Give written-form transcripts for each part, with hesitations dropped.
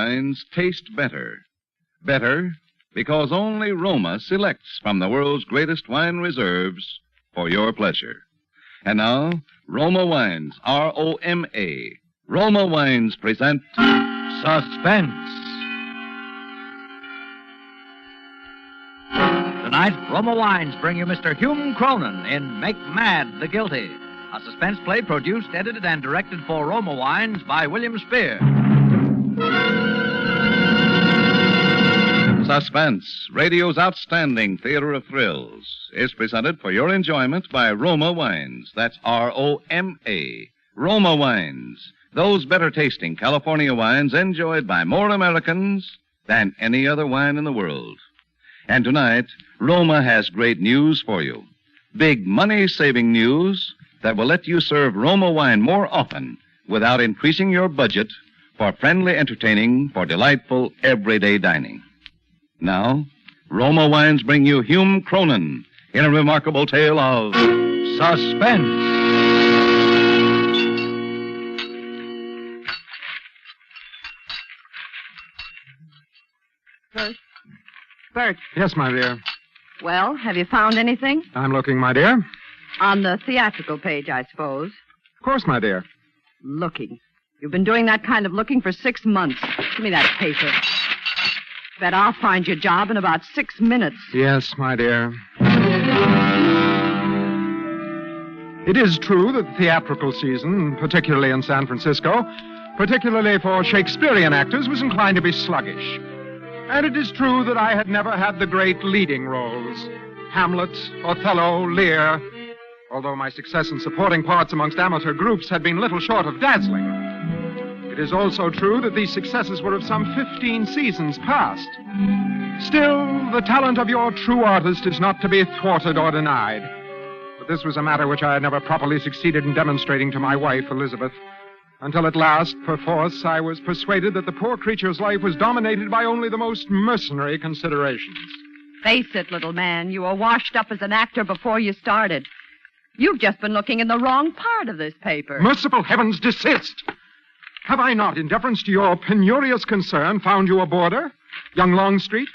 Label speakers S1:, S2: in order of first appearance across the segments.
S1: wines taste better. Better because only Roma selects from the world's greatest wine reserves for your pleasure. And now, Roma Wines, R-O-M-A. Roma Wines present
S2: Suspense. Tonight, Roma Wines bring you Mr. Hume Cronin in Make Mad the Guilty, a suspense play produced, edited, and directed for Roma Wines by William Spear.
S1: Suspense, radio's outstanding theater of thrills, is presented for your enjoyment by Roma Wines. That's R-O-M-A. Roma Wines, those better-tasting California wines enjoyed by more Americans than any other wine in the world. And tonight, Roma has great news for you. Big money-saving news that will let you serve Roma wine more often without increasing your budget for friendly entertaining for delightful everyday dining. Now, Roma Wines bring you Hume Cronin in a remarkable tale of
S2: Suspense.
S3: Bert.
S4: Yes, my dear.
S3: Well, have you found anything?
S4: I'm looking, my dear.
S3: On the theatrical page, I suppose.
S4: Of course, my dear.
S3: Looking. You've been doing that kind of looking for 6 months. Give me that paper. Bet I'll find your job in about 6 minutes.
S4: Yes, my dear. It is true that the theatrical season, particularly in San Francisco, particularly for Shakespearean actors, was inclined to be sluggish. And it is true that I had never had the great leading roles. Hamlet, Othello, Lear. Although my success in supporting parts amongst amateur groups had been little short of dazzling. It is also true that these successes were of some 15 seasons past. Still, the talent of your true artist is not to be thwarted or denied. But this was a matter which I had never properly succeeded in demonstrating to my wife, Elizabeth. Until at last, perforce, I was persuaded that the poor creature's life was dominated by only the most mercenary considerations.
S3: Face it, little man, you were washed up as an actor before you started. You've just been looking in the wrong part of this paper.
S4: Merciful heavens, desist! Have I not, in deference to your penurious concern, found you a boarder? Young Longstreet?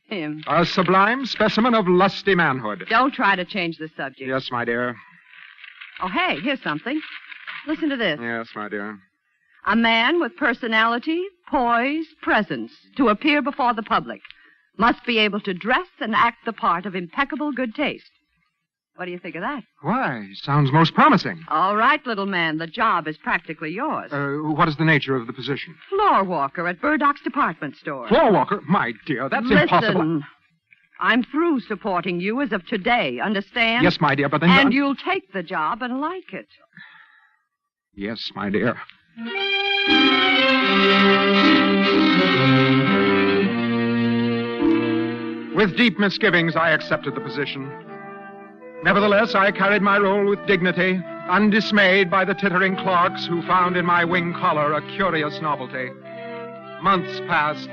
S3: Him.
S4: A sublime specimen of lusty manhood.
S3: Don't try to change the subject.
S4: Yes, my dear.
S3: Oh, hey, here's something. Listen to this.
S4: Yes, my dear.
S3: A man with personality, poise, presence to appear before the public must be able to dress and act the part of impeccable good taste. What do you think of that?
S4: Why, sounds most promising.
S3: All right, little man, the job is practically yours.
S4: What is the nature of the position?
S3: Floor walker at Burdock's department store.
S4: Floor walker? My dear, that's impossible.
S3: Listen, I'm through supporting you as of today, understand?
S4: Yes, my dear, but then...
S3: And you'll take the job and like it.
S4: Yes, my dear. With deep misgivings, I accepted the position. Nevertheless, I carried my role with dignity, undismayed by the tittering clerks who found in my wing collar a curious novelty. Months passed.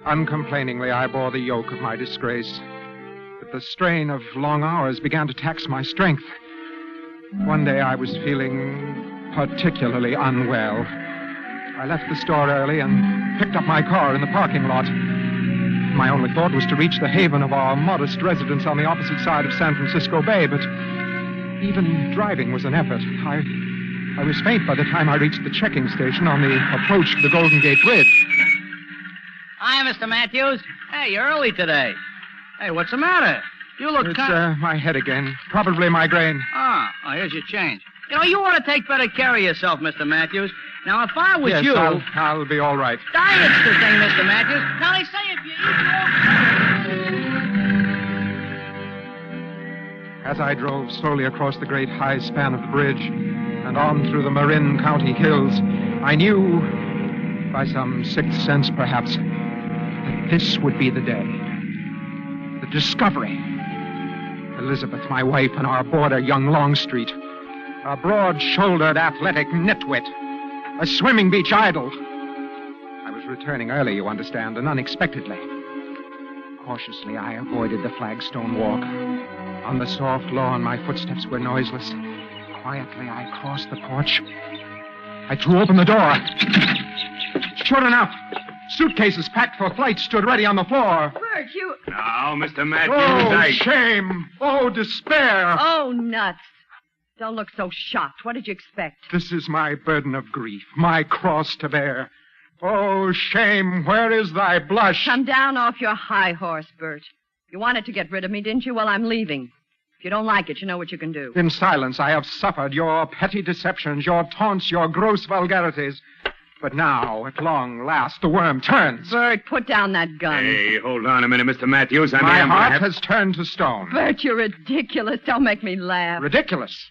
S4: Uncomplainingly, I bore the yoke of my disgrace. But the strain of long hours began to tax my strength. One day I was feeling particularly unwell. I left the store early and picked up my car in the parking lot. My only thought was to reach the haven of our modest residence on the opposite side of San Francisco Bay, but even driving was an effort. I was faint by the time I reached the checking station on the approach to the Golden Gate Bridge.
S5: Hi, Mr. Matthews. Hey, you're early today. Hey, what's the matter? You look
S4: It's my head again. Probably migraine.
S5: Oh, here's your change. You know, you ought to take better care of yourself, Mr. Matthews. Now, if I was
S4: Yes,
S5: you...
S4: I'll be all right.
S5: Diet's the thing, Mr. Matthews. Now, they say if you eat...
S4: As I drove slowly across the great high span of the bridge and on through the Marin County hills, I knew, by some sixth sense perhaps, that this would be the day. The discovery. Elizabeth, my wife, and our boarder, young Longstreet. A broad-shouldered, athletic nitwit. A swimming beach idol. I was returning early, you understand, and unexpectedly. Cautiously, I avoided the flagstone walk. On the soft lawn, my footsteps were noiseless. Quietly, I crossed the porch. I threw open the door. Sure enough, suitcases packed for flight stood ready on the floor.
S3: Bert, you...
S6: Now, Mr. Matthews,
S4: Oh, shame. Oh, despair.
S3: Oh, nuts. Don't look so shocked. What did you expect?
S4: This is my burden of grief, my cross to bear. Oh, shame, where is thy blush?
S3: Come down off your high horse, Bert. You wanted to get rid of me, didn't you? Well, I'm leaving. If you don't like it, you know what you can do.
S4: In silence, I have suffered your petty deceptions, your taunts, your gross vulgarities. But now, at long last, the worm turns.
S3: Bert, put down that gun.
S6: Hey, hold on a minute, Mr. Matthews.
S4: My heart has turned to stone.
S3: Bert, you're ridiculous. Don't make me laugh.
S4: Ridiculous.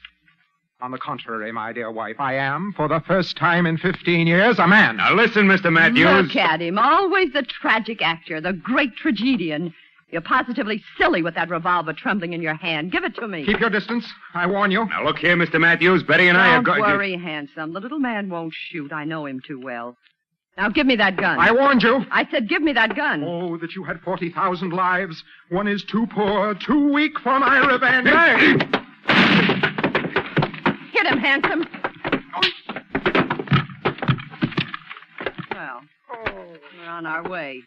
S4: On the contrary, my dear wife, I am, for the first time in 15 years, a man.
S6: Now, listen, Mr. Matthews.
S3: Look at him. Always the tragic actor, the great tragedian. You're positively silly with that revolver trembling in your hand. Give it to me.
S4: Keep your distance. I warn you.
S6: Now, look here, Mr. Matthews. Betty and I have got...
S3: Don't worry, handsome. The little man won't shoot. I know him too well. Now, give me that gun.
S4: I warned you.
S3: I said give me that gun.
S4: Oh, that you had 40,000 lives. One is too poor, too weak for my revenge.
S3: Hit him, handsome. Well, we're on our way.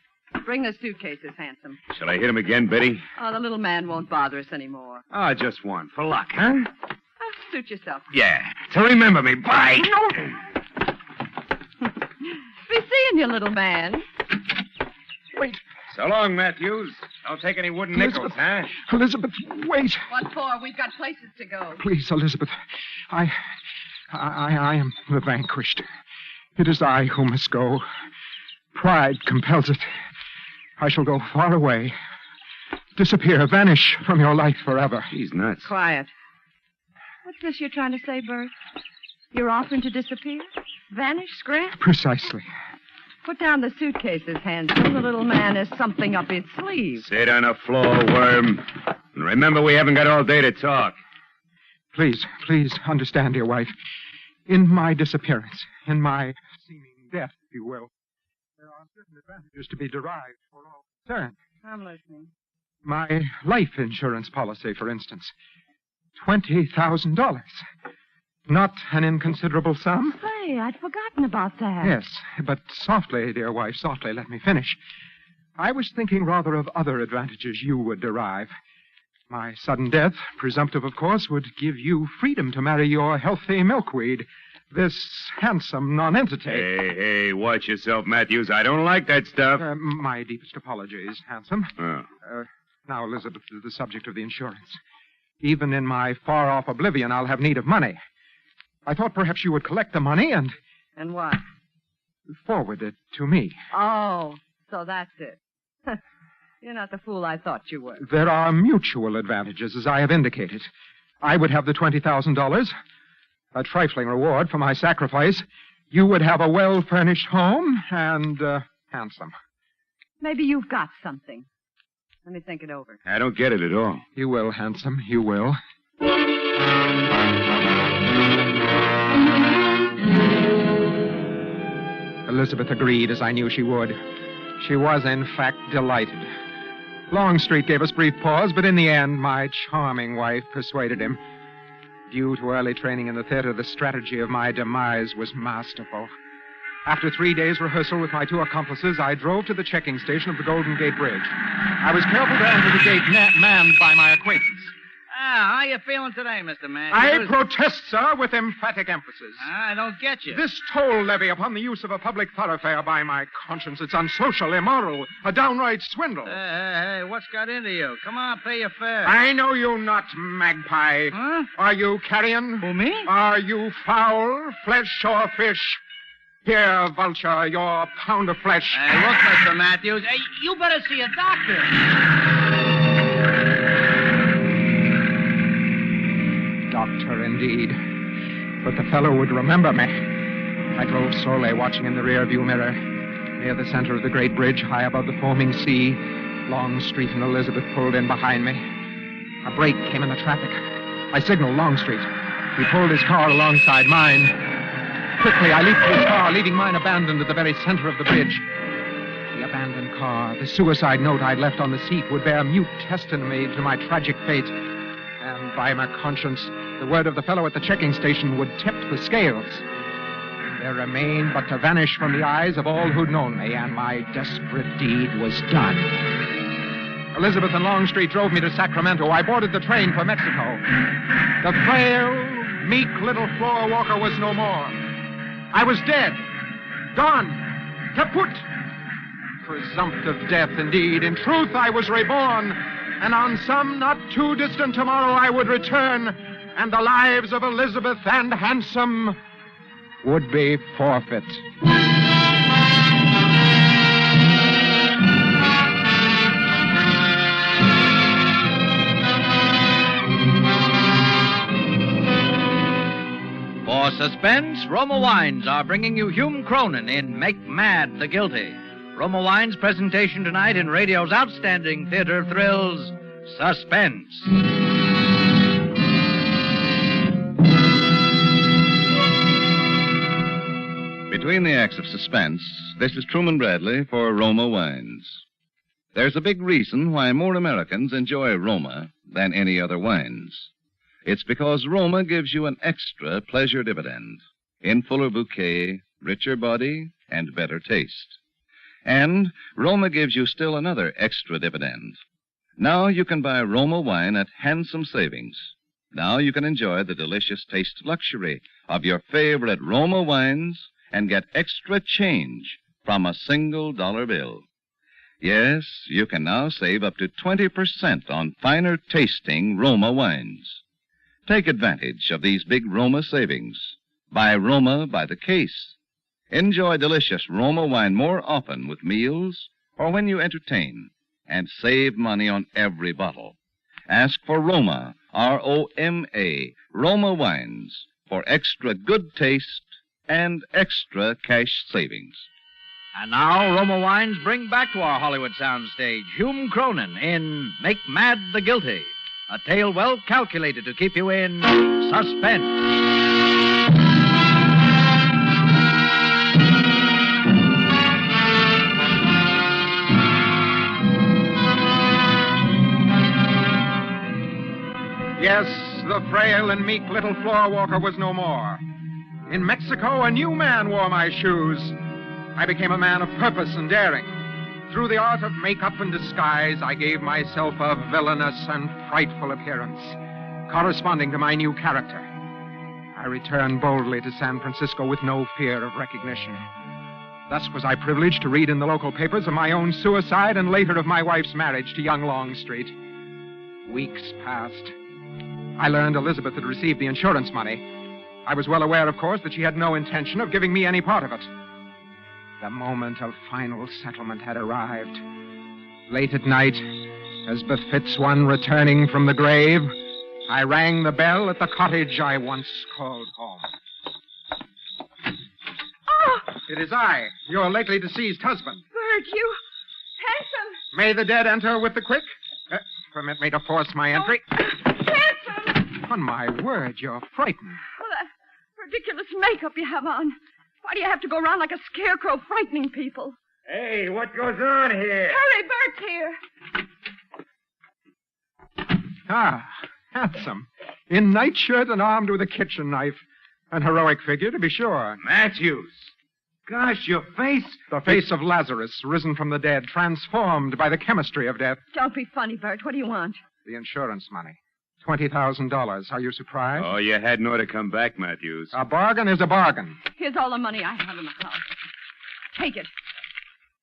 S3: Bring the suitcases, handsome.
S6: Shall I hit him again, Betty?
S3: Oh, the little man won't bother us anymore.
S6: Oh, just one. For luck, huh?
S3: Oh, suit yourself.
S6: Yeah. To remember me. Bye.
S3: Be seeing you, little man.
S4: Wait.
S6: So long, Matthews. Don't take any wooden nickels, huh?
S4: Elizabeth, wait.
S3: What for? We've got places to go.
S4: Please, Elizabeth. I am the vanquished. It is I who must go. Pride compels it. I shall go far away. Disappear, vanish from your life forever.
S6: He's nuts.
S3: Quiet. What's this you're trying to say, Bert? You're offering to disappear? Vanish, scrap?
S4: Precisely.
S3: Put down the suitcases, handsome. The little man has something up his sleeve.
S6: Sit on the floor, worm. And remember, we haven't got all day to talk.
S4: Please understand, dear wife. In my disappearance, in my seeming death, if you will, there are certain advantages to be derived for all concerned.
S3: I'm listening.
S4: My life insurance policy, for instance. $20,000. Not an inconsiderable sum.
S3: Say, I'd forgotten about that.
S4: Yes, but softly, dear wife, softly, let me finish. I was thinking rather of other advantages you would derive. My sudden death, presumptive, of course, would give you freedom to marry your healthy milkweed, this handsome nonentity.
S6: Hey, watch yourself, Matthews. I don't like that stuff.
S4: My deepest apologies, handsome.
S6: Oh.
S4: Now, Elizabeth, to the subject of the insurance. Even in my far-off oblivion, I'll have need of money. I thought perhaps you would collect the money and...
S3: And what?
S4: Forward it to me.
S3: Oh, so that's it. You're not the fool I thought you were.
S4: There are mutual advantages, as I have indicated. I would have the $20,000, a trifling reward for my sacrifice. You would have a well-furnished home and handsome.
S3: Maybe you've got something. Let me think it over.
S6: I don't get it at all.
S4: You will, handsome, you will. Elizabeth agreed, as I knew she would. She was, in fact, delighted. Longstreet gave us brief pause, but in the end, my charming wife persuaded him. Due to early training in the theater, the strategy of my demise was masterful. After 3 days' rehearsal with my two accomplices, I drove to the checking station of the Golden Gate Bridge. I was careful to enter the gate manned by my acquaintance.
S5: How you feeling today, Mr. Matthews?
S4: I protest, sir, with emphatic emphasis.
S5: I don't get you.
S4: This toll levy upon the use of a public thoroughfare, by my conscience, it's unsocial, immoral, a downright swindle.
S5: Hey, what's got into you? Come on, pay your fare.
S4: I know you not, magpie.
S5: Huh?
S4: Are you carrion?
S5: Who, me?
S4: Are you fowl, flesh, or fish? Here, vulture, your pound of flesh.
S5: Hey, look, Mr. Matthews. Hey, you better see a doctor.
S4: Doctor, indeed. But the fellow would remember me. I drove slowly, watching in the rearview mirror. Near the center of the great bridge, high above the foaming sea, Longstreet and Elizabeth pulled in behind me. A break came in the traffic. I signaled Longstreet. He pulled his car alongside mine. Quickly, I leaped to his car, leaving mine abandoned at the very center of the bridge. The abandoned car, the suicide note I'd left on the seat, would bear mute testimony to my tragic fate. And by my conscience, the word of the fellow at the checking station would tip the scales. There remained but to vanish from the eyes of all who'd known me, and my desperate deed was done. Elizabeth and Longstreet drove me to Sacramento. I boarded the train for Mexico. The frail, meek little floor walker was no more. I was dead. Gone. Kaput. Presumptive death, indeed. In truth, I was reborn. And on some not too distant tomorrow I would return, and the lives of Elizabeth and Handsome would be forfeit.
S2: For suspense, Roma Wines are bringing you Hume Cronin in Make Mad the Guilty. Roma Wines' presentation tonight in radio's outstanding theater of thrills, Suspense.
S1: Between the acts of suspense, this is Truman Bradley for Roma Wines. There's a big reason why more Americans enjoy Roma than any other wines. It's because Roma gives you an extra pleasure dividend in fuller bouquet, richer body, and better taste. And Roma gives you still another extra dividend. Now you can buy Roma wine at handsome savings. Now you can enjoy the delicious taste luxury of your favorite Roma wines and get extra change from a single dollar bill. Yes, you can now save up to 20% on finer tasting Roma wines. Take advantage of these big Roma savings. Buy Roma by the case. Enjoy delicious Roma wine more often with meals or when you entertain, and save money on every bottle. Ask for Roma, R-O-M-A, Roma wines, for extra good taste and extra cash savings.
S2: And now, Roma Wines bring back to our Hollywood soundstage Hume Cronin in Make Mad the Guilty, a tale well calculated to keep you in suspense.
S4: Yes, the frail and meek little floor walker was no more. In Mexico, a new man wore my shoes. I became a man of purpose and daring. Through the art of makeup and disguise, I gave myself a villainous and frightful appearance, corresponding to my new character. I returned boldly to San Francisco with no fear of recognition. Thus was I privileged to read in the local papers of my own suicide and later of my wife's marriage to young Longstreet. Weeks passed. I learned Elizabeth had received the insurance money. I was well aware, of course, that she had no intention of giving me any part of it. The moment of final settlement had arrived. Late at night, as befits one returning from the grave, I rang the bell at the cottage I once called home.
S3: Oh!
S4: It is I, your lately deceased husband.
S3: Bert, you... Handsome!
S4: May the dead enter with the quick? Permit me to force my entry.
S3: Handsome!
S4: On my word, you're frightened.
S3: Oh, that ridiculous makeup you have on. Why do you have to go around like a scarecrow frightening people?
S6: Hey, what goes on here?
S3: Hurry, Bert's here.
S4: Ah, handsome. In nightshirt and armed with a kitchen knife. An heroic figure, to be sure.
S6: Matthews. Gosh, your face.
S4: The face of Lazarus, risen from the dead, transformed by the chemistry of death.
S3: Don't be funny, Bert. What do you want?
S4: The insurance money. $20,000. Are you surprised?
S6: Oh, you hadn't ought to come back, Matthews.
S4: A bargain is a bargain.
S3: Here's all the money I have in the house. Take it.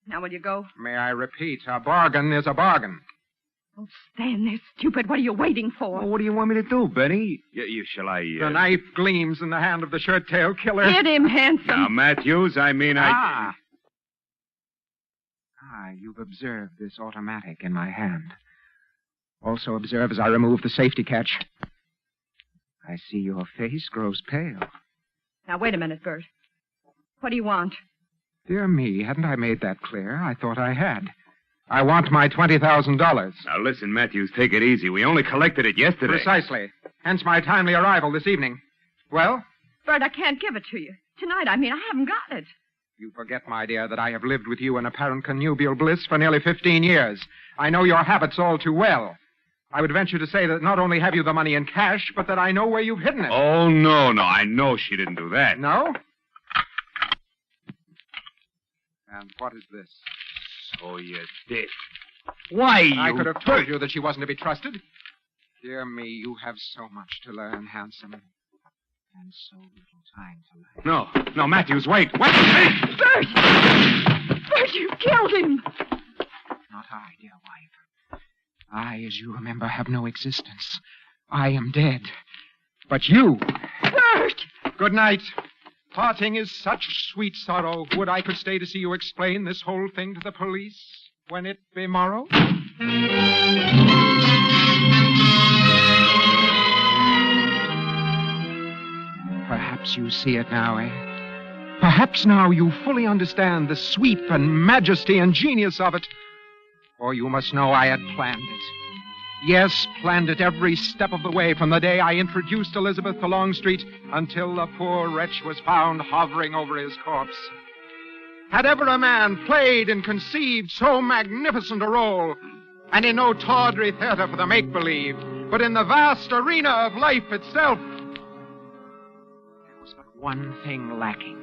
S3: Now, will you go?
S4: May I repeat, a bargain is a bargain.
S3: Don't stand there, stupid. What are you waiting for?
S6: Well, what do you want me to do, Benny? Shall I...
S4: The knife gleams in the hand of the shirt-tail killer.
S3: Hit him, Handsome.
S6: Now, Matthews, I mean,
S4: You've observed this automatic in my hand. Also observe as I remove the safety catch. I see your face grows pale.
S3: Now, wait a minute, Bert. What do you want?
S4: Dear me, hadn't I made that clear? I thought I had. I want my $20,000.
S6: Now, listen, Matthews, take it easy. We only collected it yesterday.
S4: Precisely. Hence my timely arrival this evening. Well?
S3: Bert, I can't give it to you. Tonight, I haven't got it.
S4: You forget, my dear, that I have lived with you in apparent connubial bliss for nearly 15 years. I know your habits all too well. I would venture to say that not only have you the money in cash, but that I know where you've hidden it.
S6: Oh, no. I know she didn't do that.
S4: No? And what is this?
S6: So you did. Why,
S4: I could have told you that she wasn't to be trusted. Dear me, you have so much to learn, handsome. And so little time to learn.
S6: No, Matthews, wait.
S3: Bert! Bert, you killed him!
S4: Not I, dear wife. I, as you remember, have no existence. I am dead. But you...
S3: Bert!
S4: Good night. Parting is such sweet sorrow. Would I could stay to see you explain this whole thing to the police when it be morrow? Perhaps you see it now, eh? Perhaps now you fully understand the sweep and majesty and genius of it. For you must know I had planned it. Yes, planned it every step of the way from the day I introduced Elizabeth to Longstreet until the poor wretch was found hovering over his corpse. Had ever a man played and conceived so magnificent a role, and in no tawdry theater for the make-believe, but in the vast arena of life itself, there was but one thing lacking.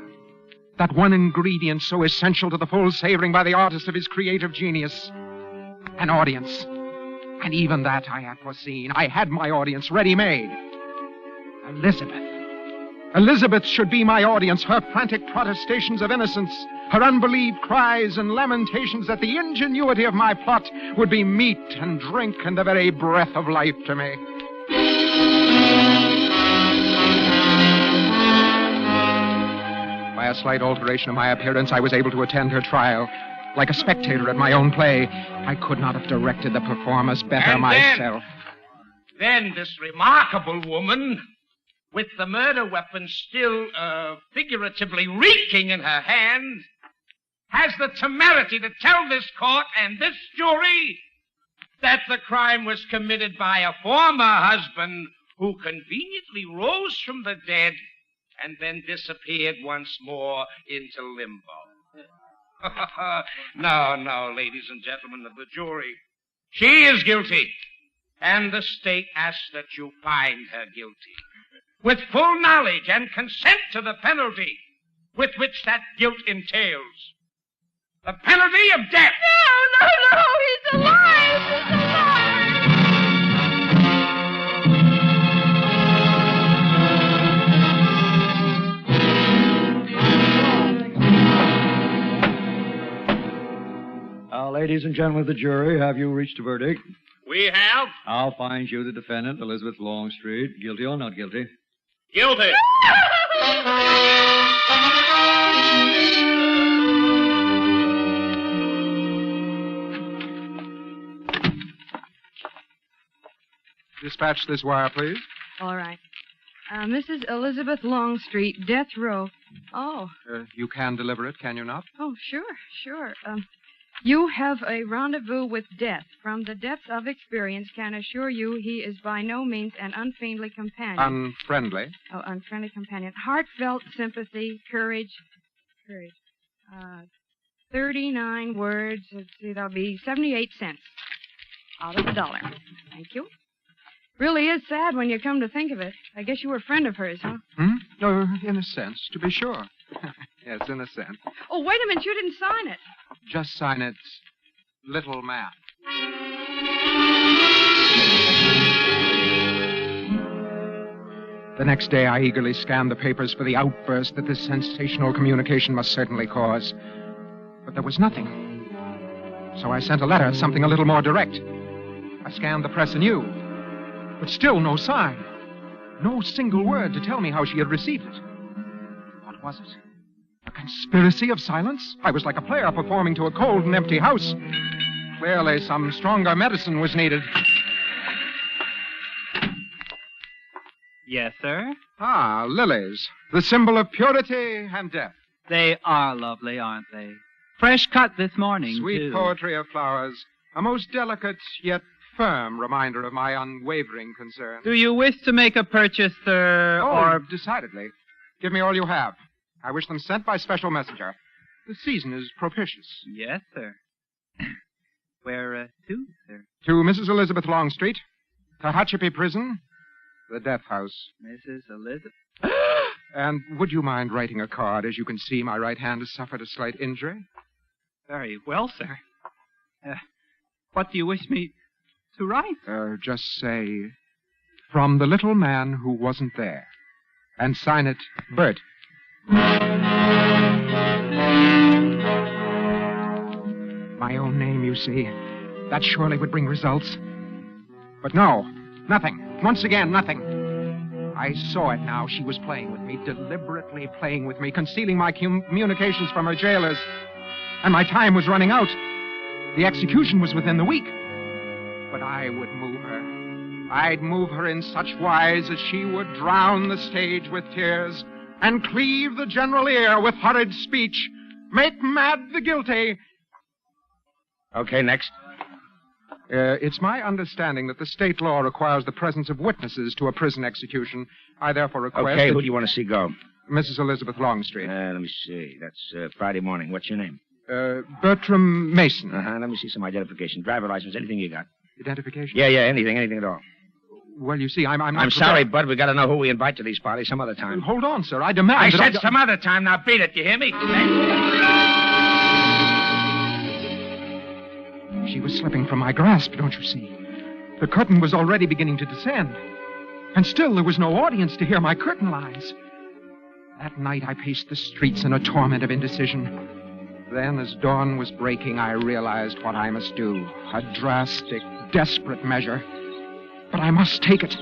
S4: That one ingredient so essential to the full savoring by the artist of his creative genius. An audience. And even that I had foreseen. I had my audience ready-made. Elizabeth. Elizabeth should be my audience. Her frantic protestations of innocence, her unbelieved cries and lamentations that the ingenuity of my plot would be meat and drink and the very breath of life to me. By a slight alteration of my appearance, I was able to attend her trial. Like a spectator at my own play, I could not have directed the performance better myself.
S7: Then this remarkable woman, with the murder weapon still figuratively reeking in her hand, has the temerity to tell this court and this jury that the crime was committed by a former husband who conveniently rose from the dead and then disappeared once more into limbo. No, ladies and gentlemen of the jury. She is guilty, and the state asks that you find her guilty, with full knowledge and consent to the penalty with which that guilt entails. The penalty of death.
S3: No, he's alive! He's alive!
S8: Now, ladies and gentlemen of the jury, have you reached a verdict?
S7: We have.
S8: I'll find you the defendant, Elizabeth Longstreet, guilty or not guilty.
S7: Guilty.
S4: Dispatch this wire, please.
S9: All right. Mrs. Elizabeth Longstreet, death row. Oh.
S4: You can deliver it, can you not?
S9: Oh, sure. You have a rendezvous with death. From the depths of experience, can assure you he is by no means an unfriendly companion.
S4: Unfriendly?
S9: Oh, unfriendly companion. Heartfelt sympathy, courage. 39 words. Let's see, that'll be 78 cents out of $1. Thank you. Really is sad when you come to think of it. I guess you were a friend of hers, huh?
S4: In a sense, to be sure. Yes, in a sense.
S9: Oh, wait a minute. You didn't sign it.
S4: Just sign it, Little Man. The next day, I eagerly scanned the papers for the outburst that this sensational communication must certainly cause. But there was nothing. So I sent a letter, something a little more direct. I scanned the press anew. But still no sign. No single word to tell me how she had received it. What was it? A conspiracy of silence? I was like a player performing to a cold and empty house. Clearly, some stronger medicine was needed.
S10: Yes, sir?
S4: Ah, lilies. The symbol of purity and death.
S10: They are lovely, aren't they? Fresh cut this morning,
S4: Sweet
S10: too.
S4: poetry of flowers. A most delicate yet firm reminder of my unwavering concern.
S10: Do you wish to make a purchase, sir, or...
S4: decidedly. Give me all you have. I wish them sent by special messenger. The season is propitious.
S10: Yes, sir. Where to, sir?
S4: To Mrs. Elizabeth Longstreet, Tehachapi Prison, the death house.
S10: Mrs. Elizabeth?
S4: And would you mind writing a card? As you can see, my right hand has suffered a slight injury.
S10: Very well, sir. What do you wish me to write?
S4: Just say, from the little man who wasn't there. And sign it, Bert. My own name, you see. That surely would bring results. But no, nothing. Once again, nothing. I saw it now. She was playing with me, deliberately playing with me, concealing my communications from her jailers. And my time was running out. The execution was within the week. But I would move her. I'd move her in such wise as she would drown the stage with tears and cleave the general ear with horrid speech, make mad the guilty.
S6: Okay, next.
S4: It's my understanding that the state law requires the presence of witnesses to a prison execution. I therefore request...
S6: Okay, who do you want to see go?
S4: Mrs. Elizabeth Longstreet.
S6: Let me see. That's Friday morning. What's your name?
S4: Bertram Mason.
S6: Let me see some identification. Driver license, anything you got.
S4: Identification?
S6: Yeah, anything at all.
S4: Well, you see, I'm not...
S6: I'm sorry, Bud. We got to know who we invite to these parties some other time.
S4: Hold on, sir. I demand...
S7: I said some other time. Now beat it. You hear me?
S4: She was slipping from my grasp, don't you see? The curtain was already beginning to descend. And still there was no audience to hear my curtain lies. That night I paced the streets in a torment of indecision. Then, as dawn was breaking, I realized what I must do. A drastic, desperate measure. But I must take it.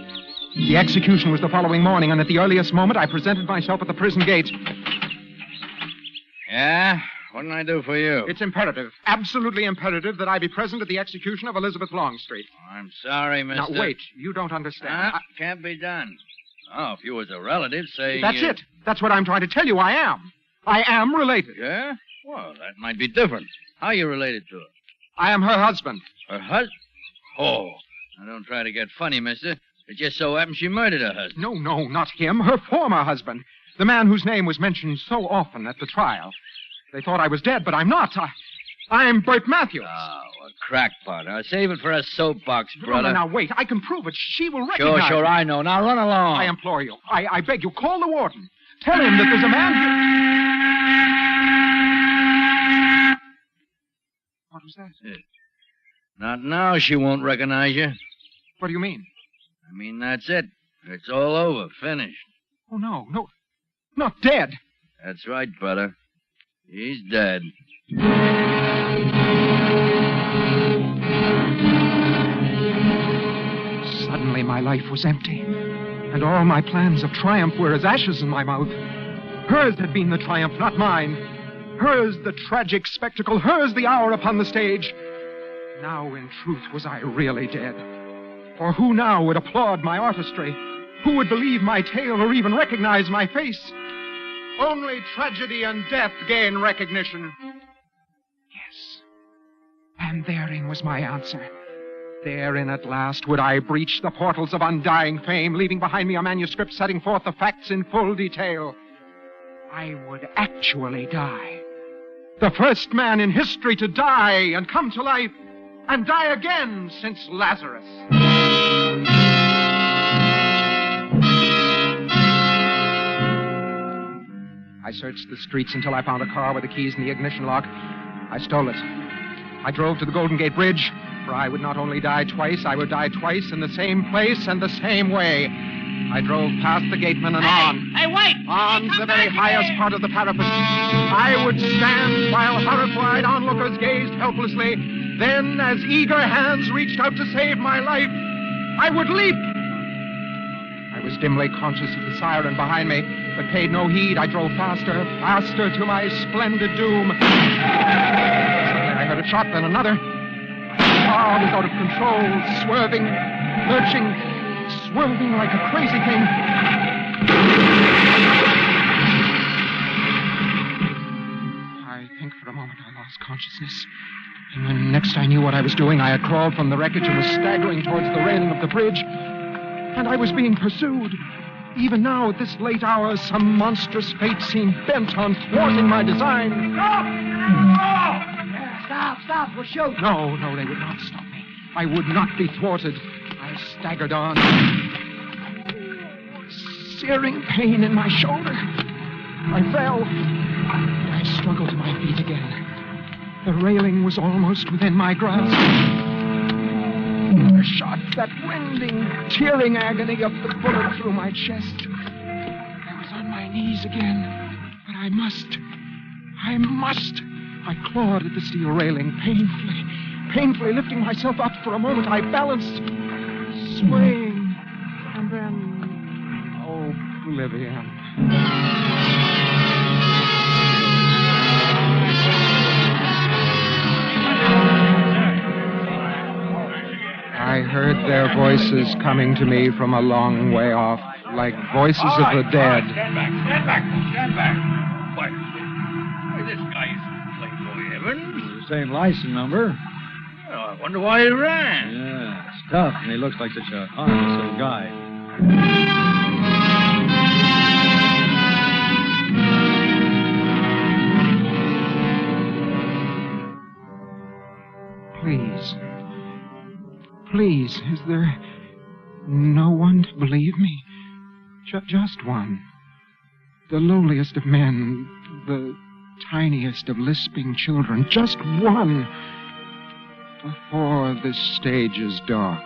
S4: The execution was the following morning, and at the earliest moment I presented myself at the prison gate.
S2: Yeah? What can I do for you?
S4: It's imperative, absolutely imperative, that I be present at the execution of Elizabeth Longstreet.
S2: I'm sorry, mister.
S4: Now, wait. You don't understand.
S2: Can't be done. Oh, if you was a relative, say...
S4: That's it. That's what I'm trying to tell you. I am. I am related.
S2: Yeah? Well, that might be different. How are you related to her?
S4: I am her husband.
S2: Her husband? Oh. Now, don't try to get funny, mister. It just so happens she murdered her husband.
S4: No, not him. Her former husband. The man whose name was mentioned so often at the trial. They thought I was dead, but I'm not. I'm Bert Matthews.
S2: Oh, a crackpot. Now, save it for a soapbox, brother.
S4: No, now, wait. I can prove it. She will recognize
S2: Sure,
S4: me.
S2: I know. Now, run along.
S4: I implore you. I beg you, call the warden. Tell him that there's a man here... What was that?
S2: Not now she won't recognize you.
S4: What do you mean?
S2: I mean, that's it. It's all over. Finished.
S4: Oh, no. Not dead.
S2: That's right, brother. He's dead.
S4: Suddenly my life was empty, and all my plans of triumph were as ashes in my mouth. Hers had been the triumph, not mine. Hers the tragic spectacle, hers the hour upon the stage. Now, in truth, was I really dead? For who now would applaud my artistry? Who would believe my tale or even recognize my face? Only tragedy and death gain recognition. Yes. And therein was my answer. Therein at last would I breach the portals of undying fame, leaving behind me a manuscript setting forth the facts in full detail. I would actually die. The first man in history to die and come to life and die again since Lazarus. I searched the streets until I found a car with the keys in the ignition lock. I stole it. I drove to the Golden Gate Bridge, for I would not only die twice, I would die twice in the same place and the same way. I drove past the gateman and on.
S5: Hey, wait!
S4: On to the very highest part of the parapet. I would stand while horrified onlookers gazed helplessly. Then, as eager hands reached out to save my life, I would leap. I was dimly conscious of the siren behind me, but paid no heed. I drove faster to my splendid doom. Suddenly I heard a shot, then another. My car was out of control, swerving, lurching, swerving like a crazy thing. I think for a moment I lost consciousness. And when next I knew what I was doing, I had crawled from the wreckage and was staggering towards the railing of the bridge. And I was being pursued. Even now, at this late hour, some monstrous fate seemed bent on thwarting my design.
S5: Stop. We'll shoot.
S4: No, they would not stop me. I would not be thwarted. I staggered on. Searing pain in my shoulder. I fell. I struggled to my feet again. The railing was almost within my grasp. The shot, that rending, tearing agony of the bullet through my chest. I was on my knees again, but I must. I clawed at the steel railing painfully lifting myself up. For a moment I balanced, swaying, and then oblivion. I heard their voices coming to me from a long way off, like voices of the dead.
S7: Stand back. Why, this guy's Playboy Evans.
S8: The same license number.
S7: Oh, I wonder why he ran.
S8: Yeah, it's tough, and he looks like such a harmless little guy.
S4: Please, is there no one to believe me? Just one. The lowliest of men, the tiniest of lisping children. Just one. Before this stage is dark.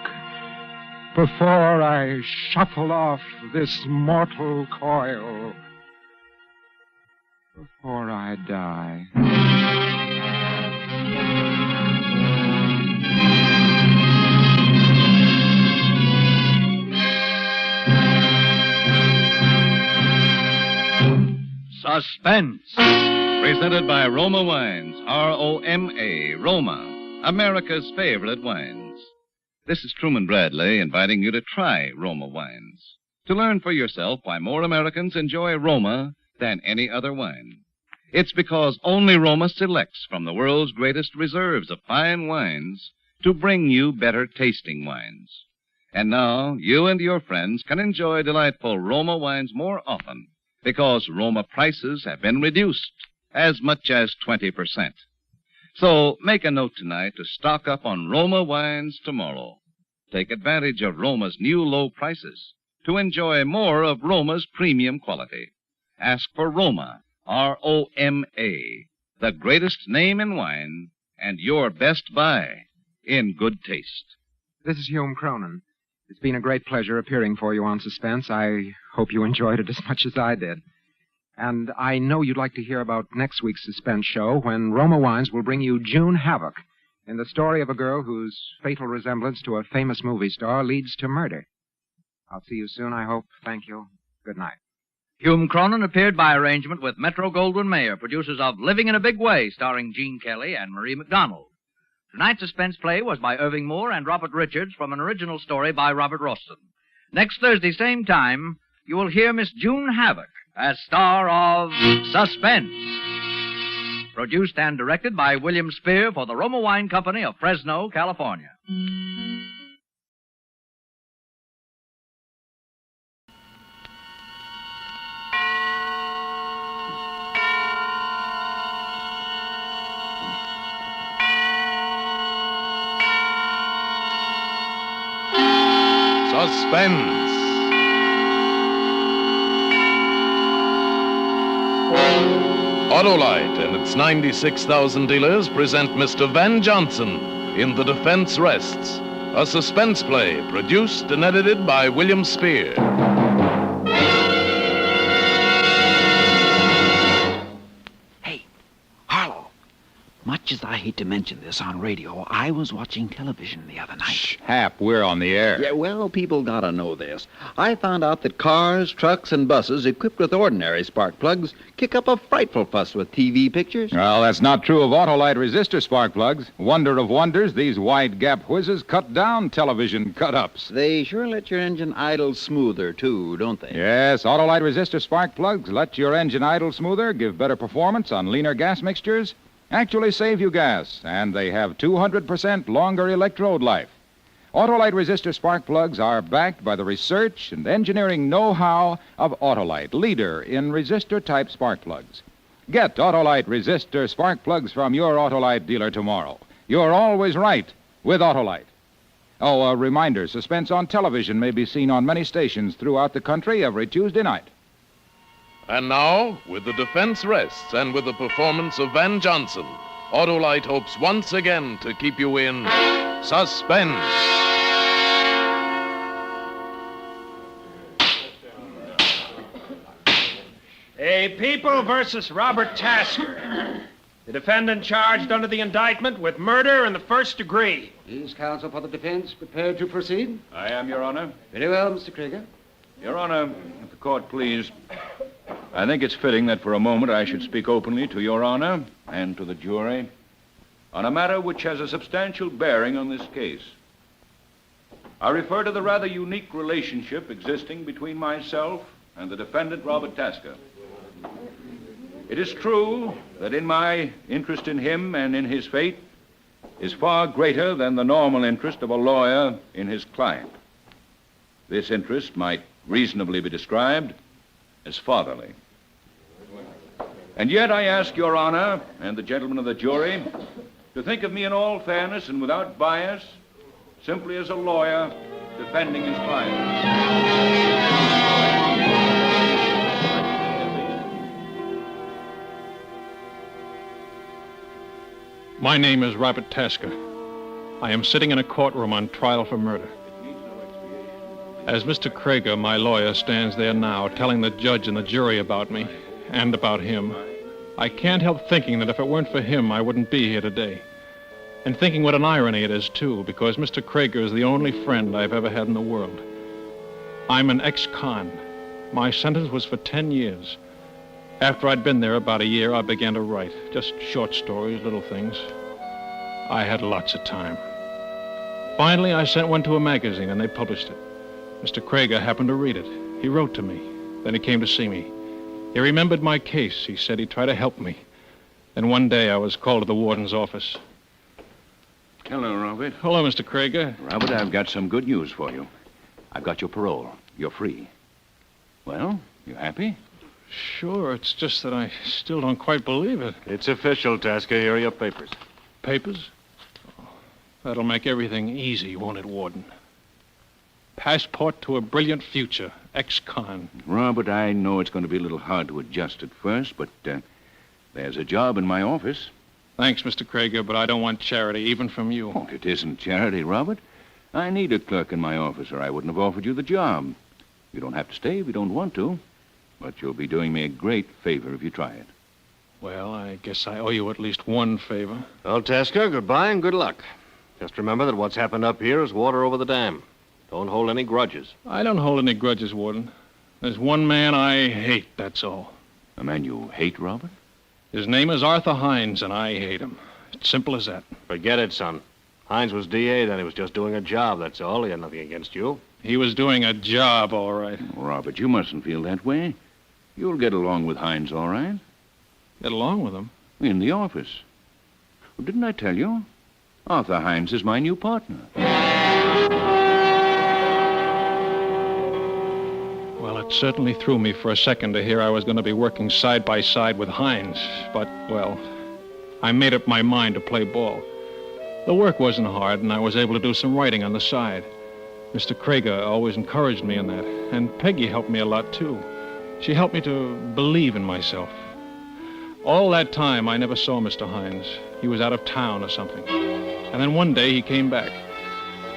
S4: Before I shuffle off this mortal coil. Before I die.
S2: Suspense.
S1: Presented by Roma Wines, R-O-M-A, Roma, America's favorite wines. This is Truman Bradley inviting you to try Roma Wines, to learn for yourself why more Americans enjoy Roma than any other wine. It's because only Roma selects from the world's greatest reserves of fine wines to bring you better tasting wines. And now, you and your friends can enjoy delightful Roma wines more often, because Roma prices have been reduced as much as 20%. So make a note tonight to stock up on Roma wines tomorrow. Take advantage of Roma's new low prices to enjoy more of Roma's premium quality. Ask for Roma, R-O-M-A, the greatest name in wine and your best buy in good taste.
S4: This is Hume Cronin. It's been a great pleasure appearing for you on Suspense. I hope you enjoyed it as much as I did. And I know you'd like to hear about next week's Suspense show when Roma Wines will bring you June Havoc in the story of a girl whose fatal resemblance to a famous movie star leads to murder. I'll see you soon, I hope. Thank you. Good night.
S2: Hume Cronin appeared by arrangement with Metro-Goldwyn-Mayer, producers of Living in a Big Way, starring Gene Kelly and Marie McDonald. Tonight's suspense play was by Irving Moore and Robert Richards from an original story by Robert Royston. Next Thursday, same time, you will hear Miss June Havoc as star of Suspense. Produced and directed by William Spear for the Roma Wine Company of Fresno, California.
S11: Suspense. Autolite and its 96,000 dealers present Mr. Van Johnson in The Defense Rests, a suspense play produced and edited by William Spear.
S12: Hey, Harlow, much as I hate to mention this on radio, I was watching television the other night.
S13: Shh, Hap, we're on the air.
S12: Yeah, well, people gotta know this. I found out that cars, trucks, and buses equipped with ordinary spark plugs kick up a frightful fuss with TV pictures.
S13: Well, that's not true of Autolite resistor spark plugs. Wonder of wonders, these wide-gap whizzes cut down television cut-ups.
S12: They sure let your engine idle smoother, too, don't they?
S13: Yes, Autolite resistor spark plugs let your engine idle smoother, give better performance on leaner gas mixtures, actually save you gas, and they have 200% longer electrode life. Autolite resistor spark plugs are backed by the research and engineering know-how of Autolite, leader in resistor-type spark plugs. Get Autolite resistor spark plugs from your Autolite dealer tomorrow. You're always right with Autolite. Oh, a reminder, Suspense on television may be seen on many stations throughout the country every Tuesday night.
S11: And now, with The Defense Rests and with the performance of Van Johnson, Autolite hopes once again to keep you in suspense.
S14: A People versus Robert Tasker. The defendant charged under the indictment with murder in the first degree.
S15: Is counsel for the defense prepared to proceed?
S6: I am, Your Honor.
S15: Very well, Mr. Krieger.
S6: Your Honor, if the court please, I think it's fitting that for a moment I should speak openly to Your Honor and to the jury on a matter which has a substantial bearing on this case. I refer to the rather unique relationship existing between myself and the defendant, Robert Tasker. It is true that in my interest in him and in his fate is far greater than the normal interest of a lawyer in his client. This interest might reasonably be described as fatherly. And yet I ask Your Honor and the gentlemen of the jury to think of me in all fairness and without bias, simply as a lawyer defending his client.
S8: My name is Robert Tasker. I am sitting in a courtroom on trial for murder. As Mr. Krieger, my lawyer, stands there now telling the judge and the jury about me and about him, I can't help thinking that if it weren't for him, I wouldn't be here today. And thinking what an irony it is, too, because Mr. Krieger is the only friend I've ever had in the world. I'm an ex-con. My sentence was for 10 years. After I'd been there about a year, I began to write. Just short stories, little things. I had lots of time. Finally, I sent one to a magazine, and they published it. Mr. Krieger happened to read it. He wrote to me. Then he came to see me. He remembered my case. He said he'd try to help me. Then one day, I was called to the warden's office.
S6: Hello, Robert.
S8: Hello, Mr. Krieger.
S6: Robert, I've got some good news for you. I've got your parole. You're free. Well, you happy?
S8: Sure, it's just that I still don't quite believe it.
S16: It's official, Tasker. Here are your papers.
S8: Papers? Oh, that'll make everything easy, won't it, Warden? Passport to a brilliant future. Ex-con.
S6: Robert, I know it's going to be a little hard to adjust at first, but there's a job in my office.
S8: Thanks, Mr. Krieger, but I don't want charity, even from you.
S6: Oh, it isn't charity, Robert. I need a clerk in my office, or I wouldn't have offered you the job. You don't have to stay if you don't want to, but you'll be doing me a great favor if you try it.
S8: Well, I guess I owe you at least one favor.
S16: Well, Tasker, goodbye and good luck. Just remember that what's happened up here is water over the dam. Don't hold any grudges.
S8: I don't hold any grudges, Warden. There's one man I hate, that's all.
S6: A man you hate, Robert?
S8: His name is Arthur Hines, and I hate him. It's simple as that.
S16: Forget it, son. Hines was DA, then he was just doing a job, that's all. He had nothing against you.
S8: He was doing a job, all right.
S6: Robert, you mustn't feel that way. You'll get along with Hines, all right?
S8: Get along with him?
S6: In the office. Well, didn't I tell you? Arthur Hines is my new partner.
S8: Well, it certainly threw me for a second to hear I was going to be working side by side with Hines. But, well, I made up my mind to play ball. The work wasn't hard, and I was able to do some writing on the side. Mr. Krieger always encouraged me in that, and Peggy helped me a lot, too. She helped me to believe in myself. All that time, I never saw Mr. Hines. He was out of town or something. And then one day, he came back.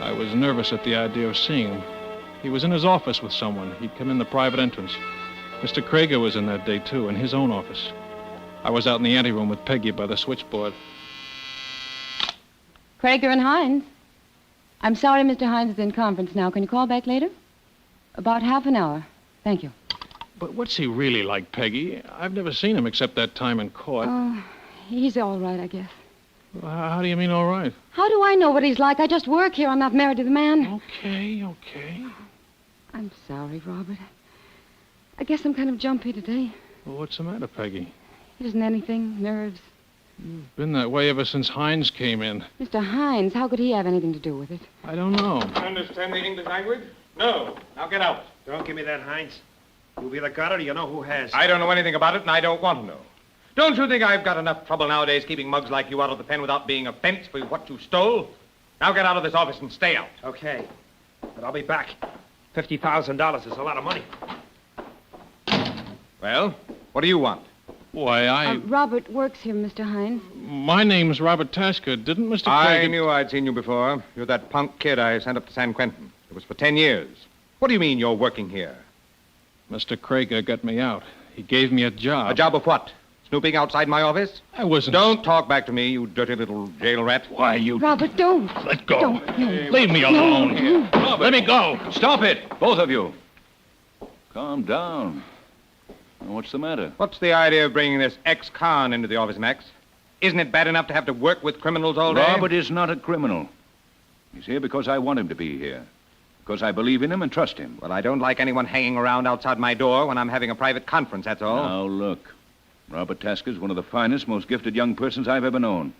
S8: I was nervous at the idea of seeing him. He was in his office with someone. He'd come in the private entrance. Mr. Krieger was in that day, too, in his own office. I was out in the anteroom with Peggy by the switchboard.
S17: Krieger and Hines. I'm sorry Mr. Hines is in conference now. Can you call back later? About half an hour. Thank you.
S8: But what's he really like, Peggy? I've never seen him except that time in court.
S17: Oh, he's all right, I guess.
S8: How do you mean all right?
S17: How do I know what he's like? I just work here. I'm not married to the man.
S8: Okay.
S17: I'm sorry, Robert. I guess I'm kind of jumpy today.
S8: Well, what's the matter, Peggy?
S17: It isn't anything. Nerves.
S8: You've been that way ever since Hines came in.
S17: Mr. Hines, how could he have anything to do with it?
S8: I don't know.
S14: Understand the English language? No. Now get out. Don't give me that, Hines. You've either got it or you know who has.
S4: I don't know anything about it, and I don't want to know. Don't you think I've got enough trouble nowadays keeping mugs like you out of the pen without being a fence for what you stole? Now get out of this office and stay out.
S14: Okay. But I'll be back. $50,000 is a lot of money.
S4: Well, what do you want?
S8: Why,
S17: Robert works here, Mr. Hines.
S8: My name's Robert Tasker. Didn't Mr.
S4: I
S8: Craig...
S4: knew I'd seen you before. You're that punk kid I sent up to San Quentin. It was for 10 years. What do you mean you're working here?
S8: Mr. Krager got me out. He gave me a job.
S4: A job of what? Snooping outside my office?
S8: I wasn't...
S4: Don't talk back to me, you dirty little jail rat.
S8: Why, you...
S17: Robert, don't.
S8: Let go.
S17: Don't. No.
S8: Leave me alone.
S17: No.
S6: Robert,
S8: let me go.
S6: Stop it, both of you. Calm down. What's the matter?
S4: What's the idea of bringing this ex-con into the office, Max? Isn't it bad enough to have to work with criminals all day?
S6: Robert is not a criminal. He's here because I want him to be here. Because I believe in him and trust him.
S4: Well, I don't like anyone hanging around outside my door when I'm having a private conference, that's all.
S6: Now, look. Robert Tasker's one of the finest, most gifted young persons I've ever known.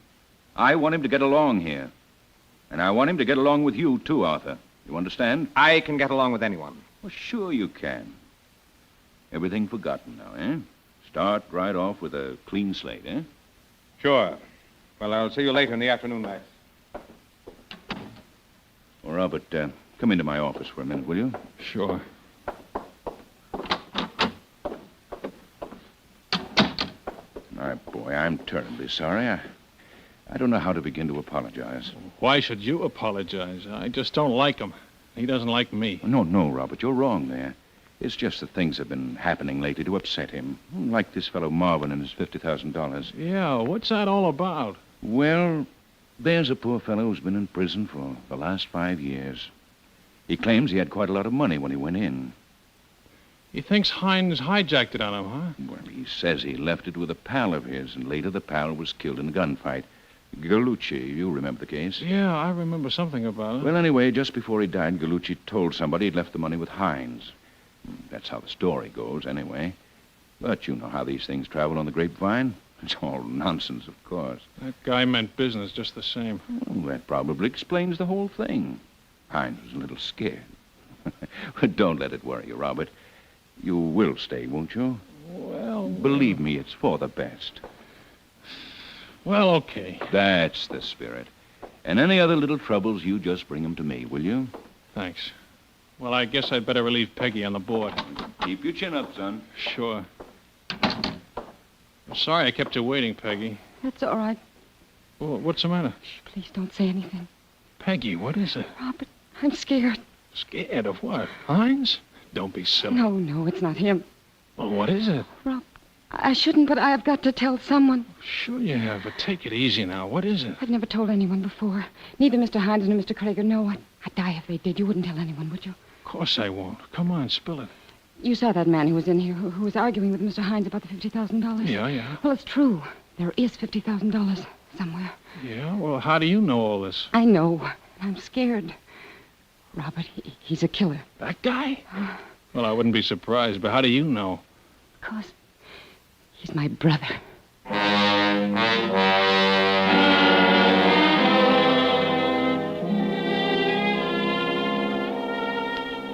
S6: I want him to get along here. And I want him to get along with you, too, Arthur. You understand?
S4: I can get along with anyone.
S6: Well, sure you can. Everything forgotten now, eh? Start right off with a clean slate, eh?
S4: Sure. Well, I'll see you later in the afternoon, Max.
S6: Well, Robert, come into my office for a minute, will you?
S8: Sure.
S6: My boy, I'm terribly sorry. I don't know how to begin to apologize.
S8: Why should you apologize? I just don't like him. He doesn't like me.
S6: No, Robert, you're wrong there. It's just that things have been happening lately to upset him. Like this fellow Marvin and his $50,000.
S8: Yeah, what's that all about?
S6: Well, there's a poor fellow who's been in prison for the last 5 years. He claims he had quite a lot of money when he went in.
S8: He thinks Hines hijacked it on him, huh?
S6: Well, he says he left it with a pal of his, and later the pal was killed in a gunfight. Gallucci, you remember the case?
S8: Yeah, I remember something about it.
S6: Well, anyway, just before he died, Gallucci told somebody he'd left the money with Hines. That's how the story goes, anyway. But you know how these things travel on the grapevine. It's all nonsense, of course.
S8: That guy meant business just the same.
S6: Well, that probably explains the whole thing. Hines was a little scared. But don't let it worry you, Robert. You will stay, won't you?
S8: Well...
S6: Believe me, it's for the best.
S8: Well, okay.
S6: That's the spirit. And any other little troubles, you just bring them to me, will you?
S8: Thanks. Well, I guess I'd better relieve Peggy on the board.
S6: Keep your chin up, son.
S8: Sure. I'm sorry I kept you waiting, Peggy.
S17: That's all right.
S8: Well, what's the matter?
S17: Shh, please don't say anything.
S8: Peggy, what is it?
S17: Robert, I'm scared.
S8: Scared of what? Hines? Don't be silly.
S17: No, it's not him.
S8: Well, what is it?
S17: Rob, I shouldn't, but I've got to tell someone.
S8: Sure you have, but take it easy now. What is it?
S17: I've never told anyone before. Neither Mr. Hines nor Mr. Krager know. I'd die if they did. You wouldn't tell anyone, would you?
S8: Of course I won't. Come on, spill it.
S17: You saw that man who was in here, who was arguing with Mr. Hines about the $50,000.
S8: Yeah.
S17: Well, it's true. There is $50,000 somewhere.
S8: Yeah? Well, how do you know all this?
S17: I know. I'm scared. Robert, he's a killer.
S8: That guy? Well, I wouldn't be surprised, but how do you know?
S17: Because he's my brother.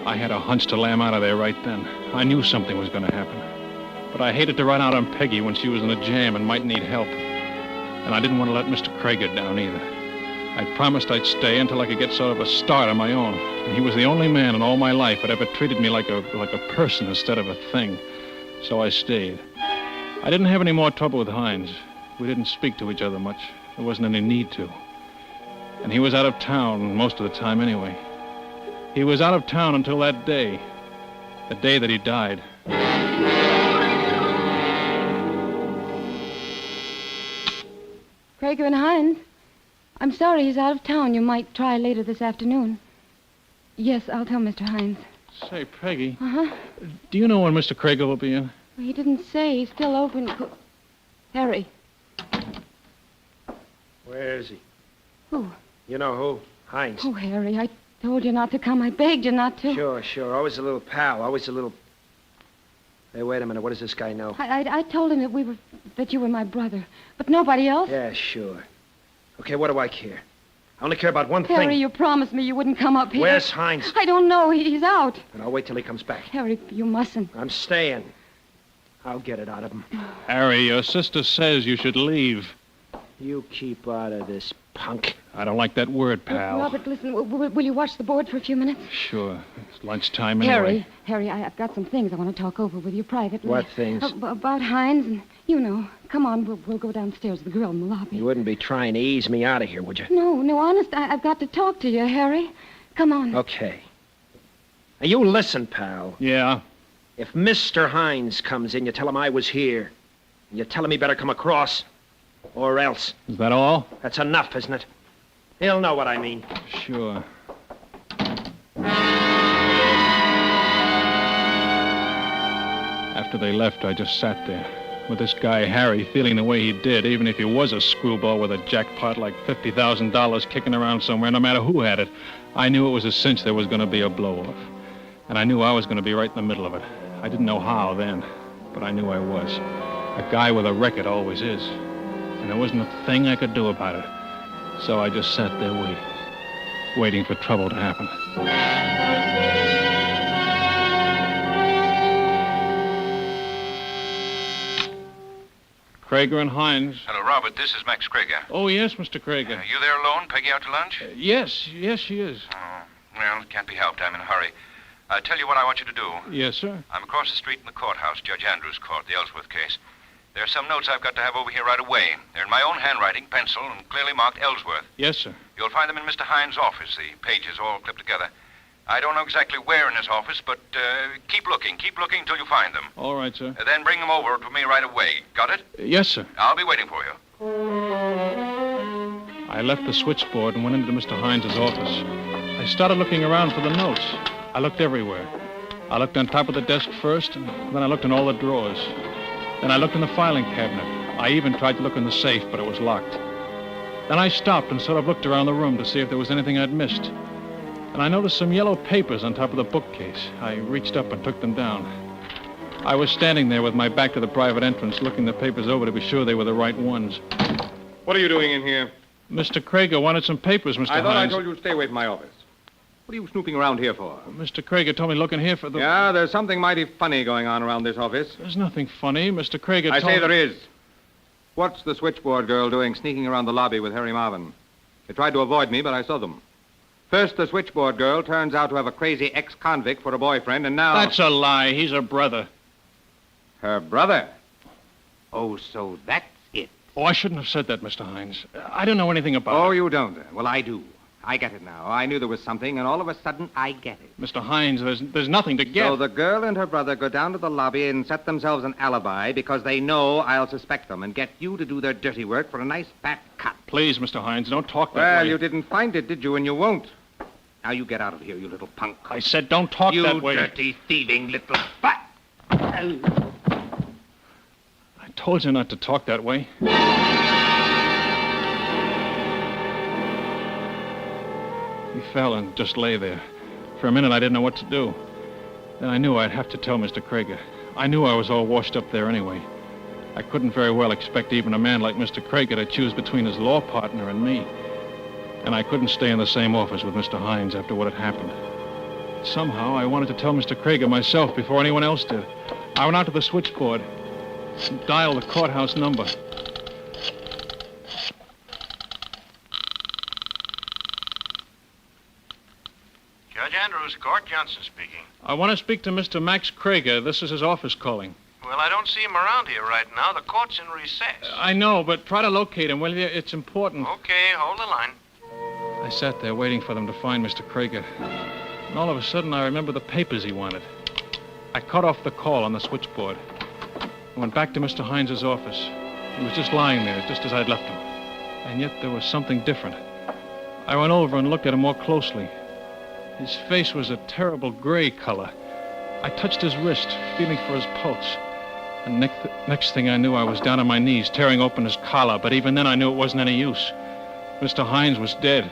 S8: I had a hunch to lam out of there right then. I knew something was going to happen. But I hated to run out on Peggy when she was in a jam and might need help. And I didn't want to let Mr. Krager down either. I promised I'd stay until I could get sort of a start on my own. And he was the only man in all my life that ever treated me like a person instead of a thing. So I stayed. I didn't have any more trouble with Hines. We didn't speak to each other much. There wasn't any need to. And he was out of town most of the time anyway. He was out of town until that day. The day that he died.
S17: Krager and Hines, I'm sorry he's out of town. You might try later this afternoon. Yes, I'll tell Mr. Hines.
S8: Say, Peggy.
S17: Uh-huh.
S8: Do you know when Mr. Krager will be in?
S17: Well, he didn't say. He's still open. Harry.
S14: Where is he?
S17: Who?
S14: You know who? Hines.
S17: Oh, Harry, I told you not to come. I begged you not to.
S14: Sure. Always a little pal. Always a little... Hey, wait a minute. What does this guy know?
S17: I told him that you were my brother. But nobody else?
S14: Yeah, sure. Okay, what do I care? I only care about one thing.
S17: Harry, you promised me you wouldn't come up here.
S14: Where's Hines?
S17: I don't know. He's out.
S14: And I'll wait till he comes back.
S17: Harry, you mustn't.
S14: I'm staying. I'll get it out of him.
S8: Harry, your sister says you should leave.
S14: You keep out of this, punk.
S8: I don't like that word, pal.
S17: Robert, listen, will you watch the board for a few minutes?
S8: Sure. It's lunchtime anyway.
S17: Harry, I've got some things I want to talk over with you privately.
S14: What things?
S17: About Hines and You know. Come on, we'll go downstairs to the grill in the lobby.
S14: You wouldn't be trying to ease me out of here, would you?
S17: No, honest, I've got to talk to you, Harry. Come on.
S14: Okay. Now, you listen, pal.
S8: Yeah?
S14: If Mr. Hines comes in, you tell him I was here. And you tell him he better come across. Or else.
S8: Is that all?
S14: That's enough, isn't it? He'll know what I mean.
S8: Sure. After they left, I just sat there with this guy, Harry, feeling the way he did, even if he was a screwball with a jackpot like $50,000 kicking around somewhere, no matter who had it. I knew it was a cinch there was going to be a blow-off. And I knew I was going to be right in the middle of it. I didn't know how then, but I knew I was. A guy with a record always is. And there wasn't a thing I could do about it. So I just sat there waiting for trouble to happen. Krager and Hines.
S6: Hello, Robert. This is Max Krager.
S8: Oh, yes, Mr. Krager.
S6: You there alone? Peggy out to lunch?
S8: Yes, she is.
S6: Oh, well, it can't be helped. I'm in a hurry. I'll tell you what I want you to do.
S8: Yes, sir.
S6: I'm across the street in the courthouse, Judge Andrews' court, the Ellsworth case. There are some notes I've got to have over here right away. They're in my own handwriting, pencil, and clearly marked Ellsworth.
S8: Yes, sir.
S6: You'll find them in Mr. Hines' office, the pages all clipped together. I don't know exactly where in his office, but keep looking until you find them.
S8: All right, sir.
S6: Then bring them over to me right away. Got it?
S8: Yes, sir.
S6: I'll be waiting for you.
S8: I left the switchboard and went into Mr. Hines' office. I started looking around for the notes. I looked everywhere. I looked on top of the desk first, and then I looked in all the drawers. Then I looked in the filing cabinet. I even tried to look in the safe, but it was locked. Then I stopped and sort of looked around the room to see if there was anything I'd missed. And I noticed some yellow papers on top of the bookcase. I reached up and took them down. I was standing there with my back to the private entrance, looking the papers over to be sure they were the right ones.
S4: What are you doing in here?
S8: Mr. Krager wanted some papers, Mr. Hines.
S4: I thought I told you to stay away from my office. What are you snooping around here for?
S8: Mr. Krager told me to look in here for the...
S4: Yeah, there's something mighty funny going on around this office.
S8: There's nothing funny. Mr. Krager told me...
S4: I say there is. What's the switchboard girl doing sneaking around the lobby with Harry Marvin? They tried to avoid me, but I saw them. First, the switchboard girl turns out to have a crazy ex-convict for a boyfriend, and now...
S8: That's a lie. He's her brother.
S4: Her brother? Oh, so that's it.
S8: Oh, I shouldn't have said that, Mr. Hines. I don't know anything about it.
S4: Oh, you don't? Well, I do. I get it now. I knew there was something, and all of a sudden, I get it.
S8: Mr. Hines, there's nothing to get.
S4: So the girl and her brother go down to the lobby and set themselves an alibi because they know I'll suspect them and get you to do their dirty work for a nice fat cut.
S8: Please, Mr. Hines, don't talk that way.
S4: Well, you didn't find it, did you? And you won't. Now you get out of here, you little punk.
S8: I said don't talk that way.
S4: You dirty, thieving little butt.
S8: I told you not to talk that way. He fell and just lay there. For a minute, I didn't know what to do. Then I knew I'd have to tell Mr. Krager. I knew I was all washed up there anyway. I couldn't very well expect even a man like Mr. Krager to choose between his law partner and me. And I couldn't stay in the same office with Mr. Hines after what had happened. Somehow, I wanted to tell Mr. Krager myself before anyone else did. I went out to the switchboard and dialed the courthouse number.
S18: Judge Andrews, Court Johnson speaking.
S8: I want to speak to Mr. Max Krager. This is his office calling.
S18: Well, I don't see him around here right now. The court's in recess.
S8: I know, but try to locate him, will you? It's important.
S18: Okay, hold the line.
S8: I sat there waiting for them to find Mr. Krager. And all of a sudden, I remembered the papers he wanted. I cut off the call on the switchboard. I went back to Mr. Hines' office. He was just lying there, just as I'd left him. And yet there was something different. I went over and looked at him more closely. His face was a terrible gray color. I touched his wrist, feeling for his pulse. And next thing I knew, I was down on my knees, tearing open his collar. But even then, I knew it wasn't any use. Mr. Hines was dead.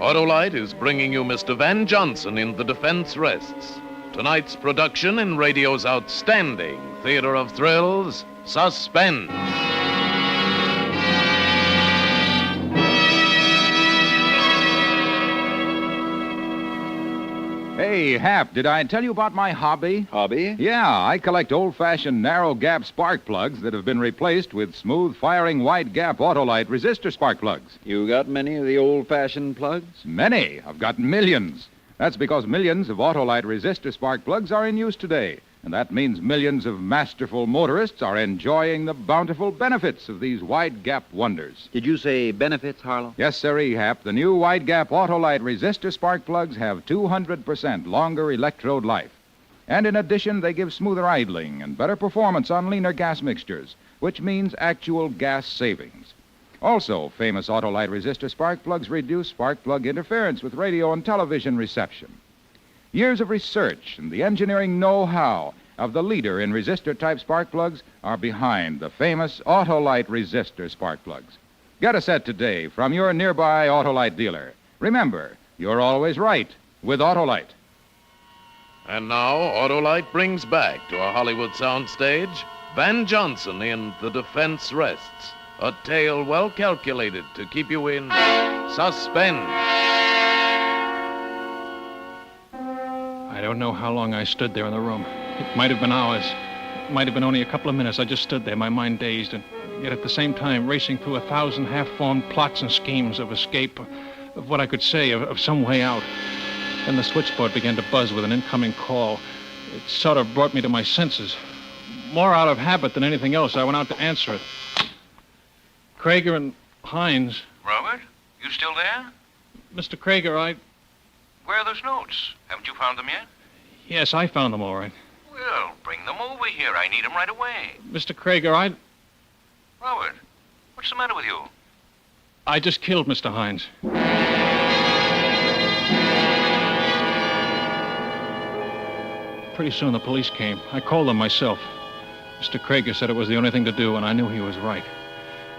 S11: Autolite is bringing you Mr. Van Johnson in The Defense Rests. Tonight's production in radio's outstanding theater of thrills, Suspense.
S13: Hey, Hap, did I tell you about my hobby?
S12: Hobby?
S13: Yeah, I collect old-fashioned narrow-gap spark plugs that have been replaced with smooth-firing wide-gap Autolite resistor spark plugs.
S12: You got many of the old-fashioned plugs?
S13: Many. I've got millions. That's because millions of Autolite resistor spark plugs are in use today. And that means millions of masterful motorists are enjoying the bountiful benefits of these wide-gap wonders.
S12: Did you say benefits, Harlow?
S13: Yes, sir, Hap. The new wide-gap Autolite resistor spark plugs have 200% longer electrode life. And in addition, they give smoother idling and better performance on leaner gas mixtures, which means actual gas savings. Also, famous Autolite resistor spark plugs reduce spark plug interference with radio and television reception. Years of research and the engineering know-how of the leader in resistor-type spark plugs are behind the famous Autolite resistor spark plugs. Get a set today from your nearby Autolite dealer. Remember, you're always right with Autolite.
S11: And now, Autolite brings back to a Hollywood soundstage Van Johnson in The Defense Rests, a tale well calculated to keep you in suspense.
S8: I don't know how long I stood there in the room. It might have been hours. It might have been only a couple of minutes. I just stood there, my mind dazed, and yet at the same time racing through 1,000 half-formed plots and schemes of escape, of what I could say, of some way out. Then the switchboard began to buzz with an incoming call. It sort of brought me to my senses. More out of habit than anything else, I went out to answer it. Krager and Hines.
S18: Robert, you still there?
S8: Mr. Krager,
S18: Where are those notes? Haven't you found them yet?
S8: Yes, I found them all right.
S18: Well, bring them over here. I need them right away.
S8: Mr. Krager,
S18: Robert, what's the matter with you?
S8: I just killed Mr. Hines. Pretty soon the police came. I called them myself. Mr. Krager said it was the only thing to do, and I knew he was right.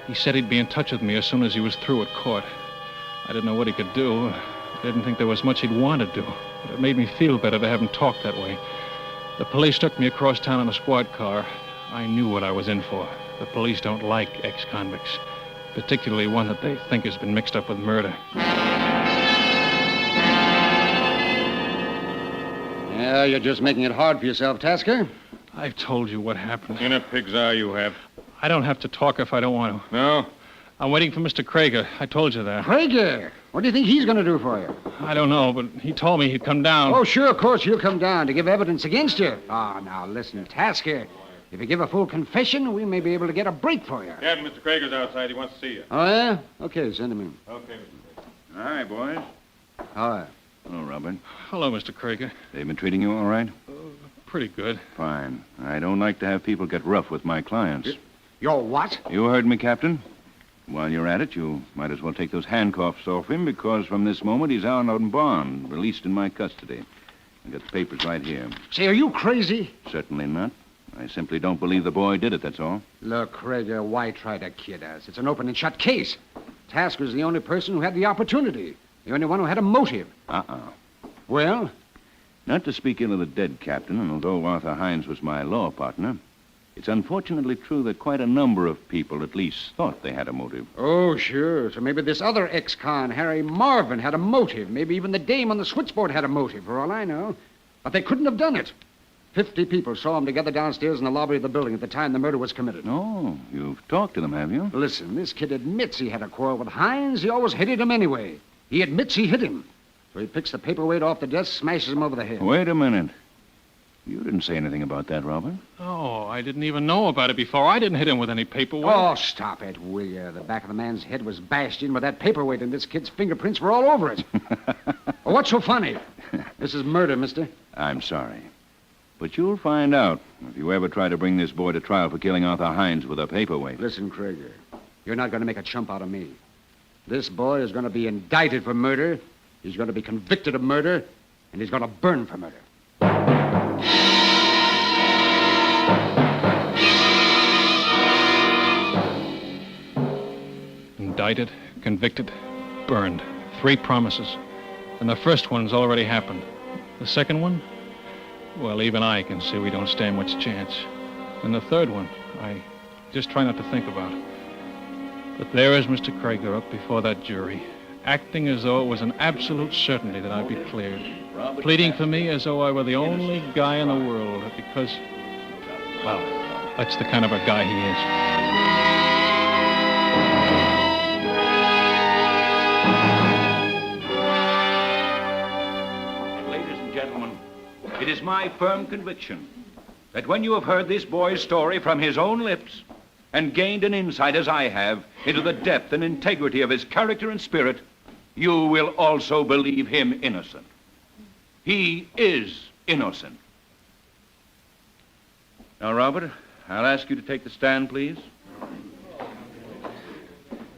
S8: He said he'd be in touch with me as soon as he was through at court. I didn't know what he could do. I didn't think there was much he'd want to do, but it made me feel better to have him talk that way. The police took me across town in a squad car. I knew what I was in for. The police don't like ex-convicts, particularly one that they think has been mixed up with murder.
S15: Yeah, you're just making it hard for yourself, Tasker.
S8: I've told you what happened.
S6: In a pig's eye you have.
S8: I don't have to talk if I don't want to.
S6: No?
S8: I'm waiting for Mr. Krager. I told you that.
S15: Krager? What do you think he's going to do for you?
S8: I don't know, but he told me he'd come down.
S15: Oh, sure, of course, he'll come down to give evidence against you. Ah, now, listen, Tasker. If you give a full confession, we may be able to get a break for you.
S6: Captain, Mr. Krager's outside. He wants to see you.
S15: Oh, yeah? Okay, send him in.
S6: Okay, Mr. Krager. Hi, boys.
S15: Hi.
S6: Hello, Robert.
S8: Hello, Mr. Krager.
S6: They've been treating you all right?
S8: Pretty good.
S6: Fine. I don't like to have people get rough with my clients.
S15: You're what?
S6: You heard me, Captain. While you're at it, you might as well take those handcuffs off him, because from this moment he's out on bond, released in my custody. I've got the papers right here.
S15: Say, are you crazy?
S6: Certainly not. I simply don't believe the boy did it, that's all.
S15: Look, Krager, why try to kid us? It's an open and shut case. Tasker's the only person who had the opportunity. The only one who had a motive. Well?
S6: Not to speak ill of the dead, Captain, and although Arthur Hines was my law partner, it's unfortunately true that quite a number of people at least thought they had a motive.
S15: Oh, sure. So maybe this other ex-con, Harry Marvin, had a motive. Maybe even the dame on the switchboard had a motive, for all I know. But they couldn't have done it. 50 people saw them together downstairs in the lobby of the building at the time the murder was committed.
S6: Oh, you've talked to them, have you?
S15: Listen, this kid admits he had a quarrel with Hines. He always hated him anyway. He admits he hit him. So he picks the paperweight off the desk, smashes him over the head.
S6: Wait a minute. You didn't say anything about that, Robert.
S8: Oh, I didn't even know about it before. I didn't hit him with any paperweight.
S15: Oh, stop it, will you? The back of the man's head was bashed in with that paperweight, and this kid's fingerprints were all over it. Well, what's so funny? This is murder, mister.
S6: I'm sorry. But you'll find out if you ever try to bring this boy to trial for killing Arthur Hines with a paperweight.
S15: Listen, Krager, you're not going to make a chump out of me. This boy is going to be indicted for murder, he's going to be convicted of murder, and he's going to burn for murder.
S8: Indicted, convicted, burned. 3 promises. And the first one's already happened. The second one? Well, even I can see we don't stand much chance. And the third one, I just try not to think about. But there is Mr. Krager up before that jury, acting as though it was an absolute certainty that I'd be cleared. pleading for me as though I were the only guy in the world because, well, that's the kind of a guy he is.
S6: Ladies and gentlemen, it is my firm conviction that when you have heard this boy's story from his own lips and gained an insight, as I have, into the depth and integrity of his character and spirit, you will also believe him innocent. He is innocent. Now, Robert, I'll ask you to take the stand, please.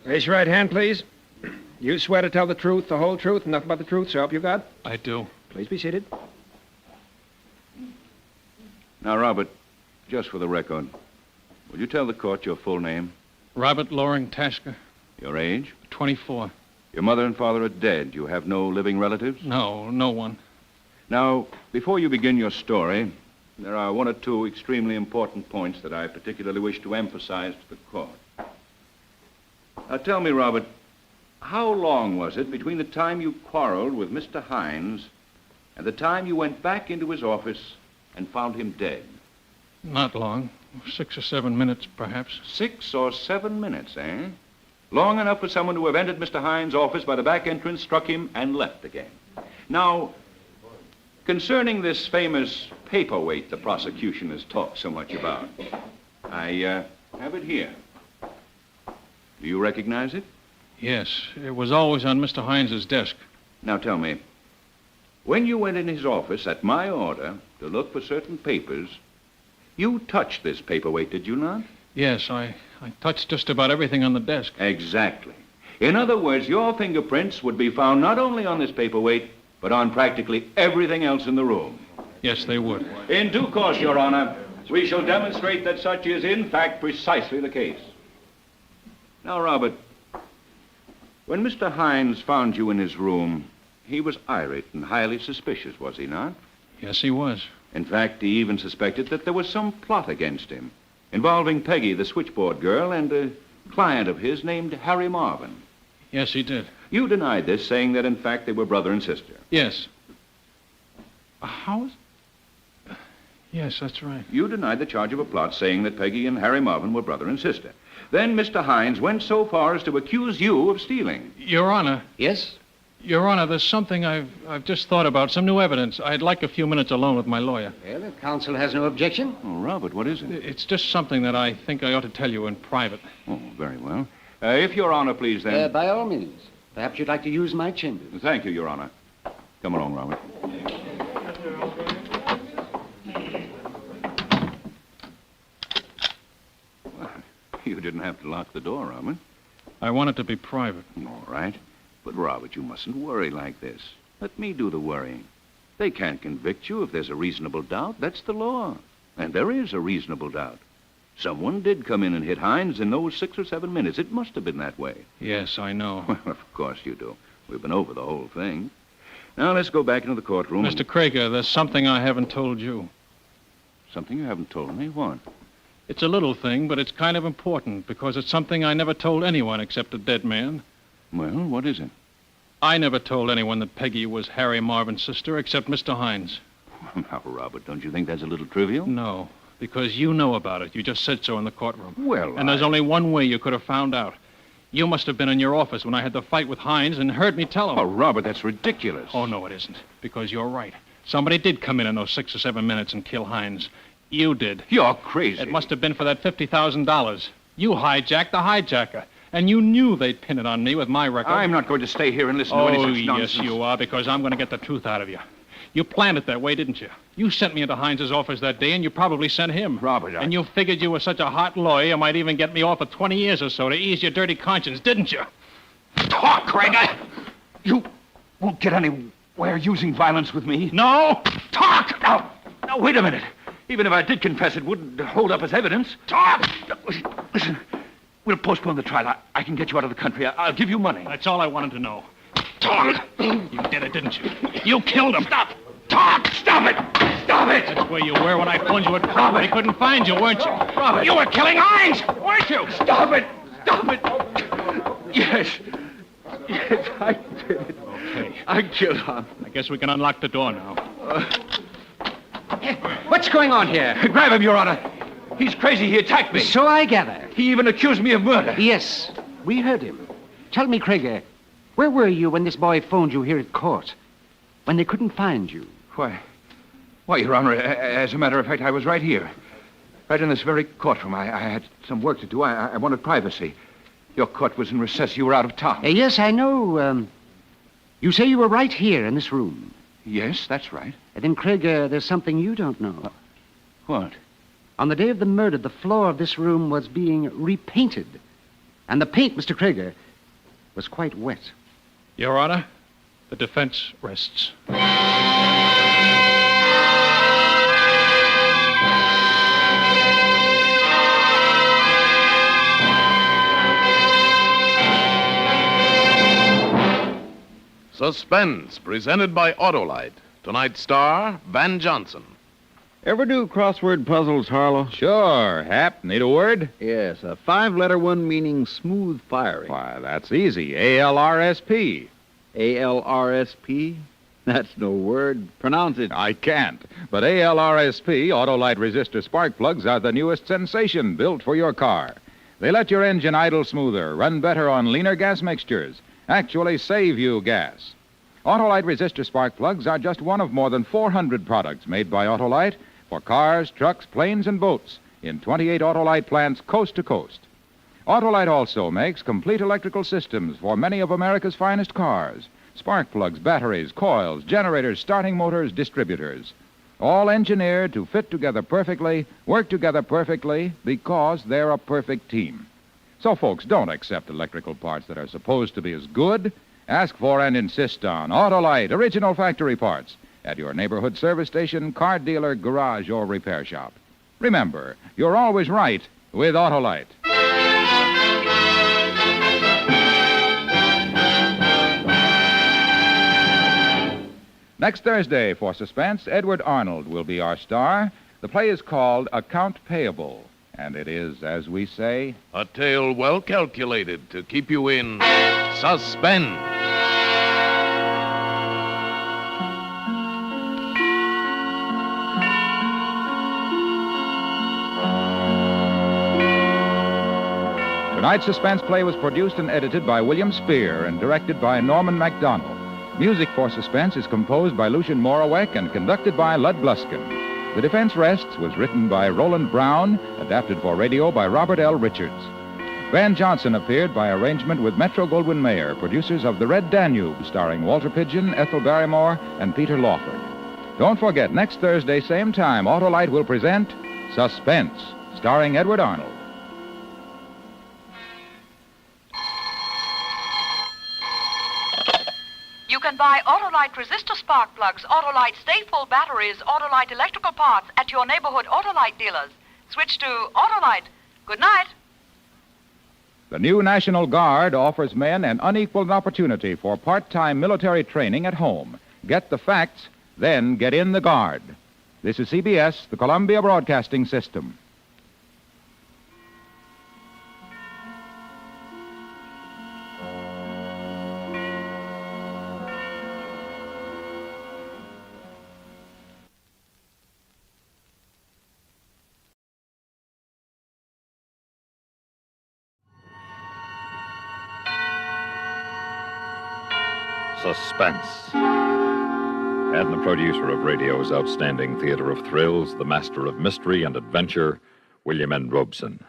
S14: Raise your right hand, please. You swear to tell the truth, the whole truth, and nothing but the truth, so help you God?
S8: I do.
S14: Please be seated.
S6: Now, Robert, just for the record, will you tell the court your full name?
S8: Robert Loring Tasker.
S6: Your age?
S8: 24.
S6: Your mother and father are dead. You have no living relatives?
S8: No, no one.
S6: Now, before you begin your story, there are one or two extremely important points that I particularly wish to emphasize to the court. Now, tell me, Robert, how long was it between the time you quarreled with Mr. Hines and the time you went back into his office and found him dead?
S8: Not long. 6 or 7 minutes, perhaps.
S6: 6 or 7 minutes, eh? Long enough for someone to have entered Mr. Hines' office by the back entrance, struck him, and left again. Now, concerning this famous paperweight the prosecution has talked so much about, I have it here. Do you recognize it?
S8: Yes, it was always on Mr. Hines's desk.
S6: Now tell me, when you went in his office at my order to look for certain papers, you touched this paperweight, did you not?
S8: Yes, I touched just about everything on the desk.
S6: Exactly. In other words, your fingerprints would be found not only on this paperweight, but on practically everything else in the room.
S8: Yes, they would.
S6: In due course, Your Honor, we shall demonstrate that such is, in fact, precisely the case. Now, Robert, when Mr. Hines found you in his room, he was irate and highly suspicious, was he not?
S8: Yes, he was.
S6: In fact, he even suspected that there was some plot against him, involving Peggy, the switchboard girl, and a client of his named Harry Marvin.
S8: Yes, he did.
S6: You denied this, saying that, in fact, they were brother and sister.
S8: Yes. How is... Yes, that's right.
S6: You denied the charge of a plot, saying that Peggy and Harry Marvin were brother and sister. Then Mr. Hines went so far as to accuse you of stealing.
S8: Your Honor.
S15: Yes?
S8: Your Honor, there's something I've just thought about, some new evidence. I'd like a few minutes alone with my lawyer.
S15: Well, if counsel has no objection.
S6: Oh, Robert, what is it?
S8: It's just something that I think I ought to tell you in private.
S6: Oh, very well. If Your Honor, please, then...
S15: By all means. Perhaps you'd like to use my chambers.
S6: Thank you, Your Honor. Come along, Robert. Well, you didn't have to lock the door, Robert.
S8: I want it to be private.
S6: All right. But, Robert, you mustn't worry like this. Let me do the worrying. They can't convict you if there's a reasonable doubt. That's the law. And there is a reasonable doubt. Someone did come in and hit Hines in those 6 or 7 minutes. It must have been that way.
S8: Yes, I know.
S6: Well, of course you do. We've been over the whole thing. Now, let's go back into the courtroom.
S8: Mr. Krager, there's something I haven't told you.
S6: Something you haven't told me? What?
S8: It's a little thing, but it's kind of important because it's something I never told anyone except a dead man.
S6: Well, what is it?
S8: I never told anyone that Peggy was Harry Marvin's sister except Mr. Hines.
S6: Now, Robert, don't you think that's a little trivial?
S8: No, because you know about it. You just said so in the courtroom.
S6: Well,
S8: And there's only one way you could have found out. You must have been in your office when I had the fight with Hines and heard me tell him.
S6: Oh, Robert, that's ridiculous.
S8: Oh, no, it isn't. Because you're right. Somebody did come in those 6 or 7 minutes and kill Hines. You did.
S6: You're crazy.
S8: It must have been for that $50,000. You hijacked the hijacker. And you knew they'd pin it on me with my record.
S6: I'm not going to stay here and listen to any such nonsense.
S8: Oh, yes, you are, because I'm going to get the truth out of you. You planned it that way, didn't you? You sent me into Hines's office that day, and you probably sent him.
S6: Robert,
S8: And you figured you were such a hot lawyer, you might even get me off for 20 years or so to ease your dirty conscience, didn't you?
S6: Talk, Krager! You won't get anywhere using violence with me.
S8: No!
S6: Talk! Now, wait a minute. Even if I did confess, it wouldn't hold up as evidence. Talk! Listen, we'll postpone the trial. I can get you out of the country. I'll give you money.
S8: That's all I wanted to know.
S6: Talk!
S8: You did it, didn't you? You killed him.
S6: Stop! Talk! Stop it! Stop it!
S8: That's where you were when I phoned you at court. They couldn't find you, weren't you?
S6: Robert! You were killing Hines, weren't you? Stop it! Stop it! Yes. Yes, I did it.
S8: Okay.
S16: I killed her.
S8: I guess we can unlock the door now.
S15: What's going on here?
S16: Grab him, Your Honor. He's crazy. He attacked me.
S15: So I gather.
S16: He even accused me of murder.
S15: Yes, we heard him. Tell me, Krieger, where were you when this boy phoned you here at court? When they couldn't find you?
S16: Why, Your Honor, as a matter of fact, I was right here. Right in this very courtroom. I had some work to do. I wanted privacy. Your court was in recess. You were out of town.
S15: Yes, I know. You say you were right here in this room.
S16: Yes, that's right.
S15: Then, Krieger, there's something you don't know.
S16: What?
S15: On the day of the murder, the floor of this room was being repainted. And the paint, Mr. Krieger, was quite wet.
S8: Your Honor, the defense rests.
S11: Suspense, presented by Autolite. Tonight's star, Van Johnson.
S12: Ever do crossword puzzles, Harlow?
S13: Sure. Hap, need a word?
S12: Yes, a 5-letter one meaning smooth firing.
S13: Why, that's easy. A-L-R-S-P.
S12: A-L-R-S-P? That's no word. Pronounce it.
S13: I can't. But ALRSP, Autolite resistor spark plugs, are the newest sensation built for your car. They let your engine idle smoother, run better on leaner gas mixtures, actually save you gas. Autolite resistor spark plugs are just one of more than 400 products made by Autolite for cars, trucks, planes, and boats in 28 Autolite plants coast to coast. Autolite also makes complete electrical systems for many of America's finest cars. Spark plugs, batteries, coils, generators, starting motors, distributors. All engineered to fit together perfectly, work together perfectly, because they're a perfect team. So, folks, don't accept electrical parts that are supposed to be as good. Ask for and insist on Autolite original factory parts at your neighborhood service station, car dealer, garage, or repair shop. Remember, you're always right with Autolite. Next Thursday, for Suspense, Edward Arnold will be our star. The play is called Account Payable, and it is, as we say,
S11: a tale well calculated to keep you in suspense.
S13: Tonight's suspense play was produced and edited by William Spear and directed by Norman MacDonald. Music for Suspense is composed by Lucian Morawek and conducted by Lud Bluskin. The Defense Rests was written by Roland Brown, adapted for radio by Robert L. Richards. Van Johnson appeared by arrangement with Metro-Goldwyn-Mayer, producers of The Red Danube, starring Walter Pidgeon, Ethel Barrymore, and Peter Lawford. Don't forget, next Thursday, same time, Autolite will present Suspense, starring Edward Arnold.
S19: You can buy Autolite resistor spark plugs, Autolite stay-full batteries, Autolite electrical parts at your neighborhood Autolite dealers. Switch to Autolite. Good night.
S13: The new National Guard offers men an unequaled opportunity for part-time military training at home. Get the facts, then get in the Guard. This is CBS, the Columbia Broadcasting System.
S20: Suspense. And the producer of radio's outstanding theater of thrills, the master of mystery and adventure, William N. Robson.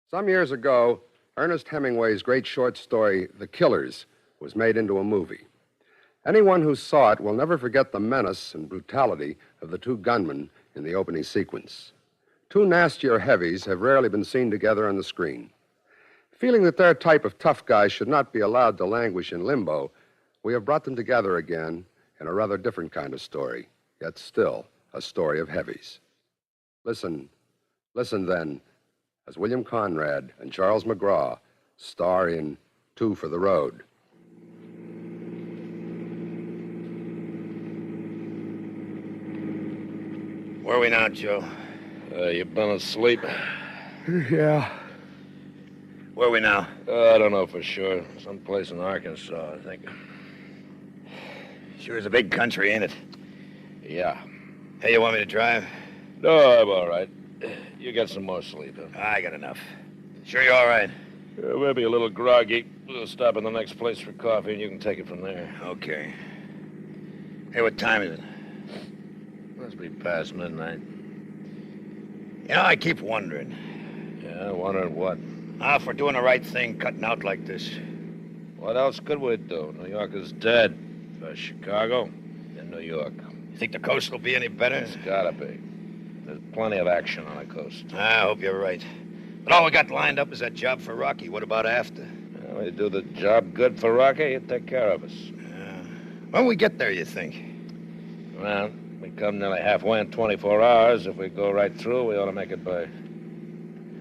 S21: Some years ago, Ernest Hemingway's great short story, The Killers, was made into a movie. Anyone who saw it will never forget the menace and brutality of the two gunmen in the opening sequence. Two nastier heavies have rarely been seen together on the screen. Feeling that their type of tough guys should not be allowed to languish in limbo, we have brought them together again in a rather different kind of story, yet still a story of heavies. Listen then, as William Conrad and Charles McGraw star in Two for the Road.
S22: Where are we now, Joe? You been asleep?
S21: Yeah.
S22: Where are we now?
S16: I don't know for sure. Someplace in Arkansas, I think.
S22: Sure is a big country, ain't it?
S11: Yeah.
S22: Hey, you want me to drive?
S11: No, I'm all right. You get some more sleep, huh?
S22: I got enough. Sure you're all right?
S11: Maybe a little groggy. We'll stop in the next place for coffee, and you can take it from there.
S22: Okay. Hey, what time is it?
S11: Must be past midnight.
S22: You know, I keep wondering.
S11: Yeah, wondering what?
S22: If we're doing the right thing, cutting out like this.
S11: What else could we do? New York is dead. First Chicago, then New York.
S22: You think the coast will be any better?
S11: It's gotta be. There's plenty of action on the coast.
S22: I hope you're right. But all we got lined up is that job for Rocky. What about after?
S11: Well, we do the job good for Rocky, he'd take care of us.
S22: When we get there, you think?
S11: Well, we come nearly halfway in 24 hours. If we go right through, we ought to make it by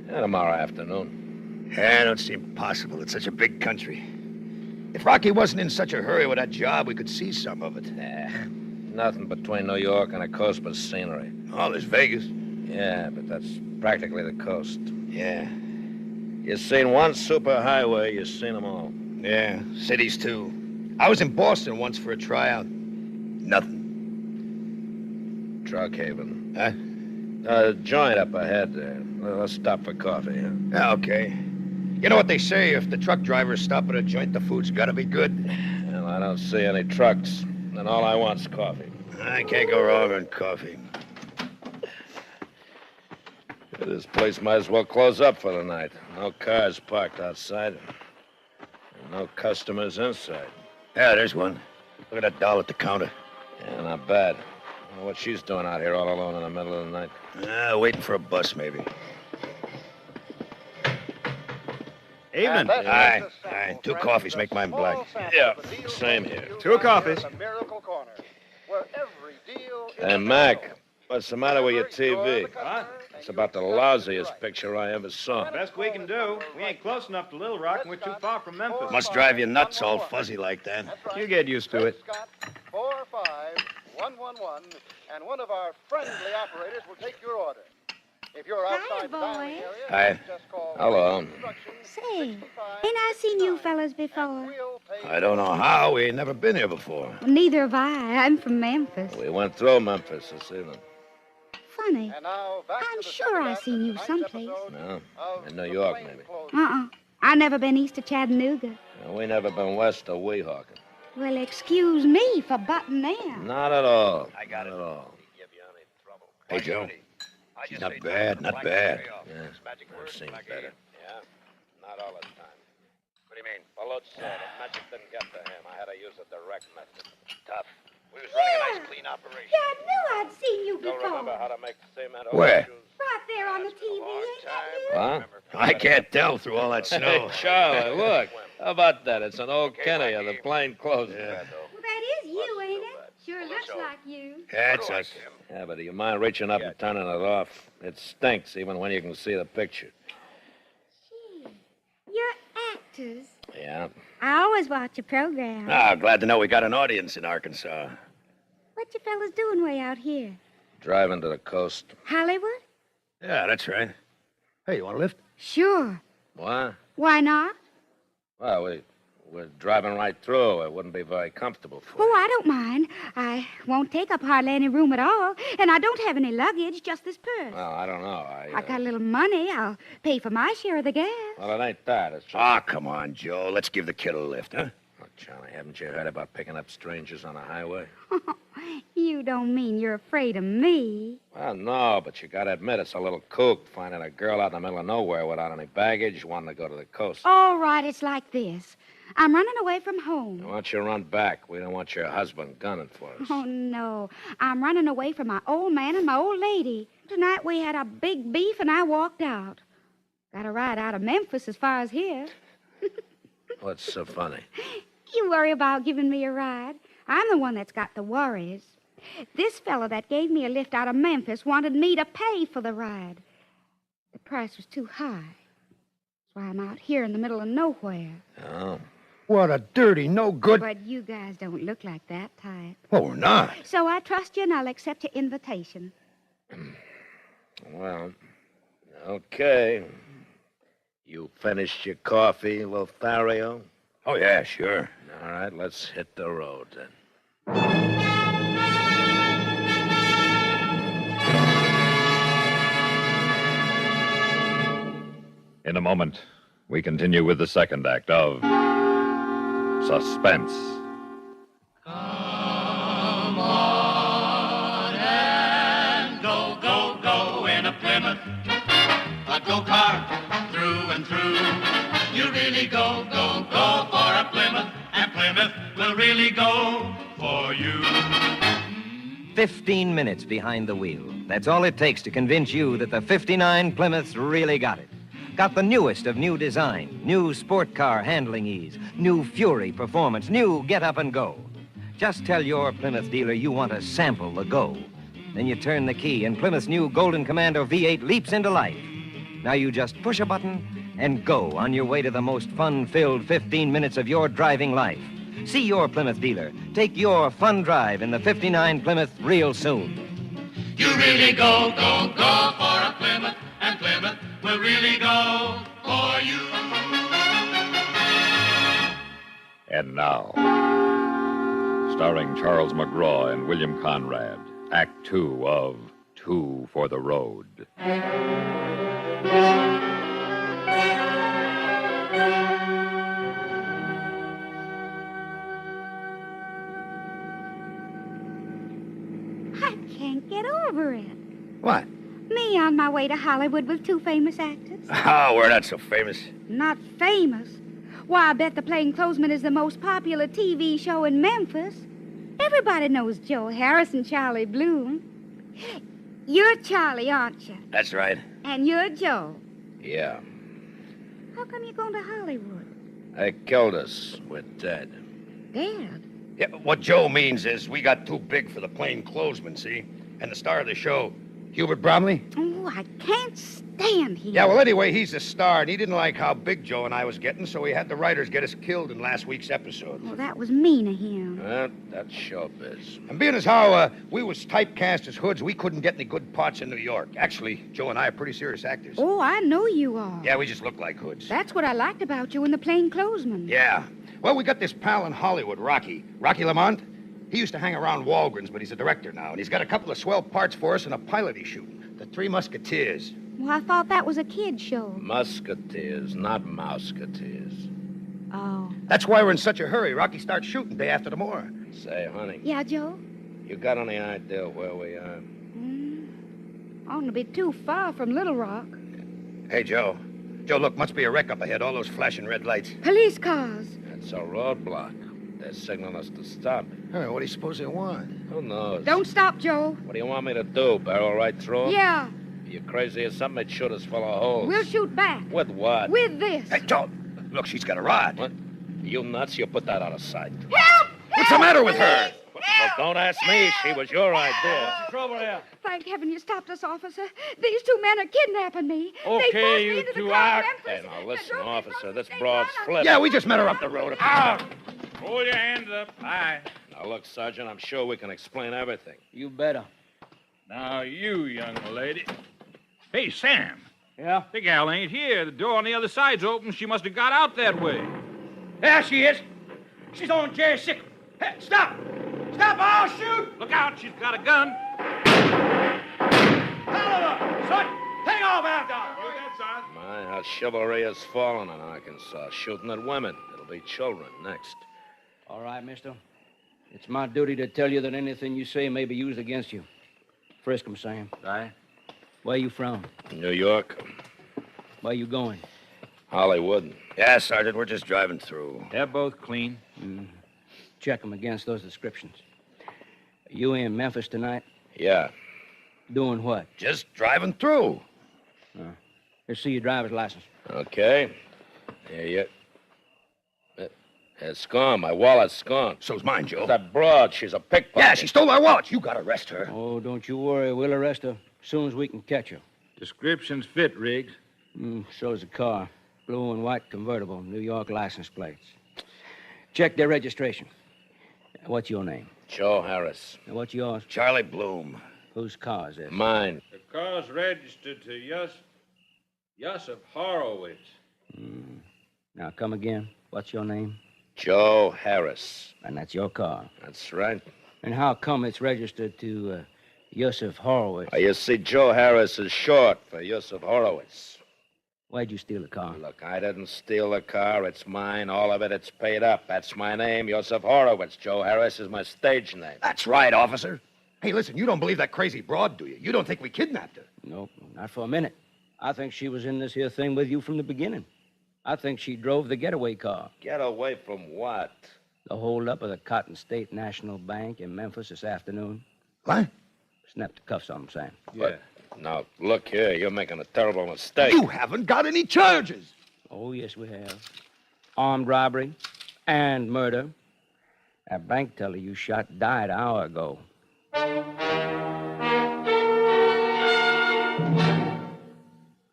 S11: tomorrow afternoon.
S22: Yeah, it don't seem possible. It's such a big country. If Rocky wasn't in such a hurry with that job, we could see some of it.
S11: Nothing between New York and the coast but scenery.
S22: Oh, there's Vegas.
S11: Yeah, but that's practically the coast.
S22: Yeah.
S11: You've seen one superhighway, you've seen them all.
S22: Yeah, cities, too. I was in Boston once for a tryout. Nothing.
S11: Truckhaven.
S22: Huh?
S11: Joint up ahead there. Let's stop for coffee, huh?
S22: Yeah, okay. You know what they say, if the truck drivers stop at a joint, the food's gotta be good.
S11: Well, I don't see any trucks, and all I want's coffee.
S22: I can't go wrong on coffee.
S11: This place might as well close up for the night. No cars parked outside, and no customers inside.
S22: Yeah, there's one. Look at that doll at the counter.
S11: Yeah, not bad. I wonder what she's doing out here all alone in the middle of the night.
S22: Waiting for a bus, maybe.
S3: Evening.
S22: Aye. 2 coffees, make mine black.
S11: Yeah, same here.
S3: 2 coffees.
S11: Hey, Mac, what's the matter with your TV?
S3: What?
S11: It's about the lousiest picture I ever saw.
S3: Best we can do. We ain't close enough to Little Rock, and we're too far from Memphis.
S22: Must drive you nuts all fuzzy like that.
S3: You get used to it.
S9: 45111, and one of our friendly operators will take your order. If you're outside the dining area,
S22: Hi.
S9: just call.
S11: Hello.
S23: Say, ain't I seen you fellas before?
S22: I don't know how. We ain't never been here before.
S23: Well, neither have I. I'm from Memphis.
S11: We went through Memphis this evening.
S23: Funny. I'm sure I seen you someplace.
S11: No, in New York, maybe.
S23: I never been east of Chattanooga.
S11: We never been west of Weehawken.
S23: Well, excuse me for butting in.
S11: Not at all. I got it all.
S22: Hey, Joe. She's not bad, not bad.
S11: Yeah, that seems better.
S22: Yeah, not all the time. What do you mean?
S11: Balut said if magic didn't get to him, I had to use a direct method.
S22: Tough. We was running a nice, clean operation.
S23: Yeah, I knew I'd seen you
S11: Don't
S23: before.
S11: remember how to make cement
S22: Where?
S23: Right there on the TV, ain't that you?
S11: What?
S22: I can't tell through all that snow.
S11: Hey, Charlie, look. How about that? It's an old Kenny of the plain clothes.
S22: Yeah.
S23: Well, that is you, ain't it? Sure looks like you.
S22: Yeah, it's us.
S11: Yeah, but do you mind reaching up and turning it off? It stinks even when you can see the picture.
S23: Gee, you're actors.
S11: Yeah.
S23: I always watch your program.
S22: Glad to know we got an audience in Arkansas.
S23: What you fellas doing way out here?
S11: Driving to the coast.
S23: Hollywood?
S22: Yeah, that's right. Hey, you want a lift?
S23: Sure.
S11: What?
S23: Why not?
S11: Well, we're driving right through. It wouldn't be very comfortable for
S23: Oh, I don't mind. I won't take up hardly any room at all. And I don't have any luggage, just this purse.
S11: Well, I don't know.
S23: I got a little money. I'll pay for my share of the gas.
S11: Well, it ain't that. It's just...
S22: Come on, Joe. Let's give the kid a lift, huh?
S11: Look, Charlie, haven't you heard about picking up strangers on the highway?
S23: You don't mean you're afraid of me.
S11: Well, no, but you gotta admit it's a little kook finding a girl out in the middle of nowhere without any baggage wanting to go to the coast.
S23: All right, it's like this. I'm running away from home.
S11: Why don't you run back? We don't want your husband gunning for us.
S23: Oh, no. I'm running away from my old man and my old lady. Tonight we had a big beef and I walked out. Got a ride out of Memphis as far as here.
S11: What's so funny?
S23: You worry about giving me a ride. I'm the one that's got the worries. This fellow that gave me a lift out of Memphis wanted me to pay for the ride. The price was too high. That's why I'm out here in the middle of nowhere.
S11: Oh.
S22: What a dirty, no good...
S23: But you guys don't look like that type.
S22: Well, we're not.
S23: So I trust you and I'll accept your invitation.
S11: Well, okay. You finished your coffee, Lothario?
S22: Oh, yeah, sure.
S11: All right, let's hit the road then.
S20: In a moment, we continue with the second act of Suspense.
S5: Come on and go, go, go in a Plymouth, a go-kart through and through. You really go, go, go for a Plymouth, and Plymouth will really go for you.
S7: 15 minutes behind the wheel. That's all it takes to convince you that the 59 Plymouth's really got it. Got the newest of new design, new sport car handling ease, new Fury performance, new get up and go. Just tell your Plymouth dealer you want to sample the go. Then you turn the key and Plymouth's new Golden Commando V8 leaps into life. Now you just push a button and go on your way to the most fun-filled 15 minutes of your driving life. See your Plymouth dealer. Take your fun drive in the 59 Plymouth real soon.
S5: You really go, go, go for a Plymouth, and Plymouth will really go for you.
S20: And now, starring Charles McGraw and William Conrad, Act Two of Two for the Road.
S23: I can't get over it.
S22: What?
S23: Me on my way to Hollywood with two famous actors.
S22: Oh, we're not so famous.
S23: Not famous? Why, I bet the Plainclothesman is the most popular TV show in Memphis. Everybody knows Joe Harris and Charlie Bloom. You're Charlie, aren't you?
S22: That's right.
S23: And you're Joe.
S22: Yeah.
S23: How come you're going to Hollywood?
S22: They killed us. We're dead.
S23: Dad?
S22: Yeah, what Joe means is we got too big for the Plainclothesman, see? And the star of the show, Hubert Bromley.
S23: Oh, I can't stand him.
S22: Yeah, well, anyway, he's the star, and he didn't like how big Joe and I was getting, so he had the writers get us killed in last week's episode.
S23: Well, that was mean of him.
S22: That's showbiz. And being as how we was typecast as hoods, we couldn't get any good parts in New York. Actually, Joe and I are pretty serious actors.
S23: Oh, I know you are.
S22: Yeah, we just look like hoods.
S23: That's what I liked about you in the Plainclothesman.
S22: Yeah. Well, we got this pal in Hollywood, Rocky Lamont. He used to hang around Walgreens, but he's a director now, and he's got a couple of swell parts for us in a pilot he's shooting. The Three Musketeers.
S23: Well, I thought that was a kid show.
S22: Musketeers, not Mouseketeers.
S23: Oh.
S22: That's why we're in such a hurry. Rocky starts shooting day after tomorrow. Say, honey,
S23: Yeah, Joe?
S22: you got any idea where we are?
S23: Oughtn't to be too far from Little Rock.
S22: Hey, Joe. Joe, look, must be a wreck up ahead. All those flashing red lights.
S23: Police cars.
S22: It's a roadblock. They're signaling us to stop. Hey, what do you suppose they want? Who knows?
S23: Don't stop, Joe.
S22: What do you want me to do? Barrel right through 'em?
S23: Yeah.
S22: You crazy or something? They'd shoot us full of holes.
S23: We'll shoot back.
S22: With what?
S23: With this.
S22: Hey, Joe, look, she's got a rod. What? You nuts? You put that out of sight.
S23: Help!
S22: What's the matter with her? Well, don't ask me. She was your idea.
S3: What's the trouble here?
S23: Thank heaven you stopped us, officer. These two men are kidnapping me. They forced
S22: Okay,
S23: me
S22: you
S23: into the
S22: two
S23: car
S22: out.
S23: in Memphis.
S22: Hey, now listen, officer, this broad's flip. Yeah, we just met her up the road.
S14: Hold your hands up high.
S22: Now, look, Sergeant, I'm sure we can explain everything.
S14: You better. Now, you, young lady. Hey, Sam. Yeah? The gal ain't here. The door on the other side's open. She must have got out that way.
S3: There she is. She's on Jerry Sickle. Hey, stop! Stop! I'll shoot!
S14: Look out, she's got a gun.
S3: Oliver! Son! Hang off after her!
S22: My, how chivalry has fallen in Arkansas. Shooting at women. It'll be children next.
S10: All right, mister. It's my duty to tell you that anything you say may be used against you. Frisk 'em, Sam.
S22: Aye?
S10: Where you from?
S22: New York.
S10: Where you going?
S22: Hollywood. Yeah, Sergeant, we're just driving through.
S14: They're both clean.
S10: Check 'em against those descriptions. You in Memphis tonight?
S22: Yeah.
S10: Doing what?
S22: Just driving through.
S10: Let's see your driver's license.
S22: Okay. Here you... It's gone. My wallet's gone. So's mine, Joe. That broad, she's a pickpocket. Yeah, she stole my wallet. You gotta arrest her.
S10: Oh, don't you worry. We'll arrest her as soon as we can catch her.
S14: Descriptions fit, Riggs.
S10: So's the car. Blue and white convertible, New York license plates. Check their registration. What's your name?
S22: Joe Harris.
S10: And what's yours?
S22: Charlie Bloom.
S10: Whose car is it?
S22: Mine.
S14: The car's registered to Yusuf Horowitz.
S10: Now, come again. What's your name?
S22: Joe Harris.
S10: And that's your car.
S22: That's right.
S10: And how come it's registered to Yusuf Horowitz?
S1: You see, Joe Harris is short for Yusuf Horowitz.
S10: Why'd you steal the car?
S1: Look, I didn't steal the car. It's mine. All of it, it's paid up. That's my name, Yusuf Horowitz. Joe Harris is my stage name.
S22: That's right, officer. Hey, listen, you don't believe that crazy broad, do you? You don't think we kidnapped her?
S10: Nope, not for a minute. I think she was in this here thing with you from the beginning. I think she drove the getaway car.
S1: Get away from what?
S10: The holdup of the Cotton State National Bank in Memphis this afternoon.
S22: What?
S10: Snap the cuffs on him, Sam.
S1: Yeah. Now, look here. You're making a terrible mistake.
S22: You haven't got any charges.
S10: Oh, yes, we have. Armed robbery and murder. That bank teller you shot died an hour ago.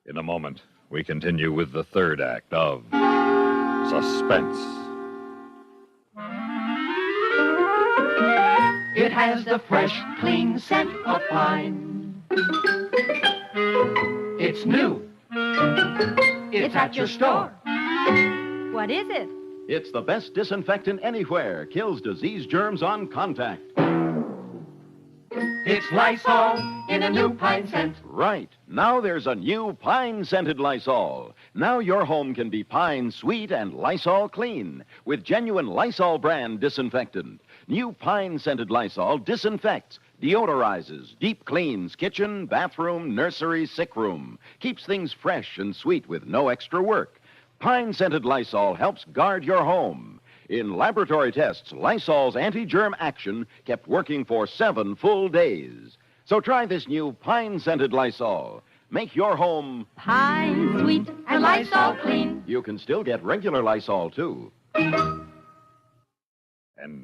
S20: In a moment, we continue with the third act of Suspense.
S5: It has the fresh, clean scent of pine. It's new. It's at your store.
S2: What is it?
S17: It's the best disinfectant anywhere. Kills disease germs on contact.
S5: It's Lysol in a new pine scent.
S17: Right. Now there's a new pine-scented Lysol. Now your home can be pine sweet and Lysol clean with genuine Lysol brand disinfectant. New pine-scented Lysol disinfects, deodorizes, deep cleans kitchen, bathroom, nursery, sick room. Keeps things fresh and sweet with no extra work. Pine-scented Lysol helps guard your home. In laboratory tests, Lysol's anti-germ action kept working for 7 full days. So try this new pine-scented Lysol. Make your home
S2: Pine sweet and Lysol clean.
S17: You can still get regular Lysol, too.
S20: And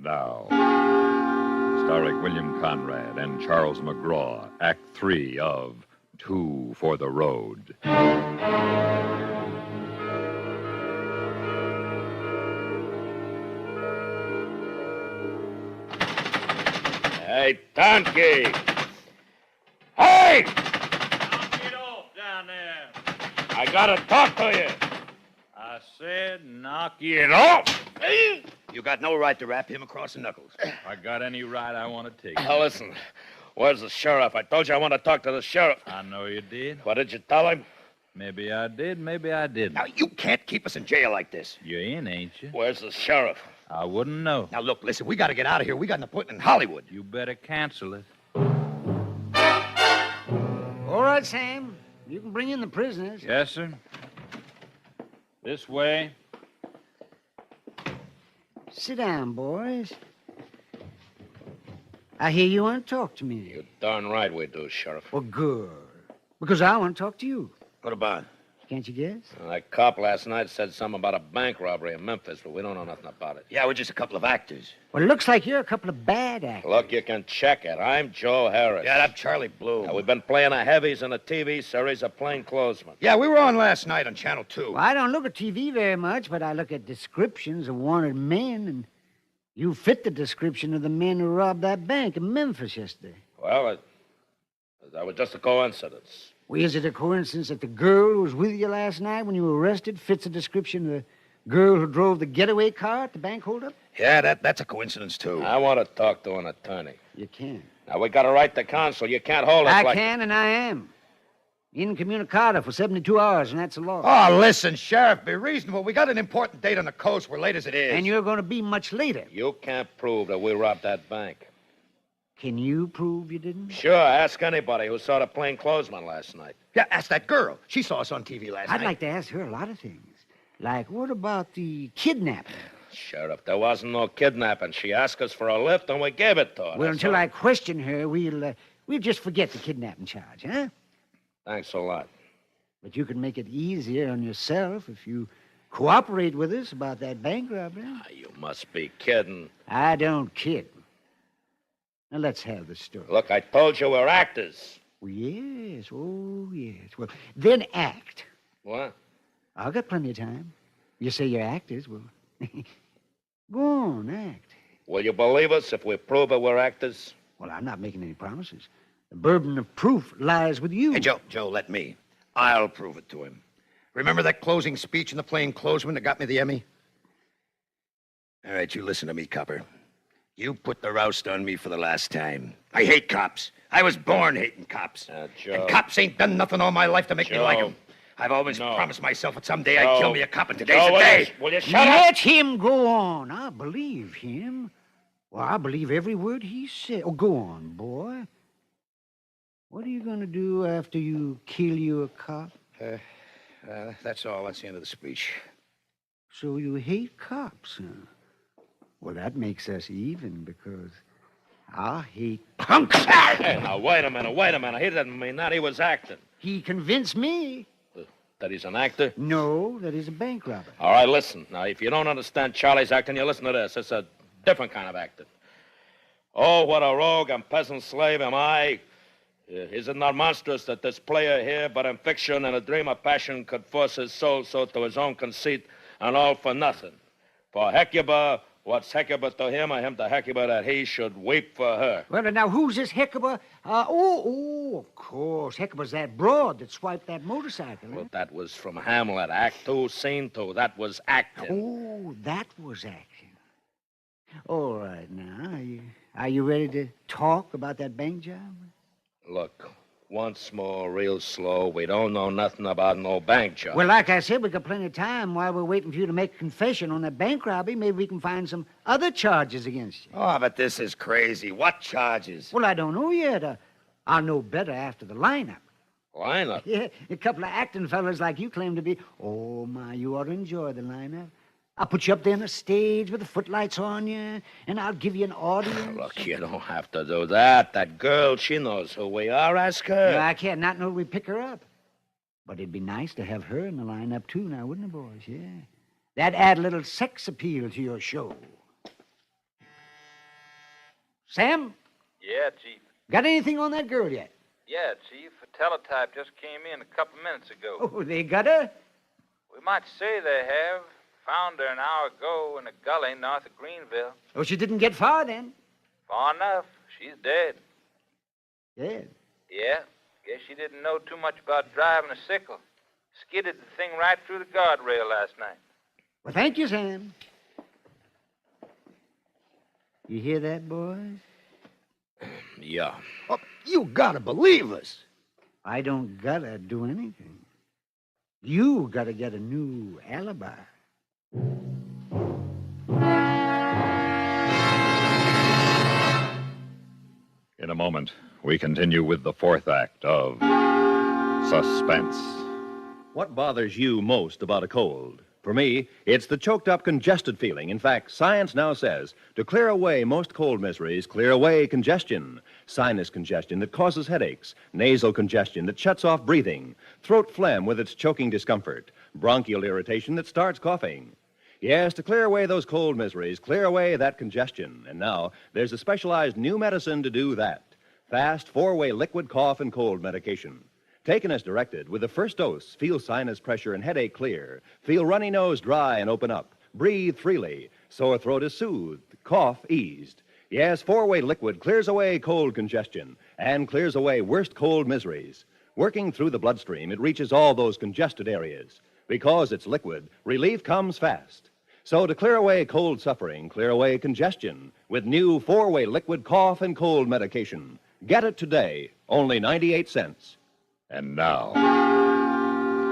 S20: now, starring William Conrad and Charles McGraw, Act 3 of Two for the Road.
S1: Hey, donkey! Hey!
S14: Get off down there.
S1: I gotta talk to you.
S14: I said knock it off.
S22: You got no right to rap him across the knuckles.
S14: I got any right I want to take.
S1: Now, listen. Where's the sheriff? I told you I want to talk to the sheriff.
S14: I know you did.
S1: What did you tell him?
S14: Maybe I did, maybe I didn't.
S22: Now, you can't keep us in jail like this.
S14: You're in, ain't you?
S1: Where's the sheriff?
S14: I wouldn't know.
S22: Now, look, listen, we got to get out of here. We got an appointment in Hollywood.
S14: You better cancel it.
S10: All right, Sam. You can bring in the prisoners.
S14: Yes, sir. This way.
S10: Sit down, boys. I hear you want to talk to me.
S1: You're darn right we do, Sheriff.
S10: Well, good. Because I want to talk to you.
S1: What about?
S10: Can't you guess?
S1: That cop last night said something about a bank robbery in Memphis, but we don't know nothing about it.
S22: Yeah, we're just a couple of actors.
S10: Well, it looks like you're a couple of bad actors.
S1: Look, you can check it. I'm Joe Harris.
S22: Yeah, I'm Charlie Bloom.
S1: Now, we've been playing the heavies in a TV series of plainclothesmen.
S22: Yeah, we were on last night on Channel 2.
S10: Well, I don't look at TV very much, but I look at descriptions of wanted men, and you fit the description of the men who robbed that bank in Memphis yesterday.
S1: Well, that was just a coincidence.
S10: Well, is it a coincidence that the girl who was with you last night when you were arrested fits the description of the girl who drove the getaway car at the bank holdup?
S22: Yeah, that's a coincidence, too.
S1: I want to talk to an attorney.
S10: You can.
S1: Now, we got a right to counsel. You can't hold us
S10: I
S1: like...
S10: can, and I am. Incommunicado for 72 hours, and that's the law.
S22: Oh, listen, Sheriff, be reasonable. We got an important date on the coast. We're late as it is.
S10: And you're going to be much later.
S1: You can't prove that we robbed that bank.
S10: Can you prove you didn't?
S1: Sure, ask anybody who saw the plainclothesman last night.
S22: Yeah, ask that girl. She saw us on TV last night.
S10: I'd like to ask her a lot of things. Like, what about the kidnapping?
S1: Sheriff, there wasn't no kidnapping. She asked us for a lift, and we gave it to her.
S10: Well, until I question her, we'll just forget the kidnapping charge, huh?
S1: Thanks a lot.
S10: But you can make it easier on yourself if you cooperate with us about that bank robbery.
S1: You must be kidding.
S10: I don't kid. Now, let's have the story.
S1: Look, I told you we're actors.
S10: Well, yes. Oh, yes. Well, then act.
S1: What?
S10: I've got plenty of time. You say you're actors. Well, go on, act.
S1: Will you believe us if we prove that we're actors?
S10: Well, I'm not making any promises. The burden of proof lies with you.
S22: Hey, Joe, let me. I'll prove it to him. Remember that closing speech in the plainclothesman that got me the Emmy? All right, you listen to me, copper. You put the roust on me for the last time. I hate cops. I was born hating cops.
S1: Joe.
S22: And cops ain't done nothing all my life to make me like them. I've always promised myself that someday I'd kill me a cop, and today's the day.
S1: Will you shut up?
S4: Let him go on. I believe him. Well, I believe every word he said. Oh, go on, boy. What are you going to do after you kill you a cop?
S22: That's all. That's the end of the speech.
S4: So you hate cops, huh? Well, that makes us even, because I hate punks.
S1: Hey, now, wait a minute. He didn't mean that. He was acting.
S4: He convinced me.
S1: That he's an actor?
S4: No, that he's a bank robber.
S1: All right, listen. Now, if you don't understand Charlie's acting, you listen to this. It's a different kind of acting. Oh, what a rogue and peasant slave am I. Is it not monstrous that this player here, but in fiction and a dream of passion, could force his soul so to his own conceit, and all for nothing? For Hecuba, what's Hecuba to him, or him to Hecuba, that he should weep for her?
S4: Well, now, who's this Hecuba? Of course. Hecuba's that broad that swiped that motorcycle.
S1: Well, that was from Hamlet, Act 2, Scene 2. That was acting.
S4: Oh, that was acting. All right, now, are you ready to talk about that bank job?
S1: Look, once more, real slow. We don't know nothing about no bank job.
S4: Well, like I said, we got plenty of time while we're waiting for you to make a confession on that bank robbery. Maybe we can find some other charges against you.
S22: Oh, but this is crazy. What charges?
S4: Well, I don't know yet. I'll know better after the lineup.
S1: Lineup?
S4: Yeah, a couple of acting fellas like you claim to be. Oh, my, you ought to enjoy the lineup. I'll put you up there on the stage with the footlights on you, and I'll give you an audience.
S1: Look, you don't have to do that. That girl, she knows who we are. Ask her.
S4: No, I can't not know we pick her up. But it'd be nice to have her in the lineup, too, now, wouldn't it, boys? Yeah. That'd add a little sex appeal to your show. Sam?
S6: Yeah, Chief.
S4: Got anything on that girl yet?
S6: Yeah, Chief. A teletype just came in a couple minutes ago.
S4: Oh, they got her?
S6: We might say they have. Found her an hour ago in a gully north of Greenville.
S4: Oh, she didn't get far, then?
S6: Far enough. She's dead.
S4: Dead?
S6: Yeah. Guess she didn't know too much about driving a sickle. Skidded the thing right through the guardrail last night.
S4: Well, thank you, Sam. You hear that, boys?
S1: Yeah.
S22: Oh, you gotta believe us.
S4: I don't gotta do anything. You gotta get a new alibi.
S20: In a moment, we continue with the fourth act of Suspense.
S18: What bothers you most about a cold? For me, it's the choked up, congested feeling. In fact, science now says to clear away most cold miseries, clear away congestion. Sinus congestion that causes headaches, nasal congestion that shuts off breathing, throat phlegm with its choking discomfort, bronchial irritation that starts coughing. Yes, to clear away those cold miseries, clear away that congestion. And now, there's a specialized new medicine to do that. Fast, four-way liquid cough and cold medication. Taken as directed, with the first dose, feel sinus pressure and headache clear. Feel runny nose dry and open up. Breathe freely. Sore throat is soothed. Cough eased. Yes, four-way liquid clears away cold congestion and clears away worst cold miseries. Working through the bloodstream, it reaches all those congested areas. Because it's liquid, relief comes fast. So to clear away cold suffering, clear away congestion with new four-way liquid cough and cold medication. Get it today, only 98 cents.
S20: And now,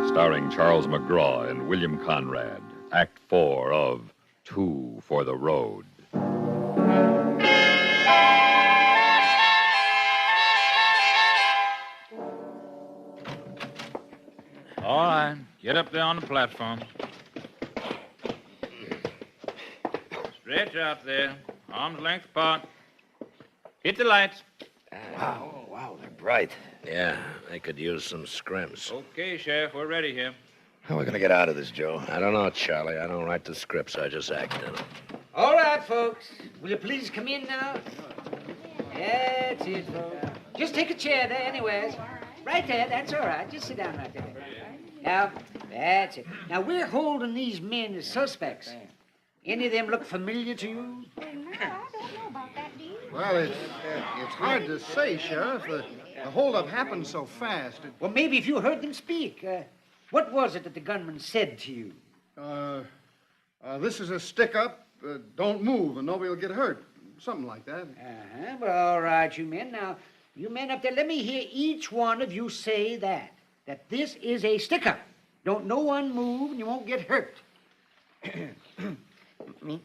S20: starring Charles McGraw and William Conrad, Act 4 of Two for the Road.
S14: All right, get up there on the platform. Stretch out there, arm's length apart. Hit the lights.
S22: Wow, they're bright.
S1: Yeah, they could use some scrims.
S14: Okay, Sheriff, we're ready here.
S22: How are we gonna get out of this, Joe?
S1: I don't know, Charlie. I don't write the scripts. I just act in them.
S4: All right, folks. Will you please come in now? That's it, folks. Just take a chair there, anyways. Right there, that's all right. Just sit down right there. Now, that's it. Now, we're holding these men as suspects. Any of them look familiar to you?
S9: Well, it's hard to say, Sheriff. The holdup happened so fast.
S4: Well, maybe if you heard them speak. What was it that the gunman said to you?
S9: This is a stick-up. Don't move, and nobody will get hurt. something like that.
S4: Uh-huh. Well, all right, you men. Now, you men up there, let me hear each one of you say that this is a stick-up. Don't no one move and you won't get hurt.
S3: Me?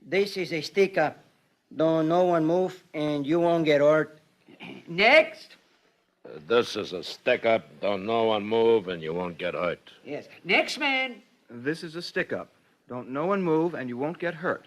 S3: This is a stick-up. Don't no one move and you won't get hurt.
S4: Next.
S1: This is a stick-up. Don't no one move, and you won't get hurt.
S4: Yes. Next man.
S8: This is a stick-up. Don't no one move and you won't get hurt.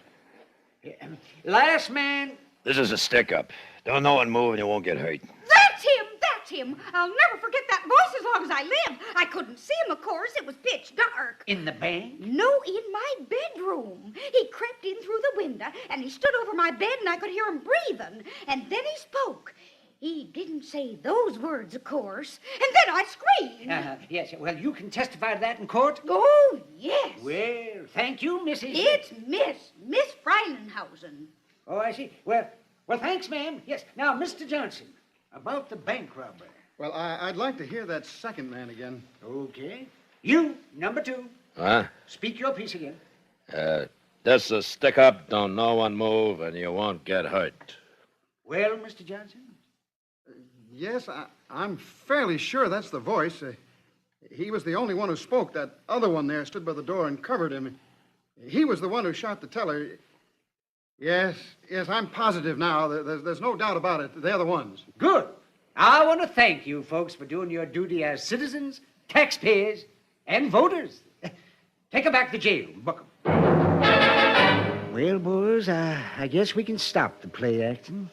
S4: Last man.
S22: This is a stick-up. Don't no one move and you won't get hurt.
S23: That's him! That's him! I'll never forget that voice as long as I live. I couldn't see him, of course. It was pitch dark.
S4: In the bank?
S23: No, in my bedroom. He crept in through the window, and he stood over my bed, and I could hear him breathing. And then he spoke. He didn't say those words, of course. And then I screamed.
S4: Yes, well, you can testify to that in court?
S23: Oh, yes.
S4: Well, thank you, Mrs.
S23: It's Miss Freilenhausen.
S4: Oh, I see. Well, thanks, ma'am. Yes. Now, Mr. Johnson, about the bank robbery.
S9: Well, I'd like to hear that second man again.
S4: Okay. You, number 2.
S1: Huh?
S4: Speak your piece again.
S1: This is a stick-up. Don't no one move, and you won't get hurt.
S4: Well, Mr. Johnson?
S9: Yes, I'm fairly sure that's the voice. He was the only one who spoke. That other one there stood by the door and covered him. He was the one who shot the teller. Yes, I'm positive now. There's no doubt about it. They're the ones.
S4: Good. I want to thank you folks for doing your duty as citizens, taxpayers, and voters. Take them back to jail. Book 'em. Well, boys, I guess we can stop the play acting.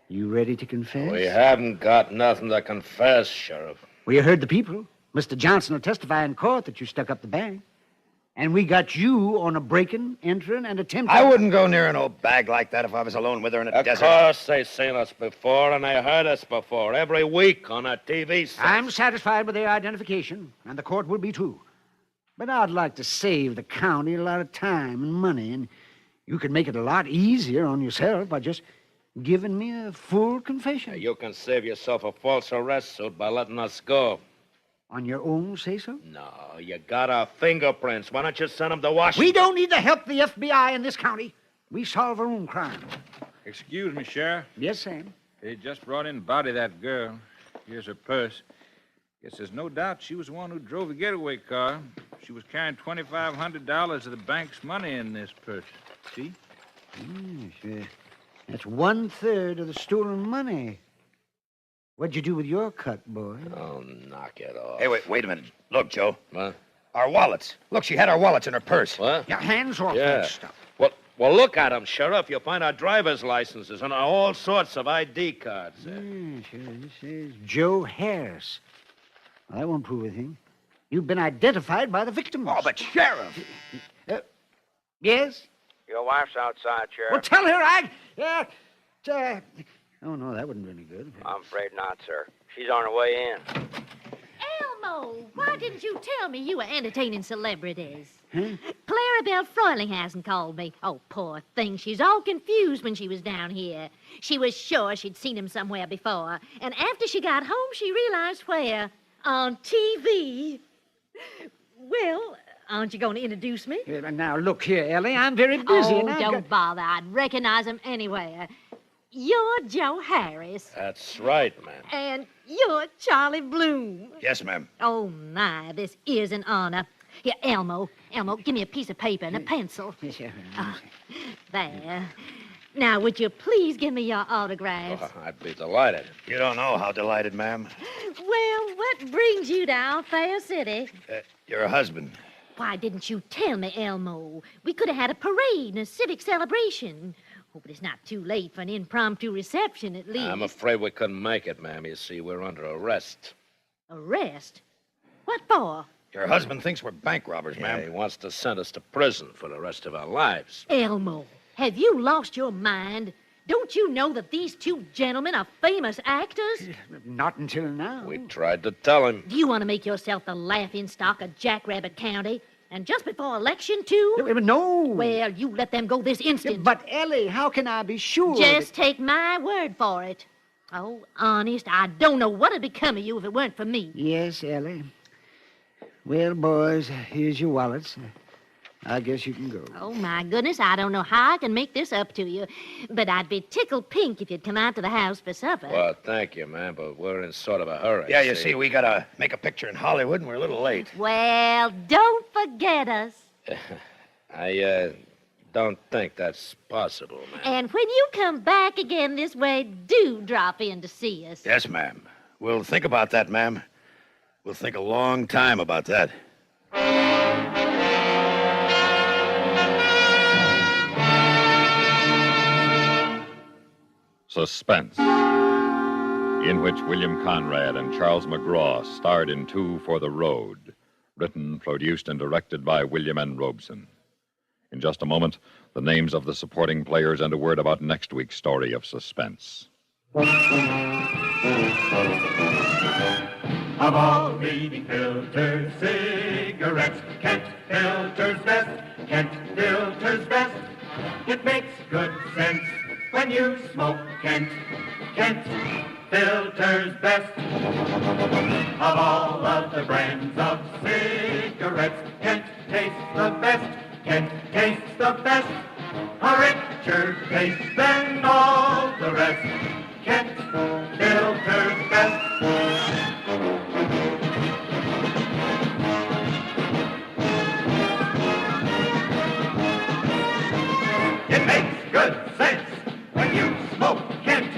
S4: You ready to confess?
S1: We haven't got nothing to confess, Sheriff.
S4: We heard the people. Mr. Johnson will testify in court that you stuck up the bank. And we got you on a breaking, entering, and attempting.
S22: I wouldn't go near an old bag like that if I was alone with her in a desert.
S1: Of course, they seen us before, and they heard us before, every week on a TV set.
S4: I'm satisfied with their identification, and the court will be too. But I'd like to save the county a lot of time and money, and you could make it a lot easier on yourself by just giving me a full confession.
S1: You can save yourself a false arrest suit by letting us go.
S4: On your own say-so?
S1: No, you got our fingerprints. Why don't you send them to Washington?
S4: We don't need the help of the FBI in this county. We solve our own crime.
S14: Excuse me, Sheriff.
S4: Yes, Sam?
S14: They just brought in body of that girl. Here's her purse. Guess there's no doubt she was the one who drove the getaway car. She was carrying $2,500 of the bank's money in this purse. See?
S4: Sure. That's 1/3 of the stolen money. What'd you do with your cut, boy?
S1: Oh, knock it off.
S22: Hey, wait a minute. Look, Joe.
S1: What?
S22: Our wallets. Look, she had our wallets in her purse.
S1: What?
S4: Your hands off
S1: Yeah.
S4: that stuff.
S1: Well, look at them, Sheriff. You'll find our driver's licenses and all sorts of ID cards there.
S4: Sure. This is Joe Harris. Well, that won't prove a thing. You've been identified by the victims.
S22: Oh, but Sheriff.
S4: Yes?
S6: Your wife's outside, Sheriff.
S4: Well, tell her oh, no, that wouldn't do any good.
S6: I'm afraid not, sir. She's on her way in.
S12: Elmo, why didn't you tell me you were entertaining celebrities?
S4: Huh?
S12: Clarabelle Froilinghausen called me. Oh, poor thing. She's all confused when she was down here. She was sure she'd seen him somewhere before. And after she got home, she realized where? On TV. Well, aren't you going to introduce me?
S4: Now, look here, Ellie. I'm very busy.
S12: Oh,
S4: and I've
S12: don't
S4: got...
S12: bother. I'd recognize him anywhere. You're Joe Harris.
S1: That's right, ma'am.
S12: And you're Charlie Bloom.
S22: Yes, ma'am.
S12: Oh, my, this is an honor. Here, Elmo, give me a piece of paper and a pencil.
S4: Yes, sir.
S12: There. Now, would you please give me your autographs?
S1: Oh, I'd be delighted.
S22: You don't know how delighted, ma'am.
S12: Well, what brings you to our fair city?
S22: Your husband.
S12: Why didn't you tell me, Elmo? We could have had a parade and a civic celebration. Oh, but it's not too late for an impromptu reception, at least.
S1: I'm afraid we couldn't make it, ma'am. You see, we're under arrest.
S12: Arrest? What for?
S22: Your husband thinks we're bank robbers, ma'am.
S1: He wants to send us to prison for the rest of our lives.
S12: Elmo, have you lost your mind? Don't you know that these two gentlemen are famous actors?
S4: Not until now.
S1: We tried to tell him.
S12: Do you want to make yourself the laughingstock of Jackrabbit County? And just before election, too?
S4: No.
S12: Well, you let them go this instant.
S4: But, Ellie, how can I be sure?
S12: Just take my word for it. Oh, honest, I don't know what'd become of you if it weren't for me.
S4: Yes, Ellie. Well, boys, here's your wallets.
S10: I guess you can go.
S12: Oh, my goodness, I don't know how I can make this up to you, but I'd be tickled pink if you'd come out to the house for supper.
S1: Well, thank you, man, but we're in sort of a hurry.
S22: Yeah, you see, we gotta make a picture in Hollywood, and we're a little late.
S12: Well, don't forget us.
S1: I don't think that's possible, man.
S12: And when you come back again this way, do drop in to see us.
S22: Yes, ma'am. We'll think about that, ma'am. We'll think a long time about that.
S20: Suspense, in which William Conrad and Charles McGraw starred in Two for the Road, written, produced, and directed by William N. Robeson. In just a moment, the names of the supporting players and a word about next week's story of suspense.
S5: Of all leading filters, cigarettes, Kent Filter's best. Kent Filter's best. It makes good sense when you smoke Kent. Kent Filter's best. Of all of the brands of cigarettes, Kent tastes the best. Kent tastes the best. A richer taste than all the rest. Kent Filter's best. It makes good sense when you smoke Kent.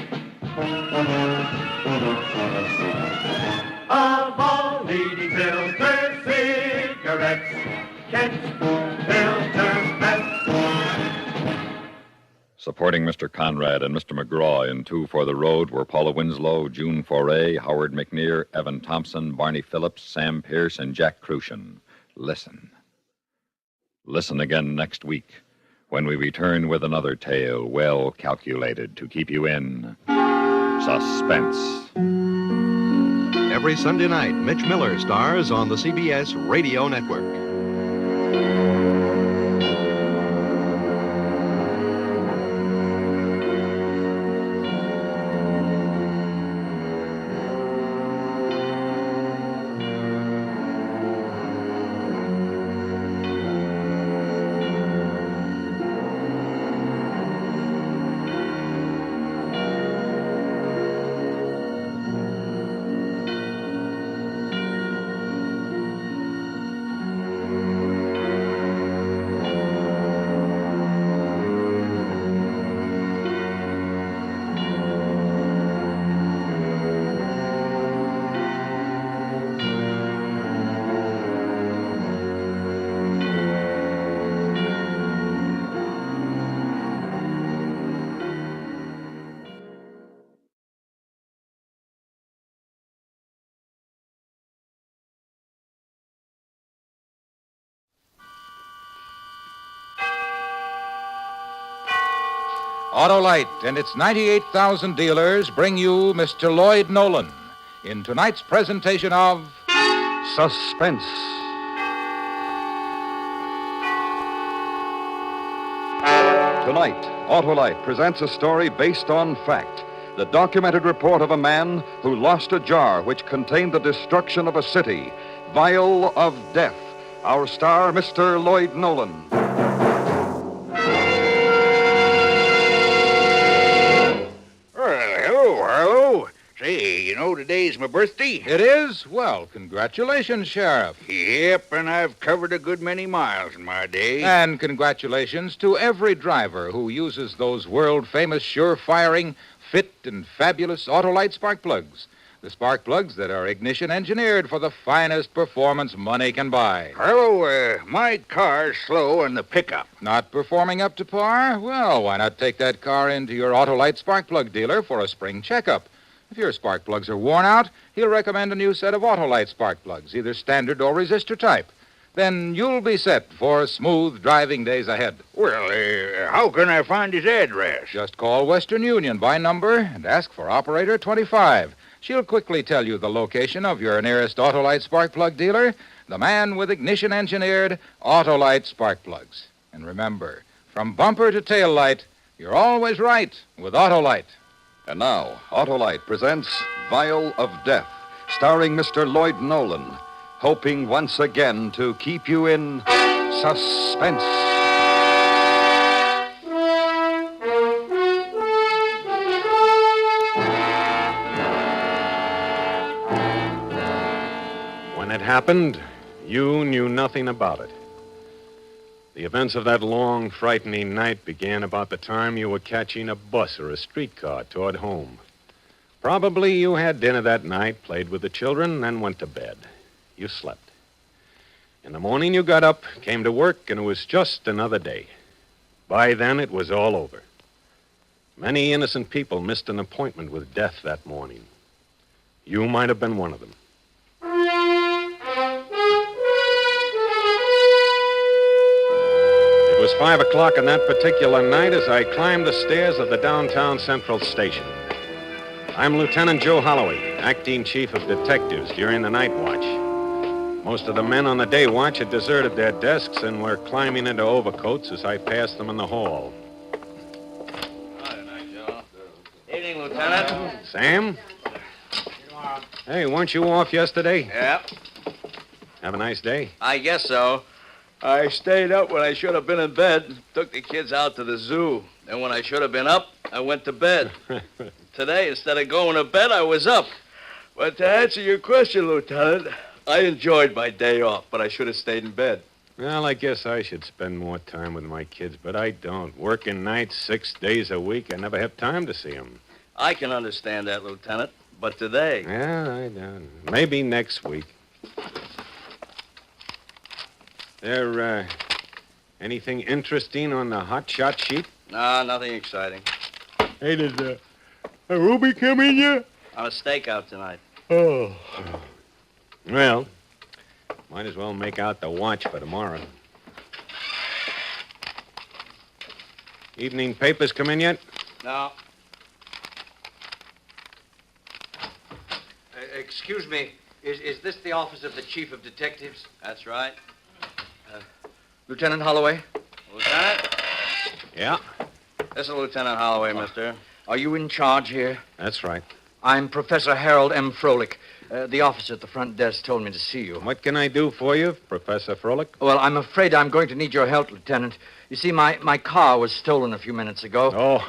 S5: Of all leading filter cigarettes, Kent Filter's best.
S20: Supporting Mr. Conrad and Mr. McGraw in Two for the Road were Paula Winslow, June Foray, Howard McNear, Evan Thompson, Barney Phillips, Sam Pierce, and Jack Crucian. Listen. Listen again next week when we return with another tale well calculated to keep you in suspense.
S18: Every Sunday night, Mitch Miller stars on the CBS Radio Network.
S14: Autolite and its 98,000 dealers bring you Mr. Lloyd Nolan in tonight's presentation of
S21: Suspense. Tonight, Autolite presents a story based on fact. The documented report of a man who lost a jar which contained the destruction of a city. Vial of Death. Our star, Mr. Lloyd Nolan.
S22: Hello, Harlow. Say, you know, today's my birthday.
S14: It is? Well, congratulations, Sheriff.
S22: Yep, and I've covered a good many miles in my day.
S14: And congratulations to every driver who uses those world-famous, sure-firing, fit and fabulous Autolite spark plugs. The spark plugs that are ignition engineered for the finest performance money can buy.
S22: Harlow, my car's slow in the pickup.
S14: Not performing up to par? Well, why not take that car into your Autolite spark plug dealer for a spring checkup? If your spark plugs are worn out, he'll recommend a new set of Autolite spark plugs, either standard or resistor type. Then you'll be set for smooth driving days ahead.
S22: Well, how can I find his address?
S14: Just call Western Union by number and ask for Operator 25. She'll quickly tell you the location of your nearest Autolite spark plug dealer, the man with ignition-engineered Autolite spark plugs. And remember, from bumper to tail light, you're always right with Autolite.
S21: And now, Autolite presents Vial of Death, starring Mr. Lloyd Nolan, hoping once again to keep you in Suspense.
S13: When it happened, you knew nothing about it. The events of that long, frightening night began about the time you were catching a bus or a streetcar toward home. Probably you had dinner that night, played with the children, then went to bed. You slept. In the morning, you got up, came to work, and it was just another day. By then, it was all over. Many innocent people missed an appointment with death that morning. You might have been one of them. It was 5 o'clock on that particular night as I climbed the stairs of the downtown Central Station. I'm Lieutenant Joe Holloway, acting chief of detectives during the night watch. Most of the men on the day watch had deserted their desks and were climbing into overcoats as I passed them in the hall.
S15: Evening, Lieutenant.
S13: Sam? Hey, weren't you off yesterday?
S15: Yeah,
S13: Have a nice day.
S15: I guess so. I stayed up when I should have been in bed. Took the kids out to the zoo. And when I should have been up, I went to bed. Today, instead of going to bed, I was up. But to answer your question, Lieutenant, I enjoyed my day off, but I should have stayed in bed.
S13: Well, I guess I should spend more time with my kids, but I don't. Working nights 6 days a week, I never have time to see them.
S15: I can understand that, Lieutenant, but today...
S13: Yeah, I don't. Maybe next week. There, anything interesting on the hot shot sheet?
S15: Nah, nothing exciting.
S13: Hey, did Ruby come in yet?
S15: On a stakeout tonight.
S13: Oh. Well, might as well make out the watch for tomorrow. Evening papers come in yet?
S15: No.
S19: Excuse me. Is this the office of the chief of detectives?
S15: That's right.
S19: Lieutenant Holloway?
S15: Lieutenant?
S13: Yeah?
S15: This is Lieutenant Holloway, mister.
S19: Are you in charge here?
S13: That's right.
S19: I'm Professor Harold M. Froelich. The officer at the front desk told me to see you.
S13: What can I do for you, Professor Froelich?
S19: Well, I'm afraid I'm going to need your help, Lieutenant. You see, my car was stolen a few minutes ago.
S13: Oh,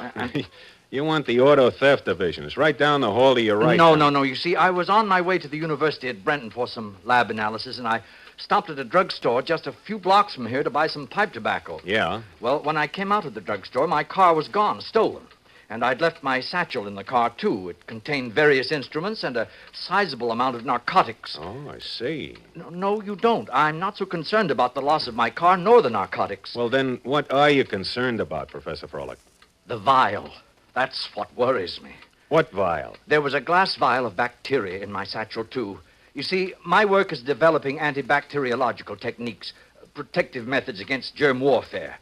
S13: you want the auto theft division. It's right down the hall to your right.
S19: No. You see, I was on my way to the university at Brenton for some lab analysis, and I stopped at a drugstore just a few blocks from here to buy some pipe tobacco.
S13: Yeah?
S19: Well, when I came out of the drugstore, my car was gone, stolen. And I'd left my satchel in the car, too. It contained various instruments and a sizable amount of narcotics.
S13: Oh, I see.
S19: No, you don't. I'm not so concerned about the loss of my car nor the narcotics.
S13: Well, then, what are you concerned about, Professor Froelich?
S19: The vial. That's what worries me.
S13: What vial?
S19: There was a glass vial of bacteria in my satchel, too. You see, my work is developing antibacteriological techniques, protective methods against germ warfare.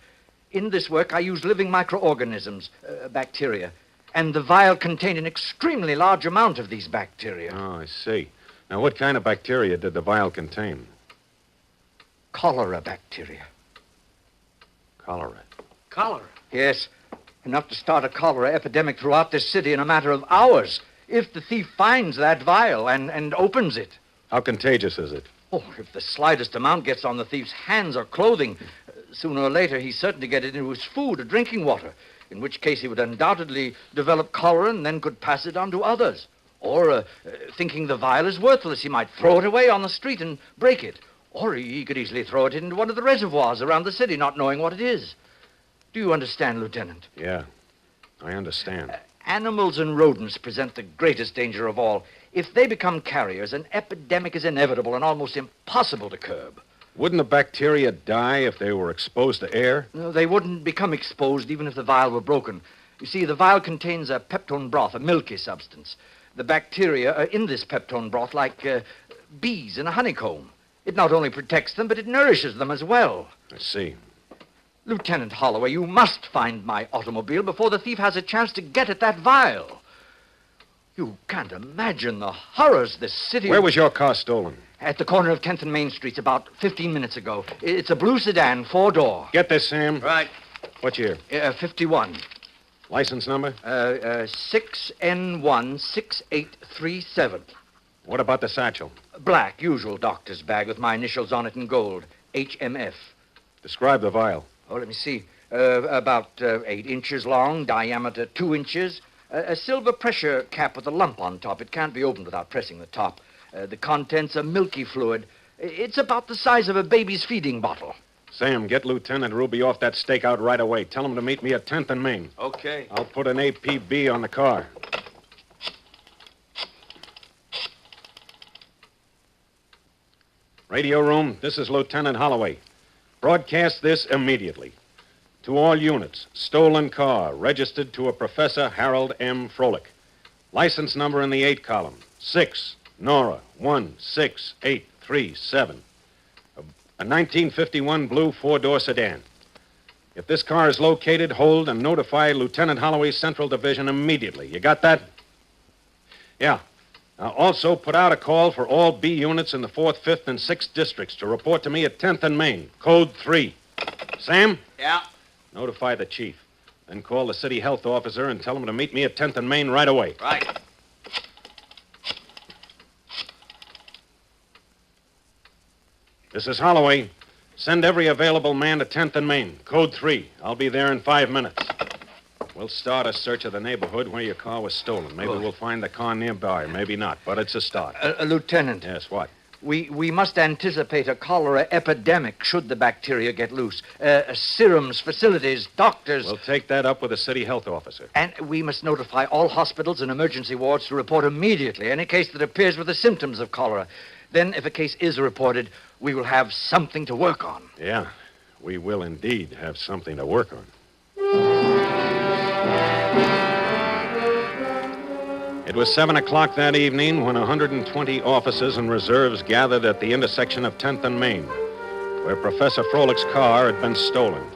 S19: In this work, I use living microorganisms, bacteria, and the vial contained an extremely large amount of these bacteria.
S13: Oh, I see. Now, what kind of bacteria did the vial contain?
S19: Cholera bacteria.
S13: Cholera?
S19: Cholera? Yes. Enough to start a cholera epidemic throughout this city in a matter of hours, if the thief finds that vial and opens it.
S13: How contagious is it?
S19: Oh, if the slightest amount gets on the thief's hands or clothing, sooner or later he's certain to get it into his food or drinking water, in which case he would undoubtedly develop cholera and then could pass it on to others. Or, thinking the vial is worthless, he might throw it away on the street and break it. Or he could easily throw it into one of the reservoirs around the city, not knowing what it is. Do you understand, Lieutenant?
S13: Yeah, I understand.
S19: Animals and rodents present the greatest danger of all. If they become carriers, an epidemic is inevitable and almost impossible to curb.
S13: Wouldn't the bacteria die if they were exposed to air?
S19: No, they wouldn't become exposed even if the vial were broken. You see, the vial contains a peptone broth, a milky substance. The bacteria are in this peptone broth like bees in a honeycomb. It not only protects them, but it nourishes them as well.
S13: I see.
S19: Lieutenant Holloway, you must find my automobile before the thief has a chance to get at that vial. You can't imagine the horrors this city...
S13: Where was your car stolen?
S19: At the corner of 10th and Main Streets about 15 minutes ago. It's a blue sedan, 4-door.
S13: Get this, Sam.
S19: Right.
S13: What year?
S19: 51.
S13: License number?
S19: 6N16837.
S13: What about the satchel?
S19: Black, usual doctor's bag with my initials on it in gold. HMF.
S13: Describe the vial.
S19: Oh, let me see. About 8 inches long, diameter 2 inches. A silver pressure cap with a lump on top. It can't be opened without pressing the top. The contents are milky fluid. It's about the size of a baby's feeding bottle.
S13: Sam, get Lieutenant Ruby off that stakeout right away. Tell him to meet me at 10th and Main.
S15: Okay.
S13: I'll put an APB on the car. Radio room, this is Lieutenant Holloway. Broadcast this immediately. To all units, stolen car, registered to a Professor Harold M. Froelich. License number in the 8 column, 6, Nora, 16837. A 1951 blue 4-door sedan. If this car is located, hold and notify Lieutenant Holloway's Central Division immediately. You got that? Yeah. Also, put out a call for all B units in the 4th, 5th, and 6th districts to report to me at 10th and Main, code 3. Sam?
S15: Yeah?
S13: Notify the chief. Then call the city health officer and tell him to meet me at 10th and Main right away.
S15: Right.
S13: This is Holloway. Send every available man to 10th and Main, code 3. I'll be there in 5 minutes. We'll start a search of the neighborhood where your car was stolen. Maybe we'll find the car nearby, maybe not, but it's a start.
S19: Lieutenant.
S13: Yes, what?
S19: We must anticipate a cholera epidemic should the bacteria get loose. Serums, facilities, doctors.
S13: We'll take that up with the city health officer.
S19: And we must notify all hospitals and emergency wards to report immediately any case that appears with the symptoms of cholera. Then, if a case is reported, we will have something to work on.
S13: Yeah, we will indeed have something to work on. It was 7 o'clock that evening when 120 officers and reserves gathered at the intersection of 10th and Main, where Professor Froelich's car had been stolen.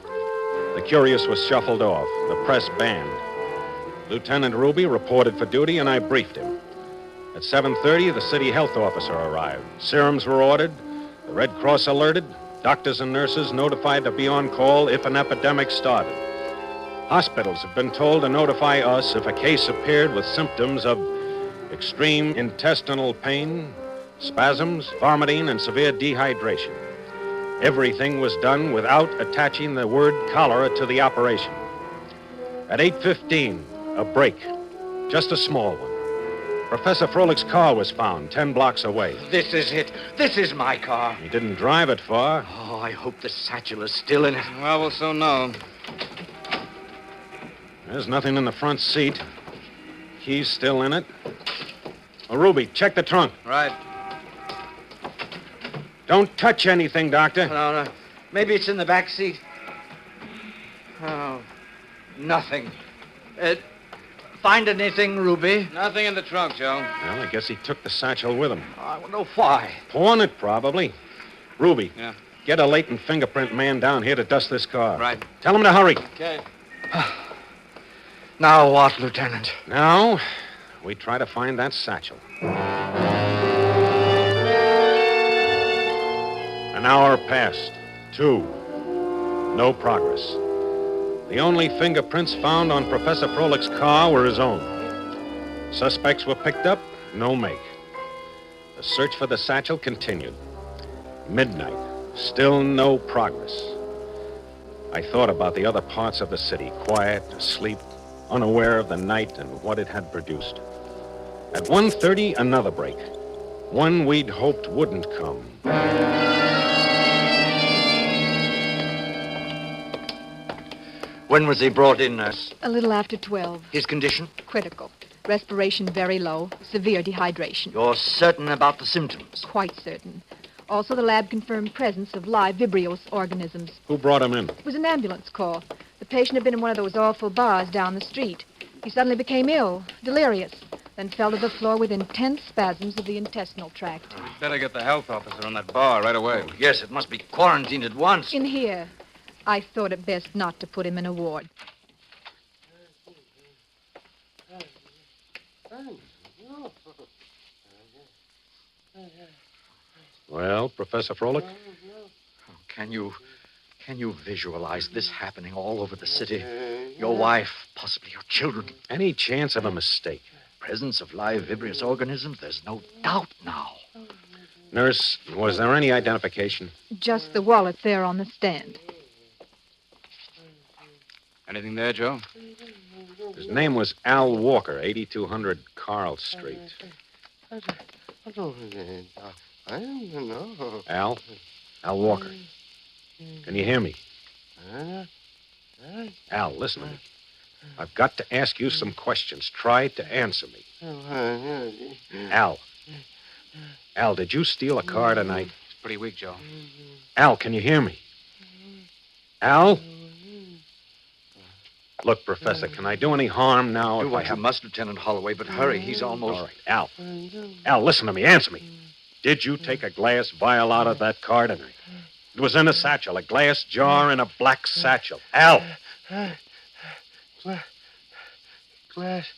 S13: The curious was shuffled off, the press banned. Lieutenant Ruby reported for duty, and I briefed him. At 7:30, the city health officer arrived. Serums were ordered, the Red Cross alerted, doctors and nurses notified to be on call if an epidemic started. Hospitals have been told to notify us if a case appeared with symptoms of extreme intestinal pain, spasms, vomiting, and severe dehydration. Everything was done without attaching the word cholera to the operation. At 8:15, a break, just a small one. Professor Froelich's car was found 10 blocks away.
S19: This is it. This is my car.
S13: He didn't drive it far.
S19: Oh, I hope the satchel is still in it.
S15: Well, we'll soon know.
S13: There's nothing in the front seat. Key's still in it. Oh, Ruby, check the trunk.
S15: Right.
S13: Don't touch anything, Doctor.
S19: No. Maybe it's in the back seat. Oh, nothing. Find anything, Ruby?
S15: Nothing in the trunk, Joe.
S13: Well, I guess he took the satchel with him.
S19: I don't know why.
S13: Pawn it, probably. Ruby.
S15: Yeah.
S13: Get a latent fingerprint man down here to dust this car.
S15: Right.
S13: Tell him to hurry.
S15: Okay.
S19: Now what, Lieutenant?
S13: Now, we try to find that satchel. An hour passed. 2. No progress. The only fingerprints found on Professor Froelich's car were his own. Suspects were picked up, no make. The search for the satchel continued. Midnight, still no progress. I thought about the other parts of the city, quiet, asleep, unaware of the night and what it had produced. At 1:30, another break. One we'd hoped wouldn't come.
S19: When was he brought in, nurse?
S7: A little after 12.
S19: His condition?
S7: Critical. Respiration very low. Severe dehydration.
S19: You're certain about the symptoms?
S7: Quite certain. Also, the lab confirmed presence of live Vibrios organisms.
S13: Who brought him in?
S7: It was an ambulance call. The patient had been in one of those awful bars down the street. He suddenly became ill, delirious, then fell to the floor with intense spasms of the intestinal tract.
S15: Better get the health officer on that bar right away.
S19: Yes, it must be quarantined at once.
S7: In here. I thought it best not to put him in a ward.
S13: Well, Professor Froelich?
S19: Can you visualize this happening all over the city? Your wife, possibly your children.
S13: Any chance of a mistake?
S19: Presence of live Vibrios organisms, there's no doubt now.
S13: Nurse, was there any identification?
S7: Just the wallet there on the stand.
S2: Anything there, Joe?
S13: His name was Al Walker, 8200 Carl Street.
S11: I don't know.
S13: Al? Al Walker. Can you hear me? Al, listen to me. I've got to ask you some questions. Try to answer me. Al. Al, did you steal a car tonight?
S2: It's pretty weak, Joe.
S13: Al, can you hear me? Al? Look, Professor, can I do any harm now?
S19: Do
S13: if
S19: what
S13: I have...
S19: you must, Lieutenant Holloway, but hurry. He's almost...
S13: All right, Al. Al, listen to me. Answer me. Did you take a glass vial out of that car tonight? It was in a satchel, a glass jar in a black satchel. Al!
S11: Glass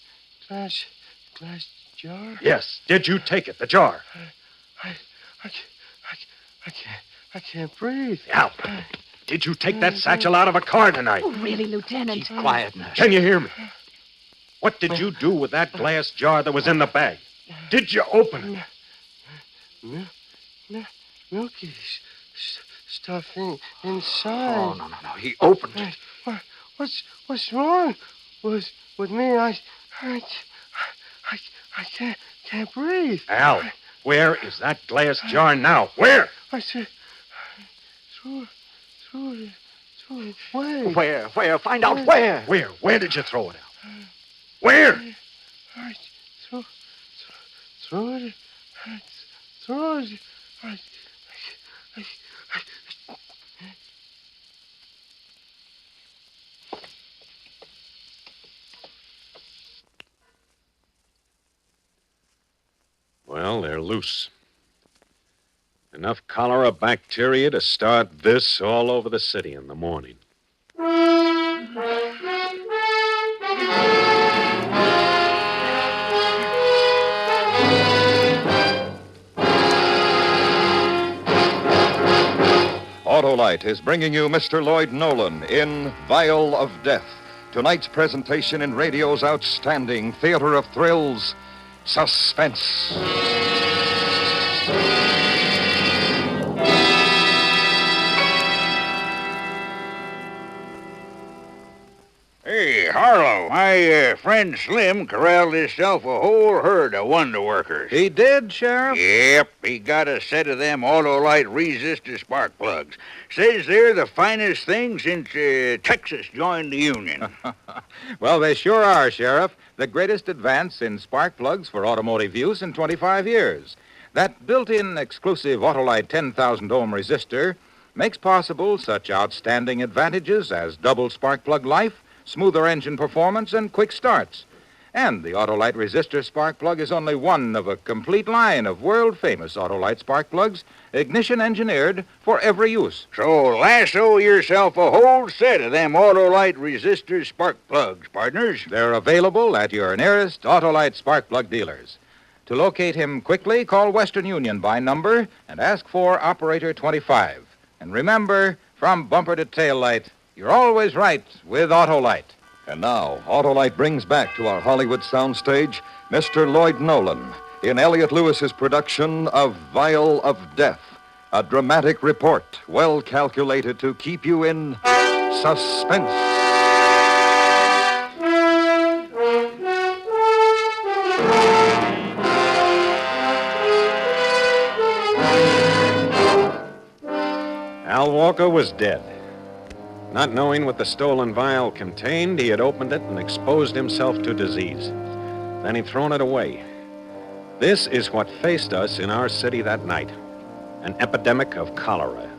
S11: jar?
S13: Yes. Did you take it, the jar?
S11: I can't breathe.
S13: Al! Did you take that satchel out of a car tonight?
S7: Oh, really, Lieutenant?
S19: Keep quiet, nurse.
S13: Can you hear me? What did you do with that glass jar that was in the bag? Did you open it?
S11: Milky stuff inside.
S19: Oh, no. He opened it.
S11: What's wrong with me? I can't breathe.
S13: Al, where is that glass jar now? Where?
S11: I said, threw it away.
S19: Where? Find out where.
S13: Where? Where did you throw it out? Where?
S11: I threw it.
S13: Well, they're loose. Enough cholera bacteria to start this all over the city in the morning.
S16: Autolite is bringing you Mr. Lloyd Nolan in Vial of Death. Tonight's presentation in radio's outstanding theater of thrills, Suspense.
S24: Hey, Harlow, my friend Slim corralled himself a whole herd of wonder workers.
S14: He did, Sheriff?
S24: Yep, he got a set of them Autolite resistor spark plugs. Says they're the finest thing since Texas joined the Union.
S14: Well, they sure are, Sheriff. The greatest advance in spark plugs for automotive use in 25 years. That built-in exclusive Autolite 10,000 ohm resistor makes possible such outstanding advantages as double spark plug life, smoother engine performance, and quick starts. And the Autolite resistor spark plug is only one of a complete line of world-famous Autolite spark plugs, ignition engineered for every use.
S24: So lasso yourself a whole set of them Autolite resistor spark plugs, partners.
S14: They're available at your nearest Autolite spark plug dealers. To locate him quickly, call Western Union by number and ask for Operator 25. And remember, from bumper to tail light, you're always right with Autolite.
S16: And now, Autolite brings back to our Hollywood soundstage Mr. Lloyd Nolan in Elliot Lewis's production of Vial of Death, a dramatic report well calculated to keep you in suspense.
S13: Al Walker was dead. Not knowing what the stolen vial contained, he had opened it and exposed himself to disease. Then he'd thrown it away. This is what faced us in our city that night, an epidemic of cholera.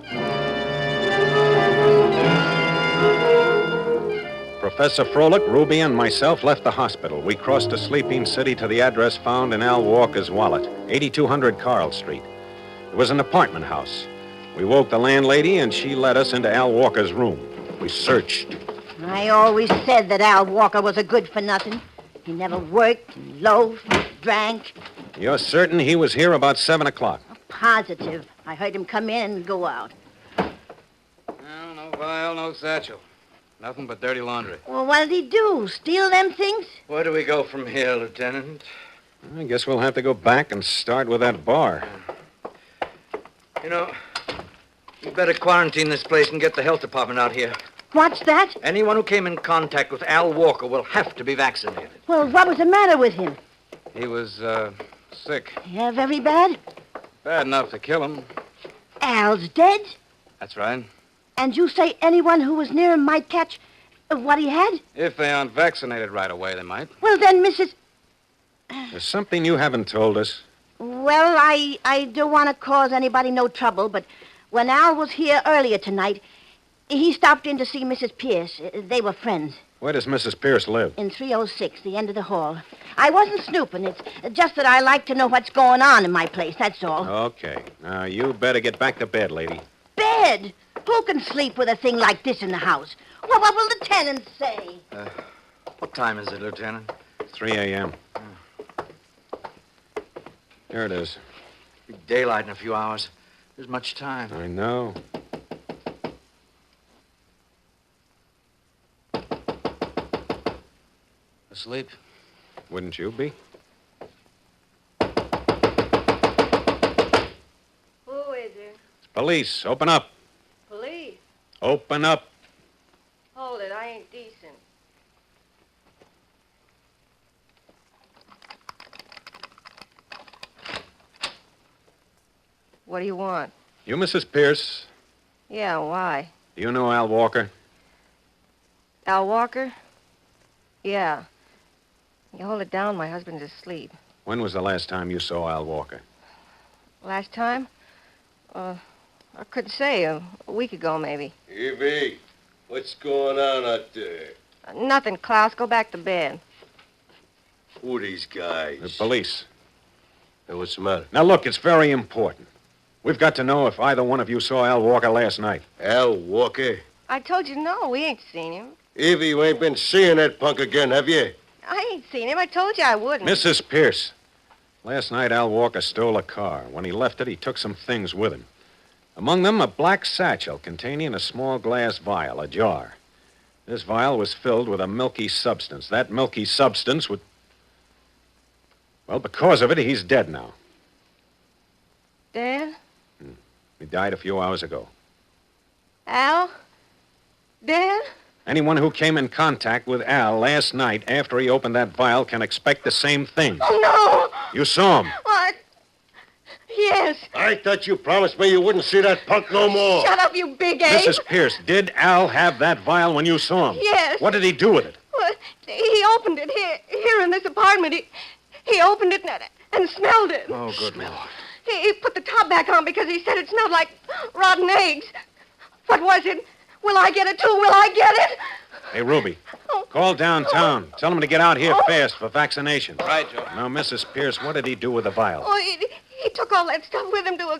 S13: Professor Froelich, Ruby, and myself left the hospital. We crossed a sleeping city to the address found in Al Walker's wallet, 8200 Carl Street. It was an apartment house. We woke the landlady, and she led us into Al Walker's room. We searched.
S25: I always said that Al Walker was a good-for-nothing. He never worked, loafed, drank.
S13: You're certain he was here about 7 o'clock?
S25: Positive. I heard him come in and go out.
S2: No vial, no satchel. Nothing but dirty laundry.
S25: Well, what did he do? Steal them things?
S19: Where do we go from here, Lieutenant?
S13: I guess we'll have to go back and start with that bar.
S19: You know, you better quarantine this place and get the health department out here.
S25: What's that?
S19: Anyone who came in contact with Al Walker will have to be vaccinated.
S25: Well, what was the matter with him?
S2: He was, sick.
S25: Yeah, very bad?
S2: Bad enough to kill him.
S25: Al's dead?
S2: That's right.
S25: And you say anyone who was near him might catch what he had?
S2: If they aren't vaccinated right away, they might.
S25: Well, then, Mrs.
S13: There's something you haven't told us.
S25: Well, I don't want to cause anybody no trouble, but when Al was here earlier tonight, he stopped in to see Mrs. Pierce. They were friends.
S13: Where does Mrs. Pierce live?
S25: In 306, the end of the hall. I wasn't snooping. It's just that I like to know what's going on in my place, that's all.
S13: Okay. Now, you better get back to bed, lady.
S25: Bed? Who can sleep with a thing like this in the house? Well, what will the tenants say?
S19: What time is it, Lieutenant?
S13: 3 a.m. Here it is.
S19: Be daylight in a few hours. There's much time.
S13: I know.
S2: Asleep?
S13: Wouldn't you be?
S25: Who is it?
S13: Police, open up.
S25: Police.
S13: Open up.
S25: Hold it, I ain't decent. What do you want?
S13: You Mrs. Pierce?
S25: Yeah, why?
S13: Do you know Al Walker?
S25: Al Walker? Yeah. You hold it down, my husband's asleep.
S13: When was the last time you saw Al Walker?
S25: Last time? I couldn't say. A week ago, maybe.
S3: Evie, what's going on out there?
S25: Nothing, Klaus. Go back to bed.
S3: Who are these guys?
S13: The police.
S3: Hey, what's the matter?
S13: Now, look, it's very important. We've got to know if either one of you saw Al Walker last night.
S3: Al Walker?
S25: I told you no, we ain't seen him.
S3: Evie, you ain't been seeing that punk again, have you?
S25: I ain't seen him. I told you I wouldn't.
S13: Mrs. Pierce, last night Al Walker stole a car. When he left it, he took some things with him. Among them, a black satchel containing a small glass vial, a jar. This vial was filled with a milky substance. That milky substance would... Well, because of it, he's dead now.
S25: Dead?
S13: He died a few hours ago.
S25: Al? Dead?
S13: Anyone who came in contact with Al last night after he opened that vial can expect the same thing.
S25: Oh, no!
S13: You saw him.
S25: What? Yes.
S3: I thought you promised me you wouldn't see that punk no more.
S25: Shut up, you big ape.
S13: Mrs. Pierce, did Al have that vial when you saw him?
S25: Yes.
S13: What did he do with it?
S25: Well, he opened it here in this apartment. He opened it and smelled it.
S13: Oh, good Lord.
S25: He put the top back on because he said it smelled like rotten eggs. What was it? Will I get it, too? Will I get it?
S13: Hey, Ruby, call downtown. Tell them to get out here fast for vaccination.
S2: Right, Joe.
S13: Now, Mrs. Pierce, what did he do with the vial?
S25: Oh, he took all that stuff with him to a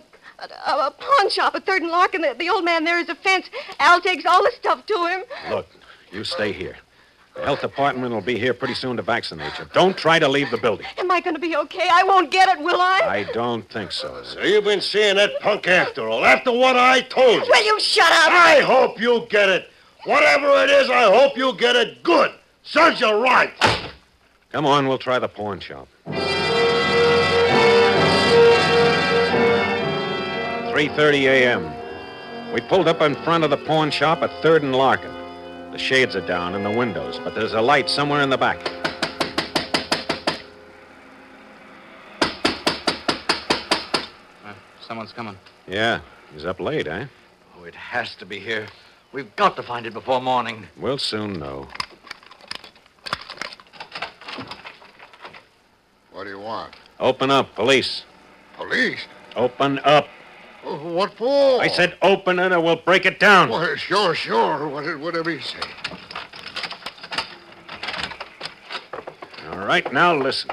S25: pawn shop at 3rd and Larkin. The old man there is a fence. Al takes all the stuff to him.
S13: Look, you stay here. The health department will be here pretty soon to vaccinate you. Don't try to leave the building.
S25: Am I going to be okay? I won't get it, will I?
S13: I don't think so.
S3: So you've been seeing that punk after all, after what I told you.
S25: Will you shut up?
S3: I hope you get it. Whatever it is, I hope you get it good. Serves you right.
S13: Come on, we'll try the pawn shop. 3:30 a.m. We pulled up in front of the pawn shop at 3rd and Larkin. The shades are down in the windows, but there's a light somewhere in the back.
S2: Someone's coming.
S13: Yeah, he's up late, eh?
S19: Oh, it has to be here. We've got to find it before morning.
S13: We'll soon know.
S8: What do you want?
S13: Open up, police.
S8: Police?
S13: Open up.
S8: What for?
S13: I said open it or we'll break it down.
S8: Well, sure. Whatever you say.
S13: All right, now listen.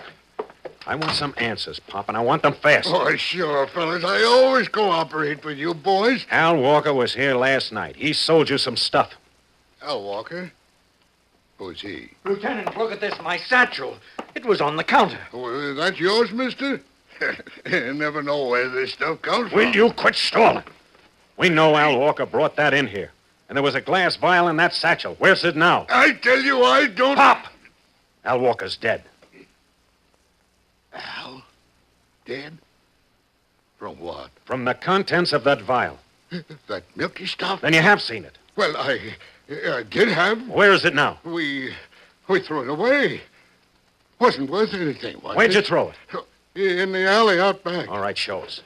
S13: I want some answers, Pop, and I want them fast.
S8: Oh, sure, fellas. I always cooperate with you boys.
S13: Al Walker was here last night. He sold you some stuff.
S8: Al Walker? Who's he?
S19: Lieutenant, look at this, my satchel. It was on the counter.
S8: Oh, that's yours, mister? You never know where this stuff comes from.
S13: Will you quit stalling? We know Al Walker brought that in here. And there was a glass vial in that satchel. Where's it now?
S8: I tell you, I don't...
S13: Pop! Al Walker's dead.
S8: Al? Dead? From what?
S13: From the contents of that vial.
S8: That milky stuff?
S13: Then you have seen it.
S8: Well, I did have.
S13: Where is it now?
S8: We threw it away. Wasn't worth anything, was
S13: Where'd
S8: it?
S13: you throw it?
S8: In the alley out back.
S13: All right, show us.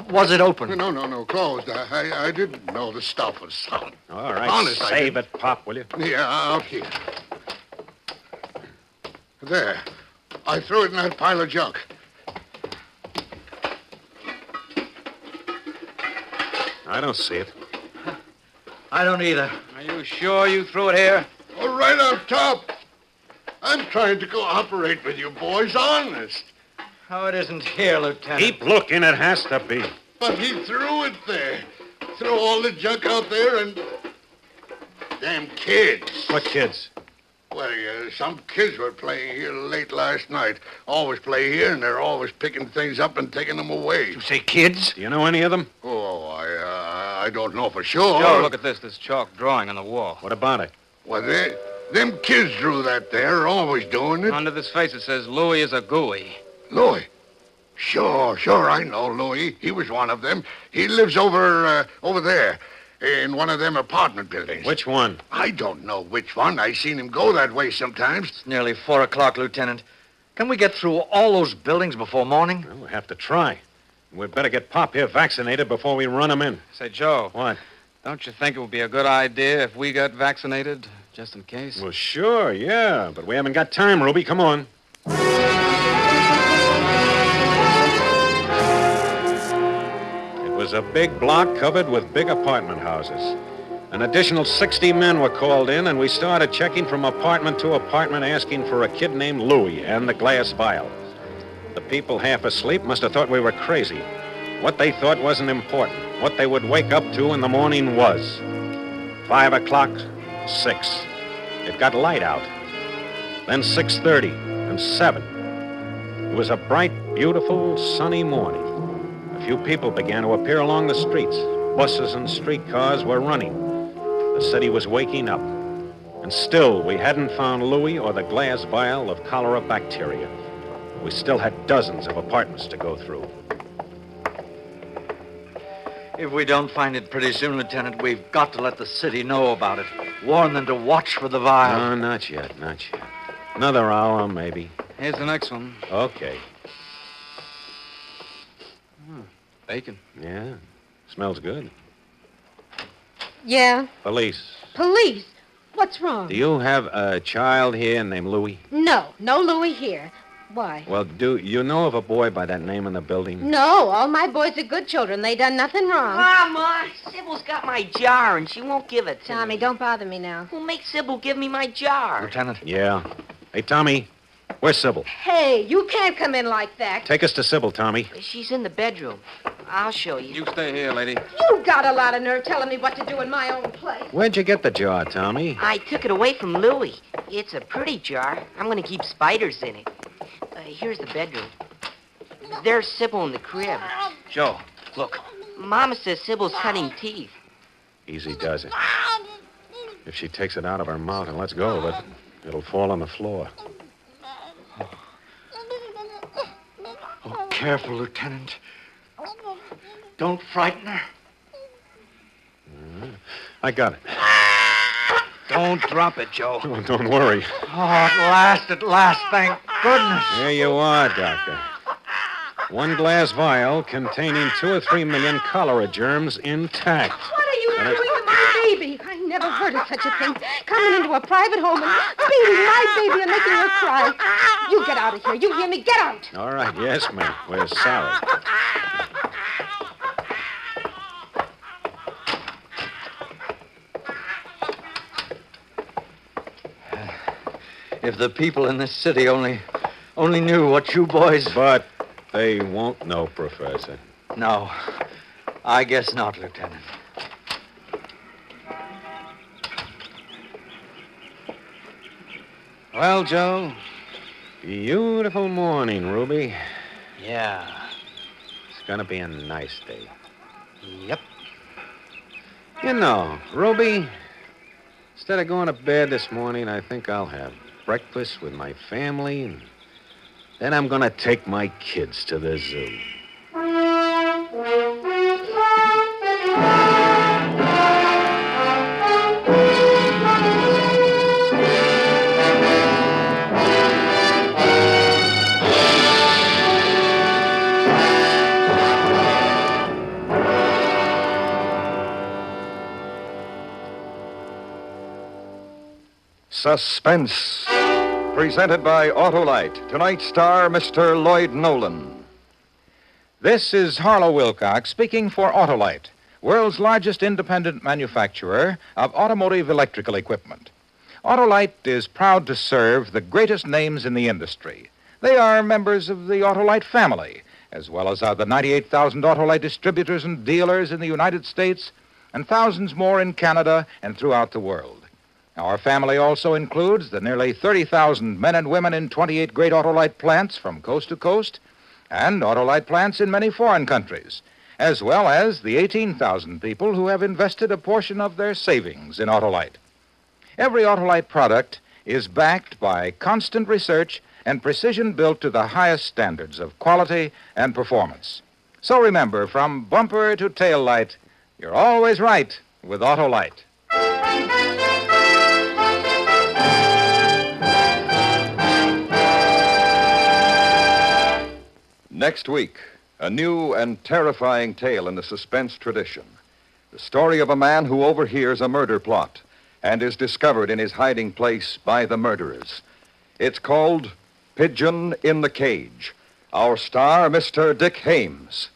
S19: Was it open?
S8: No, closed. I didn't know the stuff was solid.
S13: All right,
S8: Honest, I
S13: save
S8: didn't.
S13: it, Pop, will you?
S8: Yeah, out here. There. I threw it in that pile of junk.
S13: I don't see it.
S19: I don't either.
S2: Are you sure you threw it here?
S8: Oh, right up top. I'm trying to cooperate with you boys, honest.
S19: Oh, it isn't here, Lieutenant.
S13: Keep looking, it has to be.
S8: But he threw it there. Threw all the junk out there and... Damn kids.
S13: What kids?
S8: Well, some kids were playing here late last night. Always play here, and they're always picking things up and taking them away.
S2: You say kids?
S13: Do you know any of them?
S8: Oh, I don't know for sure.
S2: Joe, look at this chalk drawing on the wall.
S13: What about it?
S8: Well, them kids drew that there, always doing it.
S2: Under this face it says Louis is a gooey.
S8: Louis? Sure, I know Louis. He was one of them. He lives over there, in one of them apartment buildings.
S13: Which one?
S8: I don't know which one. I seen him go that way sometimes.
S19: It's nearly 4 o'clock, Lieutenant. Can we get through all those buildings before morning?
S13: Well, we'll have to try. We'd better get Pop here vaccinated before we run him in.
S2: Say, Joe.
S13: What?
S2: Don't you think it would be a good idea if we got vaccinated, just in case?
S13: Well, sure, yeah. But we haven't got time, Ruby. Come on. It was a big block covered with big apartment houses. An additional 60 men were called in, and we started checking from apartment to apartment asking for a kid named Louis and the glass vial. The people half asleep must have thought we were crazy. What they thought wasn't important. What they would wake up to in the morning was 5 o'clock, 6. It got light out. Then 6:30 and 7. It was a bright, beautiful, sunny morning. A few people began to appear along the streets. Buses and streetcars were running. The city was waking up. And still, we hadn't found Louis or the glass vial of cholera bacteria. We still had dozens of apartments to go through.
S19: If we don't find it pretty soon, Lieutenant, we've got to let the city know about it. Warn them to watch for the vial.
S13: No, not yet. Another hour, maybe.
S2: Here's the next one.
S13: Okay.
S2: Bacon.
S13: Yeah, smells good.
S4: Yeah?
S13: Police.
S4: Police? What's wrong?
S13: Do you have a child here named Louis?
S4: No Louis here. Why?
S13: Well, do you know of a boy by that name in the building?
S4: No, all my boys are good children. They done nothing wrong.
S6: Mama, Sybil's got my jar, and she won't give it to
S4: Tommy,
S6: me.
S4: don't bother me now.
S6: Who'll make Sybil give me my jar?
S19: Lieutenant.
S13: Yeah. Hey, Tommy, where's Sybil?
S4: Hey, you can't come in like that.
S13: Take us to Sybil, Tommy.
S6: She's in the bedroom. I'll show you.
S2: You stay here, lady.
S4: You got a lot of nerve telling me what to do in my own place.
S13: Where'd you get the jar, Tommy?
S6: I took it away from Louis. It's a pretty jar. I'm going to keep spiders in it. Here's the bedroom. There's Sybil in the crib.
S2: Joe, look.
S6: Mama says Sybil's cutting teeth.
S13: Easy does it. If she takes it out of her mouth and lets go of it, it'll fall on the floor.
S19: Oh, careful, Lieutenant. Don't frighten her.
S13: I got it.
S2: Don't drop it, Joe.
S13: Oh, don't worry.
S19: Oh, at last, thank goodness.
S13: There you are, Doctor. One glass vial containing 2 or 3 million cholera germs intact.
S4: What are you doing to my baby? I never heard of such a thing. Coming into a private home and beating my baby and making her cry. You get out of here. You hear me? Get out.
S13: All right, yes, ma'am. We're sorry.
S19: If the people in this city only knew what you boys...
S13: But they won't know, Professor.
S19: No, I guess not, Lieutenant.
S2: Well, Joe?
S13: Beautiful morning, Ruby.
S2: Yeah.
S13: It's gonna be a nice day.
S2: Yep.
S13: You know, Ruby, instead of going to bed this morning, I think I'll have breakfast with my family, and then I'm gonna take my kids to the zoo.
S16: Suspense. Presented by Autolite. Tonight's star, Mr. Lloyd Nolan.
S1: This is Harlow Wilcox speaking for Autolite, world's largest independent manufacturer of automotive electrical equipment. Autolite is proud to serve the greatest names in the industry. They are members of the Autolite family, as well as are the 98,000 Autolite distributors and dealers in the United States and thousands more in Canada and throughout the world. Our family also includes the nearly 30,000 men and women in 28 great Autolite plants from coast to coast and Autolite plants in many foreign countries, as well as the 18,000 people who have invested a portion of their savings in Autolite. Every Autolite product is backed by constant research and precision built to the highest standards of quality and performance. So remember, from bumper to tail light, you're always right with Autolite.
S16: Next week, a new and terrifying tale in the suspense tradition. The story of a man who overhears a murder plot and is discovered in his hiding place by the murderers. It's called Pigeon in the Cage. Our star, Mr. Dick Hames.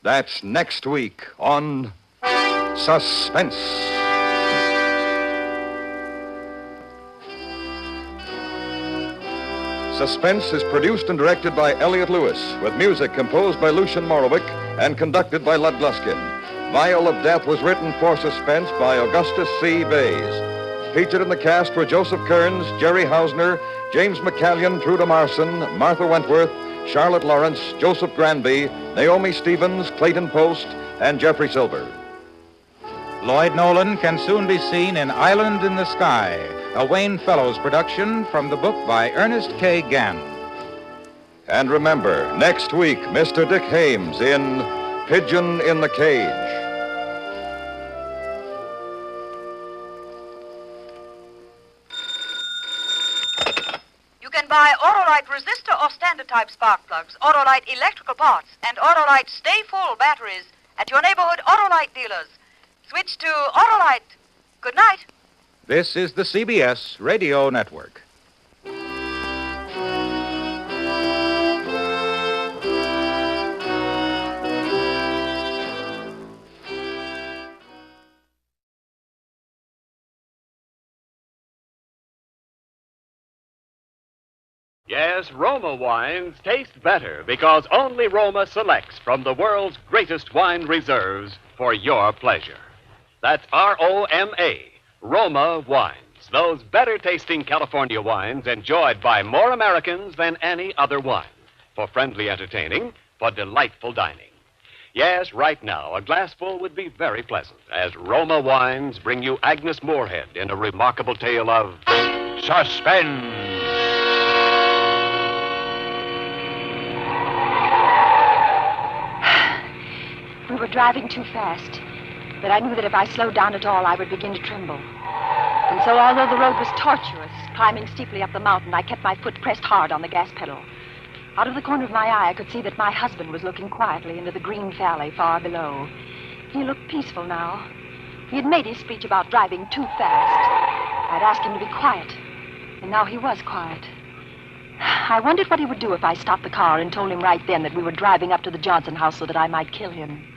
S16: That's next week on Suspense. Suspense is produced and directed by Elliott Lewis, with music composed by Lucien Morowick and conducted by Lud Gluskin. Vial of Death was written for Suspense by Augustus C. Bays. Featured in the cast were Joseph Kearns, Jerry Hausner, James McCallion, Truda Marson, Martha Wentworth, Charlotte Lawrence, Joseph Granby, Naomi Stevens, Clayton Post, and Jeffrey Silver.
S1: Lloyd Nolan can soon be seen in Island in the Sky, a Wayne Fellows production from the book by Ernest K. Gann.
S16: And remember, next week, Mr. Dick Hames in Pigeon in the Cage.
S9: You can buy Autolite resistor or standard type spark plugs, Autolite electrical parts, and Autolite Stay Full batteries at your neighborhood Autolite dealers. Switch to Autolite. Good night.
S1: This is the CBS Radio Network.
S10: Yes, Roma wines taste better because only Roma selects from the world's greatest wine reserves for your pleasure. That's R-O-M-A, Roma wines. Those better-tasting California wines enjoyed by more Americans than any other wine. For friendly entertaining, for delightful dining. Yes, right now, a glassful would be very pleasant as Roma wines bring you Agnes Moorehead in a remarkable tale of suspense.
S17: We were driving too fast, but I knew that if I slowed down at all, I would begin to tremble. And so, although the road was tortuous, climbing steeply up the mountain, I kept my foot pressed hard on the gas pedal. Out of the corner of my eye, I could see that my husband was looking quietly into the green valley far below. He looked peaceful now. He had made his speech about driving too fast. I'd asked him to be quiet, and now he was quiet. I wondered what he would do if I stopped the car and told him right then that we were driving up to the Johnson house so that I might kill him.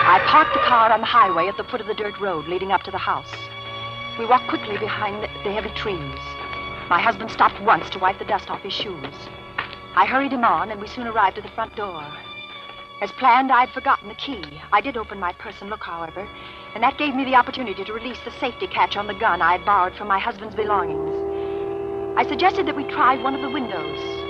S17: I parked the car on the highway at the foot of the dirt road leading up to the house. We walked quickly behind the heavy trees. My husband stopped once to wipe the dust off his shoes. I hurried him on, and we soon arrived at the front door. As planned, I'd forgotten the key. I did open my purse and look, however, and that gave me the opportunity to release the safety catch on the gun I had borrowed from my husband's belongings. I suggested that we try one of the windows.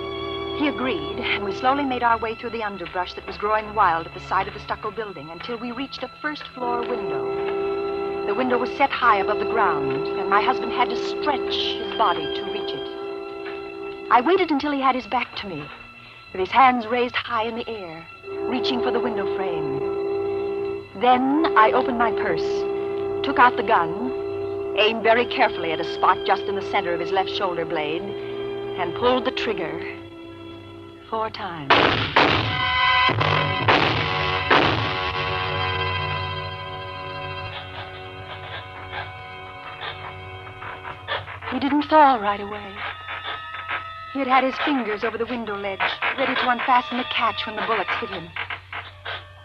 S17: He agreed, and we slowly made our way through the underbrush that was growing wild at the side of the stucco building until we reached a first-floor window. The window was set high above the ground, and my husband had to stretch his body to reach it. I waited until he had his back to me, with his hands raised high in the air, reaching for the window frame. Then I opened my purse, took out the gun, aimed very carefully at a spot just in the center of his left shoulder blade, and pulled the trigger 4 times. He didn't fall right away. He had his fingers over the window ledge, ready to unfasten the catch when the bullets hit him.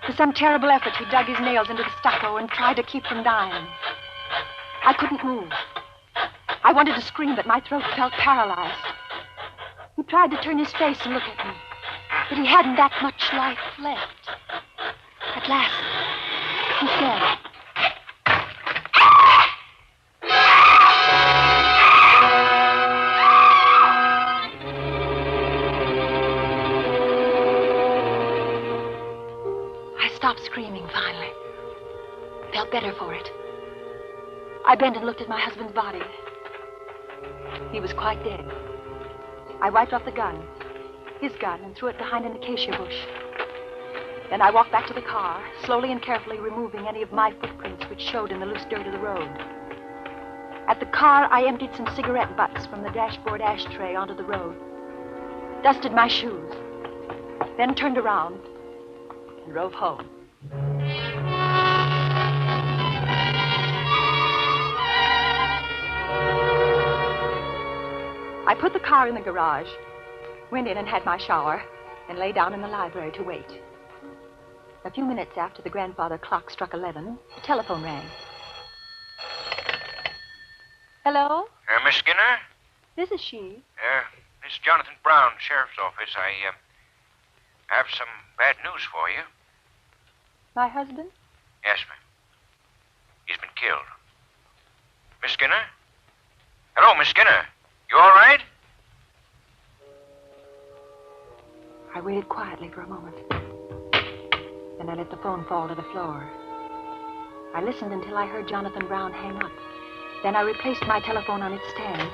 S17: With some terrible effort, he dug his nails into the stucco and tried to keep from dying. I couldn't move. I wanted to scream, but my throat felt paralyzed. He tried to turn his face and look at me, but he hadn't that much life left. At last, he said, I stopped screaming finally. Felt better for it. I bent and looked at my husband's body. He was quite dead. I wiped off the gun, his gun, and threw it behind an acacia bush. Then I walked back to the car, slowly and carefully removing any of my footprints which showed in the loose dirt of the road. At the car, I emptied some cigarette butts from the dashboard ashtray onto the road, dusted my shoes, then turned around and drove home. I put the car in the garage, went in and had my shower, and lay down in the library to wait. A few minutes after the grandfather clock struck 11, the telephone rang. Hello?
S5: Miss Skinner?
S17: This is she.
S5: This is Jonathan Brown, Sheriff's Office. I have some bad news for you.
S17: My husband?
S5: Yes, ma'am. He's been killed. Miss Skinner? Hello, Miss Skinner. You all right?
S17: I waited quietly for a moment. Then I let the phone fall to the floor. I listened until I heard Jonathan Brown hang up. Then I replaced my telephone on its stand.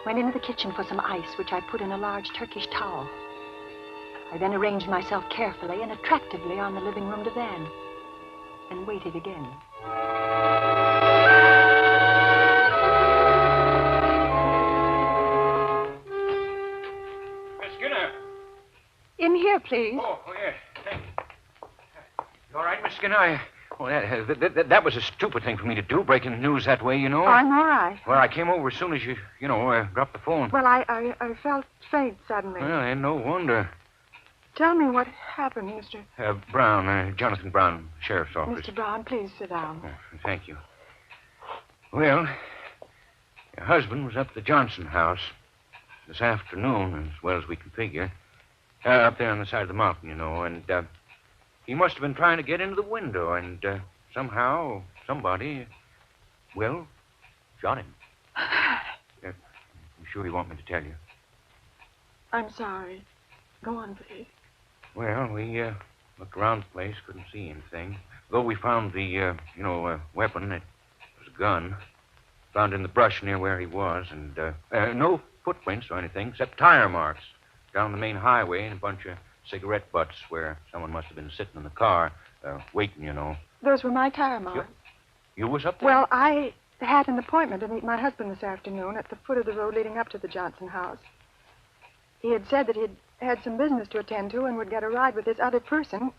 S17: Went into the kitchen for some ice, which I put in a large Turkish towel. I then arranged myself carefully and attractively on the living room divan. And waited again. In here, please.
S5: Oh, yeah. Thank you. You all right, Miss Skinner? That was a stupid thing for me to do, breaking the news that way, you know.
S12: I'm all right.
S5: Well, I came over as soon as you dropped the phone.
S12: Well, I felt faint suddenly.
S5: Well, no wonder.
S12: Tell me what happened, Mr.
S5: Brown, Jonathan Brown, Sheriff's Office.
S12: Mr. Brown, please sit down.
S5: Oh, thank you. Well, your husband was up at the Johnson house this afternoon, as well as we can figure. Up there on the side of the mountain, and he must have been trying to get into the window, and somehow, somebody, shot him. You sure you want me to tell you?
S12: I'm sorry. Go on, please.
S5: Well, we looked around the place, couldn't see anything. Though we found the, weapon, it was a gun, found in the brush near where he was, and no footprints or anything, except tire marks down the main highway and a bunch of cigarette butts where someone must have been sitting in the car, waiting,
S12: Those were my tire marks.
S5: You was up there?
S12: Well, I had an appointment to meet my husband this afternoon at the foot of the road leading up to the Johnson house. He had said that he'd had some business to attend to and would get a ride with this other person.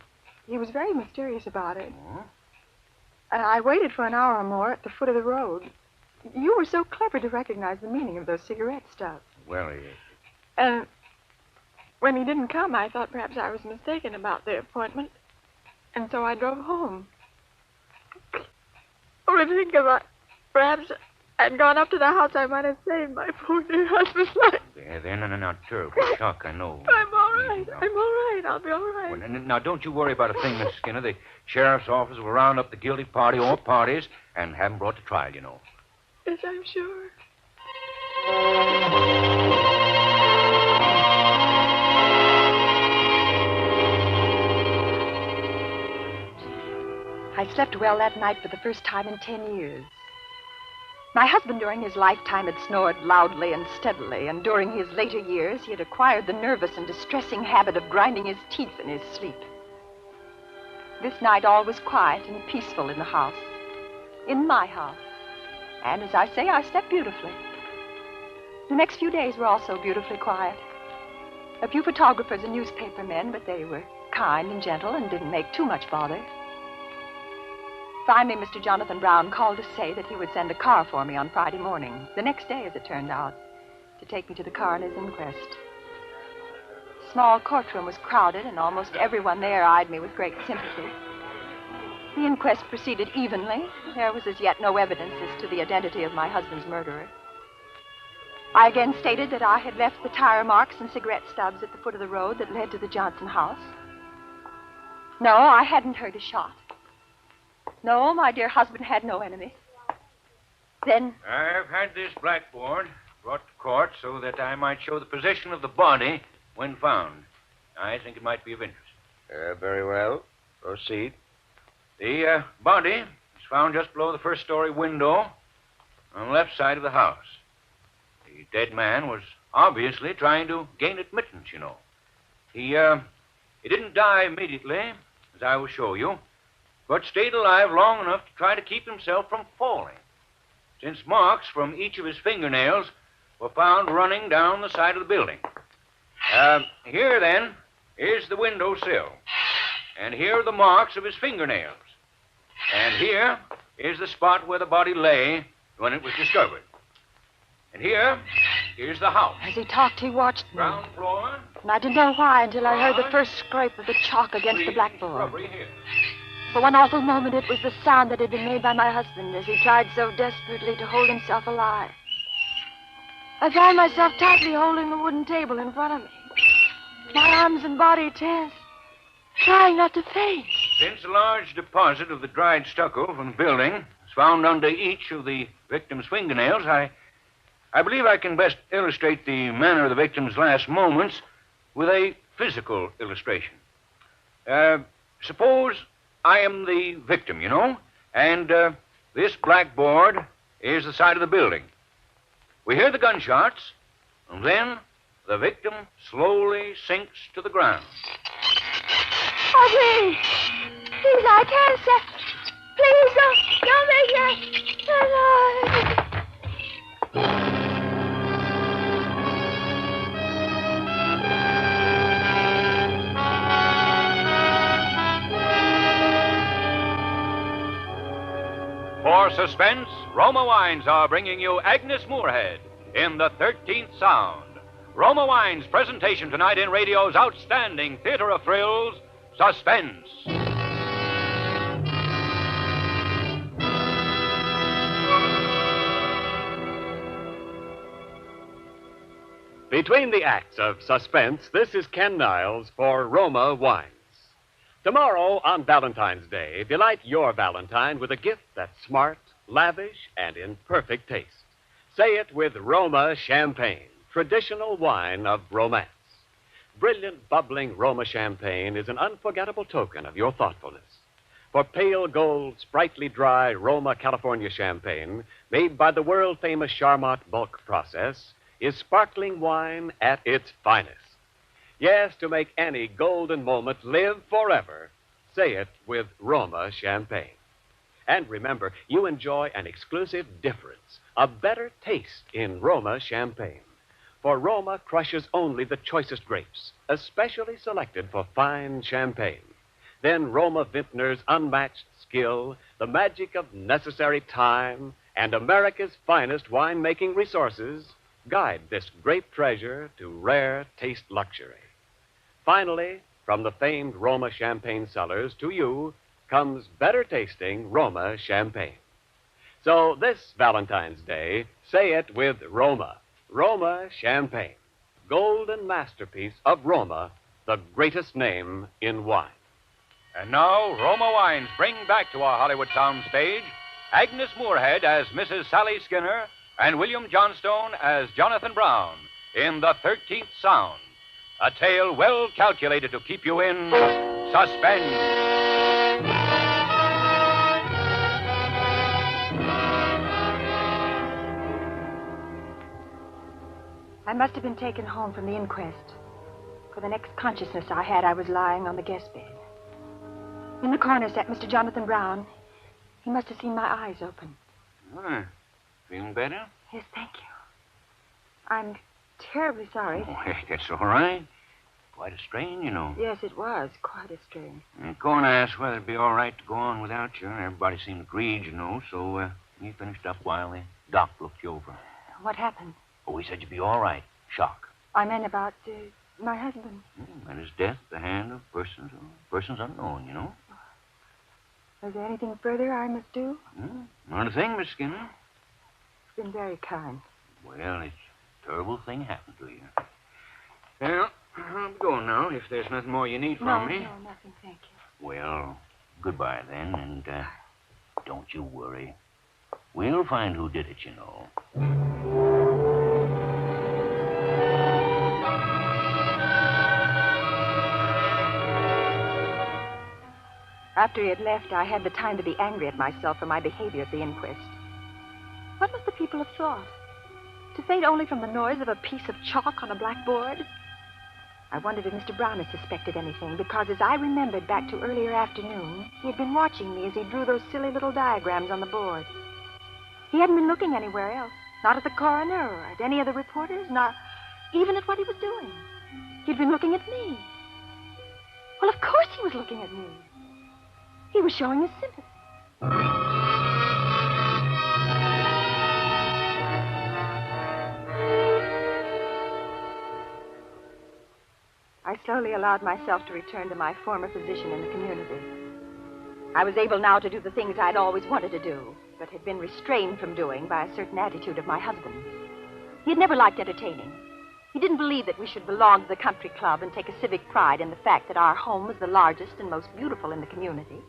S12: He was very mysterious about it.
S5: Oh?
S12: I waited for an hour or more at the foot of the road. You were so clever to recognize the meaning of those cigarette stubs.
S5: Well,
S12: And when he didn't come, I thought perhaps I was mistaken about the appointment. And so I drove home. Oh, to think of it. Perhaps I'd gone up to the house, I might have saved my poor dear husband's life.
S5: They're not terrible shock, I know.
S12: I'm all right. I'm all right. I'll be all right.
S5: Well, now, don't you worry about a thing, Miss Skinner. The sheriff's office will round up the guilty party or parties and have them brought to trial,
S12: Yes, I'm sure.
S17: I slept well that night for the first time in 10 years. My husband, during his lifetime, had snored loudly and steadily, and during his later years, he had acquired the nervous and distressing habit of grinding his teeth in his sleep. This night, all was quiet and peaceful in the house, in my house. And as I say, I slept beautifully. The next few days were also beautifully quiet. A few photographers and newspaper men, but they were kind and gentle and didn't make too much bother. Finally, Mr. Jonathan Brown called to say that he would send a car for me on Friday morning, the next day, as it turned out, to take me to the coroner's inquest. The small courtroom was crowded, and almost everyone there eyed me with great sympathy. The inquest proceeded evenly. There was as yet no evidence as to the identity of my husband's murderer. I again stated that I had left the tire marks and cigarette stubs at the foot of the road that led to the Johnson house. No, I hadn't heard a shot. No, my dear husband had no enemy. Then...
S5: I've had this blackboard brought to court so that I might show the position of the body when found. I think it might be of interest. Very well. Proceed. The body is found just below the first-story window on the left side of the house. The dead man was obviously trying to gain admittance, you know. He didn't die immediately, as I will show you, but stayed alive long enough to try to keep himself from falling, since marks from each of his fingernails were found running down the side of the building. Here, then, is the windowsill, and here are the marks of his fingernails. And here is the spot where the body lay when it was discovered. And here is the house.
S17: As he talked, he watched me.
S5: Ground floor.
S17: And I didn't know why until I heard the first scrape of the chalk against the blackboard. For one awful moment, it was the sound that had been made by my husband as he tried so desperately to hold himself alive. I found myself tightly holding the wooden table in front of me, my arms and body tense, trying not to faint.
S5: Since a large deposit of the dried stucco from the building was found under each of the victim's fingernails, I believe I can best illustrate the manner of the victim's last moments with a physical illustration. Suppose I am the victim, you know, and this blackboard is the side of the building. We hear the gunshots, and then the victim slowly sinks to the ground.
S18: Oh, please, I can't say. Please, don't make that.
S5: For suspense, Roma Wines are bringing you Agnes Moorehead in The 13th Sound. Roma Wines' presentation tonight in radio's outstanding theater of thrills, Suspense.
S10: Between the acts of Suspense, this is Ken Niles for Roma Wines. Tomorrow, on Valentine's Day, delight your Valentine with a gift that's smart, lavish, and in perfect taste. Say it with Roma Champagne, traditional wine of romance. Brilliant, bubbling Roma Champagne is an unforgettable token of your thoughtfulness. For pale gold, sprightly dry Roma California Champagne, made by the world-famous Charmant bulk process, is sparkling wine at its finest. Yes, to make any golden moment live forever, say it with Roma Champagne. And remember, you enjoy an exclusive difference, a better taste in Roma Champagne. For Roma crushes only the choicest grapes, especially selected for fine champagne. Then Roma Vintner's unmatched skill, the magic of necessary time, and America's finest winemaking resources guide this grape treasure to rare taste luxury. Finally, from the famed Roma Champagne cellars to you comes better tasting Roma Champagne. So this Valentine's Day, say it with Roma. Roma Champagne. Golden masterpiece of Roma, the greatest name in wine.
S5: And now, Roma Wines bring back to our Hollywood sound stage Agnes Moorehead as Mrs. Sally Skinner and William Johnstone as Jonathan Brown in The 13th Sound. A tale well calculated to keep you in suspense.
S17: I must have been taken home from the inquest. For the next consciousness I had, I was lying on the guest bed. In the corner sat Mr. Jonathan Brown. He must have seen my eyes open.
S5: Feeling better?
S17: Yes, thank you. I'm terribly sorry.
S5: Oh, that's all right. quite a strain, you know.
S12: Yes, it was quite a strain.
S5: And Coroner asked whether it'd be all right to go on without you, and everybody seemed agreed, you know, so we finished up while the doc looked you over.
S12: What happened?
S5: Oh, he said you'd be all right. Shock.
S12: I meant about my husband.
S5: And his death at the hand of persons unknown, you know.
S12: Is there anything further I must do?
S5: Not a thing, Miss Skinner.
S12: It's been very kind.
S5: Well, it's a terrible thing happened to you. Well, I'm going now, if there's nothing more you need from me.
S12: No, nothing, thank you.
S5: Well, goodbye then, and don't you worry. We'll find who did it, you know.
S17: After he had left, I had the time to be angry at myself for my behavior at the inquest. What must the people have thought? To faint only from the noise of a piece of chalk on a blackboard? I wondered if Mr. Brown had suspected anything, because as I remembered back to earlier afternoon, he had been watching me as he drew those silly little diagrams on the board. He hadn't been looking anywhere else, not at the coroner or at any of the reporters, not even at what he was doing. He'd been looking at me. Well, of course he was looking at me. He was showing his sympathy. I slowly allowed myself to return to my former position in the community. I was able now to do the things I'd always wanted to do, but had been restrained from doing by a certain attitude of my husband's. He had never liked entertaining. He didn't believe that we should belong to the country club and take a civic pride in the fact that our home was the largest and most beautiful in the community.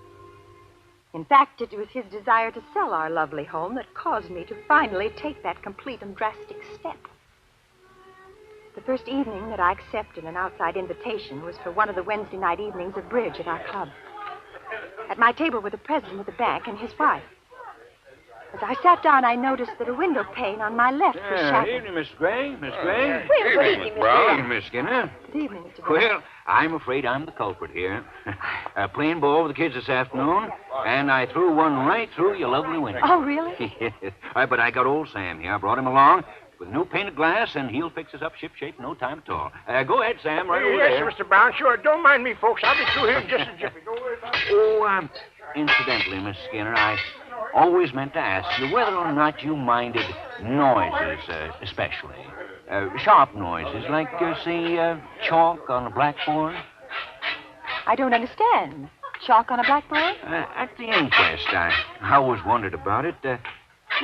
S17: In fact, it was his desire to sell our lovely home that caused me to finally take that complete and drastic step. The first evening that I accepted an outside invitation was for one of the Wednesday night evenings of bridge at our club. At my table were the president of the bank and his wife. As I sat down, I noticed that a window pane on my left was shattered.
S5: Evening, Miss Gray. Miss Gray.
S17: Well, good evening, Mr. Brown.
S5: Miss Skinner.
S17: Good evening, Mr. Brown.
S5: Well, I'm afraid I'm the culprit here. Playing ball with the kids this afternoon, and I threw one right through your lovely window.
S17: Oh, really?
S5: Yes. But I got old Sam here. I brought him along with new painted glass, and he'll fix us up shipshape in no time at all. Go ahead, Sam, right over there.
S11: Yes, Mr. Brown, sure. Don't mind me, folks. I'll be through here in just a jiffy. Don't worry about it.
S5: Incidentally, Miss Skinner, I always meant to ask you whether or not you minded noises, especially. Sharp noises, like, say, chalk on a blackboard.
S17: I don't understand. Chalk on a blackboard?
S5: At the inquest, I always wondered about it.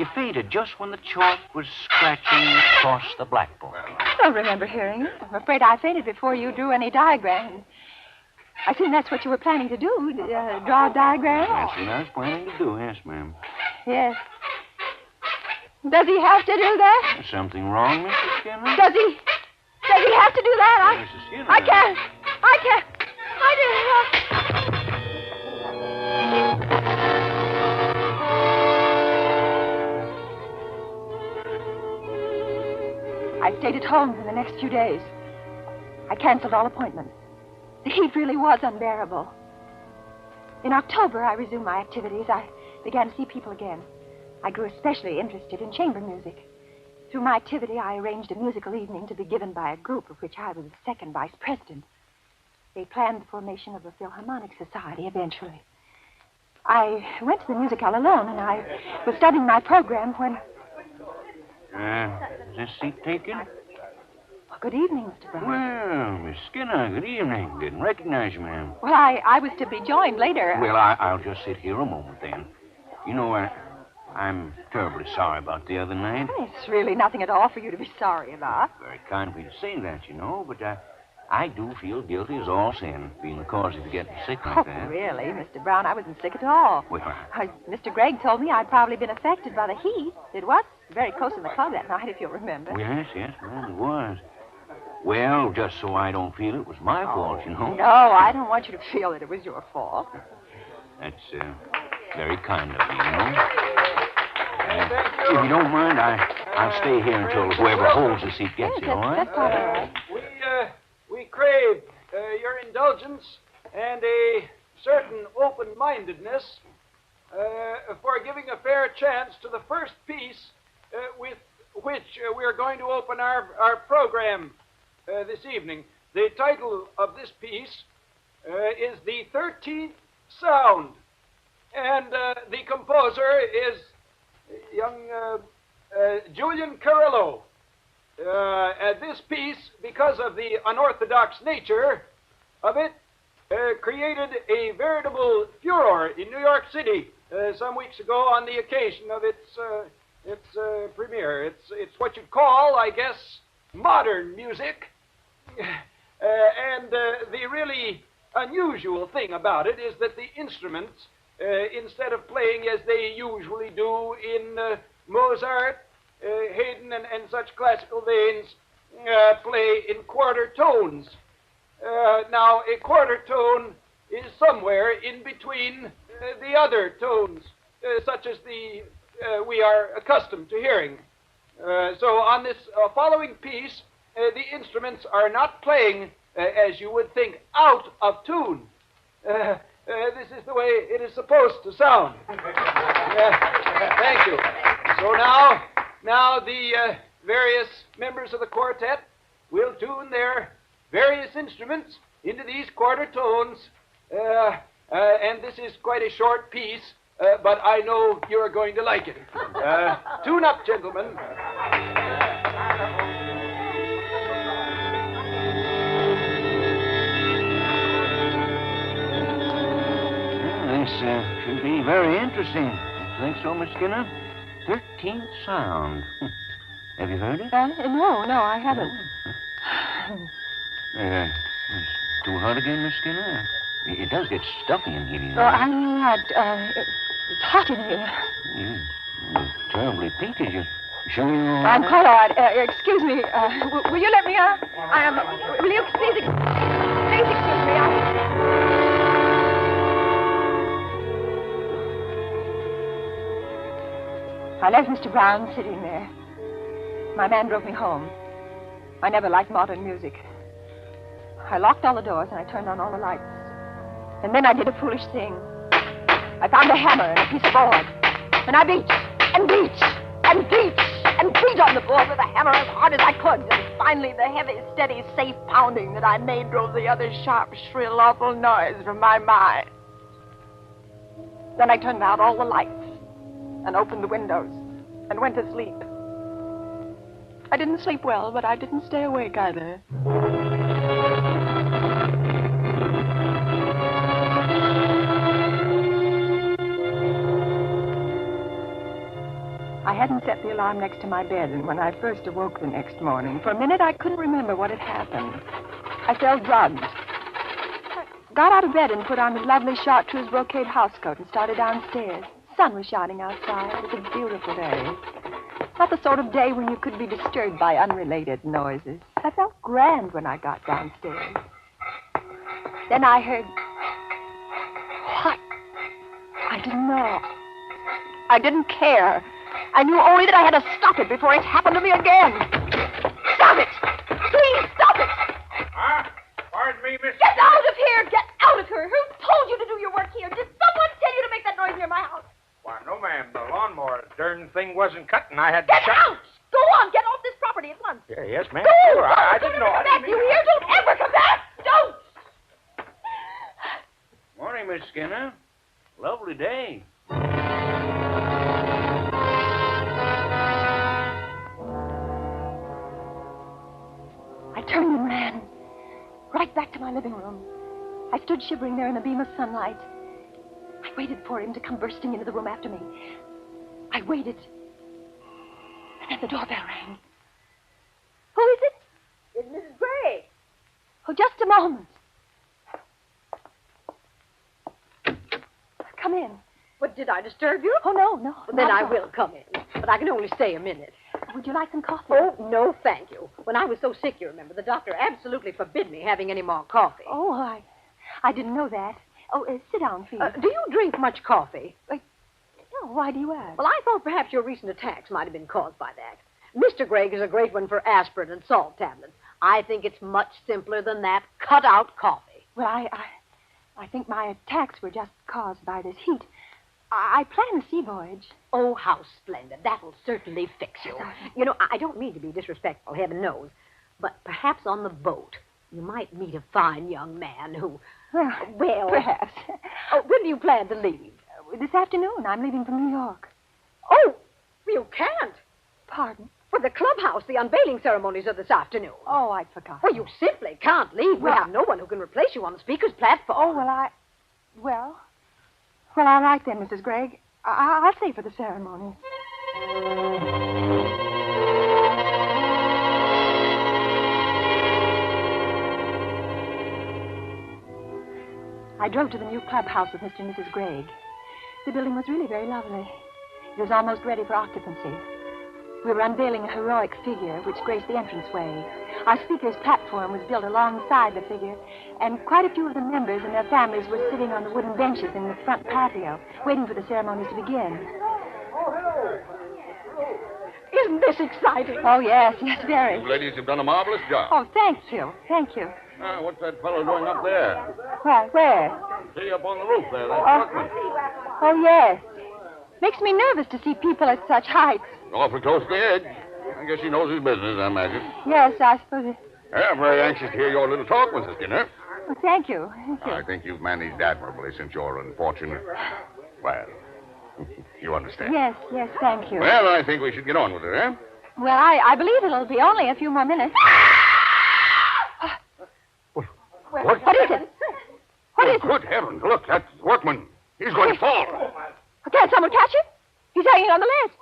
S5: You fainted just when the chalk was scratching across the blackboard.
S17: I don't remember hearing it. I'm afraid I fainted before you drew any diagrams. I assume that's what you were planning to do, draw a diagram?
S5: That's what I was planning to do, yes, ma'am.
S17: Yes. Does he have to do that?
S5: Something wrong, Mrs. Skinner?
S17: Does he have to do that?
S5: Mrs. Skinner.
S17: I can't. I stayed at home for the next few days. I canceled all appointments. The heat really was unbearable. In October, I resumed my activities. I began to see people again. I grew especially interested in chamber music. Through my activity, I arranged a musical evening to be given by a group of which I was the second vice president. They planned the formation of a Philharmonic Society eventually. I went to the music hall alone, and I was studying my program when...
S5: Is this seat taken?
S17: Well, good evening, Mr. Brown.
S5: Well, Miss Skinner, good evening. Didn't recognize you, ma'am.
S17: Well, I was to be joined later.
S5: Well, I'll just sit here a moment, then. You know, I'm terribly sorry about the other night.
S17: It's really nothing at all for you to be sorry about.
S5: Very kind of you to say that, you know, but I do feel guilty as all sin, being the cause of you getting sick like that.
S17: Really, Mr. Brown, I wasn't sick at all.
S5: Well,
S17: Mr. Gregg told me I'd probably been affected by the heat. It was very close in the club that night, if you'll remember.
S5: Yes, well, it was. Well, just so I don't feel it was my fault, you know.
S17: No, I don't want you to feel that it was your fault.
S5: That's very kind of you, you know. If you don't mind, I'll stay here until whoever holds the seat gets here, all right?
S17: That's all right.
S15: We crave your indulgence and a certain open-mindedness for giving a fair chance to the first piece with which we are going to open our program this evening. The title of this piece is The 13th Sound. And the composer is young Julian Carrillo. This piece, because of the unorthodox nature of it, created a veritable furor in New York City some weeks ago on the occasion of its premiere. It's what you'd call, I guess, modern music. And the really unusual thing about it is that the instruments, instead of playing as they usually do in Mozart, Haydn, and such classical veins, play in quarter tones. Now, a quarter tone is somewhere in between the other tones, such as we are accustomed to hearing. So on this following piece, the instruments are not playing, as you would think, out of tune. This is the way it is supposed to sound. Thank you. So now the various members of the quartet will tune their various instruments into these quarter tones. And this is quite a short piece, but I know you're going to like it. Tune up, gentlemen.
S5: This should be very interesting. Think so, Miss Skinner? 13th Sound. Have you heard it?
S12: No, I haven't.
S5: It's too hot again, Miss Skinner? It does get stuffy in here, you know.
S12: I'm not. It's hot in here.
S5: You're terribly peaked. You sure you're all
S12: I'm
S5: right?
S12: quite all right. Excuse me. Will you let me out? Will you please excuse me? I left Mr. Brown sitting there. My man drove me home. I never liked modern music. I locked all the doors and I turned on all the lights. And then I did a foolish thing. I found a hammer and a piece of board. And I beat and beat and beat and beat on the board with a hammer as hard as I could. And finally the heavy, steady, safe pounding that I made drove the other sharp, shrill, awful noise from my mind. Then I turned out all the lights and opened the windows and went to sleep. I didn't sleep well, but I didn't stay awake either. I hadn't set the alarm next to my bed, and when I first awoke the next morning, for a minute I couldn't remember what had happened. I felt drugged. I got out of bed and put on a lovely chartreuse brocade housecoat and started downstairs. The sun was shining outside. It was a beautiful day. Not the sort of day when you could be disturbed by unrelated noises. I felt grand when I got downstairs. Then I heard... What? I didn't know. I didn't care. I knew only that I had to stop it before it happened to me again. Stop it! Please, stop it!
S11: Huh? Pardon me, Miss...
S18: Get out of here! Get out of here! Who told you to do your work here? Did someone tell you to make that noise near my house?
S11: Why, no, ma'am. The lawnmower darn thing wasn't cutting. I had to
S18: Get out! Go on! Get off this property at once!
S11: Yeah, yes, ma'am.
S18: Go!
S11: Sure, I didn't know.
S18: Come back! You hear? Don't ever come back! Don't!
S5: Morning, Miss Skinner. Lovely day.
S12: I turned and ran. Right back to my living room. I stood shivering there in the beam of sunlight. I waited for him to come bursting into the room after me. I waited. And then the doorbell rang. Who is it?
S18: It's Mrs. Gray.
S12: Oh, just a moment. Come in.
S7: But did I disturb you?
S12: Oh, no.
S7: Then
S12: not
S7: I
S12: at all.
S7: will come in. But I can only stay a minute.
S12: Would you like some coffee?
S7: Oh, no, thank you. When I was so sick, you remember, the doctor absolutely forbid me having any more coffee.
S12: Oh, I didn't know that. Oh, sit down, please.
S7: Do you drink much coffee?
S12: No, why do you ask?
S7: Well, I thought perhaps your recent attacks might have been caused by that. Mr. Gregg is a great one for aspirin and salt tablets. I think it's much simpler than that. Cut out coffee.
S12: Well, I think my attacks were just caused by this heat. I plan a sea voyage.
S7: Oh, how splendid. That'll certainly fix you. You know, I don't mean to be disrespectful, heaven knows. But perhaps on the boat, You might meet a fine young man who...
S12: Well, perhaps.
S7: When do you plan to leave?
S12: This afternoon. I'm leaving for New York.
S7: Oh, you can't.
S12: Pardon?
S7: For the clubhouse, the unveiling ceremonies are this afternoon.
S12: Oh, I'd forgotten.
S7: Well, you simply can't leave. We have no one who can replace you on the speaker's platform.
S12: Oh, well, all right then, Mrs. Gregg. I'll stay for the ceremony. I drove to the new clubhouse with Mr. and Mrs. Gregg. The building was really very lovely. It was almost ready for occupancy. We were unveiling a heroic figure which graced the entranceway. Our speaker's platform was built alongside the figure, and quite a few of the members and their families were sitting on the wooden benches in the front patio, waiting for the ceremonies to begin.
S7: Isn't this exciting?
S12: Oh, yes, very.
S20: You ladies have done a marvelous job.
S12: Oh, thank you.
S20: What's that fellow doing up there?
S12: Where?
S20: See, up on the roof there, that workman.
S12: Oh, yes. Makes me nervous to see people at such heights.
S20: Awfully close to the edge. I guess he knows his business, I imagine.
S12: Yes, I suppose it...
S20: I'm very anxious to hear your little talk, Mrs. Skinner.
S12: Well, thank you.
S20: I think you've managed admirably since your unfortunate... Well, you understand.
S12: Yes, thank you.
S20: Well, I think we should get on with it, eh?
S12: Well, I believe it'll be only a few more minutes.
S20: What?
S12: What is it? What is it?
S20: Good heavens, look, that workman. He's going to fall.
S12: Can't someone catch him? He's hanging on the ledge.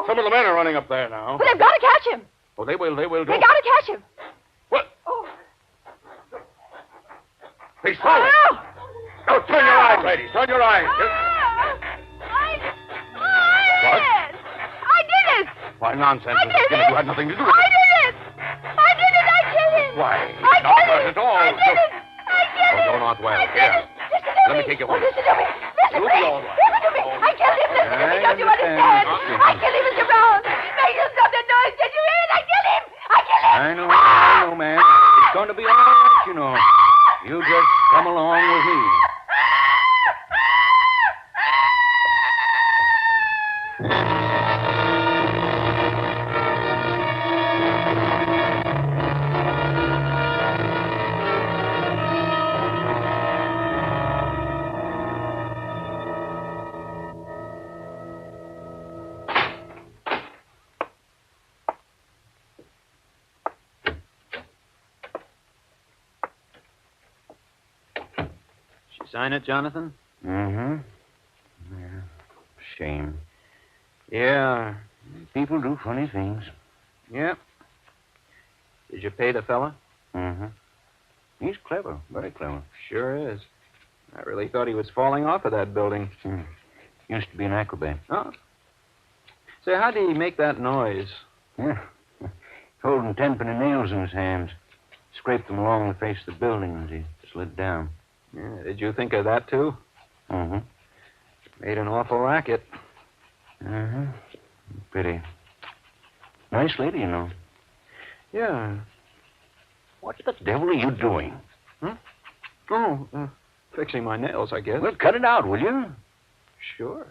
S20: Some of the men are running up there now.
S12: But they've got to catch him.
S20: Oh, they will.
S12: They got to catch him.
S20: What?
S12: Oh.
S20: He's falling. Oh, turn your eyes, ladies. Turn your eyes. What?
S18: I did it!
S20: Why, nonsense, Mrs. Skinner. You had nothing to do with it.
S18: I did it! I killed him!
S20: Why,
S18: I
S20: not
S18: did
S20: hurt
S18: it!
S20: at all.
S18: I did it! I killed him!
S20: You're not well.
S18: I did
S20: Here.
S18: it! Listen to
S20: Let
S18: me!
S20: me take you home.
S18: Listen to me! Listen
S20: You'll
S18: to
S20: be
S18: me!
S20: all right.
S18: Listen to me! I killed him! Listen to me! Don't you understand? I killed him, Mr. Brown! Make him stop the noise! Did you hear it? I killed him! I killed him!
S5: I know, man. It's going to be all right, you know. You just come along with me.
S21: Sign it, Jonathan?
S5: Mm-hmm. Yeah. Shame. Yeah, people do funny things.
S21: Yeah. Did you pay the fella?
S5: Mm-hmm. He's clever, very clever.
S21: Sure is. I really thought he was falling off of that building.
S5: Used to be an acrobat.
S21: Oh. Say, how did he make that noise?
S5: Yeah. Holding tenpenny nails in his hands. Scraped them along the face of the building as he slid down.
S21: Yeah, did you think of that, too?
S5: Mm-hmm.
S21: Made an awful racket.
S5: Uh-huh. Pretty nice lady, you know.
S21: Yeah.
S5: What the devil are you doing?
S21: Huh? Oh, fixing my nails, I guess.
S5: Well, cut it out, will you?
S21: Sure.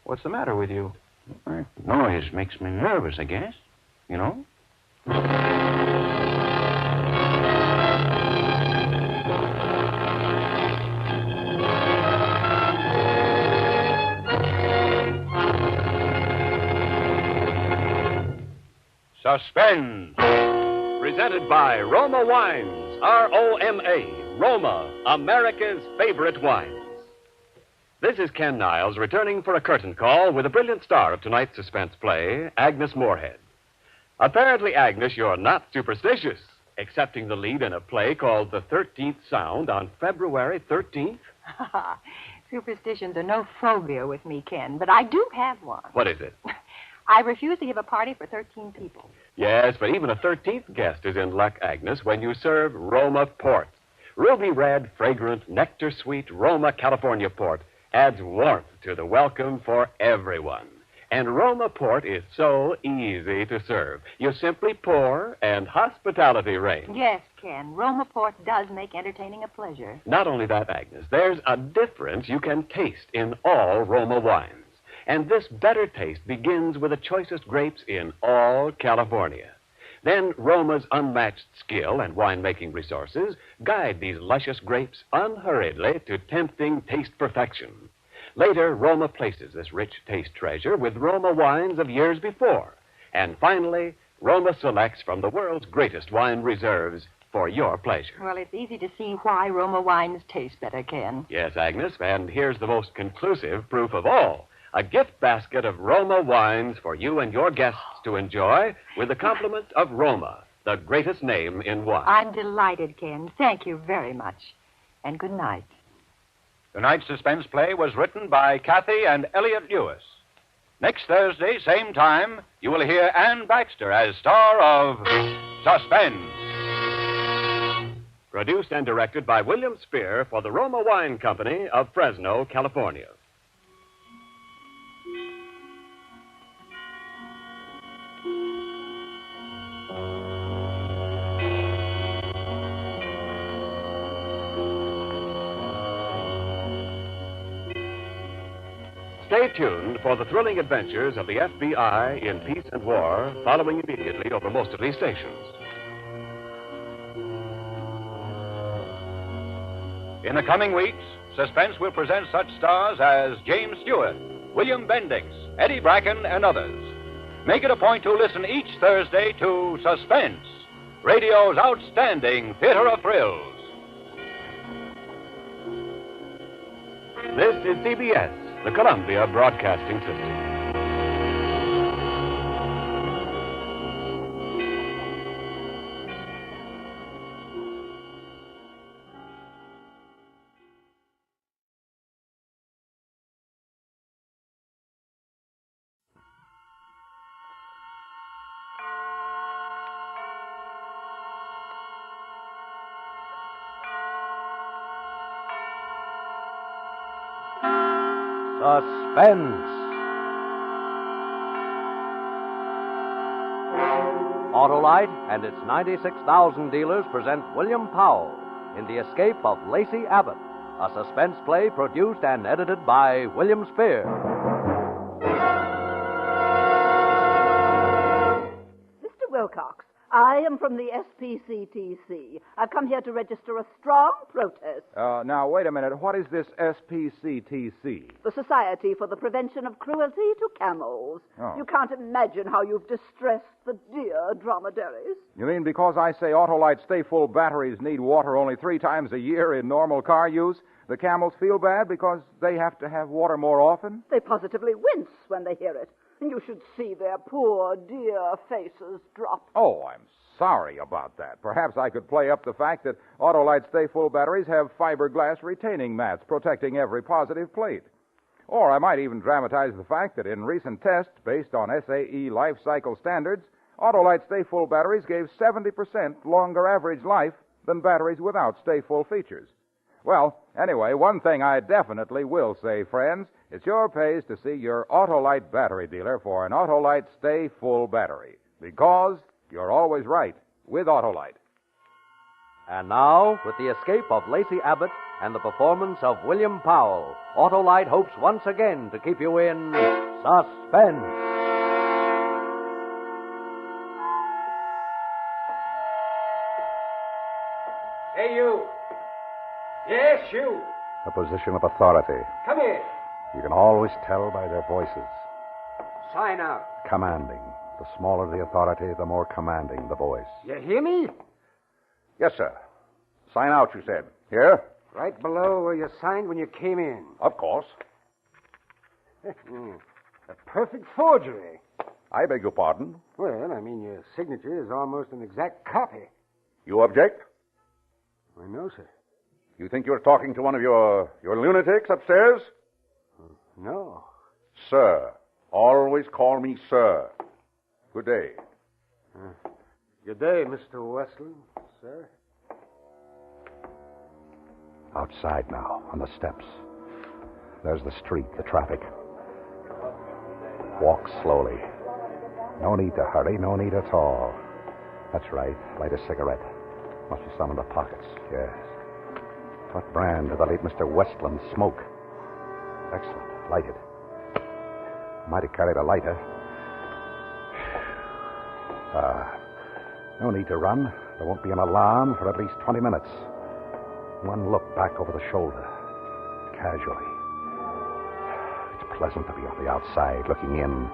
S21: What's the matter with you?
S5: That noise makes me nervous, I guess. You know?
S10: Suspense. Presented by Roma Wines. R-O-M-A. Roma, America's favorite wines. This is Ken Niles returning for a curtain call with a brilliant star of tonight's suspense play, Agnes Moorehead. Apparently, Agnes, you're not superstitious, accepting the lead in a play called The 13th Sound on February 13th.
S12: Superstitions are no phobia with me, Ken, but I do have one.
S10: What is it?
S12: I refuse to give a party for 13 people.
S10: Yes, but even a 13th guest is in luck, Agnes, when you serve Roma Port. Ruby red, fragrant, nectar-sweet Roma California Port adds warmth to the welcome for everyone. And Roma Port is so easy to serve. You simply pour, and hospitality reigns.
S12: Yes, Ken. Roma Port does make entertaining a pleasure.
S10: Not only that, Agnes, there's a difference you can taste in all Roma wines. And this better taste begins with the choicest grapes in all California. Then Roma's unmatched skill and winemaking resources guide these luscious grapes unhurriedly to tempting taste perfection. Later, Roma places this rich taste treasure with Roma wines of years before. And finally, Roma selects from the world's greatest wine reserves for your pleasure.
S17: Well, it's easy to see why Roma wines taste better, Ken.
S10: Yes, Agnes, and here's the most conclusive proof of all. A gift basket of Roma wines for you and your guests to enjoy with the compliments of Roma, the greatest name in wine.
S17: I'm delighted, Ken. Thank you very much. And good night.
S1: Tonight's suspense play was written by Kathy and Elliot Lewis. Next Thursday, same time, you will hear Ann Baxter as star of Suspense.
S10: Produced and directed by William Spear for the Roma Wine Company of Fresno, California. Stay tuned for the thrilling adventures of the FBI in Peace and War, following immediately over most of these stations.
S1: In the coming weeks, Suspense will present such stars as James Stewart, William Bendix, Eddie Bracken, and others. Make it a point to listen each Thursday to Suspense, radio's outstanding theater of thrills.
S10: This is CBS, the Columbia Broadcasting System.
S14: Suspense. Autolite and its 96,000 dealers present William Powell in The Escape of Lacey Abbott, a suspense play produced and edited by William Spear.
S22: Mr. Wilcox, I am from the SPCTC. I've come here to register a strong protest.
S23: Now, wait a minute. What is this SPCTC?
S22: The Society for the Prevention of Cruelty to Camels.
S23: Oh.
S22: You can't imagine how you've distressed the dear dromedaries.
S23: You mean because I say Autolite Stay Full batteries need water only 3 times a year in normal car use, the camels feel bad because they have to have water more often?
S22: They positively wince when they hear it. And you should see their poor, dear faces drop.
S23: Oh, I'm sorry about that. Perhaps I could play up the fact that Autolite Stay Full batteries have fiberglass retaining mats protecting every positive plate. Or I might even dramatize the fact that in recent tests based on SAE life cycle standards, Autolite Stay Full batteries gave 70% longer average life than batteries without Stay Full features. Well, anyway, one thing I definitely will say, friends, it sure pays to see your Autolite battery dealer for an Autolite Stay Full battery. Because you're always right with Autolite.
S14: And now, with The Escape of Lacey Abbott and the performance of William Powell, Autolite hopes once again to keep you in suspense.
S15: Hey, you. Yes, you.
S24: A position of authority.
S15: Come here.
S24: You can always tell by their voices.
S15: Sign out.
S24: Commanding. The smaller the authority, the more commanding the voice.
S15: You hear me?
S24: Yes, sir. Sign out, you said. Here?
S15: Right below where you signed when you came in.
S24: Of course.
S15: A perfect forgery.
S24: I beg your pardon.
S15: Well, I mean, your signature is almost an exact copy.
S24: You object?
S15: I know, sir.
S24: You think you're talking to one of your lunatics upstairs?
S15: No.
S24: Sir. Always call me sir. Good day.
S15: Good day, Mr. Westland, sir.
S24: Outside now, on the steps. There's the street, the traffic. Walk slowly. No need to hurry, no need at all. That's right. Light a cigarette. Must be some in the pockets, yes. What brand did the late Mr. Westland smoke? Excellent. Lighted. Might have carried a lighter. No need to run. There won't be an alarm for at least 20 minutes. One look back over the shoulder, casually. It's pleasant to be on the outside looking in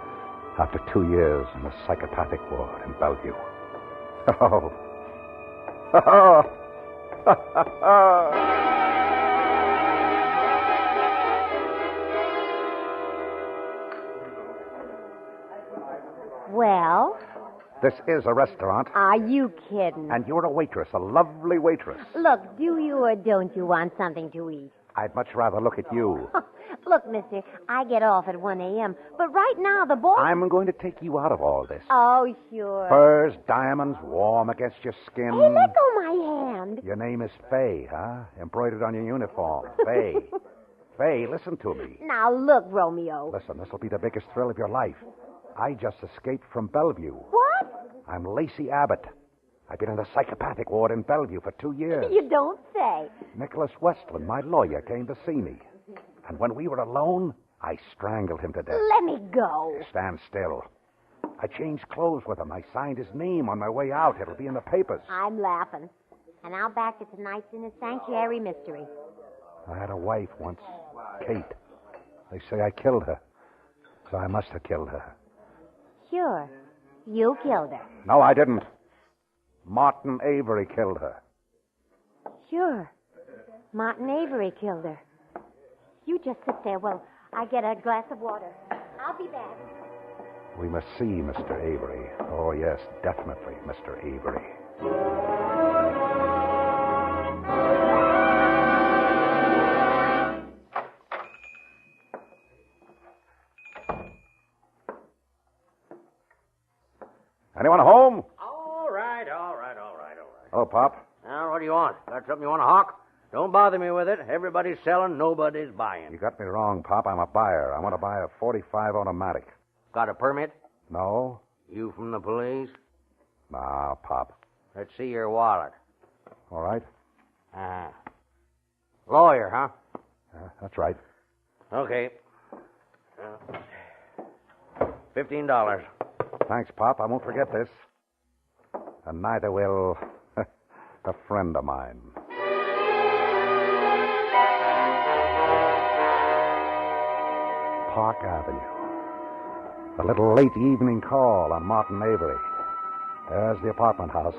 S24: after 2 years in the psychopathic ward in Bellevue. Oh.
S3: Well?
S24: This is a restaurant.
S3: Are you kidding?
S24: And you're a waitress, a lovely waitress.
S3: Look, do you or don't you want something to eat?
S24: I'd much rather look at you.
S3: Look, mister, I get off at 1 a.m., but right now the boss...
S24: I'm going to take you out of all this.
S3: Oh, sure.
S24: Furs, diamonds, warm against your skin.
S3: Hey, let go my hand.
S24: Your name is Fay, huh? Embroidered on your uniform. Fay. Fay, listen to me.
S3: Now, look, Romeo.
S24: Listen, this will be the biggest thrill of your life. I just escaped from Bellevue.
S3: What?
S24: I'm Lacey Abbott. I've been in the psychopathic ward in Bellevue for 2 years.
S3: You don't say.
S24: Nicholas Westland, my lawyer, came to see me. And when we were alone, I strangled him to death.
S3: Let me go.
S24: Stand still. I changed clothes with him. I signed his name on my way out. It'll be in the papers.
S3: I'm laughing. And I'll back to tonight's in a sanctuary mystery.
S24: I had a wife once, Kate. They say I killed her. So I must have killed her.
S3: Sure. You killed her.
S24: No, I didn't. Martin Avery killed her.
S3: Sure. Martin Avery killed her. You just sit there while I get a glass of water. I'll be back.
S24: We must see Mr. Avery. Oh, yes, definitely, Mr. Avery. Anyone home?
S4: All right.
S24: Hello, Pop.
S4: Now, what do you want? Got something you want to hawk? Don't bother me with it. Everybody's selling, nobody's buying.
S24: You got me wrong, Pop. I'm a buyer. I want to buy a .45 automatic.
S4: Got a permit?
S24: No?
S4: You from the police?
S24: Nah, Pop.
S4: Let's see your wallet.
S24: All right.
S4: Lawyer, huh?
S24: That's right.
S4: Okay. $15.
S24: Thanks, Pop. I won't forget this. And neither will a friend of mine. Park Avenue. The little late evening call on Martin Avery. There's the apartment house.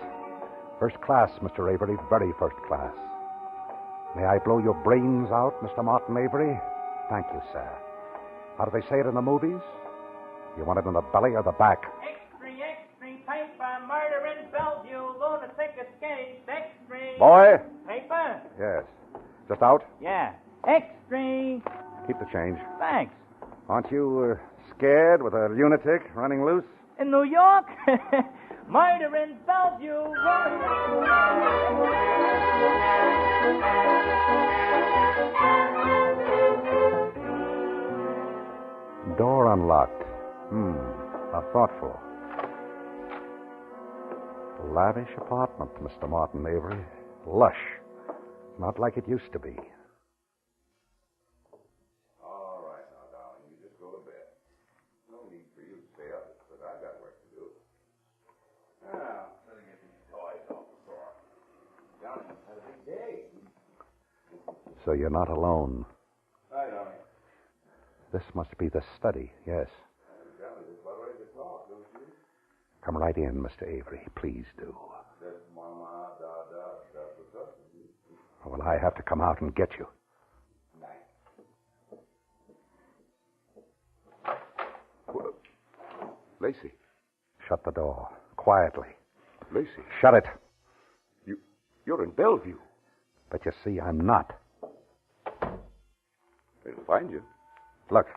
S24: First class, Mr. Avery, very first class. May I blow your brains out, Mr. Martin Avery? Thank you, sir. How do they say it in the movies? You want it in the belly or the back?
S6: Extra, paper, murder in Bellevue, lunatic escape, extra.
S24: Boy?
S6: Paper?
S24: Yes. Just out?
S6: Yeah. Extra.
S24: Keep the change.
S6: Thanks.
S24: Aren't you scared with a lunatic running loose?
S6: In New York? Murder in Bellevue,
S24: Door unlocked. How thoughtful. Lavish apartment, Mr. Martin Avery. Lush. Not like it used to be.
S20: All right, now, darling, you just go to bed. No need for you to stay up, but I've got work to do. Now, let me get these toys off the floor. Johnny had a big day.
S24: So you're not alone.
S20: Hi, darling.
S24: This must be the study, yes.
S20: Johnny, just about ready to talk, don't you?
S24: Come right in, Mr. Avery. Please do.
S20: That's Mama, da.
S24: Well, I have to come out and get you.
S20: Lacey.
S24: Shut the door. Quietly.
S20: Lacey.
S24: Shut it.
S20: You're in Bellevue.
S24: But you see, I'm not.
S20: They'll find you.
S24: Look.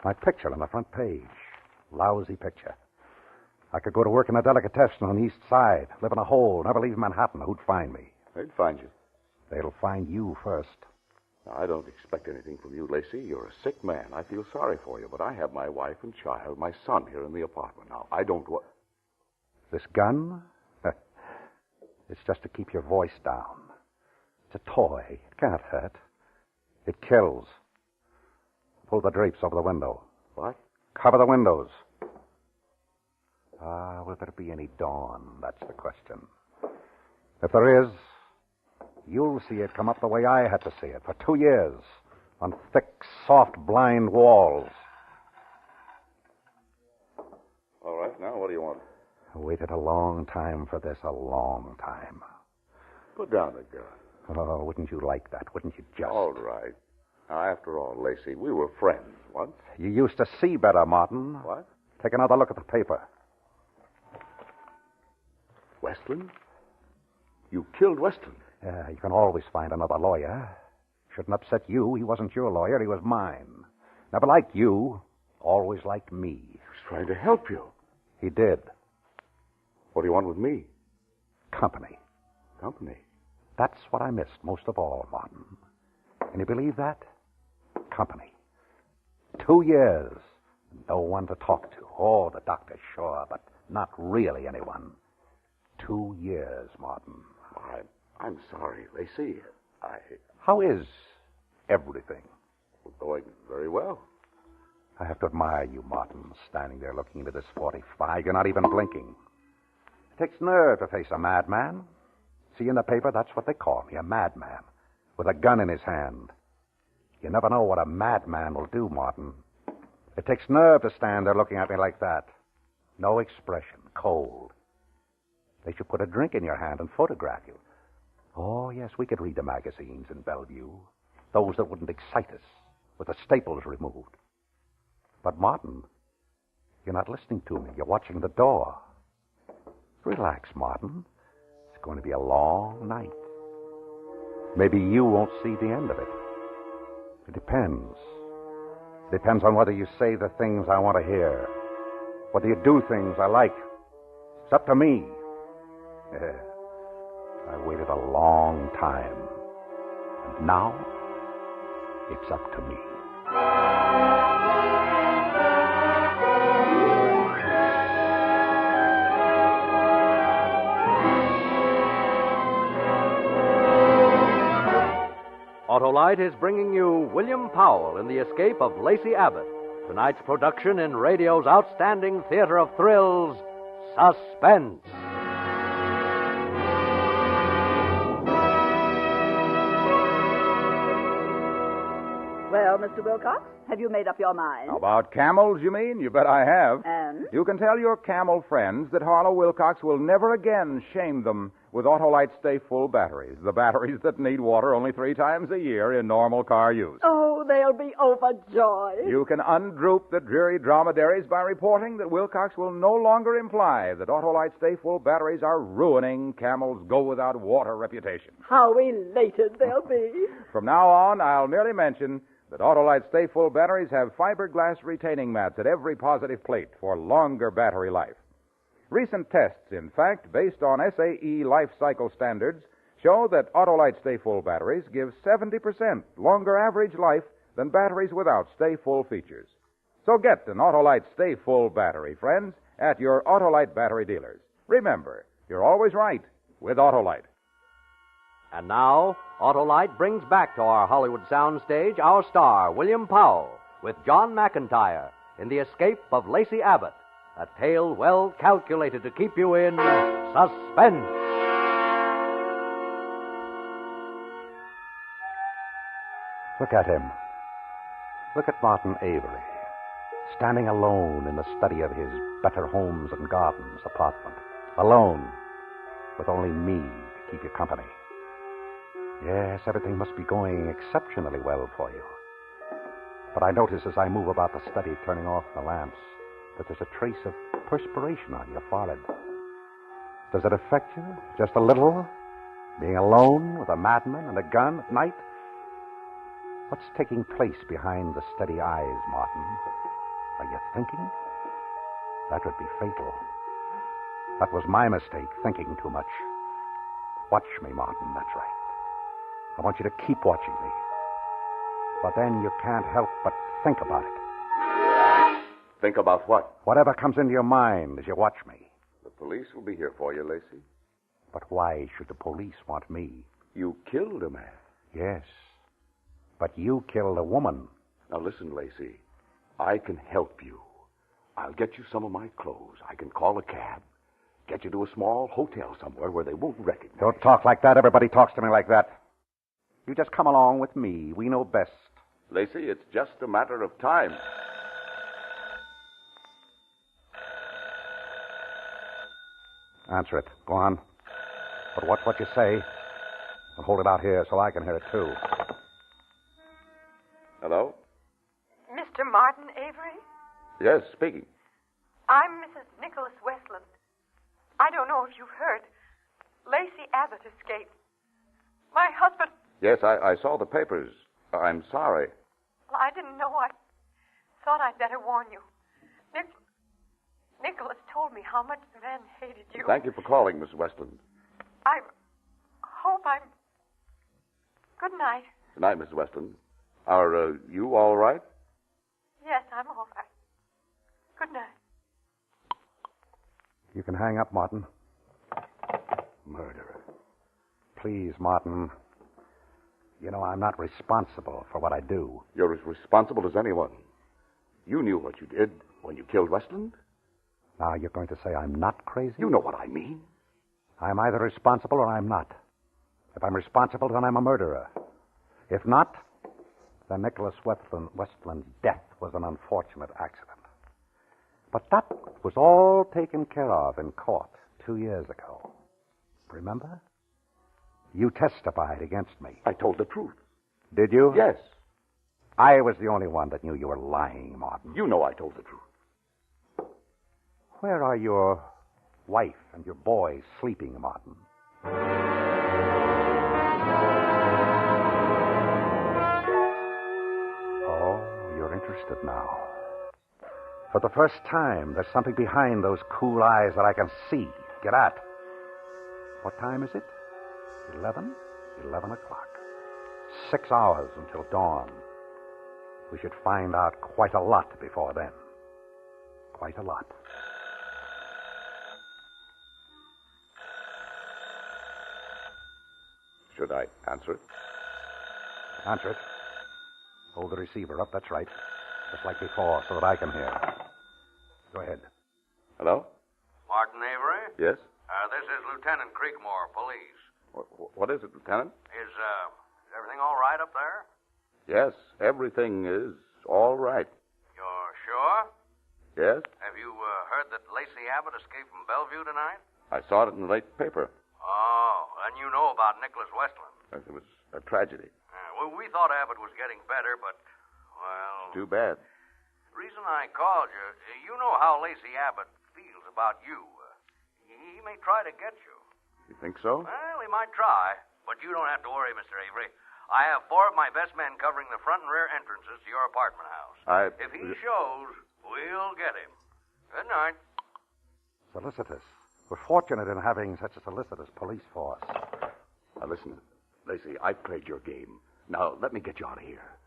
S24: My picture on the front page. Lousy picture. I could go to work in a delicatessen on the East Side, live in a hole, never leave Manhattan. Who'd find me?
S20: They'd find you.
S24: They'll find you first.
S20: Now, I don't expect anything from you, Lacey. You're a sick man. I feel sorry for you, but I have my wife and child, my son here in the apartment. Now, I don't want...
S24: This gun? It's just to keep your voice down. It's a toy. It can't hurt. It kills. Pull the drapes over the window.
S20: What?
S24: Cover the windows. Will there be any dawn? That's the question. If there is, you'll see it come up the way I had to see it for 2 years on thick, soft, blind walls.
S20: All right, now what do you want?
S24: I waited a long time for this, a long time.
S20: Put down the gun.
S24: Oh, wouldn't you like that? Wouldn't you just?
S20: All right. Now, after all, Lacey, we were friends once.
S24: You used to see better, Martin.
S20: What?
S24: Take another look at the paper.
S20: Westland? You killed Westland?
S24: You can always find another lawyer. Shouldn't upset you. He wasn't your lawyer. He was mine. Never liked you. Always liked me.
S20: He was trying to help you.
S24: He did.
S20: What do you want with me?
S24: Company.
S20: Company?
S24: That's what I missed most of all, Martin. Can you believe that? Company. 2 years. No one to talk to. Oh, the doctor, sure, but not really anyone. 2 years, Martin.
S20: I'm sorry, Lacey.
S24: How is everything?
S20: Going very well.
S24: I have to admire you, Martin, standing there looking into this 45. You're not even blinking. It takes nerve to face a madman. See, in the paper, that's what they call me, a madman, with a gun in his hand. You never know what a madman will do, Martin. It takes nerve to stand there looking at me like that. No expression, cold. They should put a drink in your hand and photograph you. Oh, yes, we could read the magazines in Bellevue. Those that wouldn't excite us, with the staples removed. But, Martin, you're not listening to me. You're watching the door. Relax, Martin. It's going to be a long night. Maybe you won't see the end of it. It depends. It depends on whether you say the things I want to hear, whether you do things I like. It's up to me. Yeah. I waited a long time. And now, it's up to me.
S14: Autolite is bringing you William Powell in The Escape of Lacey Abbott, tonight's production in radio's outstanding theater of thrills, Suspense.
S22: Well, Mr. Wilcox, have you made up your mind?
S23: About camels, you mean? You bet I have.
S22: And?
S23: You can tell your camel friends that Harlow Wilcox will never again shame them with Autolite Stay Full batteries, the batteries that need water only 3 times a year in normal car use.
S22: Oh, they'll be overjoyed.
S23: You can undroop the dreary dromedaries by reporting that Wilcox will no longer imply that Autolite Stay Full batteries are ruining Camel's go-without-water reputation.
S22: How elated they'll be.
S23: From now on, I'll merely mention that Autolite Stay Full batteries have fiberglass retaining mats at every positive plate for longer battery life. Recent tests, in fact, based on SAE life cycle standards, show that Autolite Stay Full batteries give 70% longer average life than batteries without Stay Full features. So get an Autolite Stay Full battery, friends, at your Autolite battery dealers. Remember, you're always right with Autolite.
S14: And now, Autolite brings back to our Hollywood soundstage our star, William Powell, with John McIntyre in The Escape of Lacey Abbott, a tale well calculated to keep you in suspense.
S24: Look at him. Look at Martin Avery, standing alone in the study of his Better Homes and Gardens apartment. Alone, with only me to keep you company. Yes, everything must be going exceptionally well for you. But I notice as I move about the study, turning off the lamps, that there's a trace of perspiration on your forehead. Does it affect you? Just a little? Being alone with a madman and a gun at night? What's taking place behind the steady eyes, Martin? Are you thinking? That would be fatal. That was my mistake, thinking too much. Watch me, Martin, that's right. I want you to keep watching me. But then you can't help but think about it.
S20: Think about what?
S24: Whatever comes into your mind as you watch me.
S20: The police will be here for you, Lacey.
S24: But why should the police want me?
S20: You killed a man.
S24: Yes. But you killed a woman.
S20: Now listen, Lacey. I can help you. I'll get you some of my clothes. I can call a cab. Get you to a small hotel somewhere where they won't recognize you.
S24: Don't talk like that. Everybody talks to me like that. You just come along with me. We know best.
S20: Lacey, it's just a matter of time.
S24: Answer it. Go on. But watch what you say. And hold it out here so I can hear it, too.
S20: Hello?
S12: Mr. Martin Avery?
S20: Yes, speaking.
S12: I'm Mrs. Nicholas Westland. I don't know if you've heard. Lacey Abbott escaped. My husband...
S20: Yes, I saw the papers. I'm sorry.
S12: Well, I didn't know. I thought I'd better warn you. Nicholas told me how much the man hated you.
S20: Thank you for calling, Miss Westland.
S12: I hope I'm... Good night.
S20: Good night, Miss Westland. Are you all right?
S12: Yes, I'm all right. Good night.
S24: You can hang up, Martin.
S20: Murderer.
S24: Please, Martin. You know, I'm not responsible for what I do.
S20: You're as responsible as anyone. You knew what you did when you killed Westland.
S24: Now you're going to say I'm not crazy?
S20: You know what I mean.
S24: I'm either responsible or I'm not. If I'm responsible, then I'm a murderer. If not, then Nicholas Westland's death was an unfortunate accident. But that was all taken care of in court 2 years ago. Remember? You testified against me.
S20: I told the truth.
S24: Did you?
S20: Yes.
S24: I was the only one that knew you were lying, Martin.
S20: You know I told the truth.
S24: Where are your wife and your boys sleeping, Martin? Oh, you're interested now. For the first time, there's something behind those cool eyes that I can see. Get at. What time is it? 11? 11 o'clock. 6 hours until dawn. We should find out quite a lot before then. Quite a lot.
S20: Should I answer it?
S24: Answer it. Hold the receiver up, that's right. Just like before, so that I can hear. Go ahead.
S20: Hello?
S14: Martin Avery?
S20: Yes?
S14: This is Lieutenant Creekmore, police.
S20: What is it, Lieutenant?
S14: Is everything all right up there?
S20: Yes, everything is all right.
S14: You're sure?
S20: Yes?
S14: Have you heard that Lacey Abbott escaped from Bellevue tonight?
S20: I saw it in the late paper.
S14: Oh, and you know about Nicholas Westland.
S20: It was a tragedy.
S14: Well, we thought Abbott was getting better, but, well...
S20: Too bad.
S14: The reason I called you, you know how Lacey Abbott feels about you. He may try to get you.
S20: You think so?
S14: Well, he might try, but you don't have to worry, Mr. Avery. I have 4 of my best men covering the front and rear entrances to your apartment house. If he shows, we'll get him. Good night.
S24: Solicitous. We're fortunate in having such a solicitous police force.
S20: Now, listen, Lacey, I've played your game. Now, let me get you out of here.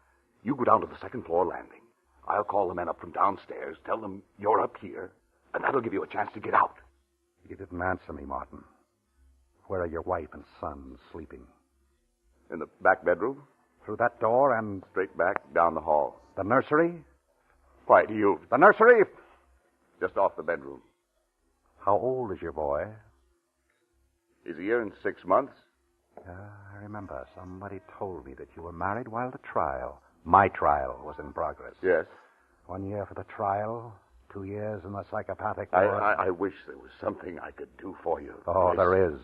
S20: You go down to the second floor landing. I'll call the men up from downstairs, tell them you're up here, and that'll give you a chance to get out.
S24: You didn't answer me, Martin. Where are your wife and son sleeping?
S20: In the back bedroom.
S24: Through that door and...
S20: Straight back, down the hall.
S24: The nursery?
S20: Why do you...
S24: The nursery?
S20: Just off the bedroom.
S24: How old is your boy?
S20: He's a year and 6 months.
S24: I remember somebody told me that you were married while the trial, my trial, was in progress.
S20: Yes.
S24: 1 year for the trial, 2 years in the psychopathic
S20: ward. I wish there was something I could do for you.
S24: Oh, there is.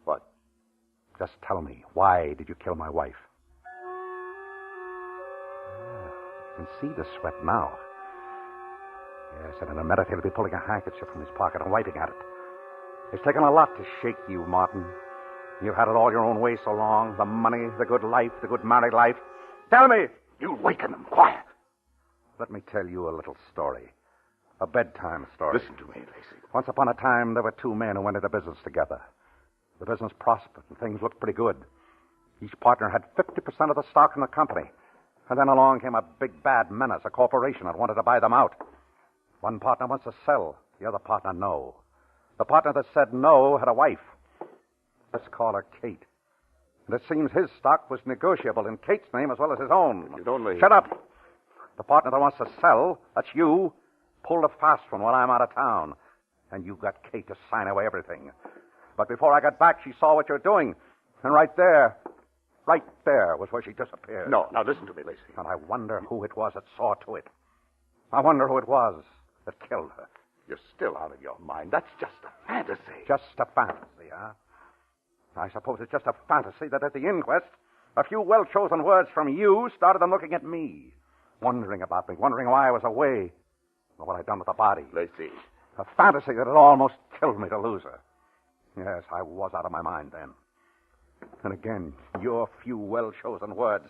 S20: What?
S24: Just tell me, why did you kill my wife? You can see the sweat now. Yes, and in a minute he'll be pulling a handkerchief from his pocket and wiping at it. It's taken a lot to shake you, Martin. You've had it all your own way so long. The money, the good life, the good married life. Tell me!
S20: You waken them. Quiet.
S24: Let me tell you a little story. A bedtime story.
S20: Listen to me, Lacey.
S24: Once upon a time, there were 2 men who went into business together. The business prospered, and things looked pretty good. Each partner had 50% of the stock in the company. And then along came a big bad menace, a corporation that wanted to buy them out. One partner wants to sell, the other partner no. The partner that said no had a wife. Let's call her Kate. And it seems his stock was negotiable in Kate's name as well as his own.
S20: You'd only...
S24: Shut up. The partner that wants to sell, that's you, Pulled a fast one while I'm out of town. And you got Kate to sign away everything. But before I got back, she saw what you're doing. And right there was where she disappeared.
S20: No, now listen to me, Lacey.
S24: And I wonder who it was that saw to it. I wonder who it was that killed her.
S20: You're still out of your mind. That's just a fantasy.
S24: Just a fantasy, huh? I suppose it's just a fantasy that at the inquest, a few well-chosen words from you started them looking at me, wondering about me, wondering why I was away, or what I'd done with the body.
S20: Lacey.
S24: A fantasy that had almost killed me to lose her. Yes, I was out of my mind then. And again, your few well-chosen words.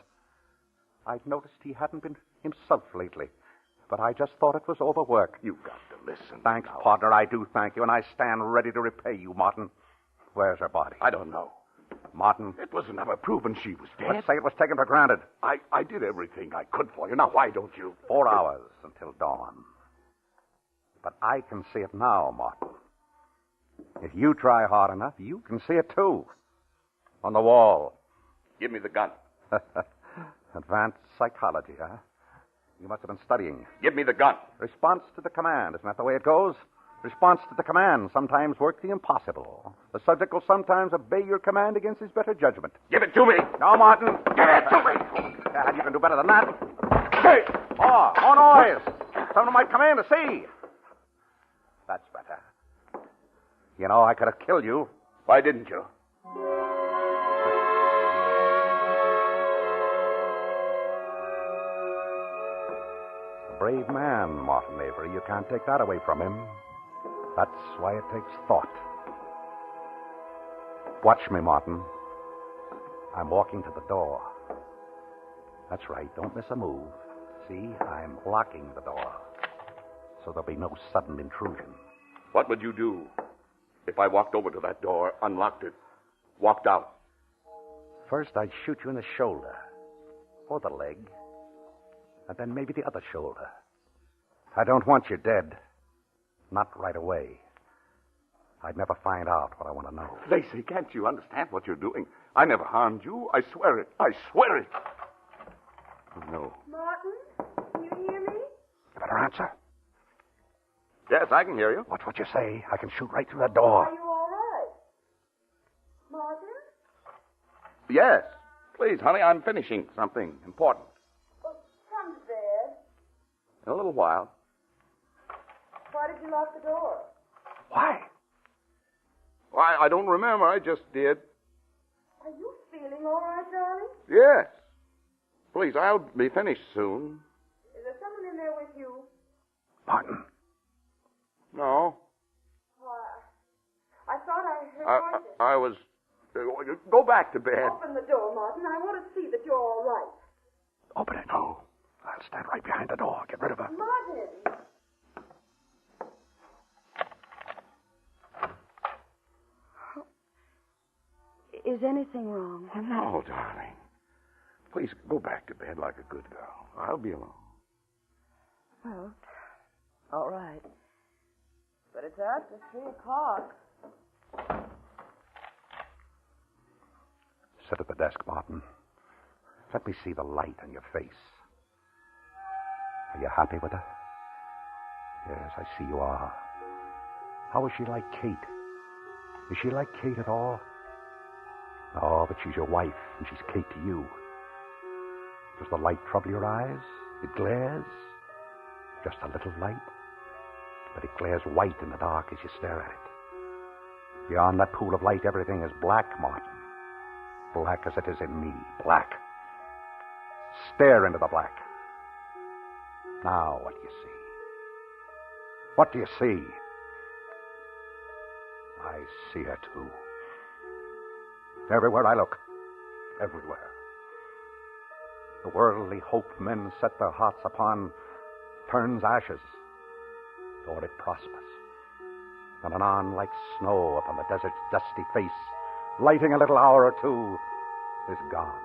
S24: I'd noticed he hadn't been himself lately, but I just thought it was overwork.
S20: You've got to listen.
S24: Thanks,
S20: now.
S24: partner, I do thank you, and I stand ready to repay you, Martin. Where's her body?
S20: I don't know.
S24: Martin?
S20: It was never proven she was dead.
S24: Let's say it was taken for granted.
S20: I did everything I could for you. Now, why don't you?
S24: 4 hours until dawn. But I can see it now, Martin. If you try hard enough, you can see it too. On the wall.
S20: Give me the gun.
S24: Advanced psychology, huh? You must have been studying.
S20: Give me the gun.
S24: Response to the command. Isn't that the way it goes? Response to the command sometimes work the impossible. The subject will sometimes obey your command against his better judgment.
S20: Give it to me.
S24: No, Martin.
S20: Give it to me.
S24: Yeah, you can do better than that. Hey! More noise. Someone might come in to see. That's better. You know, I could have killed you.
S20: Why didn't you?
S24: A brave man, Martin Avery. You can't take that away from him. That's why it takes thought. Watch me, Martin. I'm walking to the door. That's right. Don't miss a move. See, I'm locking the door. So there'll be no sudden intrusion.
S20: What would you do if I walked over to that door, unlocked it, walked out?
S24: First, I'd shoot you in the shoulder. Or the leg. And then maybe the other shoulder. I don't want you dead. Not right away. I'd never find out what I want to know.
S20: Lacey, can't you understand what you're doing? I never harmed you. I swear it. I swear it. Oh, no.
S18: Martin, can you hear me?
S24: You better answer.
S20: Yes, I can hear you.
S24: What's what you say? I can shoot right through that door.
S18: Are you all right? Martin?
S20: Yes. Please, honey, I'm finishing something important.
S18: Well, come to bed.
S20: In a little while.
S18: Why did you lock the door?
S24: Why?
S20: Why, I don't remember. I just did.
S18: Are you feeling all right, darling?
S20: Yes. Please, I'll be finished soon.
S18: Is there someone in there with you?
S24: Martin.
S20: No.
S18: Why? I thought I heard voices.
S20: I was... Go back to bed.
S18: Open the door, Martin. I want to see that you're all right.
S24: Open it. No. I'll stand right behind the door. Get rid of her.
S18: Martin!
S17: Is anything wrong?
S20: Oh, no, darling. Please go back to bed like a good girl. I'll be alone.
S17: Well, all right. But it's after 3 o'clock.
S24: Sit at the desk, Martin. Let me see the light on your face. Are you happy with her? Yes, I see you are. How is she like Kate? Is she like Kate at all? Oh, but she's your wife, and she's Kate to you. Does the light trouble your eyes? It glares? Just a little light? But it glares white in the dark as you stare at it. Beyond that pool of light, everything is black, Martin. Black as it is in me. Black. Stare into the black. Now, what do you see? What do you see? I see her, too. Everywhere I look. Everywhere. The worldly hope men set their hearts upon turns ashes, or it prospers. And anon, like snow upon the desert's dusty face, lighting a little hour or two, is gone.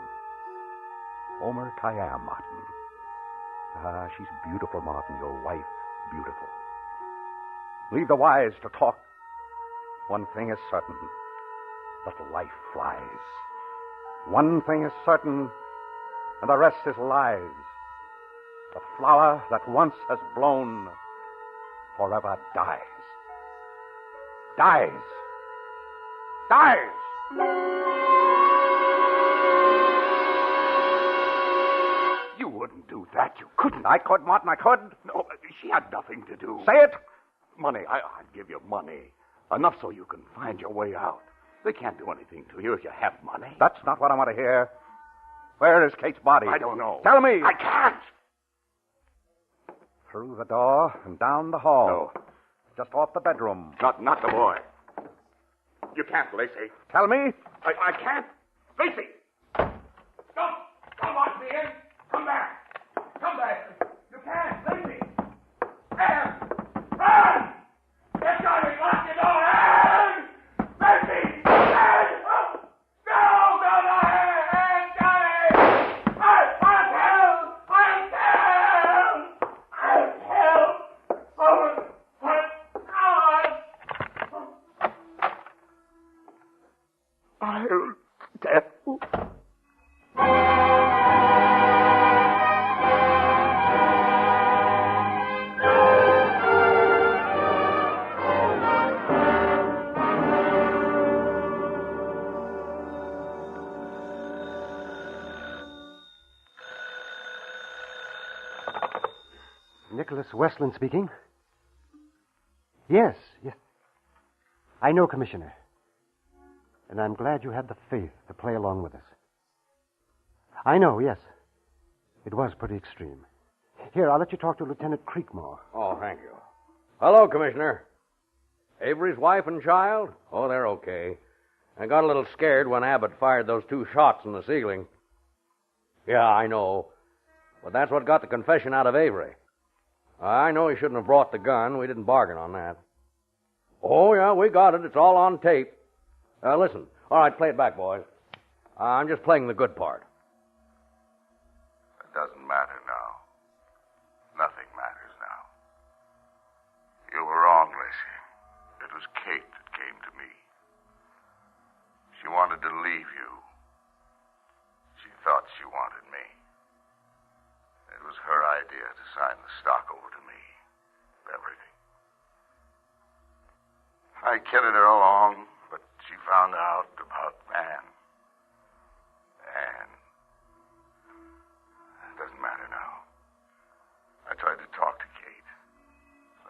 S24: Omer Khayyam, Martin. Ah, she's beautiful, Martin, your wife, beautiful. Leave the wise to talk. One thing is certain, that life flies. One thing is certain, and the rest is lies. The flower that once has blown forever dies. Dies.
S11: You wouldn't do that. You couldn't.
S24: I could, Martin, I could.
S11: No, she had nothing to do.
S24: Say it.
S11: Money. I'd give you money. Enough so you can find your way out. They can't do anything to you if you have money.
S24: That's not what I want to hear. Where is Kate's body?
S11: I don't know.
S24: Tell me.
S11: I can't.
S24: Through the door and down the hall.
S11: No.
S24: Just off the bedroom.
S11: Not the boy. You can't, Lacey.
S24: Tell me.
S11: I can't. Lacey! Don't lock me in. Come back. Come back. You can't. Lacey! Anne! Anne! Get Johnny. Lock your door. Anne! Lacey! Anne! Oh! No, Anne! Johnny! I'll help! Oh, I'll death.
S2: Nicholas Westland speaking. Yes. I know, Commissioner. And I'm glad you had the faith to play along with us. I know, yes. It was pretty extreme. Here, I'll let you talk to Lieutenant Creekmore.
S4: Oh, thank you. Hello, Commissioner. Avery's wife and child? Oh, they're okay. I got a little scared when Abbott fired those 2 shots in the ceiling. Yeah, I know. But that's what got the confession out of Avery. I know he shouldn't have brought the gun. We didn't bargain on that. Oh, yeah, we got it. It's all on tape. Listen. All right, play it back, boys. I'm just playing the good part.
S20: It doesn't matter now. Nothing matters now. You were wrong, Lacey. It was Kate that came to me. She wanted to leave you. She thought she wanted me. It was her idea to sign the stock over to me. Everything. I kidded her along, but she found out about Anne. Anne. It doesn't matter now. I tried to talk to Kate.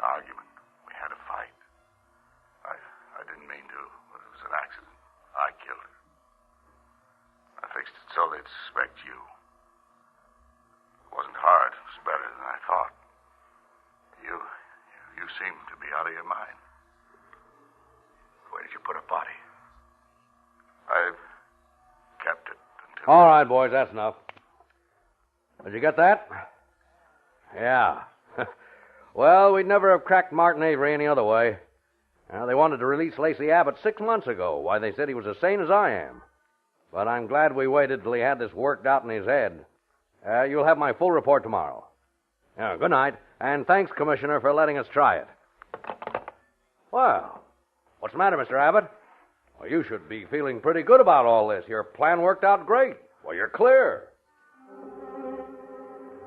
S20: An argument. We had a fight. I didn't mean to, but it was an accident. I killed her. I fixed it so they'd suspect you. It wasn't hard. It was better than I thought. You seem to be out of your mind. Where did you put her body? I've kept it until...
S4: All right, boys, that's enough. Did you get that? Yeah. Well, we'd never have cracked Martin Avery any other way. They wanted to release Lacey Abbott 6 months ago. Why, they said he was as sane as I am. But I'm glad we waited till he had this worked out in his head. You'll have my full report tomorrow. Good night, and thanks, Commissioner, for letting us try it. Well, what's the matter, Mr. Abbott? Well, you should be feeling pretty good about all this. Your plan worked out great. Well, you're clear.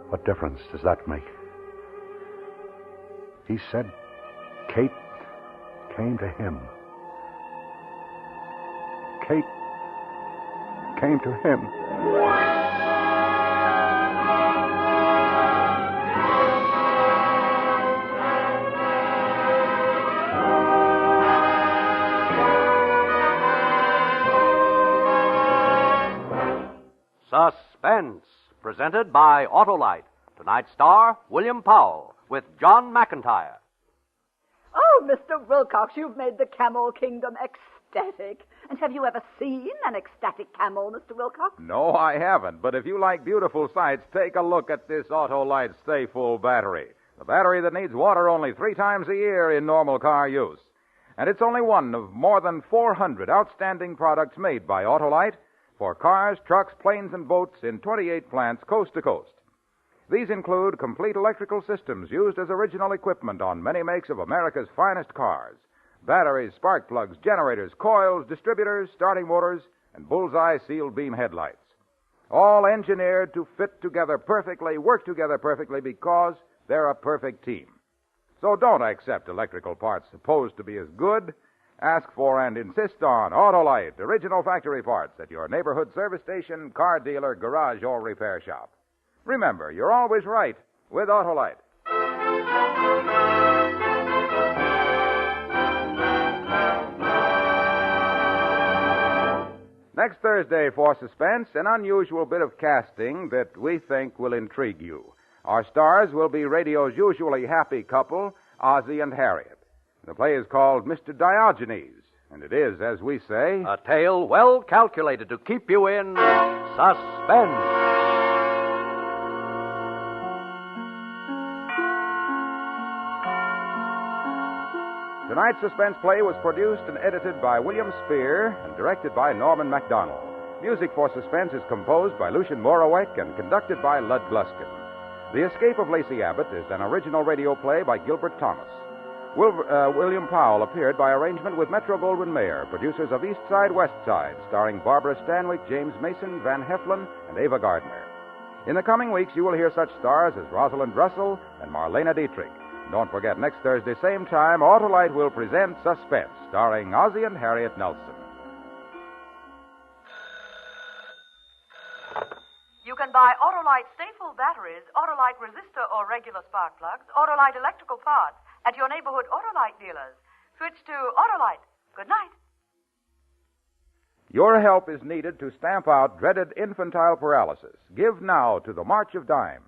S24: What difference does that make? He said Kate came to him. Kate came to him.
S14: Suspense, presented by Autolite. Tonight's star, William Powell, with John McIntyre.
S22: Oh, Mr. Wilcox, you've made the camel kingdom ecstatic. And have you ever seen an ecstatic camel, Mr. Wilcox?
S23: No, I haven't. But if you like beautiful sights, take a look at this Autolite Stay Full battery. The battery that needs water only 3 times a year in normal car use. And it's only one of more than 400 outstanding products made by Autolite for cars, trucks, planes, and boats in 28 plants coast to coast. These include complete electrical systems used as original equipment on many makes of America's finest cars. Batteries, spark plugs, generators, coils, distributors, starting motors, and bullseye sealed beam headlights. All engineered to fit together perfectly, work together perfectly because they're a perfect team. So don't accept electrical parts supposed to be as good. Ask for and insist on Autolite, original factory parts at your neighborhood service station, car dealer, garage, or repair shop. Remember, you're always right with Autolite. Next Thursday for Suspense, an unusual bit of casting that we think will intrigue you. Our stars will be radio's usually happy couple, Ozzie and Harriet. The play is called Mr. Diogenes, and it is, as we say,
S14: a tale well calculated to keep you in suspense.
S23: Tonight's suspense play was produced and edited by William Spear and directed by Norman MacDonald. Music for Suspense is composed by Lucien Moraweck and conducted by Lud Gluskin. The Escape of Lacey Abbott is an original radio play by Gilbert Thomas. William Powell appeared by arrangement with Metro-Goldwyn-Mayer, producers of East Side, West Side, starring Barbara Stanwyck, James Mason, Van Heflin, and Ava Gardner. In the coming weeks, you will hear such stars as Rosalind Russell and Marlena Dietrich. Don't forget, next Thursday, same time, Autolite will present Suspense, starring Ozzie and Harriet Nelson.
S9: You can buy Autolite Stay-Full batteries, Autolite resistor or regular spark plugs, Autolite electrical parts at your neighborhood Autolite dealers. Switch to Autolite. Good night.
S23: Your help is needed to stamp out dreaded infantile paralysis. Give now to the March of Dimes.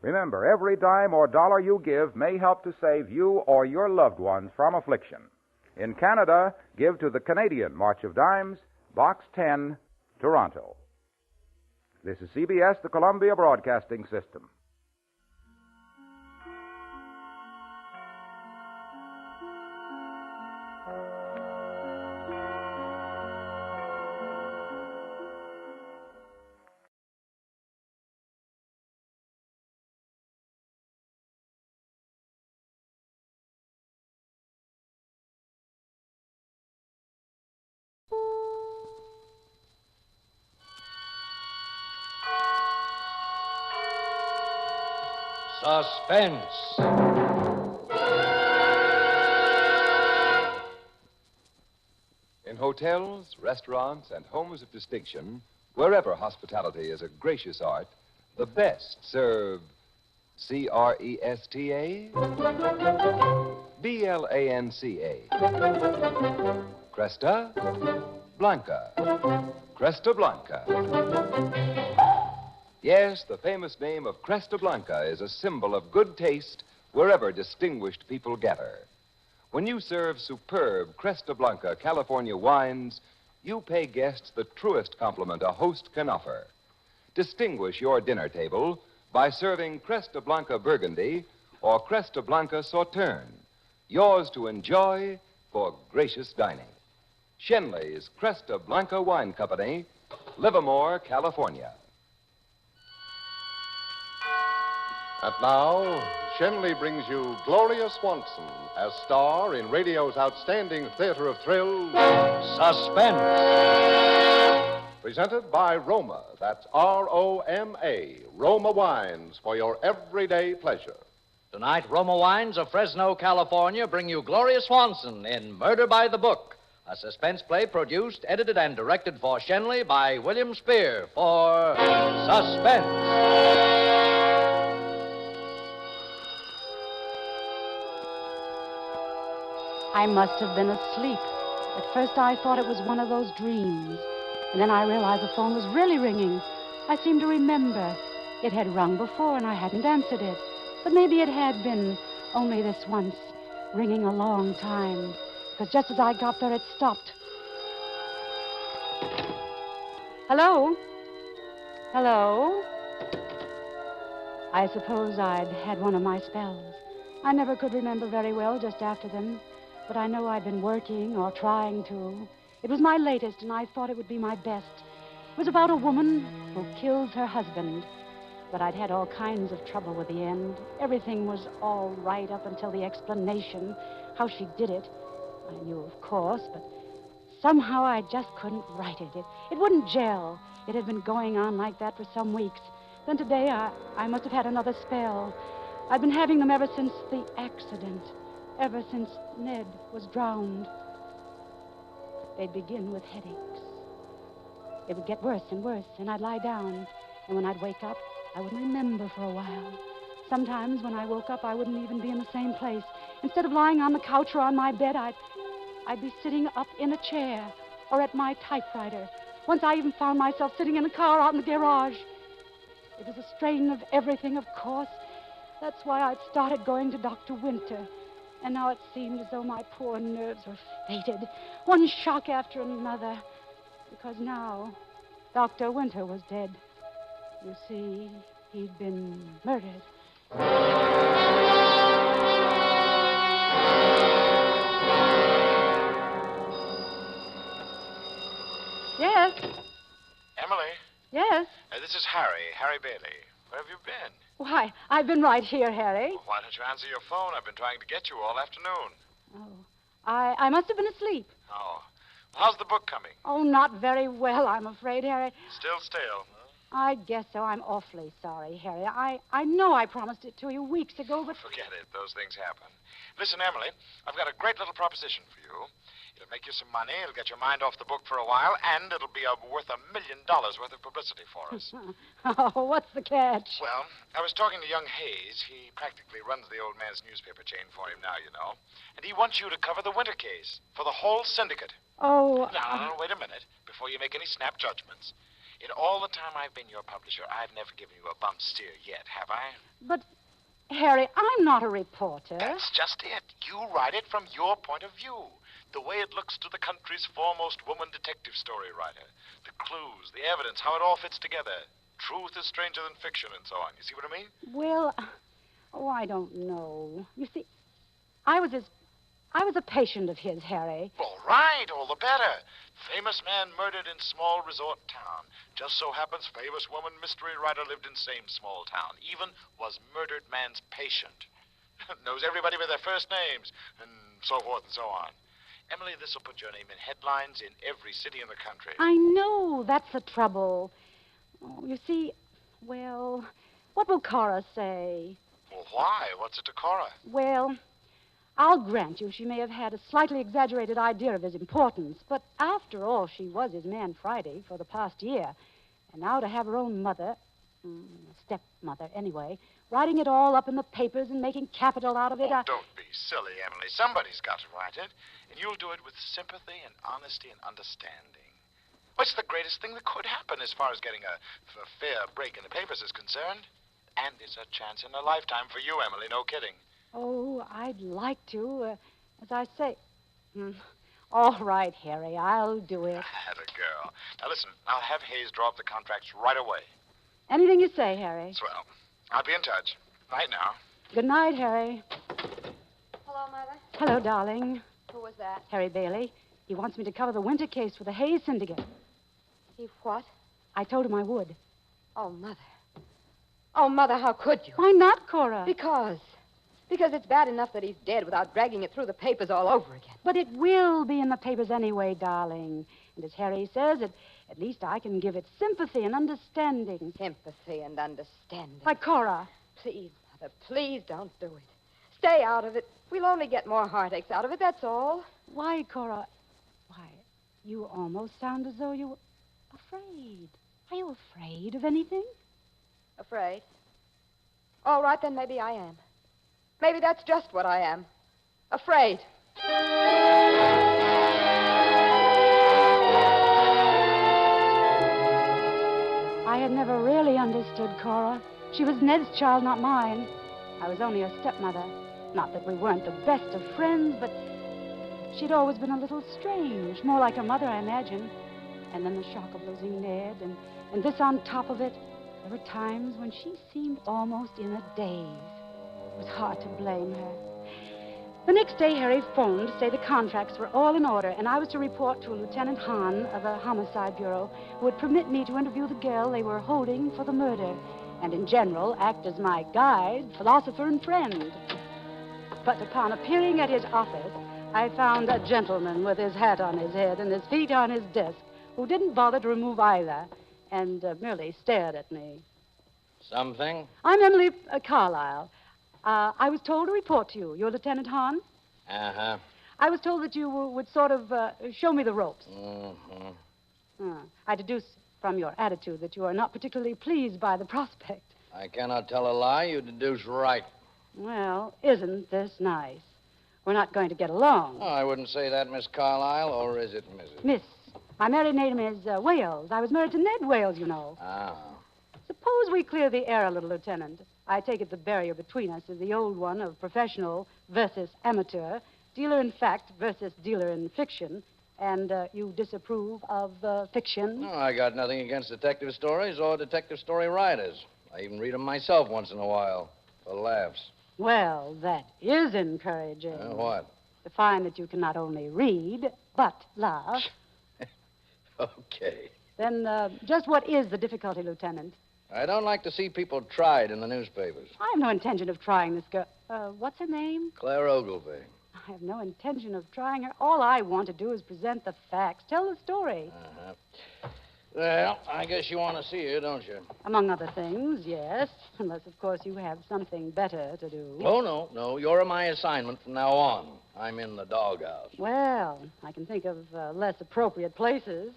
S23: Remember, every dime or dollar you give may help to save you or your loved ones from affliction. In Canada, give to the Canadian March of Dimes, Box 10, Toronto. This is CBS, the Columbia Broadcasting System.
S8: Suspense. In hotels, restaurants, and homes of distinction, wherever hospitality is a gracious art, the best serve C-R-E-S-T-A, B-L-A-N-C-A, Cresta Blanca, Cresta Blanca. Yes, the famous name of Cresta Blanca is a symbol of good taste wherever distinguished people gather. When you serve superb Cresta Blanca California wines, you pay guests the truest compliment a host can offer. Distinguish your dinner table by serving Cresta Blanca Burgundy or Cresta Blanca Sauterne, yours to enjoy for gracious dining. Shenley's Cresta Blanca Wine Company, Livermore, California.
S13: And now, Shenley brings you Gloria Swanson as star in radio's outstanding theater of thrills, Suspense. Presented by Roma. That's R-O-M-A. Roma Wines for your everyday pleasure.
S14: Tonight, Roma Wines of Fresno, California bring you Gloria Swanson in Murder by the Book, a suspense play produced, edited, and directed for Shenley by William Spear for Suspense.
S16: I must have been asleep. At first I thought it was one of those dreams. And then I realized the phone was really ringing. I seemed to remember. It had rung before and I hadn't answered it. But maybe it had been only this once, ringing a long time. Because just as I got there, it stopped. Hello? Hello? I suppose I'd had one of my spells. I never could remember very well just after them. But I know I'd been working or trying to. It was my latest, and I thought it would be my best. It was about a woman who kills her husband. But I'd had all kinds of trouble with the end. Everything was all right up until the explanation, how she did it. I knew, of course, but somehow I just couldn't write it. It wouldn't gel. It had been going on like that for some weeks. Then today I must have had another spell. I'd been having them ever since the accident, ever since Ned was drowned. They'd begin with headaches. It would get worse and worse, and I'd lie down. And when I'd wake up, I wouldn't remember for a while. Sometimes when I woke up, I wouldn't even be in the same place. Instead of lying on the couch or on my bed, I'd be sitting up in a chair or at my typewriter. Once I even found myself sitting in a car out in the garage. It was a strain of everything, of course. That's why I'd started going to Dr. Winter. And now it seemed as though my poor nerves were fated, one shock after another. Because now, Dr. Winter was dead. You see, he'd been murdered. Yes?
S5: Emily?
S16: Yes?
S5: This is Harry Bailey. Where have you been?
S16: Why, I've been right here, Harry.
S5: Well, why don't you answer your phone? I've been trying to get you all afternoon.
S16: Oh, I must have been asleep.
S5: Oh. How's the book coming?
S16: Oh, not very well, I'm afraid, Harry.
S5: Still stale.
S16: I guess so. I'm awfully sorry, Harry. I know I promised it to you weeks ago, but...
S5: Forget it. Those things happen. Listen, Emily, I've got a great little proposition for you. It'll make you some money, it'll get your mind off the book for a while, and it'll be worth $1 million worth of publicity for us.
S16: Oh, what's the catch?
S5: Well, I was talking to young Hayes. He practically runs the old man's newspaper chain for him now, you know. And he wants you to cover the Winter case for the whole syndicate.
S16: Oh...
S5: Now, wait a minute, before you make any snap judgments. In all the time I've been your publisher, I've never given you a bum steer yet, have I?
S16: But, Harry, I'm not a reporter.
S5: That's just it. You write it from your point of view. The way it looks to the country's foremost woman detective story writer. The clues, the evidence, how it all fits together. Truth is stranger than fiction and so on. You see what I mean?
S16: Well, I don't know. You see, I was a patient of his, Harry.
S5: All right, all the better. Famous man murdered in small resort town. Just so happens famous woman mystery writer lived in same small town. Even was murdered man's patient. Knows everybody by their first names, and so forth and so on. Emily, this will put your name in headlines in every city in the country.
S16: I know. That's the trouble. Oh, you see, well, what will Cora say?
S5: Well, why? What's it to Cora?
S16: Well, I'll grant you she may have had a slightly exaggerated idea of his importance, but after all, she was his man Friday for the past year. And now to have her own mother, stepmother anyway, writing it all up in the papers and making capital out of it.
S5: Oh, don't be silly, Emily. Somebody's got to write it, and you'll do it with sympathy and honesty and understanding. What's the greatest thing that could happen as far as getting a fair break in the papers is concerned? And it's a chance in a lifetime for you, Emily, no kidding.
S16: Oh, I'd like to. As I say... All right, Harry, I'll do it.
S5: Atta girl. Now, listen, I'll have Hayes draw up the contracts right away.
S16: Anything you say, Harry.
S5: Swell. I'll be in touch. Night now.
S16: Good night, Harry.
S17: Hello, Mother.
S16: Hello, darling.
S17: Who was that?
S16: Harry Bailey. He wants me to cover the Winter case for the Hayes Syndicate.
S17: He what?
S16: I told him I would.
S17: Oh, Mother. Oh, Mother, how could you?
S16: Why not, Cora?
S17: Because it's bad enough that he's dead without dragging it through the papers all over again.
S16: But it will be in the papers anyway, darling. And as Harry says, at least I can give it sympathy and understanding.
S17: Sympathy and understanding.
S16: Like Cora.
S17: Please, Mother, please don't do it. Stay out of it. We'll only get more heartaches out of it, that's all.
S16: Why, Cora? Why, you almost sound as though you were afraid. Are you afraid of anything?
S17: Afraid? All right, then maybe I am. Maybe that's just what I am. Afraid.
S16: I had never really understood Cora. She was Ned's child, not mine. I was only her stepmother. Not that we weren't the best of friends, but she'd always been a little strange. More like her mother, I imagine. And then the shock of losing Ned, and this on top of it. There were times when she seemed almost in a daze. It was hard to blame her. The next day, Harry phoned to say the contracts were all in order, and I was to report to Lieutenant Hahn of the Homicide Bureau, who would permit me to interview the girl they were holding for the murder, and in general act as my guide, philosopher, and friend. But upon appearing at his office, I found a gentleman with his hat on his head and his feet on his desk, who didn't bother to remove either, and merely stared at me.
S4: Something?
S16: I'm Emily Carlyle. I was told to report to you. You're Lieutenant Hahn?
S4: Uh-huh.
S16: I was told that you would sort of show me the ropes.
S4: Mm-hmm.
S16: I deduce from your attitude that you are not particularly pleased by the prospect.
S4: I cannot tell a lie. You deduce right.
S16: Well, isn't this nice? We're not going to get along.
S4: Oh, I wouldn't say that, Miss Carlyle, or is it Mrs.?
S16: Miss, my married name is Wales. I was married to Ned Wales, you know.
S4: Ah.
S16: Suppose we clear the air a little, Lieutenant. I take it the barrier between us is the old one of professional versus amateur, dealer in fact versus dealer in fiction, and you disapprove of fiction?
S4: No, I got nothing against detective stories or detective story writers. I even read them myself once in a while, for laughs.
S16: Well, that is encouraging.
S4: What?
S16: To find that you can not only read, but laugh.
S4: Okay.
S16: Then just what is the difficulty, Lieutenant?
S4: I don't like to see people tried in the newspapers.
S16: I have no intention of trying this girl. What's her name?
S4: Claire Ogilvy.
S16: I have no intention of trying her. All I want to do is present the facts, tell the story.
S4: Uh-huh. Well, I guess you want to see her, don't you?
S16: Among other things, yes. Unless, of course, you have something better to do.
S4: Oh, no. You're my assignment from now on. I'm in the doghouse.
S16: Well, I can think of less appropriate places.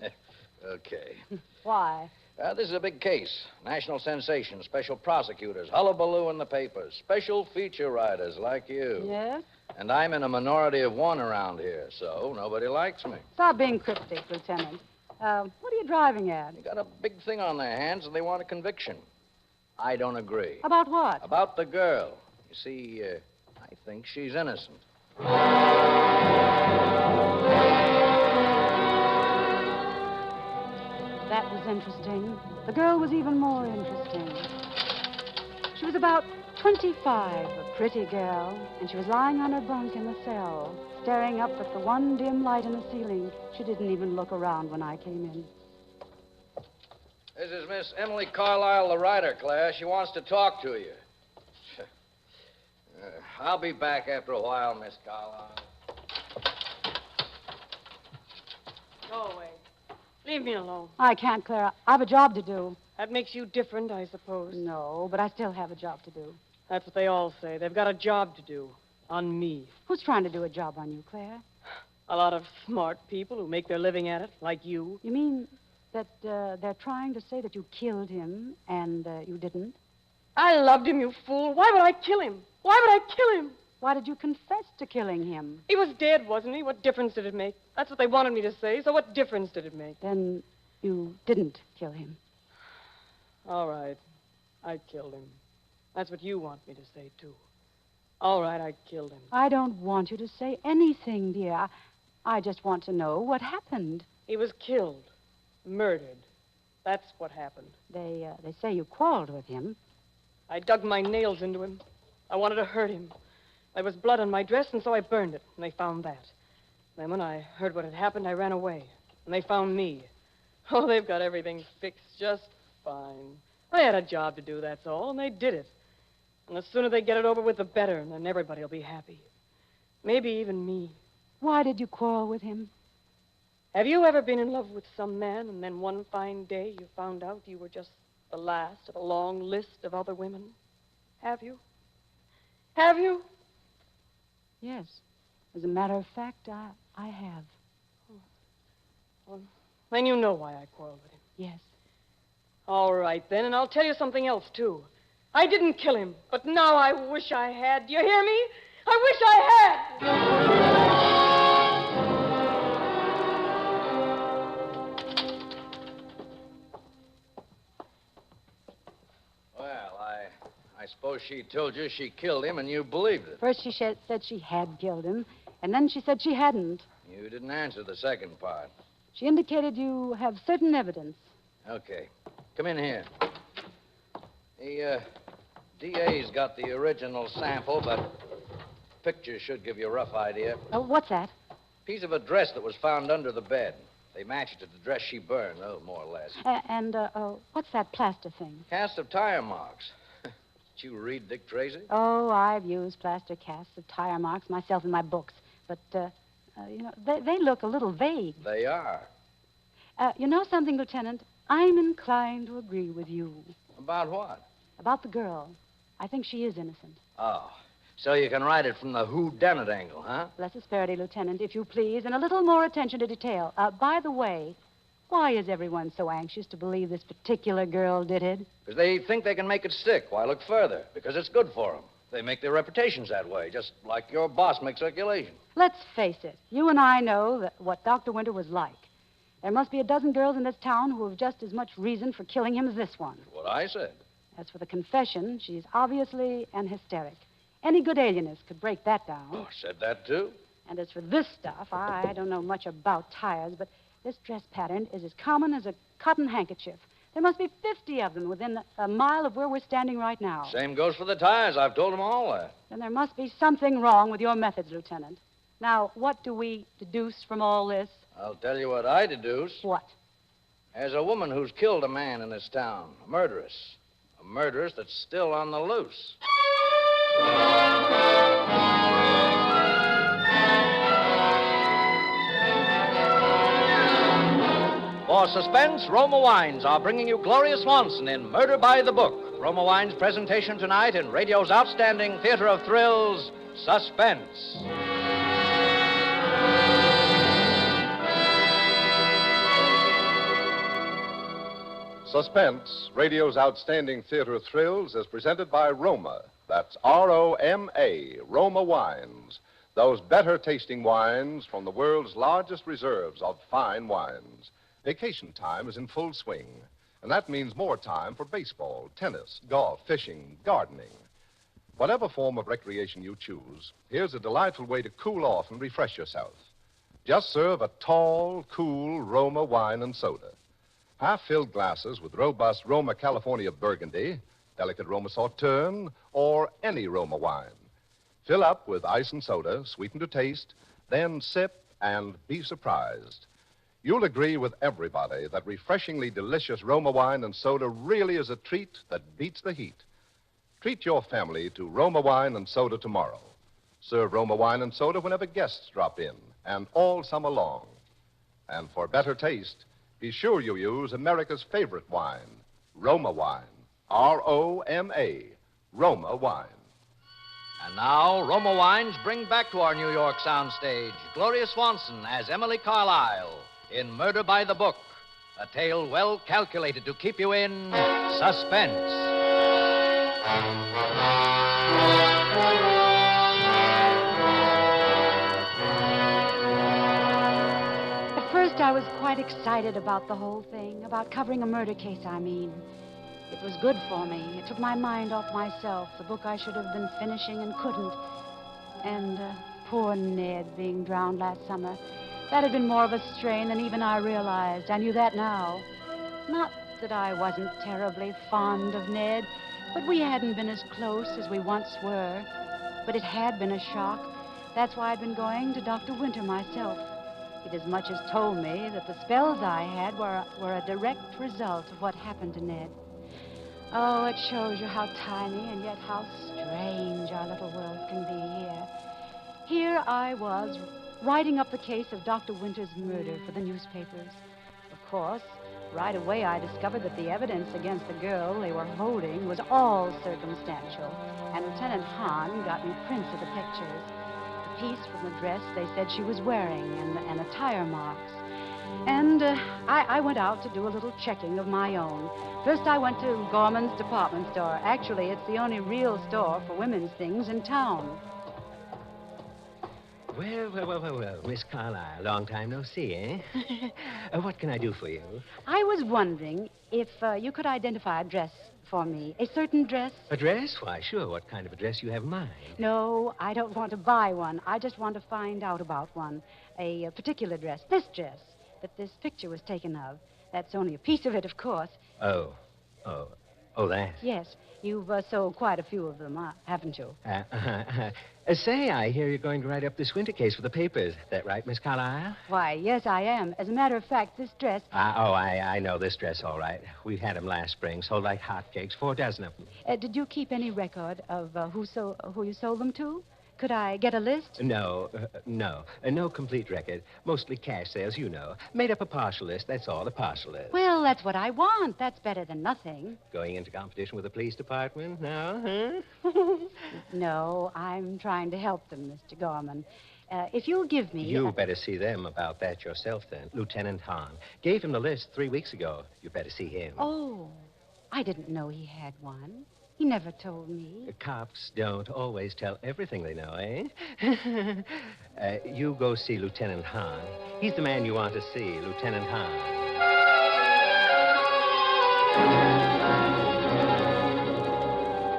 S4: Okay.
S16: Why?
S4: This is a big case. National sensation, special prosecutors, hullabaloo in the papers, special feature writers like you.
S16: Yes?
S4: And I'm in a minority of one around here, so nobody likes me.
S16: Stop being cryptic, Lieutenant. What are you driving at?
S4: They got a big thing on their hands, and they want a conviction. I don't agree.
S16: About what?
S4: About the girl. You see, I think she's innocent.
S16: That was interesting. The girl was even more interesting. She was about 25, a pretty girl, and she was lying on her bunk in the cell, staring up at the one dim light in the ceiling. She didn't even look around when I came in.
S4: This is Miss Emily Carlyle, the writer, Claire. She wants to talk to you. I'll be back after a while, Miss Carlyle.
S1: Go away. Leave me alone.
S16: I can't, Clara. I have a job to do.
S1: That makes you different, I suppose.
S16: No, but I still have a job to do.
S1: That's what they all say. They've got a job to do. On me.
S16: Who's trying to do a job on you, Claire?
S1: A lot of smart people who make their living at it, like you.
S16: You mean that they're trying to say that you killed him and you didn't?
S1: I loved him, you fool. Why would I kill him? Why would I kill him?
S16: Why did you confess to killing him?
S1: He was dead, wasn't he? What difference did it make? That's what they wanted me to say, so what difference did it make?
S16: Then you didn't kill him.
S1: All right. I killed him. That's what you want me to say, too. All right, I killed him.
S16: I don't want you to say anything, dear. I just want to know what happened.
S1: He was killed. Murdered. That's what happened.
S16: They say you quarreled with him.
S1: I dug my nails into him. I wanted to hurt him. There was blood on my dress, and so I burned it, and they found that. Then when I heard what had happened, I ran away, and they found me. Oh, they've got everything fixed just fine. I had a job to do, that's all, and they did it. And the sooner they get it over with, the better, and then everybody will be happy. Maybe even me.
S16: Why did you quarrel with him?
S1: Have you ever been in love with some man, and then one fine day you found out you were just the last of a long list of other women? Have you? Have you?
S16: Yes. As a matter of fact, I have.
S1: Well, then you know why I quarreled with him.
S16: Yes.
S1: All right, then, and I'll tell you something else, too. I didn't kill him, but now I wish I had. Do you hear me? I wish I had!
S4: Well, I suppose she told you she killed him and you believed it.
S16: First she said she had killed him, and then she said she hadn't.
S4: You didn't answer the second part.
S16: She indicated you have certain evidence.
S4: Okay. Come in here. The DA's got the original sample, but pictures should give you a rough idea.
S16: Oh, what's that?
S4: Piece of a dress that was found under the bed. They matched it to the dress she burned, more or less.
S16: And what's that plaster thing?
S4: Cast of tire marks. Did you read Dick Tracy?
S16: Oh, I've used plaster casts of tire marks myself in my books. But, they look a little vague.
S4: They are.
S16: You know something, Lieutenant? I'm inclined to agree with you.
S4: About what?
S16: About the girl. I think she is innocent.
S4: Oh, so you can write it from the whodunit angle, huh?
S16: Less asperity, Lieutenant, if you please, and a little more attention to detail. By the way, why is everyone so anxious to believe this particular girl did it?
S4: Because they think they can make it stick. Why look further? Because it's good for them. They make their reputations that way, just like your boss makes circulation.
S16: Let's face it. You and I know that what Dr. Winter was like. There must be a dozen girls in this town who have just as much reason for killing him as this one.
S4: What I said.
S16: As for the confession, she's obviously an hysteric. Any good alienist could break that down.
S4: Oh, said that, too?
S16: And as for this stuff, I don't know much about tires, but this dress pattern is as common as a cotton handkerchief. There must be 50 of them within a mile of where we're standing right now.
S4: Same goes for the tires. I've told them all that.
S16: Then there must be something wrong with your methods, Lieutenant. Now, what do we deduce from all this?
S4: I'll tell you what I deduce.
S16: What?
S4: There's a woman who's killed a man in this town. A murderess. A murderess that's still on the loose. For suspense, Roma Wines are bringing you Gloria Swanson in Murder by the Book. Roma Wines' presentation tonight in radio's outstanding theater of thrills, Suspense.
S13: Suspense, radio's outstanding theater of thrills, is presented by Roma. That's R-O-M-A, Roma Wines. Those better-tasting wines from the world's largest reserves of fine wines. Vacation time is in full swing, and that means more time for baseball, tennis, golf, fishing, gardening. Whatever form of recreation you choose, here's a delightful way to cool off and refresh yourself. Just serve a tall, cool Roma wine and soda. Half-filled glasses with robust Roma California Burgundy, delicate Roma Sauterne, or any Roma wine. Fill up with ice and soda, sweeten to taste, then sip and be surprised. You'll agree with everybody that refreshingly delicious Roma wine and soda really is a treat that beats the heat. Treat your family to Roma wine and soda tomorrow. Serve Roma wine and soda whenever guests drop in, and all summer long. And for better taste, be sure you use America's favorite wine, Roma wine. R-O-M-A, Roma wine.
S4: And now, Roma Wines bring back to our New York soundstage Gloria Swanson as Emily Carlisle in Murder by the Book, a tale well calculated to keep you in suspense.
S16: At first, I was quite excited about the whole thing, about covering a murder case, I mean. It was good for me. It took my mind off myself, the book I should have been finishing and couldn't. And poor Ned being drowned last summer. That had been more of a strain than even I realized. I knew that now. Not that I wasn't terribly fond of Ned, but we hadn't been as close as we once were. But it had been a shock. That's why I'd been going to Dr. Winter myself. He'd as much as told me that the spells I had were a direct result of what happened to Ned. Oh, it shows you how tiny and yet how strange our little world can be here. Here I was, writing up the case of Dr. Winter's murder for the newspapers. Of course, right away I discovered that the evidence against the girl they were holding was all circumstantial, and Lieutenant Hahn got me prints of the pictures. The piece from the dress they said she was wearing and the tire marks. And I went out to do a little checking of my own. First, I went to Gorman's department store. Actually, it's the only real store for women's things in town.
S7: Well, Miss Carlisle, long time no see, eh? What can I do for you?
S16: I was wondering if you could identify a dress for me. A certain dress?
S7: A dress? Why, sure. What kind of a dress you have in mind?
S16: No, I don't want to buy one. I just want to find out about one. A particular dress. This dress that this picture was taken of. That's only a piece of it, of course.
S7: Oh, that?
S16: Yes. You've sold quite a few of them, haven't you?
S7: Say, I hear you're going to write up this winter case for the papers. That right, Miss Carlisle?
S16: Why, yes, I am. As a matter of fact, this dress...
S7: I know this dress, all right. We had them last spring, sold like hotcakes, 4 dozen of them.
S16: Did you keep any record of who you sold them to? Could I get a list?
S7: No. No complete record. Mostly cash sales, you know. Made up a partial list, that's all, a partial list.
S16: Well, that's what I want. That's better than nothing.
S7: Going into competition with the police department now, huh?
S16: No, I'm trying to help them, Mr. Gorman. If you'll give me...
S7: You better see them about that yourself, then. Lieutenant Hahn. Gave him the list 3 weeks ago. You better see him.
S16: Oh, I didn't know he had one. He never told me.
S7: Cops don't always tell everything they know, eh? You go see Lieutenant Hahn. He's the man you want to see, Lieutenant Hahn.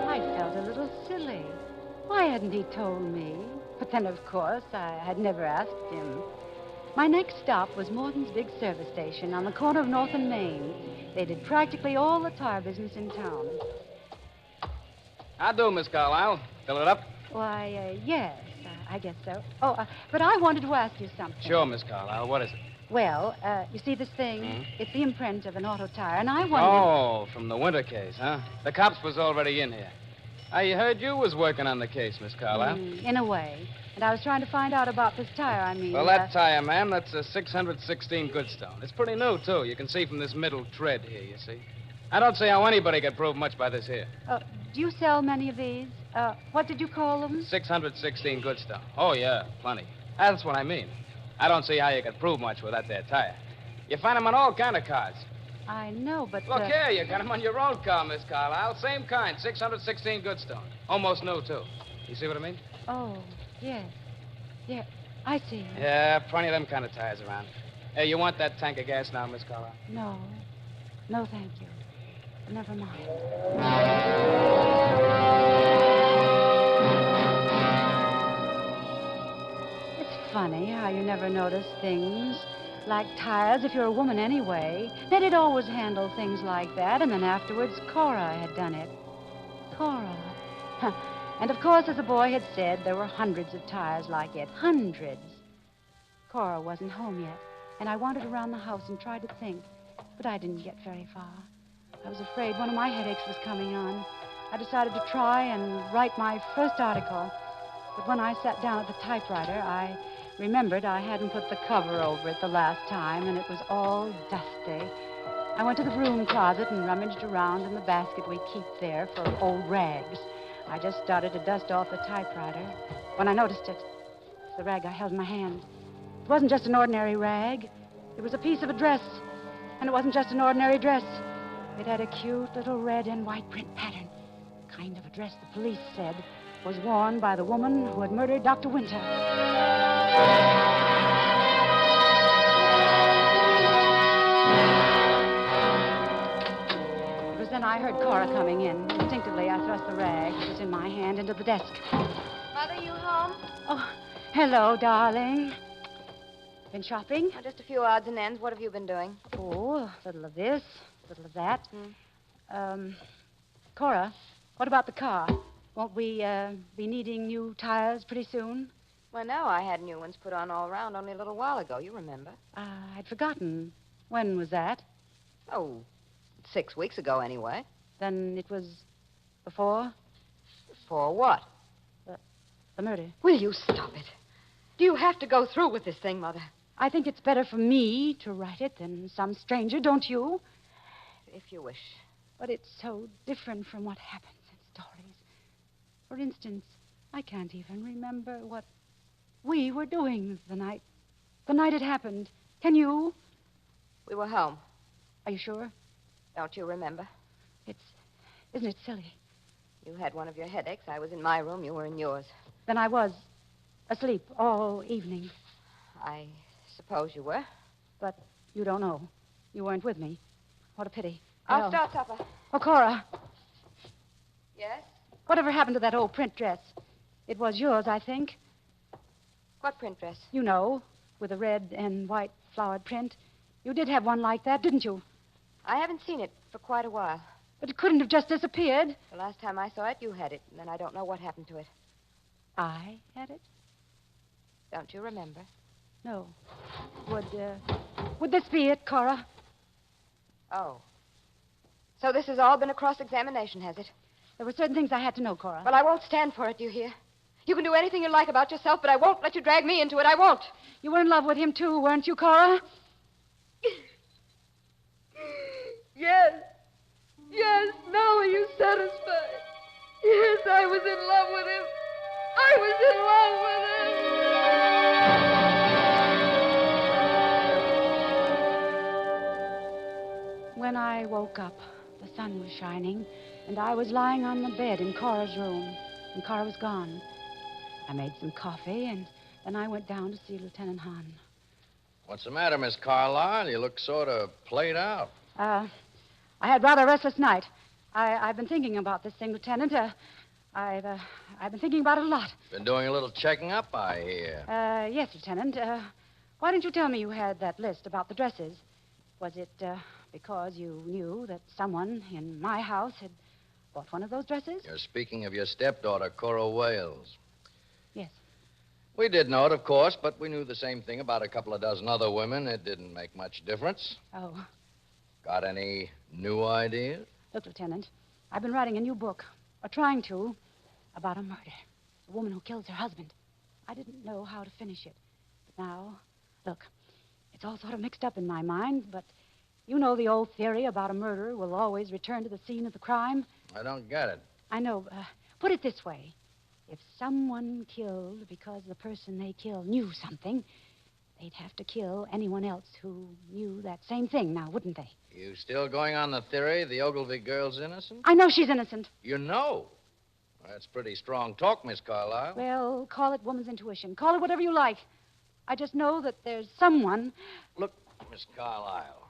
S16: I felt a little silly. Why hadn't he told me? But then, of course, I had never asked him. My next stop was Morton's big service station on the corner of North and Main. They did practically all the tire business in town.
S10: How do, Miss Carlyle? Fill it up?
S16: Why, yes, I guess so. Oh, but I wanted to ask you something.
S10: Sure, Miss Carlyle. What is it?
S16: Well, you see this thing?
S10: Hmm?
S16: It's the imprint of an auto tire, and I wanted...
S10: Oh, from the winter case, huh? The cops was already in here. I heard you was working on the case, Miss Carlyle.
S16: In a way. And I was trying to find out about this tire, I mean...
S10: Well, that tire, ma'am, that's a 616 Goodstone. It's pretty new, too. You can see from this middle tread here, you see. I don't see how anybody could prove much by this here.
S16: Do you sell many of these? What did you call them?
S10: 616 Goodstone. Oh, yeah, plenty. That's what I mean. I don't see how you could prove much with that there tire. You find them on all kind of cars.
S16: I know, but...
S10: Look here, you got them on your own car, Miss Carlyle. Same kind, 616 Goodstone. Almost new, too. You see what I mean?
S16: Oh, yes. Yeah, I see.
S10: Yeah, plenty of them kind of tires around. Hey, you want that tank of gas now, Miss Carlyle?
S16: No. No, thank you. Never mind. It's funny how you never notice things like tires if you're a woman anyway. They'd always handle things like that, and then afterwards Cora had done it. Cora. And of course, as the boy had said, there were hundreds of tires like it. Hundreds. Cora wasn't home yet, and I wandered around the house and tried to think, but I didn't get very far. I was afraid one of my headaches was coming on. I decided to try and write my first article. But when I sat down at the typewriter, I remembered I hadn't put the cover over it the last time, and it was all dusty. I went to the broom closet and rummaged around in the basket we keep there for old rags. I just started to dust off the typewriter when I noticed it. It's the rag I held in my hand. It wasn't just an ordinary rag. It was a piece of a dress. And it wasn't just an ordinary dress. It had a cute little red and white print pattern. The kind of a dress the police said was worn by the woman who had murdered Dr. Winter. It was then I heard Cora coming in. Instinctively, I thrust the rag that was in my hand into the desk.
S15: Mother, you home?
S16: Oh, hello, darling. Been shopping?
S15: Oh, just a few odds and ends. What have you been doing?
S16: Oh, a little of this, a little of that. Cora, what about the car? Won't we be needing new tires pretty soon?
S15: Well, no, I had new ones put on all around only a little while ago. You remember?
S16: I'd forgotten. When was that?
S15: Oh, 6 weeks ago, anyway.
S16: Then it was before?
S15: For what?
S16: The murder.
S15: Will you stop it? Do you have to go through with this thing, Mother?
S16: I think it's better for me to write it than some stranger, don't you?
S15: If you wish.
S16: But it's so different from what happens in stories. For instance, I can't even remember what we were doing the night it happened. Can you?
S15: We were home.
S16: Are you sure?
S15: Don't you remember?
S16: Isn't it silly?
S15: You had one of your headaches. I was in my room. You were in yours.
S16: Then I was asleep all evening.
S15: I suppose you were.
S16: But you don't know. You weren't with me. What a pity.
S15: I'll start supper.
S16: Oh, Cora.
S15: Yes?
S16: Whatever happened to that old print dress? It was yours, I think.
S15: What print dress?
S16: You know, with a red and white flowered print. You did have one like that, didn't you?
S15: I haven't seen it for quite a while.
S16: But it couldn't have just disappeared.
S15: The last time I saw it, you had it, and then I don't know what happened to it.
S16: I had it?
S15: Don't you remember?
S16: No. Would this be it, Cora?
S15: Oh. So this has all been a cross-examination, has it?
S16: There were certain things I had to know, Cora.
S15: Well, I won't stand for it, do you hear? You can do anything you like about yourself, but I won't let you drag me into it. I won't.
S16: You were in love with him, too, weren't you, Cora?
S18: Yes. Yes. Now are you satisfied? Yes, I was in love with him. I was in love with him.
S16: When I woke up, the sun was shining, and I was lying on the bed in Cora's room, and Cora was gone. I made some coffee, and then I went down to see Lieutenant Hahn.
S4: What's the matter, Miss Carlyle? You look sort of played out.
S16: I had rather a restless night. I've been thinking about this thing, Lieutenant. I've been thinking about it a lot.
S4: Been doing a little checking up, I hear.
S16: Yes, Lieutenant. Why didn't you tell me you had that list about the dresses? Was it because you knew that someone in my house had bought one of those dresses?
S4: You're speaking of your stepdaughter, Cora Wales.
S16: Yes.
S4: We did know it, of course, but we knew the same thing about a couple of dozen other women. It didn't make much difference.
S16: Oh.
S4: Got any new ideas?
S16: Look, Lieutenant, I've been writing a new book, or trying to, about a murder. A woman who kills her husband. I didn't know how to finish it. But now, look, it's all sort of mixed up in my mind, but you know the old theory about a murderer will always return to the scene of the crime?
S4: I don't get it.
S16: I know. Put it this way. If someone killed because the person they killed knew something, they'd have to kill anyone else who knew that same thing now, wouldn't they?
S4: You still going on the theory the Ogilvy girl's innocent?
S16: I know she's innocent.
S4: You know? That's pretty strong talk, Miss Carlyle.
S16: Well, call it woman's intuition. Call it whatever you like. I just know that there's someone...
S4: Look, Miss Carlyle,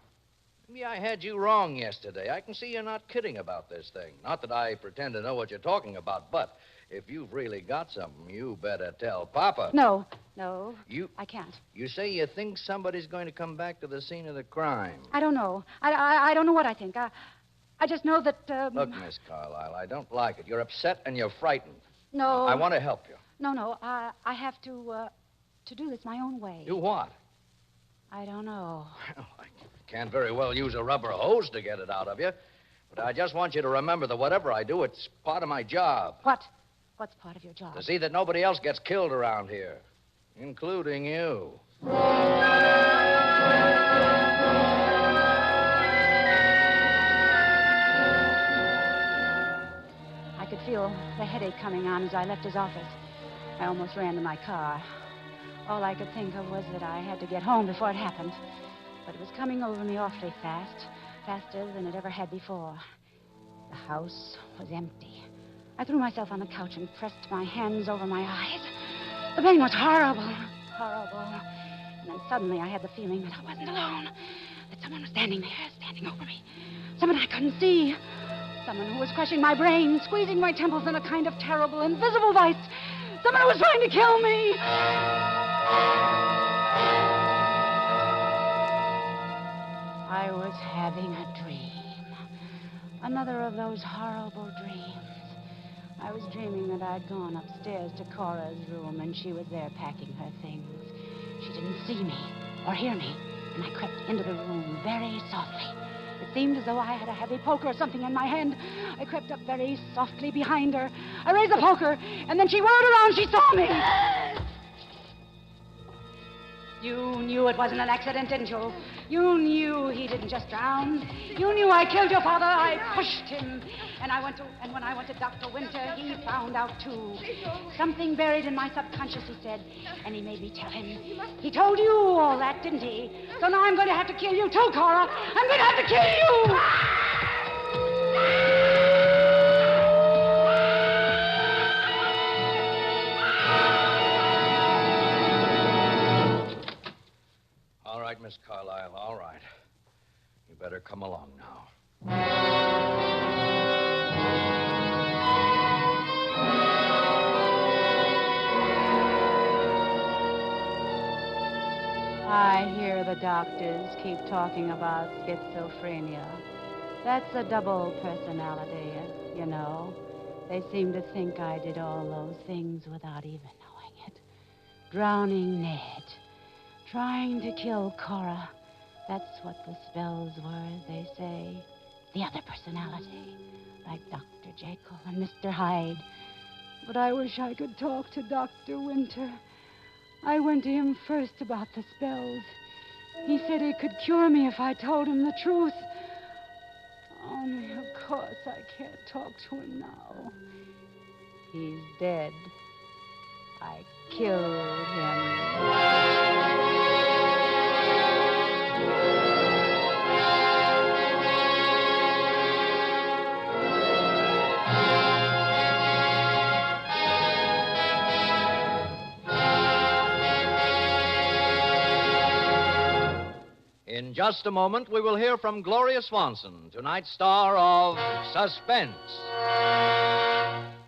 S4: maybe I had you wrong yesterday. I can see you're not kidding about this thing. Not that I pretend to know what you're talking about, but if you've really got something, you better tell Papa.
S16: No, I can't.
S4: You say you think somebody's going to come back to the scene of the crime.
S16: I don't know. I don't know what I think. I just know that...
S4: Look, Miss Carlyle, I don't like it. You're upset and you're frightened.
S16: No.
S4: I want to help you.
S16: No, I have to do this my own way.
S4: Do what?
S16: I don't know.
S4: Well, I can't very well use a rubber hose to get it out of you. But I just want you to remember that whatever I do, it's part of my job.
S16: What? What's part of your job?
S4: To see that nobody else gets killed around here, including you.
S16: I could feel the headache coming on as I left his office. I almost ran to my car. All I could think of was that I had to get home before it happened. But it was coming over me awfully fast, faster than it ever had before. The house was empty. I threw myself on the couch and pressed my hands over my eyes. The pain was horrible, horrible. And then suddenly I had the feeling that I wasn't alone, that someone was standing there, standing over me. Someone I couldn't see. Someone who was crushing my brain, squeezing my temples in a kind of terrible, invisible vice. Someone who was trying to kill me. I was having a dream. Another of those horrible dreams. I was dreaming that I'd gone upstairs to Cora's room, and she was there packing her things. She didn't see me or hear me, and I crept into the room very softly. It seemed as though I had a heavy poker or something in my hand. I crept up very softly behind her. I raised the poker, and then she whirled around. She saw me. You knew it wasn't an accident, didn't you? You knew he didn't just drown. You knew I killed your father. I pushed him. And when I went to Dr. Winter, he found out, too. Something buried in my subconscious, he said. And he made me tell him. He told you all that, didn't he? So now I'm going to have to kill you, too, Cora. I'm going to have to kill you!
S4: All right, Miss Carlyle, all right. You better come along now.
S16: I hear the doctors keep talking about schizophrenia. That's a double personality, you know. They seem to think I did all those things without even knowing it. Drowning Ned. Trying to kill Cora. That's what the spells were, they say. The other personality. Like Dr. Jekyll and Mr. Hyde. But I wish I could talk to Dr. Winter. I went to him first about the spells. He said he could cure me if I told him the truth. Only, of course, I can't talk to him now. He's dead. I killed him.
S14: In just a moment, we will hear from Gloria Swanson, tonight's star of Suspense.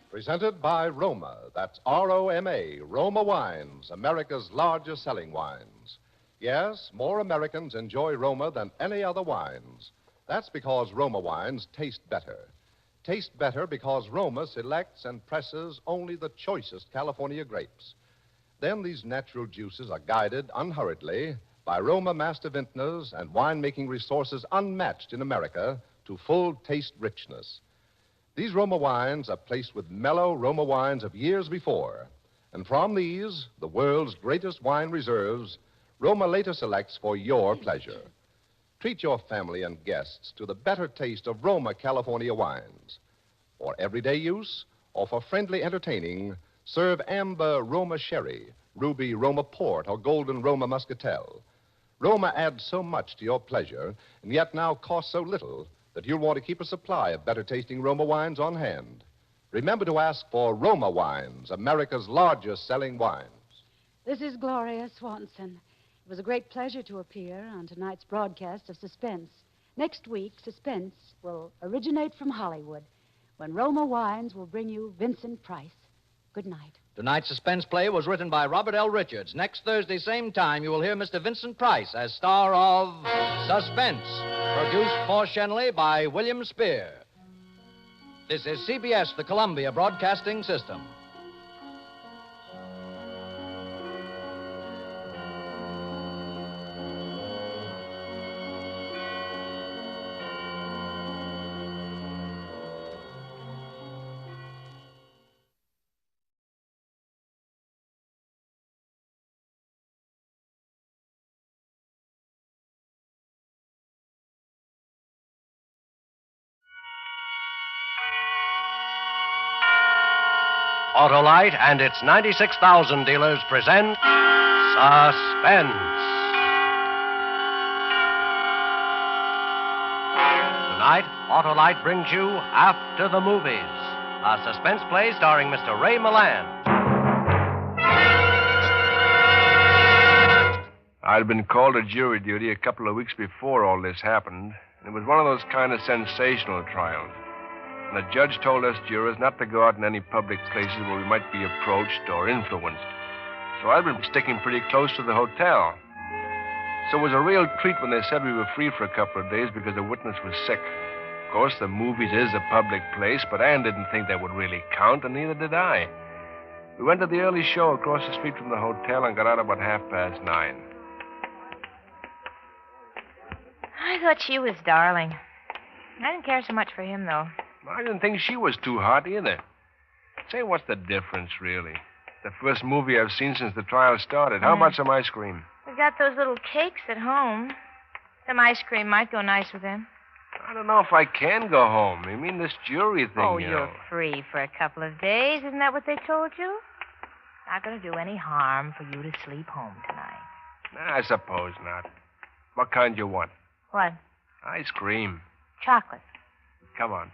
S13: Presented by Roma. That's R-O-M-A, Roma Wines, America's largest selling wines. Yes, more Americans enjoy Roma than any other wines. That's because Roma wines taste better. Taste better because Roma selects and presses only the choicest California grapes. Then these natural juices are guided unhurriedly by Roma master vintners and winemaking resources unmatched in America to full taste richness. These Roma wines are placed with mellow Roma wines of years before. And from these, the world's greatest wine reserves, Roma later selects for your pleasure. Treat your family and guests to the better taste of Roma California wines. For everyday use or for friendly entertaining, serve amber Roma sherry, ruby Roma port, or golden Roma muscatel. Roma adds so much to your pleasure, and yet now costs so little that you'll want to keep a supply of better-tasting Roma wines on hand. Remember to ask for Roma Wines, America's largest-selling wines.
S16: This is Gloria Swanson. It was a great pleasure to appear on tonight's broadcast of Suspense. Next week, Suspense will originate from Hollywood, when Roma Wines will bring you Vincent Price. Good night.
S14: Tonight's suspense play was written by Robert L. Richards. Next Thursday, same time, you will hear Mr. Vincent Price as star of Suspense, produced fortunately by William Spear. This is CBS, the Columbia Broadcasting System.
S3: Autolite and its 96,000 dealers present Suspense. Tonight, Autolite brings you After the Movies, a suspense play starring Mr. Ray Milland.
S6: I'd been called to jury duty a couple of weeks before all this happened. It was one of those kind of sensational trials. And the judge told us jurors not to go out in any public places where we might be approached or influenced. So I'd been sticking pretty close to the hotel. So it was a real treat when they said we were free for a couple of days because the witness was sick. Of course, the movies is a public place, but Ann didn't think that would really count, and neither did I. We went to the early show across the street from the hotel and got out about 9:30.
S19: I thought she was darling. I didn't care so much for him, though.
S6: I didn't think she was too hot either. Say, what's the difference, really? The first movie I've seen since the trial started. How about some ice cream?
S19: We got those little cakes at home. Some ice cream might go nice with him.
S6: I don't know if I can go home. You mean this jury thing,
S19: Oh,
S6: you
S19: you're
S6: know.
S19: free for a couple of days. Isn't that what they told you? Not going to do any harm for you to sleep home tonight.
S6: I suppose not. What kind you want?
S19: What?
S6: Ice cream.
S19: Chocolate.
S6: Come on.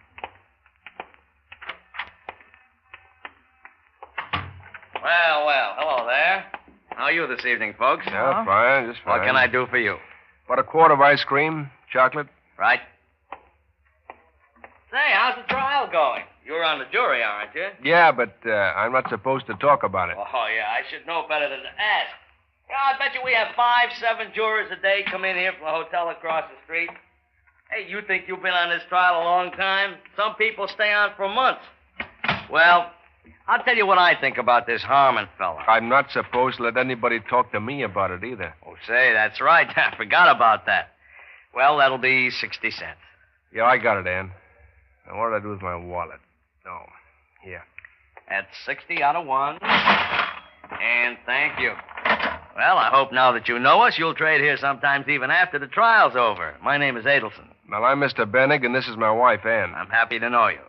S4: Well, well, hello there. How are you this evening, folks?
S6: Yeah, fine, just fine.
S4: What can I do for you?
S6: About a quart of ice cream, chocolate.
S4: Right. Say, how's the trial going? You're on the jury, aren't you?
S6: Yeah, but I'm not supposed to talk about it.
S4: Oh, yeah, I should know better than to ask. Yeah, I bet you we have 5-7 jurors a day come in here from the hotel across the street. Hey, you think you've been on this trial a long time? Some people stay on for months. Well, I'll tell you what I think about this Harmon fella.
S6: I'm not supposed to let anybody talk to me about it either.
S4: Oh, say, that's right. I forgot about that. Well, that'll be 60 cents.
S6: Yeah, I got it, Ann. Now, what did I do with my wallet? Oh, here.
S2: That's 60 out of 1. And thank you. Well, I hope now that you know us, you'll trade here sometimes even after the trial's over. My name is Adelson.
S6: Well, I'm Mr. Bennig, and this is my wife, Ann.
S2: I'm happy to know you.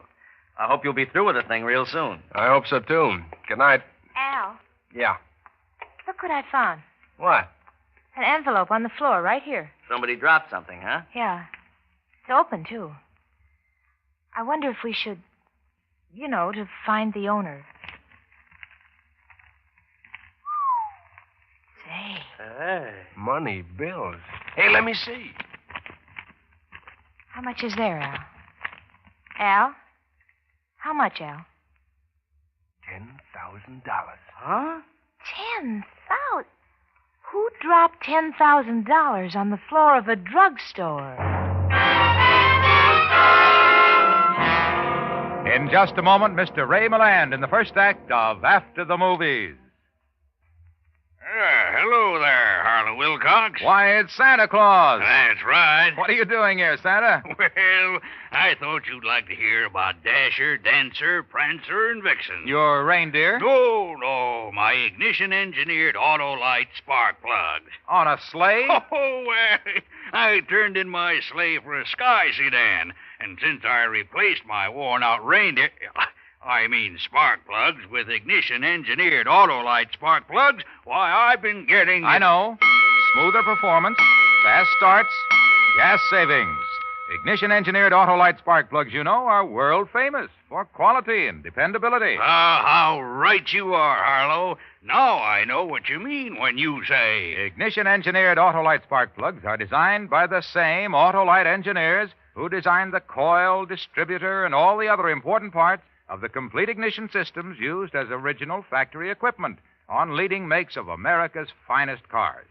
S2: I hope you'll be through with the thing real soon.
S6: I hope so, too. Good night.
S19: Al,
S6: Yeah.
S19: look what I found.
S6: What?
S19: An envelope on the floor right here.
S2: Somebody dropped something, huh?
S19: Yeah. It's open, too. I wonder if we should, to find the owner. Say.
S6: Hey. Money, bills. Hey, let me see.
S19: How much is there, Al? Al? How much, Al?
S6: $10,000.
S2: Huh?
S19: 10,000? Who dropped $10,000 on the floor of a drugstore?
S23: In just a moment, Mr. Ray Milland in the first act of After the Movies.
S11: Hello there, Harlow Wilcox.
S23: Why, it's Santa Claus.
S11: That's right.
S23: What are you doing here, Santa?
S11: Well, I thought you'd like to hear about Dasher, Dancer, Prancer, and Vixen.
S23: Your reindeer?
S11: No, my ignition-engineered Autolite spark plugs.
S23: On a sleigh?
S11: Oh, well, I turned in my sleigh for a sky sedan, and since I replaced my worn-out reindeer... spark plugs with ignition-engineered Autolite spark plugs, why, I've been getting...
S23: I know. Smoother performance, fast starts, gas savings. Ignition-engineered Autolite spark plugs, are world famous for quality and dependability.
S11: How right you are, Harlow. Now I know what you mean when you say...
S23: Ignition-engineered Autolite spark plugs are designed by the same Autolite engineers who designed the coil, distributor, and all the other important parts of the complete ignition systems used as original factory equipment on leading makes of America's finest cars.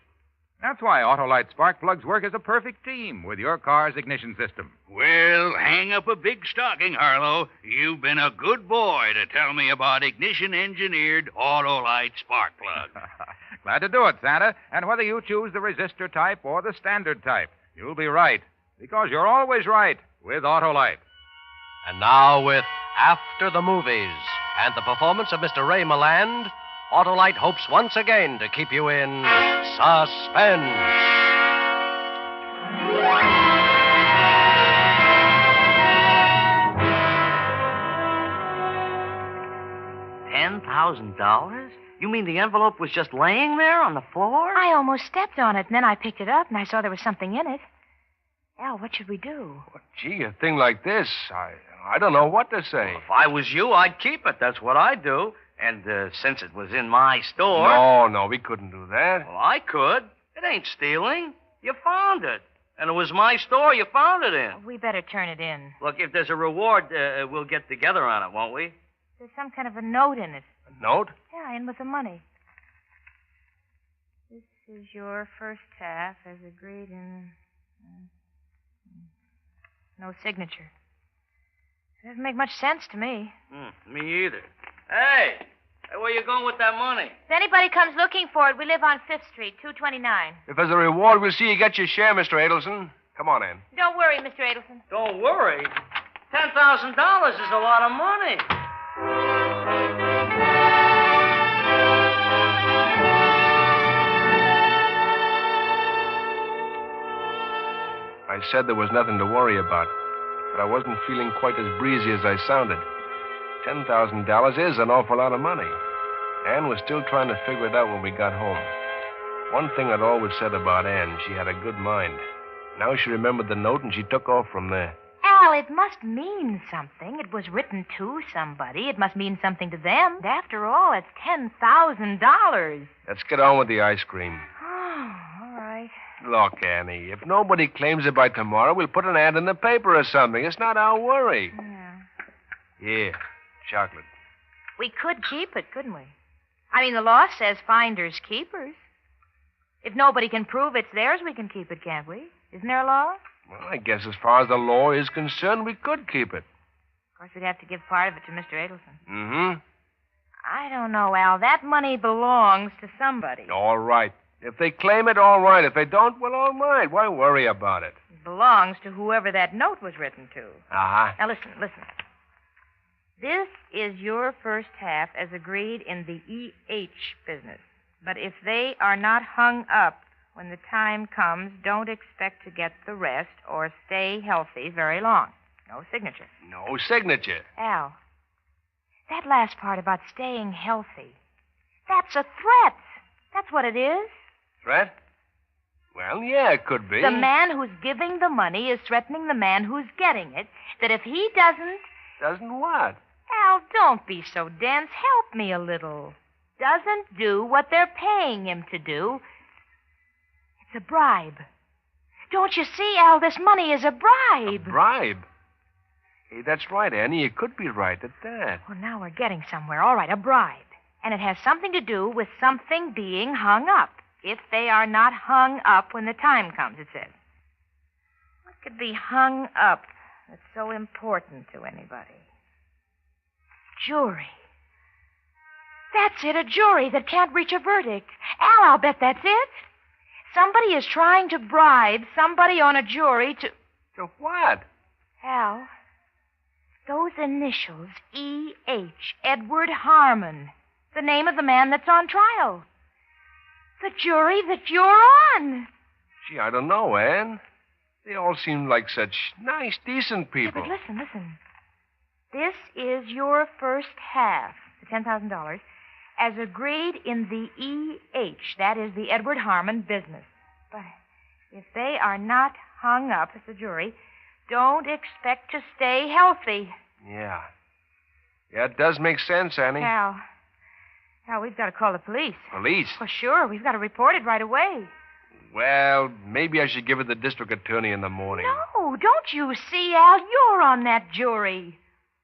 S23: That's why Autolite spark plugs work as a perfect team with your car's ignition system.
S11: Well, hang up a big stocking, Harlow. You've been a good boy to tell me about ignition-engineered Autolite spark plugs.
S23: Glad to do it, Santa. And whether you choose the resistor type or the standard type, you'll be right. Because you're always right with Autolite.
S3: And now with After the Movies and the performance of Mr. Ray Milland, Autolite hopes once again to keep you in suspense.
S2: $10,000? You mean the envelope was just laying there on the floor?
S19: I almost stepped on it, and then I picked it up, and I saw there was something in it. Al, what should we do?
S6: Gee, a thing like this, I don't know what to say.
S2: If I was you, I'd keep it. That's what I'd do. And since it was in my store...
S6: No, we couldn't do that.
S2: Well, I could. It ain't stealing. You found it. And it was my store you found it in.
S19: We better turn it in.
S2: Look, if there's a reward, we'll get together on it, won't we?
S19: There's some kind of a note in it.
S6: A note?
S19: Yeah, in with the money. This is your first half as agreed in... No signature. It doesn't make much sense to me.
S2: Me either. Hey, where you going with that money?
S19: If anybody comes looking for it, we live on 5th Street, 229.
S6: If there's a reward, we'll see you get your share, Mr. Adelson. Come on, Ann.
S19: Don't worry, Mr. Adelson.
S2: Don't worry. $10,000 is a lot of money.
S6: I said there was nothing to worry about, but I wasn't feeling quite as breezy as I sounded. $10,000 is an awful lot of money. Ann was still trying to figure it out when we got home. One thing I'd always said about Ann, she had a good mind. Now she remembered the note, and she took off from there.
S19: Al, it must mean something. It was written to somebody. It must mean something to them. And after all, it's $10,000.
S6: Let's get on with the ice cream.
S19: Oh, all right.
S6: Look, Annie, if nobody claims it by tomorrow, we'll put an ad in the paper or something. It's not our worry.
S19: Yeah.
S6: Here, chocolate.
S19: We could keep it, couldn't we? I mean, the law says finders keepers. If nobody can prove it's theirs, we can keep it, can't we? Isn't there a law?
S6: Well, I guess as far as the law is concerned, we could keep it.
S19: Of course, we'd have to give part of it to Mr. Adelson.
S6: Mm-hmm.
S19: I don't know, Al. That money belongs to somebody.
S6: All right. If they claim it, all right. If they don't, well, all right. Why worry about it?
S19: It belongs to whoever that note was written to.
S6: Uh-huh.
S19: Now, listen. This is your first half as agreed in the EH business. But if they are not hung up when the time comes, don't expect to get the rest or stay healthy very long. No signature.
S6: No signature.
S19: Al, that last part about staying healthy, that's a threat. That's what it is.
S6: Threat? Well, yeah, it could be.
S19: The man who's giving the money is threatening the man who's getting it, that if he doesn't...
S6: Doesn't what?
S19: Al, don't be so dense. Help me a little. Doesn't do what they're paying him to do. It's a bribe. Don't you see, Al? This money is a bribe.
S6: Bribe? Hey, that's right, Annie. You could be right at that.
S19: Well, now we're getting somewhere. All right, a bribe. And it has something to do with something being hung up. If they are not hung up when the time comes, it says. What could be hung up that's so important to anybody? Jury. That's it, a jury that can't reach a verdict. Al, I'll bet that's it. Somebody is trying to bribe somebody on a jury to...
S6: To what?
S19: Al, those initials, E.H., Edward Harmon, the name of the man that's on trial. The jury that you're on.
S6: Gee, I don't know, Ann. They all seem like such nice, decent people.
S19: Yeah, but listen. This is your first half, the $10,000, as agreed in the E.H., that is the Edward Harmon business. But if they are not hung up as a jury, don't expect to stay healthy.
S6: Yeah. Yeah, it does make sense, Annie.
S19: Al, we've got to call the police.
S6: Police?
S19: Well, sure. We've got to report it right away.
S6: Well, maybe I should give it to the district attorney in the morning.
S19: No, don't you see, Al? You're on that jury.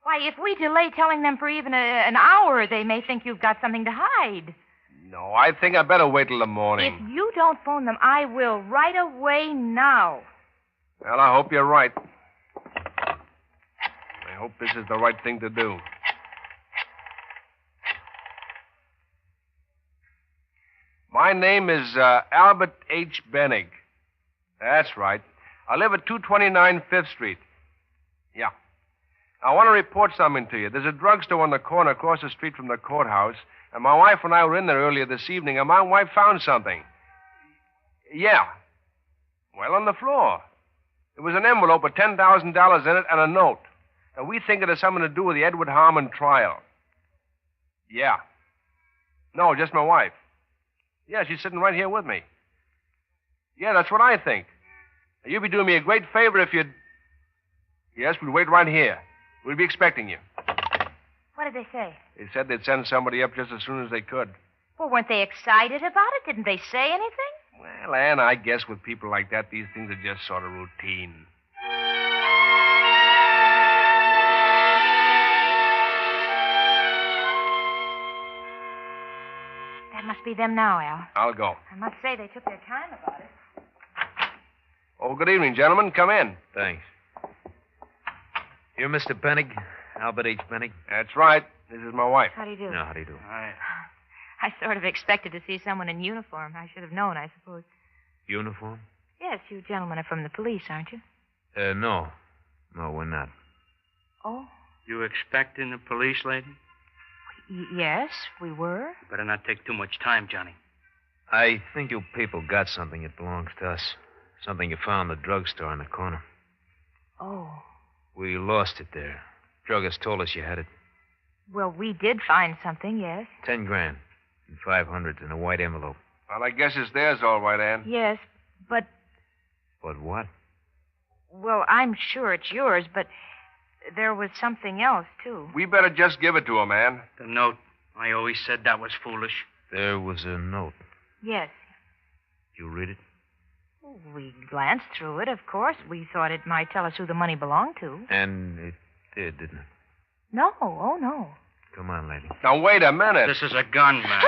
S19: Why, if we delay telling them for even an hour, they may think you've got something to hide.
S6: No, I think I better wait till the morning.
S19: If you don't phone them, I will right away now.
S6: Well, I hope you're right. I hope this is the right thing to do. My name is Albert H. Bennig. That's right. I live at 229 Fifth Street. Yeah. I want to report something to you. There's a drugstore on the corner across the street from the courthouse, and my wife and I were in there earlier this evening, and my wife found something. Yeah. Well, on the floor. There was an envelope with $10,000 in it and a note. And we think it has something to do with the Edward Harmon trial. Yeah. No, just my wife. Yeah, she's sitting right here with me. Yeah, that's what I think. You'd be doing me a great favor if you'd... Yes, we'd wait right here. We'll be expecting you.
S19: What did they say?
S6: They said they'd send somebody up just as soon as they could.
S19: Well, weren't they excited about it? Didn't they say anything?
S6: Well, Ann, I guess with people like that, these things are just sort of routine.
S19: That must be them now, Al.
S6: I'll go.
S19: I must say they took their time about it.
S6: Oh, good evening, gentlemen. Come in.
S12: Thanks. You're Mr. Bennig, Albert H. Bennig?
S6: That's right. This is my wife.
S19: How do you do?
S12: No, how do you do?
S19: I sort of expected to see someone in uniform. I should have known, I suppose.
S12: Uniform?
S19: Yes, you gentlemen are from the police, aren't you?
S12: No. No, we're not.
S19: Oh?
S20: You expecting the police, lady?
S19: Yes, we were.
S20: Better not take too much time, Johnny.
S12: I think you people got something that belongs to us. Something you found in the drugstore in the corner.
S19: Oh.
S12: We lost it there. Druggist told us you had it.
S19: Well, we did find something, yes.
S12: 10 grand and 500 in a white envelope.
S6: Well, I guess it's theirs, all right, Ann.
S19: Yes, but...
S12: But what?
S19: Well, I'm sure it's yours, but there was something else, too.
S6: We better just give it to him, Ann.
S20: The note. I always said that was foolish.
S12: There was a note.
S19: Yes.
S12: You read it?
S19: We glanced through it, of course. We thought it might tell us who the money belonged to.
S12: And it did, didn't it?
S19: No, oh, no.
S12: Come on, lady.
S6: Now, wait a minute.
S20: This is a gun, man.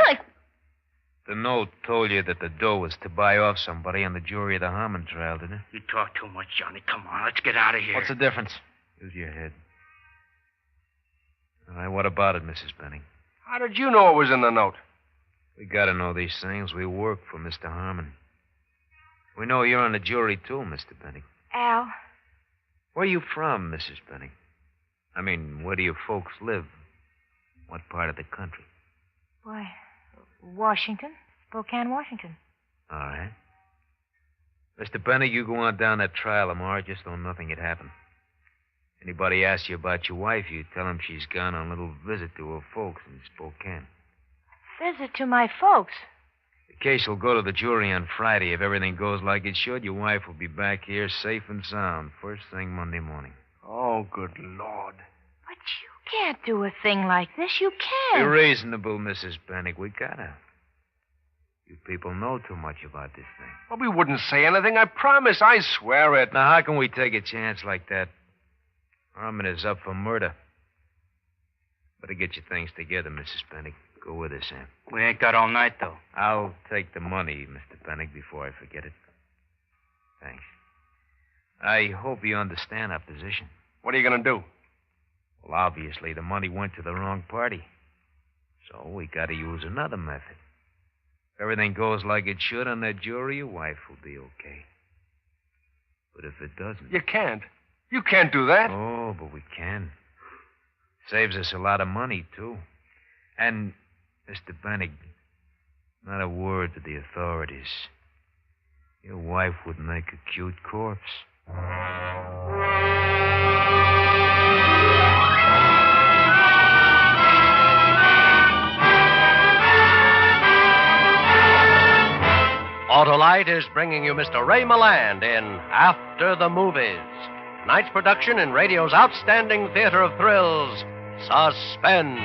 S12: The note told you that the dough was to buy off somebody on the jury of the Harmon trial, didn't it?
S20: You talk too much, Johnny. Come on, let's get out of here.
S12: What's the difference? Use your head. All right, what about it, Mrs. Benning?
S6: How did you know it was in the note?
S12: We gotta know these things. We work for Mr. Harmon. We know you're on the jury, too, Mr. Benning.
S19: Al.
S12: Where are you from, Mrs. Benning? I mean, where do your folks live? What part of the country?
S19: Why, Washington. Spokane, Washington.
S12: All right. Mr. Penny, you go on down that trial tomorrow just though nothing had happened. Anybody asks you about your wife, you tell them she's gone on a little visit to her folks in Spokane.
S19: Visit to my folks.
S12: The case will go to the jury on Friday. If everything goes like it should, your wife will be back here safe and sound first thing Monday morning.
S6: Oh, good Lord.
S19: But you can't do a thing like this. You
S12: Be
S19: can't.
S12: reasonable, Mrs. Pennick. We gotta. You people know too much about this thing.
S6: Well, we wouldn't say anything. I promise. I swear it.
S12: Now, how can we take a chance like that? Harmon is up for murder. Better get your things together, Mrs. Pennick. Go with us, Sam.
S20: We ain't got all night, though.
S12: I'll take the money, Mr. Pennick, before I forget it. Thanks. I hope you understand our position.
S6: What are you going to do?
S12: Well, obviously, the money went to the wrong party. So we got to use another method. If everything goes like it should on that jury, your wife will be okay. But if it doesn't...
S6: You can't. You can't do that.
S12: Oh, but we can. Saves us a lot of money, too. And, Mr. Pennick, not a word to the authorities. Your wife would make a cute corpse.
S3: Autolite is bringing you Mr. Ray Milland in After the Movies. Tonight's production in radio's outstanding theater of thrills, Suspense.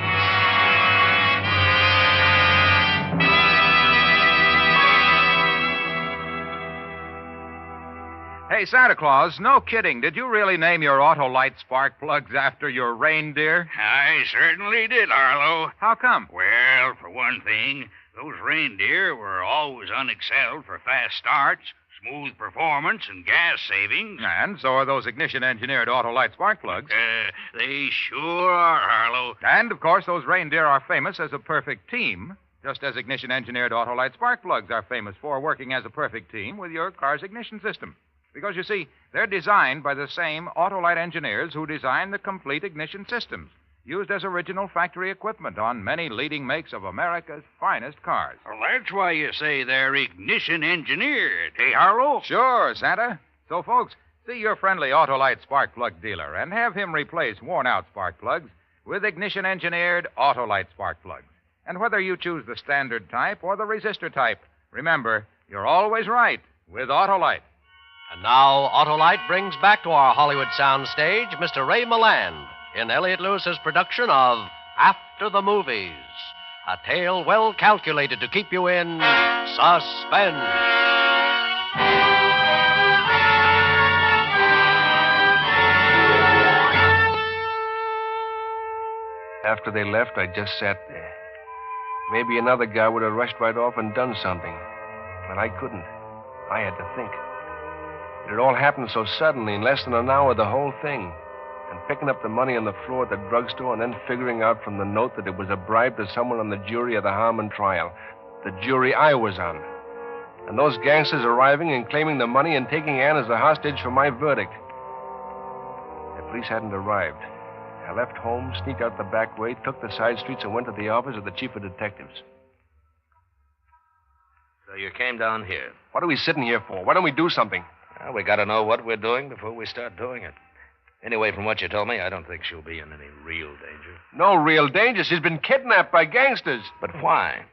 S9: Hey, Santa Claus, no kidding. Did you really name your Autolite spark plugs after your reindeer?
S11: I certainly did, Harlow.
S9: How come?
S11: Well, for one thing, those reindeer were always unexcelled for fast starts, smooth performance, and gas savings.
S9: And so are those ignition-engineered Autolite spark plugs.
S11: They sure are, Harlow.
S9: And, of course, those reindeer are famous as a perfect team, just as ignition-engineered Autolite spark plugs are famous for working as a perfect team with your car's ignition system. Because, you see, they're designed by the same Autolite engineers who designed the complete ignition systems, used as original factory equipment on many leading makes of America's finest cars.
S11: Well, that's why you say they're ignition engineered, eh, Harlow?
S9: Sure, Santa. So, folks, see your friendly Autolite spark plug dealer and have him replace worn-out spark plugs with ignition-engineered Autolite spark plugs. And whether you choose the standard type or the resistor type, remember, you're always right with Autolite.
S3: And now, Autolite brings back to our Hollywood soundstage Mr. Ray Milland in Elliot Lewis's production of After the Movies, a tale well calculated to keep you in suspense.
S6: After they left, I just sat there. Maybe another guy would have rushed right off and done something. But I couldn't. I had to think. It had all happened so suddenly, in less than an hour, the whole thing. And picking up the money on the floor at the drugstore and then figuring out from the note that it was a bribe to someone on the jury of the Harmon trial. The jury I was on. And those gangsters arriving and claiming the money and taking Ann as a hostage for my verdict. The police hadn't arrived. I left home, sneaked out the back way, took the side streets, and went to the office of the chief of detectives.
S2: So you came down here.
S6: What are we sitting here for? Why don't we do something?
S2: Well, we got to know what we're doing before we start doing it. Anyway, from what you told me, I don't think she'll be in any real danger.
S6: No real danger. She's been kidnapped by gangsters.
S2: But why?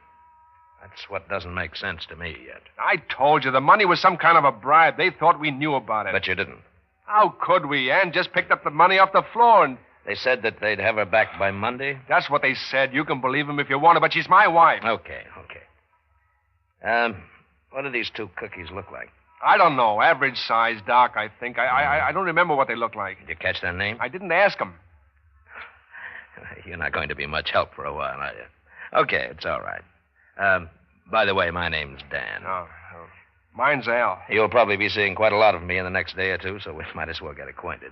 S2: That's what doesn't make sense to me yet.
S6: I told you the money was some kind of a bribe. They thought we knew about it.
S2: But you didn't.
S6: How could we? Ann just picked up the money off the floor and...
S2: They said that they'd have her back by Monday?
S6: That's what they said. You can believe them if you want to, but she's my wife.
S2: Okay. What do these two cookies look like?
S6: I don't know. Average size, Doc, I think. I don't remember what they look like.
S2: Did you catch their name?
S6: I didn't ask them.
S2: You're not going to be much help for a while, are you? Okay, it's all right. By the way, my name's Dan.
S6: Oh. Mine's Al.
S2: You'll probably be seeing quite a lot of me in the next day or two, so we might as well get acquainted.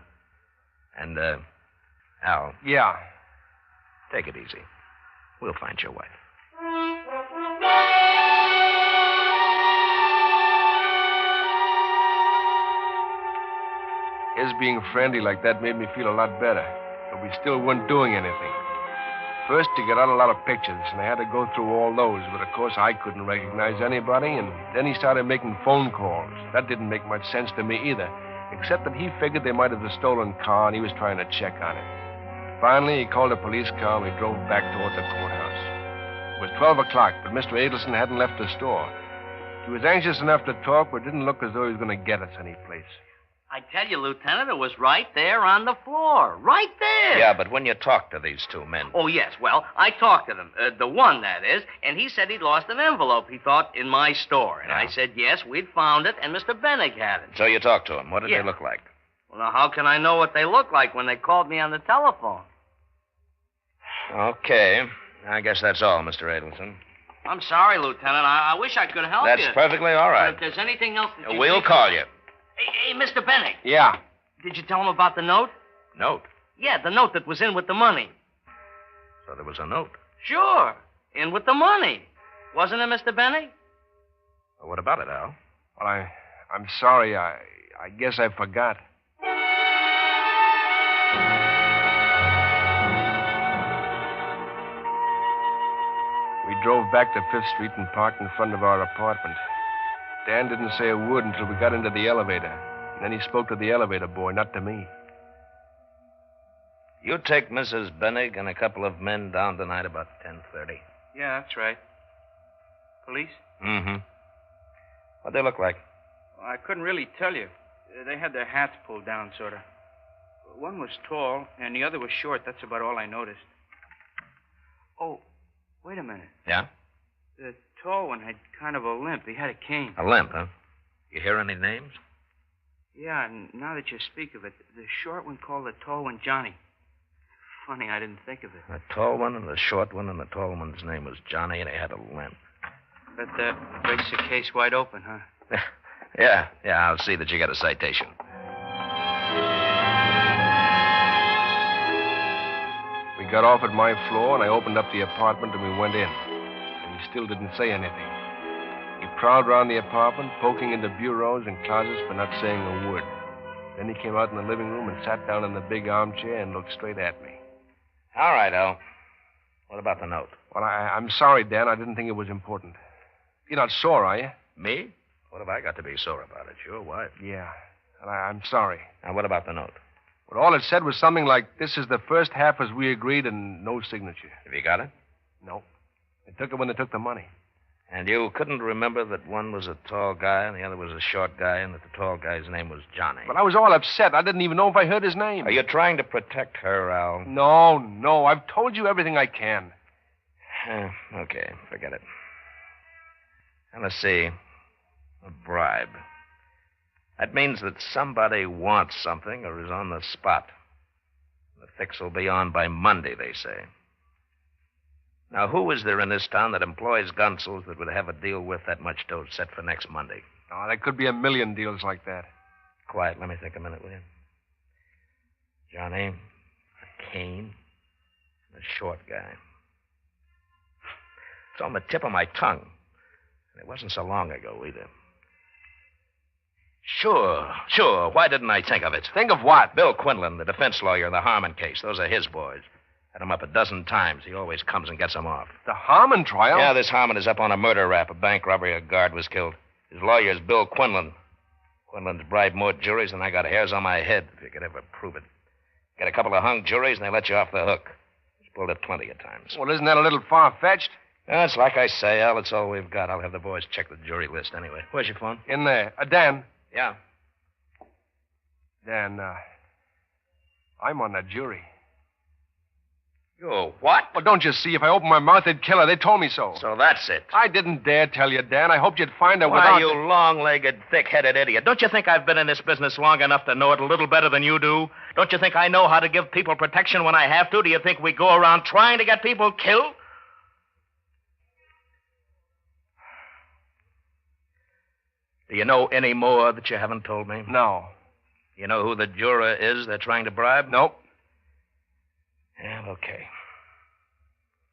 S2: And, Al.
S6: Yeah.
S2: Take it easy. We'll find your wife.
S6: His being friendly like that made me feel a lot better. but we still weren't doing anything. First, you got out a lot of pictures, and I had to go through all those, but of course I couldn't recognize anybody, and then he started making phone calls. That didn't make much sense to me either, except that he figured they might have a stolen car, and he was trying to check on it. Finally, he called a police car, and we drove back toward the courthouse. It was 12 o'clock, but Mr. Adelson hadn't left the store. He was anxious enough to talk, but it didn't look as though he was going to get us any place.
S2: I tell you, Lieutenant, it was right there on the floor. Right there.
S3: Yeah, but when you talked to these two men.
S2: Oh, yes. Well, I talked to them. The one, that is. And he said he'd lost an envelope, he thought, in my store. And I said, yes, we'd found it, and Mr. Bennick had it.
S3: So you talked to them. What did
S2: Yeah.
S3: they look like?
S2: Well, now, how can I know what they look like when they called me on the telephone?
S3: Okay. I guess that's all, Mr. Adelson.
S2: I'm sorry, Lieutenant. I wish I could help
S3: That's
S2: you.
S3: perfectly all right.
S2: But if there's anything else that you
S3: We'll
S2: think
S3: call
S2: of-
S3: you.
S2: Hey, Mr. Bennick.
S6: Yeah.
S2: Did you tell him about the note?
S3: Note?
S2: Yeah, the note that was in with the money.
S3: So there was a note.
S2: Sure. In with the money. Wasn't it, Mr. Bennick?
S3: Well, what about it, Al?
S6: Well, I'm sorry. I guess I forgot. We drove back to Fifth Street and parked in front of our apartment. Dan didn't say a word until we got into the elevator. And then he spoke to the elevator boy, not to me.
S3: You take Mrs. Bennig and a couple of men down tonight about 10:30.
S12: Yeah, that's right. Police?
S3: Mm-hmm. What'd they look like?
S12: Well, I couldn't really tell you. They had their hats pulled down, sort of. One was tall, and the other was short. That's about all I noticed. Oh, wait a minute.
S3: Yeah?
S12: The tall one had kind of a limp. He had a cane.
S3: A limp, huh? You hear any names?
S12: Yeah, and now that you speak of it, the short one called the tall one Johnny. Funny, I didn't think of it.
S3: The tall one and the short one, and the tall one's name was Johnny, and he had a limp.
S12: But breaks the case wide open, huh?
S3: Yeah, I'll see that you get a citation.
S6: We got off at my floor, and I opened up the apartment, and we went in. And he still didn't say anything. He prowled around the apartment, poking into bureaus and closets, but not saying a word. Then he came out in the living room and sat down in the big armchair and looked straight at me.
S3: All right, Al. What about the note?
S6: Well, I'm sorry, Dan. I didn't think it was important. You're not sore, are you?
S3: Me? What have I got to be sore about? It's your wife.
S6: Yeah. And I'm sorry.
S3: Now, what about the note?
S6: Well, all it said was something like, this is the first half as we agreed and no signature.
S3: Have you got it?
S6: No. They took it when they took the money.
S3: And you couldn't remember that one was a tall guy and the other was a short guy and that the tall guy's name was Johnny?
S6: But I was all upset. I didn't even know if I heard his name.
S3: Are you trying to protect her, Al?
S6: No. I've told you everything I can.
S3: Okay, forget it. Now, let's see. A bribe. That means that somebody wants something or is on the spot. The fix will be on by Monday, they say. Now, who is there in this town that employs gunsels that would have a deal worth that much dough set for next Monday?
S6: Oh, there could be a million deals like that.
S3: Quiet, let me think a minute, will you? Johnny, a cane, and a short guy. It's on the tip of my tongue. And it wasn't so long ago, either. Sure. Why didn't I think of it?
S6: Think of what?
S3: Bill Quinlan, the defense lawyer in the Harmon case. Those are his boys. Had him up a dozen times. He always comes and gets them off.
S6: The Harmon trial?
S3: Yeah, this Harmon is up on a murder rap. A bank robbery, a guard was killed. His lawyer is Bill Quinlan. Quinlan's bribed more juries than I got hairs on my head, if you could ever prove it. Get a couple of hung juries and they let you off the hook. He's pulled it plenty of times.
S6: Well, isn't that a little far-fetched?
S3: It's like I say, Al, it's all we've got. I'll have the boys check the jury list anyway. Where's your phone?
S6: In there. Dan.
S3: Yeah.
S6: Dan, I'm on that jury.
S3: You what?
S6: Well, don't you see? If I opened my mouth, they'd kill her. They told me so.
S3: So that's it.
S6: I didn't dare tell you, Dan. I hoped you'd find her
S3: Why,
S6: without...
S3: you long-legged, thick-headed idiot. Don't you think I've been in this business long enough to know it a little better than you do? Don't you think I know how to give people protection when I have to? Do you think we go around trying to get people killed? Do you know any more that you haven't told me?
S6: No.
S3: You know who the juror is they're trying to bribe?
S6: Nope.
S3: Yeah, okay.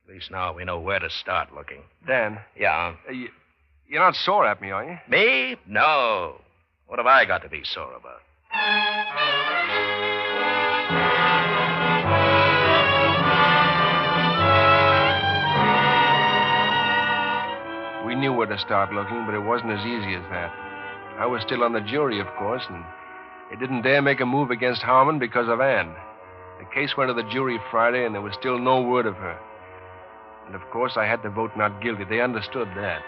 S3: At least now we know where to start looking.
S6: Dan.
S3: Yeah?
S6: You're not sore at me, are you?
S3: Me? No. What have I got to be sore about?
S6: knew where to start looking, but it wasn't as easy as that. I was still on the jury, of course, and they didn't dare make a move against Harmon because of Ann. The case went to the jury Friday, and there was still no word of her. And, of course, I had to vote not guilty. They understood that.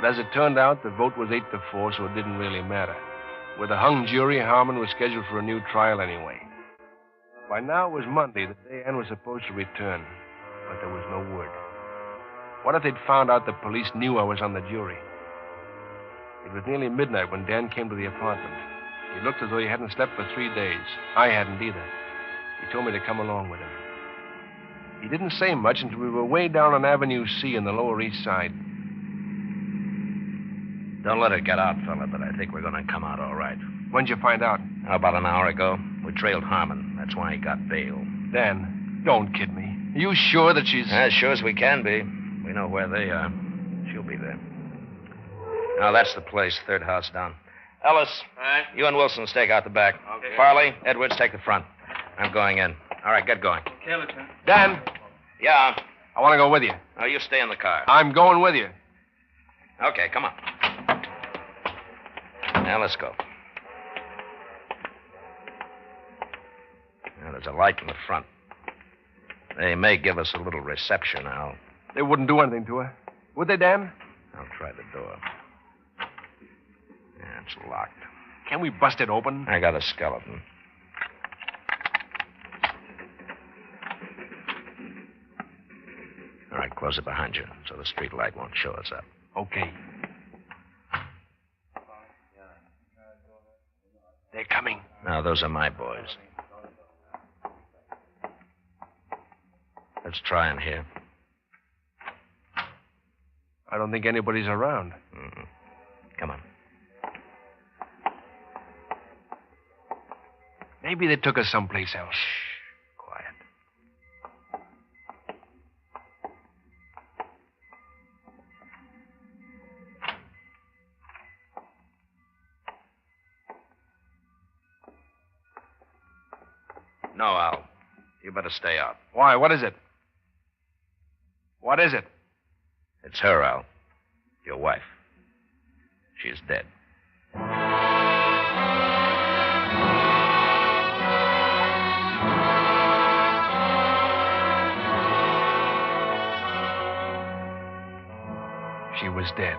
S6: But as it turned out, the vote was 8-4, so it didn't really matter. With a hung jury, Harmon was scheduled for a new trial anyway. By now, it was Monday, the day Ann was supposed to return. But there was no word. What if they'd found out the police knew I was on the jury? It was nearly midnight when Dan came to the apartment. He looked as though he hadn't slept for 3 days. I hadn't either. He told me to come along with him. He didn't say much until we were way down on Avenue C in the Lower East Side.
S3: Don't let it get out, fella, but I think we're going to come out all right.
S6: When'd you find out?
S3: About an hour ago. We trailed Harmon. That's why he got bail.
S6: Dan, don't kid me. Are you sure that she's...
S3: As sure as we can be. We know where they are. She'll be there. Now, that's the place, third house down. Ellis, you and Wilson stake out the back.
S2: Okay.
S3: Farley, Edwards, take the front. I'm going in. All right, get going.
S2: Okay, Lieutenant.
S6: Dan!
S3: Yeah?
S6: I want to go with you.
S3: Oh, you stay in the car.
S6: I'm going with you.
S3: Okay, come on. Now, let's go. Now, there's a light in the front. They may give us a little reception, Al.
S6: They wouldn't do anything to her. Would they, Dan?
S3: I'll try the door. Yeah, it's locked.
S6: Can we bust it open?
S3: I got a skeleton. All right, close it behind you so the street light won't show us up.
S6: Okay. They're coming.
S3: Now, those are my boys. Let's try in here.
S6: I don't think anybody's around.
S3: Mm-mm. Come on.
S6: Maybe they took us someplace else.
S3: Quiet. No, Al. You better stay out.
S6: Why? What is it? What is it?
S3: It's her, Al. Your wife. She's dead.
S6: She was dead.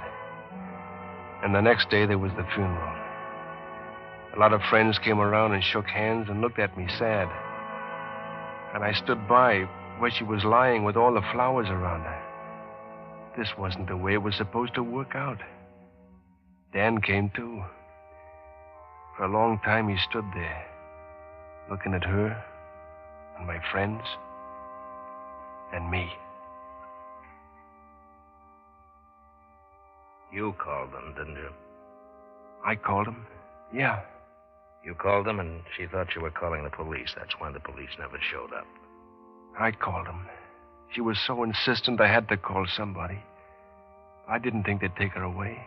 S6: And the next day, there was the funeral. A lot of friends came around and shook hands and looked at me sad. And I stood by where she was lying with all the flowers around her. This wasn't the way it was supposed to work out. Dan came, too. For a long time, he stood there, looking at her and my friends and me.
S3: You called them, didn't you?
S6: I called him? Yeah.
S3: You called them, and she thought you were calling the police. That's why the police never showed up.
S6: I called him. She was so insistent I had to call somebody. I didn't think they'd take her away.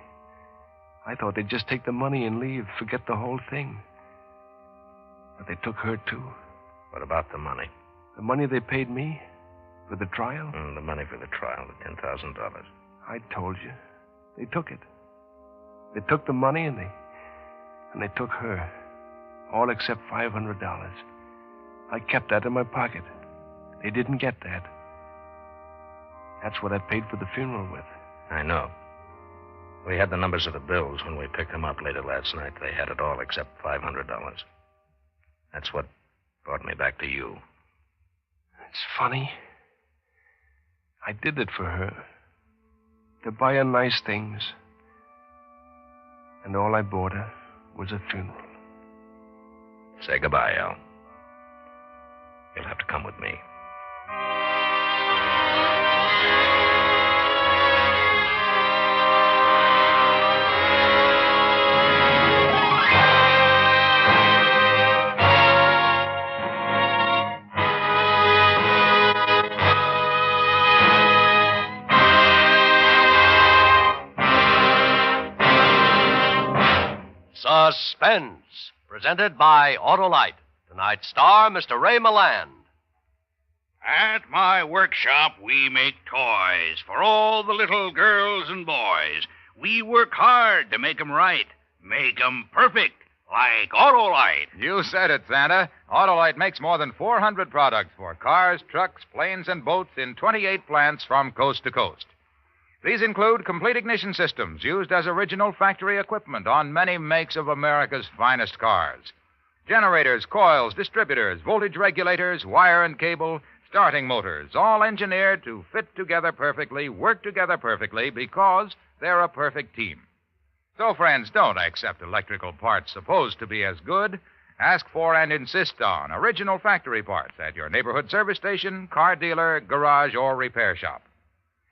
S6: I thought they'd just take the money and leave, forget the whole thing. But they took her, too.
S3: What about the money?
S6: The money they paid me? For the trial?
S3: The money for the trial, the $10,000.
S6: I told you. They took it. They took the money and they took her. All except $500. I kept that in my pocket. They didn't get that. That's what I paid for the funeral with.
S3: I know. We had the numbers of the bills when we picked them up later last night. They had it all except $500. That's what brought me back to you.
S6: It's funny. I did it for her. To buy her nice things. And all I bought her was a funeral.
S3: Say goodbye, Al. You'll have to come with me.
S14: Suspense, presented by Autolite. Tonight's star, Mr. Ray Milland.
S11: At my workshop, we make toys for all the little girls and boys. We work hard to make 'em right, make 'em perfect, like Autolite.
S9: You said it, Santa. Autolite makes more than 400 products for cars, trucks, planes, and boats in 28 plants from coast to coast. These include complete ignition systems used as original factory equipment on many makes of America's finest cars. Generators, coils, distributors, voltage regulators, wire and cable, starting motors, all engineered to fit together perfectly, work together perfectly, because they're a perfect team. So, friends, don't accept electrical parts supposed to be as good. Ask for and insist on original factory parts at your neighborhood service station, car dealer, garage, or repair shop.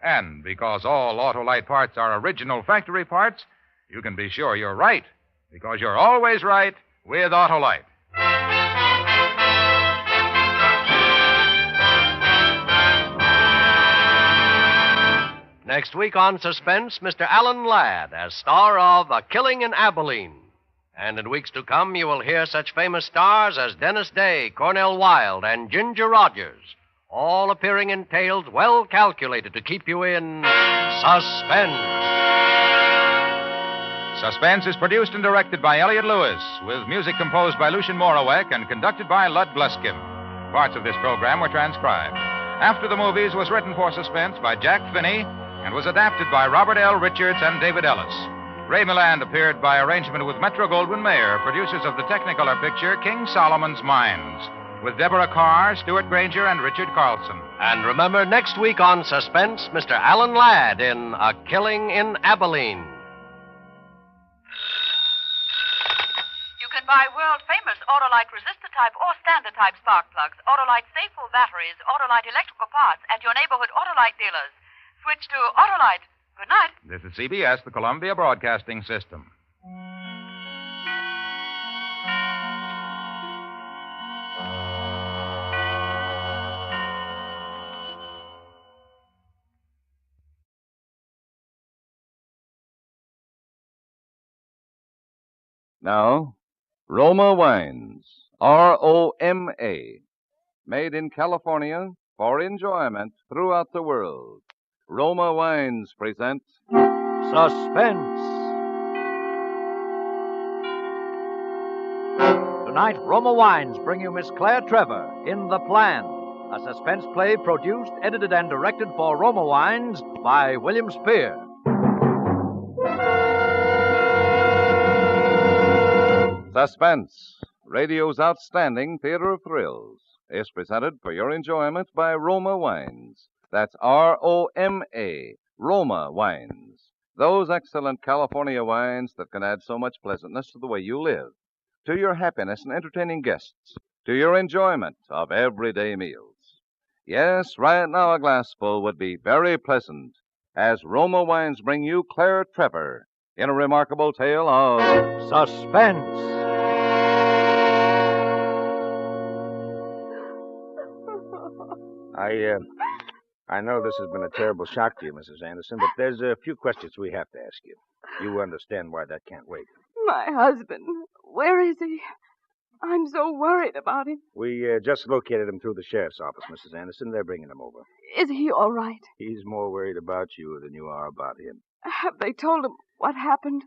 S9: And because all Autolite parts are original factory parts, you can be sure you're right, because you're always right with Autolite.
S3: Next week on Suspense, Mr. Alan Ladd as star of A Killing in Abilene. And in weeks to come, you will hear such famous stars as Dennis Day, Cornell Wilde, and Ginger Rogers, all appearing in tales well calculated to keep you in suspense.
S9: Suspense is produced and directed by Elliott Lewis, with music composed by Lucien Morawek and conducted by Lud Gluskin. Parts of this program were transcribed. After the Movies was written for Suspense by Jack Finney and was adapted by Robert L. Richards and David Ellis. Ray Milland appeared by arrangement with Metro-Goldwyn-Mayer, producers of the Technicolor picture King Solomon's Mines, with Deborah Carr, Stuart Granger, and Richard Carlson.
S3: And remember, next week on Suspense, Mr. Alan Ladd in A Killing in Abilene.
S8: You can buy world-famous Autolite resistor-type or standard-type spark plugs, Autolite safe-full batteries, Autolite electrical parts at your neighborhood Autolite dealers. Switch to Autolite. Good night.
S9: This is CBS, the Columbia Broadcasting System.
S13: Now, Roma Wines, R-O-M-A, made in California for enjoyment throughout the world. Roma Wines present
S14: Suspense. Tonight, Roma Wines bring you Miss Claire Trevor in The Plan, a suspense play produced, edited, and directed for Roma Wines by William Spear.
S13: Suspense, radio's outstanding theater of thrills, is presented for your enjoyment by Roma Wines. That's R-O-M-A, Roma Wines. Those excellent California wines that can add so much pleasantness to the way you live, to your happiness in entertaining guests, to your enjoyment of everyday meals. Yes, right now a glassful would be very pleasant, as Roma Wines bring you Claire Trevor in a remarkable tale of
S14: suspense.
S21: I know this has been a terrible shock to you, Mrs. Anderson, but there's a few questions we have to ask you. You understand why that can't wait.
S18: My husband. Where is he? I'm so worried about him.
S21: We just located him through the sheriff's office, Mrs. Anderson. They're bringing him over.
S18: Is he all right?
S21: He's more worried about you than you are about him.
S18: Have they told him what happened?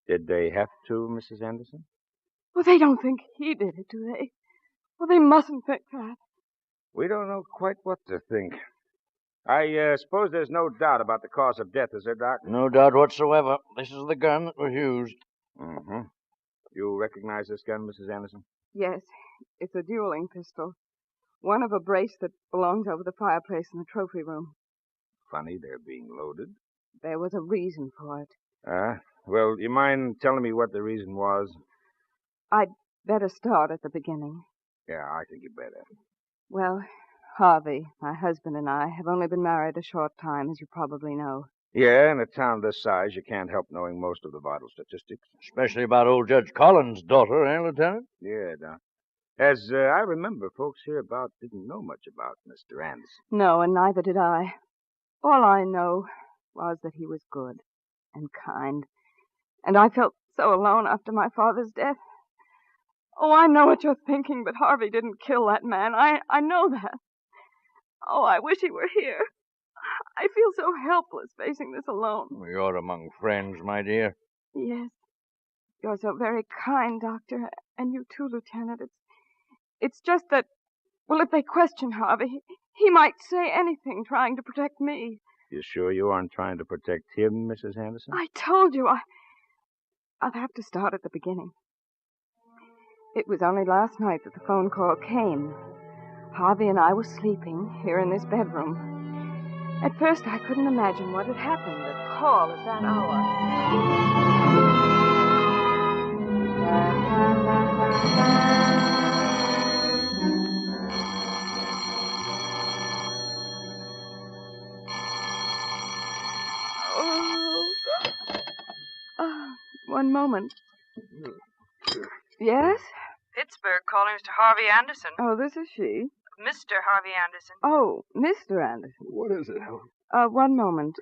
S21: Did they have to, Mrs. Anderson?
S18: Well, they don't think he did it, do they? Well, they mustn't think that.
S21: We don't know quite what to think. I suppose there's no doubt about the cause of death, is there, Doc?
S22: No doubt whatsoever. This is the gun that was used.
S21: Mm-hmm. You recognize this gun, Mrs. Anderson?
S18: Yes, it's a dueling pistol. One of a brace that belongs over the fireplace in the trophy room.
S21: Funny they're being loaded.
S18: There was a reason for it.
S21: Well, you mind telling me what the reason was?
S18: I'd better start at the beginning.
S21: Yeah, I think you better.
S18: Well, Harvey, my husband, and I have only been married a short time, as you probably know.
S21: Yeah, in a town this size, you can't help knowing most of the vital statistics.
S22: Especially about old Judge Collins' daughter, eh, Lieutenant?
S21: Yeah, Doc. As I remember, folks hereabout didn't know much about Mr. Anderson.
S18: No, and neither did I. All I know was that he was good and kind. And I felt so alone after my father's death. Oh, I know what you're thinking, but Harvey didn't kill that man. I know that. Oh, I wish he were here. I feel so helpless facing this alone.
S22: You're among friends, my dear.
S18: Yes. You're so very kind, Doctor. And you too, Lieutenant. It's just that, well, if they question Harvey, he might say anything trying to protect me.
S21: You sure you aren't trying to protect him, Mrs. Anderson?
S18: I told you, I'll have to start at the beginning. It was only last night that the phone call came. Harvey and I were sleeping here in this bedroom. At first, I couldn't imagine what had happened. A call at that hour. One moment. Yes?
S8: Pittsburgh calling Mr. Harvey Anderson.
S18: Oh, this is she.
S8: Mr. Harvey Anderson.
S18: Oh, Mr. Anderson.
S1: What is it, Helen?
S18: One moment.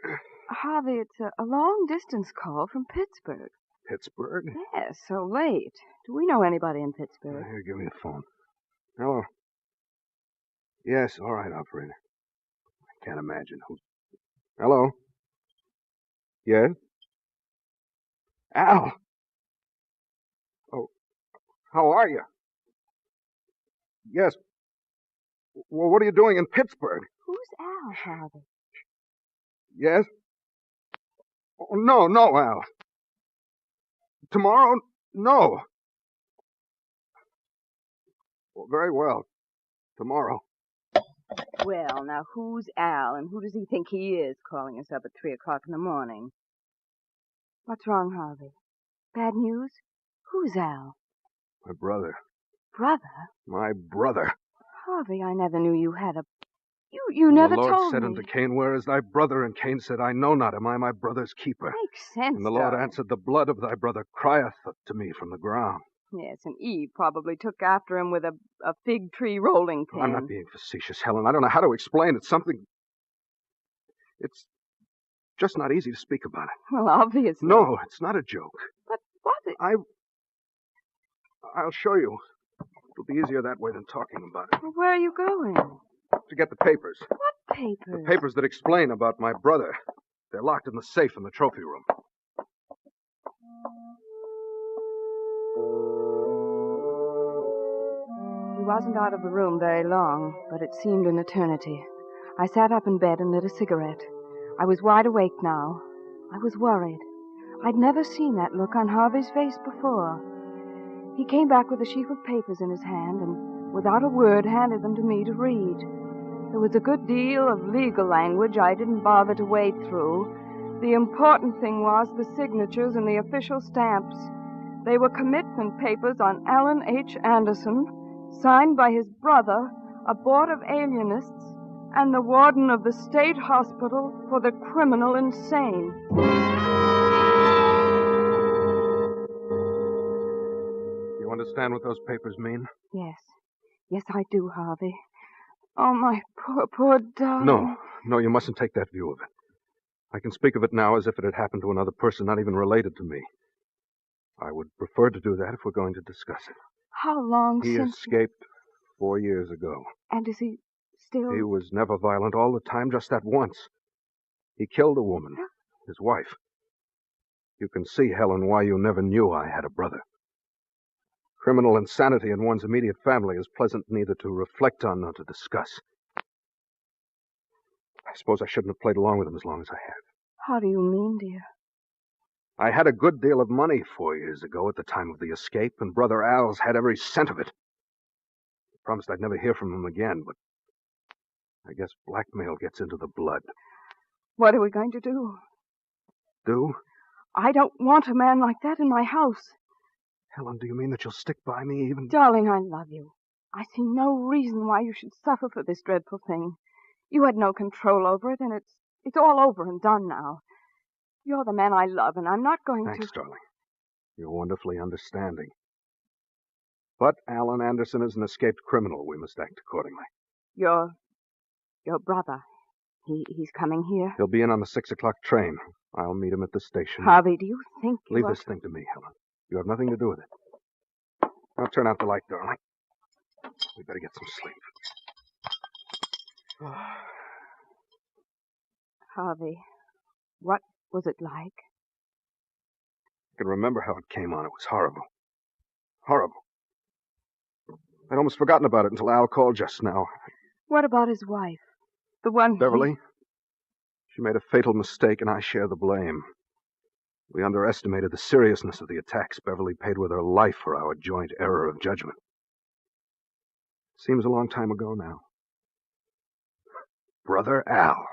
S18: Harvey, it's a long-distance call from Pittsburgh.
S1: Pittsburgh?
S18: Yes, so late. Do we know anybody in Pittsburgh?
S1: Here, give me the phone. Hello? Yes, all right, operator. I can't imagine who... Hello? Yes? Al! Oh, how are you? Yes. Well, what are you doing in Pittsburgh?
S18: Who's Al, Harvey?
S1: Yes? Oh, no, Al. Tomorrow? No. Well, very well. Tomorrow.
S18: Well, now, who's Al, and who does he think he is calling us up at 3 o'clock in the morning? What's wrong, Harvey? Bad news? Who's Al?
S1: My brother.
S18: Brother?
S1: My brother.
S18: Harvey, I never knew you had a... You never told me.
S1: The Lord said unto Cain, Where is thy brother? And Cain said, I know not, am I my brother's keeper?
S18: Makes sense,
S1: And the Lord
S18: though.
S1: answered, The blood of thy brother crieth to me from the ground.
S18: Yes, and Eve probably took after him with a fig tree rolling pin.
S1: I'm not being facetious, Helen. I don't know how to explain it. It's just not easy to speak about it.
S18: Well, obviously.
S1: No, it's not a joke.
S18: But was it?
S1: I'll show you. It'll be easier that way than talking about it.
S18: Well, where are you going?
S1: To get the papers.
S18: What papers?
S1: The papers that explain about my brother. They're locked in the safe in the trophy room.
S18: He wasn't out of the room very long, but it seemed an eternity. I sat up in bed and lit a cigarette. I was wide awake now. I was worried. I'd never seen that look on Harvey's face before. He came back with a sheaf of papers in his hand and, without a word, handed them to me to read. There was a good deal of legal language I didn't bother to wade through. The important thing was the signatures and the official stamps. They were commitment papers on Alan H. Anderson, signed by his brother, a board of alienists, and the warden of the state hospital for the criminal insane.
S1: You understand what those papers mean?
S18: Yes. Yes, I do, Harvey. Oh, my poor darling.
S1: No, you mustn't take that view of it. I can speak of it now as if it had happened to another person not even related to me. I would prefer to do that if we're going to discuss it.
S18: How long
S1: He
S18: since...
S1: escaped 4 years ago.
S18: And is he still...
S1: He was never violent all the time, just that once. He killed a woman, his wife. You can see, Helen, why you never knew I had a brother. Criminal insanity in one's immediate family is pleasant neither to reflect on nor to discuss. I suppose I shouldn't have played along with him as long as I have.
S18: How do you mean, dear?
S1: I had a good deal of money 4 years ago at the time of the escape, and Brother Al's had every cent of it. I promised I'd never hear from him again, but I guess blackmail gets into the blood.
S18: What are we going to do?
S1: Do?
S18: I don't want a man like that in my house.
S1: Helen, do you mean that you'll stick by me even...
S18: Darling, I love you. I see no reason why you should suffer for this dreadful thing. You had no control over it, and it's all over and done now. You're the man I love, and I'm not going
S1: Thanks,
S18: to...
S1: darling. You're wonderfully understanding. But Alan Anderson is an escaped criminal. We must act accordingly.
S18: Your brother, he's coming here?
S1: He'll be in on the 6 o'clock train. I'll meet him at the station.
S18: Harvey, do you think
S1: Leave this thing to me, Helen. You have nothing to do with it. Now turn out the light, darling. We better get some sleep.
S18: Harvey, what was it like?
S1: I can remember how it came on. It was horrible. Horrible. I'd almost forgotten about it until Al called just now.
S18: What about his wife? The one...
S1: Beverly? She made a fatal mistake, and I share the blame. We underestimated the seriousness of the attacks. Beverly paid with her life for our joint error of judgment. Seems a long time ago now. Brother Al.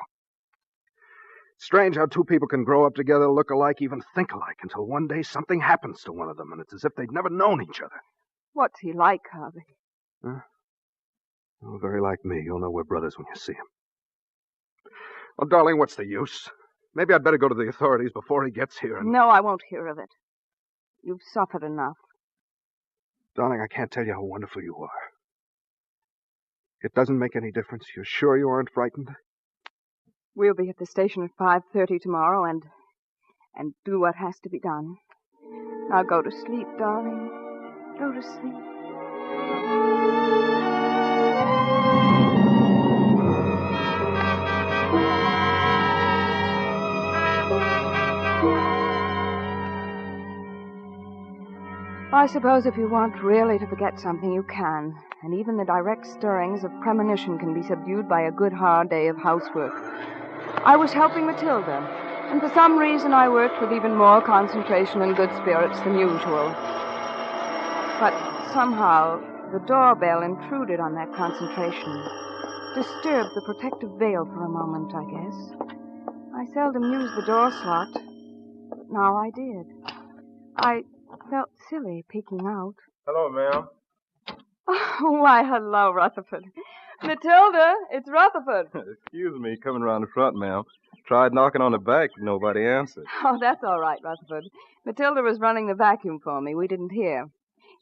S1: Strange how two people can grow up together, look alike, even think alike, until one day something happens to one of them, and it's as if they'd never known each other.
S18: What's he like, Harvey?
S1: Huh? Oh, very like me. You'll know we're brothers when you see him. Oh, darling, what's the use? Maybe I'd better go to the authorities before he gets here and...
S18: No, I won't hear of it. You've suffered enough.
S1: Darling, I can't tell you how wonderful you are. It doesn't make any difference. You're sure you aren't frightened?
S18: We'll be at the station at 5:30 tomorrow and do what has to be done. Now go to sleep, darling. Go to sleep. I suppose if you want really to forget something, you can. And even the direct stirrings of premonition can be subdued by a good hard day of housework. I was helping Matilda, and for some reason I worked with even more concentration and good spirits than usual. But somehow the doorbell intruded on that concentration, disturbed the protective veil for a moment, I guess. I seldom use the door slot, but now I did. I felt silly peeking out.
S5: Hello, ma'am.
S18: Oh, why, hello, Rutherford. Matilda, it's Rutherford.
S5: Excuse me, coming around the front, ma'am. Tried knocking on the back, but nobody answered.
S18: Oh, that's all right, Rutherford. Matilda was running the vacuum for me. We didn't hear.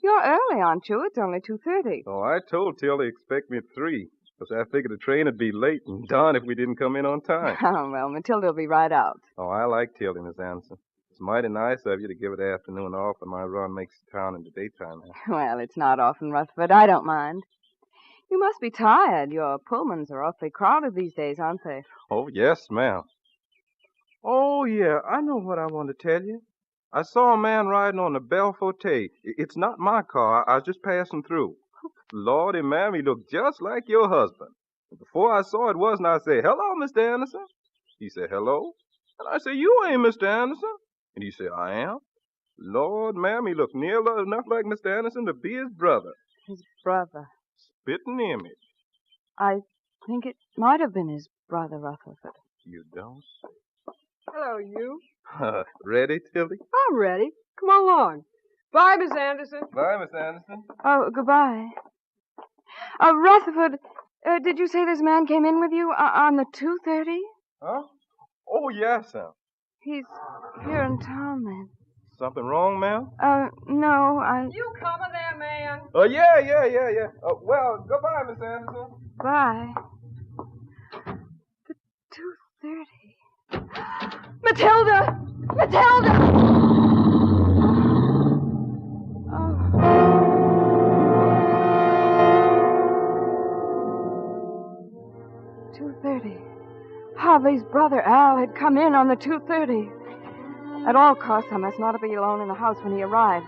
S18: You're early, aren't you? It's only 2:30.
S5: Oh, I told Tilly to expect me at 3, because I figured the train would be late and darn if we didn't come in on time.
S18: Oh, well, Matilda will be right out.
S5: Oh, I like Tilly, Miss Anderson. It's mighty nice of you to give her the afternoon off, and my run makes the town in the daytime.
S18: Well, it's not often, Rutherford. I don't mind. You must be tired. Your Pullmans are awfully crowded these days, aren't they?
S5: Oh, yes, ma'am. Oh, yeah, I know what I want to tell you. I saw a man riding on the Belforte. It's not my car. I was just passing through. Lordy, ma'am, he looked just like your husband. And before I saw it wasn't, I said, "Hello, Mr. Anderson." He said, "Hello." And I said, "You ain't Mr. Anderson." And he said, "I am." Lord, ma'am, he looked near enough like Mr. Anderson to be his brother.
S18: His brother.
S5: Spitting image.
S18: I think it might have been his brother, Rutherford.
S5: You don't say.
S7: Hello, you.
S5: Ready, Tilly?
S7: I'm ready. Come along. Bye, Miss Anderson.
S5: Bye, Miss Anderson.
S18: Oh, goodbye. Rutherford, did you say this man came in with you on the 2:30?
S5: Huh? Oh, yes, sir.
S18: He's here in town, then.
S5: Something wrong, ma'am?
S18: No, I...
S7: You coming there, man?
S5: Oh, yeah. Well, goodbye, Miss Anderson.
S18: Bye. The 2:30. Matilda! Matilda! Oh. 2:30. Harvey's brother, Al, had come in on the 2:30. At all costs, I must not be alone in the house when he arrived.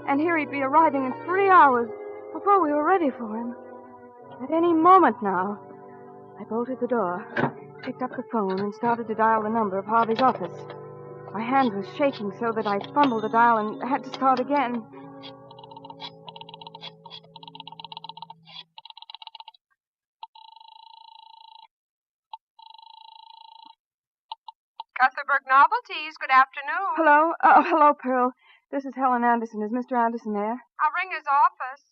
S18: And here he'd be arriving in 3 hours before we were ready for him. At any moment now. I bolted the door, picked up the phone, and started to dial the number of Harvey's office. My hand was shaking so that I fumbled the dial and had to start again.
S17: Cuthbertburg Novelties, good afternoon.
S18: Hello? Hello, Pearl. This is Helen Anderson. Is Mr. Anderson there?
S17: I'll ring his office.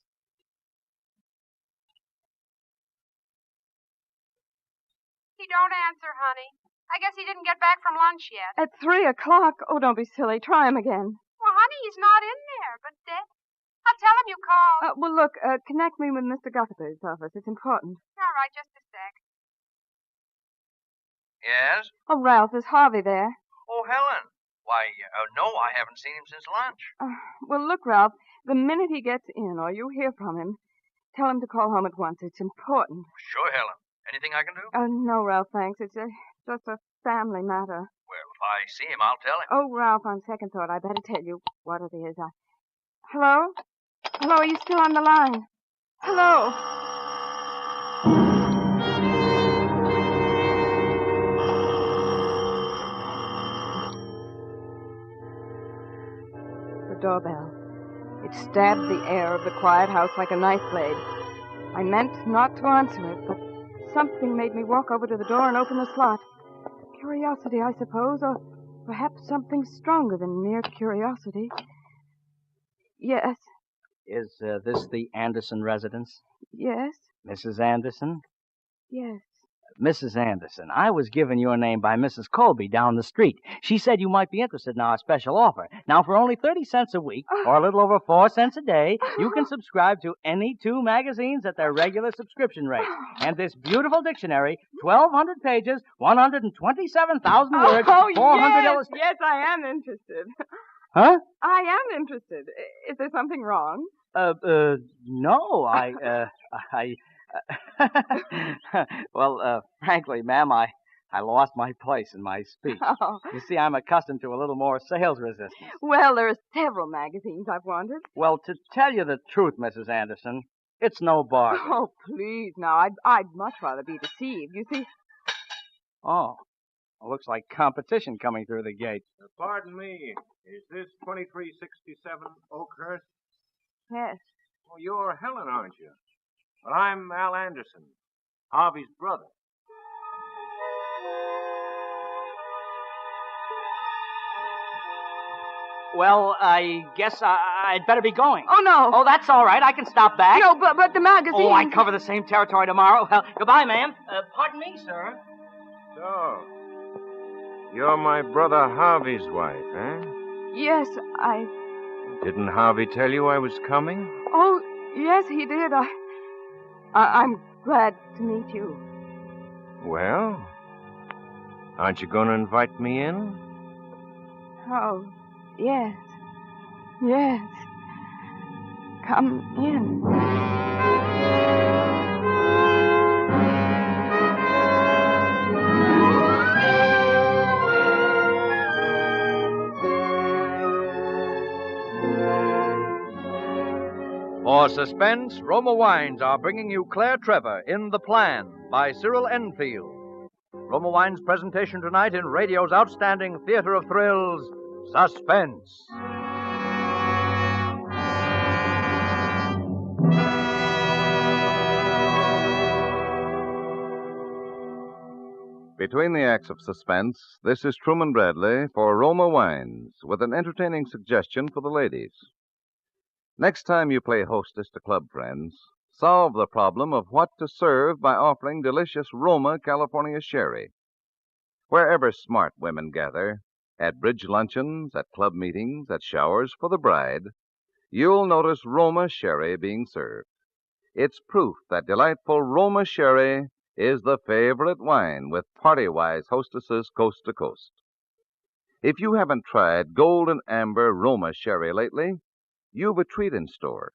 S17: He don't answer, honey. I guess he didn't get back from lunch yet.
S18: At 3 o'clock? Oh, don't be silly. Try him again.
S17: Well, honey, he's not in there, but I'll tell him you called.
S18: Well, look, connect me with Mr. Guthbert's office. It's important.
S17: All right, just a sec.
S24: Yes?
S18: Oh, Ralph, is Harvey there?
S24: Oh, Helen. Why, no, I haven't seen him since lunch.
S18: Well, look, Ralph, the minute he gets in or you hear from him, tell him to call home at once. It's important.
S24: Sure, Helen. Anything I can do?
S18: No, Ralph, thanks. It's just a family matter.
S24: Well, if I see him, I'll tell him.
S18: Oh, Ralph, on second thought, I better tell you what it is. Hello? Hello, are you still on the line? Hello? The doorbell. It stabbed the air of the quiet house like a knife blade. I meant not to answer it, but something made me walk over to the door and open the slot. Curiosity, I suppose, or perhaps something stronger than mere curiosity. Yes.
S4: Is this the Anderson residence?
S18: Yes.
S4: Mrs. Anderson?
S18: Yes.
S4: Mrs. Anderson, I was given your name by Mrs. Colby down the street. She said you might be interested in our special offer. Now, for only 30 cents a week, or a little over 4 cents a day, you can subscribe to any 2 magazines at their regular subscription rate. And this beautiful dictionary, 1,200 pages, 127,000 words, 400 illustrations.
S18: Yes, I am interested.
S4: Huh?
S18: I am interested. Is there something wrong?
S4: No, well, frankly, ma'am, I lost my place in my speech.
S18: Oh.
S4: You see, I'm accustomed to a little more sales resistance.
S18: Well, there are several magazines I've wanted.
S4: Well, to tell you the truth, Mrs. Anderson, it's no bargain.
S18: Oh, please, now, I'd much rather be deceived. You see...
S4: Oh, it looks like competition coming through the gate.
S21: Pardon me, is this 2367 Oakhurst?
S18: Yes.
S21: Oh, you're Helen, aren't you? Well, I'm Al Anderson, Harvey's brother.
S4: Well, I guess I'd better be going.
S18: Oh, no.
S4: Oh, that's all right. I can stop back.
S18: No, but the magazine...
S4: Oh, I cover the same territory tomorrow. Well, goodbye, ma'am. Pardon me, sir.
S21: So, you're my brother Harvey's wife, eh?
S18: Yes,
S21: Didn't Harvey tell you I was coming?
S18: Oh, yes, he did. I'm glad to meet you.
S21: Well, aren't you going to invite me in?
S18: Oh, yes. Yes. Come in.
S10: For suspense, Roma Wines are bringing you Claire Trevor in The Plan by Cyril Enfield. Roma Wines' presentation tonight in radio's outstanding theater of thrills, Suspense.
S15: Between the acts of suspense, this is Truman Bradley for Roma Wines with an entertaining suggestion for the ladies. Next time you play hostess to club friends, solve the problem of what to serve by offering delicious Roma California sherry. Wherever smart women gather, at bridge luncheons, at club meetings, at showers for the bride, you'll notice Roma sherry being served. It's proof that delightful Roma sherry is the favorite wine with party-wise hostesses coast to coast. If you haven't tried Golden Amber Roma sherry lately, you've a treat in store.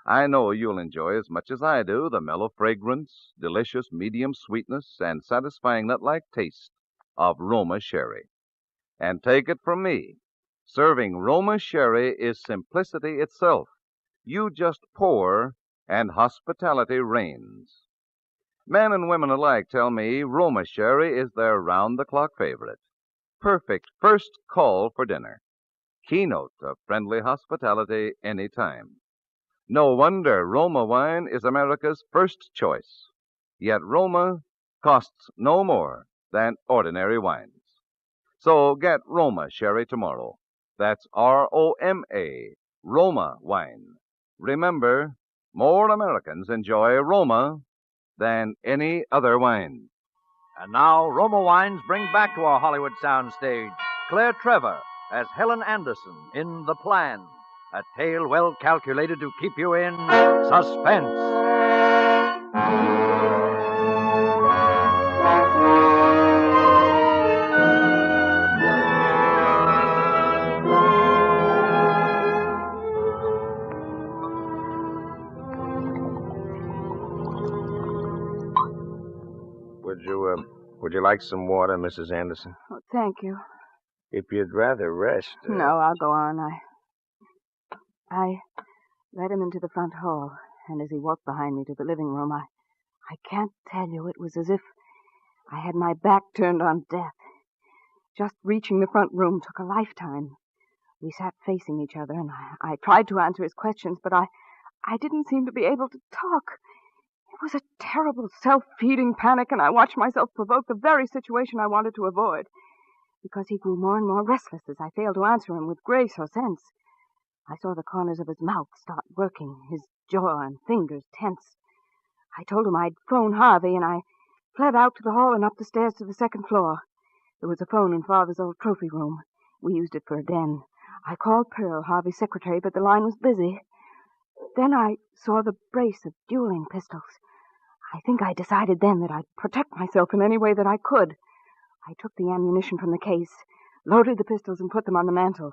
S15: I know you'll enjoy as much as I do the mellow fragrance, delicious medium sweetness, and satisfying nut-like taste of Roma sherry. And take it from me, serving Roma sherry is simplicity itself. You just pour, and hospitality reigns. Men and women alike tell me Roma sherry is their round-the-clock favorite. Perfect first call for dinner. Keynote of friendly hospitality any time. No wonder Roma wine is America's first choice. Yet Roma costs no more than ordinary wines. So get Roma sherry tomorrow. That's R-O-M-A, Roma wine. Remember, more Americans enjoy Roma than any other wine.
S10: And now, Roma Wines bring back to our Hollywood soundstage Claire Trevor as Helen Anderson in The Plan, a tale well calculated to keep you in suspense.
S21: you like some water, Mrs. Anderson?
S18: Oh, thank you.
S21: If you'd rather rest.
S18: No, I'll go on. I led him into the front hall, and as he walked behind me to the living room, I can't tell you, it was as if I had my back turned on death. Just reaching the front room took a lifetime. We sat facing each other, and I tried to answer his questions, but I didn't seem to be able to talk. It was a terrible self-feeding panic, and I watched myself provoke the very situation I wanted to avoid. Because he grew more and more restless as I failed to answer him with grace or sense. I saw the corners of his mouth start working, his jaw and fingers tense. I told him I'd phone Harvey, and I fled out to the hall and up the stairs to the second floor. There was a phone in Father's old trophy room. We used it for a den. I called Pearl, Harvey's secretary, but the line was busy. Then I saw the brace of dueling pistols. I think I decided then that I'd protect myself in any way that I could. I took the ammunition from the case, loaded the pistols, and put them on the mantel.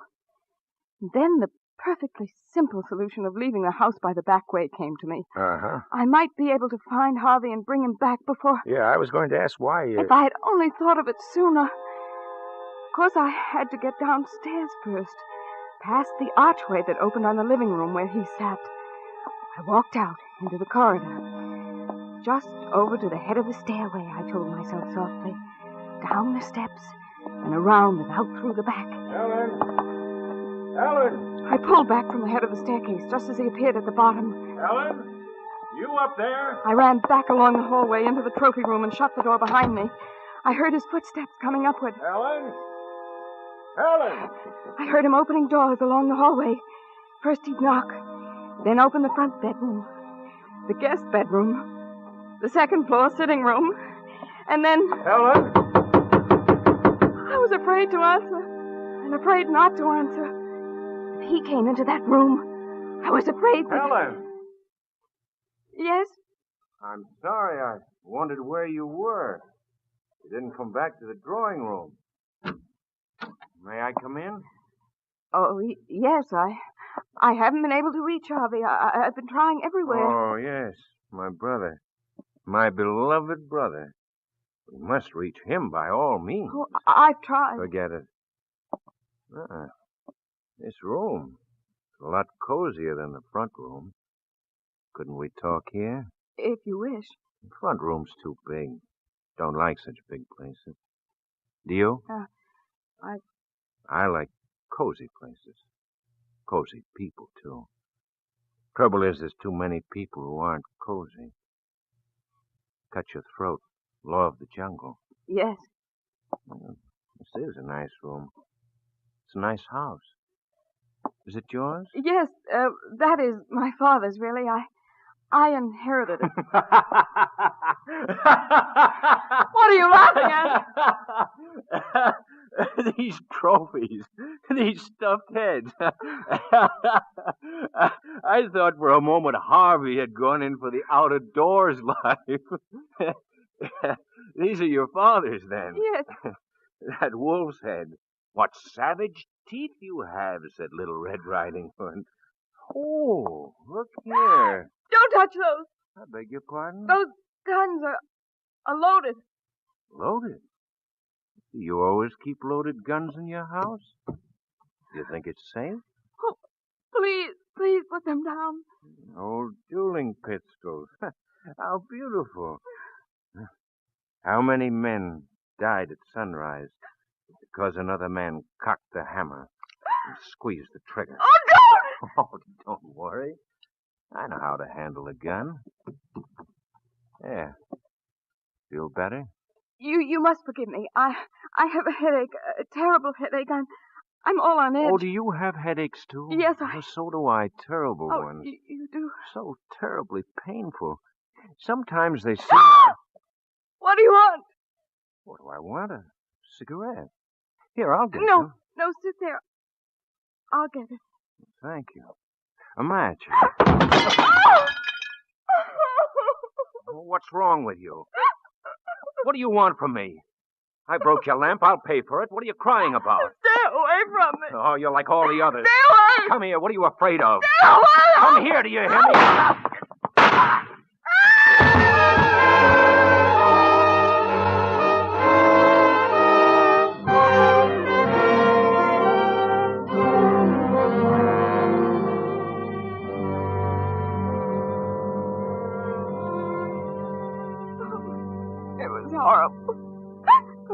S18: Then the perfectly simple solution of leaving the house by the back way came to me.
S21: Uh-huh.
S18: I might be able to find Harvey and bring him back before...
S21: Yeah, I was going to ask why you...
S18: If I had only thought of it sooner. Of course, I had to get downstairs first, past the archway that opened on the living room where he sat. I walked out into the corridor. Just over to the head of the stairway, I told myself softly. Down the steps, and around and out through the back.
S21: Ellen! Ellen!
S18: I pulled back from the head of the staircase just as he appeared at the bottom.
S21: Ellen? You up there?
S18: I ran back along the hallway into the trophy room and shut the door behind me. I heard his footsteps coming upward.
S21: Ellen? Ellen!
S18: I heard him opening doors along the hallway. First he'd knock, then open the front bedroom, the guest bedroom, the second floor sitting room, and then...
S21: Ellen?
S18: I was afraid to answer, and afraid not to answer. If he came into that room, I was afraid that...
S21: Ellen!
S18: Yes?
S21: I'm sorry. I wondered where you were. You didn't come back to the drawing room. May I come in?
S18: Oh, yes, I haven't been able to reach Harvey. I've been trying everywhere.
S21: Oh, yes, my brother. My beloved brother. We must reach him by all means.
S18: Oh, I've tried.
S21: Forget it. This room is a lot cozier than the front room. Couldn't we talk here?
S18: If you wish.
S21: The front room's too big. Don't like such big places. Do you? I like cozy places. Cozy people, too. Trouble is, there's too many people who aren't cozy. Cut your throat. Law of the jungle.
S18: Yes.
S21: Well, this is a nice room. It's a nice house. Is it yours?
S18: Yes, that is my father's, really. I inherited it. What are you laughing at?
S21: These trophies. These stuffed heads. I thought for a moment Harvey had gone in for the out-of-doors life. These are your father's, then?
S18: Yes.
S21: That wolf's head. What savage teeth you have, said Little Red Riding Hood. Oh, look here.
S18: Don't touch those.
S21: I beg your pardon?
S18: Those guns are loaded.
S21: Loaded? Do you always keep loaded guns in your house? Do you think it's safe?
S18: Oh, please put them down.
S21: Old dueling pistols. How beautiful. How many men died at sunrise because another man cocked the hammer and squeezed the trigger?
S18: Oh, don't!
S21: Oh, don't worry. I know how to handle a gun. There. Feel better?
S18: You must forgive me. I have a headache, a terrible headache. I'm all on edge.
S21: Oh, do you have headaches, too?
S18: Yes,
S21: Oh, so do I. Terrible
S18: Oh,
S21: ones.
S18: you do?
S21: So terribly painful. Sometimes they seem...
S18: What do you want?
S21: What do I want? A cigarette. Here, I'll get
S18: No,
S21: you.
S18: no, sit there. I'll get it.
S21: Thank you. A match. What's wrong with you? What do you want from me? I broke your lamp. I'll pay for it. What are you crying about?
S18: Stay away from me.
S21: Oh, you're like all the others.
S18: Stay away.
S21: Come here. What are you afraid of?
S18: Stay away.
S21: Come here. Do you hear me?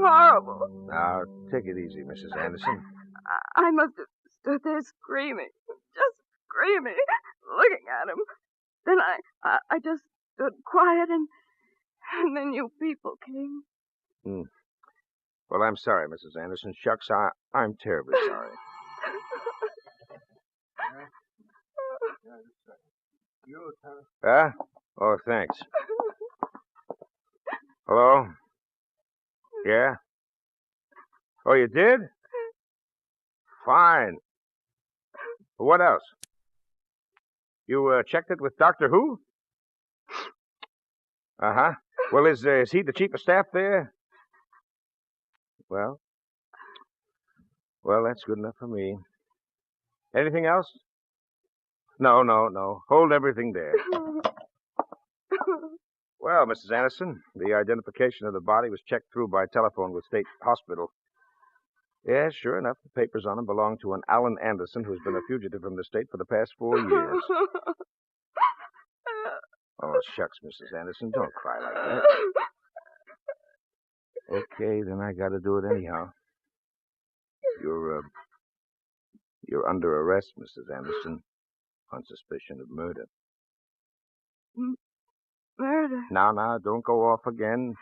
S17: horrible.
S21: Now, take it easy, Mrs. Anderson.
S17: I must have stood there screaming, just screaming, looking at him. Then I just stood quiet, and then you people came.
S21: Well, I'm sorry, Mrs. Anderson. Shucks, I'm terribly sorry. Huh? Oh, thanks. Hello? Yeah? Oh, you did? Fine. What else? You checked it with Doctor Who? Uh-huh. Well, is he the chief of staff there? Well, that's good enough for me. Anything else? No. Hold everything there. Well, Mrs. Anderson, the identification of the body was checked through by telephone with State Hospital. Yes, sure enough, the papers on him belong to an Alan Anderson who's been a fugitive from the state for the past 4 years. Oh, shucks, Mrs. Anderson, don't cry like that. Okay, then I gotta do it anyhow. You're under arrest, Mrs. Anderson, on suspicion of murder.
S17: Murder?
S21: Now, don't go off again.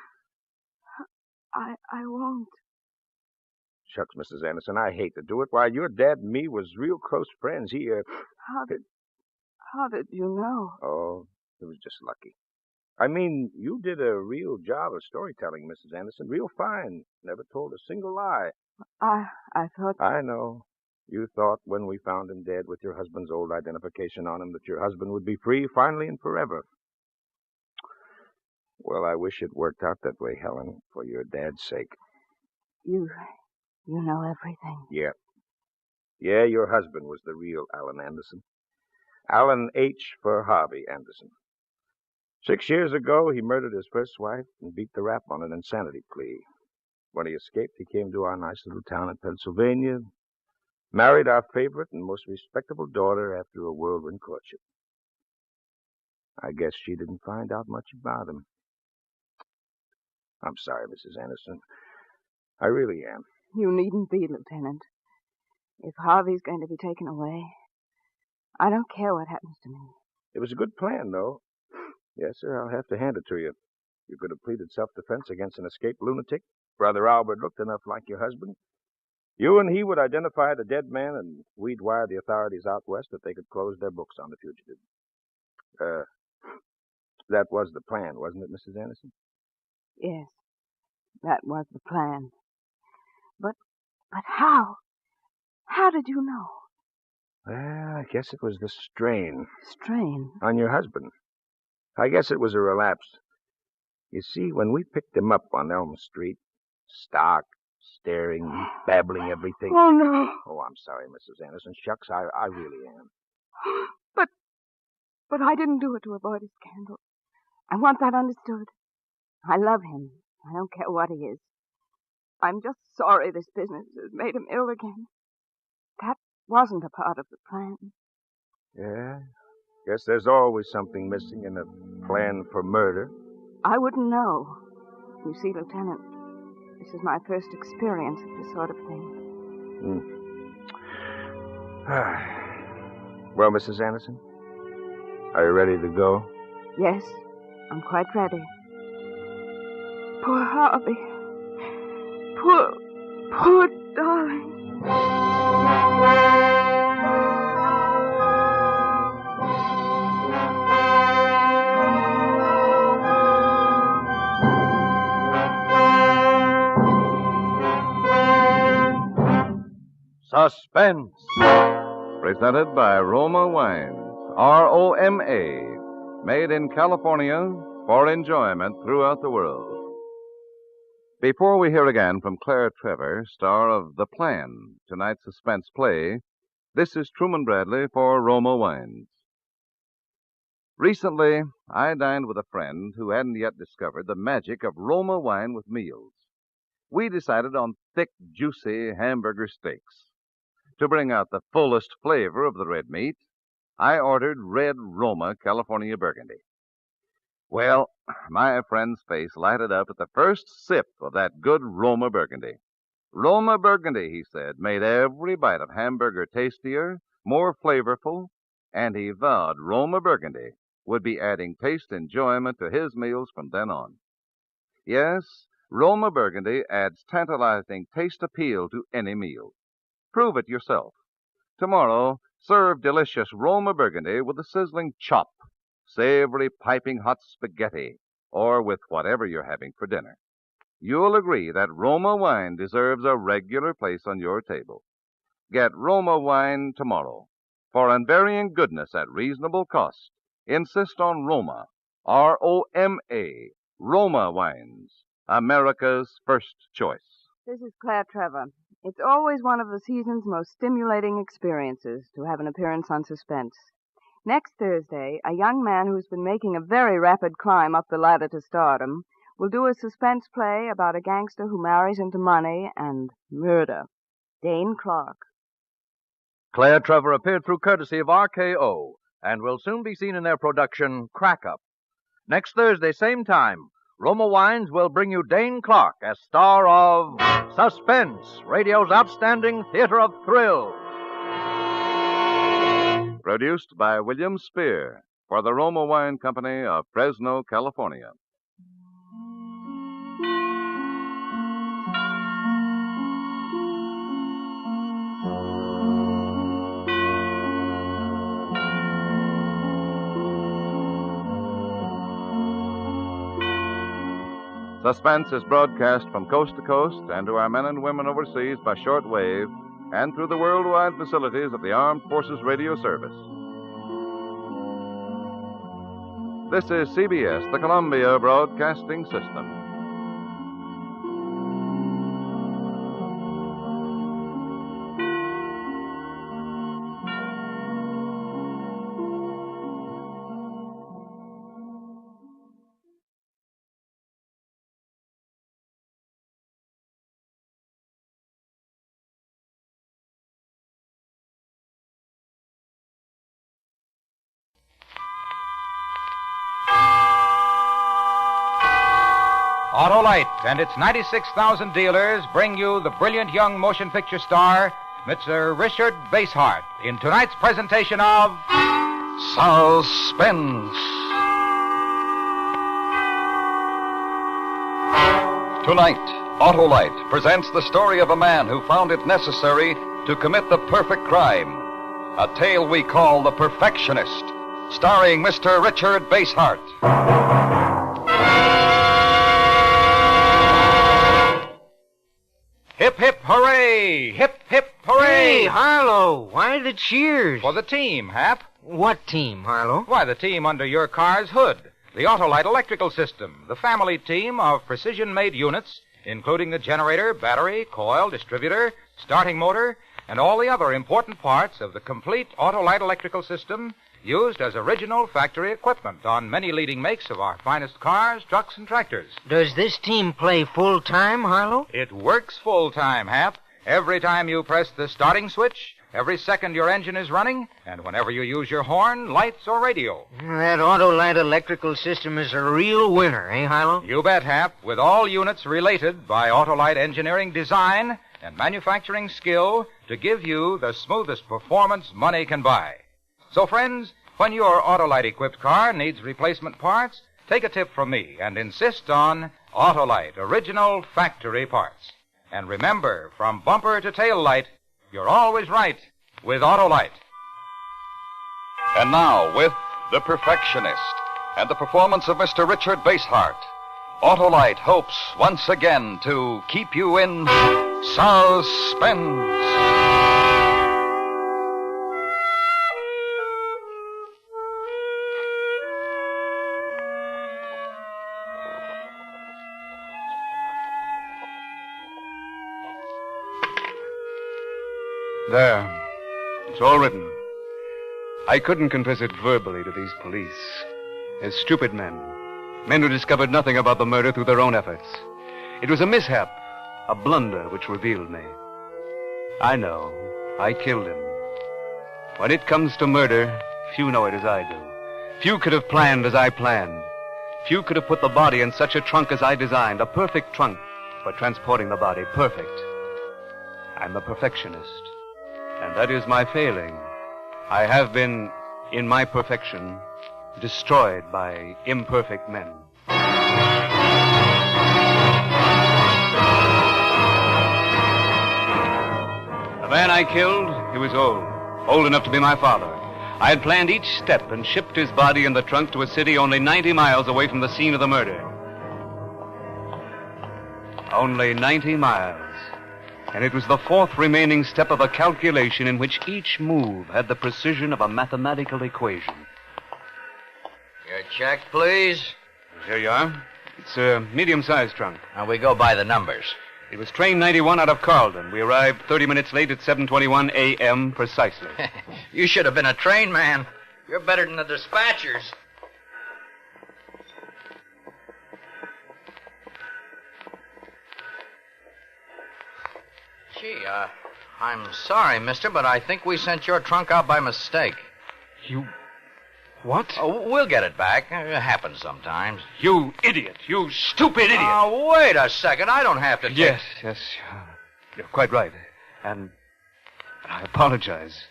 S17: I won't.
S21: Shucks, Mrs. Anderson, I hate to do it. Why, your dad and me was real close friends.
S17: How did you know?
S21: Oh, it was just lucky. I mean, you did a real job of storytelling, Mrs. Anderson. Real fine. Never told a single lie.
S17: I thought...
S21: I know. You thought when we found him dead with your husband's old identification on him that your husband would be free finally and forever. Well, I wish it worked out that way, Helen, for your dad's sake.
S18: You know everything.
S21: Yeah. Yeah, your husband was the real Alan Anderson. Alan H. for Harvey Anderson. 6 years ago, he murdered his first wife and beat the rap on an insanity plea. When he escaped, he came to our nice little town in Pennsylvania, married our favorite and most respectable daughter after a whirlwind courtship. I guess she didn't find out much about him. I'm sorry, Mrs. Anderson. I really am.
S18: You needn't be, Lieutenant. If Harvey's going to be taken away, I don't care what happens to me.
S21: It was a good plan, though. Yes, sir, I'll have to hand it to you. You could have pleaded self-defense against an escaped lunatic. Brother Albert looked enough like your husband. You and he would identify the dead man, and we'd wire the authorities out west that they could close their books on the fugitive. That was the plan, wasn't it, Mrs. Anderson?
S18: Yes, that was the plan. But how? How did you know?
S21: Well, I guess it was the strain.
S18: Strain?
S21: On your husband. I guess it was a relapse. You see, when we picked him up on Elm Street, stark, staring, babbling everything.
S17: Oh, no.
S21: Oh, I'm sorry, Mrs. Anderson. Shucks, I really am.
S17: But I didn't do it to avoid a scandal. I want that understood.
S18: I love him. I don't care what he is.
S17: I'm just sorry this business has made him ill again.
S18: That wasn't a part of the plan.
S21: Yeah? Guess there's always something missing in a plan for murder.
S18: I wouldn't know. You see, Lieutenant, this is my first experience of this sort of thing.
S21: Well, Mrs. Anderson, are you ready to go?
S18: Yes, I'm quite ready.
S17: Poor Harvey. Poor darling.
S10: Suspense.
S15: Presented by Roma Wines, ROMA, made in California for enjoyment throughout the world. Before we hear again from Claire Trevor, star of The Plan, tonight's suspense play, this is Truman Bradley for Roma Wines. Recently, I dined with a friend who hadn't yet discovered the magic of Roma wine with meals. We decided on thick, juicy hamburger steaks. To bring out the fullest flavor of the red meat, I ordered red Roma California Burgundy. Well, my friend's face lighted up at the first sip of that good Roma Burgundy. Roma Burgundy, he said, made every bite of hamburger tastier, more flavorful, and he vowed Roma Burgundy would be adding taste enjoyment to his meals from then on. Yes, Roma Burgundy adds tantalizing taste appeal to any meal. Prove it yourself. Tomorrow, serve delicious Roma Burgundy with a sizzling chop, savory piping hot spaghetti, or with whatever you're having for dinner. You'll agree that Roma wine deserves a regular place on your table. Get Roma wine tomorrow. For unvarying goodness at reasonable cost, insist on Roma, R-O-M-A, Roma wines, America's first choice.
S18: This is Claire Trevor. It's always one of the season's most stimulating experiences to have an appearance on Suspense. Next Thursday, a young man who's been making a very rapid climb up the ladder to stardom will do a suspense play about a gangster who marries into money and murder. Dane Clark.
S10: Claire Trevor appeared through courtesy of RKO and will soon be seen in their production, Crack Up. Next Thursday, same time, Roma Wines will bring you Dane Clark as star of Suspense, radio's outstanding theater of thrill.
S15: Produced by William Spear for the Roma Wine Company of Fresno, California. Suspense is broadcast from coast to coast and to our men and women overseas by shortwave and through the worldwide facilities of the Armed Forces Radio Service. This is CBS, the Columbia Broadcasting System.
S9: Autolite and its 96,000 dealers bring you the brilliant young motion picture star, Mr. Richard Basehart, in tonight's presentation of Suspense.
S16: Tonight, Autolite presents the story of a man who found it necessary to commit the perfect crime. A tale we call The Perfectionist, starring Mr. Richard Basehart.
S9: Hip, hip, hooray! Hip, hip, hooray!
S19: Hey, Harlow, why the cheers?
S9: For the team, Hap.
S19: What team, Harlow?
S9: Why, the team under your car's hood. The Autolite Electrical System, the family team of precision-made units, including the generator, battery, coil, distributor, starting motor, and all the other important parts of the complete Autolite Electrical System used as original factory equipment on many leading makes of our finest cars, trucks, and tractors.
S19: Does this team play full-time, Harlow?
S9: It works full-time, Hap. Every time you press the starting switch, every second your engine is running, and whenever you use your horn, lights, or radio.
S19: That Autolite Electrical System is a real winner, eh, Harlow?
S9: You bet, Hap, with all units related by Autolite engineering design and manufacturing skill to give you the smoothest performance money can buy. So, friends, when your Autolite-equipped car needs replacement parts, take a tip from me and insist on Autolite original factory parts. And remember, from bumper to tail light, you're always right with Autolite.
S16: And now, with The Perfectionist and the performance of Mr. Richard Basehart, Autolite hopes once again to keep you in suspense.
S20: There. It's all written. I couldn't confess it verbally to these police. They're stupid men. Men who discovered nothing about the murder through their own efforts. It was a mishap, a blunder which revealed me. I know. I killed him. When it comes to murder, few know it as I do. Few could have planned as I planned. Few could have put the body in such a trunk as I designed. A perfect trunk for transporting the body. Perfect. I'm a perfectionist. And that is my failing. I have been, in my perfection, destroyed by imperfect men. The man I killed, he was old enough to be my father. I had planned each step and shipped his body in the trunk to a city only 90 miles away from the scene of the murder. Only 90 miles. And it was the fourth remaining step of a calculation in which each move had the precision of a mathematical equation.
S19: Your check, please.
S20: Here you are. It's a medium-sized trunk.
S19: Now we go by the numbers.
S20: It was train 91 out of Carlton. We arrived 30 minutes late at 7:21 a.m. precisely.
S19: You should have been a train man. You're better than the dispatchers. Gee, I'm sorry, mister, but I think we sent your trunk out by mistake.
S20: You... what?
S19: Oh, we'll get it back. It happens sometimes.
S20: You idiot. You stupid idiot.
S19: Oh, wait a second. I don't have to take...
S20: Yes. You're quite right. And I apologize.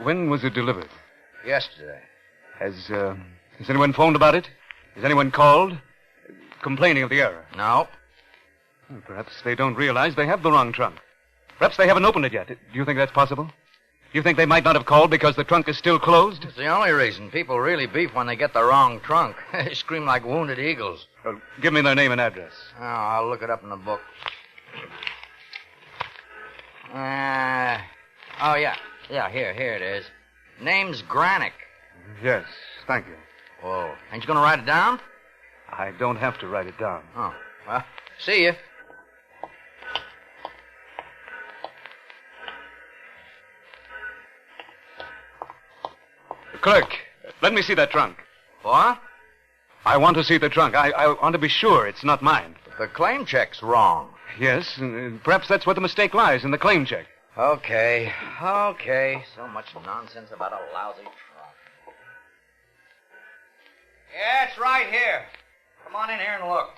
S20: When was it delivered?
S19: Yesterday.
S20: Has anyone phoned about it? Has anyone called? Complaining of the error?
S19: No.
S20: Well, perhaps they don't realize they have the wrong trunk. Perhaps they haven't opened it yet. Do you think that's possible? Do you think they might not have called because the trunk is still closed?
S19: It's the only reason. People really beef when they get the wrong trunk. They scream like wounded eagles.
S20: Well, give me their name and address.
S19: Oh, I'll look it up in the book. Yeah, here it is. Name's Granick.
S20: Yes, thank you.
S19: Whoa. Ain't you going to write it down?
S20: I don't have to write it down.
S19: Oh, well, see you.
S20: Clerk, let me see that trunk.
S19: What?
S20: I want to see the trunk. I want to be sure it's not mine.
S19: The claim check's wrong.
S20: Yes, and perhaps that's where the mistake lies, in the claim check.
S19: Okay. So much nonsense about a lousy trunk. Yeah, it's right here. Come on in here and look.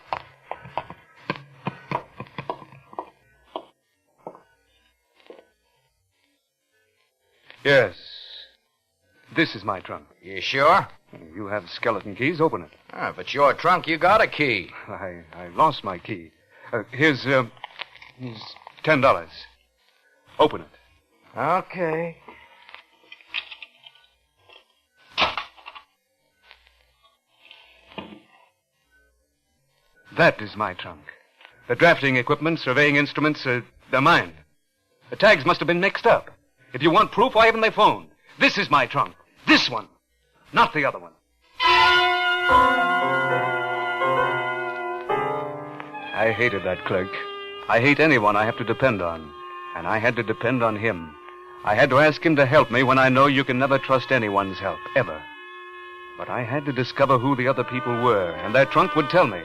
S20: Yes. This is my trunk.
S19: You sure?
S20: You have skeleton keys. Open it.
S19: If it's your trunk, you got a key.
S20: I lost my key. Here's $10. Open it.
S19: Okay.
S20: That is my trunk. The drafting equipment, surveying instruments, they're mine. The tags must have been mixed up. If you want proof, why haven't they phoned? This is my trunk. This one. Not the other one. I hated that clerk. I hate anyone I have to depend on. And I had to depend on him. I had to ask him to help me when I know you can never trust anyone's help, ever. But I had to discover who the other people were, and their trunk would tell me.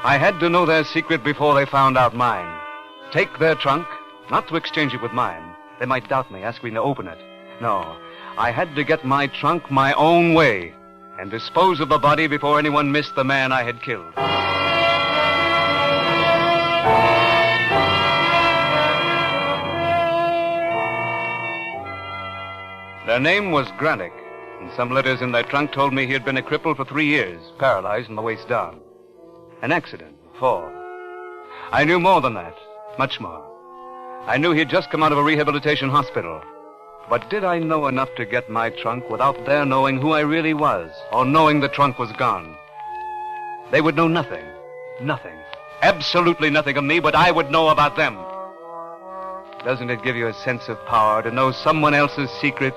S20: I had to know their secret before they found out mine. Take their trunk, not to exchange it with mine. They might doubt me, ask me to open it. No, I had to get my trunk my own way and dispose of the body before anyone missed the man I had killed. Their name was Granick, and some letters in their trunk told me he had been a cripple for 3 years, paralyzed from the waist down. An accident, a fall. I knew more than that, much more. I knew he'd just come out of a rehabilitation hospital. But did I know enough to get my trunk without their knowing who I really was, or knowing the trunk was gone? They would know nothing, absolutely nothing of me, but I would know about them. Doesn't it give you a sense of power to know someone else's secret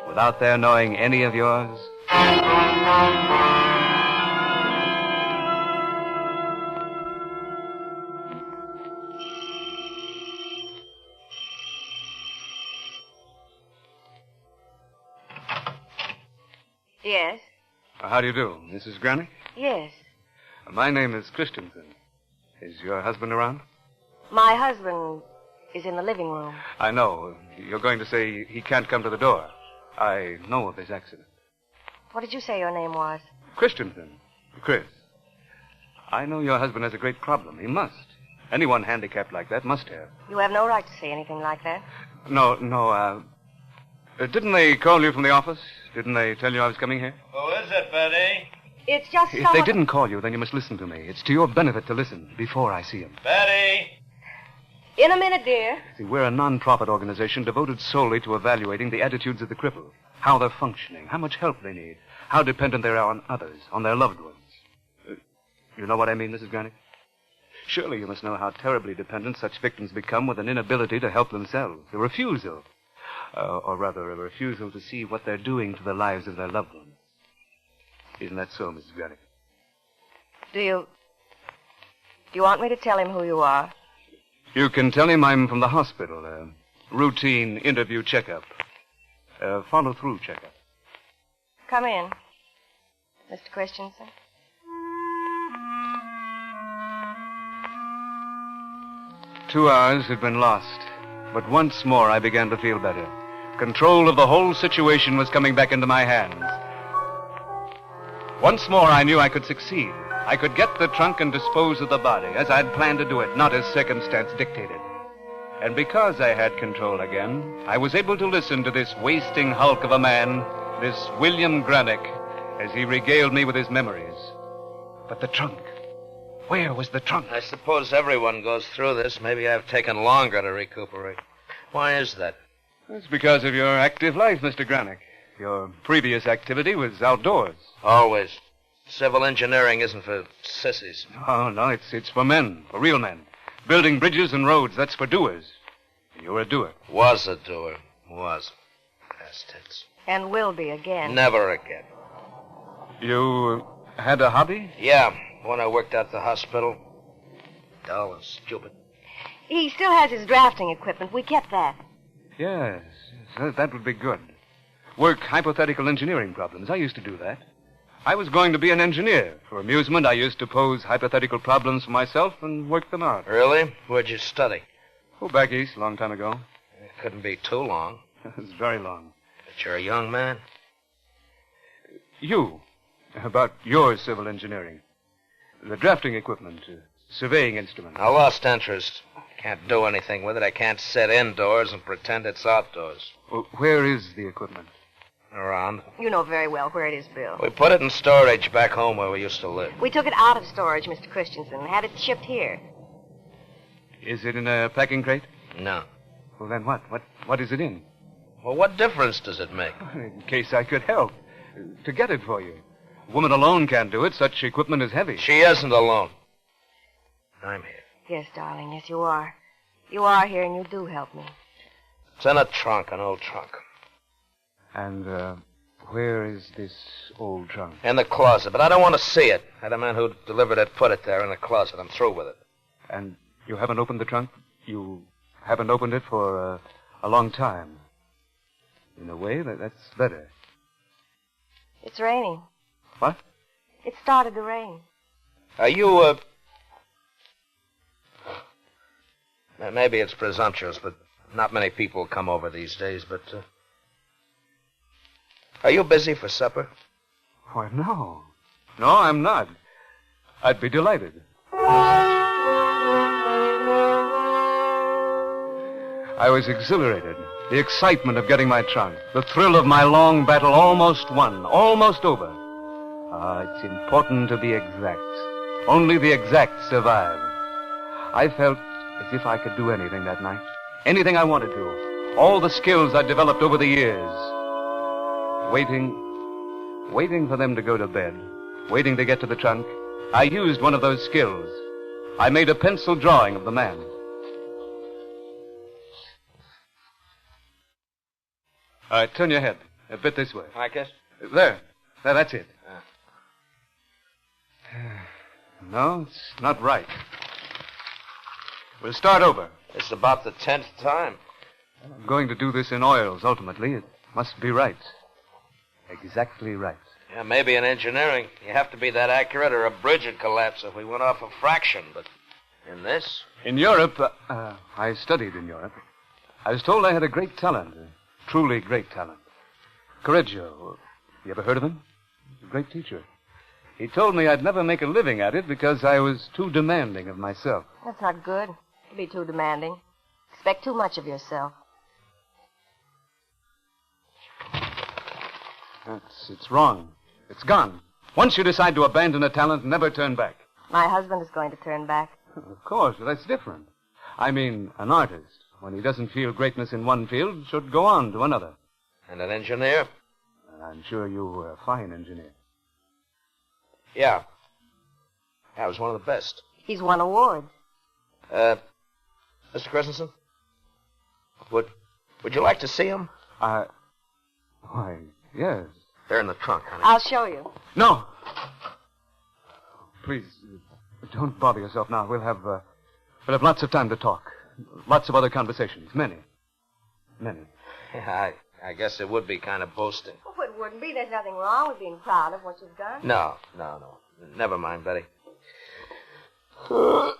S20: without their knowing any of yours?
S2: Yes?
S20: How do you do, Mrs. Granick?
S2: Yes.
S20: My name is Christensen. Is your husband around?
S2: My husband is in the living room.
S20: I know. You're going to say he can't come to the door. I know of his accident.
S2: What did you say your name was?
S20: Christensen. Chris, I know your husband has a great problem. He must. Anyone handicapped like that must have.
S2: You have no right to say anything like that.
S20: No. Didn't they call you from the office? Didn't they tell you I was coming here?
S6: Who is it, Betty?
S2: It's just
S20: If they didn't call you, then you must listen to me. It's to your benefit to listen before I see him.
S6: Betty!
S2: In a minute, dear.
S20: See, we're a non-profit organization devoted solely to evaluating the attitudes of the crippled, how they're functioning, how much help they need, how dependent they are on others, on their loved ones. You know what I mean, Mrs. Granick? Surely you must know how terribly dependent such victims become with an inability to help themselves, a refusal, or rather a refusal to see what they're doing to the lives of their loved ones. Isn't that so, Mrs. Granick?
S2: Do you want me to tell him who you are?
S20: You can tell him I'm from the hospital, a routine interview checkup, a follow-through checkup.
S2: Come in, Mr. Christensen.
S20: Two hours had been lost, but once more I began to feel better. Control of the whole situation was coming back into my hands. Once more I knew I could succeed. I could get the trunk and dispose of the body as I'd planned to do it, not as circumstance dictated. And because I had control again, I was able to listen to this wasting hulk of a man, this William Granick, as he regaled me with his memories. But the trunk. Where was the trunk?
S19: I suppose everyone goes through this. Maybe I've taken longer to recuperate. Why is that?
S20: It's because of your active life, Mr. Granick. Your previous activity was outdoors.
S19: Always. Civil engineering isn't for sissies.
S20: No, it's for men, for real men. Building bridges and roads, that's for doers. You're a doer.
S19: Was a doer. Was. Past tense.
S2: And will be again.
S19: Never again.
S20: You had a hobby?
S19: Yeah, when I worked at the hospital. Dull and stupid.
S2: He still has his drafting equipment. We kept that.
S20: Yes, that would be good. Work hypothetical engineering problems. I used to do that. I was going to be an engineer. For amusement, I used to pose hypothetical problems for myself and work them out.
S19: Really? Where'd you study?
S20: Oh, back east, a long time ago.
S19: It couldn't be too long.
S20: It was very long.
S19: But you're a young man.
S20: You, about your civil engineering. The drafting equipment, surveying instruments.
S19: I lost interest. Can't do anything with it. I can't sit indoors and pretend it's outdoors.
S20: Well, where is the equipment?
S19: Around.
S2: You know very well where it is, Bill.
S19: We put it in storage back home where we used to live.
S2: We took it out of storage, Mr. Christensen, and had it shipped here.
S20: Is it in a packing crate?
S19: No.
S20: Well, then what? What is it in?
S19: Well, what difference does it make?
S20: In case I could help. To get it for you. A woman alone can't do it. Such equipment is heavy.
S19: She isn't alone. I'm here.
S2: Yes, darling, yes, you are. You are here, and you do help me.
S19: It's in a trunk, an old trunk.
S20: And, where is this old trunk?
S19: In the closet, but I don't want to see it. I had a man who delivered it put it there in the closet. I'm through with it.
S20: And you haven't opened the trunk? You haven't opened it for a long time. In a way, that's better.
S2: It's raining.
S20: What?
S2: It started to rain.
S19: Are you, maybe it's presumptuous, but not many people come over these days, but, are you busy for supper?
S20: Why, no. No, I'm not. I'd be delighted. I was exhilarated. The excitement of getting my trunk. The thrill of my long battle almost won, almost over. It's important to be exact. Only the exact survive. I felt as if I could do anything that night. Anything I wanted to. All the skills I'd developed over the years. Waiting for them to go to bed. Waiting to get to the trunk. I used one of those skills. I made a pencil drawing of the man. All right, turn your head. A bit this way.
S19: Like this?
S20: There, that's it. No, it's not right. We'll start over.
S19: It's about the 10th time.
S20: I'm going to do this in oils, ultimately. It must be right. Exactly right.
S19: Yeah, maybe in engineering. You have to be that accurate or a bridge would collapse if we went off a fraction. But in this?
S20: In Europe, I studied in Europe. I was told I had a great talent, a truly great talent. Correggio, you ever heard of him? He's a great teacher. He told me I'd never make a living at it because I was too demanding of myself.
S2: That's not good. To be too demanding. Expect too much of yourself.
S20: It's wrong. It's gone. Once you decide to abandon a talent, never turn back.
S2: My husband is going to turn back.
S20: Of course, but that's different. I mean, an artist, when he doesn't feel greatness in one field, should go on to another.
S19: And an engineer?
S20: I'm sure you were a fine engineer.
S19: Yeah. I was one of the best.
S2: He's won awards.
S19: Mr. Christensen? Would you like to see him?
S20: Why, yes.
S19: They're in the trunk, honey.
S2: I'll show you.
S20: No! Please, don't bother yourself now. We'll have lots of time to talk. Lots of other conversations. Many.
S19: Yeah, I guess it would be kind of boasting.
S2: Oh, it wouldn't be. There's nothing wrong with being proud of what you've done.
S19: No. Never mind, Betty. Oh,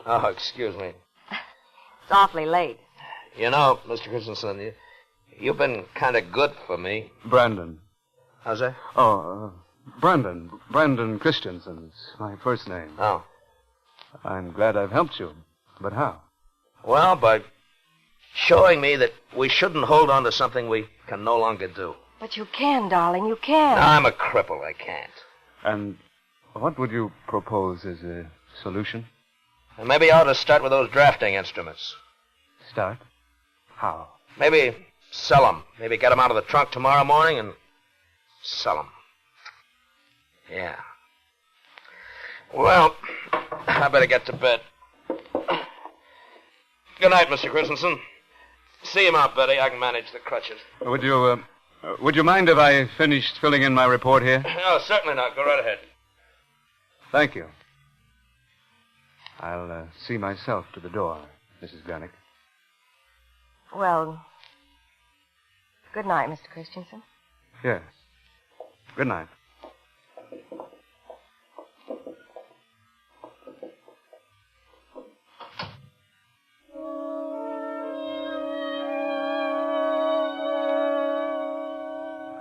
S19: excuse me.
S2: It's awfully late.
S19: You know, Mr. Christensen, you've been kind of good for me.
S20: Brandon.
S19: How's that?
S20: Oh, Brandon. Brandon Christensen's my first name.
S19: Oh.
S20: I'm glad I've helped you. But how?
S19: Well, by showing me that we shouldn't hold on to something we can no longer do.
S2: But you can, darling. You can.
S19: I'm a cripple. I can't.
S20: And what would you propose as a solution?
S19: And maybe I ought to start with those drafting instruments.
S20: Start? How?
S19: Maybe sell them. Maybe get them out of the trunk tomorrow morning and sell them. Yeah. Well, I better get to bed. Good night, Mr. Christensen. See him out, Betty. I can manage the crutches.
S20: Would you mind if I finished filling in my report here?
S19: No, certainly not. Go right ahead.
S20: Thank you. I'll see myself to the door, Mrs. Garnick.
S2: Well, good night, Mr. Christensen.
S20: Yes. Good night.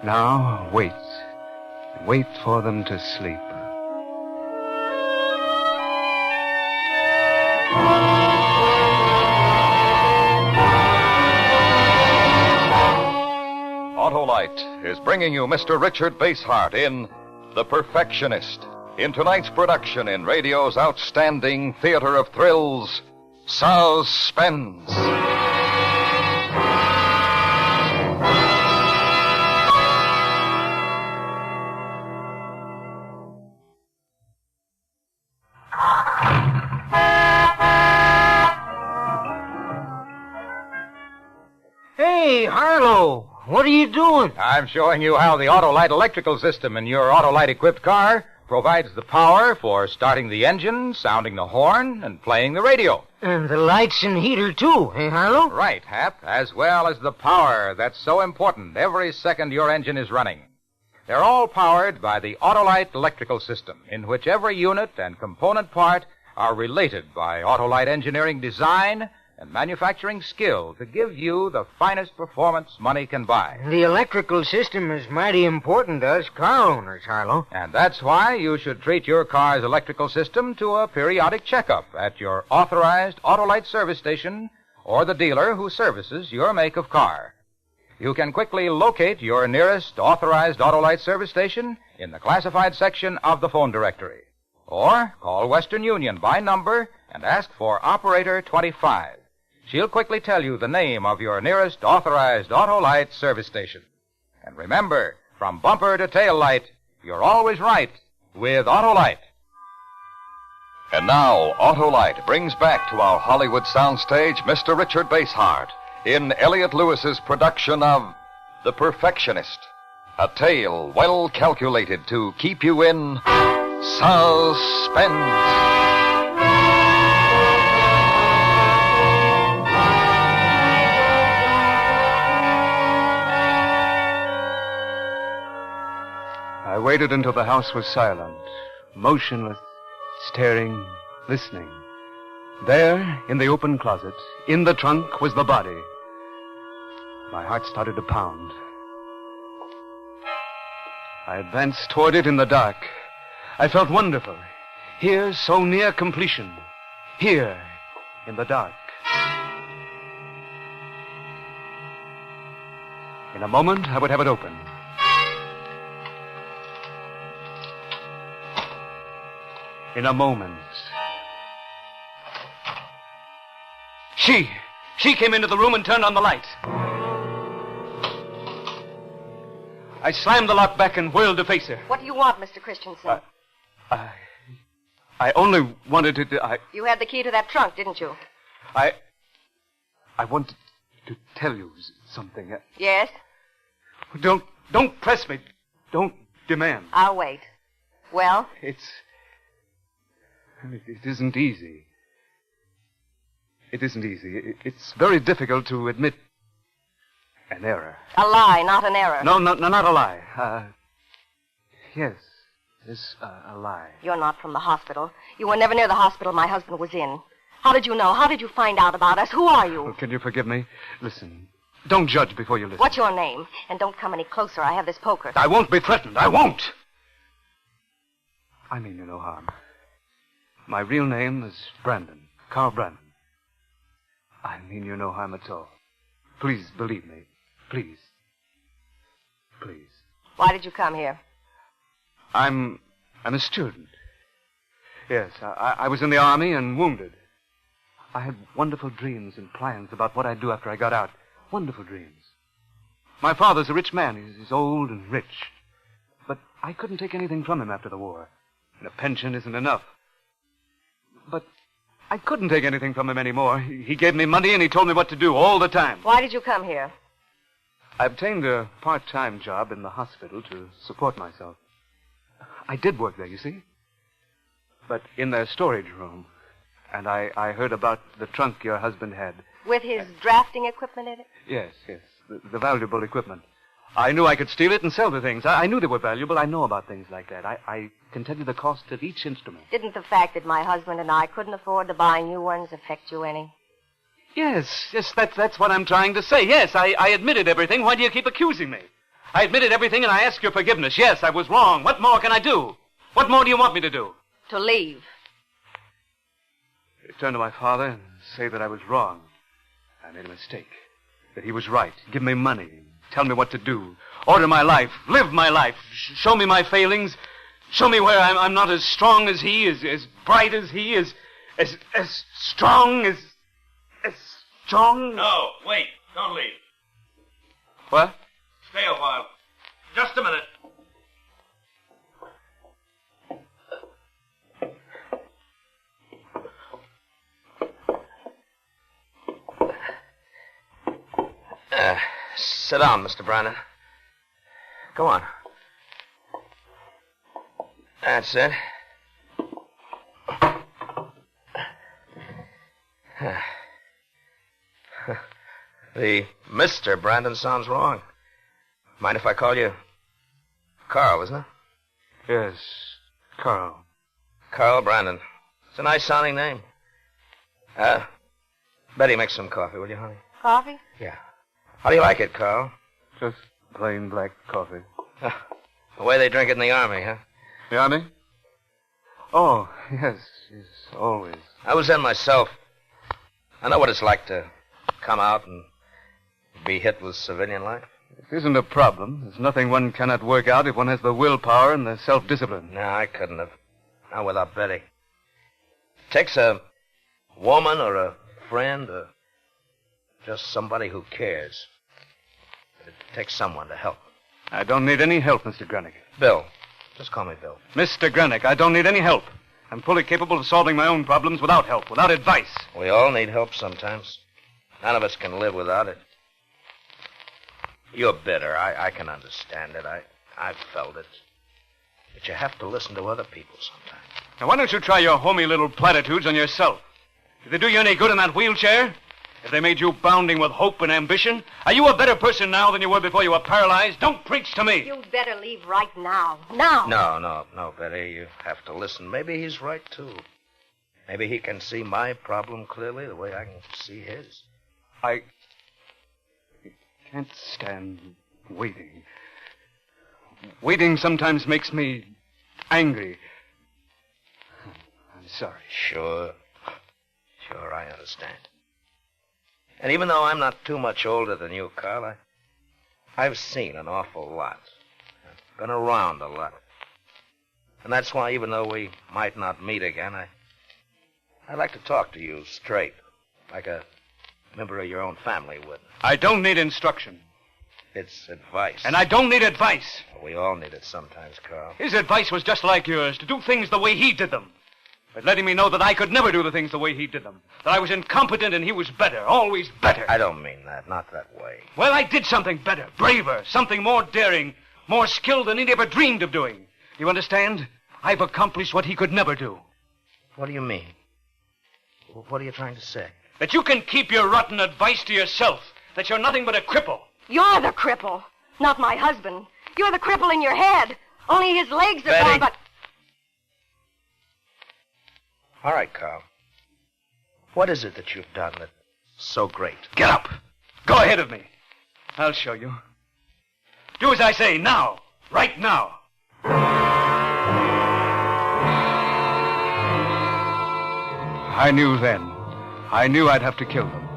S20: Now, wait. Wait for them to sleep.
S16: Autolite is bringing you Mr. Richard Basehart in The Perfectionist, in tonight's production in radio's outstanding theater of thrills, Suspense.
S6: Hey, Harlow, what are you doing?
S9: I'm showing you how the Autolite electrical system in your Autolite-equipped car provides the power for starting the engine, sounding the horn, and playing the radio.
S6: And the lights and heater, too, hey, Harlow?
S9: Right, Hap, as well as the power that's so important every second your engine is running. They're all powered by the Autolite electrical system, in which every unit and component part are related by Autolite engineering design and manufacturing skill to give you the finest performance money can buy.
S6: The electrical system is mighty important to us car owners, Harlow.
S9: And that's why you should treat your car's electrical system to a periodic checkup at your authorized Autolite service station or the dealer who services your make of car. You can quickly locate your nearest authorized Autolite service station in the classified section of the phone directory. Or call Western Union by number and ask for Operator 25. She'll quickly tell you the name of your nearest authorized Autolite service station. And remember, from bumper to tail light, you're always right with Autolite.
S16: And now, Autolite brings back to our Hollywood soundstage Mr. Richard Basehart in Elliot Lewis's production of The Perfectionist, a tale well calculated to keep you in suspense.
S20: I waited until the house was silent, motionless, staring, listening. There, in the open closet, in the trunk, was the body. My heart started to pound. I advanced toward it in the dark. I felt wonderful. Here, so near completion. Here, in the dark. In a moment, I would have it open. In a moment. She came into the room and turned on the light. I slammed the lock back and whirled to face her.
S2: What do you want, Mr. Christensen?
S20: I only wanted to...
S2: You had the key to that trunk, didn't you?
S20: I wanted to tell you something.
S2: Yes?
S20: Don't press me. Don't demand.
S2: I'll wait. Well?
S20: It isn't easy. It isn't easy. It's very difficult to admit an error.
S2: A lie, not an error.
S20: No, not a lie. Yes, a lie.
S2: You're not from the hospital. You were never near the hospital my husband was in. How did you know? How did you find out about us? Who are you?
S20: Well, can you forgive me? Listen, don't judge before you listen.
S2: What's your name? And don't come any closer. I have this poker.
S20: I won't be threatened. I won't. I mean you no harm. My real name is Brandon. Carl Brandon. I mean you no harm at all. Please believe me. Please. Please.
S2: Why did you come here?
S20: I'm a student. Yes, I was in the army and wounded. I had wonderful dreams and plans about what I'd do after I got out. Wonderful dreams. My father's a rich man. He's old and rich. But I couldn't take anything from him after the war. And a pension isn't enough. But I couldn't take anything from him anymore. He gave me money and he told me what to do all the time.
S2: Why did you come here?
S20: I obtained a part-time job in the hospital to support myself. I did work there, you see. But in their storage room. And I heard about the trunk your husband had.
S2: With his drafting equipment in it?
S20: Yes. The valuable equipment. I knew I could steal it and sell the things. I knew they were valuable. I know about things like that. I can tell you the cost of each instrument.
S2: Didn't the fact that my husband and I couldn't afford to buy new ones affect you any?
S20: Yes, that's what I'm trying to say. Yes, I admitted everything. Why do you keep accusing me? I admitted everything and I ask your forgiveness. Yes, I was wrong. What more can I do? What more do you want me to do?
S2: To leave.
S20: Turn to my father and say that I was wrong. I made a mistake. That he was right. Give me money. Tell me what to do. Order my life. Live my life. Show me my failings. Show me where I'm not as strong as he, as bright as he, as strong as strong.
S24: No, wait. Don't leave.
S20: What?
S24: Stay a while. Just a minute.
S19: Sit down, Mr. Brandon. Go on. That's it. The Mr. Brandon sounds wrong. Mind if I call you Carl, isn't it?
S20: Yes, Carl.
S19: Carl Brandon. It's a nice sounding name. Betty, make some coffee, will you, honey?
S2: Coffee?
S19: Yeah. How do you like it, Carl?
S20: Just plain black coffee.
S19: The way they drink it in the Army, huh?
S20: The Army? Oh, yes, always.
S19: I was in myself. I know what it's like to come out and be hit with civilian life.
S20: It isn't a problem. There's nothing one cannot work out if one has the willpower and the self-discipline.
S19: No, I couldn't have. Not without Betty. It takes a woman or a friend or just somebody who cares. It takes someone to help.
S20: I don't need any help, Mr. Grenick.
S19: Bill. Just call me Bill.
S20: Mr. Grenick, I don't need any help. I'm fully capable of solving my own problems without help, without advice.
S19: We all need help sometimes. None of us can live without it. You're bitter. I can understand it. I've felt it. But you have to listen to other people sometimes.
S20: Now, why don't you try your homey little platitudes on yourself? Did they do you any good in that wheelchair? Have they made you bounding with hope and ambition? Are you a better person now than you were before you were paralyzed? Don't preach to me.
S2: You'd better leave right now. Now.
S19: No, Betty. You have to listen. Maybe he's right, too. Maybe he can see my problem clearly the way I can see his.
S20: I can't stand waiting. Waiting sometimes makes me angry. I'm sorry.
S19: Sure, I understand. And even though I'm not too much older than you, Carl, I've seen an awful lot. I've been around a lot. And that's why, even though we might not meet again, I'd like to talk to you straight, like a member of your own family would.
S20: I don't need instruction.
S19: It's advice.
S20: And I don't need advice.
S19: We all need it sometimes, Carl.
S20: His advice was just like yours, to do things the way he did them. But letting me know that I could never do the things the way he did them. That I was incompetent and he was better, always better.
S19: I don't mean that, not that way.
S20: Well, I did something better, braver, something more daring, more skilled than he'd ever dreamed of doing. You understand? I've accomplished what he could never do.
S19: What do you mean? What are you trying to say?
S20: That you can keep your rotten advice to yourself. That you're nothing but a cripple.
S2: You're the cripple, not my husband. You're the cripple in your head. Only his legs are
S19: Betty.
S2: gone, but...
S19: All right, Carl. What is it that you've done that's so great?
S20: Get up. Go ahead of me. I'll show you. Do as I say, now. Right now. I knew then. I knew I'd have to kill them.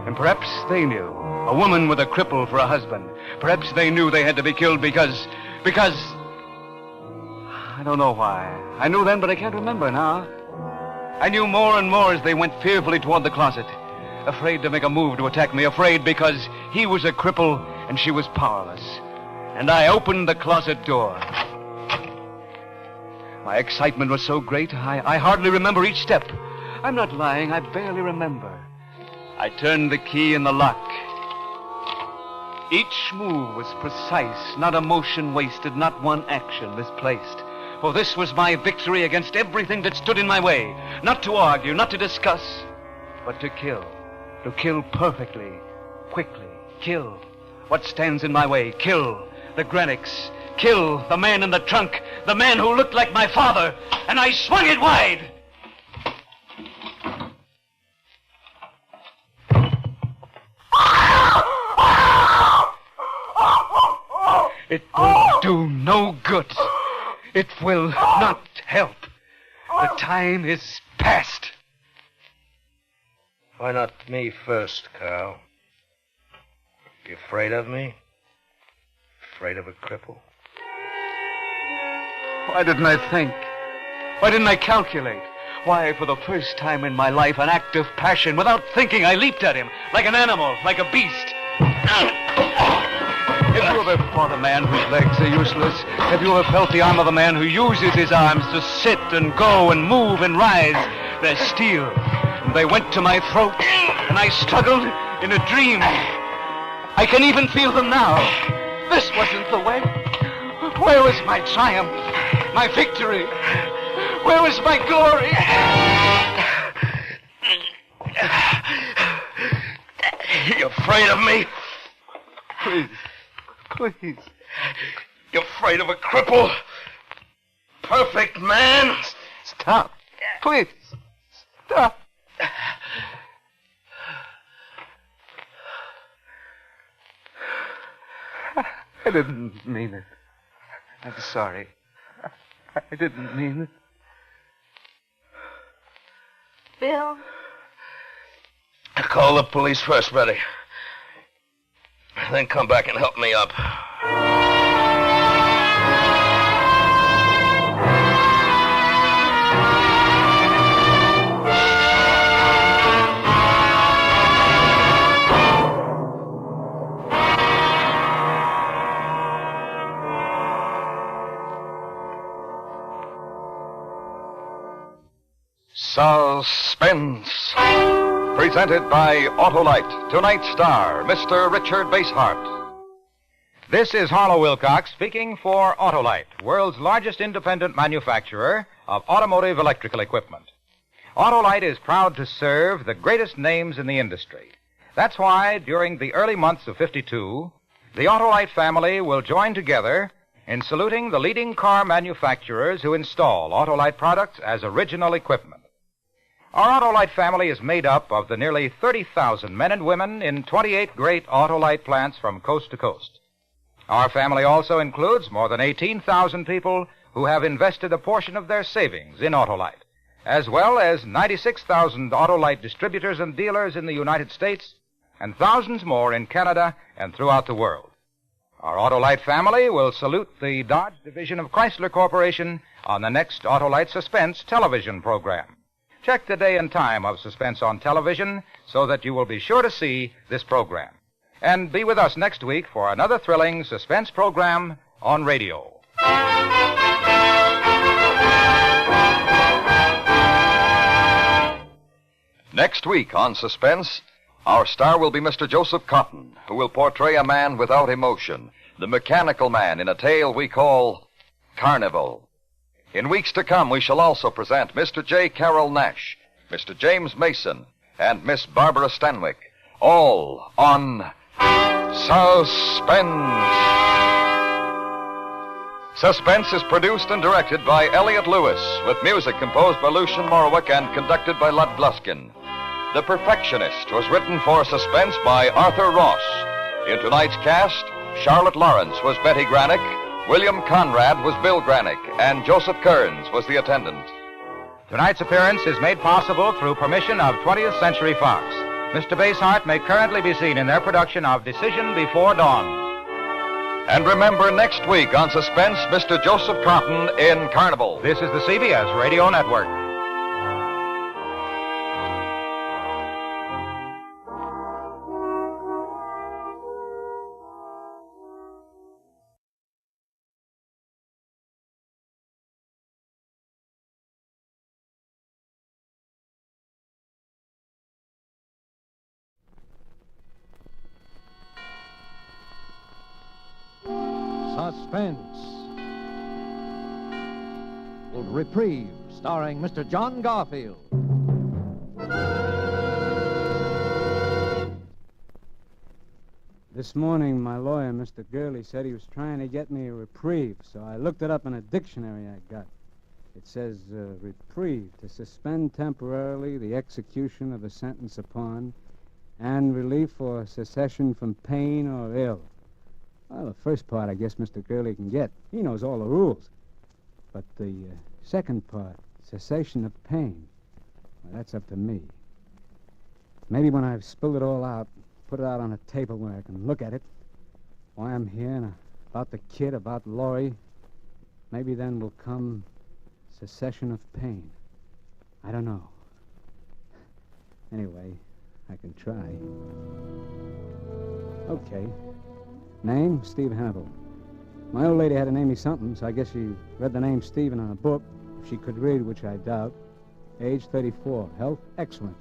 S20: And perhaps they knew. A woman with a cripple for a husband. Perhaps they knew they had to be killed because... I don't know why. I knew then, but I can't remember now. I knew more and more as they went fearfully toward the closet. Afraid to make a move to attack me. Afraid because he was a cripple and she was powerless. And I opened the closet door. My excitement was so great, I hardly remember each step. I'm not lying, I barely remember. I turned the key in the lock. Each move was precise, not a motion wasted, not one action misplaced. For this was my victory against everything that stood in my way. Not to argue, not to discuss, but to kill. To kill perfectly, quickly. Kill what stands in my way. Kill the Greenics. Kill the man in the trunk, the man who looked like my father. And I swung it wide. It will do no good. It will not help. The time is past.
S19: Why not me first, Carl? You afraid of me? Afraid of a cripple?
S20: Why didn't I think? Why didn't I calculate? Why, for the first time in my life, an act of passion, without thinking, I leaped at him, like an animal, like a beast. Have you ever fought a man whose legs are useless? Have you ever felt the arm of a man who uses his arms to sit and go and move and rise? They're steel. And they went to my throat, and I struggled in a dream. I can even feel them now. This wasn't the way. Where was my triumph? My victory? Where was my glory?
S19: You afraid of me?
S20: Please. Please.
S19: You're afraid of a cripple? Perfect man?
S20: Stop. Please. Stop. I didn't mean it. I'm sorry. I didn't mean it.
S2: Bill?
S19: Call the police first, Betty. Then come back and help me up.
S16: Suspense. Presented by Autolite. Tonight's star, Mr. Richard Basehart.
S9: This is Harlow Wilcox speaking for Autolite, world's largest independent manufacturer of automotive electrical equipment. Autolite is proud to serve the greatest names in the industry. That's why, during the early months of '52, the Autolite family will join together in saluting the leading car manufacturers who install Autolite products as original equipment. Our Autolite family is made up of the nearly 30,000 men and women in 28 great Autolite plants from coast to coast. Our family also includes more than 18,000 people who have invested a portion of their savings in Autolite, as well as 96,000 Autolite distributors and dealers in the United States and thousands more in Canada and throughout the world. Our Autolite family will salute the Dodge Division of Chrysler Corporation on the next Autolite Suspense television program. Check the day and time of Suspense on television so that you will be sure to see this program. And be with us next week for another thrilling suspense program on radio.
S16: Next week on Suspense, our star will be Mr. Joseph Cotton, who will portray a man without emotion, the mechanical man in a tale we call Carnival. In weeks to come, we shall also present Mr. J. Carroll Nash, Mr. James Mason, and Miss Barbara Stanwyck, all on Suspense. Suspense is produced and directed by Elliot Lewis, with music composed by Lucien Morawick and conducted by Lud Gluskin. The Perfectionist was written for Suspense by Arthur Ross. In tonight's cast, Charlotte Lawrence was Betty Granick, William Conrad was Bill Granick, and Joseph Kearns was the attendant.
S9: Tonight's appearance is made possible through permission of 20th Century Fox. Mr. Basehart may currently be seen in their production of Decision Before Dawn.
S16: And remember, next week on Suspense, Mr. Joseph Cotton in Carnival.
S9: This is the CBS Radio Network.
S10: Suspense. Old Reprieve, starring Mr. John Garfield.
S3: This morning, my lawyer, Mr. Gurley, said he was trying to get me a reprieve, so I looked it up in a dictionary I got. It says, reprieve, to suspend temporarily the execution of a sentence upon, and relief or cessation from pain or ill. Well, the first part, I guess Mr. Gurley can get. He knows all the rules. But the second part, cessation of pain, well, that's up to me. Maybe when I've spilled it all out, put it out on a table where I can look at it, why I'm here, and about the kid, about Laurie, maybe then will come cessation of pain. I don't know. Anyway, I can try. Okay. Name, Steve Hannibal. My old lady had to name me something, so I guess she read the name Stephen on a book, if she could read, which I doubt. Age 34. Health, excellent.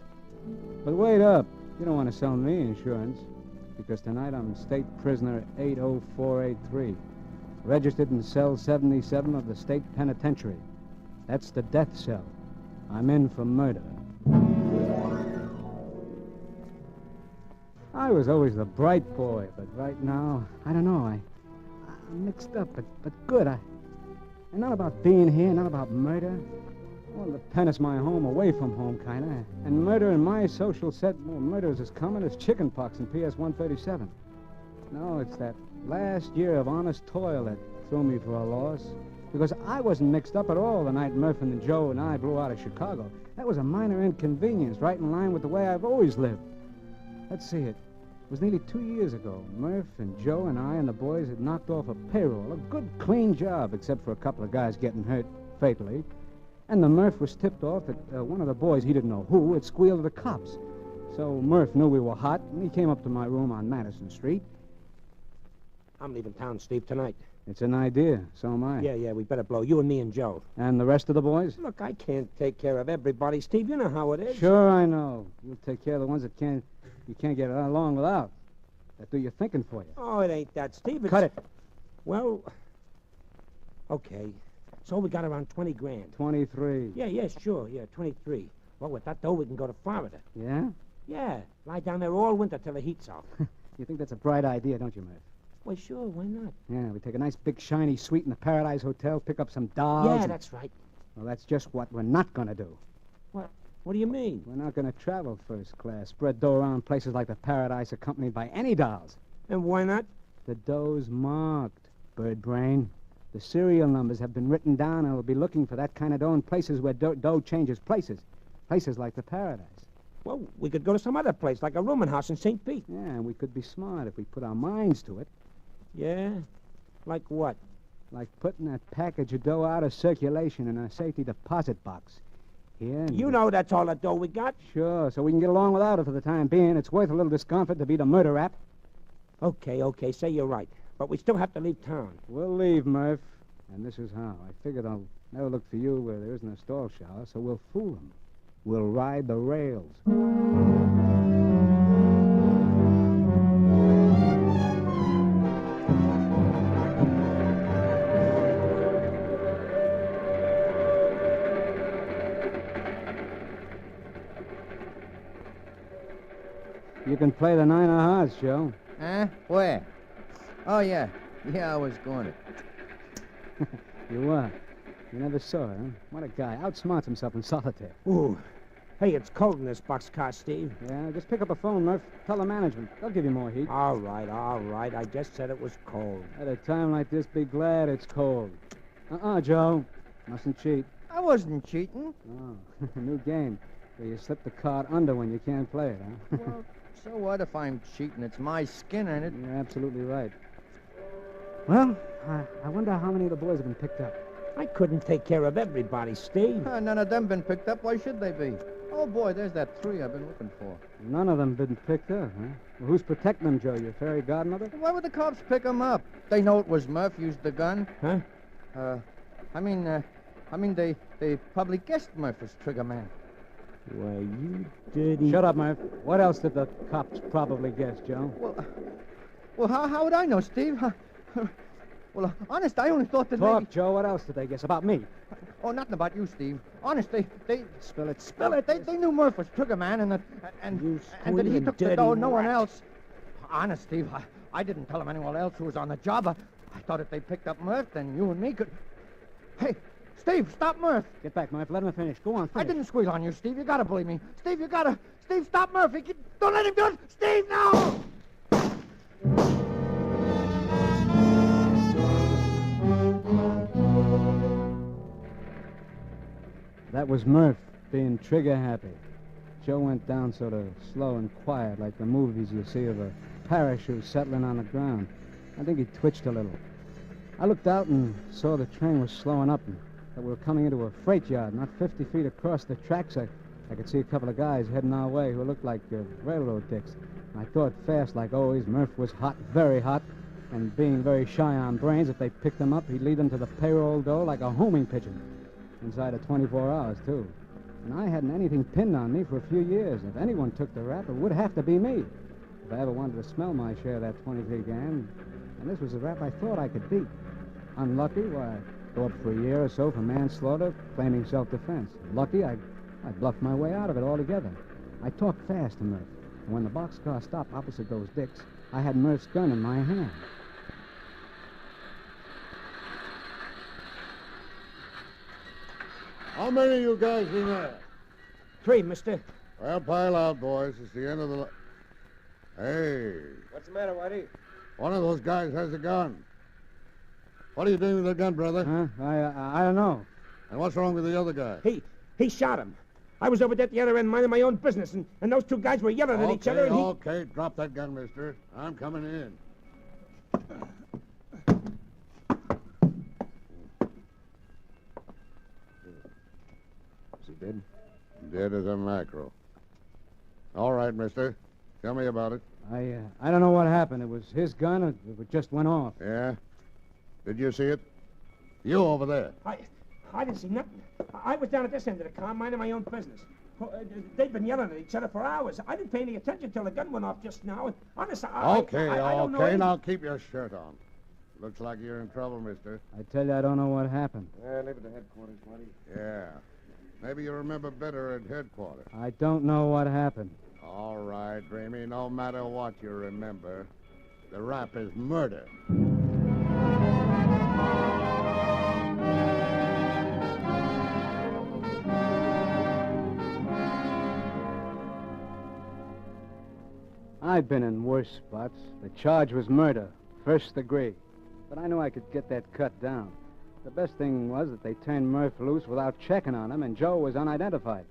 S3: But wait up. You don't want to sell me insurance, because tonight I'm state prisoner 80483, registered in cell 77 of the state penitentiary. That's the death cell. I'm in for murder. I was always the bright boy, but right now, I don't know. I'm mixed up, but good. And not about being here, not about murder. Well, the pen is my home, away from home, kind of. And murder in my social set, well, murder is as common as chicken pox in PS 137. No, it's that last year of honest toil that threw me for a loss. Because I wasn't mixed up at all the night Murph and Joe and I blew out of Chicago. That was a minor inconvenience, right in line with the way I've always lived. Let's see it. It was nearly 2 years ago. Murph and Joe and I and the boys had knocked off a payroll. A good, clean job, except for a couple of guys getting hurt fatally. And the Murph was tipped off that one of the boys, he didn't know who, had squealed to the cops. So Murph knew we were hot, and he came up to my room on Madison Street.
S11: I'm leaving town, Steve, tonight.
S3: It's an idea. So am I.
S11: Yeah, we better blow. You and me and Joe.
S3: And the rest of the boys?
S11: Look, I can't take care of everybody, Steve. You know how it is.
S3: Sure, I know. You'll take care of the ones that you can't get along without. That do your thinking for you.
S11: Oh, it ain't that, Steve.
S3: Cut it.
S11: Well, okay. So we got around 20 grand.
S3: 23.
S11: Yeah, sure. 23. Well, with that dough, we can go to Florida.
S3: Yeah?
S11: Yeah. Lie down there all winter till the heat's off.
S3: You think that's a bright idea, don't you, Murph?
S11: Well, sure. Why not?
S3: Yeah, we take a nice big shiny suite in the Paradise Hotel, pick up some dolls.
S11: Yeah, that's right.
S3: Well, that's just what we're not going to do.
S11: What do you mean?
S3: We're not going to travel first class, spread dough around places like the Paradise accompanied by any dolls.
S11: And why not?
S3: The dough's marked, bird brain. The serial numbers have been written down, and we'll be looking for that kind of dough in places where dough changes places. Places like the Paradise.
S11: Well, we could go to some other place, like a rooming house in St. Pete.
S3: Yeah, and we could be smart if we put our minds to it.
S11: Yeah? Like what?
S3: Like putting that package of dough out of circulation in a safety deposit box. Here.
S11: You know that's all the dough we got.
S3: Sure, so we can get along without it for the time being. It's worth a little discomfort to beat a murder rap.
S11: Okay, say you're right. But we still have to leave town.
S3: We'll leave, Murph. And this is how. I figured I'll never look for you where there isn't a stall shower, so we'll fool them. We'll ride the rails. You can play the 9 of hearts, Joe.
S6: Huh? Where? Oh, yeah. Yeah, I was going to.
S3: You were. You never saw her, huh? What a guy. Outsmarts himself in solitaire.
S11: Ooh. Hey, it's cold in this boxcar, Steve.
S3: Yeah, just pick up a phone, Murph. Tell the management. They'll give you more heat.
S11: All right. I just said it was cold.
S3: At a time like this, be glad it's cold. Joe. Mustn't cheat.
S6: I wasn't cheating.
S3: Oh, new game. Where you slip the card under when you can't play it, huh?
S6: Well, so what if I'm cheating? It's my skin, ain't it?
S3: You're absolutely right. Well, I wonder how many of the boys have been picked up.
S11: I couldn't take care of everybody, Steve.
S6: None of them been picked up. Why should they be? Oh, boy, there's that 3 I've been looking for.
S3: None of them been picked up, huh? Well, who's protecting them, Joe? Your fairy godmother?
S6: Why would the cops pick them up? They know it was Murph used the gun.
S11: Huh?
S6: I mean, they probably guessed Murph was trigger man.
S11: Why, you dirty...
S3: Shut up, Murph. What else did the cops probably guess, Joe?
S6: Well, how would I know, Steve? Well, honest, I only thought that
S3: Talk, Joe. What else did they guess? About me?
S6: Oh, nothing about you, Steve. Honest, they...
S3: Spill it.
S6: They knew Murph was trigger man and that he took the dough, no one else. Honest, Steve, I didn't tell them anyone else who was on the job. I thought if they picked up Murph, then you and me could... Hey, Steve, stop Murph.
S3: Get back, Murph. Let him finish. Go on, finish.
S6: I didn't squeal on you, Steve. You gotta believe me. Steve, Steve, stop Murph. Don't let him do it. Steve, no!
S3: That was Murph being trigger happy. Joe went down sort of slow and quiet, like the movies you see of a parachute settling on the ground. I think he twitched a little. I looked out and saw the train was slowing up and that we were coming into a freight yard, not 50 feet across the tracks. I could see a couple of guys heading our way who looked like railroad dicks. I thought fast, like always. Murph was hot, very hot, and being very shy on brains, if they picked him up, he'd lead them to the payroll dough like a homing pigeon. Inside of 24 hours, too. And I hadn't anything pinned on me for a few years. If anyone took the rap, it would have to be me. If I ever wanted to smell my share of that 23 gang. And this was a rap I thought I could beat. Unlucky, why, I'd go up for a year or so for manslaughter, claiming self-defense. Lucky, I bluffed my way out of it altogether. I talked fast to Murph. And when the boxcar stopped opposite those dicks, I had Murph's gun in my hand.
S12: How many of you guys in there?
S11: 3, mister.
S12: Well, pile out, boys. It's the end of the... Hey.
S6: What's the matter, Whitey?
S12: One of those guys has a gun. What are you doing with the gun, brother?
S3: Huh? I don't know.
S12: And what's wrong with the other guy?
S11: He shot him. I was over there at the other end minding my own business, and those 2 guys were yelling at each other, and
S12: Okay, drop that gun, mister. I'm coming in.
S3: Is he dead?
S12: Dead as a mackerel. All right, mister. Tell me about it.
S3: I don't know what happened. It was his gun, or it just went off.
S12: Yeah? Did you see it? You over there.
S11: I didn't see nothing. I was down at this end of the car, minding my own business. They've been yelling at each other for hours. I didn't pay any attention till the gun went off just now. Honest, I don't know anything.
S12: Now keep your shirt on. Looks like you're in trouble, mister.
S3: I tell you, I don't know what happened.
S12: Leave it to headquarters, Whitey. Yeah. Maybe you remember better at headquarters.
S3: I don't know what happened.
S12: All right, Dreamy. No matter what you remember, the rap is murder.
S3: I've been in worse spots. The charge was murder. First degree. But I knew I could get that cut down. The best thing was that they turned Murph loose without checking on him, and Joe was unidentified.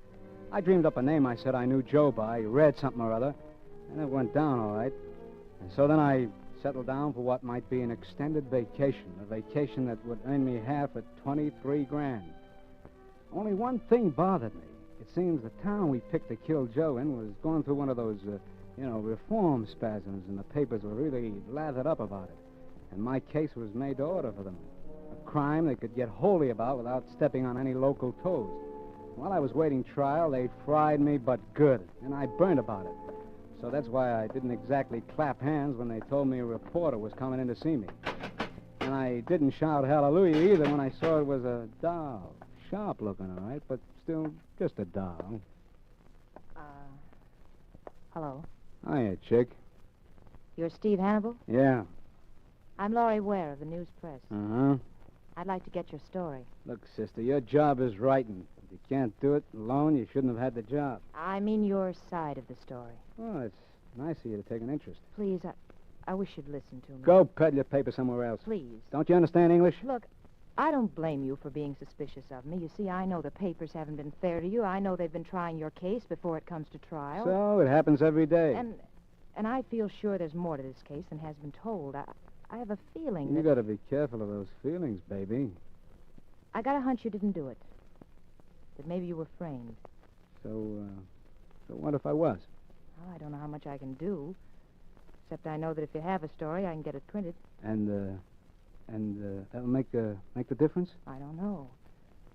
S3: I dreamed up a name I said I knew Joe by, read something or other, and it went down all right. And so then I settled down for what might be an extended vacation, a vacation that would earn me half at $23,000. Only one thing bothered me. It seems the town we picked to kill Joe in was going through one of those, reform spasms, and the papers were really lathered up about it. And my case was made to order for them. A crime they could get holy about without stepping on any local toes. While I was waiting trial, they fried me but good, and I burned about it. So that's why I didn't exactly clap hands when they told me a reporter was coming in to see me. And I didn't shout hallelujah either when I saw it was a doll. Sharp looking, all right, but still just a doll.
S13: Hello.
S3: Hiya, chick.
S13: You're Steve Hannibal?
S3: Yeah.
S13: I'm Laurie Ware of the News Press.
S3: Uh-huh.
S13: I'd like to get your story.
S3: Look, sister, your job is writing. If you can't do it alone, you shouldn't have had the job.
S13: I mean your side of the story.
S3: Oh, it's nice of you to take an interest.
S13: Please, I wish you'd listen to me.
S3: Go peddle your paper somewhere else.
S13: Please.
S3: Don't you understand English?
S13: Look, I don't blame you for being suspicious of me. You see, I know the papers haven't been fair to you. I know they've been trying your case before it comes to trial.
S3: So, it happens every day.
S13: And I feel sure there's more to this case than has been told. I have a feeling
S3: You gotta be careful of those feelings, baby.
S13: I got a hunch you didn't do it. That maybe you were framed.
S3: So what if I was?
S13: Well, I don't know how much I can do. Except I know that if you have a story, I can get it printed.
S3: And that'll make the difference?
S13: I don't know.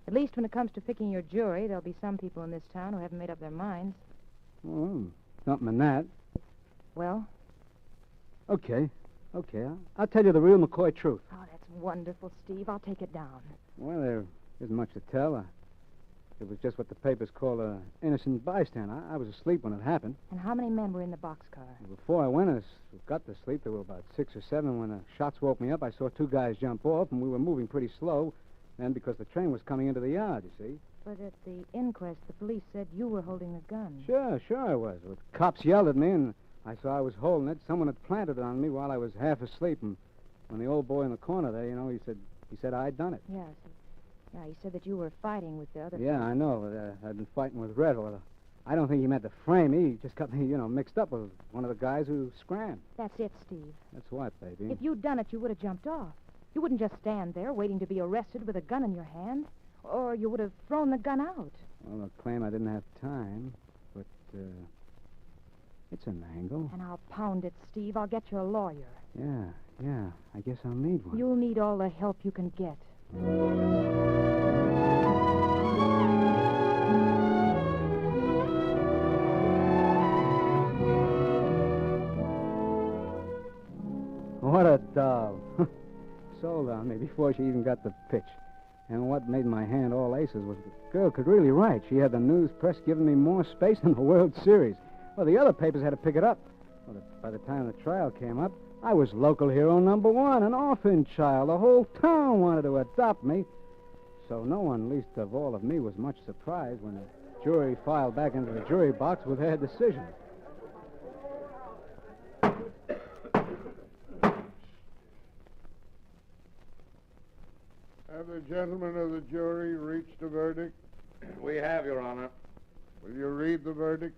S13: At least when it comes to picking your jury, there'll be some people in this town who haven't made up their minds.
S3: Oh, something in that.
S13: Well?
S3: Okay. I'll tell you the real McCoy truth.
S13: Oh, that's wonderful, Steve. I'll take it down.
S3: Well, there isn't much to tell. It was just what the papers call an innocent bystander. I was asleep when it happened.
S13: And how many men were in the boxcar?
S3: Before I got to sleep, there were about 6 or 7. When the shots woke me up, I saw 2 guys jump off, and we were moving pretty slow. And because the train was coming into the yard, you see.
S13: But at the inquest, the police said you were holding the gun.
S3: Sure I was. The cops yelled at me, and I saw I was holding it. Someone had planted it on me while I was half asleep, and when the old boy in the corner there, he said I'd done it.
S13: Yes. Yeah, he said that you were fighting with the other...
S3: Yeah, I know. I'd been fighting with Red. I don't think he meant to frame me. He just got me, mixed up with one of the guys who scrammed.
S13: That's it, Steve.
S3: That's what, baby?
S13: If you'd done it, you would have jumped off. You wouldn't just stand there waiting to be arrested with a gun in your hand. Or you would have thrown the gun out.
S3: Well, they'll claim I didn't have time, but, it's an angle.
S13: And I'll pound it, Steve. I'll get you a lawyer.
S3: Yeah. I guess I'll need one.
S13: You'll need all the help you can get.
S3: What a doll. Sold on me before she even got the pitch. And what made my hand all aces was the girl could really write. She had the news press giving me more space than the World Series. Well, the other papers had to pick it up. Well, by the time the trial came up, I was local hero #1, an orphan child. The whole town wanted to adopt me. So no one, least of all of me, was much surprised when the jury filed back into the jury box with their decision.
S12: Have the gentlemen of the jury reached a verdict?
S6: We have, Your Honor.
S12: Will you read the verdict?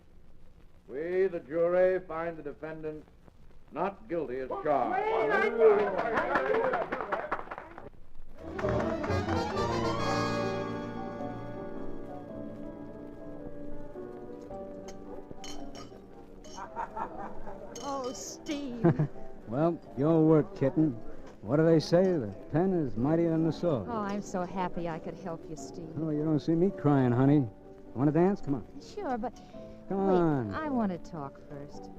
S6: We, the jury, find the defendant not guilty as charged.
S13: Oh, Steve.
S3: Well, your work, kitten. What do they say? The pen is mightier than the sword.
S13: Oh, I'm so happy I could help you, Steve.
S3: Oh, you don't see me crying, honey. Want to dance? Come on.
S13: Sure, but...
S3: Come on.
S13: Wait, I want to talk first.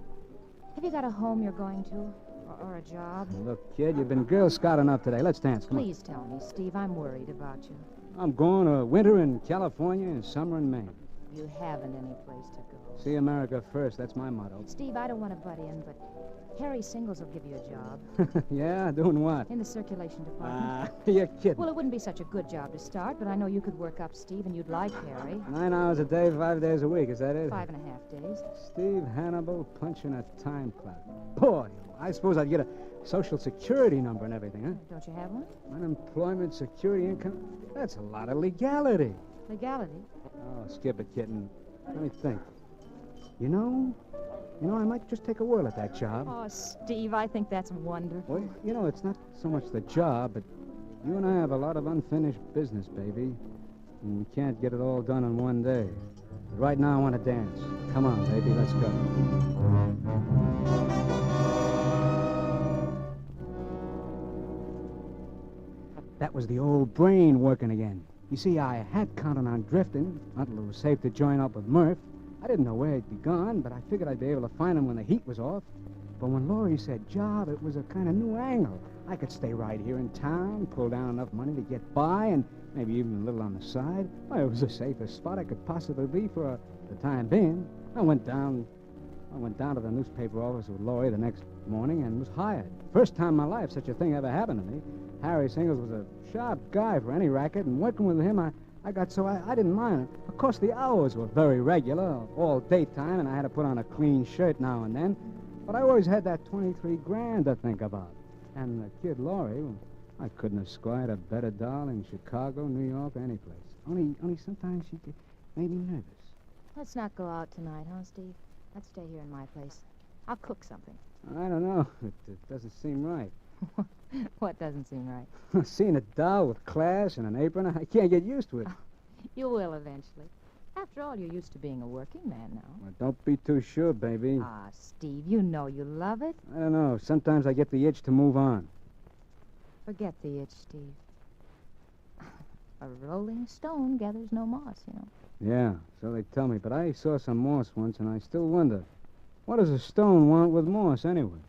S13: Have you got a home you're going to? Or a job?
S3: Look, kid, you've been Girl Scout enough today. Let's dance. Come
S13: Please tell me, Steve. I'm worried about you.
S3: on. I'm going to winter in California and summer in Maine.
S13: You haven't any place to go.
S3: See America first. That's my motto.
S13: Steve, I don't want to butt in, but Harry Singles will give you a job.
S3: Yeah? Doing what?
S13: In the circulation department.
S3: You're kidding.
S13: Well, it wouldn't be such a good job to start, but I know you could work up, Steve, and you'd like Harry.
S3: 9 hours a day, 5 days a week. Is that it?
S13: 5.5 days.
S3: Steve Hannibal punching a time clock. Boy, I suppose I'd get a Social Security number and everything, huh?
S13: Don't you have one?
S3: Unemployment, security, income. That's a lot of legality.
S13: Legality?
S3: Oh, skip it, kitten. Let me think. You know, I might just take a whirl at that job.
S13: Oh, Steve, I think that's wonderful.
S3: Well, it's not so much the job, but you and I have a lot of unfinished business, baby. And we can't get it all done in one day. But right now, I want to dance. Come on, baby, let's go. That was the old brain working again. You see, I had counted on drifting until it was safe to join up with Murph. I didn't know where he'd be gone, but I figured I'd be able to find him when the heat was off. But when Laurie said job, it was a kind of new angle. I could stay right here in town, pull down enough money to get by, and maybe even a little on the side. Well, it was the safest spot I could possibly be for the time being. I went down to the newspaper office with Laurie the next morning and was hired. First time in my life such a thing ever happened to me. Harry Singles was a sharp guy for any racket, and working with him, I got so I didn't mind it. Of course, the hours were very regular, all daytime, and I had to put on a clean shirt now and then. But I always had that 23 grand to think about. And the kid Laurie, well, I couldn't have squired a better doll in Chicago, New York, or any place. Only sometimes she made me nervous.
S13: Let's not go out tonight, huh, Steve? Let's stay here in my place. I'll cook something.
S3: I don't know. It doesn't seem right.
S13: What doesn't seem right?
S3: Seeing a doll with class and an apron, I can't get used to it.
S13: You will eventually. After all, you're used to being a working man now.
S3: Well, don't be too sure, baby.
S13: Ah, Steve, you know you love it.
S3: I don't know. Sometimes I get the itch to move on.
S13: Forget the itch, Steve. A rolling stone gathers no moss, you know.
S3: Yeah, so they tell me. But I saw some moss once, and I still wonder, what does a stone want with moss anyway?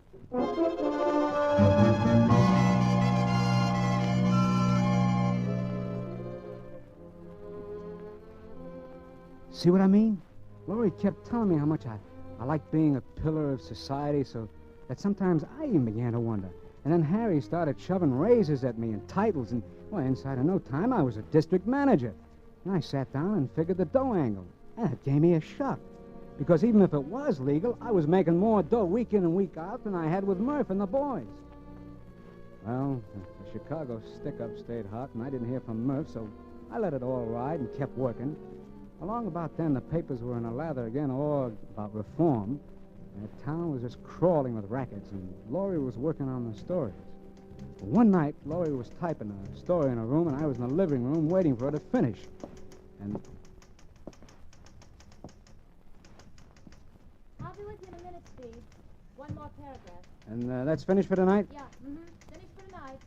S3: See what I mean? Laurie kept telling me how much I liked being a pillar of society, so that sometimes I even began to wonder. And then Harry started shoving raises at me and titles, and, well, inside of no time, I was a district manager. And I sat down and figured the dough angle. And it gave me a shock. Because even if it was legal, I was making more dough week in and week out than I had with Murph and the boys. Well, the Chicago stick-up stayed hot, and I didn't hear from Murph, so I let it all ride and kept working. Along about then, the papers were in a lather again, all about reform. And the town was just crawling with rackets, and Laurie was working on the stories. One night, Laurie was typing a story in her room, and I was in the living room waiting for her to finish. And...
S13: I'll be with you in a minute, Steve. One more paragraph.
S3: And that's finished for tonight?
S13: Yeah, finished for tonight.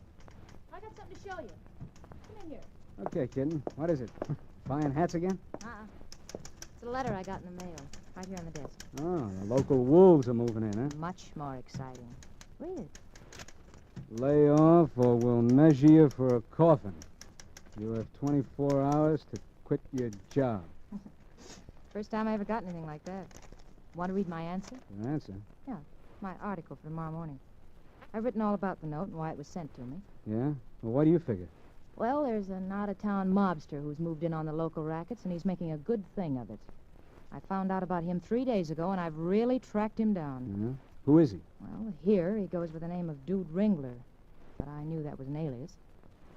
S13: I got something to show you. Come in here.
S3: Okay, kitten. What is it? Buying hats again?
S13: It's a letter I got in the mail, right here on the desk.
S3: Oh, the local wolves are moving in, huh?
S13: Much more exciting. Read it.
S3: Lay off or we'll measure you for a coffin. You have 24 hours to quit your job.
S13: First time I ever got anything like that. Want to read my answer?
S3: Your answer?
S13: Yeah, my article for tomorrow morning. I've written all about the note and why it was sent to me.
S3: Yeah? Well, what do you figure?
S13: Well, there's an out-of-town mobster who's moved in on the local rackets, and he's making a good thing of it. I found out about him 3 days ago, and I've really tracked him down.
S3: Yeah? Who is he?
S13: Well, here he goes with the name of Dude Ringler, but I knew that was an alias.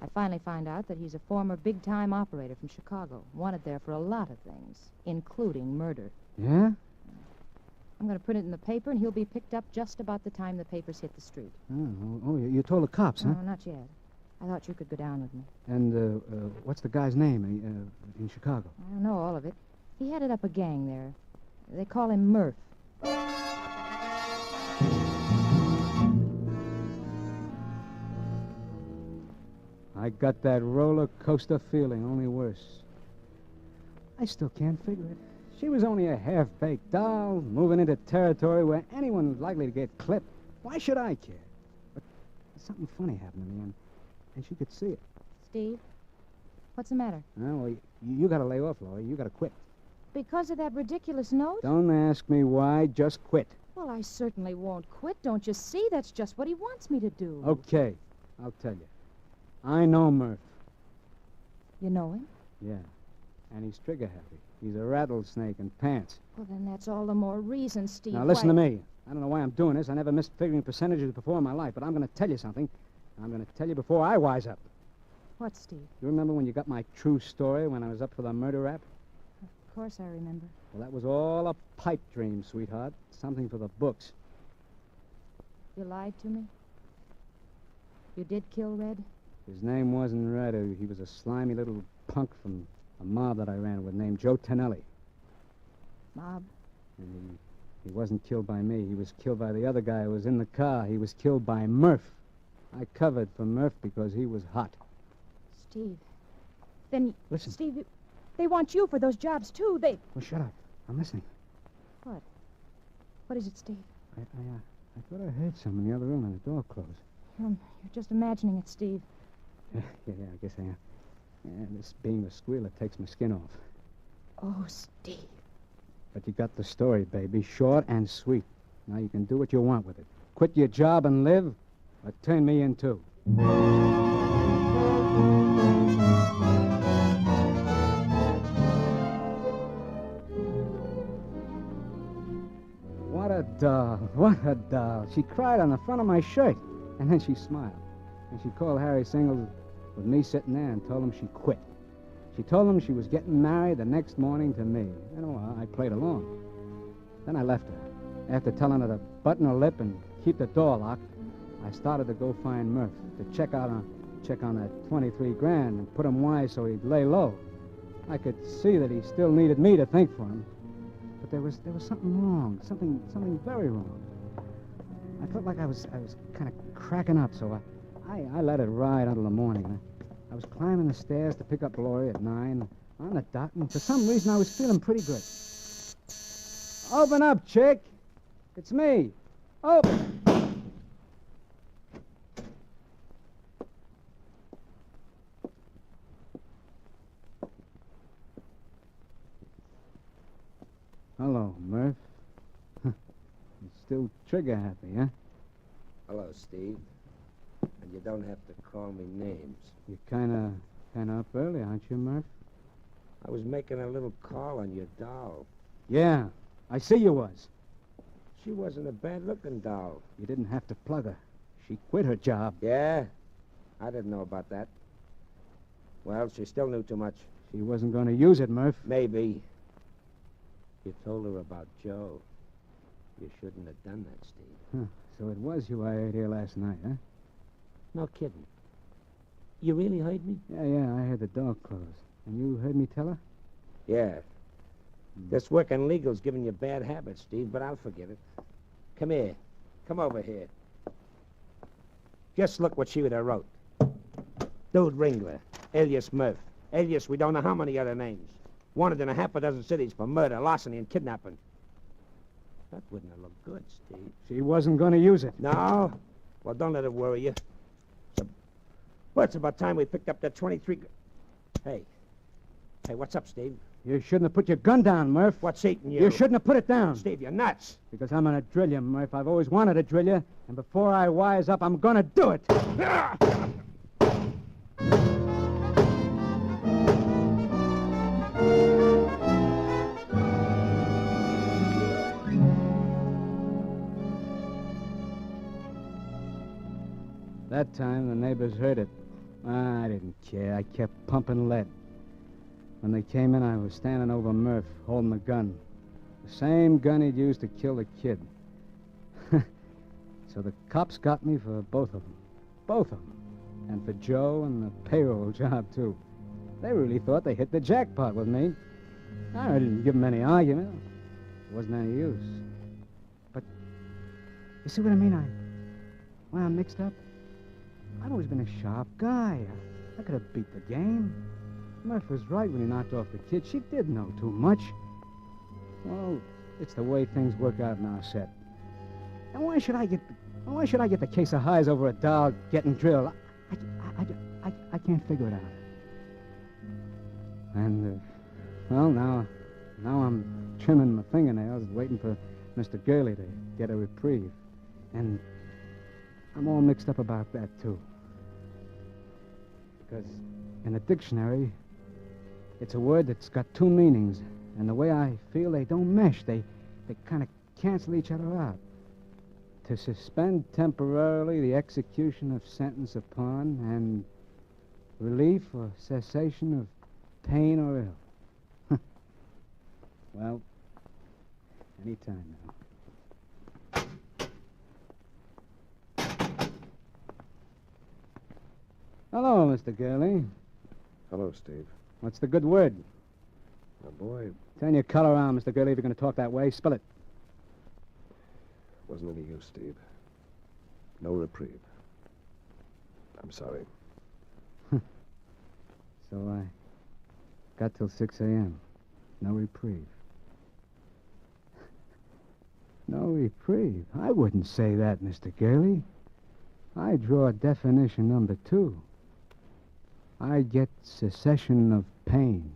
S13: I finally find out that he's a former big-time operator from Chicago, wanted there for a lot of things, including murder.
S3: Yeah?
S13: I'm going to print it in the paper, and he'll be picked up just about the time the papers hit the street.
S3: Oh, you told the cops, huh?
S13: No, not yet. I thought you could go down with me.
S3: And what's the guy's name in Chicago?
S13: I don't know all of it. He headed up a gang there. They call him Murph.
S3: I got that roller coaster feeling, only worse. I still can't figure it. She was only a half-baked doll, moving into territory where anyone was likely to get clipped. Why should I care? But something funny happened to me, and she could see it.
S13: Steve, what's the matter?
S3: Well, you got to lay off, Laurie. You got to quit.
S13: Because of that ridiculous note?
S3: Don't ask me why. Just quit.
S13: Well, I certainly won't quit. Don't you see? That's just what he wants me to do.
S3: Okay, I'll tell you. I know Murph.
S13: You know him?
S3: Yeah, and he's trigger-happy. He's a rattlesnake in pants.
S13: Well, then that's all the more reason, Steve.
S3: Now, listen to me. I don't know why I'm doing this. I never missed figuring percentages before in my life, but I'm going to tell you something. I'm going to tell you before I wise up.
S13: What, Steve?
S3: You remember when you got my true story when I was up for the murder rap?
S13: Of course I remember.
S3: Well, that was all a pipe dream, sweetheart. Something for the books.
S13: You lied to me? You did kill Red?
S3: His name wasn't Red. He was a slimy little punk from a mob that I ran with named Joe Tonelli.
S13: Mob?
S3: And he wasn't killed by me. He was killed by the other guy who was in the car. He was killed by Murph. I covered for Murph because he was hot.
S13: Steve. Then...
S3: Listen.
S13: Steve, they want you for those jobs, too. They...
S3: Well, shut up. I'm listening.
S13: What? What is it, Steve?
S3: I thought I heard some in the other room and the door closed.
S13: You're just imagining it, Steve.
S3: Yeah, I guess I am. Yeah, this being a squealer takes my skin off.
S13: Oh, Steve.
S3: But you got the story, baby. Short and sweet. Now you can do what you want with it. Quit your job and live, or turn me in, too. What a doll. What a doll. She cried on the front of my shirt, and then she smiled. And she called Harry Singles with me sitting there and told him she quit. She told him she was getting married the next morning to me. And well, I played along. Then I left her. After telling her to button her lip and keep the door locked, I started to go find Murph to check on that 23 grand and put him wise so he'd lay low. I could see that he still needed me to think for him. But there was something wrong, something very wrong. I felt like I was kind of cracking up, so I let it ride until the morning. I was climbing the stairs to pick up Gloria at 9 on the dot, and for some reason I was feeling pretty good. Open up, chick. It's me. Open. Hello, Murph. You're still trigger happy, huh?
S8: Hello, Steve. And you don't have to call me names.
S3: You're kind of up early, aren't you, Murph?
S8: I was making a little call on your doll.
S3: Yeah, I see you was.
S8: She wasn't a bad-looking doll.
S3: You didn't have to plug her. She quit her job.
S8: Yeah? I didn't know about that. Well, she still knew too much.
S3: She wasn't going to use it, Murph.
S8: Maybe. You told her about Joe. You shouldn't have done that, Steve.
S3: Huh. So it was you I heard here last night, huh?
S8: No kidding. You really heard me?
S3: Yeah, I heard the door close. And you heard me tell her?
S8: Yeah. This working legal's giving you bad habits, Steve, but I'll forgive it. Come here. Come over here. Just look what she would have wrote. Dude Ringler, alias Murph, alias we don't know how many other names. Wanted in a half a dozen cities for murder, larceny, and kidnapping. That wouldn't have looked good, Steve.
S3: She wasn't going to use it.
S8: No? Well, don't let it worry you. Well, it's about time we picked up that 23... Hey, what's up, Steve?
S3: You shouldn't have put your gun down, Murph.
S8: What's eating you?
S3: You shouldn't have put it down.
S8: Steve, you're nuts.
S3: Because I'm going to drill you, Murph. I've always wanted to drill you, and before I wise up, I'm going to do it. That time, the neighbors heard it. I didn't care. I kept pumping lead. When they came in, I was standing over Murph, holding the gun. The same gun he'd used to kill the kid. So the cops got me for both of them. Both of them. And for Joe and the payroll job, too. They really thought they hit the jackpot with me. I didn't give them any argument. It wasn't any use. But, you see what I mean? I'm mixed up. I've always been a sharp guy. I could have beat the game. Murph was right when he knocked off the kid. She did know too much. Well, it's the way things work out in our set. And why should I get the case of highs over a doll getting drilled? I can't figure it out. And, well, now I'm trimming my fingernails, waiting for Mr. Gurley to get a reprieve. And I'm all mixed up about that, too. Because in the dictionary, it's a word that's got two meanings. And the way I feel, they don't mesh. They kind of cancel each other out. to suspend temporarily the execution of sentence upon and relief or cessation of pain or ill. Well, any time now. Hello, Mr. Gurley.
S1: Hello, Steve.
S3: What's the good word?
S1: Oh, boy,
S3: Turn your collar around, Mr. Gurley, if you're going to talk that way. Spill it.
S1: wasn't any use, Steve. No reprieve. I'm sorry.
S3: So I got till 6 a.m. No reprieve. No reprieve? I wouldn't say that, Mr. Gurley. I draw definition number 2. I get cessation of pain.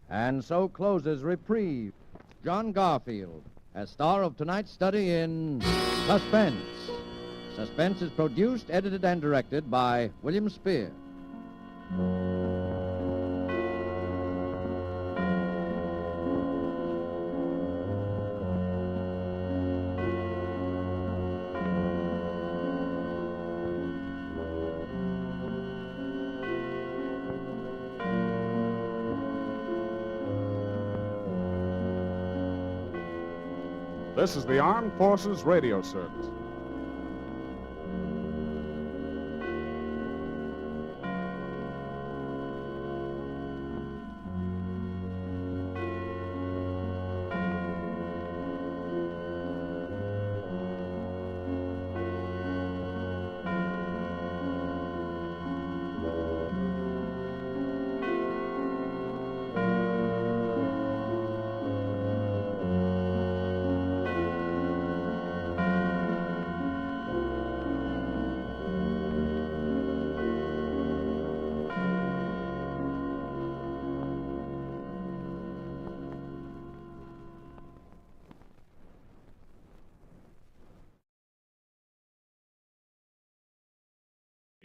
S6: And so closes Reprieve. John Garfield, as star of tonight's study in Suspense. Suspense is produced, edited, and directed by William Spear.
S14: This is the Armed Forces Radio Service.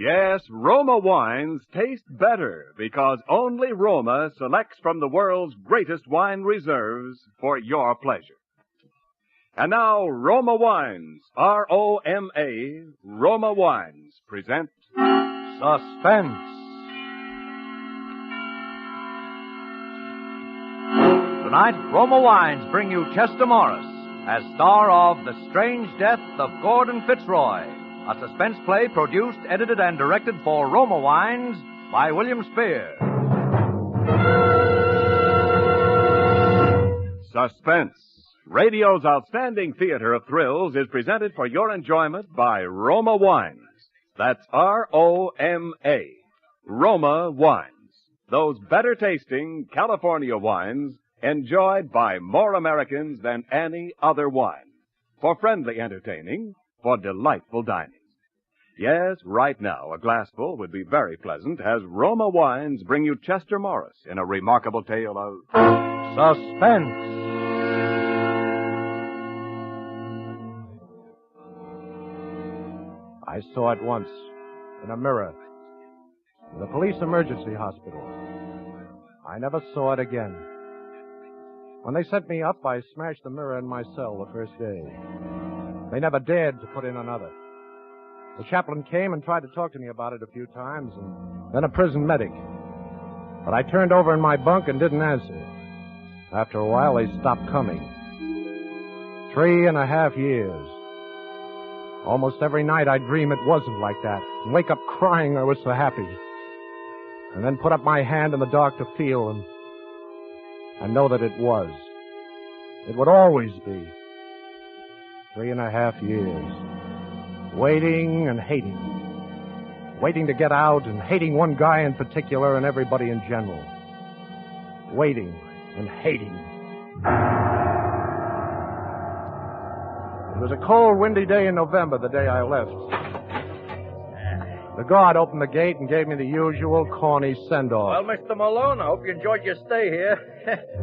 S22: Yes, Roma wines taste better because only Roma selects from the world's greatest wine reserves for your pleasure. And now, Roma Wines, R-O-M-A, Roma Wines, present
S10: Suspense. Tonight, Roma Wines bring you Chester Morris as star of The Strange Death of Gordon Fitzroy, a suspense play produced, edited, and directed for Roma Wines by William Spear.
S22: Suspense, radio's outstanding theater of thrills, is presented for your enjoyment by Roma Wines. That's R-O-M-A, Roma Wines. Those better-tasting California wines enjoyed by more Americans than any other wine. For friendly entertaining, for delightful dining. Yes, right now, a glassful would be very pleasant as Roma Wines bring you Chester Morris in a remarkable tale of
S10: Suspense. I saw it once, in a mirror, in the police emergency hospital. I never saw it again. When they sent me up, I smashed the mirror in my cell the first day. They never dared to put in another. The chaplain came and tried to talk to me about it a few times, and then a prison medic. But I turned over in my bunk and didn't answer. After a while, they stopped coming. 3.5 years. Almost every night I'd dream it wasn't like that, and wake up crying I was so happy. And then put up my hand in the dark to feel, and know that it was. It would always be. 3.5 years. Waiting and hating. Waiting to get out and hating one guy in particular and everybody in general. Waiting and hating. It was a cold, windy day in November, the day I left. The guard opened the gate and gave me the usual corny send-off. Well, Mr. Malone, I hope you enjoyed your stay here.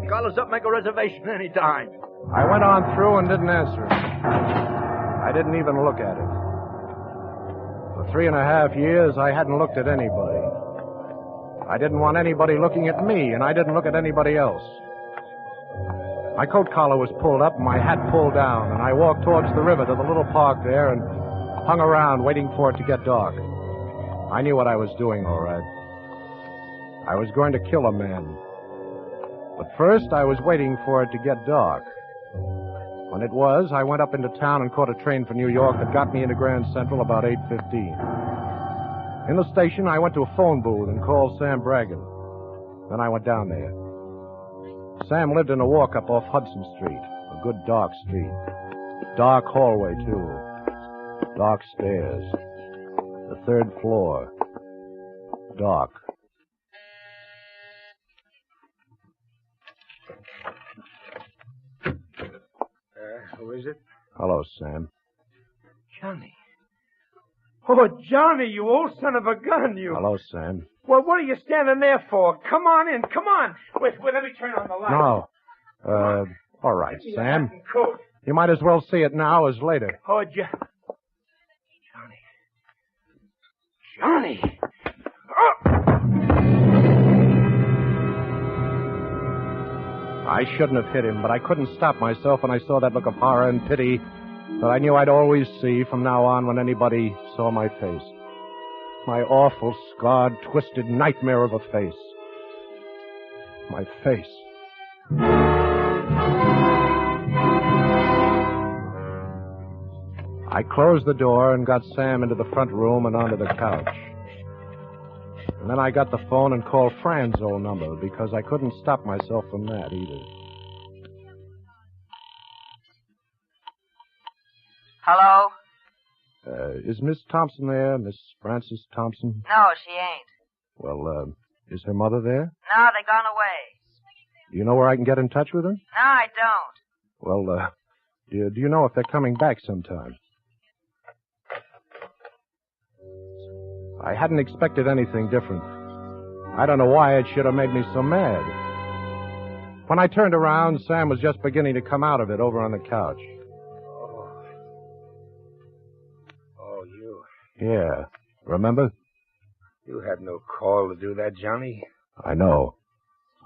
S10: Call us up, make a reservation any time.
S6: I went on through and didn't answer. I didn't even look at it.
S4: For 3.5 years, I hadn't looked at anybody. I didn't want anybody looking at me, and I didn't look at anybody else. My coat collar was pulled up and my hat pulled down, and I walked towards the river to the little park there and hung around waiting for it to get dark. I knew what I was doing, all right. I was going to kill a man. But first, I was waiting for it to get dark. When it was, I went up into town and caught a train for New York that got me into Grand Central about 8:15. In the station, I went to a phone booth and called Sam Bragan. Then I went down there. Sam lived in a walk-up off Hudson Street, a good dark street. Dark hallway, too. Dark stairs. The 3rd floor. Dark.
S8: Who is it?
S4: Hello, Sam.
S8: Johnny. Oh, Johnny, you old son of a gun, you.
S4: Hello, Sam.
S8: Well, what are you standing there for? Come on in, come on. Wait, let me turn on the light.
S4: No. All right,
S8: Give me
S4: Sam.
S8: your hat and coat.
S4: You might as well see it now as later.
S8: Oh, Johnny.
S4: I shouldn't have hit him, but I couldn't stop myself when I saw that look of horror and pity that I knew I'd always see from now on when anybody saw my face. My awful, scarred, twisted nightmare of a face. My face. I closed the door and got Sam into the front room and onto the couch. And then I got the phone and called Fran's old number because I couldn't stop myself from that either.
S5: Hello?
S4: Is Miss Thompson there, Miss Frances Thompson?
S5: No, she ain't.
S4: Well, is her mother there?
S5: No, they gone away.
S4: Do you know where I can get in touch with her?
S5: No, I don't.
S4: Well, do you know if they're coming back sometime? I hadn't expected anything different. I don't know why it should have made me so mad. When I turned around, Sam was just beginning to come out of it over on the couch.
S8: Oh, you.
S4: Yeah. Remember?
S8: You had no call to do that, Johnny.
S4: I know.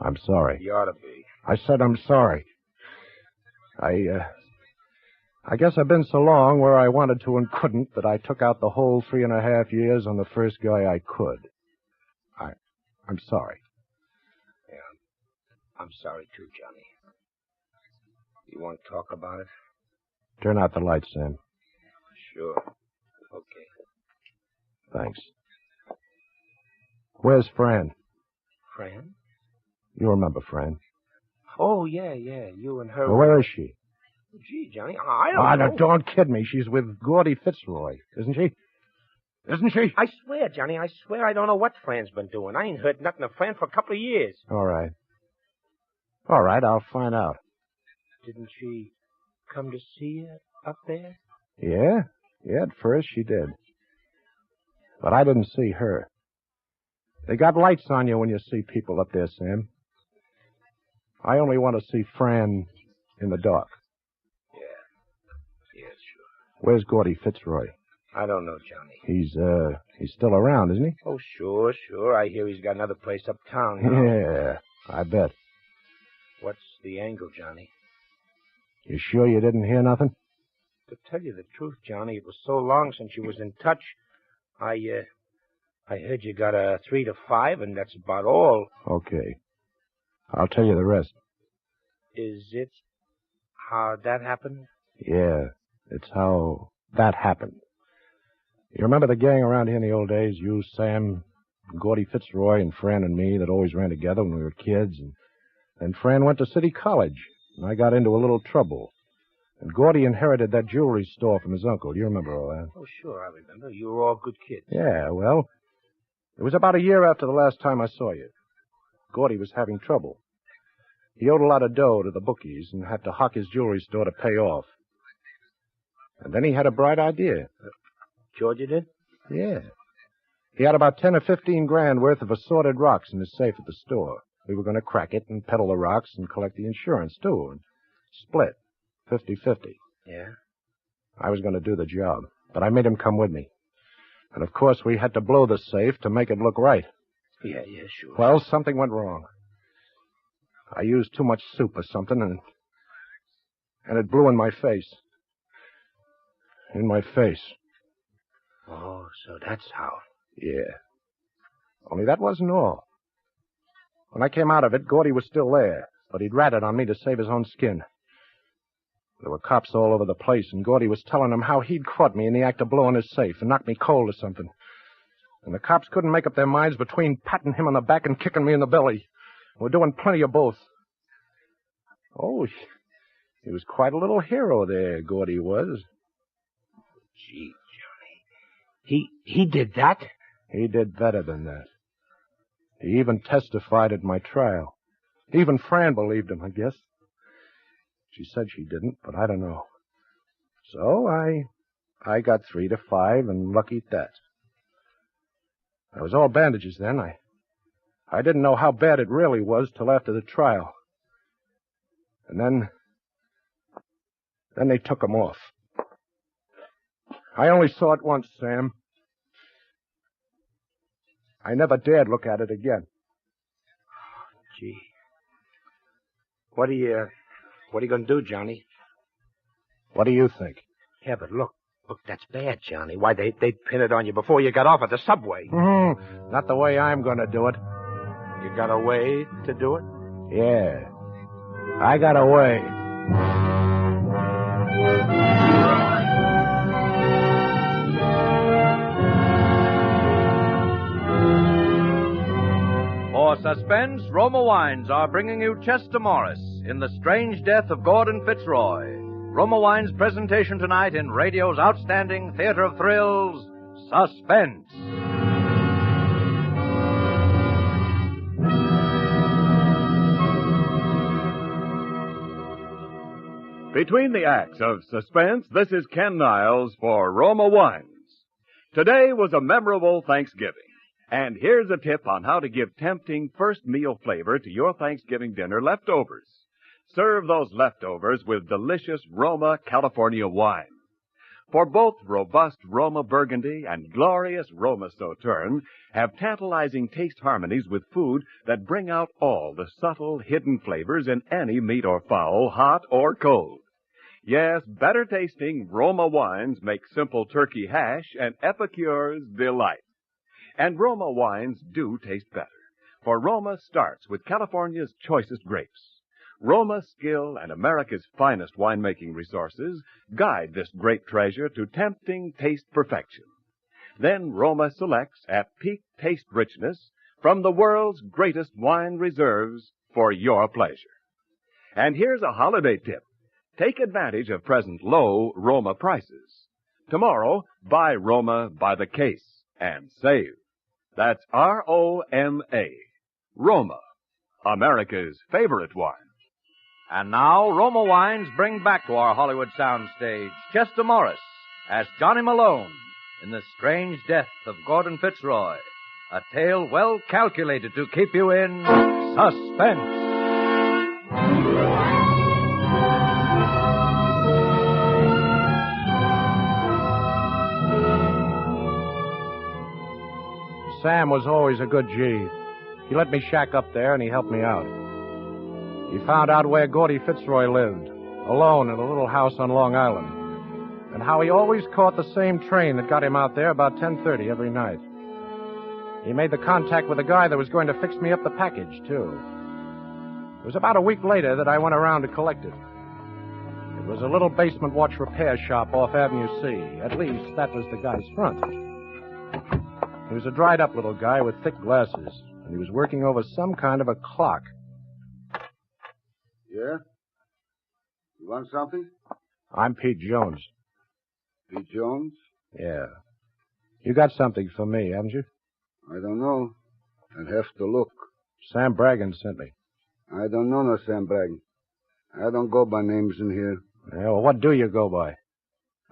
S4: I'm sorry.
S8: You ought to be.
S4: I said I'm sorry. I guess I've been so long where I wanted to and couldn't that I took out the whole 3.5 years on the first guy I could. I'm sorry.
S8: Yeah, I'm sorry too, Johnny. You want to talk about it?
S4: Turn out the lights, Sam.
S8: Sure. Okay.
S4: Thanks. Where's Fran?
S8: Fran?
S4: You remember Fran.
S8: Oh, yeah. You and her.
S4: Well, where is she?
S8: Gee, Johnny, I don't know.
S4: Don't kid me. She's with Gordy Fitzroy, isn't she? Isn't she?
S8: I swear, Johnny, I swear I don't know what Fran's been doing. I ain't heard nothing of Fran for a couple of years.
S4: All right, I'll find out.
S8: Didn't she come to see you up there?
S4: Yeah, at first she did. But I didn't see her. They got lights on you when you see people up there, Sam. I only want to see Fran in the dark.
S8: Yeah, sure.
S4: Where's Gordy Fitzroy?
S8: I don't know, Johnny.
S4: He's still around, isn't he?
S8: Oh, sure. I hear he's got another place uptown.
S4: Yeah, I bet.
S8: What's the angle, Johnny?
S4: You sure you didn't hear nothing?
S8: To tell you the truth, Johnny, it was so long since you was in touch. I heard you got a 3 to 5, and that's about all.
S4: Okay. I'll tell you the rest.
S8: Is it how that happened?
S4: Yeah, it's how that happened. You remember the gang around here in the old days? You, Sam, Gordy Fitzroy, and Fran and me that always ran together when we were kids. And Fran went to City College, and I got into a little trouble. And Gordy inherited that jewelry store from his uncle. Do you remember all that?
S8: Oh, sure, I remember. You were all good kids.
S4: Yeah, well, it was about a year after the last time I saw you. Gordy was having trouble. He owed a lot of dough to the bookies and had to hock his jewelry store to pay off. And then he had a bright idea.
S8: Georgia did?
S4: Yeah. He had about 10 or 15 grand worth of assorted rocks in his safe at the store. We were going to crack it and peddle the rocks and collect the insurance, too, and split 50-50.
S8: Yeah?
S4: I was going to do the job, but I made him come with me. And, of course, we had to blow the safe to make it look right.
S8: Yeah, sure.
S4: Well, something went wrong. I used too much soup or something, and it blew in my face. In my face.
S8: Oh, so that's how.
S4: Yeah. Only that wasn't all. When I came out of it, Gordy was still there, but he'd ratted on me to save his own skin. There were cops all over the place, and Gordy was telling them how he'd caught me in the act of blowing his safe and knocked me cold or something. And the cops couldn't make up their minds between patting him on the back and kicking me in the belly. We're doing plenty of both. Oh, he was quite a little hero there, Gordy was.
S8: Gee, Johnny. He did that?
S4: He did better than that. He even testified at my trial. Even Fran believed him, I guess. She said she didn't, but I don't know. So I got 3 to 5, and lucky at that. I was all bandages then. I didn't know how bad it really was till after the trial. And then they took him off. I only saw it once, Sam. I never dared look at it again.
S8: Gee. What are you going to do, Johnny?
S4: What do you think?
S8: Yeah, but look, that's bad, Johnny. Why, they'd pin it on you before you got off at the subway.
S4: Mm-hmm. Not the way I'm going to do it.
S8: You got a way to do it?
S4: Yeah. I got a way.
S10: For suspense, Roma Wines are bringing you Chester Morris in The Strange Death of Gordon Fitzroy. Roma Wines' presentation tonight in radio's outstanding theater of thrills, Suspense.
S22: Between the acts of Suspense, this is Ken Niles for Roma Wines. Today was a memorable Thanksgiving. And here's a tip on how to give tempting first meal flavor to your Thanksgiving dinner leftovers. Serve those leftovers with delicious Roma California wine. For both robust Roma Burgundy and glorious Roma Sauterne have tantalizing taste harmonies with food that bring out all the subtle, hidden flavors in any meat or fowl, hot or cold. Yes, better tasting Roma wines make simple turkey hash an epicure's delight. And Roma wines do taste better, for Roma starts with California's choicest grapes. Roma's skill and America's finest winemaking resources guide this great treasure to tempting taste perfection. Then Roma selects at peak taste richness from the world's greatest wine reserves for your pleasure. And here's a holiday tip. Take advantage of present low Roma prices. Tomorrow, buy Roma by the case and save. That's R-O-M-A. Roma, America's favorite wine.
S10: And now, Roma Wines bring back to our Hollywood soundstage Chester Morris as Johnny Malone in The Strange Death of Gordon Fitzroy, a tale well calculated to keep you in suspense.
S4: Sam was always a good G. He let me shack up there, and he helped me out. He found out where Gordy Fitzroy lived, alone in a little house on Long Island, and how he always caught the same train that got him out there about 10:30 every night. He made the contact with the guy that was going to fix me up the package, too. It was about a week later that I went around to collect it. It was a little basement watch repair shop off Avenue C. At least, that was the guy's front. He was a dried-up little guy with thick glasses, and he was working over some kind of a clock.
S12: Yeah? You want something?
S4: I'm Pete Jones.
S12: Pete Jones?
S4: Yeah. You got something for me, haven't you?
S12: I don't know. I'd have to look.
S4: Sam Bragan sent me.
S12: I don't know no Sam Bragan. I don't go by names in here.
S4: Yeah, well, what do you go by?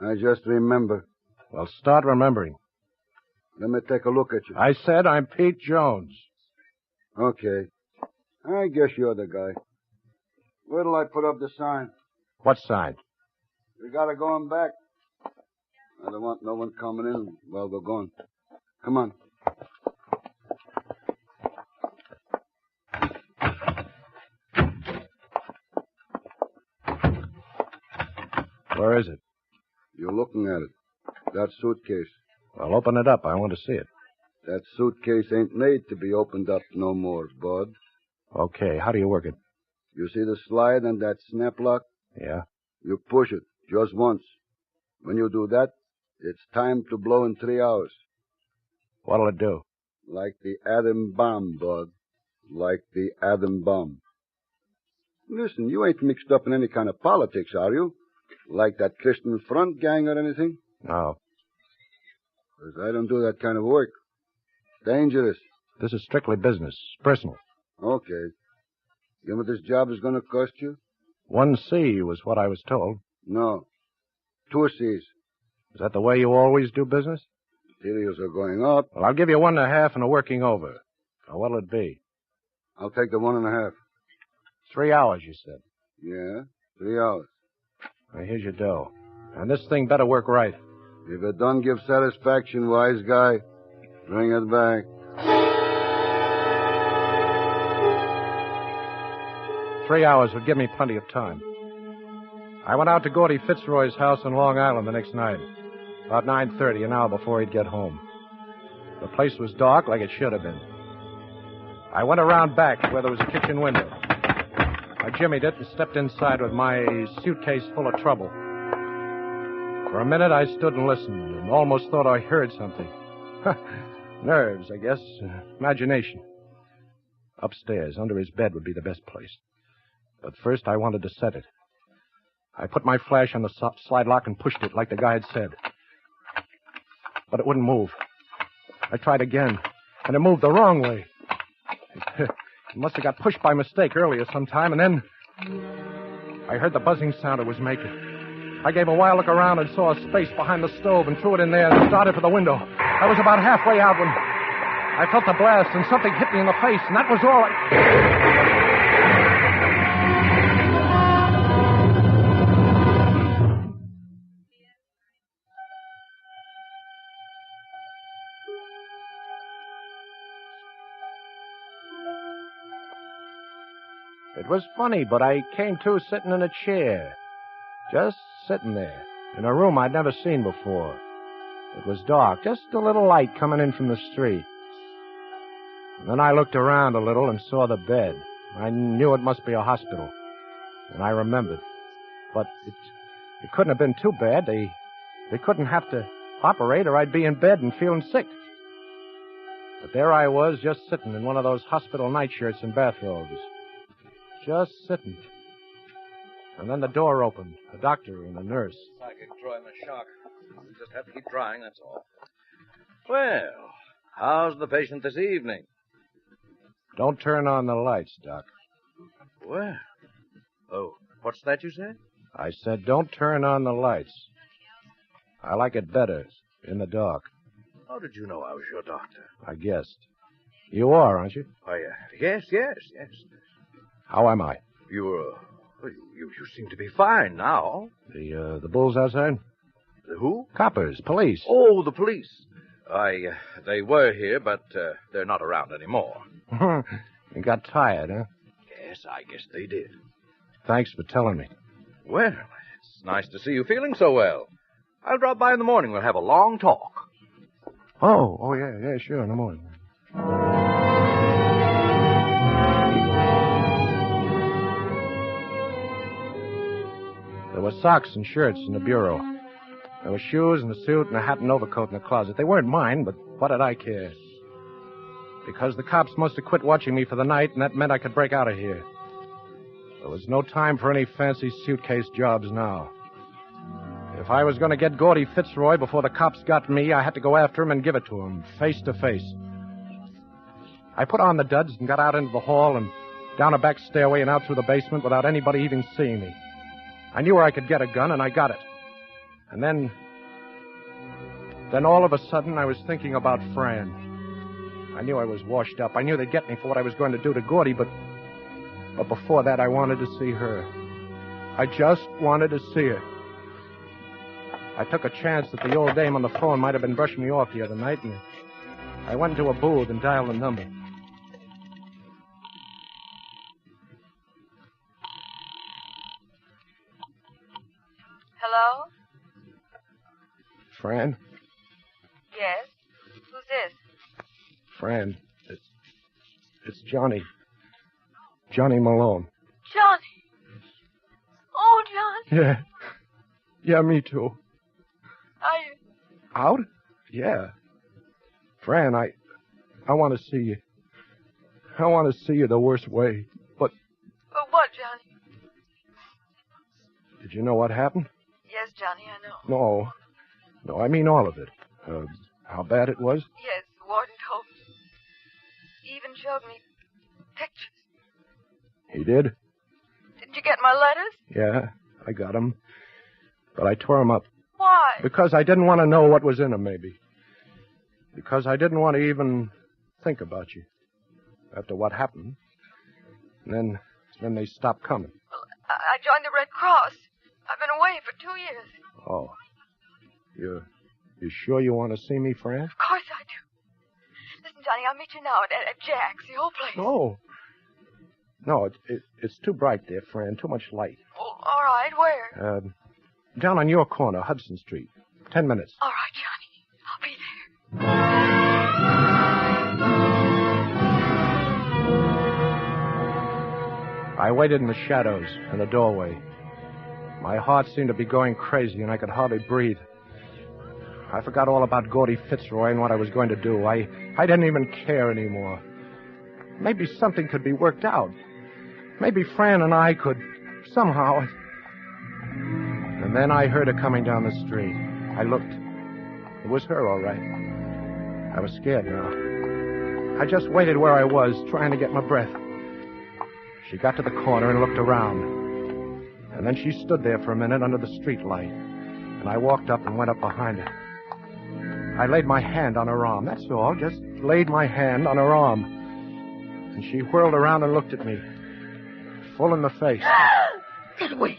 S12: I just remember.
S4: Well, start remembering.
S12: Let me take a look at you.
S4: I said I'm Pete Jones.
S12: Okay. I guess you're the guy. Where'll I put up the sign?
S4: What sign?
S12: We gotta go on back.
S7: I don't want no one coming in while we're gone. Come on.
S4: Where is it?
S7: You're looking at it. That suitcase.
S4: Well, open it up. I want to see it.
S7: That suitcase ain't made to be opened up no more, Bud.
S4: Okay, how do you work it?
S7: You see the slide and that snap lock?
S4: Yeah.
S7: You push it just once. When you do that, it's time to blow in 3 hours.
S4: What'll it do?
S7: Like the atom bomb, Bud. Like the atom bomb. Listen, you ain't mixed up in any kind of politics, are you? Like that Christian Front gang or anything?
S4: No.
S7: 'Cause I don't do that kind of work. Dangerous.
S4: This is strictly business. Personal.
S7: Okay. You know what this job is going to cost you?
S4: 1 C was what I was told.
S7: No. 2 C's.
S4: Is that the way you always do business?
S7: Materials are going up.
S4: Well, I'll give you 1.5 and a working over. Now, what'll it be?
S7: I'll take the 1.5.
S4: 3 hours, you said.
S7: Yeah, 3 hours.
S4: Now, here's your dough. And this thing better work right.
S7: If it don't give satisfaction, wise guy, bring it back.
S4: Three hours would give me plenty of time. I went out to Gordy Fitzroy's house in Long Island the next night, about 9:30, an hour before he'd get home. The place was dark like it should have been. I went around back where there was a kitchen window. I jimmied it and stepped inside with my suitcase full of trouble. For a minute, I stood and listened and almost thought I heard something. Nerves, I guess. Imagination. Upstairs, under his bed, would be the best place. But first, I wanted to set it. I put my flash on the slide lock and pushed it like the guy had said. But it wouldn't move. I tried again, and it moved the wrong way. It must have got pushed by mistake earlier sometime, and then I heard the buzzing sound it was making. I gave a wild look around and saw a space behind the stove and threw it in there and started for the window. I was about halfway out when I felt the blast and something hit me in the face, and that was all It was funny, but I came to sitting in a chair. Just sitting there, in a room I'd never seen before. It was dark, just a little light coming in from the street. And then I looked around a little and saw the bed. I knew it must be a hospital. And I remembered. But it couldn't have been too bad. They couldn't have to operate or I'd be in bed and feeling sick. But there I was, just sitting in one of those hospital nightshirts and bathrobes. Just sitting. And then the door opened. A doctor and a nurse.
S10: Psychic drawing a shock. You just have to keep trying, that's all. Well, how's the patient this evening?
S4: Don't turn on the lights, Doc.
S10: Well, oh, what's that you said?
S4: I said don't turn on the lights. I like it better in the dark.
S10: How did you know I was your doctor?
S4: I guessed. You are, aren't you?
S10: Why, yes.
S4: How am I?
S10: You seem to be fine now.
S4: The bulls outside?
S10: The who?
S4: Coppers, police.
S10: Oh, the police. They were here, but they're not around anymore.
S4: You got tired, huh?
S10: Yes, I guess they did.
S4: Thanks for telling me.
S10: Well, it's nice to see you feeling so well. I'll drop by in the morning. We'll have a long talk.
S4: Oh, yeah, sure, in the morning. There were socks and shirts in the bureau. There were shoes and a suit and a hat and overcoat in the closet. They weren't mine, but what did I care? Because the cops must have quit watching me for the night, and that meant I could break out of here. There was no time for any fancy suitcase jobs now. If I was going to get Gordy Fitzroy before the cops got me, I had to go after him and give it to him, face to face. I put on the duds and got out into the hall and down a back stairway and out through the basement without anybody even seeing me. I knew where I could get a gun, and I got it. And then all of a sudden, I was thinking about Fran. I knew I was washed up. I knew they'd get me for what I was going to do to Gordy, but before that, I wanted to see her. I just wanted to see her. I took a chance that the old dame on the phone might have been brushing me off the other night, and I went into a booth and dialed the number.
S17: Hello?
S4: Fran?
S17: Yes? Who's this?
S4: Fran, it's Johnny. Johnny Malone.
S17: Johnny! Oh, Johnny!
S4: Yeah. Yeah, me too.
S17: Are you...
S4: Out? Yeah. Fran, I want to see you. I want to see you the worst way. But
S17: But what, Johnny?
S4: did you know what happened?
S17: Yes, Johnny, I know.
S4: No, I mean all of it. How bad it was?
S17: Yes, Warden told me. He even showed me pictures.
S4: He did?
S17: Did you get my letters?
S4: Yeah, I got 'em. But I tore 'em up.
S17: Why?
S4: Because I didn't want to know what was in 'em, maybe. Because I didn't want to even think about you. After what happened. And then they stopped coming.
S17: I joined the Red Cross. I've been away for 2 years.
S4: Oh. You sure you want to see me, Fran?
S17: Of course I do. Listen, Johnny, I'll meet you now at Jack's, the old place.
S4: No, it's too bright there, Fran. Too much light.
S17: Oh, all right, where?
S4: Down on your corner, Hudson Street. 10 minutes.
S17: All right, Johnny. I'll be there.
S4: I waited in the shadows in the doorway. My heart seemed to be going crazy, and I could hardly breathe. I forgot all about Gordy Fitzroy and what I was going to do. I didn't even care anymore. Maybe something could be worked out. Maybe Fran and I could somehow... And then I heard her coming down the street. I looked. It was her, all right. I was scared now. I just waited where I was, trying to get my breath. She got to the corner and looked around. And then she stood there for a minute under the street light. And I walked up and went up behind her. I laid my hand on her arm, that's all. Just laid my hand on her arm. And she whirled around and looked at me. Full in the face.
S17: Get away.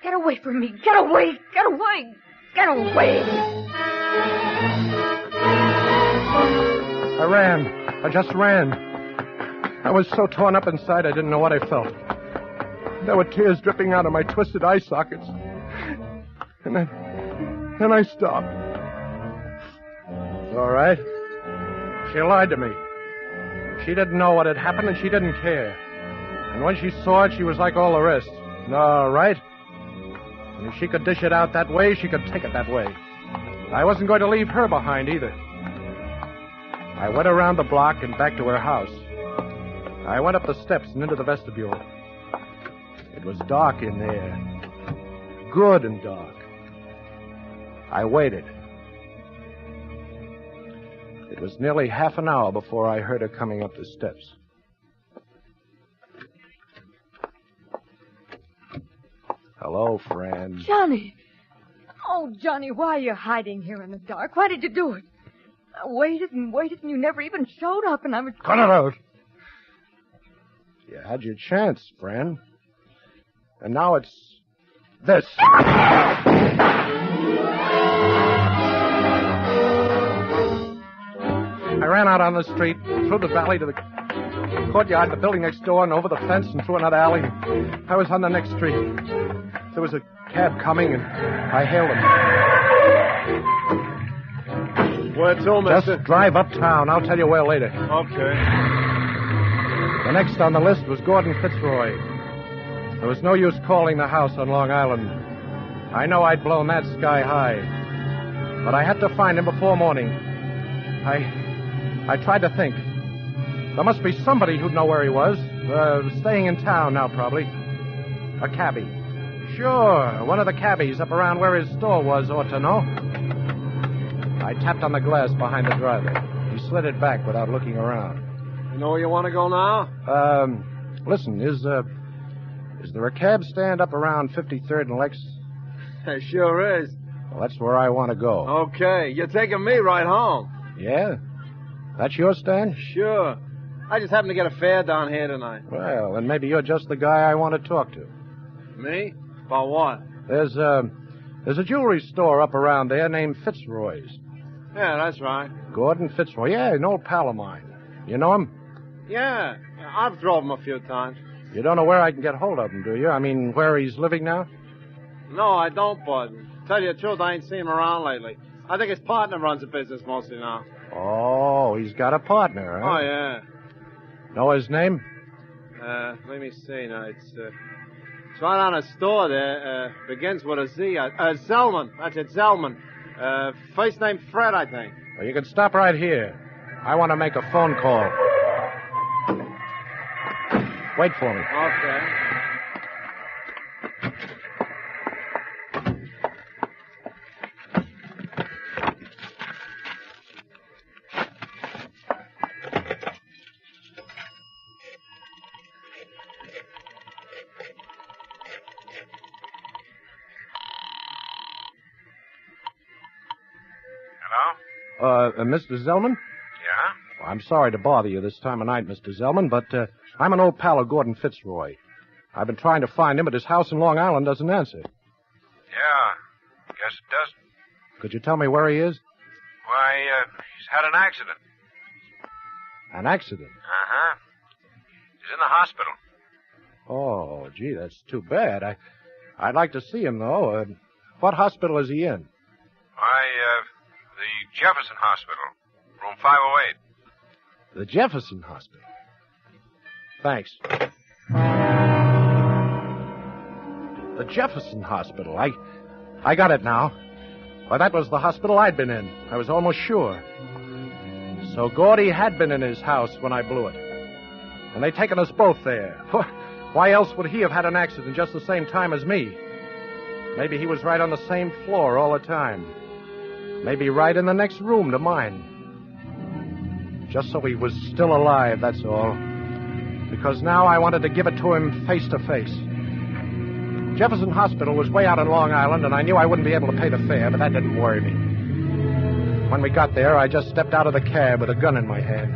S17: Get away from me. Get away. Get away. Get away.
S4: I ran. I just ran. I was so torn up inside I didn't know what I felt. There were tears dripping out of my twisted eye sockets. And then I stopped. All right. She lied to me. She didn't know what had happened, and she didn't care. And when she saw it, she was like all the rest. All right. And if she could dish it out that way, she could take it that way. I wasn't going to leave her behind either. I went around the block and back to her house. I went up the steps and into the vestibule. It was dark in there. Good and dark. I waited. It was nearly half an hour before I heard her coming up the steps. Hello, Fran.
S17: Johnny. Oh, Johnny, why are you hiding here in the dark? Why did you do it? I waited and waited, and you never even showed up, and I was...
S4: Cut it out. You had your chance, Fran. And now it's this. I ran out on the street, through the valley to the courtyard, the building next door, and over the fence and through another alley. I was on the next street. There was a cab coming, and I hailed him.
S18: Where to, mister?
S4: Just drive uptown. I'll tell you where later.
S18: Okay.
S4: The next on the list was Gordon Fitzroy. There was no use calling the house on Long Island. I know I'd blown that sky high. But I had to find him before morning. I tried to think. There must be somebody who'd know where he was. Staying in town now, probably. A cabbie. Sure, one of the cabbies up around where his store was ought to know. I tapped on the glass behind the driver. He slid it back without looking around.
S18: You know where you want to go now?
S4: Listen, is there a cab stand up around 53rd and Lex?
S18: There sure is.
S4: Well, that's where I want to go.
S18: Okay, you're taking me right home.
S4: Yeah? That's your stand?
S18: Sure. I just happened to get a fare down here tonight.
S4: Well, then maybe you're just the guy I want to talk to.
S18: Me? About what?
S4: There's There's a jewelry store up around there named Fitzroy's.
S18: Yeah, that's right.
S4: Gordon Fitzroy. Yeah, an old pal of mine. You know him?
S18: Yeah, I've drove him a few times.
S4: You don't know where I can get hold of him, do you? I mean, where he's living now?
S18: No, I don't, Bud. Tell you the truth, I ain't seen him around lately. I think his partner runs the business mostly now.
S4: Oh, he's got a partner, huh?
S18: Oh, yeah.
S4: Know his name?
S18: Let me see now. It's right on a store there. Begins with a Z. Zellman. That's it, Zellman. First name Fred, I think.
S4: Well, you can stop right here. I want to make a phone call. Wait for me.
S18: Okay.
S4: Mr. Zellman?
S15: Yeah?
S4: Well, I'm sorry to bother you this time of night, Mr. Zellman, but I'm an old pal of Gordon Fitzroy. I've been trying to find him, but his house in Long Island doesn't answer.
S15: Yeah, guess it doesn't.
S4: Could you tell me where he is?
S15: Why, he's had an accident.
S4: An accident?
S15: Uh-huh. He's in the hospital.
S4: Oh, gee, that's too bad. I'd like to see him, though. What hospital is he in?
S15: Why, the Jefferson Hospital, room 508.
S4: The Jefferson Hospital. Thanks. The Jefferson Hospital. I got it now. Why, that was the hospital I'd been in. I was almost sure. So Gordy had been in his house when I blew it. And they'd taken us both there. Why else would he have had an accident just the same time as me? Maybe he was right on the same floor all the time. Maybe right in the next room to mine. Just so he was still alive, that's all. Because now I wanted to give it to him face to face. Jefferson Hospital was way out in Long Island, and I knew I wouldn't be able to pay the fare, but that didn't worry me. When we got there, I just stepped out of the cab with a gun in my hand.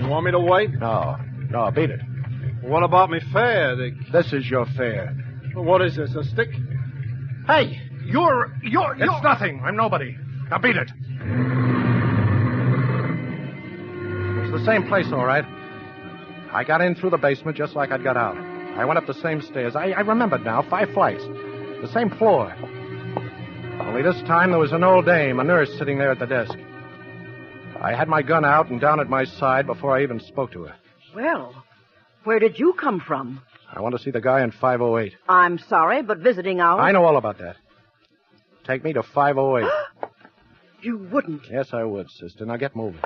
S18: You want me to wait?
S4: No, beat it.
S18: What about me fare?
S4: This is your fare.
S18: What is this, a stick?
S4: Hey, you're... It's nothing. I'm nobody. Now beat it. It's the same place, all right. I got in through the basement just like I'd got out. I went up the same stairs. I remembered now, 5 flights. The same floor. Only this time there was an old dame, a nurse, sitting there at the desk. I had my gun out and down at my side before I even spoke to her.
S21: Well, where did you come from?
S4: I want to see the guy in 508.
S21: I'm sorry, but visiting hours...
S4: I know all about that. Take me to 508.
S21: You wouldn't.
S4: Yes, I would, sister. Now get moving.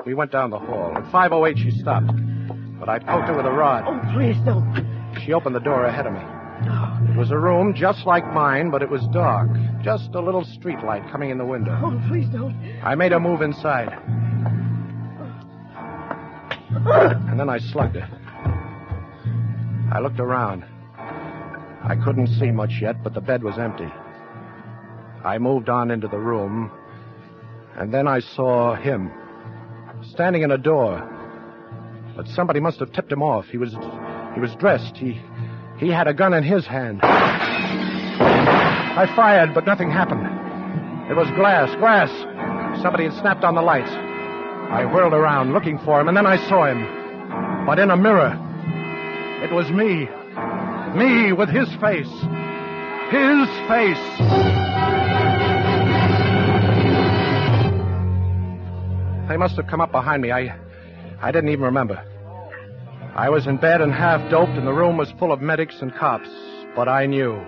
S4: We went down the hall. At 508, she stopped. But I poked her with a rod.
S21: Oh, please don't.
S4: She opened the door ahead of me. It was a room just like mine, but it was dark. Just a little street light coming in the window.
S21: Oh, please don't.
S4: I made her move inside. And then I slugged her. I looked around. I couldn't see much yet, but the bed was empty. I moved on into the room, and then I saw him, standing in a door. But somebody must have tipped him off. He was dressed. He had a gun in his hand. I fired, but nothing happened. It was glass. Somebody had snapped on the lights. I whirled around looking for him, and then I saw him. But in a mirror. It was me. Me with his face. His face. They must have come up behind me. I didn't even remember. I was in bed and half doped, and the room was full of medics and cops. But I knew.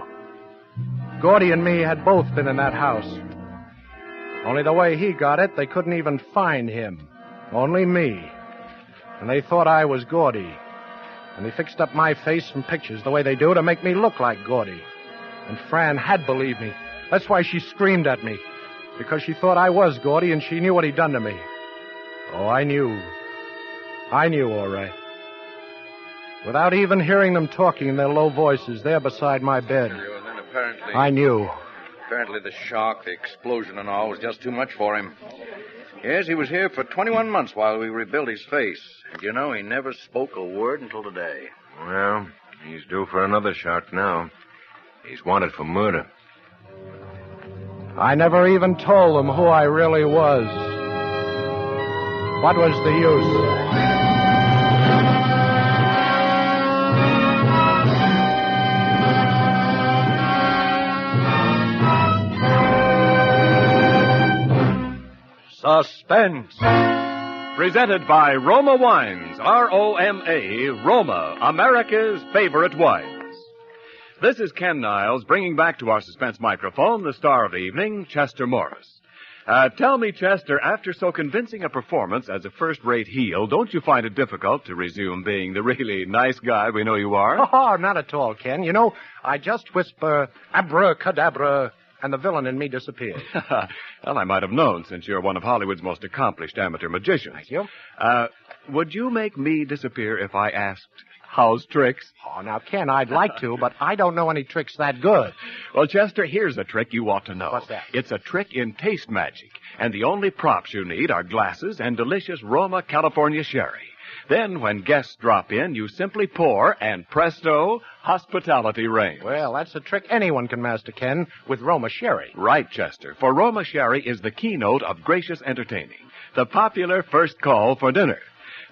S4: Gordy and me had both been in that house. Only the way he got it, they couldn't even find him. Only me. And they thought I was Gordy. And they fixed up my face from pictures the way they do to make me look like Gordy. And Fran had believed me. That's why she screamed at me. Because she thought I was Gordy and she knew what he'd done to me. Oh, I knew. I knew, all right. Without even hearing them talking in their low voices there beside my bed.
S19: And then apparently...
S4: I knew.
S19: Apparently the shock, the explosion and all was just too much for him. Yes, he was here for 21 months while we rebuilt his face. And you know, he never spoke a word until today.
S15: Well, he's due for another shock now. He's wanted for murder.
S4: I never even told them who I really was. What was the use?
S22: Suspense. Presented by Roma Wines, R-O-M-A, Roma, America's favorite wines. This is Ken Niles bringing back to our suspense microphone the star of the evening, Chester Morris. Tell me, Chester, after so convincing a performance as a first-rate heel, don't you find it difficult to resume being the really nice guy we know you are?
S4: Oh, not at all, Ken. You know, I just whisper abracadabra, and the villain in me disappears.
S22: Well, I might have known, since you're one of Hollywood's most accomplished amateur magicians.
S4: Thank you.
S22: Would you make me disappear if I asked, how's tricks?
S4: Oh, now, Ken, I'd like to, but I don't know any tricks that good.
S22: Well, Chester, here's a trick you ought to know.
S4: What's that?
S22: It's a trick in taste magic, and the only props you need are glasses and delicious Roma California sherry. Then, when guests drop in, you simply pour, and presto, hospitality reigns.
S4: Well, that's a trick anyone can master, Ken, with Roma sherry.
S22: Right, Chester, for Roma sherry is the keynote of gracious entertaining, the popular first call for dinner.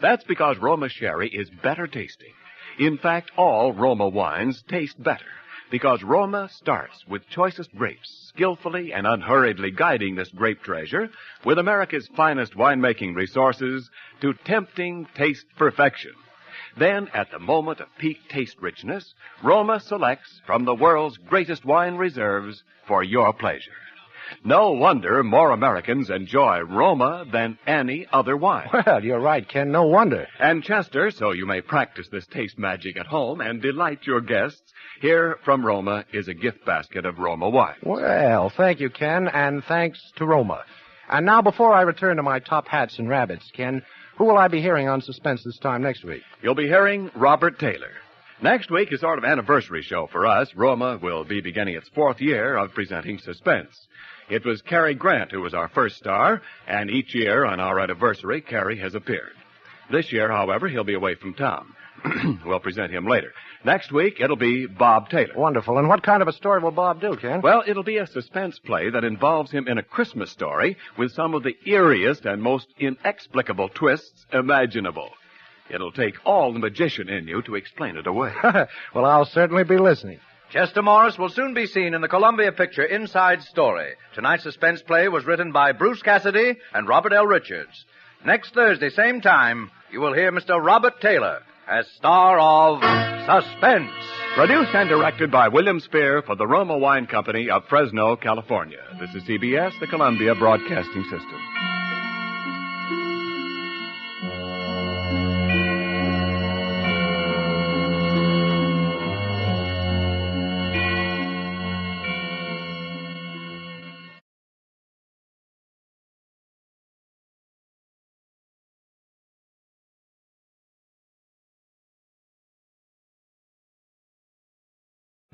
S22: That's because Roma sherry is better tasting. In fact, all Roma wines taste better, because Roma starts with choicest grapes, skillfully and unhurriedly guiding this grape treasure with America's finest winemaking resources to tempting taste perfection. Then, at the moment of peak taste richness, Roma selects from the world's greatest wine reserves for your pleasure. No wonder more Americans enjoy Roma than any other wine.
S4: Well, you're right, Ken. No wonder.
S22: And Chester, so you may practice this taste magic at home and delight your guests, here from Roma is a gift basket of Roma wine.
S4: Well, thank you, Ken, and thanks to Roma. And now, before I return to my top hats and rabbits, Ken, who will I be hearing on Suspense this time next week?
S22: You'll be hearing Robert Taylor. Next week is sort of an anniversary show for us. Roma will be beginning its 4th year of presenting Suspense. It was Cary Grant who was our first star, and each year on our anniversary, Cary has appeared. This year, however, he'll be away from town. We'll present him later. Next week, it'll be Bob Taylor.
S4: Wonderful. And what kind of a story will Bob do, Ken?
S22: Well, it'll be a suspense play that involves him in a Christmas story with some of the eeriest and most inexplicable twists imaginable. It'll take all the magician in you to explain it away.
S4: Well, I'll certainly be listening.
S10: Chester Morris will soon be seen in the Columbia picture Inside Story. Tonight's suspense play was written by Bruce Cassidy and Robert L. Richards. Next Thursday, same time, you will hear Mr. Robert Taylor as star of Suspense.
S22: Produced and directed by William Spear for the Roma Wine Company of Fresno, California. This is CBS, the Columbia Broadcasting System.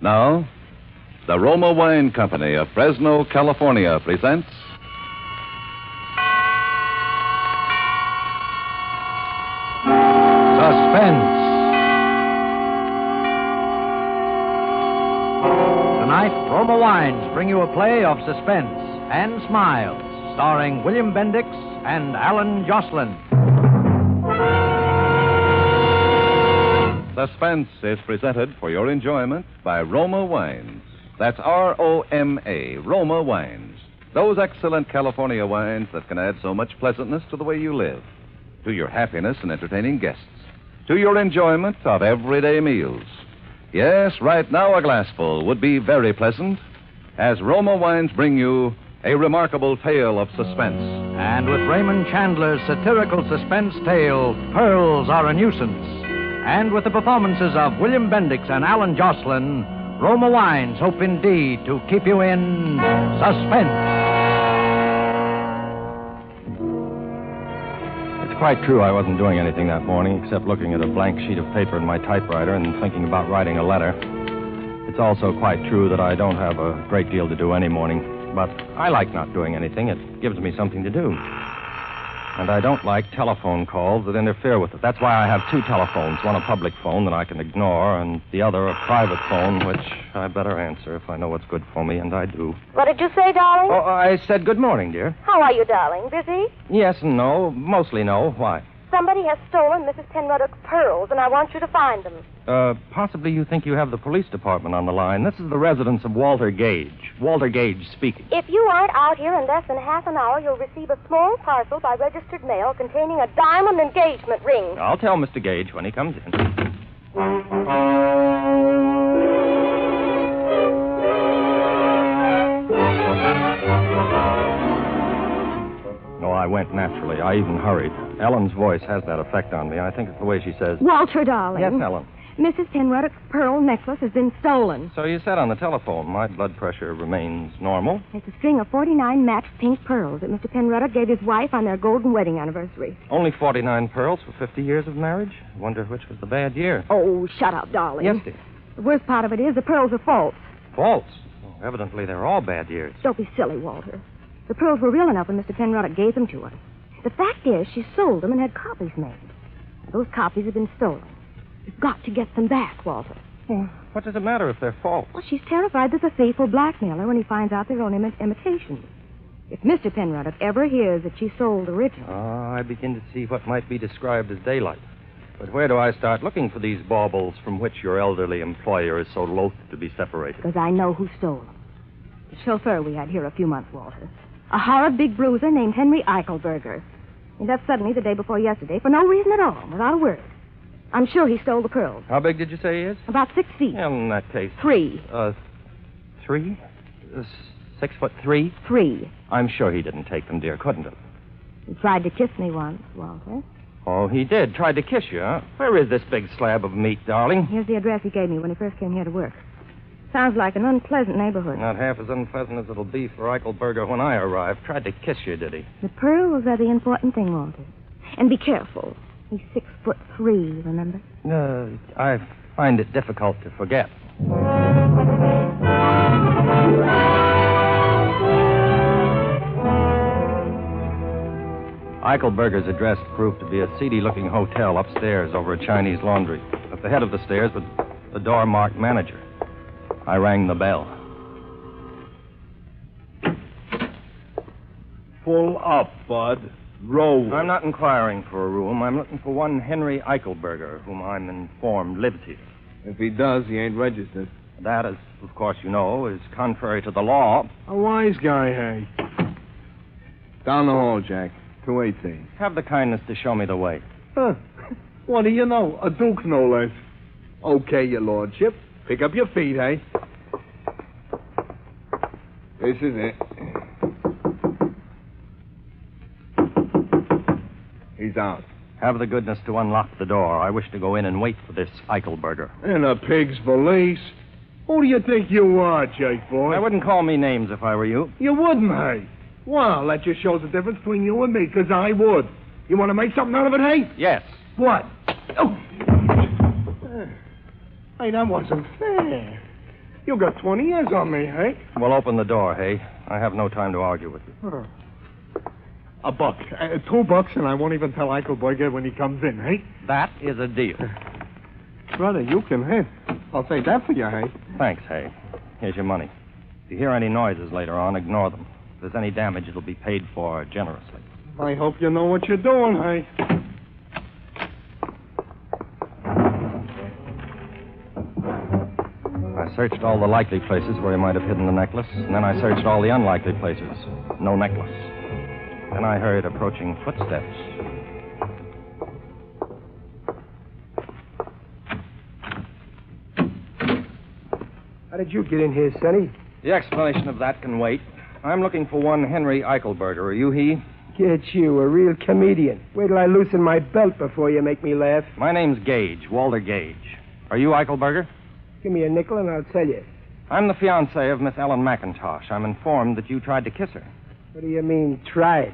S16: Now, the Roma Wine Company of Fresno, California presents
S10: Suspense. Tonight, Roma Wines bring you a play of suspense and smiles, starring William Bendix and Alan Jocelyn.
S16: Suspense is presented for your enjoyment by Roma Wines. That's R-O-M-A, Roma Wines. Those excellent California wines that can add so much pleasantness to the way you live, to your happiness in entertaining guests, to your enjoyment of everyday meals. Yes, right now a glassful would be very pleasant, as Roma Wines bring you a remarkable tale of suspense.
S10: And with Raymond Chandler's satirical suspense tale, Pearls Are a Nuisance. And with the performances of William Bendix and Alan Jocelyn, Roma Wines hope indeed to keep you in suspense.
S2: It's quite true I wasn't doing anything that morning except looking at a blank sheet of paper in my typewriter and thinking about writing a letter. It's also quite true that I don't have a great deal to do any morning, but I like not doing anything. It gives me something to do. And I don't like telephone calls that interfere with it. That's why I have two telephones. One a public phone that I can ignore, and the other a private phone, which I better answer if I know what's good for me, and I do.
S9: What did you say, darling?
S2: Oh, I said good morning, dear.
S9: How are you, darling? Busy?
S2: Yes and no. Mostly no. Why?
S9: Somebody has stolen Mrs. Penruddock's pearls, and I want you to find them.
S2: Possibly you think you have the police department on the line. This is the residence of Walter Gage. Walter Gage speaking.
S9: If you aren't out here in less than half an hour, you'll receive a small parcel by registered mail containing a diamond engagement ring.
S2: I'll tell Mr. Gage when he comes in. No, I went naturally. I even hurried. Ellen's voice has that effect on me. I think it's the way she says...
S9: Walter, darling.
S2: Yes, Ellen.
S9: Mrs. Penruddock's pearl necklace has been stolen.
S2: So you said on the telephone. My blood pressure remains normal.
S9: It's a string of 49 matched pink pearls that Mr. Penruddock gave his wife on their golden wedding anniversary.
S2: Only 49 pearls for 50 years of marriage? I wonder which was the bad year.
S9: Oh, shut up, darling.
S2: Yes, dear.
S9: The worst part of it is the pearls are false.
S2: False? Oh, evidently, they're all bad years.
S9: Don't be silly, Walter. The pearls were real enough when Mr. Penruddock gave them to her. The fact is, she sold them and had copies made. Those copies have been stolen. You've got to get them back, Walter.
S2: Well, what does it matter if they're false?
S9: Well, she's terrified that the thief will blackmail her when he finds out they're only imitations. If Mr. Penruddock ever hears that she sold originals...
S2: I begin to see what might be described as daylight. But where do I start looking for these baubles from which your elderly employer is so loath to be separated?
S9: Because I know who stole them. The chauffeur we had here a few months, Walter. A horrid big bruiser named Henry Eichelberger. He left suddenly the day before yesterday for no reason at all, without a word. I'm sure he stole the pearls.
S2: How big did you say he is?
S9: About 6 feet.
S2: Well, in that case...
S9: 3.
S2: 3? 6'3"?
S9: 3.
S2: I'm sure he didn't take them, dear, couldn't have.
S9: He tried to kiss me once, Walter.
S2: Oh, he did. Tried to kiss you, huh? Where is this big slab of meat, darling?
S9: Here's the address he gave me when he first came here to work. Sounds like an unpleasant neighborhood.
S2: Not half as unpleasant as it'll be for Eichelberger when I arrive. Tried to kiss you, did he?
S9: The pearls are the important thing, Walter. And be careful. He's 6'3", remember?
S2: I find it difficult to forget. Eichelberger's address proved to be a seedy-looking hotel upstairs over a Chinese laundry. At the head of the stairs was the door marked manager. I rang the bell.
S20: Pull up, Bud. Roll.
S2: I'm not inquiring for a room. I'm looking for one Henry Eichelberger, whom I'm informed lives here.
S20: If he does, he ain't registered.
S2: That, as of course you know, is contrary to the law.
S20: A wise guy, hey. Down the hall, Jack. 218.
S2: Have the kindness to show me the way.
S20: Huh. What do you know? A duke, no less. Okay, your lordship. Pick up your feet, hey? This is it. He's out.
S2: Have the goodness to unlock the door. I wish to go in and wait for this Eichelberger.
S20: In a pig's valise? Who do you think you are, Jake boy?
S2: I wouldn't call me names if I were you.
S20: You wouldn't, hey? Well, that just shows the difference between you and me, because I would. You want to make something out of it, hey?
S2: Yes.
S20: What? Oh. Hey, that wasn't fair. You got 20 years on me, hey?
S2: Well, open the door, hey? I have no time to argue with you.
S20: Huh. $1. $2, and I won't even tell Eichelberger when he comes in, hey?
S2: That is a deal.
S20: Brother, you can hit. I'll say that for you, hey?
S2: Thanks, hey. Here's your money. If you hear any noises later on, ignore them. If there's any damage, it'll be paid for generously.
S20: I hope you know what you're doing, hey?
S2: I searched all the likely places where he might have hidden the necklace, and then I searched all the unlikely places. No necklace. Then I heard approaching footsteps.
S23: How did you get in here, Sonny?
S2: The explanation of that can wait. I'm looking for one Henry Eichelberger. Are you he?
S23: Get you, a real comedian. Wait till I loosen my belt before you make me laugh.
S2: My name's Gage, Walter Gage. Are you Eichelberger?
S23: Give me a nickel and I'll tell you.
S2: I'm the fiancé of Miss Ellen McIntosh. I'm informed that you tried to kiss her.
S23: What do you mean, tried?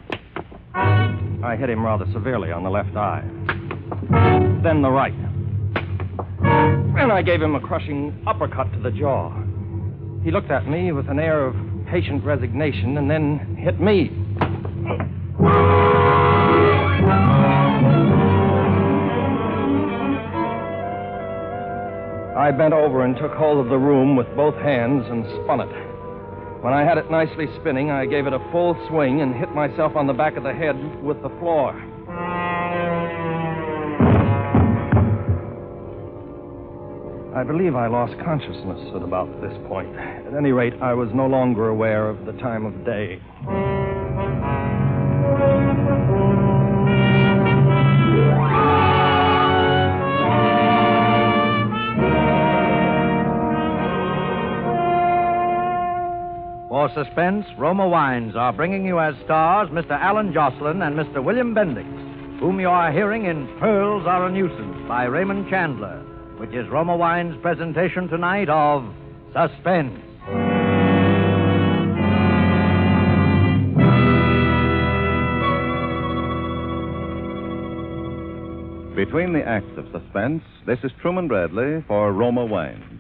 S2: I hit him rather severely on the left eye. Then the right. Then I gave him a crushing uppercut to the jaw. He looked at me with an air of patient resignation and then hit me. I bent over and took hold of the room with both hands and spun it. When I had it nicely spinning, I gave it a full swing and hit myself on the back of the head with the floor. I believe I lost consciousness at about this point. At any rate, I was no longer aware of the time of day.
S10: For Suspense, Roma Wines are bringing you as stars Mr. Alan Jocelyn and Mr. William Bendix, whom you are hearing in Pearls Are a Nuisance by Raymond Chandler, which is Roma Wines' presentation tonight of Suspense.
S22: Between the acts of suspense, this is Truman Bradley for Roma Wines.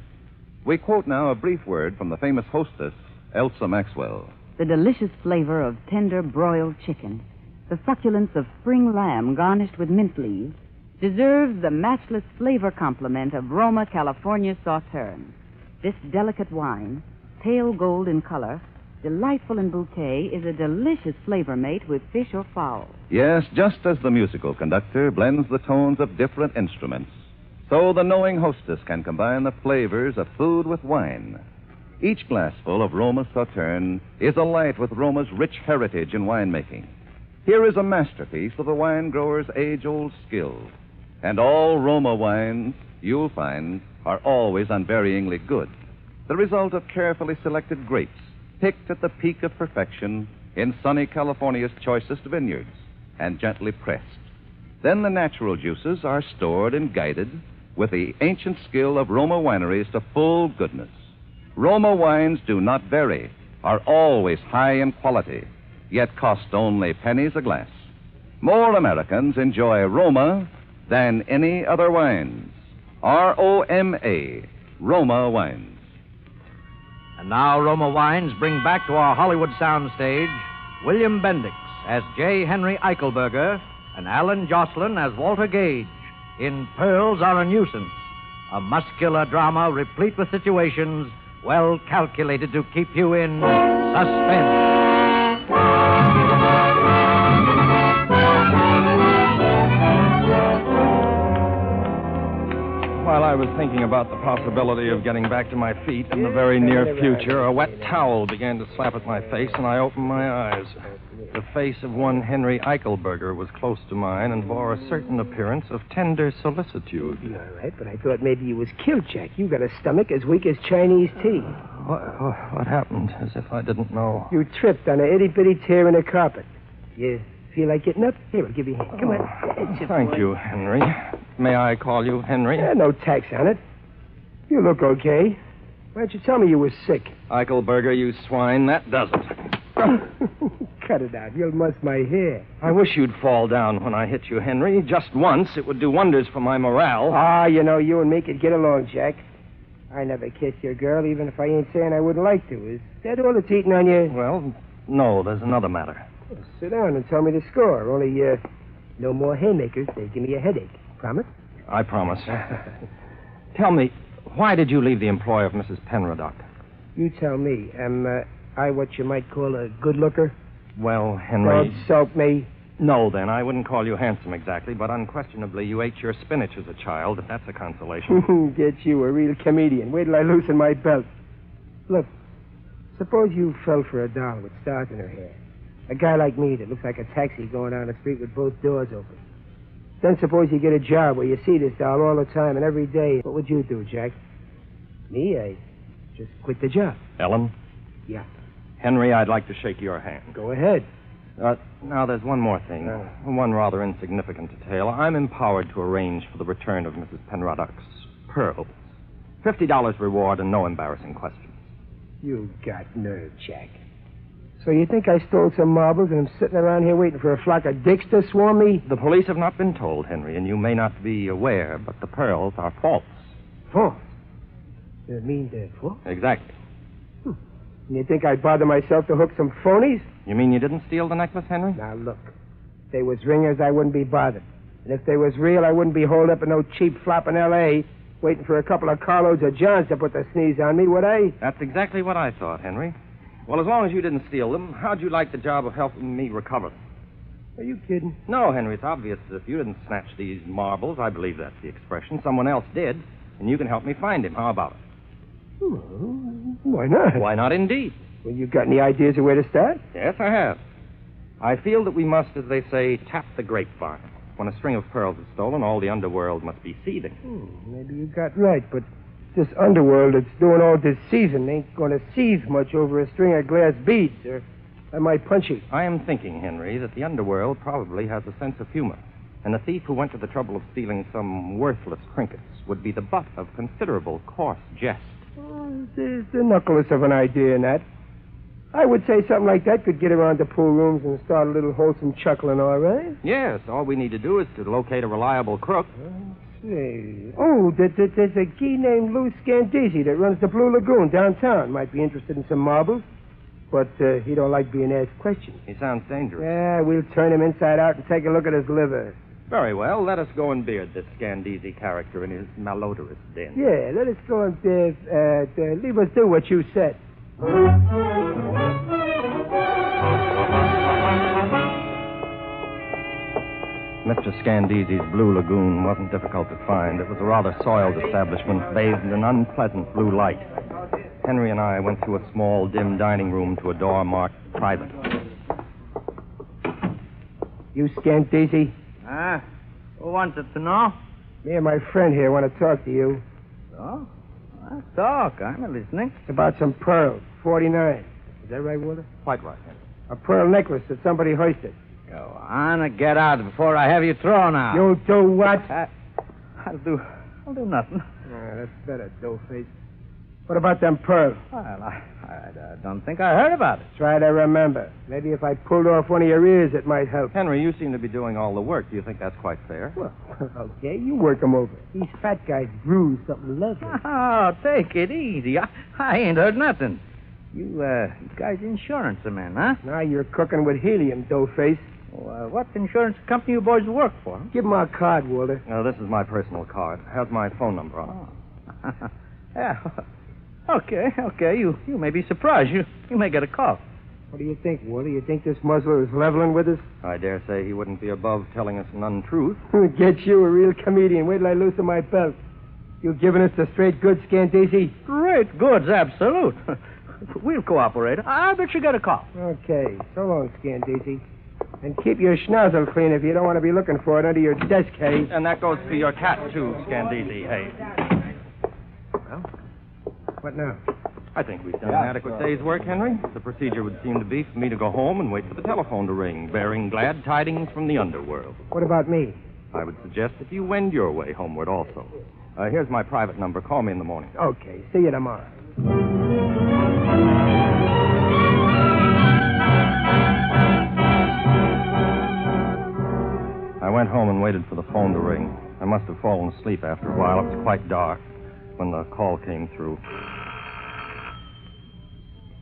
S22: We quote now a brief word from the famous hostess, Elsa Maxwell.
S1: The delicious flavor of tender broiled chicken, the succulence of spring lamb garnished with mint leaves, deserves the matchless flavor complement of Roma California Sauterne. This delicate wine, pale gold in color, delightful in bouquet, is a delicious flavor mate with fish or fowl.
S22: Yes, just as the musical conductor blends the tones of different instruments, so the knowing hostess can combine the flavors of food with wine. Each glassful of Roma Sauterne is alight with Roma's rich heritage in winemaking. Here is a masterpiece of the wine grower's age-old skill. And all Roma wines, you'll find, are always unvaryingly good. The result of carefully selected grapes, picked at the peak of perfection in sunny California's choicest vineyards, and gently pressed. Then the natural juices are stored and guided with the ancient skill of Roma wineries to full goodness. Roma wines do not vary, are always high in quality, yet cost only pennies a glass. More Americans enjoy Roma than any other wines. R-O-M-A, Roma Wines.
S10: And now Roma Wines bring back to our Hollywood soundstage William Bendix as J. Henry Eichelberger and Alan Jocelyn as Walter Gage in Pearls Are a Nuisance, a muscular drama replete with situations well calculated to keep you in suspense.
S2: While I was thinking about the possibility of getting back to my feet in the very near future, a wet towel began to slap at my face, and I opened my eyes. The face of one Henry Eichelberger was close to mine and bore a certain appearance of tender solicitude.
S23: All right, but I thought maybe you was killed, Jack. You got a stomach as weak as Chinese tea.
S2: What happened? As if I didn't know.
S23: You tripped on a itty-bitty tear in the carpet. You feel like getting up? Here, I'll give you a hand. Come on.
S2: Thank you, Henry. May I call you Henry?
S23: No tax on it. You look okay. Why don't you tell me you were sick?
S2: Eichelberger, you swine, that does it.
S23: Cut it out. You'll muss my hair.
S2: I wish you'd fall down when I hit you, Henry. Just once. It would do wonders for my morale.
S23: Ah, you know, you and me could get along, Jack. I never kiss your girl, even if I ain't saying I wouldn't like to. Is that all that's eating on you?
S2: Well, no, there's another matter.
S23: Well, sit down and tell me the score. Only, no more haymakers. They give me a headache. Promise?
S2: I promise. Tell me, why did you leave the employ of Mrs. Penroddock?
S23: You tell me. Am I what you might call a good looker?
S2: Well, Henry...
S23: Don't soap me.
S2: No, then. I wouldn't call you handsome exactly, but unquestionably you ate your spinach as a child, if that's a consolation.
S23: Get you, a real comedian. Wait till I loosen my belt. Look, suppose you fell for a doll with stars in her hair. A guy like me that looks like a taxi going down the street with both doors open. Then suppose you get a job where you see this doll all the time and every day. What would you do, Jack? Me, I just quit the job.
S2: Ellen?
S23: Yeah.
S2: Henry, I'd like to shake your hand.
S23: Go ahead.
S2: Now, there's one more thing. One rather insignificant detail. I'm empowered to arrange for the return of Mrs. Penroddock's pearls. $50 reward and no embarrassing questions.
S23: You got nerve, Jack. So you think I stole some marbles and I'm sitting around here waiting for a flock of dicks to swarm me?
S2: The police have not been told, Henry, and you may not be aware, but the pearls are false.
S23: False? You mean they're false?
S2: Exactly.
S23: And you think I'd bother myself to hook some phonies?
S2: You mean you didn't steal the necklace, Henry?
S23: Now, look. If they was ringers, I wouldn't be bothered. And if they was real, I wouldn't be holed up in no cheap flop in L.A. waiting for a couple of carloads of Johns to put the sneeze on me, would I?
S2: That's exactly what I thought, Henry. Well, as long as you didn't steal them, how'd you like the job of helping me recover them?
S23: Are you kidding?
S2: No, Henry, it's obvious that if you didn't snatch these marbles, I believe that's the expression, someone else did, and you can help me find him. How about it?
S23: Well, why not?
S2: Why not, indeed?
S23: Well, you got any ideas of where to start?
S2: Yes, I have. I feel that we must, as they say, tap the grapevine. When a string of pearls is stolen, all the underworld must be seething.
S23: Maybe you got right, but this underworld that's doing all this season ain't going to seethe much over a string of glass beads, or I might punch you.
S2: I am thinking, Henry, that the underworld probably has a sense of humor, and a thief who went to the trouble of stealing some worthless trinkets would be the butt of considerable coarse jest.
S23: There's the knuckles of an idea in that. I would say something like that could get around the pool rooms and start a little wholesome chuckling, all right?
S2: Yes, all we need to do is to locate a reliable crook.
S23: Say, oh, there's a guy named Lou Scandisi that runs the Blue Lagoon downtown. Might be interested in some marbles, but he don't like being asked questions.
S2: He sounds dangerous.
S23: Yeah, we'll turn him inside out and take a look at his liver.
S2: Very well, let us go and beard this Scandisi character in his malodorous den.
S23: Yeah, let us go and leave us do what you said.
S2: Mr. Scandisi's Blue Lagoon wasn't difficult to find. It was a rather soiled establishment bathed in an unpleasant blue light. Henry and I went through a small, dim dining room to a door marked private.
S23: You Scandisi?
S3: Who wanted to know?
S23: Me and my friend here want to talk to you.
S3: So? Talk. I'm listening.
S23: It's about some pearls. 49. Is that right, Walter?
S2: Quite right, Henry.
S23: A pearl necklace that somebody hoisted.
S3: Go on and get out before I have you thrown out.
S23: You do what?
S3: I'll do nothing.
S23: That's better, doughface. What about them pearls?
S3: Well, I don't think I heard about it.
S23: Try to remember. Maybe if I pulled off one of your ears, it might help.
S2: Henry, you seem to be doing all the work. Do you think that's quite fair?
S23: Well, okay, you work 'em over. These fat guys brew something lovely.
S3: Oh, take it easy. I ain't heard nothing. You guys insurance men, huh?
S23: Now you're cooking with helium, doughface.
S3: Well, what insurance company you boys work for?
S23: Give him our card, Walter.
S2: This is my personal card. It has my phone number on it.
S3: Yeah. Okay. You may be surprised. You may get a call.
S23: What do you think, Walter? You think this muzzler is leveling with us?
S2: I dare say he wouldn't be above telling us an untruth.
S23: Get you a real comedian. Wait till I loosen my belt. You giving us the straight goods, Scandisi?
S3: Straight goods, absolute. We'll cooperate. I bet you get a call.
S23: Okay. So long, Scandisi. And keep your schnozzle clean if you don't want to be looking for it under your desk, hey?
S2: And that goes for your cat, too, Scandisi, hey.
S23: Well, what now?
S2: I think we've done an adequate day's work, Henry. The procedure would seem to be for me to go home and wait for the telephone to ring, bearing glad tidings from the underworld.
S23: What about me?
S2: I would suggest that you wend your way homeward also. Here's my private number. Call me in the morning.
S23: Okay. See you tomorrow.
S2: I went home and waited for the phone to ring. I must have fallen asleep after a while. It was quite dark when the call came through.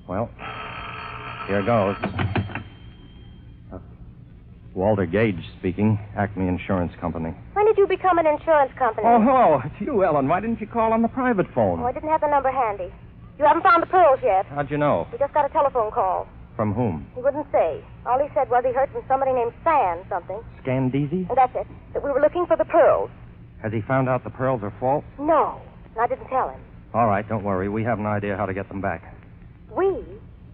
S2: Well, here goes. Walter Gage speaking, Acme Insurance Company.
S9: When did you become an insurance company?
S2: Oh, hello. It's you, Ellen. Why didn't you call on the private phone?
S9: Oh, I didn't have the number handy. You haven't found the pearls yet.
S2: How'd you know?
S9: We just got a telephone call.
S2: From whom?
S9: He wouldn't say. All he said was he heard from somebody named Stan something.
S2: Scandisi?
S9: And that's it. That we were looking for the pearls.
S2: Has he found out the pearls are false?
S9: No. And I didn't tell him.
S2: All right, don't worry. We have an idea how to get them back.
S9: We?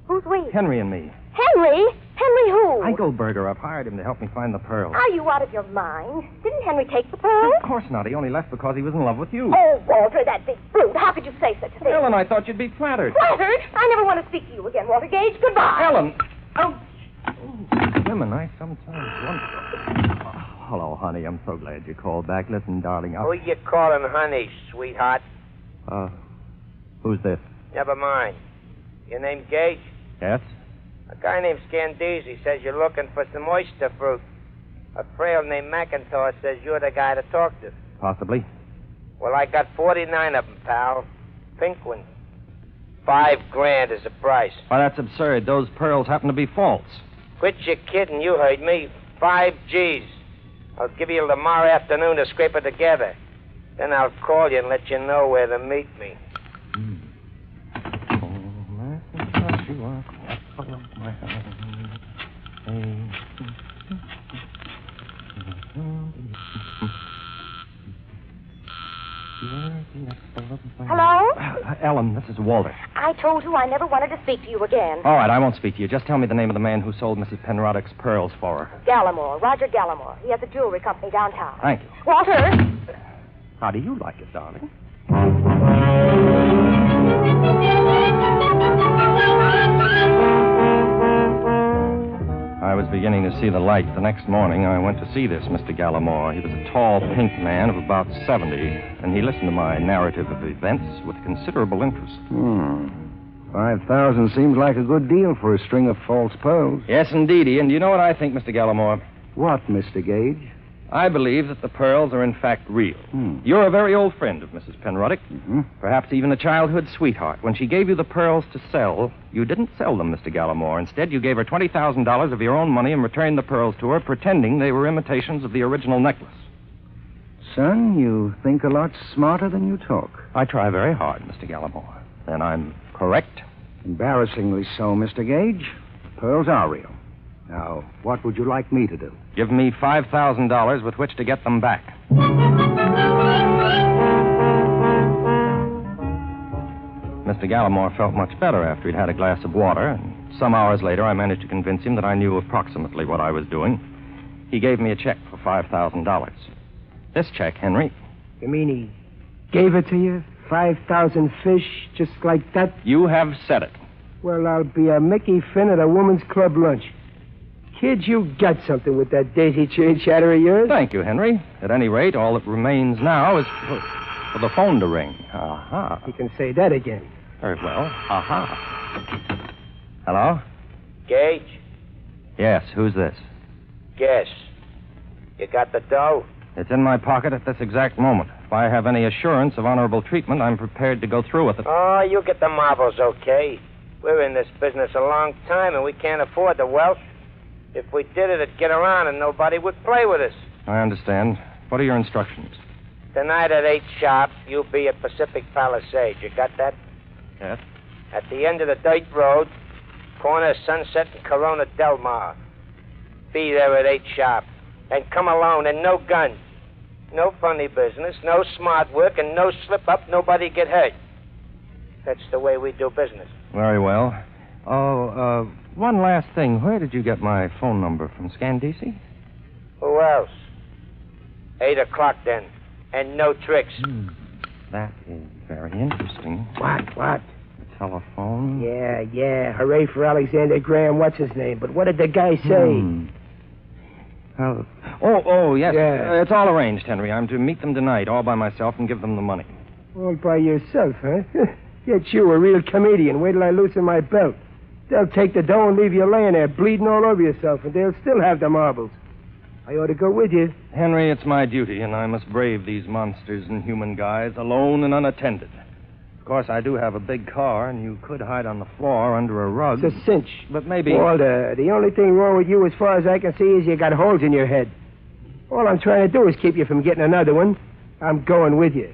S9: Who's we?
S2: Henry and me.
S9: Henry? Henry who?
S2: Eichelberger. I've hired him to help me find the pearls.
S9: Are you out of your mind? Didn't Henry take the pearls?
S2: Of course not. He only left because he was in love with you.
S9: Oh, Walter, that big brute. How could you say such a thing?
S2: Ellen, I thought you'd be flattered.
S9: Flattered? I never want to speak to you again, Walter Gage. Goodbye.
S2: Ellen! Oh, women, I sometimes wonder. Oh, hello, honey. I'm so glad you called back. Listen, darling,
S11: Who you calling honey, sweetheart?
S2: Who's this?
S11: Never mind. Your name Gage?
S2: Yes?
S11: A guy named Scandisi says you're looking for some oyster fruit. A frail named McIntosh says you're the guy to talk to.
S2: Possibly.
S11: Well, I got 49 of them, pal. Pink ones. $5,000 is the price.
S2: Why, that's absurd. Those pearls happen to be false.
S11: Quit your kidding. You heard me. 5 G's. I'll give you till tomorrow afternoon to scrape it together. Then I'll call you and let you know where to meet me.
S9: Hello?
S2: Ellen, this is Walter.
S9: I told you I never wanted to speak to you again.
S2: All right, I won't speak to you. Just tell me the name of the man who sold Mrs. Penroddick's pearls for her.
S9: Gallimore, Roger Gallimore. He has a jewelry company downtown.
S2: Thank you.
S9: Walter!
S2: How do you like it, darling? I was beginning to see the light. The next morning, I went to see this Mr. Gallimore. He was a tall, pink man of about 70, and he listened to my narrative of events with considerable interest.
S6: 5,000 seems like a good deal for a string of false pearls.
S2: Yes, indeedy. And you know what I think, Mr. Gallimore?
S6: What, Mr. Gage?
S2: I believe that the pearls are in fact real. You're a very old friend of Mrs. Penroddick, perhaps even a childhood sweetheart. When she gave you the pearls to sell, you didn't sell them, Mr. Gallimore. Instead, you gave her $20,000 of your own money and returned the pearls to her, pretending they were imitations of the original necklace.
S6: Son, you think a lot smarter than you talk.
S2: I try very hard, Mr. Gallimore. And I'm correct?
S6: Embarrassingly so, Mr. Gage. Pearls are real. Now, what would you like me to do?
S2: Give me $5,000 with which to get them back. Mr. Gallimore felt much better after he'd had a glass of water, and some hours later I managed to convince him that I knew approximately what I was doing. He gave me a check for $5,000. This check, Henry.
S23: You mean he gave it to you? 5,000 fish, just like that?
S2: You have said it.
S23: Well, I'll be a Mickey Finn at a woman's club lunch. Kid, you got something with that daisy chain chatter of yours.
S2: Thank you, Henry. At any rate, all that remains now is for the phone to ring. Aha.
S23: You can say that again.
S2: Very well. Aha. Hello?
S11: Gage?
S2: Yes, who's this?
S11: Guess. You got the dough?
S2: It's in my pocket at this exact moment. If I have any assurance of honorable treatment, I'm prepared to go through with it.
S11: Oh, you get the marbles, okay? We're in this business a long time, and we can't afford the wealth. If we did it, it'd get around, and nobody would play with us.
S2: I understand. What are your instructions?
S11: Tonight at 8 sharp, you'll be at Pacific Palisades. You got that?
S2: Yes.
S11: At the end of the dirt road, corner of Sunset and Corona Del Mar. Be there at 8 sharp. And come alone, and no guns. No funny business, no smart work, and no slip-up, nobody get hurt. That's the way we do business.
S2: Very well. Oh, one last thing. Where did you get my phone number from, Scandisi?
S11: Who else? 8 o'clock, then. And no tricks.
S2: That is very interesting.
S23: What?
S2: The telephone?
S23: Yeah. Hooray for Alexander Graham, what's his name? But what did the guy say?
S2: Yes.
S23: Yeah.
S2: It's all arranged, Henry. I'm to meet them tonight, all by myself, and give them the money.
S23: All by yourself, huh? Get you a real comedian. Wait till I loosen my belt. They'll take the dough and leave you laying there bleeding all over yourself, and they'll still have the marbles. I ought to go with you.
S2: Henry, it's my duty, and I must brave these monsters in human guise, alone and unattended. Of course, I do have a big car, and you could hide on the floor under a rug.
S23: It's a cinch.
S2: But maybe...
S23: Walter, the only thing wrong with you, as far as I can see, is you got holes in your head. All I'm trying to do is keep you from getting another one. I'm going with you.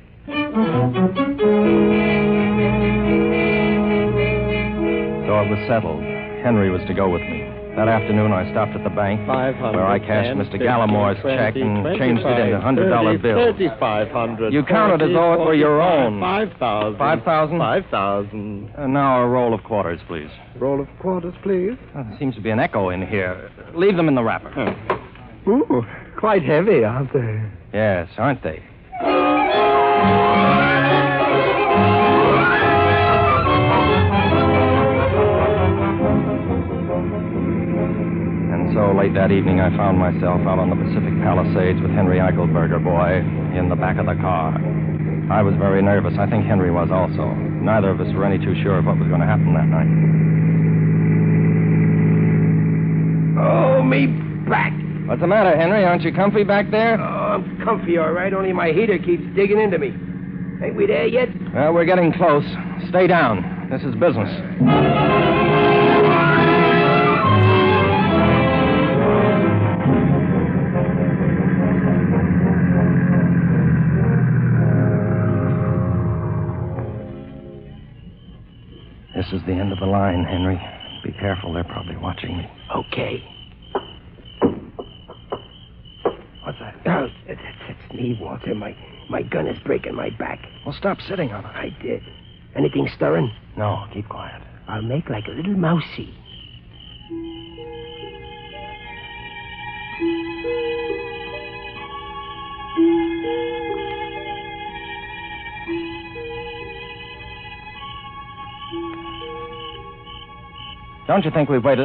S2: So it was settled. Henry was to go with me. That afternoon, I stopped at the bank where I cashed Mr. Gallimore's check and changed it into $100 bills.
S18: 3,500.
S2: You counted as though it were your own.
S18: 5,000.
S2: 5,000?
S18: 5,000.
S2: And now a roll of quarters, please.
S18: Roll of quarters, please.
S2: Well, there seems to be an echo in here. Leave them in the wrapper.
S23: Ooh, quite heavy, aren't they?
S2: Yes, aren't they? So late that evening, I found myself out on the Pacific Palisades with Henry Eichelberger, boy, in the back of the car. I was very nervous. I think Henry was also. Neither of us were any too sure of what was going to happen that night.
S23: Oh, me back.
S2: What's the matter, Henry? Aren't you comfy back there?
S23: Oh, I'm comfy, all right, only my heater keeps digging into me. Ain't we there yet?
S2: Well, we're getting close. Stay down. This is business. the line, Henry. Be careful. They're probably watching me.
S23: Okay.
S2: What's that?
S23: Oh, that's me, Walter. My gun is breaking my back.
S2: Well, stop sitting on it.
S23: I did. Anything stirring?
S2: No, keep quiet.
S23: I'll make like a little mousey.
S2: Don't you think we've waited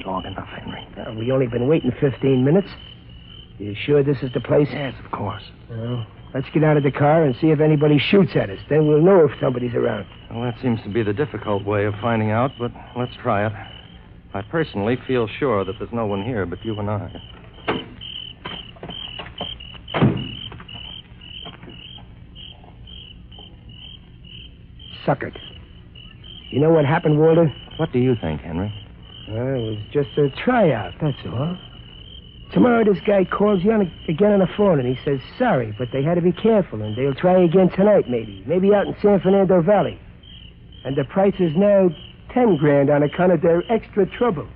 S2: long enough, Henry?
S23: We only been waiting 15 minutes. You sure this is the place?
S2: Yes, of course.
S23: Well, let's get out of the car and see if anybody shoots at us. Then we'll know if somebody's around.
S2: Well, that seems to be the difficult way of finding out, but let's try it. I personally feel sure that there's no one here but you and I.
S23: Suckered. You know what happened, Walter?
S2: What do you think, Henry?
S23: It was just a tryout, that's all. Tomorrow this guy calls you again on the phone and he says sorry, but they had to be careful and they'll try again tonight maybe. Maybe out in San Fernando Valley. And the price is now $10,000 on account of their extra trouble.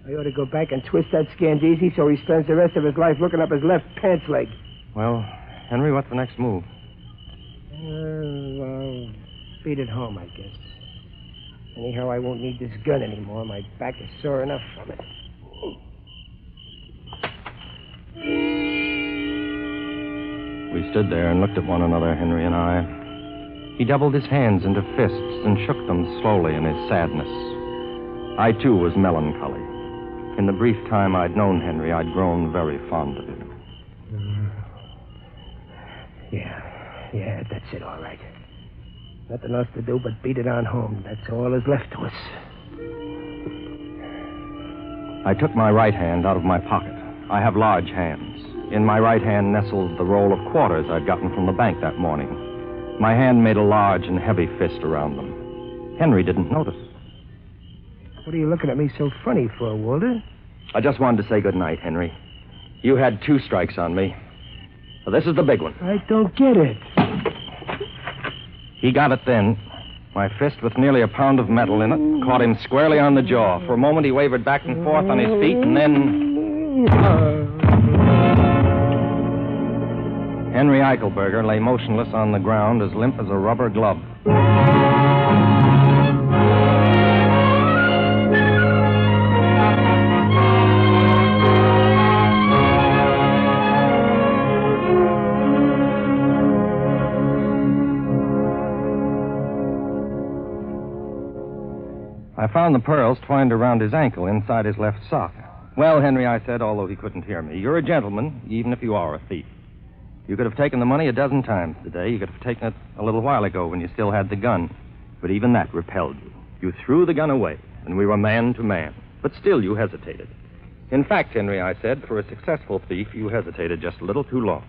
S23: I ought to go back and twist that Scandisi so he spends the rest of his life looking up his left pants leg.
S2: Well, Henry, what's the next move?
S23: Well, beat it home, I guess. Anyhow, I won't need this gun anymore. My back is sore enough from it.
S2: We stood there and looked at one another, Henry and I. He doubled his hands into fists and shook them slowly in his sadness. I, too, was melancholy. In the brief time I'd known Henry, I'd grown very fond of him.
S23: Yeah, that's it, all right. Nothing else to do but beat it on home. That's all is left to us.
S2: I took my right hand out of my pocket. I have large hands. In my right hand nestled the roll of quarters I'd gotten from the bank that morning. My hand made a large and heavy fist around them. Henry didn't notice.
S23: What are you looking at me so funny for, Walter?
S2: I just wanted to say good night, Henry. You had 2 strikes on me. Well, this is the big one.
S23: I don't get it.
S2: He got it then. My fist, with nearly a pound of metal in it, caught him squarely on the jaw. For a moment, he wavered back and forth on his feet, and then... Henry Eichelberger lay motionless on the ground, as limp as a rubber glove. I found the pearls twined around his ankle inside his left sock. Well, Henry, I said, although he couldn't hear me, you're a gentleman, even if you are a thief. You could have taken the money a dozen times today. You could have taken it a little while ago when you still had the gun. But even that repelled you. You threw the gun away, and we were man to man. But still you hesitated. In fact, Henry, I said, for a successful thief, you hesitated just a little too long.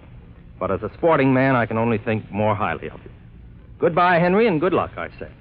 S2: But as a sporting man, I can only think more highly of you. Goodbye, Henry, and good luck, I said.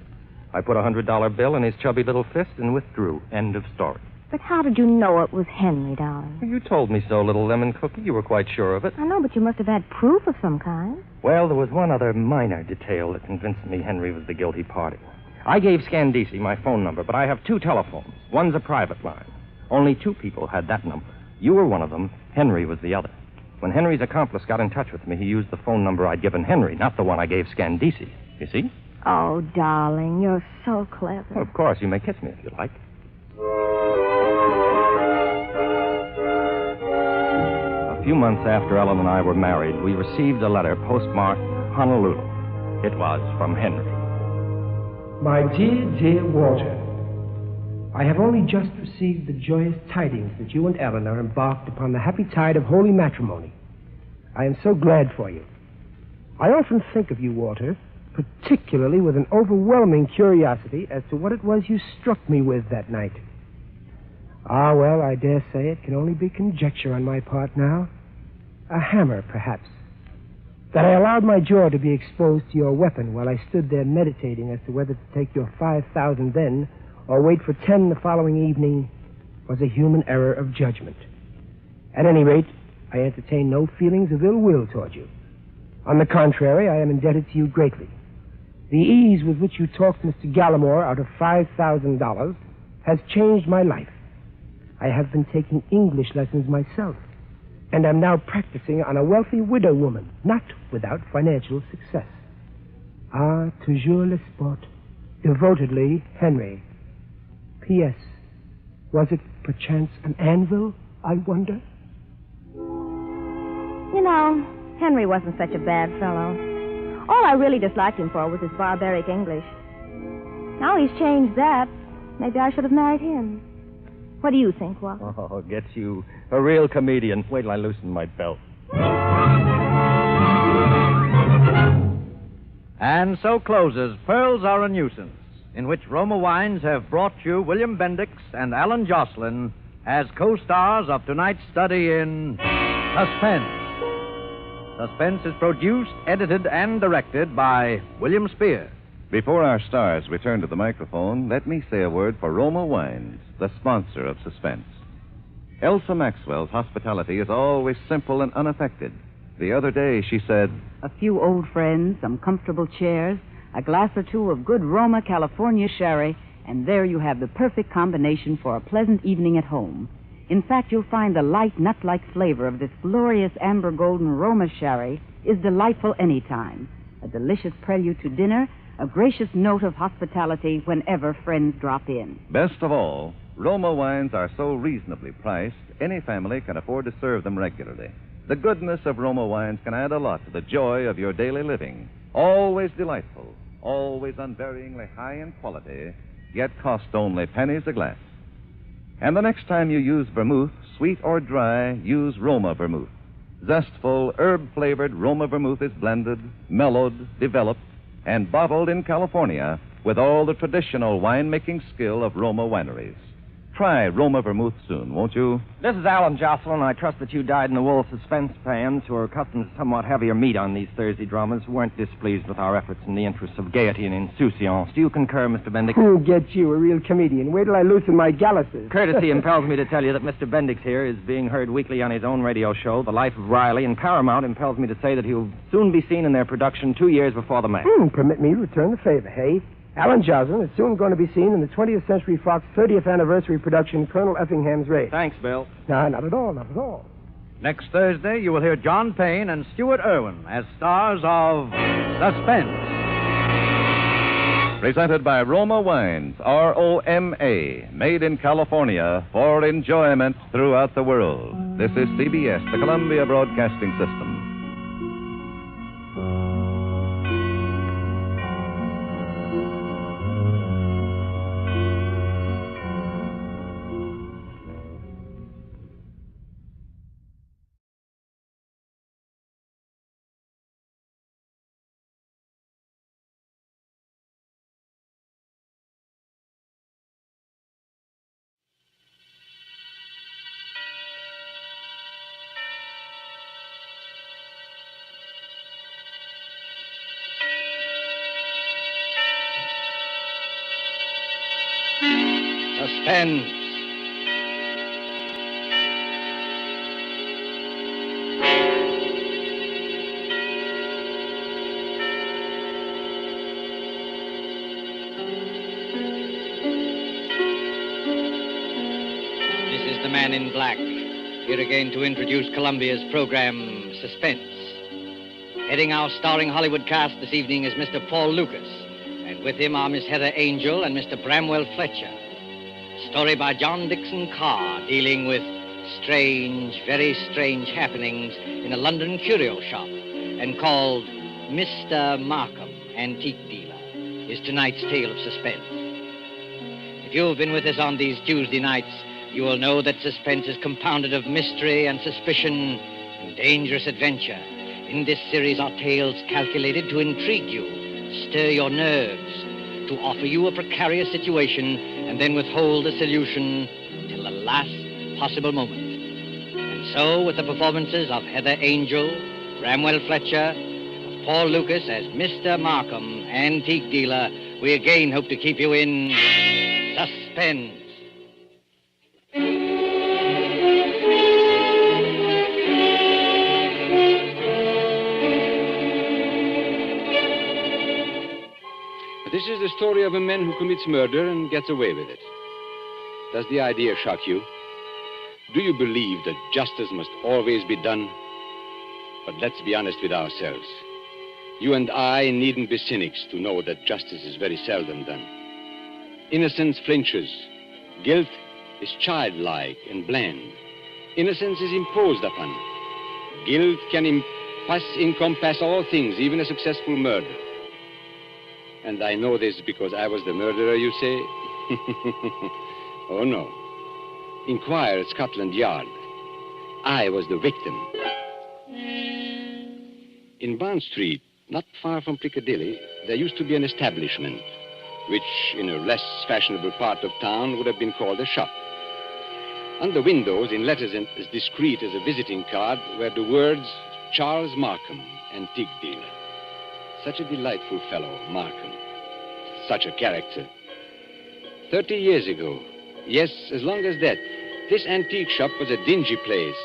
S2: I put a $100 bill in his chubby little fist and withdrew. End of story.
S9: But how did you know it was Henry, darling?
S2: You told me so, little lemon cookie. You were quite sure of it.
S9: I know, but you must have had proof of some kind.
S2: Well, there was one other minor detail that convinced me Henry was the guilty party. I gave Scandisi my phone number, but I have 2 telephones. One's a private line. Only 2 people had that number. You were one of them. Henry was the other. When Henry's accomplice got in touch with me, he used the phone number I'd given Henry, not the one I gave Scandisi. You see?
S9: Oh, darling, you're so clever.
S2: Well, of course, you may kiss me if you like. A few months after Ellen and I were married, we received a letter postmarked Honolulu. It was from Henry.
S23: My dear Walter, I have only just received the joyous tidings that you and Ellen are embarked upon the happy tide of holy matrimony. I am so glad for you. I often think of you, Walter, particularly with an overwhelming curiosity as to what it was you struck me with that night. Ah, well, I dare say it can only be conjecture on my part now. A hammer, perhaps. That I allowed my jaw to be exposed to your weapon while I stood there meditating as to whether to take your 5,000 then or wait for 10 the following evening was a human error of judgment. At any rate, I entertain no feelings of ill will toward you. On the contrary, I am indebted to you greatly. The ease with which you talked Mr. Gallimore out of $5,000 has changed my life. I have been taking English lessons myself, and am now practicing on a wealthy widow woman, not without financial success. Ah, toujours le sport. Devotedly, Henry. P.S. Was it perchance an anvil, I wonder?
S9: You know, Henry wasn't such a bad fellow. All I really disliked him for was his barbaric English. Now he's changed that. Maybe I should have married him. What do you think, Walter?
S2: Oh, gets you. A real comedian. Wait till I loosen my belt.
S10: And so closes Pearls Are a Nuisance, in which Roma Wines have brought you William Bendix and Alan Jocelyn as co-stars of tonight's study in Suspense. Suspense is produced, edited, and directed by William Spear.
S22: Before our stars return to the microphone, let me say a word for Roma Wines, the sponsor of Suspense. Elsa Maxwell's hospitality is always simple and unaffected. The other day she said,
S1: A few old friends, some comfortable chairs, a glass or two of good Roma California sherry, and there you have the perfect combination for a pleasant evening at home. In fact, you'll find the light, nut-like flavor of this glorious amber golden Roma sherry is delightful any time. A delicious prelude to dinner, a gracious note of hospitality whenever friends drop in.
S22: Best of all, Roma Wines are so reasonably priced, any family can afford to serve them regularly. The goodness of Roma Wines can add a lot to the joy of your daily living. Always delightful, always unvaryingly high in quality, yet cost only pennies a glass. And the next time you use vermouth, sweet or dry, use Roma vermouth. Zestful, herb-flavored Roma vermouth is blended, mellowed, developed, and bottled in California with all the traditional winemaking skill of Roma wineries. Try Roma vermouth soon, won't you?
S2: This is Alan Jocelyn. I trust that you dyed-in-the-wool suspense fans who are accustomed to somewhat heavier meat on these Thursday dramas weren't displeased with our efforts in the interests of gaiety and insouciance. Do you concur, Mr. Bendix?
S23: Who gets you, a real comedian? Wait till I loosen my galluses.
S2: Courtesy impels me to tell you that Mr. Bendix here is being heard weekly on his own radio show, The Life of Riley, and Paramount impels me to say that he'll soon be seen in their production 2 years before the match.
S23: Permit me to return the favor, hey? Alan Jocelyn is soon going to be seen in the 20th Century Fox 30th anniversary production, Colonel Effingham's Raid.
S2: Thanks, Bill.
S23: No, not at all, not at all.
S10: Next Thursday, you will hear John Payne and Stuart Irwin as stars of Suspense.
S22: Presented by Roma Wines, R-O-M-A, made in California for enjoyment throughout the world. This is CBS, the Columbia Broadcasting System.
S10: Suspense.
S5: This is the Man in Black, here again to introduce Columbia's program, Suspense. Heading our starring Hollywood cast this evening is Mr. Paul Lucas, and with him are Miss Heather Angel and Mr. Bramwell Fletcher. Story by John Dixon Carr, dealing with strange, very strange happenings in a London curio shop, and called Mr. Markham, Antique Dealer, is tonight's tale of suspense. If you've been with us on these Tuesday nights, you will know that suspense is compounded of mystery and suspicion and dangerous adventure. In this series are tales calculated to intrigue you, stir your nerves, to offer you a precarious situation, and then withhold the solution till the last possible moment. And so, with the performances of Heather Angel, Bramwell Fletcher, of Paul Lucas as Mr. Markham, Antique Dealer, we again hope to keep you in suspense.
S8: This is the story of a man who commits murder and gets away with it. Does the idea shock you? Do you believe that justice must always be done? But let's be honest with ourselves. You and I needn't be cynics to know that justice is very seldom done. Innocence flinches. Guilt is childlike and bland. Innocence is imposed upon. Guilt can encompass all things, even a successful murder. And I know this because I was the murderer, you say? Oh, no. Inquire at Scotland Yard. I was the victim. In Bond Street, not far from Piccadilly, there used to be an establishment, which in a less fashionable part of town would have been called a shop. On the windows, in letters as discreet as a visiting card, were the words, Charles Markham, antique dealer. Such a delightful fellow, Markham. Such a character. 30 years ago, yes, as long as that, this antique shop was a dingy place,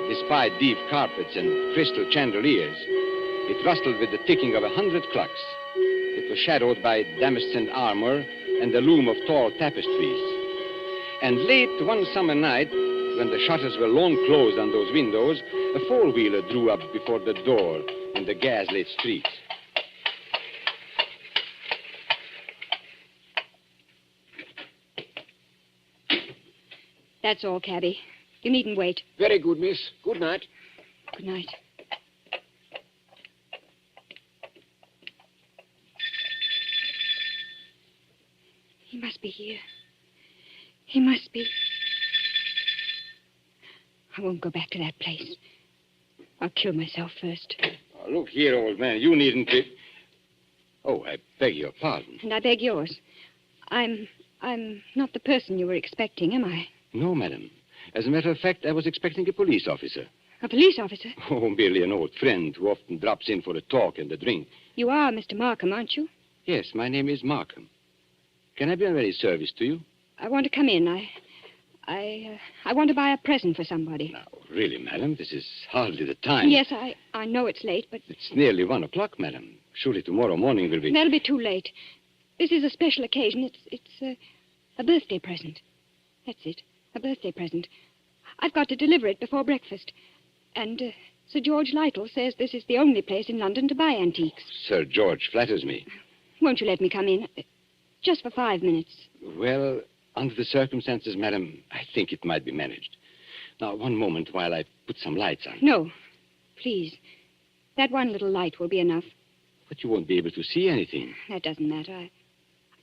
S8: despite deep carpets and crystal chandeliers. It rustled with the ticking of 100 clocks. It was shadowed by damascened armor and the loom of tall tapestries. And late one summer night, when the shutters were long closed on those windows, a four-wheeler drew up before the door in the gas-lit street.
S13: That's all, cabby. You needn't wait.
S14: Very good, miss. Good night.
S13: Good night. He must be here. He must be. I won't go back to that place. I'll kill myself first.
S8: Oh, look here, old man. You needn't be... Oh, I beg your pardon.
S13: And I beg yours. I'm not the person you were expecting, am I?
S8: No, madam. As a matter of fact, I was expecting a police officer.
S13: A police officer?
S8: Oh, merely an old friend who often drops in for a talk and a drink.
S13: You are Mr. Markham, aren't you?
S8: Yes, my name is Markham. Can I be of any service to you?
S13: I want to come in. I want to buy a present for somebody.
S8: Now, really, madam, this is hardly the time.
S13: Yes, I know it's late, but...
S8: It's nearly 1 o'clock, madam. Surely tomorrow morning will be...
S13: That'll be too late. This is a special occasion. It's a birthday present. That's it. A birthday present. I've got to deliver it before breakfast. And Sir George Lytle says this is the only place in London to buy antiques.
S8: Sir George flatters me.
S13: Won't you let me come in? Just for 5 minutes.
S8: Well, under the circumstances, madam, I think it might be managed. Now, one moment while I put some lights on.
S13: No. Please. That one little light will be enough.
S8: But you won't be able to see anything.
S13: That doesn't matter.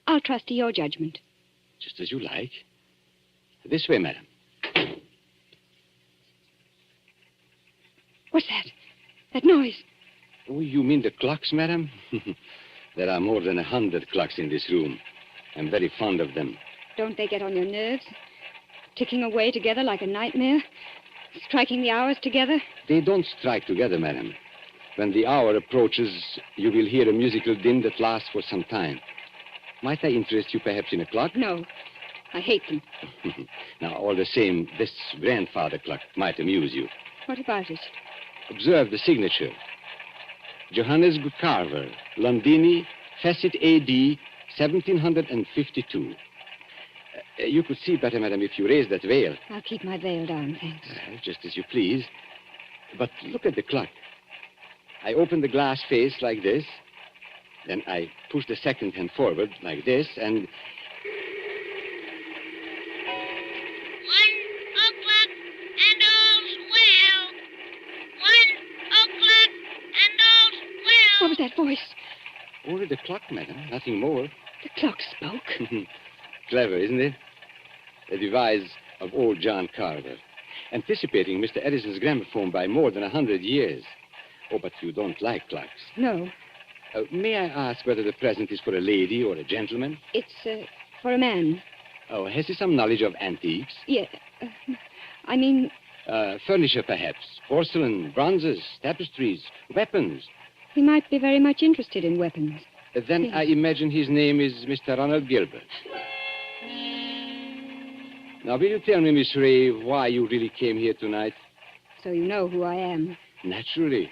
S13: I'll trust to your judgment.
S8: Just as you like. This way, madam.
S13: What's that? That noise?
S8: Oh, you mean the clocks, madam? There are more than 100 clocks in this room. I'm very fond of them.
S13: Don't they get on your nerves? Ticking away together like a nightmare? Striking the hours together?
S8: They don't strike together, madam. When the hour approaches, you will hear a musical din that lasts for some time. Might I interest you perhaps in a clock?
S13: No. I hate them.
S8: Now, all the same, this grandfather clock might amuse you.
S13: What about it?
S8: Observe the signature. Johannes Carver, Londini, Facet A.D., 1752. You could see better, madam, if you raised that veil.
S13: I'll keep my veil down, thanks.
S8: Just as you please. But look at the clock. I open the glass face like this. Then I push the second hand forward like this, and...
S13: What was that voice?
S8: Only the clock, madam, nothing more.
S13: The clock spoke.
S8: Clever, isn't it? A device of old John Carver, anticipating Mr. Edison's gramophone by more than 100 years. Oh, but you don't like clocks.
S13: No.
S8: May I ask whether the present is for a lady or a gentleman?
S13: It's for a man.
S8: Oh, has he some knowledge of antiques?
S13: Yeah. I mean...
S8: furniture, perhaps. Porcelain, bronzes, tapestries, weapons.
S13: He might be very much interested in weapons.
S8: Then
S13: Yes.
S8: I imagine his name is Mr. Ronald Gilbert. Now, will you tell me, Miss Ray, why you really came here tonight?
S13: So you know who I am.
S8: Naturally.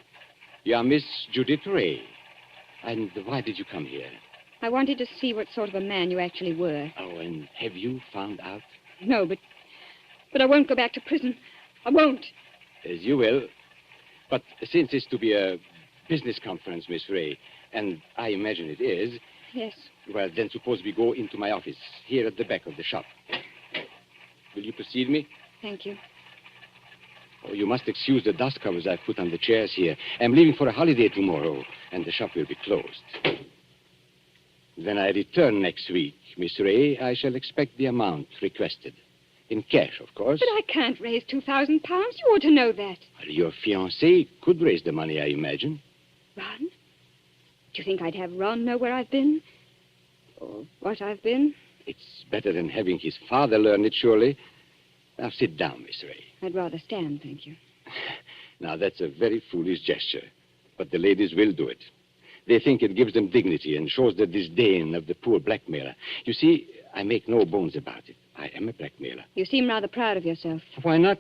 S8: You are Miss Judith Ray. And why did you come here?
S13: I wanted to see what sort of a man you actually were.
S8: Oh, and have you found out?
S13: No, but I won't go back to prison. I won't.
S8: As you will. But since it's to be a business conference, Miss Ray, and I imagine it is,
S13: Yes.
S8: well, then suppose we go into my office, here at the back of the shop. Will you precede me?
S13: Thank you.
S8: Oh, you must excuse the dust covers I've put on the chairs here. I'm leaving for a holiday tomorrow, and the shop will be closed. When I return next week, Miss Ray, I shall expect the amount requested. In cash, of course.
S13: But I can't raise 2,000 pounds. You ought to know that.
S8: Well, your fiancé could raise the money, I imagine.
S13: Ron? Do you think I'd have Ron know where I've been? Or what I've been?
S8: It's better than having his father learn it, surely. Now, sit down, Miss Ray.
S13: I'd rather stand, thank you.
S8: Now, that's a very foolish gesture, but the ladies will do it. They think it gives them dignity and shows the disdain of the poor blackmailer. You see, I make no bones about it. I am a blackmailer.
S13: You seem rather proud of yourself.
S8: Why not?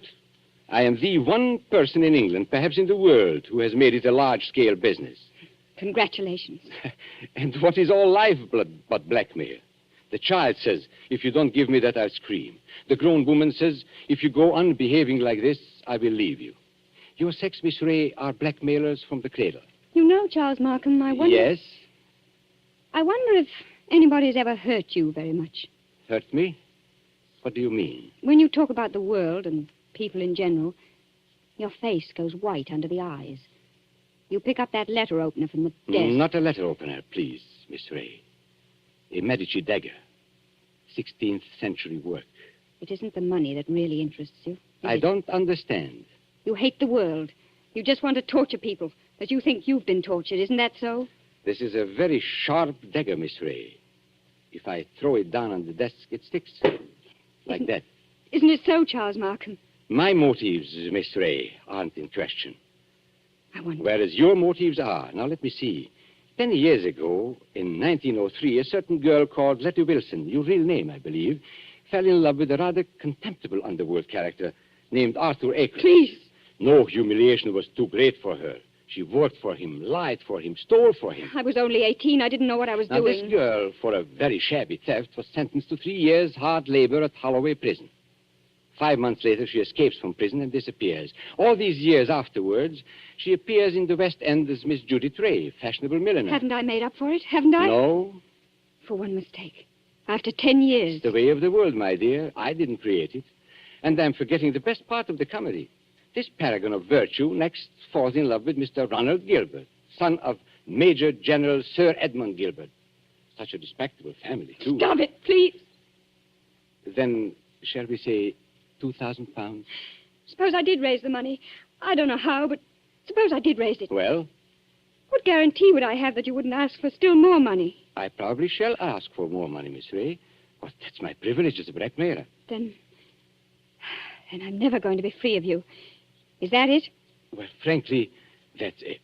S8: I am the one person in England, perhaps in the world, who has made it a large-scale business.
S13: Congratulations.
S8: And what is all lifeblood but blackmail? The child says, if you don't give me that, I'll scream. The grown woman says, if you go on behaving like this, I will leave you. Your sex, Miss Ray, are blackmailers from the cradle.
S13: You know, Charles Markham, I wonder...
S8: Yes?
S13: I wonder if anybody's ever hurt you very much.
S8: Hurt me? What do you mean?
S13: When you talk about the world and people in general, your face goes white under the eyes. You pick up that letter opener from the desk.
S8: Not a letter opener, please, Miss Ray. A Medici dagger. 16th century work.
S13: It isn't the money that really interests you.
S8: I don't understand.
S13: You hate the world. You just want to torture people, that you think you've been tortured. Isn't that so?
S8: This is a very sharp dagger, Miss Ray. If I throw it down on the desk, it sticks. Like that.
S13: Isn't it so, Charles Markham?
S8: My motives, Miss Ray, aren't in question.
S13: I wonder.
S8: Whereas your motives are. Now, let me see. 10 years ago, in 1903, a certain girl called Letty Wilson, your real name, I believe, fell in love with a rather contemptible underworld character named Arthur Akers.
S13: Please.
S8: No humiliation was too great for her. She worked for him, lied for him, stole for him.
S13: I was only 18. I didn't know what I was
S8: Now,
S13: doing.
S8: this girl, for a very shabby theft, was sentenced to 3 years hard labor at Holloway Prison. 5 months later, she escapes from prison and disappears. All these years afterwards, she appears in the West End as Miss Judith Ray, fashionable milliner.
S13: Haven't I made up for it? Haven't I?
S8: No.
S13: For one mistake. After 10 years.
S8: It's the way of the world, my dear. I didn't create it. And I'm forgetting the best part of the comedy. This paragon of virtue next falls in love with Mr. Ronald Gilbert, son of Major General Sir Edmund Gilbert. Such a respectable family, too.
S13: Stop it, please.
S8: Then, shall we say 2,000 pounds?
S13: Suppose I did raise the money. I don't know how, but suppose I did raise it.
S8: Well,
S13: What guarantee would I have that you wouldn't ask for still more money?
S8: I probably shall ask for more money, Miss Ray. But that's my privilege as a blackmailer.
S13: Then I'm never going to be free of you. Is that it?
S8: Well, frankly, that's it.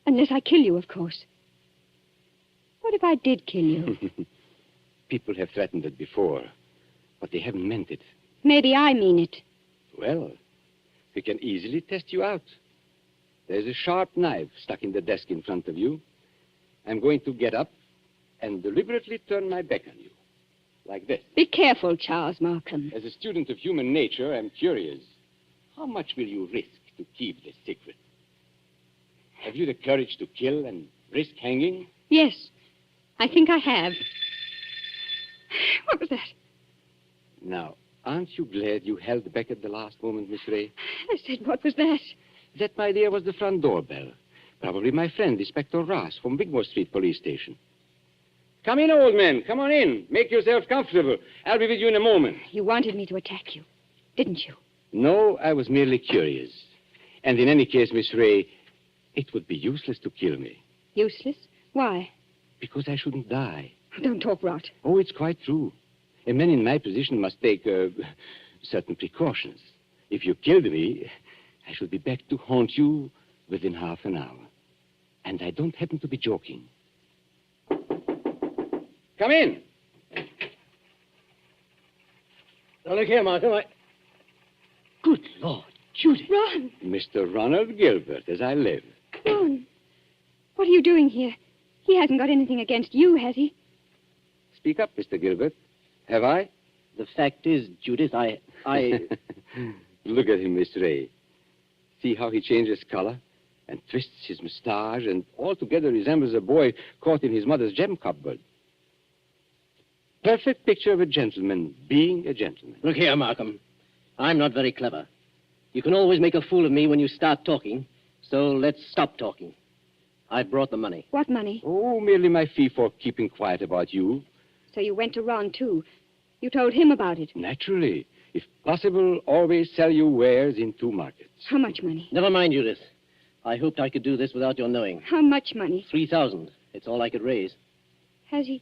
S13: Unless I kill you, of course. What if I did kill you?
S8: People have threatened it before, but they haven't meant it.
S13: Maybe I mean it.
S8: Well, we can easily test you out. There's a sharp knife stuck in the desk in front of you. I'm going to get up and deliberately turn my back on you. Like this.
S13: Be careful, Charles Markham.
S8: As a student of human nature, I'm curious. How much will you risk to keep this secret? Have you the courage to kill and risk hanging?
S13: Yes, I think I have. What was that?
S8: Now, aren't you glad you held back at the last moment, Miss Ray?
S13: I said, what was that?
S8: That, my dear, was the front doorbell. Probably my friend, Inspector Ross, from Wigmore Street Police Station. Come in, old man. Come on in. Make yourself comfortable. I'll be with you in a moment.
S13: You wanted me to attack you, didn't you?
S8: No, I was merely curious. And in any case, Miss Ray, it would be useless to kill me.
S13: Useless? Why?
S8: Because I shouldn't die.
S13: Don't talk rot.
S8: Oh, it's quite true. A man in my position must take certain precautions. If you killed me, I should be back to haunt you within half an hour. And I don't happen to be joking. Come in.
S7: Now, look here, Markham. Good Lord, Judy.
S13: Ron!
S8: Mr. Ronald Gilbert, as I live.
S13: Ron, what are you doing here? He hasn't got anything against you, has he?
S8: Speak up, Mr. Gilbert. Have I?
S7: The fact is, Judith, I...
S8: Look at him, Miss Ray. See how he changes color and twists his mustache and altogether resembles a boy caught in his mother's gem cupboard. Perfect picture of a gentleman being a gentleman.
S7: Look here, Markham. I'm not very clever. You can always make a fool of me when you start talking, so let's stop talking. I brought the money.
S13: What money?
S8: Oh, merely my fee for keeping quiet about you.
S13: So you went to Ron, too. You told him about it.
S8: Naturally. If possible, always sell your wares in 2 markets.
S13: How much money?
S7: Never mind, Judith. I hoped I could do this without your knowing.
S13: How much money?
S7: 3,000. It's all I could raise.
S13: Has he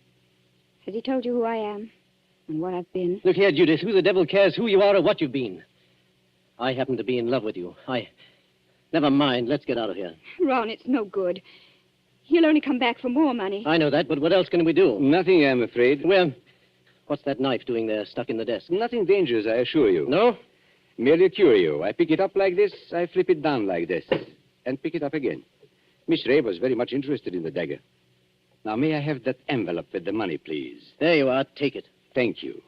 S13: told you who I am and what I've been?
S7: Look here, Judith. Who the devil cares who you are or what you've been? I happen to be in love with you. Never mind. Let's get out of here.
S13: Ron, it's no good. He'll only come back for more money.
S7: I know that, but what else can we do?
S8: Nothing, I'm afraid.
S7: Well, what's that knife doing there, stuck in the desk?
S8: Nothing dangerous, I assure you.
S7: No?
S8: Merely a curio. I pick it up like this, I flip it down like this, and pick it up again. Miss Ray was very much interested in the dagger. Now, may I have that envelope with the money, please?
S7: There you are. Take it.
S8: Thank you.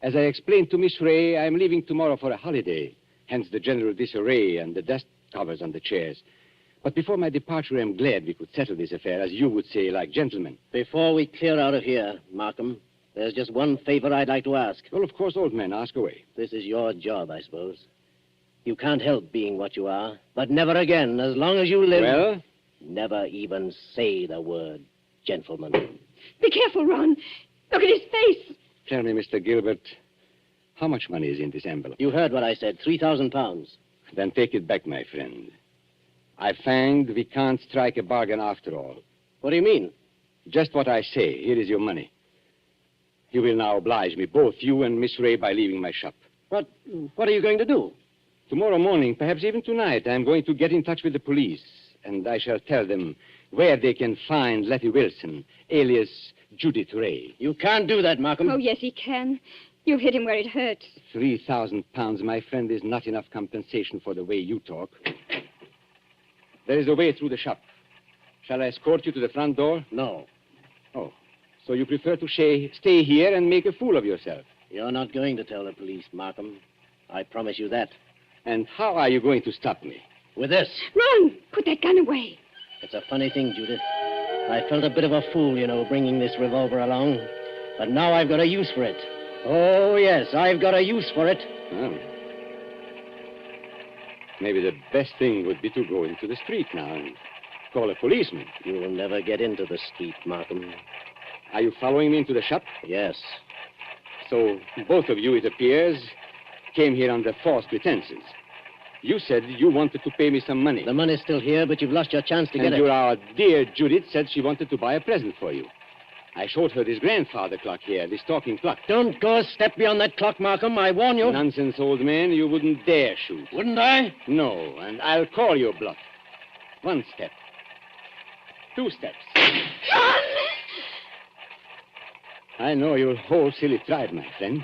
S8: As I explained to Miss Ray, I'm leaving tomorrow for a holiday, hence the general disarray and the dust covers on the chairs. But before my departure, I'm glad we could settle this affair, as you would say, like gentlemen.
S7: Before we clear out of here, Markham, there's just one favor I'd like to ask.
S8: Well, of course, old man, ask away.
S7: This is your job, I suppose. You can't help being what you are, but never again, as long as you live...
S8: Well?
S7: Never even say the word gentleman.
S13: Be careful, Ron. Look at his face.
S8: Tell me, Mr. Gilbert, how much money is in this envelope?
S7: You heard what I said, 3,000 pounds.
S8: Then take it back, my friend. I find we can't strike a bargain after all.
S7: What do you mean?
S8: Just what I say. Here is your money. You will now oblige me, both you and Miss Ray, by leaving my shop.
S7: What are you going to do?
S8: Tomorrow morning, perhaps even tonight, I'm going to get in touch with the police, and I shall tell them where they can find Letty Wilson, alias Judith Ray.
S7: You can't do that, Markham.
S13: Oh, yes, he can. You've hit him where it hurts.
S8: 3,000 pounds, my friend, is not enough compensation for the way you talk. There is a way through the shop. Shall I escort you to the front door?
S7: No.
S8: Oh, so you prefer to stay here and make a fool of yourself?
S7: You're not going to tell the police, Markham. I promise you that.
S8: And how are you going to stop me?
S7: With this.
S13: Run! Put that gun away.
S7: It's a funny thing, Judith. I felt a bit of a fool, bringing this revolver along. But now I've got a use for it. Oh, yes, I've got a use for it.
S8: Oh. Maybe the best thing would be to go into the street now and call a policeman.
S7: You'll never get into the street, Markham.
S8: Are you following me into the shop?
S7: Yes.
S8: So both of you, it appears, came here under false pretenses. You said you wanted to pay me some money.
S7: The money's still here, but you've lost your chance to get it.
S8: And our dear Judith said she wanted to buy a present for you. I showed her this grandfather clock here, this talking clock.
S7: Don't go a step beyond that clock, Markham. I warn you.
S8: Nonsense, old man. You wouldn't dare shoot.
S7: Wouldn't I?
S8: No, and I'll call your bluff. 1 step. 2 steps. I know you'll hold silly pride, my friend.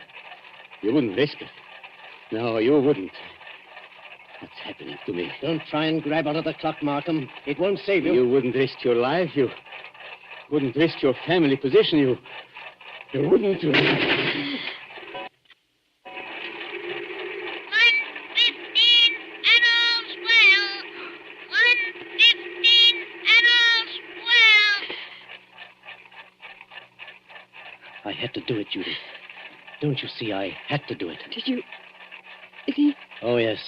S8: You wouldn't risk it. No, you wouldn't. What's happening to me?
S7: Don't try and grab onto the clock, Markham. It won't save you.
S8: You wouldn't risk your life. You wouldn't risk your family position. You wouldn't.
S12: 1:15 and all's well. 1:15 and all's well.
S7: I had to do it, Judith. Don't you see? I had to do it.
S13: Did you... Is he...
S7: Oh, yes.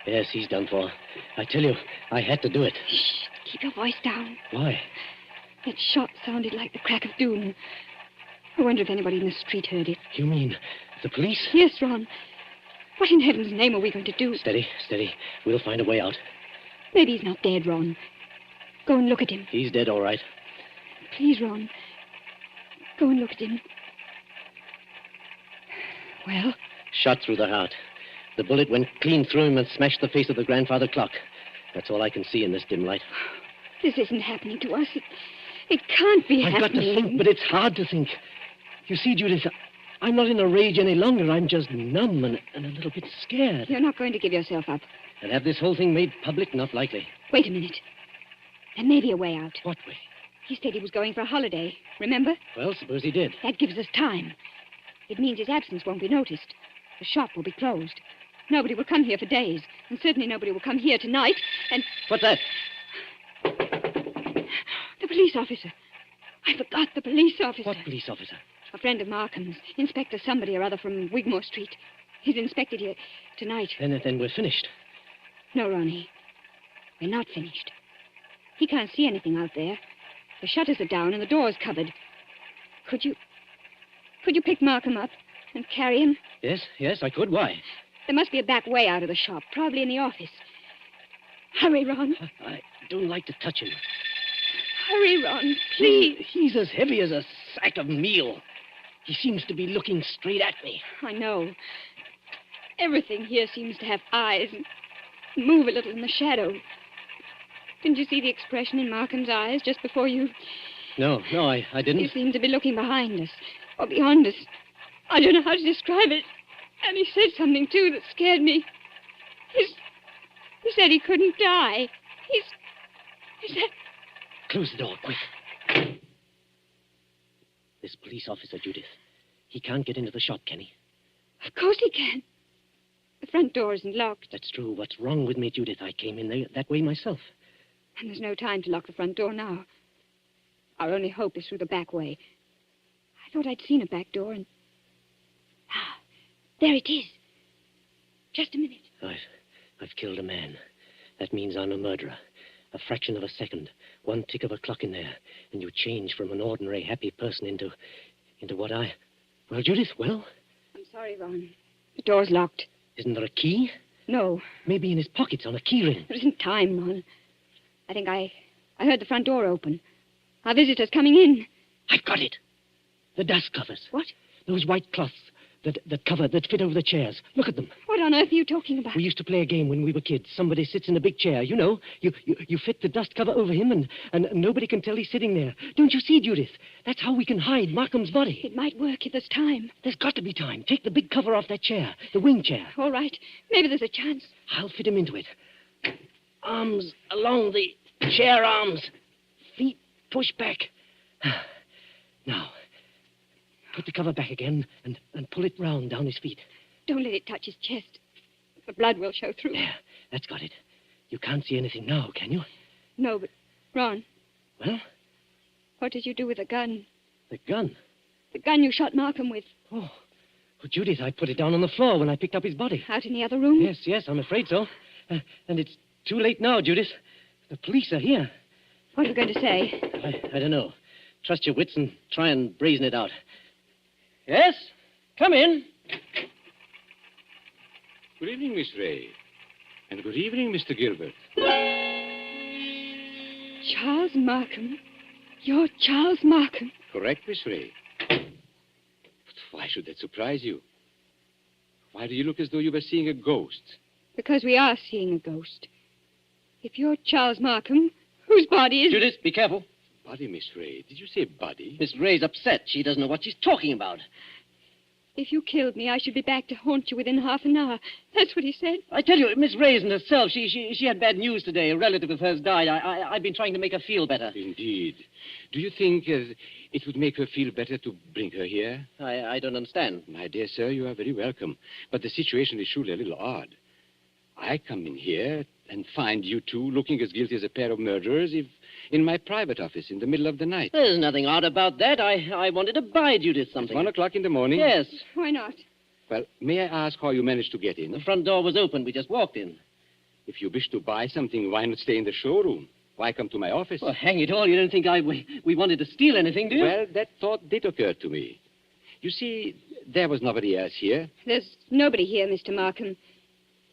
S7: Yes, he's done for. I tell you, I had to do it.
S13: Shh. Keep your voice down.
S7: Why?
S13: That shot sounded like the crack of doom. I wonder if anybody in the street heard it.
S7: You mean the police?
S13: Yes, Ron. What in heaven's name are we going to do?
S7: Steady, steady. We'll find a way out.
S13: Maybe he's not dead, Ron. Go and look at him.
S7: He's dead, all right.
S13: Please, Ron. Go and look at him. Well?
S7: Shot through the heart. The bullet went clean through him and smashed the face of the grandfather clock. That's all I can see in this dim light.
S13: This isn't happening to us. It can't be
S7: happening. I've got to think, but it's hard to think. You see, Judith, I'm not in a rage any longer. I'm just numb and a little bit scared.
S13: You're not going to give yourself up.
S7: And have this whole thing made public? Not likely.
S13: Wait a minute. There may be a way out.
S7: What way?
S13: He said he was going for a holiday, remember?
S7: Well, suppose he did.
S13: That gives us time. It means his absence won't be noticed. The shop will be closed. Nobody will come here for days. And certainly nobody will come here tonight. And
S7: What's that?
S13: the police officer. I forgot the police officer.
S7: What police officer?
S13: A friend of Markham's. Inspector somebody or other from Wigmore Street. He's inspected here tonight.
S7: Then we're finished.
S13: No, Ronnie. We're not finished. He can't see anything out there. The shutters are down and the door's covered. Could you pick Markham up and carry him?
S7: Yes, I could. Why?
S13: There must be a back way out of the shop, probably in the office. Hurry, Ron.
S7: I don't like to touch him.
S13: Hurry, Ron, please.
S7: He's as heavy as a sack of meal. He seems to be looking straight at me.
S13: I know. Everything here seems to have eyes and move a little in the shadow. Didn't you see the expression in Markham's eyes just before you...
S7: No, I didn't.
S13: He seemed to be looking behind us, or beyond us. I don't know how to describe it. And he said something, too, that scared me. He said he couldn't die. He said...
S7: Close the door, quick. This police officer, Judith, he can't get into the shop, can he?
S13: Of course he can. The front door isn't locked.
S7: That's true. What's wrong with me, Judith? I came in there that way myself.
S13: And there's no time to lock the front door now. Our only hope is through the back way. I thought I'd seen a back door and... Ah, there it is. Just a minute.
S7: I've killed a man. That means I'm a murderer. A fraction of a second, one tick of a clock in there, and you change from an ordinary happy person into what I... Well, Judith, well?
S13: I'm sorry, Ron. The door's locked.
S7: Isn't there a key?
S13: No.
S7: Maybe in his pockets on a key ring.
S13: There isn't time, Ron. I think I heard the front door open. Our visitor's coming in.
S7: I've got it. The dust covers.
S13: What?
S7: Those white cloths that fit over the chairs. Look at them.
S13: What on earth are you talking about?
S7: We used to play a game when we were kids. Somebody sits in a big chair. You know, you fit the dust cover over him and nobody can tell he's sitting there. Don't you see, Judith? That's how we can hide Markham's body.
S13: It might work if there's time.
S7: There's got to be time. Take the big cover off that chair, the wing chair.
S13: All right. Maybe there's a chance.
S7: I'll fit him into it. Arms along the chair arms. Feet pushed back. Now, put the cover back again and pull it round down his feet.
S13: Don't let it touch his chest. The blood will show through.
S7: There, that's got it. You can't see anything now, can you?
S13: No, but, Ron.
S7: Well?
S13: What did you do with the gun?
S7: The gun?
S13: The gun you shot Markham with.
S7: Oh. Well, Judith, I put it down on the floor when I picked up his body.
S13: Out in the other room?
S7: Yes, I'm afraid so. And it's too late now, Judith. The police are here.
S13: What are you going to say?
S7: I don't know. Trust your wits and try and brazen it out. Yes? Come in.
S8: Good evening, Miss Ray. And good evening, Mr. Gilbert.
S13: Charles Markham? You're Charles Markham?
S8: Correct, Miss Ray. But why should that surprise you? Why do you look as though you were seeing a ghost?
S13: Because we are seeing a ghost. If you're Charles Markham, whose body is...
S7: Judith, be careful.
S8: Body, Miss Ray. Did you say body?
S7: Miss Ray's upset. She doesn't know what she's talking about.
S13: If you killed me, I should be back to haunt you within half an hour. That's what he said.
S7: I tell you, Miss Ray isn't herself. She had bad news today. A relative of hers died. I've been trying to make her feel better.
S8: Indeed. Do you think it would make her feel better to bring her here?
S7: I don't understand.
S8: My dear sir, you are very welcome. But the situation is surely a little odd. I come in here and find you two looking as guilty as a pair of murderers in my private office in the middle of the night.
S7: There's nothing odd about that. I wanted to buy Judith something.
S8: At 1 o'clock in the morning?
S7: Yes.
S13: Why not?
S8: Well, may I ask how you managed to get in?
S7: The front door was open. We just walked in.
S8: If you wish to buy something, why not stay in the showroom? Why come to my office?
S7: Well, hang it all. You don't think we wanted to steal anything, do you?
S8: Well, that thought did occur to me. You see, there was nobody else here.
S13: There's nobody here, Mr. Markham.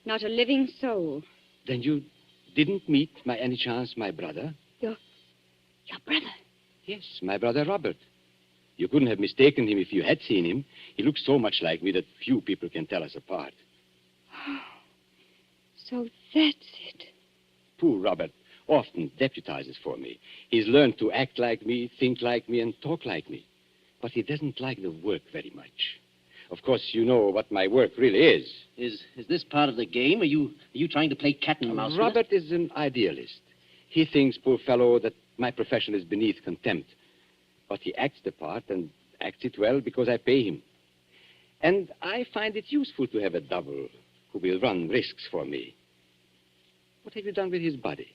S13: Not a living soul.
S8: Then you didn't meet, by any chance, my brother?
S13: Your brother?
S8: Yes, my brother Robert. You couldn't have mistaken him if you had seen him. He looks so much like me that few people can tell us apart.
S13: Oh, so that's it.
S8: Poor Robert often deputizes for me. He's learned to act like me, think like me, and talk like me. But he doesn't like the work very much. Of course, you know what my work really is.
S7: Is this part of the game? Are you trying to play cat and mouse?
S8: Robert is an idealist. He thinks, poor fellow, that My profession is beneath contempt. But he acts the part and acts it well because I pay him. And I find it useful to have a double who will run risks for me. What have you done with his body?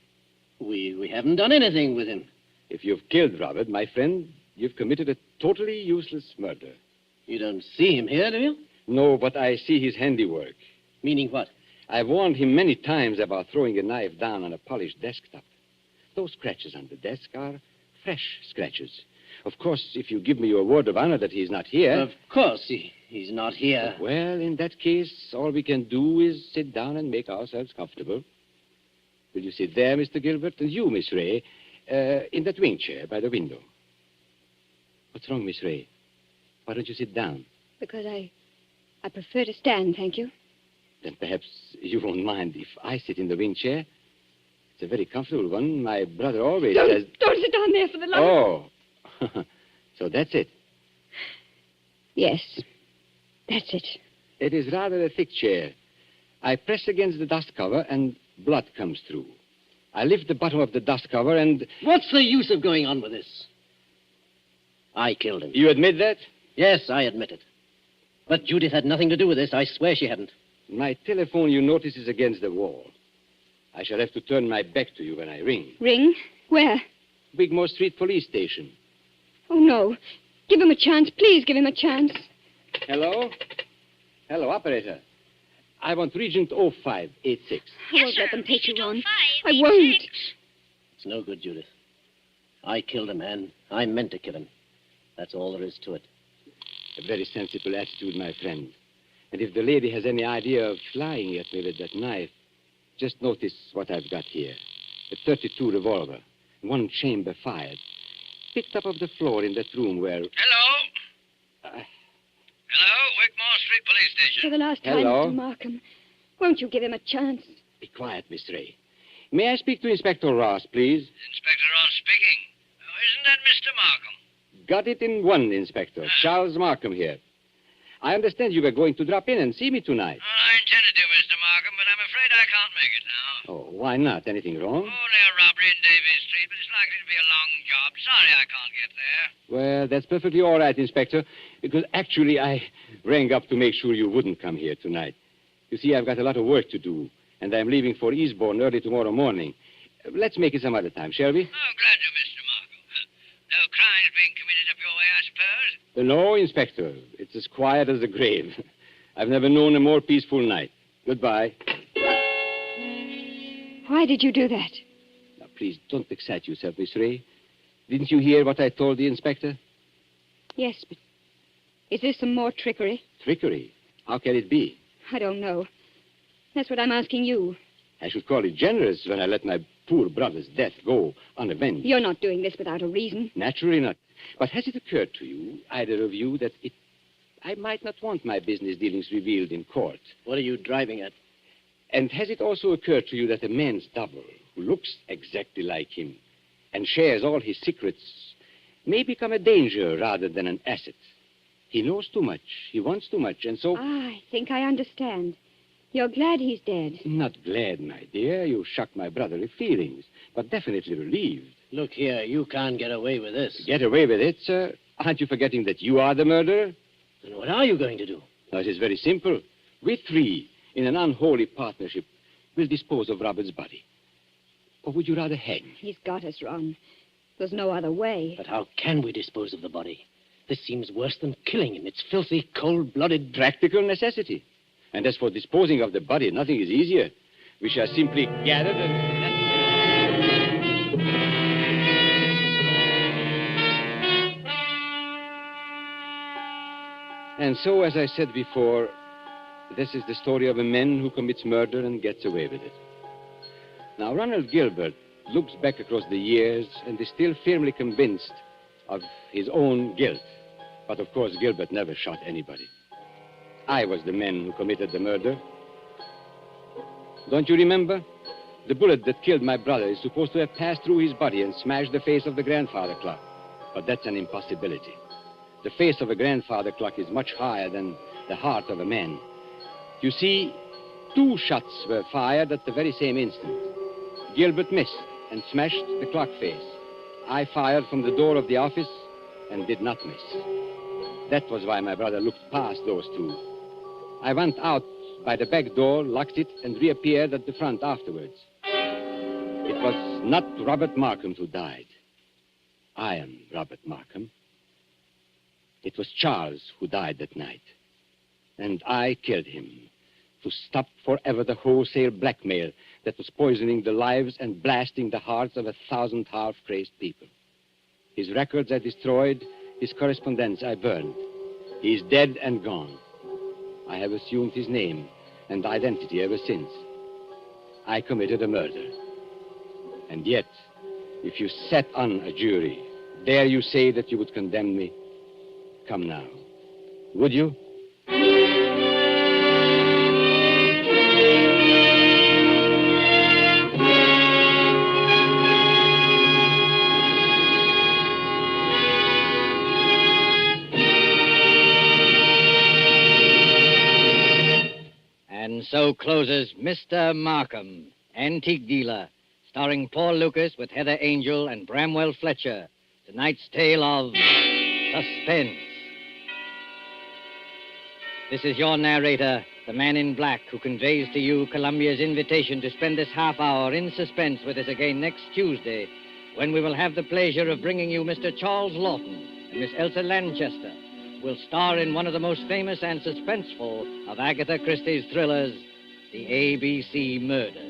S7: We haven't done anything with him.
S8: If you've killed Robert, my friend, you've committed a totally useless murder.
S7: You don't see him here, do you?
S8: No, but I see his handiwork.
S7: Meaning what?
S8: I've warned him many times about throwing a knife down on a polished desktop. Those scratches on the desk are fresh scratches. Of course, if you give me your word of honor that he's not here...
S7: Of course, he's not here.
S8: Well, in that case, all we can do is sit down and make ourselves comfortable. Will you sit there, Mr. Gilbert? And you, Miss Ray, in that wing chair by the window. What's wrong, Miss Ray? Why don't you sit down?
S13: Because I prefer to stand, thank you.
S8: Then perhaps you won't mind if I sit in the wing chair. It's a very comfortable one. My brother always says...
S13: Don't sit down there for the love
S8: Oh. So that's it.
S13: Yes, that's it.
S8: It is rather a thick chair. I press against the dust cover and blood comes through. I lift the bottom of the dust cover and...
S7: What's the use of going on with this? I killed him.
S8: You admit that?
S7: Yes, I admit it. But Judith had nothing to do with this. I swear she hadn't.
S8: My telephone, you notice, is against the wall. I shall have to turn my back to you when I ring.
S13: Ring? Where?
S8: Wigmore Street Police Station.
S13: Oh, no. Give him a chance. Please give him a chance.
S8: Hello? Hello, operator. I want Regent 0586.
S13: I won't let them take you on. I won't.
S7: It's no good, Judith. I killed a man. I meant to kill him. That's all there is to it.
S8: A very sensible attitude, my friend. And if the lady has any idea of flying at me with that knife, just notice what I've got here. A .32 revolver, one chamber fired, picked up off the floor in that room where...
S11: Hello? Hello, Wigmore Street Police Station.
S13: For the last time,
S8: Hello?
S13: Mr. Markham, won't you give him a chance?
S8: Be quiet, Miss Ray. May I speak to Inspector Ross, please?
S11: Inspector Ross speaking. Oh, isn't that Mr. Markham?
S8: Got it in one, Inspector. Charles Markham here. I understand you were going to drop in and see me tonight.
S11: Well, I intended to, Mr. Markham, but I'm afraid I can't make it now.
S8: Oh, why not? Anything wrong?
S11: Only a robbery in Davies Street, but it's likely to be a long job. Sorry I can't get there.
S8: Well, that's perfectly all right, Inspector, because actually I rang up to make sure you wouldn't come here tonight. You see, I've got a lot of work to do, and I'm leaving for Eastbourne early tomorrow morning. Let's make it some other time, shall we?
S11: Oh, glad to, Mr. Markham. No crimes being committed up your way, I suppose?
S8: No, Inspector. It's as quiet as the grave. I've never known a more peaceful night. Goodbye.
S13: Why did you do that?
S8: Now, please, don't excite yourself, Miss Ray. Didn't you hear what I told the inspector?
S13: Yes, but is this some more trickery?
S8: Trickery? How can it be?
S13: I don't know. That's what I'm asking you.
S8: I should call it generous when I let my poor brother's death go unavenged.
S13: You're not doing this without a reason.
S8: Naturally not. But has it occurred to you, either of you, that I might not want my business dealings revealed in court?
S7: What are you driving at?
S8: And has it also occurred to you that a man's double, who looks exactly like him and shares all his secrets, may become a danger rather than an asset? He knows too much, he wants too much, and so...
S13: I think I understand. You're glad he's dead.
S8: Not glad, my dear. You shocked my brotherly feelings, but definitely relieved.
S7: Look here, you can't get away with this.
S8: Get away with it, sir? Aren't you forgetting that you are the murderer?
S7: Then what are you going to do?
S8: No, it is very simple. We three, in an unholy partnership, will dispose of Robert's body. Or would you rather hang?
S13: He's got us, Ron. There's no other way.
S7: But how can we dispose of the body? This seems worse than killing him. It's filthy, cold-blooded...
S8: Practical necessity. And as for disposing of the body, nothing is easier. We shall simply gather the... And so, as I said before, this is the story of a man who commits murder and gets away with it. Now, Ronald Gilbert looks back across the years and is still firmly convinced of his own guilt. But, of course, Gilbert never shot anybody. I was the man who committed the murder. Don't you remember? The bullet that killed my brother is supposed to have passed through his body and smashed the face of the grandfather clock. But that's an impossibility. The face of a grandfather clock is much higher than the heart of a man. You see, 2 shots were fired at the very same instant. Gilbert missed and smashed the clock face. I fired from the door of the office and did not miss. That was why my brother looked past those two. I went out by the back door, locked it, and reappeared at the front afterwards. It was not Robert Markham who died. I am Robert Markham. It was Charles who died that night. And I killed him to stop forever the wholesale blackmail that was poisoning the lives and blasting the hearts of 1,000 half-crazed people. His records I destroyed, his correspondence I burned. He is dead and gone. I have assumed his name and identity ever since. I committed a murder. And yet, if you sat on a jury, dare you say that you would condemn me? Come now. Would you?
S5: And so closes Mr. Markham, Antique Dealer, starring Paul Lucas with Heather Angel and Bramwell Fletcher. Tonight's tale of suspense. This is your narrator, the man in black, who conveys to you Columbia's invitation to spend this half hour in suspense with us again next Tuesday, when we will have the pleasure of bringing you Mr. Charles Lawton and Miss Elsa Lanchester, who will star in one of the most famous and suspenseful of Agatha Christie's thrillers, The ABC Murders.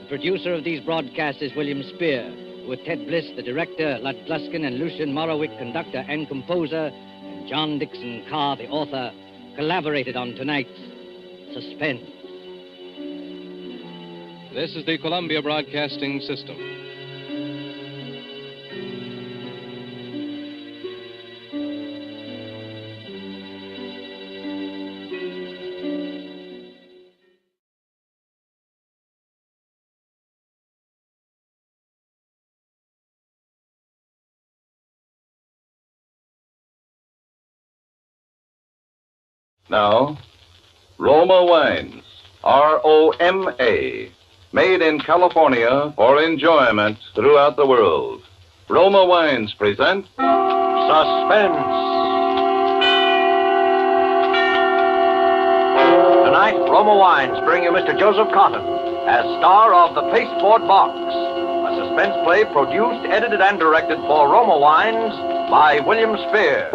S5: The producer of these broadcasts is William Spear, with Ted Bliss, the director, Lud Gluskin and Lucian Morowick, conductor and composer, and John Dixon Carr, the author, collaborated on tonight's Suspense.
S14: This is the Columbia Broadcasting System.
S16: Now, Roma Wines, R-O-M-A, made in California for enjoyment throughout the world. Roma Wines present Suspense.
S10: Tonight, Roma Wines bring you Mr. Joseph Cotton as star of The Pasteboard Box, a suspense play produced, edited, and directed for Roma Wines by William Spear.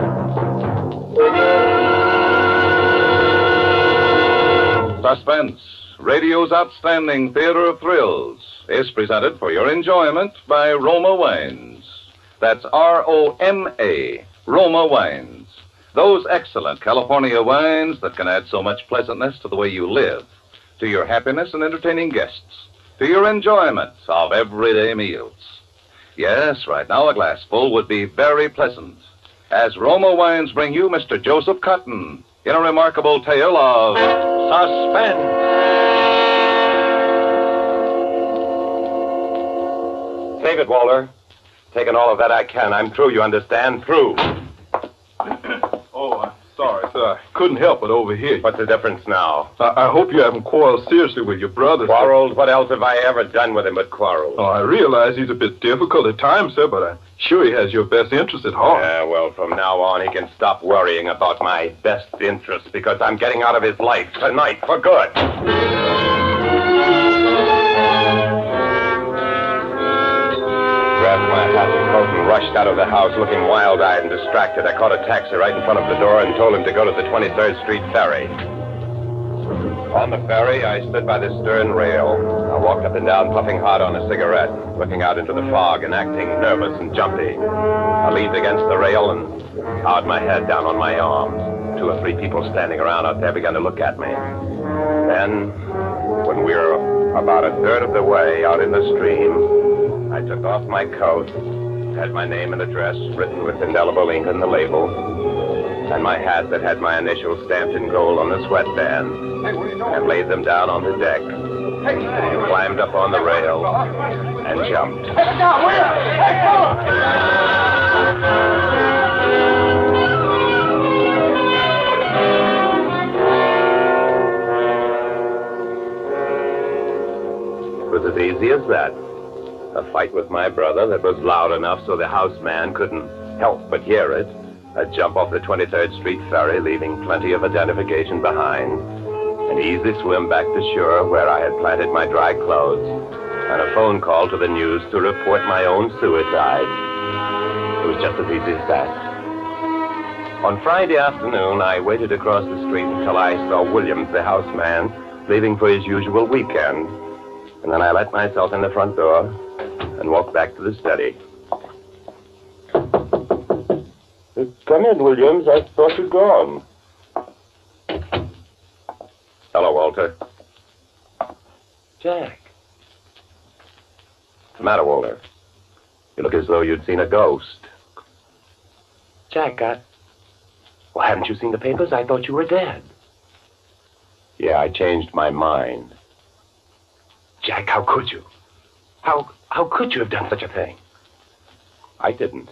S16: Suspense, radio's outstanding theater of thrills, is presented for your enjoyment by Roma Wines. That's R-O-M-A, Roma Wines. Those excellent California wines that can add so much pleasantness to the way you live, to your happiness in entertaining guests, to your enjoyment of everyday meals. Yes, right now a glassful would be very pleasant, as Roma Wines bring you Mr. Joseph Cotton in a remarkable tale of suspense.
S15: Save it, Walter. Taking all of that I can. I'm through, you understand? Through.
S17: Sorry, sir. I couldn't help but overhear you.
S15: What's the difference now?
S17: I hope you haven't quarreled seriously with your brother.
S15: Quarreled? What else have I ever done with him but quarrel?
S17: Oh, I realize he's a bit difficult at times, sir, but I'm sure he has your best interest at heart.
S15: Yeah, well, from now on, he can stop worrying about my best interests because I'm getting out of his life tonight for good. Grabbed my hat and coat and rushed out of the house looking wild-eyed and distracted. I caught a taxi right in front of the door and told him to go to the 23rd Street ferry. On the ferry, I stood by the stern rail. I walked up and down, puffing hard on a cigarette, looking out into the fog and acting nervous and jumpy. I leaned against the rail and bowed my head down on my arms. 2 or 3 people standing around out there began to look at me. Then, when we were about a third of the way out in the stream, I took off my coat, had my name and address written with indelible ink on the label, and my hat that had my initials stamped in gold on the sweatband, and laid them down on the deck, climbed up on the rail, and jumped. It was as easy as that. A fight with my brother that was loud enough so the houseman couldn't help but hear it. A jump off the 23rd Street ferry, leaving plenty of identification behind. An easy swim back to shore where I had planted my dry clothes. And a phone call to the news to report my own suicide. It was just as easy as that. On Friday afternoon, I waited across the street until I saw Williams, the houseman, leaving for his usual weekend. And then I let myself in the front door and walked back to the study. Come in, Williams. I thought you'd gone. Hello, Walter. Jack. What's the matter, Walter? You look as though you'd seen a ghost. Jack, well, haven't you seen the papers? I thought you were dead. Yeah, I changed my mind. Jack, how could you? How could you have done such a thing? I didn't.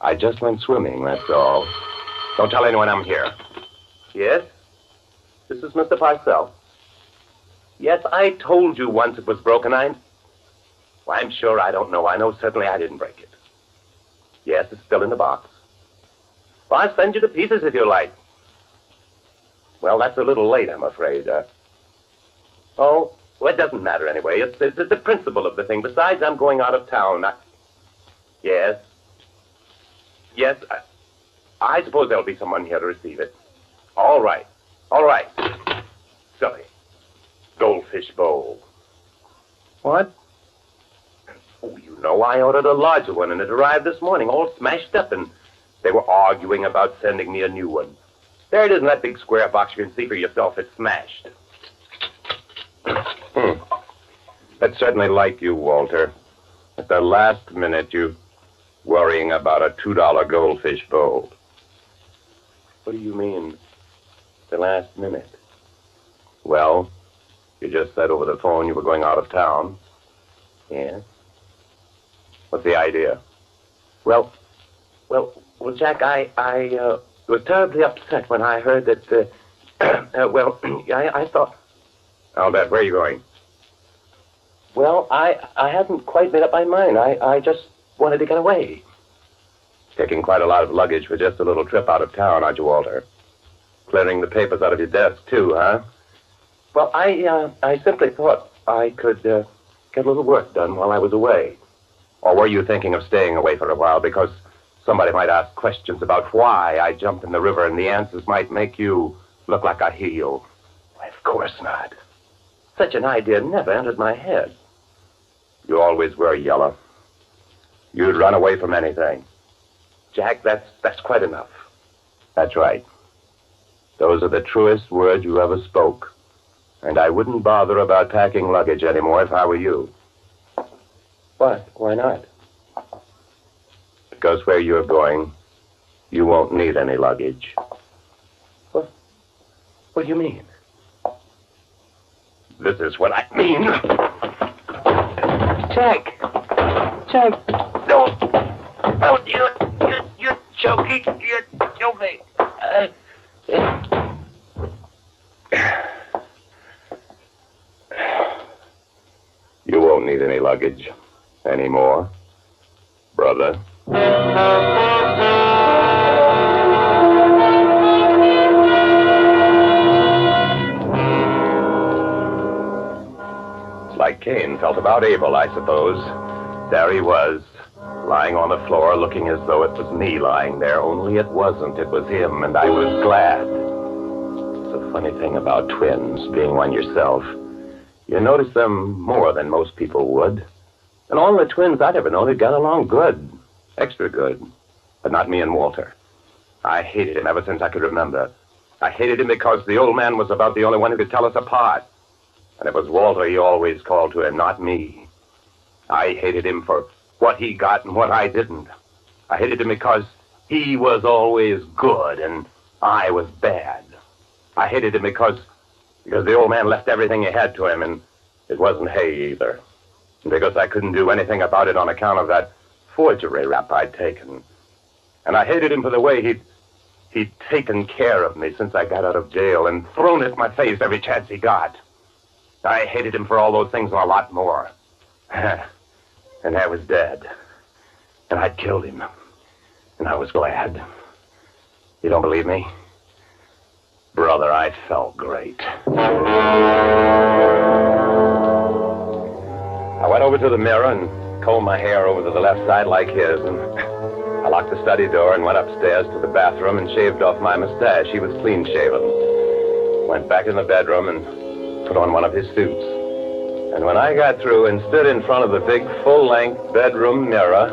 S15: I just went swimming, that's all. Don't tell anyone I'm here. Yes? This is Mr. Parcell. Yes, I told you once it was broken. Well, I'm sure I don't know. I know certainly I didn't break it. Yes, it's still in the box. Well, I'll send you to pieces if you like. Well, that's a little late, I'm afraid. Well, it doesn't matter anyway. It's the principle of the thing. Besides, I'm going out of town. Yes. Yes, I suppose there'll be someone here to receive it. All right. All right. Silly. Goldfish bowl. What? Oh, you know, I ordered a larger one, and it arrived this morning, all smashed up, and they were arguing about sending me a new one. There it is in that big square box. You can see for yourself it's smashed. That's certainly like you, Walter. At the last minute, you worrying about a $2 goldfish bowl. What do you mean, the last minute? Well, you just said over the phone you were going out of town. Yes? What's the idea? Well, Jack, I was terribly upset when I heard that, I thought... I'll bet. Where are you going? Well, I hadn't quite made up my mind. I just wanted to get away. Taking quite a lot of luggage for just a little trip out of town, aren't you, Walter? Clearing the papers out of your desk, too, huh? Well, I simply thought I could get a little work done while I was away. Or were you thinking of staying away for a while because somebody might ask questions about why I jumped in the river and the answers might make you look like a heel? Why, of course not. Such an idea never entered my head. You always were yellow. You'd run away from anything. Jack, that's quite enough. That's right. Those are the truest words you ever spoke. And I wouldn't bother about packing luggage anymore if I were you. What? Why not? Because where you're going, you won't need any luggage. What do you mean? This is what I mean. Jack! Don't you're choking. You're choking. You won't need any luggage anymore, brother. It's like Cain felt about Abel, I suppose. There he was, lying on the floor, looking as though it was me lying there, only it wasn't. It was him, and I was glad. It's a funny thing about twins, being one yourself. You notice them more than most people would. And all the twins I'd ever known had got along good. Extra good. But not me and Walter. I hated him ever since I could remember. I hated him because the old man was about the only one who could tell us apart. And it was Walter he always called to him, not me. I hated him for what he got and what I didn't. I hated him because he was always good and I was bad. I hated him because the old man left everything he had to him, and it wasn't hay either. And because I couldn't do anything about it on account of that forgery rap I'd taken. And I hated him for the way he'd taken care of me since I got out of jail and thrown at my face every chance he got. I hated him for all those things and a lot more. And I was dead. And I'd killed him. And I was glad. You don't believe me? Brother, I felt great. I went over to the mirror and combed my hair over to the left side like his, and I locked the study door and went upstairs to the bathroom and shaved off my mustache. He was clean shaven. Went back in the bedroom and put on one of his suits. And when I got through and stood in front of the big full-length bedroom mirror,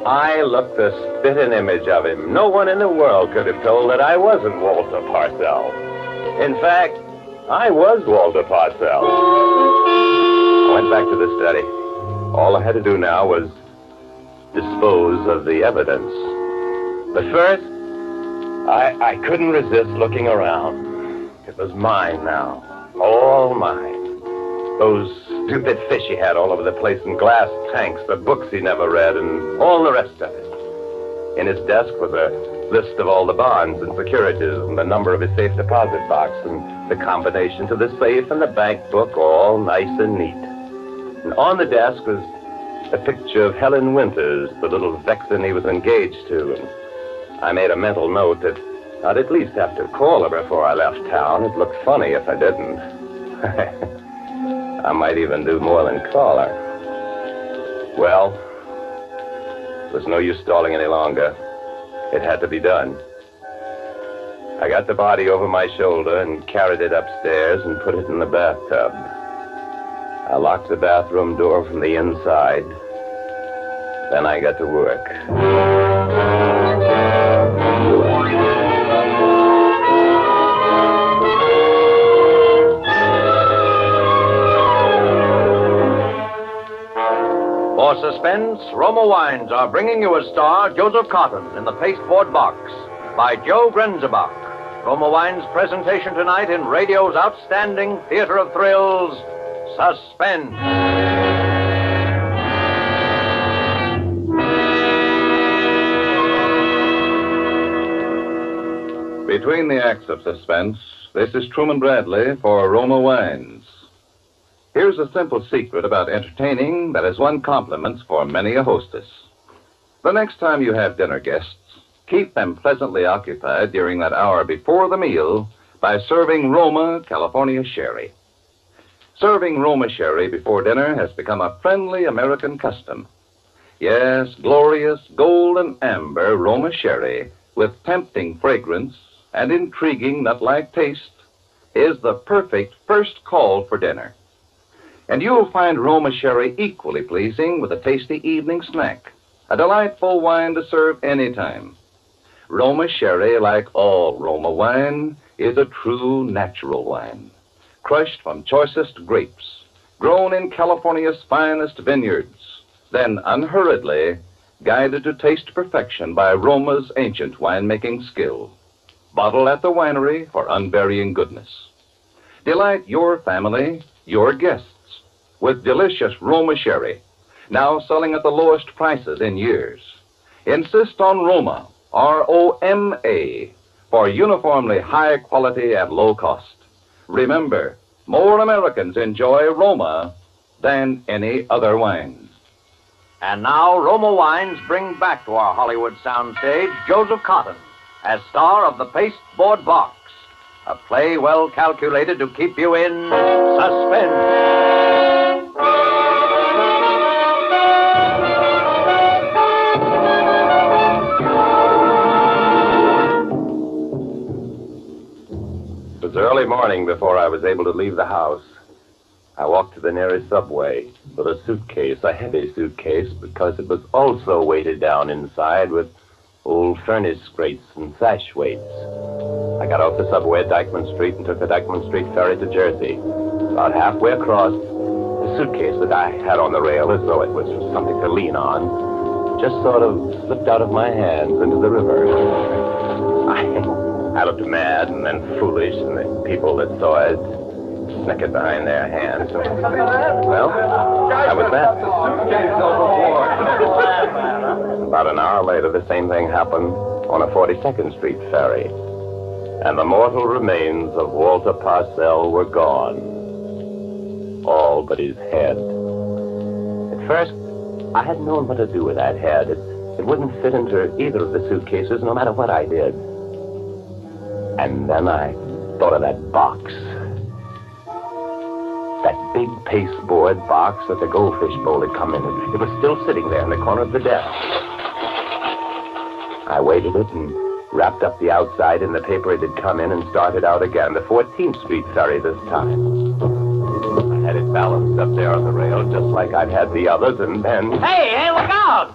S15: I looked the spitting image of him. No one in the world could have told that I wasn't Walter Parcell. In fact, I was Walter Parcell. I went back to the study. All I had to do now was dispose of the evidence. But first, I couldn't resist looking around. It was mine now. All mine. Those stupid fish he had all over the place in glass tanks, the books he never read, and all the rest of it. In his desk was a list of all the bonds and securities and the number of his safe deposit box and the combination to the safe and the bank book, all nice and neat. And on the desk was a picture of Helen Winters, the little vixen he was engaged to. And I made a mental note that I'd at least have to call her before I left town. It looked funny if I didn't. I might even do more than call her. Well, there was no use stalling any longer. It had to be done. I got the body over my shoulder and carried it upstairs and put it in the bathtub. I locked the bathroom door from the inside. Then I got to work.
S10: For suspense, Roma Wines are bringing you as star Joseph Cotton in The Pasteboard Box by Joe Grenzebach. Roma Wines' presentation tonight in radio's outstanding theater of thrills, Suspense.
S22: Between the acts of Suspense, this is Truman Bradley for Roma Wines. Here's a simple secret about entertaining that has won compliments for many a hostess. The next time you have dinner guests, keep them pleasantly occupied during that hour before the meal by serving Roma California Sherry. Serving Roma Sherry before dinner has become a friendly American custom. Yes, glorious golden amber Roma Sherry with tempting fragrance and intriguing nut-like taste is the perfect first call for dinner. And you'll find Roma Sherry equally pleasing with a tasty evening snack, a delightful wine to serve anytime. Roma Sherry, like all Roma wine, is a true natural wine, crushed from choicest grapes, grown in California's finest vineyards, then unhurriedly guided to taste perfection by Roma's ancient winemaking skill, bottled at the winery for unvarying goodness. Delight your family, your guests, with delicious Roma Sherry, now selling at the lowest prices in years. Insist on Roma, R-O-M-A, for uniformly high quality at low cost. Remember, more Americans enjoy Roma than any other wines.
S10: And now, Roma Wines bring back to our Hollywood soundstage Joseph Cotton as star of The Pasteboard Box, a play well calculated to keep you in suspense.
S15: It was early morning before I was able to leave the house. I walked to the nearest subway with a suitcase, a heavy suitcase, because it was also weighted down inside with old furnace grates and sash weights. I got off the subway at Dyckman Street and took the Dyckman Street ferry to Jersey. About halfway across, the suitcase that I had on the rail, as though it was something to lean on, just sort of slipped out of my hands into the river. I looked mad and then foolish, and the people that saw it snickered behind their hands. Well, that was that. About an hour later, the same thing happened on a 42nd Street ferry, and the mortal remains of Walter Parcell were gone. All but his head. At first,
S4: I hadn't known what to do with that head. It wouldn't fit into either of the suitcases, no matter what I did. And then I thought of that box. That big pasteboard box that the goldfish bowl had come in. It was still sitting there in the corner of the desk. I weighted it and wrapped up the outside in the paper it had come in and started out again. The 14th Street ferry this time. I had it balanced up there on the rail just like I'd had the others, and then...
S3: Hey, look out!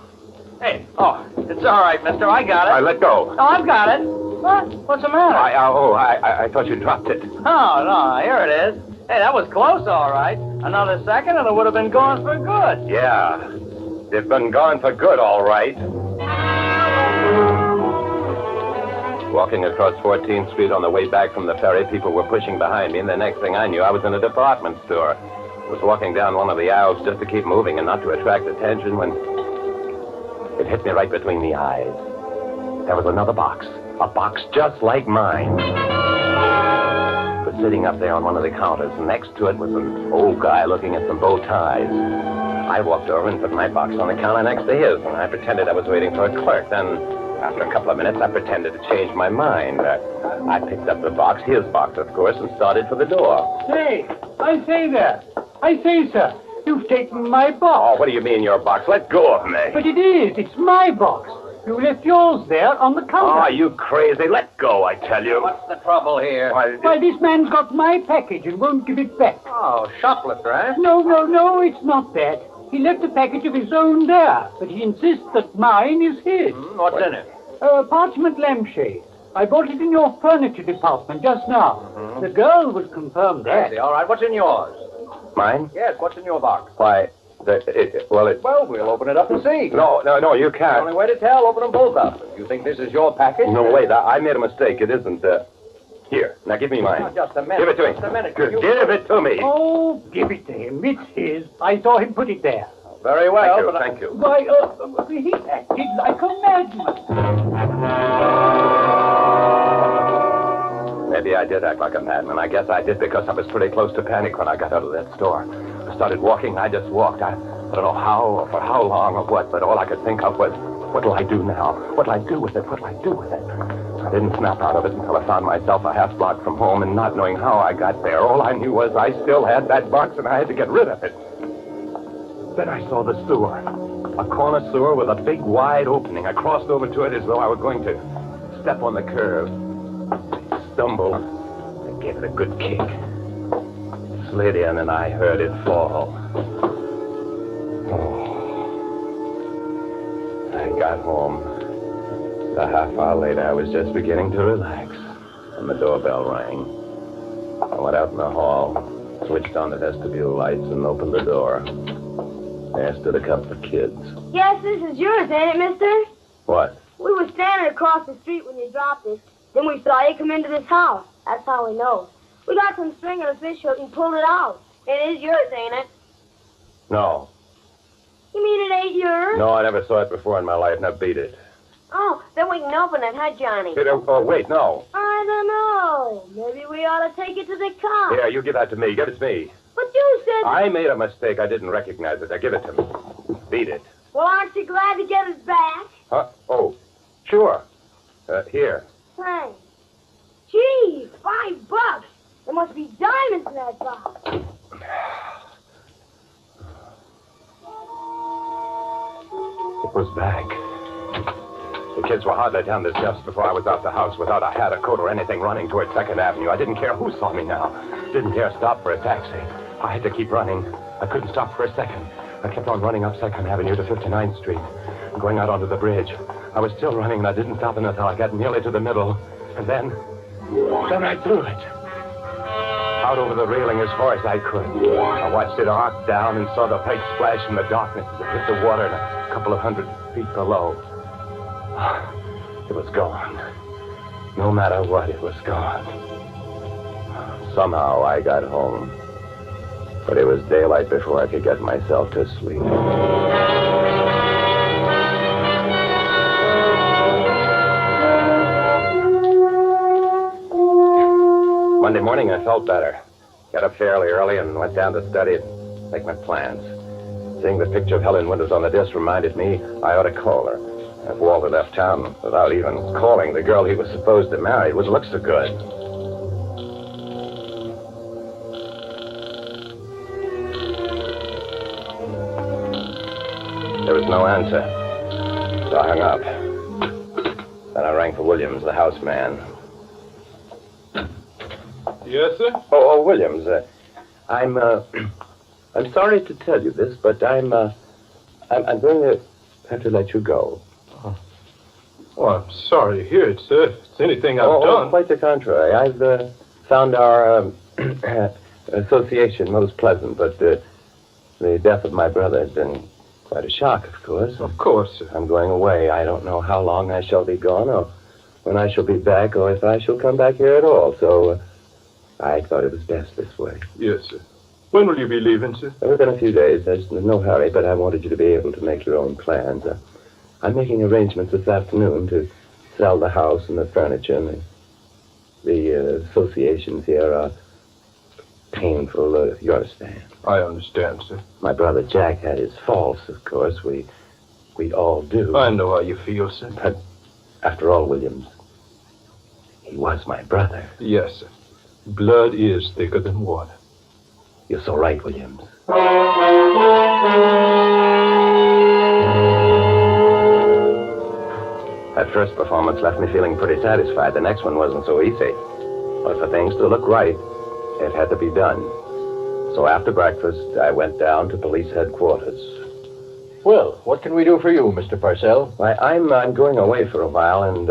S3: Hey, it's all right, mister. I got it.
S4: I let go.
S3: Oh, I've got it. What? What's the matter?
S4: I thought you dropped it.
S3: Oh, no, here it is. Hey, that was close, all right. Another second and it would have been gone for good.
S4: Yeah, it's been gone for good, all right. Walking across 14th Street on the way back from the ferry, people were pushing behind me, and the next thing I knew, I was in a department store. I was walking down one of the aisles just to keep moving and not to attract attention when it hit me right between the eyes. There was another box, a box just like mine. It was sitting up there on one of the counters, and next to it was an old guy looking at some bow ties. I walked over and put my box on the counter next to his, and I pretended I was waiting for a clerk. Then, after a couple of minutes, I pretended to change my mind. I picked up the box, his box, of course, and started for the door.
S19: Hey, I say there. I say, sir, you've taken my box.
S4: Oh, what do you mean, your box? Let go of me.
S19: But it is. It's my box. You left yours there on the counter.
S4: Oh, you crazy. Let go, I tell you.
S3: What's the trouble here?
S19: Why, this man's got my package and won't give it back.
S3: Oh, shoplifter, eh?
S19: No, it's not that. He left a package of his own there, but he insists that mine is his.
S3: What's in it?
S19: A parchment lampshade. I bought it in your furniture department just now. The girl would confirm that.
S3: I see. All right, what's in yours?
S4: Mine?
S3: Yes, what's in your box?
S4: Why,
S3: Well, we'll open it up and see.
S4: No, you can't.
S3: The only way to tell, open them both up. You think this is your package?
S4: No, wait, I made a mistake. It isn't, Here, now give me mine.
S3: Now, just a minute.
S4: Give it to me.
S3: Just a minute.
S4: Give it to me.
S19: Oh, give it to him. It's his. I saw him put it there.
S3: Very well.
S4: Thank you.
S19: Why, he acted like a madman.
S4: Maybe I did act like a madman. I guess I did because I was pretty close to panic when I got out of that store. I started walking. I just walked. I don't know how or for how long or what, but all I could think of was, what'll I do now? What'll I do with it? What'll I do with it? I didn't snap out of it until I found myself a half block from home, and not knowing how I got there, all I knew was I still had that box and I had to get rid of it. Then I saw the sewer. A corner sewer with a big wide opening. I crossed over to it as though I were going to step on the curve. Stumbled. I gave it a good kick. Slid in and I heard it fall. Oh. I got home. A half hour later, I was just beginning to relax. And the doorbell rang. I went out in the hall, switched on the vestibule lights, and opened the door. There stood a couple of kids.
S21: Yes, this is yours, ain't it, mister?
S4: What?
S21: We were standing across the street when you dropped it. Then we saw you come into this house. That's how we know. We got some string on a fish hook and pulled it out. It is yours, ain't it?
S4: No.
S21: You mean it ain't yours?
S4: No, I never saw it before in my life. Now beat it.
S21: Oh, then we can open it, huh, Johnny?
S4: Wait, no.
S21: I don't know. Maybe we ought to take it to the cops.
S4: Here, you give that to me. Give it to me.
S21: But you said...
S4: I made a mistake. I didn't recognize it. Now give it to me. Beat it.
S21: Well, aren't you glad to get it back?
S4: Huh? Oh, sure. Here.
S21: Thanks. Gee, $5. There must be diamonds in that box.
S4: It was back. The kids were hardly down the steps before I was out the house without a hat, a coat, or anything running toward 2nd Avenue. I didn't care who saw me now. Didn't dare stop for a taxi. I had to keep running. I couldn't stop for a second. I kept on running up 2nd Avenue to 59th Street, going out onto the bridge. I was still running, and I didn't stop until I got nearly to the middle. And then I threw it. Out over the railing as far as I could. I watched it arc down and saw the pipe splash in the darkness as it hit the water a couple of 100 feet below. It was gone. No matter what, it was gone. Somehow I got home. But it was daylight before I could get myself to sleep. Monday morning, I felt better. Got up fairly early and went down to study and make my plans. Seeing the picture of Helen Winters on the desk reminded me I ought to call her. If Walter left town without even calling the girl he was supposed to marry, it wouldn't look so good. There was no answer, so I hung up. Then I rang for Williams, the house man.
S17: Yes, sir?
S4: Oh, Williams, I'm sorry to tell you this, but I'm going to have to let you go.
S17: Oh, I'm sorry to hear it, sir. If it's anything I've done.
S4: Quite the contrary. I've found our association most pleasant, but the death of my brother has been quite a shock, of course.
S17: Of course, sir.
S4: I'm going away. I don't know how long I shall be gone, or when I shall be back, or if I shall come back here at all. So I thought it was best this way.
S17: Yes, sir. When will you be leaving, sir?
S4: Within a few days. There's no hurry, but I wanted you to be able to make your own plans. I'm making arrangements this afternoon to sell the house and the furniture, and the associations here are painful, you understand.
S17: I understand, sir.
S4: My brother Jack had his faults, of course. We all do.
S17: I know how you feel, sir.
S4: But after all, Williams, he was my brother.
S17: Yes, sir. Blood is thicker than water.
S4: You're so right, Williams. That first performance left me feeling pretty satisfied. The next one wasn't so easy. But for things to look right, it had to be done. So after breakfast, I went down to police headquarters.
S10: Well, what can we do for you, Mr. Parcell?
S4: I'm going away for a while, and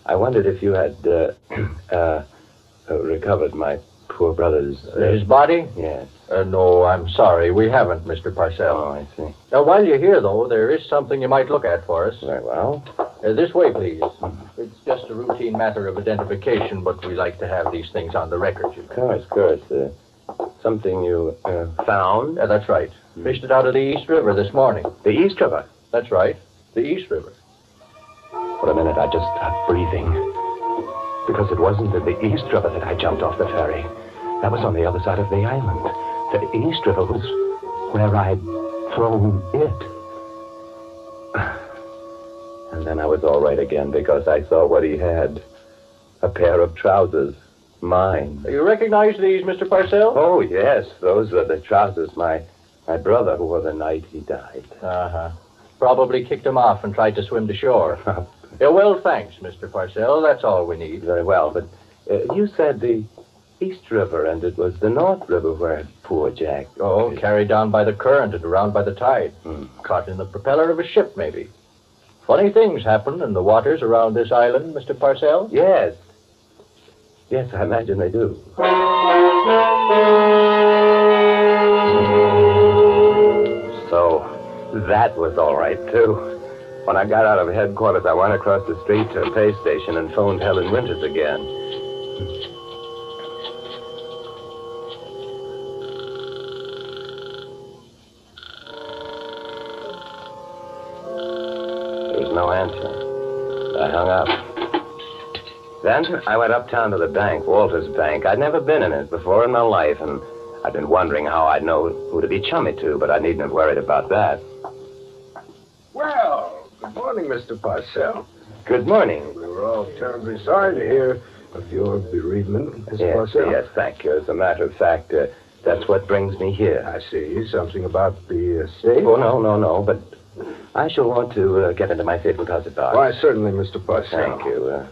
S4: I wondered if you had recovered my poor brother's...
S10: His body?
S4: Yes.
S10: No, I'm sorry. We haven't, Mr. Parcell.
S4: Oh, I see.
S10: Now, while you're here, though, there is something you might look at for us.
S4: Very well.
S10: This way, please. It's just a routine matter of identification, but we like to have these things on the record, you know.
S4: Of course. Something you found?
S10: Yeah, that's right. Fished it out of the East River this morning.
S4: The East River?
S10: That's right. The East River.
S4: For a minute, I just stopped breathing. Because it wasn't in the East River that I jumped off the ferry. That was on the other side of the island. The East River was where I'd thrown it. And then I was all right again because I saw what he had. A pair of trousers. Mine.
S10: You recognize these, Mr. Parcell?
S4: Oh, yes. Those are the trousers my brother wore the night he died.
S10: Uh-huh. Probably kicked them off and tried to swim to shore. Yeah, well, thanks, Mr. Parcell. That's all we need.
S4: Very well, but you said the East River, and it was the North River where poor Jack...
S10: Oh, carried down by the current and around by the tide. Caught in the propeller of a ship, maybe. Funny things happen in the waters around this island, Mr. Parcell.
S4: Yes. Yes, I imagine they do. So, that was all right, too. When I got out of headquarters, I went across the street to a pay station and phoned Helen Winters again. There was no answer. I hung up. Then I went uptown to the bank, Walter's Bank. I'd never been in it before in my life, and I'd been wondering how I'd know who to be chummy to, but I needn't have worried about that.
S6: Well, good morning, Mr. Parcell.
S4: Good morning.
S6: We were all terribly sorry to hear of your bereavement, Mr. Parcell.
S4: Yes, thank you. As a matter of fact, that's what brings me here.
S6: I see. Something about the estate?
S4: Oh, no, but I shall want to get into my safe deposit box.
S6: Why, certainly, Mr. Parcell.
S4: Thank you.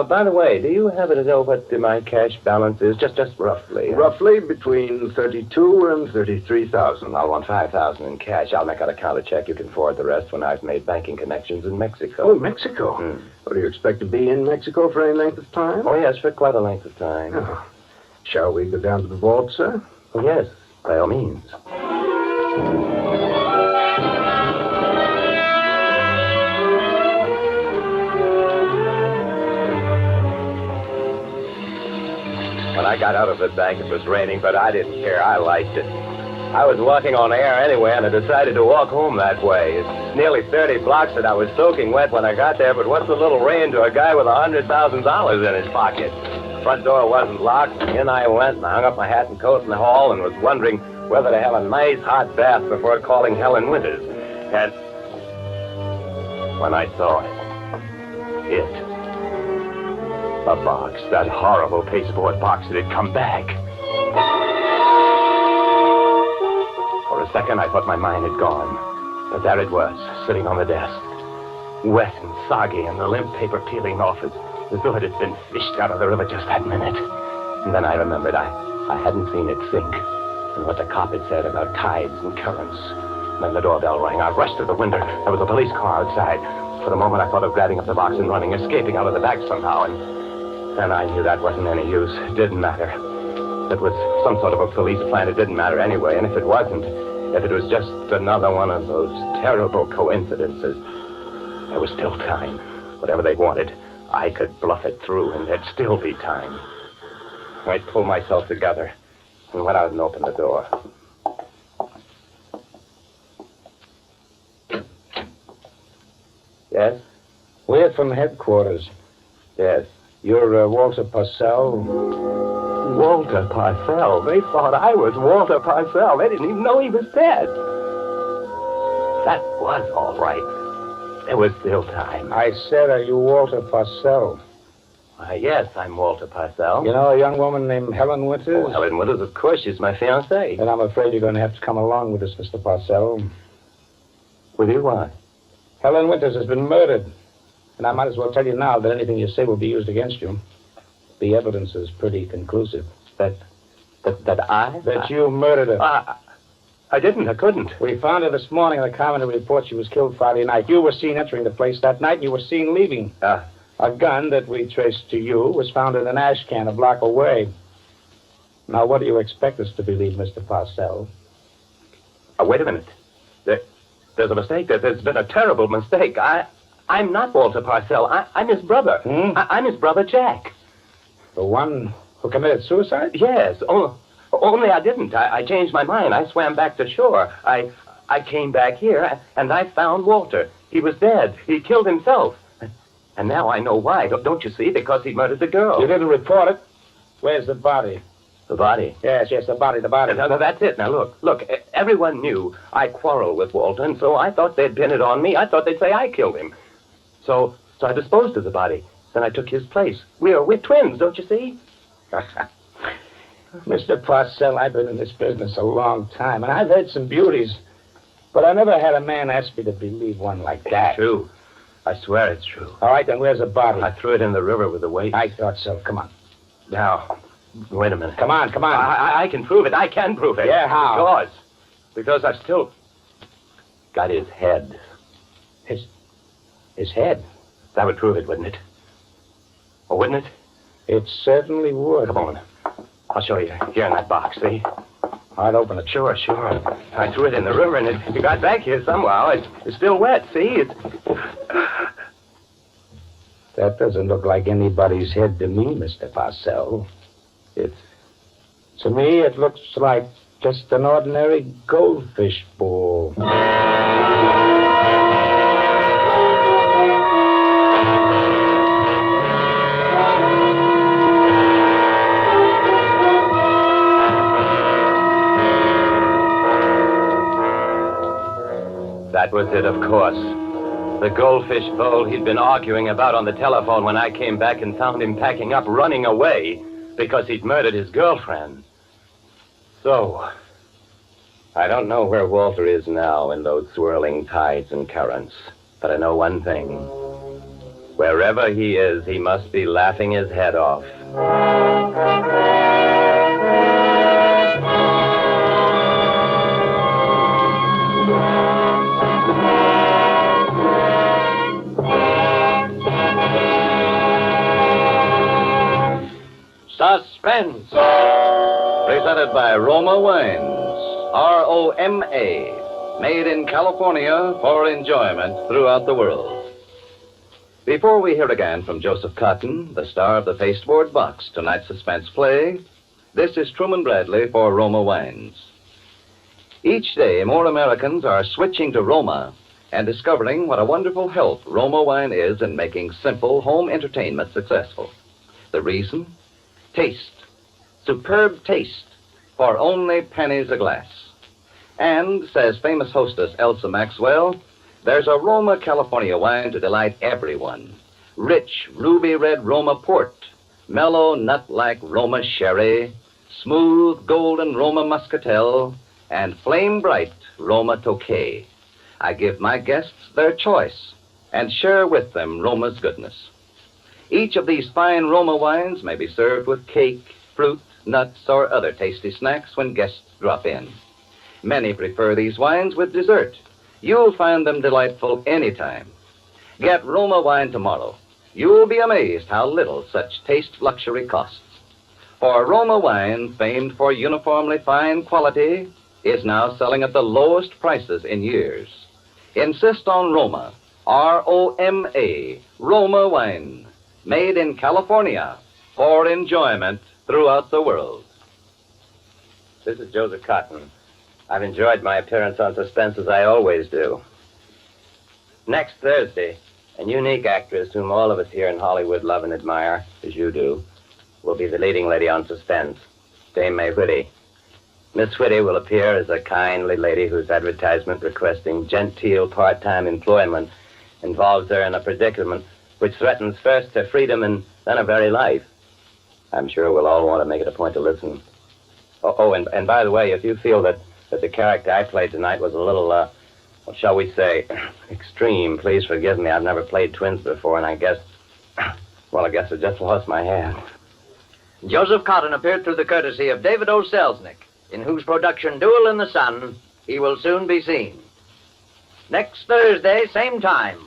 S4: By the way, do you happen to know what my cash balance is? Just roughly.
S6: Roughly between 32 and 33,000.
S4: I'll want 5,000 in cash. I'll make out a counter check. You can forward the rest when I've made banking connections in Mexico.
S6: Oh, Mexico? Well, do you expect to be in Mexico for any length of time?
S4: Oh, yes, for quite a length of time.
S6: Oh. Shall we go down to the vault, sir?
S4: Oh, yes, by all means. When I got out of the bank, it was raining, but I didn't care. I liked it. I was walking on air anyway, and I decided to walk home that way. It's nearly 30 blocks that I was soaking wet when I got there, but what's a little rain to a guy with $100,000 in his pocket? The front door wasn't locked. In I went and hung up my hat and coat in the hall and was wondering whether to have a nice hot bath before calling Helen Winters. And when I saw the box, that horrible pasteboard box that had come back. For a second, I thought my mind had gone. But there it was, sitting on the desk. Wet and soggy, and the limp paper peeling off as though it had been fished out of the river just that minute. And then I remembered I hadn't seen it sink, and what the cop had said about tides and currents. And then the doorbell rang. I rushed to the window. There was a police car outside. For the moment, I thought of grabbing up the box and running, escaping out of the back somehow. And then I knew that wasn't any use. It didn't matter. It was some sort of a police plan. It didn't matter anyway. And if it wasn't, if it was just another one of those terrible coincidences, there was still time. Whatever they wanted, I could bluff it through, and there'd still be time. I pulled myself together and went out and opened the door. Yes?
S6: We're from headquarters.
S4: Yes.
S6: You're Walter Parcell?
S4: Walter Parcell? They thought I was Walter Parcell. They didn't even know he was dead. That was all right. There was still time.
S6: I said, are you Walter Parcell?
S4: Yes, I'm Walter Parcell.
S6: You know a young woman named Helen Winters?
S4: Oh, Helen Winters, of course. She's my fiancée.
S6: And I'm afraid you're going to have to come along with us, Mr. Parcell.
S4: With you, why?
S6: Helen Winters has been murdered. And I might as well tell you now that anything you say will be used against you. The evidence is pretty conclusive.
S4: That
S6: you murdered her.
S4: I didn't. I couldn't.
S6: We found her this morning in the coroner report. She was killed Friday night. You were seen entering the place that night, and you were seen leaving. A gun that we traced to you was found in an ash can a block away. Now, what do you expect us to believe, Mr. Parcell?
S4: Wait a minute. There's a mistake. There's been a terrible mistake. I'm not Walter Parcell. I'm his brother. I'm his brother, Jack.
S6: The one who committed suicide?
S4: Yes. Only I didn't. I changed my mind. I swam back to shore. I came back here, and I found Walter. He was dead. He killed himself. And now I know why. Don't you see? Because he murdered the girl.
S6: You didn't report it. Where's the body?
S4: The body?
S6: Yes, the body.
S4: No, that's it. Now, look. Everyone knew I quarreled with Walter, and so I thought they'd pin it on me. I thought they'd say I killed him. So I disposed of the body. Then I took his place. We're twins, don't you see?
S6: Mr. Parcell, I've been in this business a long time, and I've heard some beauties. But I never had a man ask me to believe one like that.
S4: It's true. I swear it's true.
S6: All right, then where's the body?
S4: I threw it in the river with the weight.
S6: I thought so. Come on.
S4: Now, wait a minute.
S6: Come on.
S4: I can prove it. I can prove it.
S6: Yeah, how?
S4: Because I've still got his head.
S6: His head?
S4: That would prove it, wouldn't it? Or wouldn't it?
S6: It certainly would.
S4: Come on. I'll show you. Here in that box, see?
S6: I'd open it.
S4: Sure. I threw it in the river, and it got back here somehow. It's still wet, see?
S6: That doesn't look like anybody's head to me, Mr. Parcell. To me, it looks like just an ordinary goldfish bowl.
S4: That was it, of course. The goldfish bowl he'd been arguing about on the telephone when I came back and found him packing up, running away, because he'd murdered his girlfriend. So, I don't know where Walter is now in those swirling tides and currents, but I know one thing. Wherever he is, he must be laughing his head off.
S10: Suspense. Presented by Roma Wines. R-O-M-A. Made in California for enjoyment throughout the world. Before we hear again from Joseph Cotton, the star of the pasteboard box, tonight's suspense play, this is Truman Bradley for Roma Wines. Each day, more Americans are switching to Roma and discovering what a wonderful help Roma wine is in making simple home entertainment successful. The reason? Taste. Superb taste.
S9: for only pennies a glass. And, says famous hostess Elsa Maxwell, there's a Roma California wine to delight everyone. Rich, ruby red Roma port, mellow, nut-like Roma sherry, smooth, golden Roma muscatel, and flame-bright Roma Tokay. I give my guests their choice and share with them Roma's goodness. Each of these fine Roma wines may be served with cake, fruit, nuts, or other tasty snacks when guests drop in. Many prefer these wines with dessert. You'll find them delightful anytime. Get Roma wine tomorrow. You'll be amazed how little such taste luxury costs. For Roma wine, famed for uniformly fine quality, is now selling at the lowest prices in years. Insist on Roma, R-O-M-A, Roma wine, made in California for enjoyment throughout the world.
S11: This is Joseph Cotton. I've enjoyed my appearance on Suspense as I always do. Next Thursday, a unique actress whom all of us here in Hollywood love and admire, as you do, will be the leading lady on Suspense, Dame May Whitty. Miss Whitty will appear as a kindly lady whose advertisement requesting genteel part-time employment involves her in a predicament which threatens first her freedom and then her very life. I'm sure we'll all want to make it a point to listen. And by the way, if you feel that the character I played tonight was a little, what shall we say, extreme, please forgive me. I've never played twins before, and I guess I just lost my head.
S18: Joseph Cotton appeared through the courtesy of David O. Selznick, in whose production Duel in the Sun he will soon be seen. Next Thursday, same time,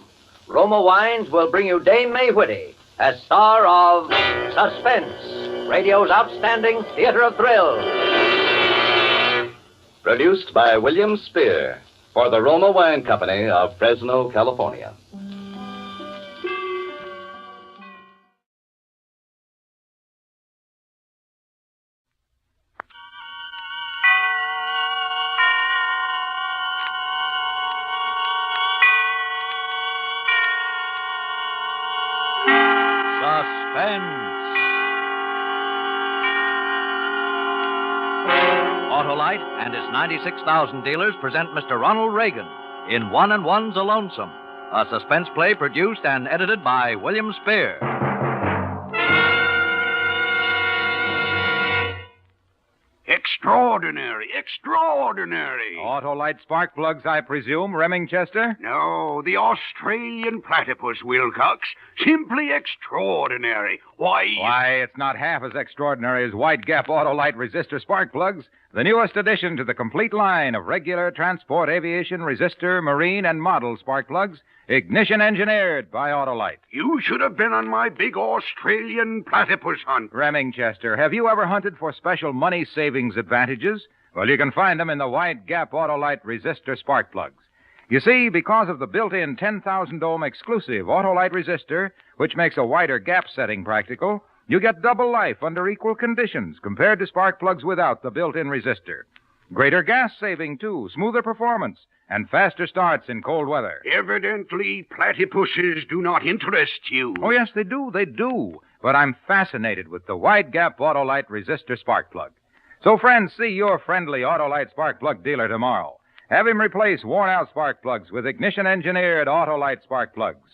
S18: Roma Wines will bring you Dame May Whitty as star of Suspense, radio's outstanding theater of thrills.
S9: Produced by William Spear for the Roma Wine Company of Fresno, California.
S10: Autolite and its 96,000 dealers present Mr. Ronald Reagan in One and One's a Lonesome, a suspense play produced and edited by William Spear.
S20: Extraordinary, extraordinary.
S24: Autolite spark plugs, I presume, Remingchester?
S20: No, the Australian platypus, Wilcox. Simply extraordinary. Why,
S24: it's not half as extraordinary as Wide Gap Autolite resistor spark plugs, the newest addition to the complete line of regular transport, aviation, resistor, marine, and model spark plugs, ignition engineered by Autolite.
S20: You should have been on my big Australian platypus hunt.
S24: Remingchester, have you ever hunted for special money savings advantages? Well, you can find them in the Wide Gap Autolite resistor spark plugs. You see, because of the built-in 10,000 ohm exclusive Autolite resistor, which makes a wider gap setting practical, you get double life under equal conditions compared to spark plugs without the built-in resistor. Greater gas saving, too, smoother performance, and faster starts in cold weather.
S20: Evidently, platypuses do not interest you.
S24: Oh, yes, they do. But I'm fascinated with the Wide Gap Autolite resistor spark plug. So, friends, see your friendly Autolite spark plug dealer tomorrow. Have him replace worn-out spark plugs with ignition-engineered Autolite spark plugs.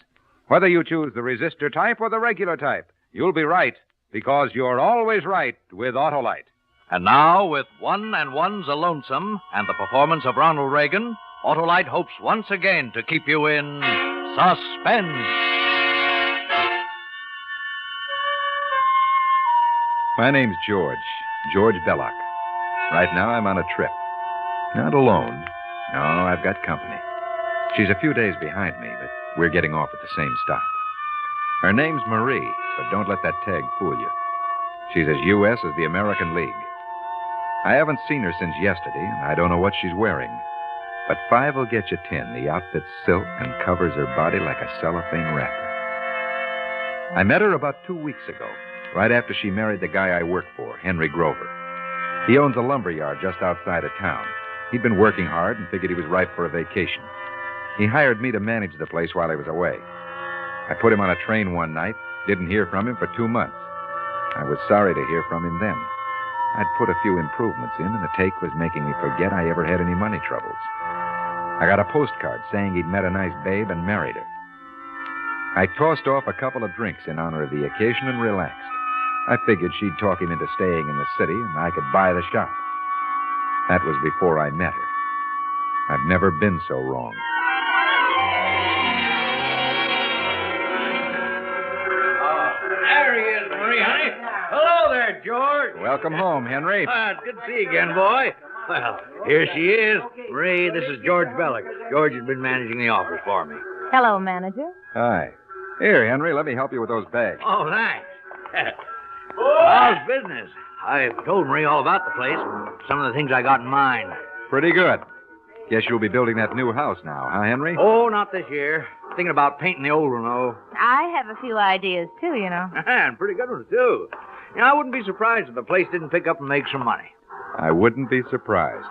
S24: Whether you choose the resistor type or the regular type, you'll be right, because you're always right with Autolite.
S10: And now, with One and One's a Lonesome and the performance of Ronald Reagan, Autolite hopes once again to keep you in suspense.
S25: My name's George Belloc. Right now I'm on a trip. Not alone. No, I've got company. She's a few days behind me, but we're getting off at the same stop. Her name's Marie, but don't let that tag fool you. She's as U.S. as the American League. I haven't seen her since yesterday, and I don't know what she's wearing. But 5 will get you 10. The outfit's silk and covers her body like a cellophane wrapper. I met her about 2 weeks ago, right after she married the guy I work for, Henry Grover. He owns a lumber yard just outside of town. He'd been working hard and figured he was ripe for a vacation. He hired me to manage the place while he was away. I put him on a train one night, didn't hear from him for 2 months. I was sorry to hear from him then. I'd put a few improvements in, and the take was making me forget I ever had any money troubles. I got a postcard saying he'd met a nice babe and married her. I tossed off a couple of drinks in honor of the occasion and relaxed. I figured she'd talk him into staying in the city, and I could buy the shop. That was before I met her. I've never been so wrong.
S1: There he is, Marie, honey. Hello there, George.
S25: Welcome home, Henry.
S1: It's good to see you again, boy. Well, here she is. Marie, this is George Bellick. George has been managing the office for me.
S2: Hello, manager.
S25: Hi. Here, Henry, let me help you with those bags.
S1: Oh, thanks. How's business? I've told Marie all about the place and some of the things I got in mind.
S25: Pretty good. Guess you'll be building that new house now, huh, Henry?
S1: Oh, not this year. Thinking about painting the old one, though.
S2: I have a few ideas, too, you know.
S1: And pretty good ones, too. You know, I wouldn't be surprised if the place didn't pick up and make some money.
S25: I wouldn't be surprised.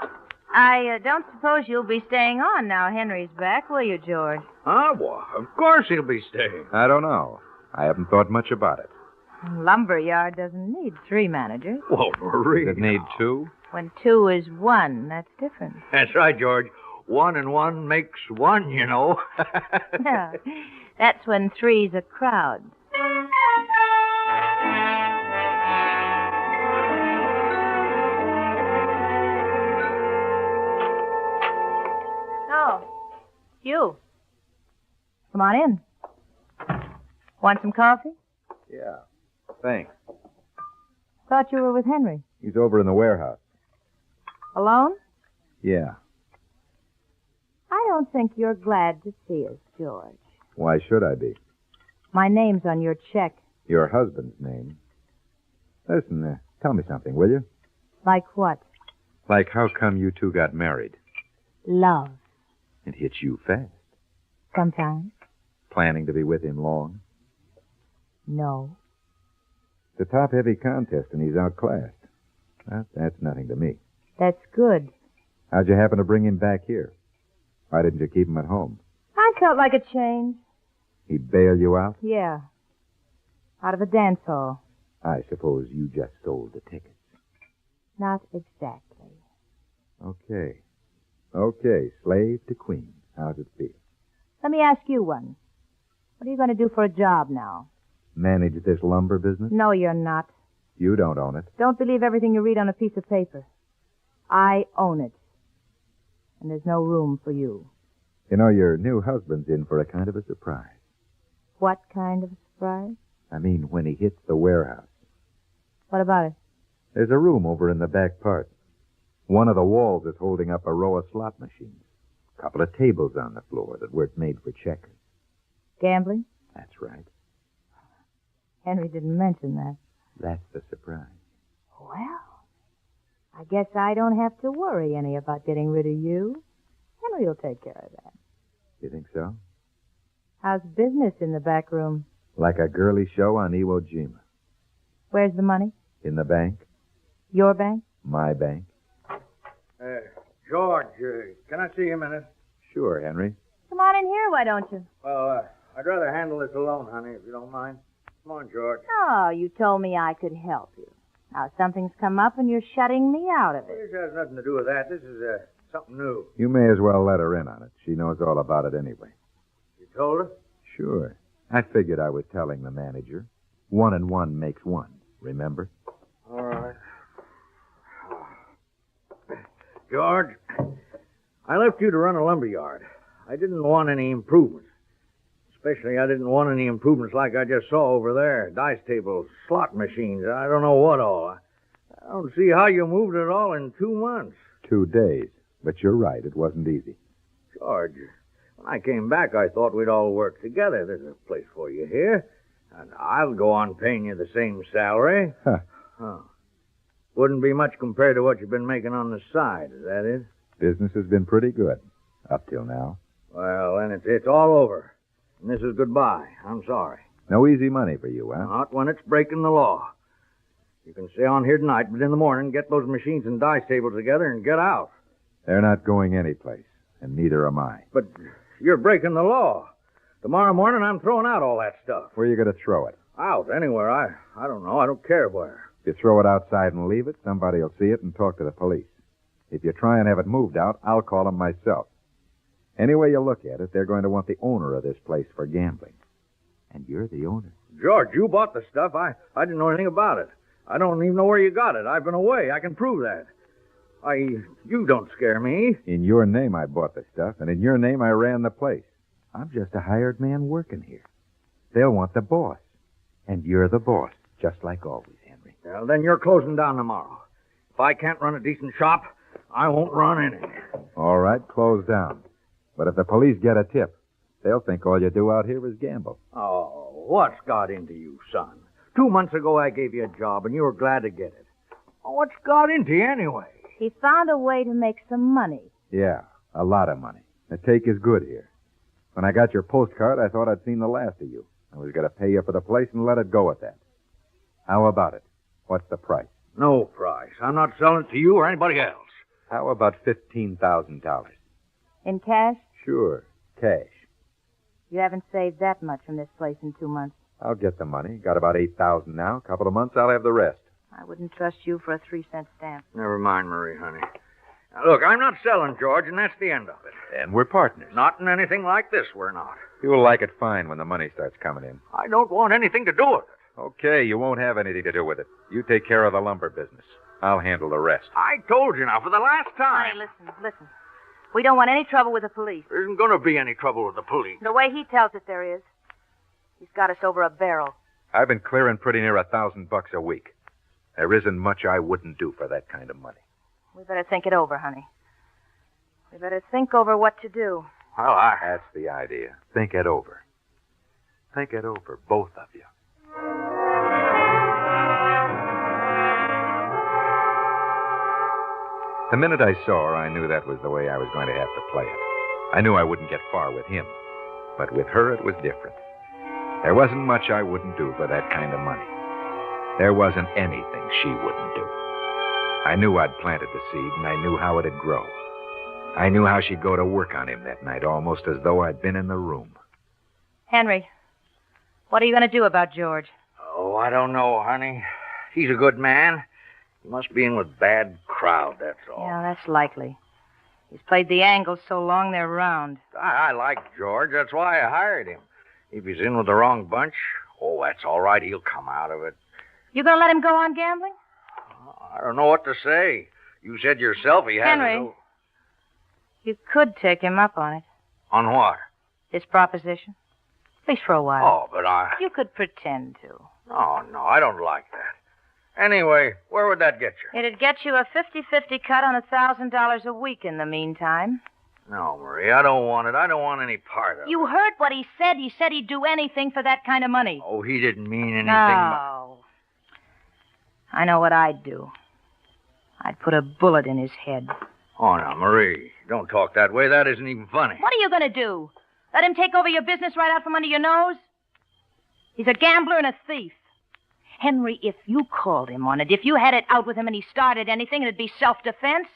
S2: I don't suppose you'll be staying on now Henry's back, will you, George?
S1: Huh? Well, of course he'll be staying.
S25: I don't know. I haven't thought much about it.
S2: Lumberyard doesn't need 3 managers.
S1: Well, Marie.
S25: Does it need 2?
S2: When 2 is 1, that's different.
S1: That's right, George. 1 and 1 makes 1, you know.
S2: Yeah. That's when 3's a crowd. Oh, you. Come on in. Want some coffee?
S25: Yeah. Thanks.
S2: Thought you were with Henry.
S25: He's over in the warehouse.
S2: Alone?
S25: Yeah.
S2: I don't think you're glad to see us, George.
S25: Why should I be?
S2: My name's on your check.
S25: Your husband's name. Listen, tell me something, will you?
S2: Like what?
S25: Like how come you two got married?
S2: Love.
S25: It hits you fast.
S2: Sometimes.
S25: Planning to be with him long?
S2: No.
S25: It's a top-heavy contest, and he's outclassed. Well, that's nothing to me.
S2: That's good.
S25: How'd you happen to bring him back here? Why didn't you keep him at home?
S2: I felt like a change.
S25: He'd bail you out?
S2: Yeah. Out of a dance hall.
S25: I suppose you just sold the tickets.
S2: Not exactly.
S25: Okay. Okay, slave to queen. How's it feel?
S2: Let me ask you one. What are you going to do for a job now?
S25: Manage this lumber business?
S2: No, you're not.
S25: You don't own it.
S2: Don't believe everything you read on a piece of paper. I own it. And there's no room for you.
S25: You know, your new husband's in for a kind of a surprise.
S2: What kind of a surprise?
S25: I mean, when he hits the warehouse.
S2: What about it?
S25: There's a room over in the back part. One of the walls is holding up a row of slot machines. A couple of tables on the floor that weren't made for checkers.
S2: Gambling?
S25: That's right.
S2: Henry didn't mention that.
S25: That's the surprise.
S2: Well, I guess I don't have to worry any about getting rid of you. Henry will take care of that.
S25: You think so?
S2: How's business in the back room?
S25: Like a girly show on Iwo Jima.
S2: Where's the money?
S25: In the bank.
S2: Your bank?
S25: My bank.
S1: George, can I see you a minute?
S25: Sure, Henry.
S2: Come on in here, why don't you?
S1: Well, I'd rather handle this alone, honey, if you don't mind. Come on, George.
S2: Oh, you told me I could help you. Now, something's come up and you're shutting me out of it.
S1: This has nothing to do with that. This is something new.
S25: You may as well let her in on it. She knows all about it anyway.
S1: You told her?
S25: Sure. I figured I was telling the manager. 1 and 1 makes 1. Remember?
S1: All right. George, I left you to run a lumber yard. I didn't want any improvements. Especially, I didn't want any improvements like I just saw over there. Dice tables, slot machines, I don't know what all. I don't see how you moved it all in 2 months.
S25: 2 days. But you're right, it wasn't easy.
S1: George, when I came back, I thought we'd all work together. There's a place for you here. And I'll go on paying you the same salary.
S25: Huh.
S1: Wouldn't be much compared to what you've been making on the side, is that it?
S25: Business has been pretty good. Up till now.
S1: Well, then it's all over. And this is goodbye. I'm sorry.
S25: No easy money for you, huh?
S1: Not when it's breaking the law. You can stay on here tonight, but in the morning, get those machines and dice tables together and get out.
S25: They're not going anyplace, and neither am I.
S1: But you're breaking the law. Tomorrow morning, I'm throwing out all that stuff.
S25: Where are you going to throw it?
S1: Out, anywhere. I don't know. I don't care where.
S25: you throw it outside and leave it, somebody will see it and talk to the police. If you try and have it moved out, I'll call them myself. Any way you look at it, they're going to want the owner of this place for gambling. And you're the owner.
S1: George, you bought the stuff. I didn't know anything about it. I don't even know where you got it. I've been away. I can prove that. You don't scare me.
S25: In your name, I bought the stuff, and in your name, I ran the place. I'm just a hired man working here. They'll want the boss. And you're the boss, just like always, Henry.
S1: Well, then you're closing down tomorrow. If I can't run a decent shop, I won't run any.
S25: All right, close down. But if the police get a tip, they'll think all you do out here is gamble.
S1: Oh, what's got into you, son? 2 months ago, I gave you a job, and you were glad to get it. Oh, what's got into you anyway?
S2: He found a way to make some money.
S25: Yeah, a lot of money. The take is good here. When I got your postcard, I thought I'd seen the last of you. I was going to pay you for the place and let it go at that. How about it? What's the price?
S1: No price. I'm not selling it to you or anybody else.
S25: How about $15,000?
S2: In cash?
S25: Sure, cash.
S2: You haven't saved that much from this place in 2 months.
S25: I'll get the money. Got about $8,000 now. A couple of months, I'll have the rest.
S2: I wouldn't trust you for a 3-cent stamp.
S1: Never mind, Marie, honey. Now, look, I'm not selling, George, and that's the end of it.
S25: And we're partners.
S1: Not in anything like this, we're not.
S25: You'll like it fine when the money starts coming in.
S1: I don't want anything to do with it.
S25: Okay, you won't have anything to do with it. You take care of the lumber business. I'll handle the rest.
S1: I told you now, for the last time.
S2: Honey, listen. We don't want any trouble with the police.
S1: There isn't going to be any trouble with the police.
S2: The way he tells it there is. He's got us over a barrel.
S25: I've been clearing pretty near $1,000 a week. There isn't much I wouldn't do for that kind of money.
S2: We better think it over, honey. We better think over what to do.
S1: Well,
S25: That's the idea. Think it over. Think it over, both of you. The minute I saw her, I knew that was the way I was going to have to play it. I knew I wouldn't get far with him. But with her, it was different. There wasn't much I wouldn't do for that kind of money. There wasn't anything she wouldn't do. I knew I'd planted the seed, and I knew how it'd grow. I knew how she'd go to work on him that night, almost as though I'd been in the room.
S2: Henry, what are you going to do about George?
S1: Oh, I don't know, honey. He's a good man. He must be in with bad crowd, that's all.
S2: Yeah, that's likely. He's played the angles so long they're round.
S1: I like George. That's why I hired him. If he's in with the wrong bunch, oh, that's all right. He'll come out of it.
S2: You going to let him go on gambling?
S1: I don't know what to say. You said yourself he had
S2: Henry, you could take him up on it.
S1: On what?
S2: This proposition. At least for a while.
S1: Oh, but
S2: You could pretend to.
S1: Oh, no, I don't like that. Anyway, where would that get you?
S2: It'd get you a 50-50 cut on $1,000 a week in the meantime.
S1: No, Marie, I don't want it. I don't want any part of it.
S2: You heard what he said. He said he'd do anything for that kind of money.
S1: Oh, he didn't mean anything.
S2: No. I know what I'd do. I'd put a bullet in his head.
S1: Oh, now, Marie, don't talk that way. That isn't even funny.
S2: What are you going to do? Let him take over your business right out from under your nose? He's a gambler and a thief. Henry, if you called him on it, if you had it out with him and he started anything, it'd be self-defense.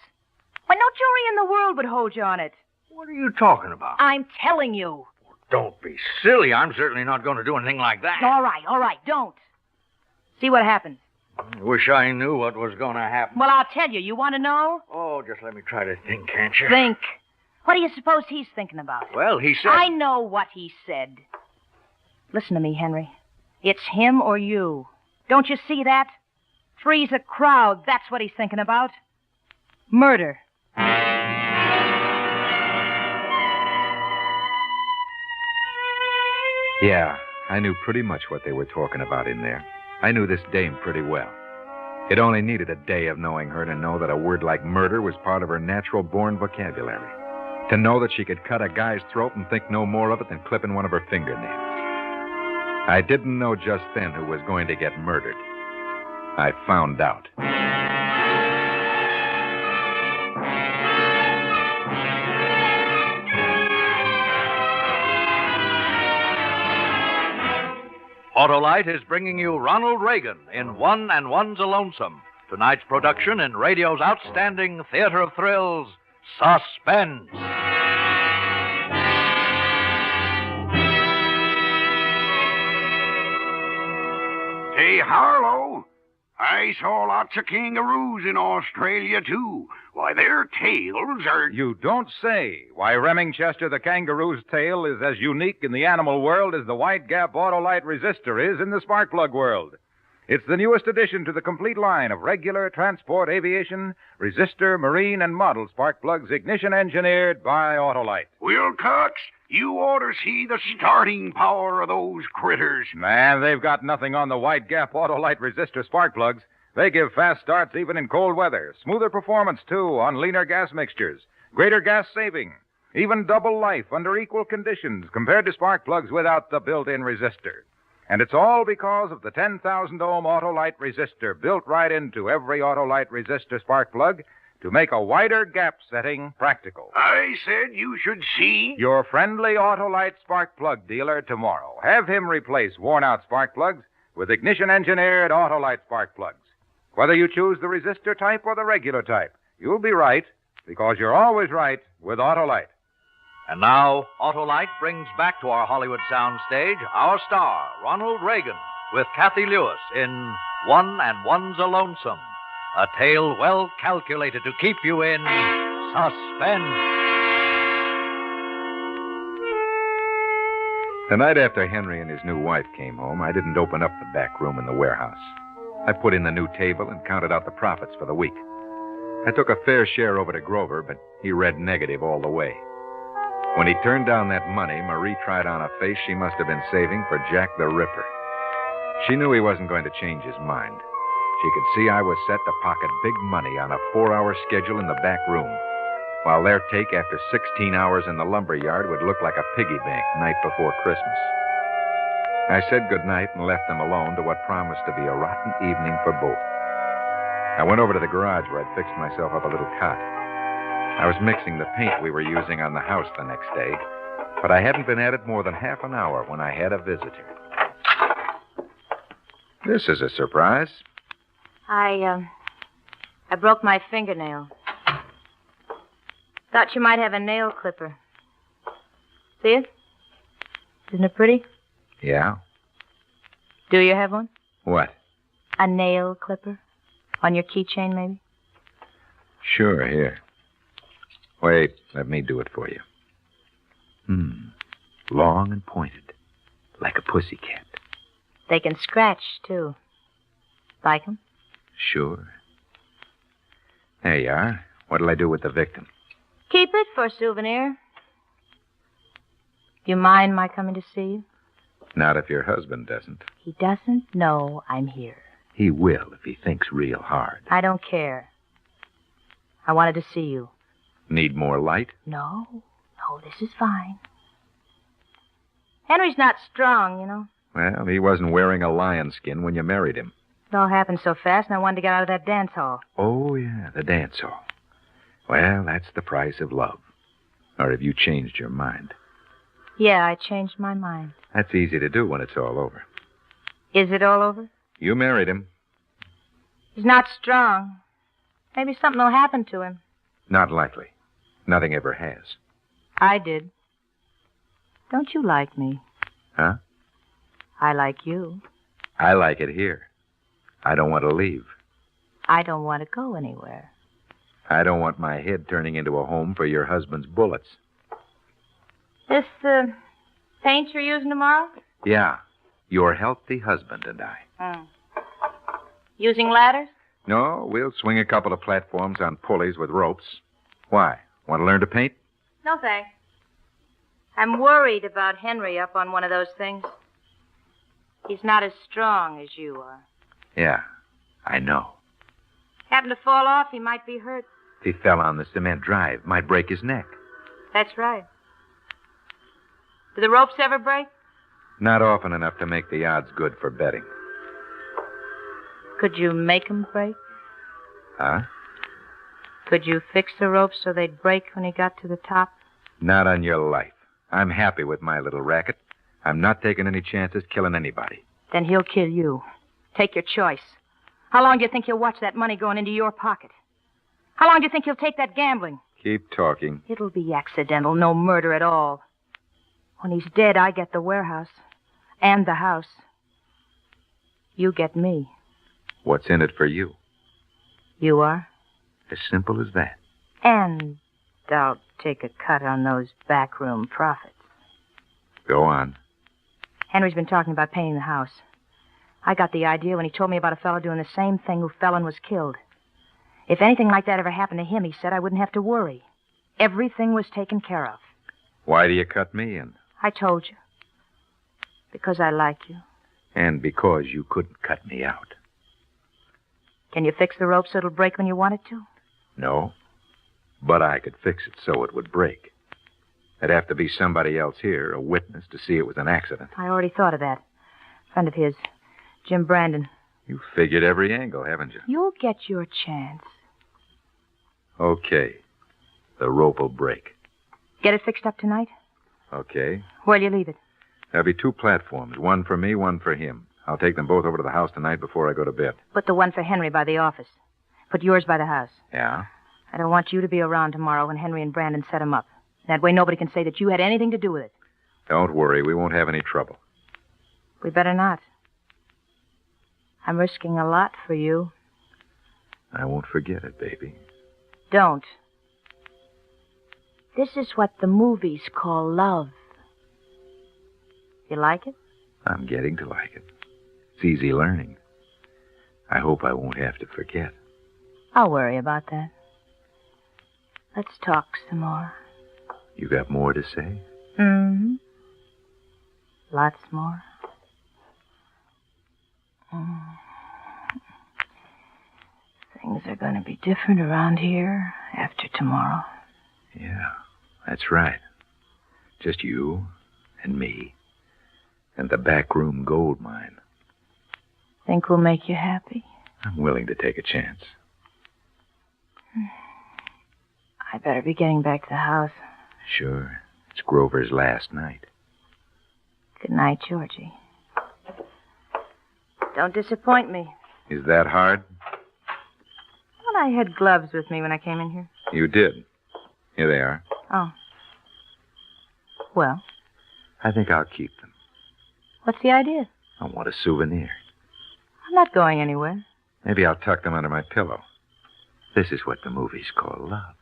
S2: Why, no jury in the world would hold you on it.
S1: What are you talking about?
S2: I'm telling you.
S1: Don't be silly. I'm certainly not going to do anything like that.
S2: All right, don't. See what happens.
S1: I wish I knew what was going to happen.
S2: Well, I'll tell you. You want to know?
S1: Oh, just let me try to think, can't you?
S2: Think. What do you suppose he's thinking about?
S1: Well, he said...
S2: I know what he said. Listen to me, Henry. It's him or you. Don't you see that? Three's a crowd. That's what he's thinking about. Murder.
S25: Yeah, I knew pretty much what they were talking about in there. I knew this dame pretty well. It only needed a day of knowing her to know that a word like murder was part of her natural-born vocabulary. To know that she could cut a guy's throat and think no more of it than clipping one of her fingernails. I didn't know just then who was going to get murdered. I found out.
S7: Autolite is bringing you Ronald Reagan in One and One's a Lonesome. Tonight's production in radio's outstanding theater of thrills, Suspense.
S20: Hey, Harlow, I saw lots of kangaroos in Australia, too. Why, their tails are...
S24: You don't say. Why, Remingchester the kangaroo's tail is as unique in the animal world as the White Gap Autolite resistor is in the spark plug world. It's the newest addition to the complete line of regular transport, aviation, resistor, marine, and model spark plugs ignition engineered by Autolite.
S20: Wilcox, you ought to see the starting power of those critters.
S24: Man, they've got nothing on the White Gap Autolite resistor spark plugs. They give fast starts even in cold weather. Smoother performance, too, on leaner gas mixtures. Greater gas saving. Even double life under equal conditions compared to spark plugs without the built-in resistor. And it's all because of the 10,000-ohm Autolite resistor built right into every Autolite resistor spark plug to make a wider gap setting practical.
S20: I said you should see.
S24: Your friendly Autolite spark plug dealer tomorrow. Have him replace worn-out spark plugs with ignition-engineered Autolite spark plugs. Whether you choose the resistor type or the regular type, you'll be right because you're always right with Autolite.
S7: And now, Autolite brings back to our Hollywood soundstage our star, Ronald Reagan, with Kathy Lewis in One and One's a Lonesome, a tale well calculated to keep you in suspense.
S25: The night after Henry and his new wife came home, I didn't open up the back room in the warehouse. I put in the new table and counted out the profits for the week. I took a fair share over to Grover, but he read negative all the way. When he turned down that money, Marie tried on a face she must have been saving for Jack the Ripper. She knew he wasn't going to change his mind. She could see I was set to pocket big money on a 4-hour schedule in the back room, while their take after 16 hours in the lumber yard would look like a piggy bank night before Christmas. I said goodnight and left them alone to what promised to be a rotten evening for both. I went over to the garage where I'd fixed myself up a little cot. I was mixing the paint we were using on the house the next day, but I hadn't been at it more than half an hour when I had a visitor. This is a surprise.
S2: I broke my fingernail. Thought you might have a nail clipper. See it? Isn't it pretty?
S25: Yeah?
S2: Do you have one?
S25: What?
S2: A nail clipper? On your keychain, maybe?
S25: Sure, here. Wait, let me do it for you. Long and pointed, like a pussycat.
S2: They can scratch, too. Like 'em?
S25: Sure. There you are. What'll I do with the victim?
S2: Keep it for a souvenir. Do you mind my coming to see you?
S25: Not if your husband doesn't.
S2: He doesn't know I'm here.
S25: He will if he thinks real hard.
S2: I don't care. I wanted to see you.
S25: Need more light?
S2: No, this is fine. Henry's not strong, you know.
S25: Well, he wasn't wearing a lion skin when you married him.
S2: It all happened so fast, and I wanted to get out of that dance hall.
S25: Oh, yeah, the dance hall. Well, that's the price of love. Or have you changed your mind?
S2: Yeah, I changed my mind.
S25: That's easy to do when it's all over.
S2: Is it all over?
S25: You married him.
S2: He's not strong. Maybe something will happen to him.
S25: Not likely. Nothing ever has.
S2: I did. Don't you like me?
S25: Huh?
S2: I like you.
S25: I like it here. I don't want to leave.
S2: I don't want to go anywhere.
S25: I don't want my head turning into a home for your husband's bullets.
S2: This, paint you're using tomorrow?
S25: Yeah. Your healthy husband and I.
S2: Using ladders?
S25: No, we'll swing a couple of platforms on pulleys with ropes. Why? Want to learn to paint?
S2: No, thanks. I'm worried about Henry up on one of those things. He's not as strong as you are.
S25: Yeah, I know.
S2: Happen to fall off, he might be hurt.
S25: If he fell on the cement drive, might break his neck.
S2: That's right. Do the ropes ever break?
S25: Not often enough to make the odds good for betting.
S2: Could you make them break?
S25: Huh?
S2: Could you fix the ropes so they'd break when he got to the top?
S25: Not on your life. I'm happy with my little racket. I'm not taking any chances killing anybody.
S2: Then he'll kill you. Take your choice. How long do you think he'll watch that money going into your pocket? How long do you think he'll take that gambling?
S25: Keep talking.
S2: It'll be accidental, no murder at all. When he's dead, I get the warehouse and the house. You get me.
S25: What's in it for you?
S2: You are?
S25: As simple as that.
S2: And I'll take a cut on those backroom profits.
S25: Go on.
S2: Henry's been talking about painting the house. I got the idea when he told me about a fellow doing the same thing who fell and was killed. If anything like that ever happened to him, he said, I wouldn't have to worry. Everything was taken care of.
S25: Why do you cut me in?
S2: I told you. Because I like you.
S25: And because you couldn't cut me out.
S2: Can you fix the rope so it'll break when you want it to?
S25: No. But I could fix it so it would break. There'd have to be somebody else here, a witness, to see it was an accident.
S2: I already thought of that. A friend of his, Jim Brandon.
S25: You figured every angle, haven't you?
S2: You'll get your chance.
S25: Okay. The rope will break.
S2: Get it fixed up tonight?
S25: Okay.
S2: Where'll you leave it?
S25: There'll be 2 platforms, one for me, one for him. I'll take them both over to the house tonight before I go to bed.
S2: Put the one for Henry by the office. Put yours by the house.
S25: Yeah?
S2: I don't want you to be around tomorrow when Henry and Brandon set him up. That way nobody can say that you had anything to do with it.
S25: Don't worry. We won't have any trouble.
S2: We better not. I'm risking a lot for you.
S25: I won't forget it, baby.
S2: Don't. This is what the movies call love. You like it?
S25: I'm getting to like it. It's easy learning. I hope I won't have to forget.
S2: I'll worry about that. Let's talk some more.
S25: You got more to say?
S2: Mm-hmm. Lots more. Things are going to be different around here after tomorrow.
S25: Yeah, that's right. Just you and me and the backroom gold mine.
S2: Think we'll make you happy?
S25: I'm willing to take a chance.
S2: I better be getting back to the house.
S25: Sure. It's Grover's last night.
S2: Good night, Georgie. Don't disappoint me.
S25: Is that hard?
S2: Well, I had gloves with me when I came in here.
S25: You did. Here they are.
S2: Oh. Well?
S25: I think I'll keep them.
S2: What's the idea?
S25: I want a souvenir.
S2: I'm not going anywhere.
S25: Maybe I'll tuck them under my pillow. This is what the movies call love.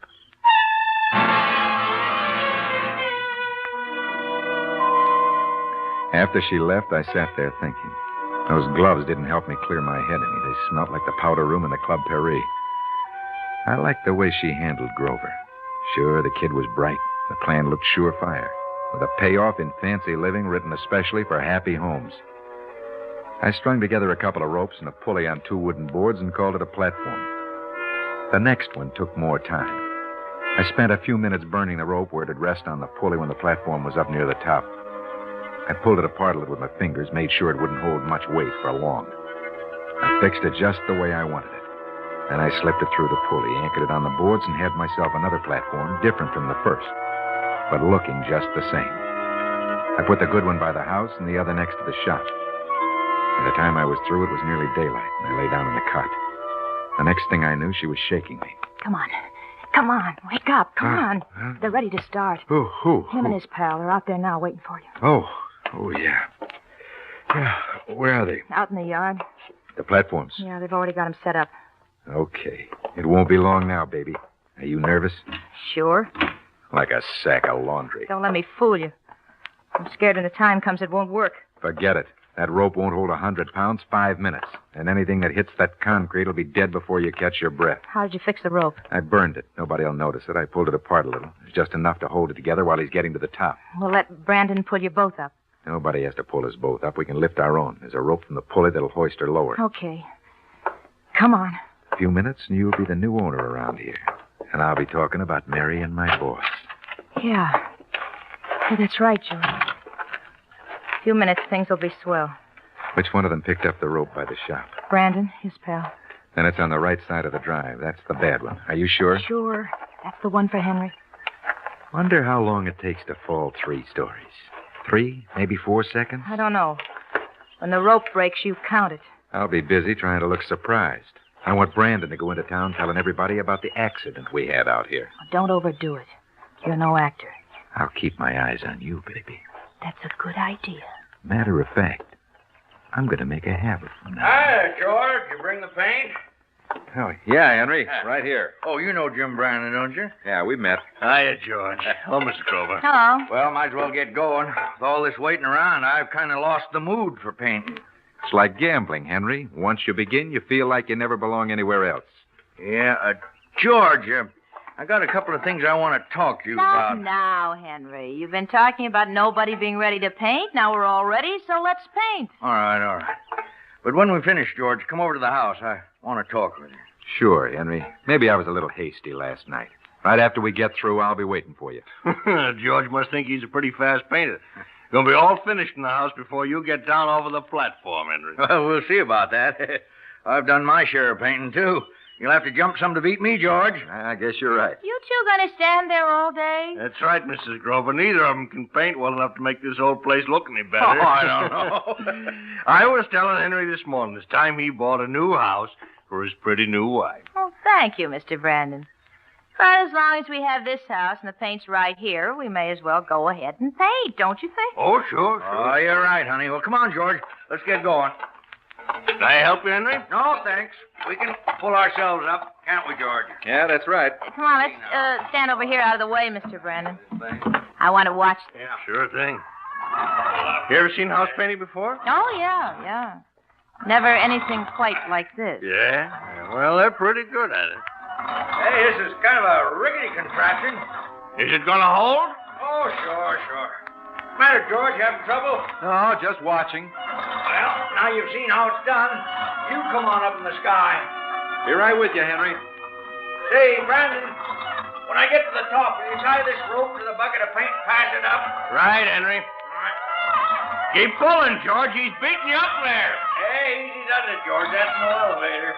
S25: After she left, I sat there thinking. Those gloves didn't help me clear my head any. They smelled like the powder room in the Club Paris. I liked the way she handled Grover. Sure, the kid was bright. The plan looked surefire, with a payoff in fancy living written especially for happy homes. I strung together a couple of ropes and a pulley on 2 wooden boards and called it a platform. The next one took more time. I spent a few minutes burning the rope where it'd rest on the pulley when the platform was up near the top. I pulled it apart a little with my fingers, made sure it wouldn't hold much weight for long. I fixed it just the way I wanted it. Then I slipped it through the pulley, anchored it on the boards, and had myself another platform, different from the first, but looking just the same. I put the good one by the house and the other next to the shop. By the time I was through, it was nearly daylight, and I lay down in the cot. The next thing I knew, she was shaking me.
S2: Come on. Come on. Wake up. Come on. They're ready to start.
S25: Who?
S2: Him and his pal are out there now waiting for you.
S25: Oh, yeah. Yeah, where are they?
S2: Out in the yard.
S25: The platforms?
S2: Yeah, they've already got them set up.
S25: Okay. It won't be long now, baby. Are you nervous?
S2: Sure.
S25: Like a sack of laundry.
S2: Don't let me fool you. I'm scared when the time comes it won't work.
S25: Forget it. That rope won't hold 100 pounds 5 minutes. And anything that hits that concrete will be dead before you catch your breath.
S2: How did you fix the rope?
S25: I burned it. Nobody will notice it. I pulled it apart a little. It's just enough to hold it together while he's getting to the top.
S2: We'll let Brandon pull you both up.
S25: Nobody has to pull us both up. We can lift our own. There's a rope from the pulley that'll hoist her lower.
S2: Okay. Come on.
S25: A few minutes, and you'll be the new owner around here. And I'll be talking about Mary and my boss.
S2: Yeah. That's right, George. A few minutes, things will be swell.
S25: Which one of them picked up the rope by the shop?
S2: Brandon, his pal.
S25: Then it's on the right side of the drive. That's the bad one. Are you sure?
S2: Sure. That's the one for Henry.
S25: Wonder how long it takes to fall 3 stories. 3, maybe 4 seconds?
S2: I don't know. When the rope breaks, you count it.
S25: I'll be busy trying to look surprised. I want Brandon to go into town telling everybody about the accident we had out here.
S2: Don't overdo it. You're no actor.
S25: I'll keep my eyes on you, baby.
S2: That's a good idea.
S25: Matter of fact, I'm going to make a habit from that.
S1: Hi, George. You bring the paint?
S25: Oh, yeah, Henry. Right here.
S1: Oh, you know Jim Brandon, don't you?
S25: Yeah, we met.
S1: Hiya, George. Hello, Mr. Grover.
S2: Hello.
S1: Well, might as well get going. With all this waiting around, I've kind of lost the mood for painting.
S25: It's like gambling, Henry. Once you begin, you feel like you never belong anywhere else.
S1: Yeah, George, I got a couple of things I want to talk to you
S2: Not
S1: about.
S2: now, Henry. You've been talking about nobody being ready to paint. Now we're all ready, so let's paint.
S1: All right. But when we finish, George, come over to the house. I want to talk with you.
S25: Sure, Henry. Maybe I was a little hasty last night. Right after we get through, I'll be waiting for you.
S5: George must think he's a pretty fast painter. Gonna be all finished in the house before you get down over the platform, Henry.
S1: Well, we'll see about that. I've done my share of painting, too. You'll have to jump some to beat me, George.
S25: I guess you're right.
S2: You two gonna stand there all day?
S5: That's right, Mrs. Grover. Neither of them can paint well enough to make this old place look any better.
S1: Oh, I don't know.
S5: I was telling Henry this morning, it's time he bought a new house for his pretty new wife.
S2: Oh, thank you, Mr. Brandon. But as long as we have this house and the paint's right here, we may as well go ahead and paint, don't you think?
S5: Oh, sure.
S1: Oh, you're right, honey. Well, come on, George. Let's get going.
S5: Can I help you, Henry?
S1: No, thanks. We can pull ourselves up, can't we, George?
S25: Yeah, that's right.
S2: Come on, let's stand over here out of the way, Mr. Brandon. I want to watch.
S5: Yeah, sure thing. You ever seen house painting before?
S2: Oh, yeah. Never anything quite like this.
S5: Yeah? Well, they're pretty good at it.
S1: Hey, this is kind of a rickety contraption.
S5: Is it gonna hold?
S1: Oh, sure. Matter, George? You having trouble?
S25: No, just watching.
S1: Well, now you've seen how it's done. You come on up in the sky.
S25: Be right with you, Henry.
S1: Say, Brandon, when I get to the top, will you tie this rope to the bucket of paint and pass it up?
S5: Right, Henry. Keep pulling, George. He's beating you up there.
S1: Hey, easy does it, George. That's no elevator.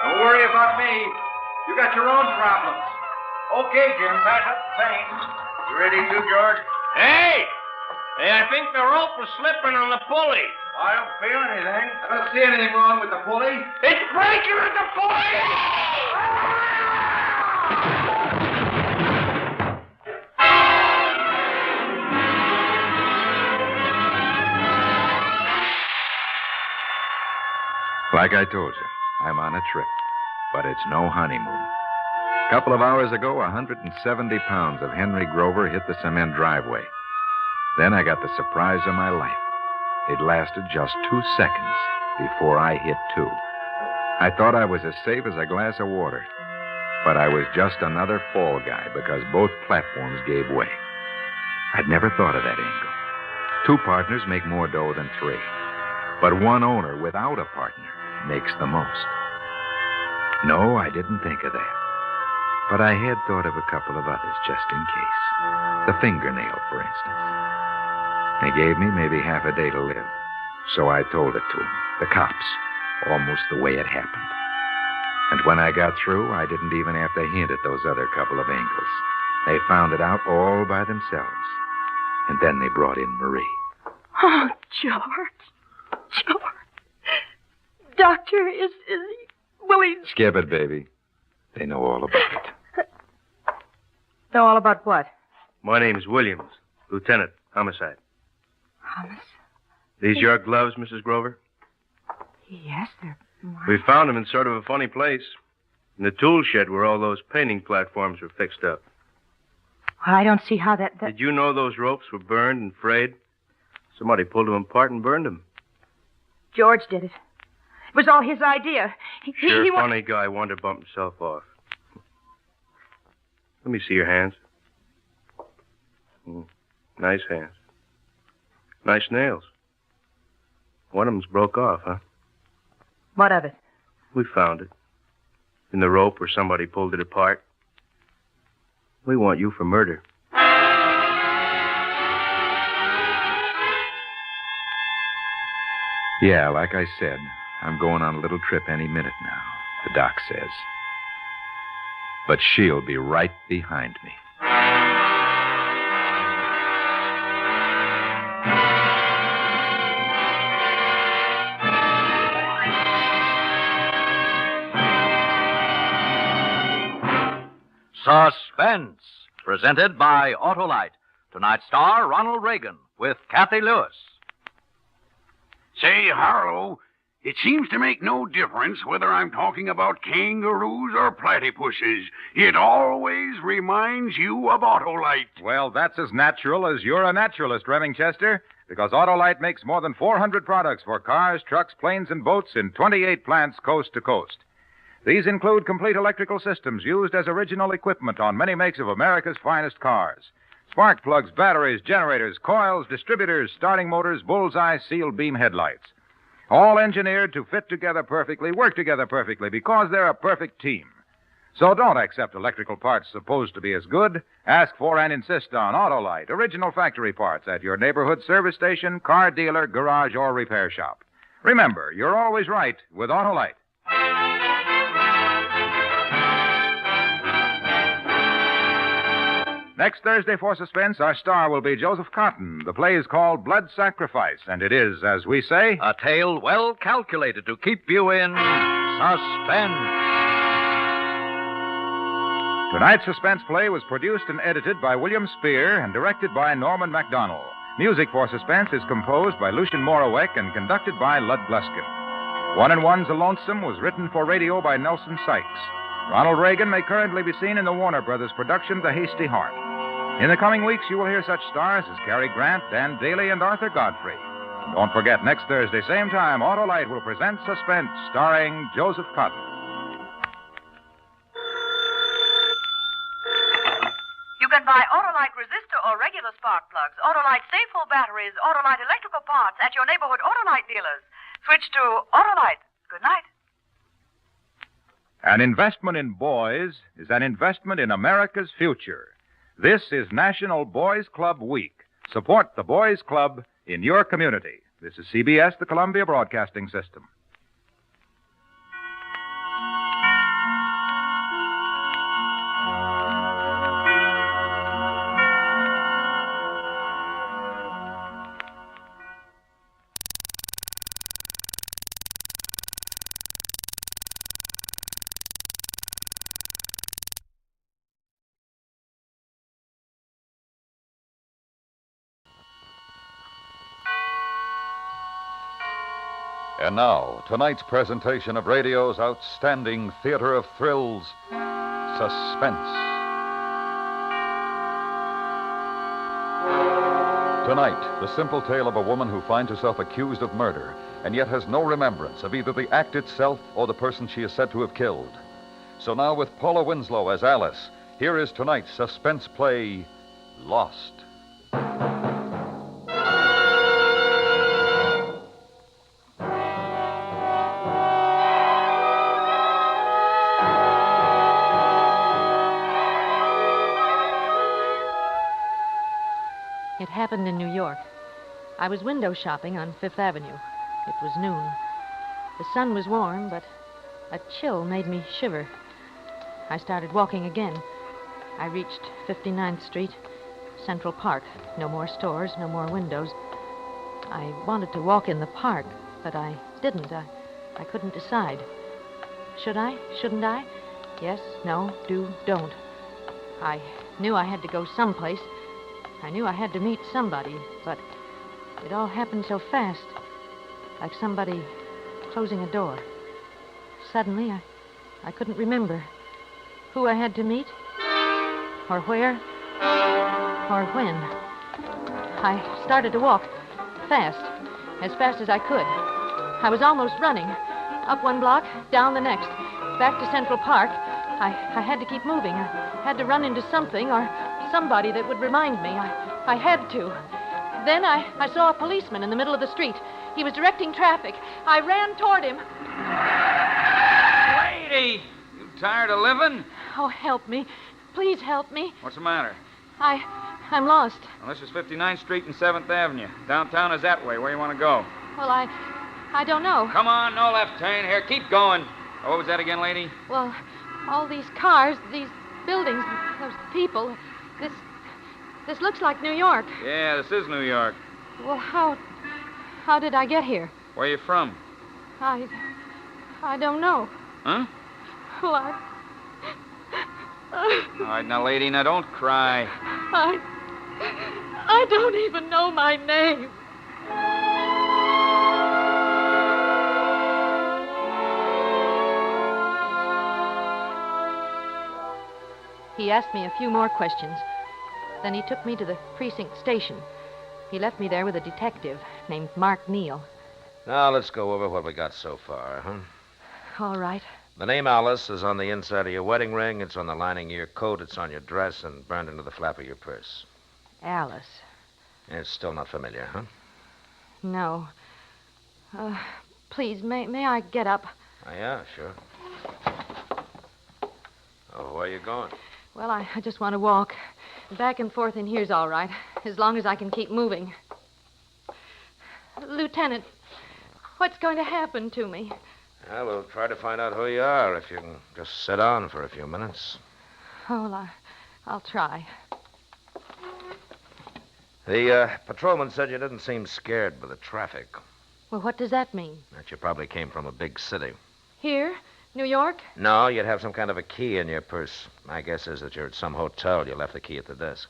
S1: Don't worry about me. You got your own problems. Okay, Jim, pass up the paint. You ready too, George?
S5: Hey, I think the rope was slipping on the pulley.
S1: I don't feel anything.
S25: I don't see anything wrong with the pulley.
S5: It's breaking at the pulley!
S25: Like I told you, I'm on a trip, but it's no honeymoon. A couple of hours ago, 170 pounds of Henry Grover hit the cement driveway. Then I got the surprise of my life. It lasted just 2 seconds before I hit 2. I thought I was as safe as a glass of water, but I was just another fall guy because both platforms gave way. I'd never thought of that angle. 2 partners make more dough than 3, but one owner without a partner makes the most. No, I didn't think of that. But I had thought of a couple of others just in case. The fingernail, for instance. They gave me maybe half a day to live. So I told it to them, the cops, almost the way it happened. And when I got through, I didn't even have to hint at those other couple of angles. They found it out all by themselves. And then they brought in Marie.
S21: Oh, George. Doctor, is he... Will he...
S25: Skip it, baby. They know all about it.
S2: Know all about what?
S5: My name's Williams, Lieutenant, homicide.
S2: Homicide?
S5: These your gloves, Mrs. Grover?
S2: Yes, they're...
S5: We found them in sort of a funny place. In the tool shed where all those painting platforms were fixed up.
S2: Well, I don't see how that...
S5: Did you know those ropes were burned and frayed? Somebody pulled them apart and burned them.
S2: George did it. It was all his idea.
S5: Sure, funny guy wanted to bump himself off. Let me see your hands. Nice hands. Nice nails. One of them's broke off, huh?
S2: What of it?
S5: We found it. In the rope where somebody pulled it apart. We want you for murder.
S25: Yeah, like I said, I'm going on a little trip any minute now, the doc says. But she'll be right behind me.
S7: Suspense, presented by Autolite. Tonight's star, Ronald Reagan, with Kathy Lewis.
S20: Say, Harlow, it seems to make no difference whether I'm talking about kangaroos or platypuses. It always reminds you of Autolite.
S24: Well, that's as natural as you're a naturalist, Remingchester, because Autolite makes more than 400 products for cars, trucks, planes, and boats in 28 plants coast to coast. These include complete electrical systems used as original equipment on many makes of America's finest cars. Spark plugs, batteries, generators, coils, distributors, starting motors, bullseye, sealed beam headlights. All engineered to fit together perfectly, work together perfectly, because they're a perfect team. So don't accept electrical parts supposed to be as good. Ask for and insist on Autolite, original factory parts at your neighborhood service station, car dealer, garage, or repair shop. Remember, you're always right with Autolite. Next Thursday for Suspense, our star will be Joseph Cotton. The play is called Blood Sacrifice, and it is, as we say,
S10: a tale well calculated to keep you in suspense.
S24: Tonight's suspense play was produced and edited by William Spear and directed by Norman MacDonald. Music for Suspense is composed by Lucien Moraweck and conducted by Lud Gluskin. One and One's a Lonesome was written for radio by Nelson Sykes. Ronald Reagan may currently be seen in the Warner Brothers production The Hasty Heart. In the coming weeks, you will hear such stars as Cary Grant, Dan Daly, and Arthur Godfrey. Don't forget, next Thursday, same time, Autolite will present Suspense, starring Joseph Cotton.
S8: You can buy Autolite resistor or regular spark plugs, Autolite Safe-Full batteries, Autolite electrical parts at your neighborhood Autolite dealers. Switch to Autolite. Good night.
S24: An investment in boys is an investment in America's future. This is National Boys Club Week. Support the Boys Club in your community. This is CBS, the Columbia Broadcasting System.
S16: And now, tonight's presentation of radio's outstanding theater of thrills, Suspense. Tonight, the simple tale of a woman who finds herself accused of murder and yet has no remembrance of either the act itself or the person she is said to have killed. So now, with Paula Winslow as Alice, here is tonight's suspense play, Lost.
S12: It happened in New York. I was window shopping on Fifth Avenue. It was noon. The sun was warm, but a chill made me shiver. I started walking again. I reached 59th Street, Central Park. No more stores, no more windows. I wanted to walk in the park, but I didn't. I couldn't decide. Should I? Shouldn't I? Yes, no, do, don't. I knew I had to go someplace. I knew I had to meet somebody, but it all happened so fast, like somebody closing a door. Suddenly, I couldn't remember who I had to meet, or where, or when. I started to walk, fast as I could. I was almost running, up one block, down the next, back to Central Park. I had to keep moving. I had to run into something or somebody that would remind me. I had to. Then I saw a policeman in the middle of the street. He was directing traffic. I ran toward him.
S13: Lady! You tired of living?
S12: Oh, help me. Please help me.
S13: What's the matter?
S12: I'm lost.
S13: Well, this is 59th Street and 7th Avenue. Downtown is that way. Where you want to go?
S12: Well, I don't know.
S13: Come on, no left turn. Here, keep going. What was that again, lady?
S12: Well, all these cars, these buildings, those people, this looks like New York.
S13: Yeah, this is New York.
S12: Well, how did I get here?
S13: Where you from?
S12: I don't know.
S13: Huh?
S12: Well,
S13: All right, now, lady, now don't cry.
S12: I don't even know my name. He asked me a few more questions. Then he took me to the precinct station. He left me there with a detective named Mark Neal.
S3: Now, let's go over what we got so far, huh?
S12: All right.
S3: The name Alice is on the inside of your wedding ring. It's on the lining of your coat. It's on your dress and burned into the flap of your purse.
S12: Alice.
S3: It's still not familiar, huh?
S12: No. Please, may I get up?
S3: Oh, yeah, sure. Oh, where are you going?
S12: Well, I just want to walk. Back and forth in here's all right, as long as I can keep moving. Lieutenant, what's going to happen to me?
S3: Well, we'll try to find out who you are if you can just sit down for a few minutes.
S12: Oh, well, I'll try.
S3: The patrolman said you didn't seem scared by the traffic,
S12: Well, what does that mean?
S3: that you probably came from a big city.
S12: Here? New York?
S3: No, you'd have some kind of a key in your purse. My guess is that you're at some hotel. You left the key at the desk.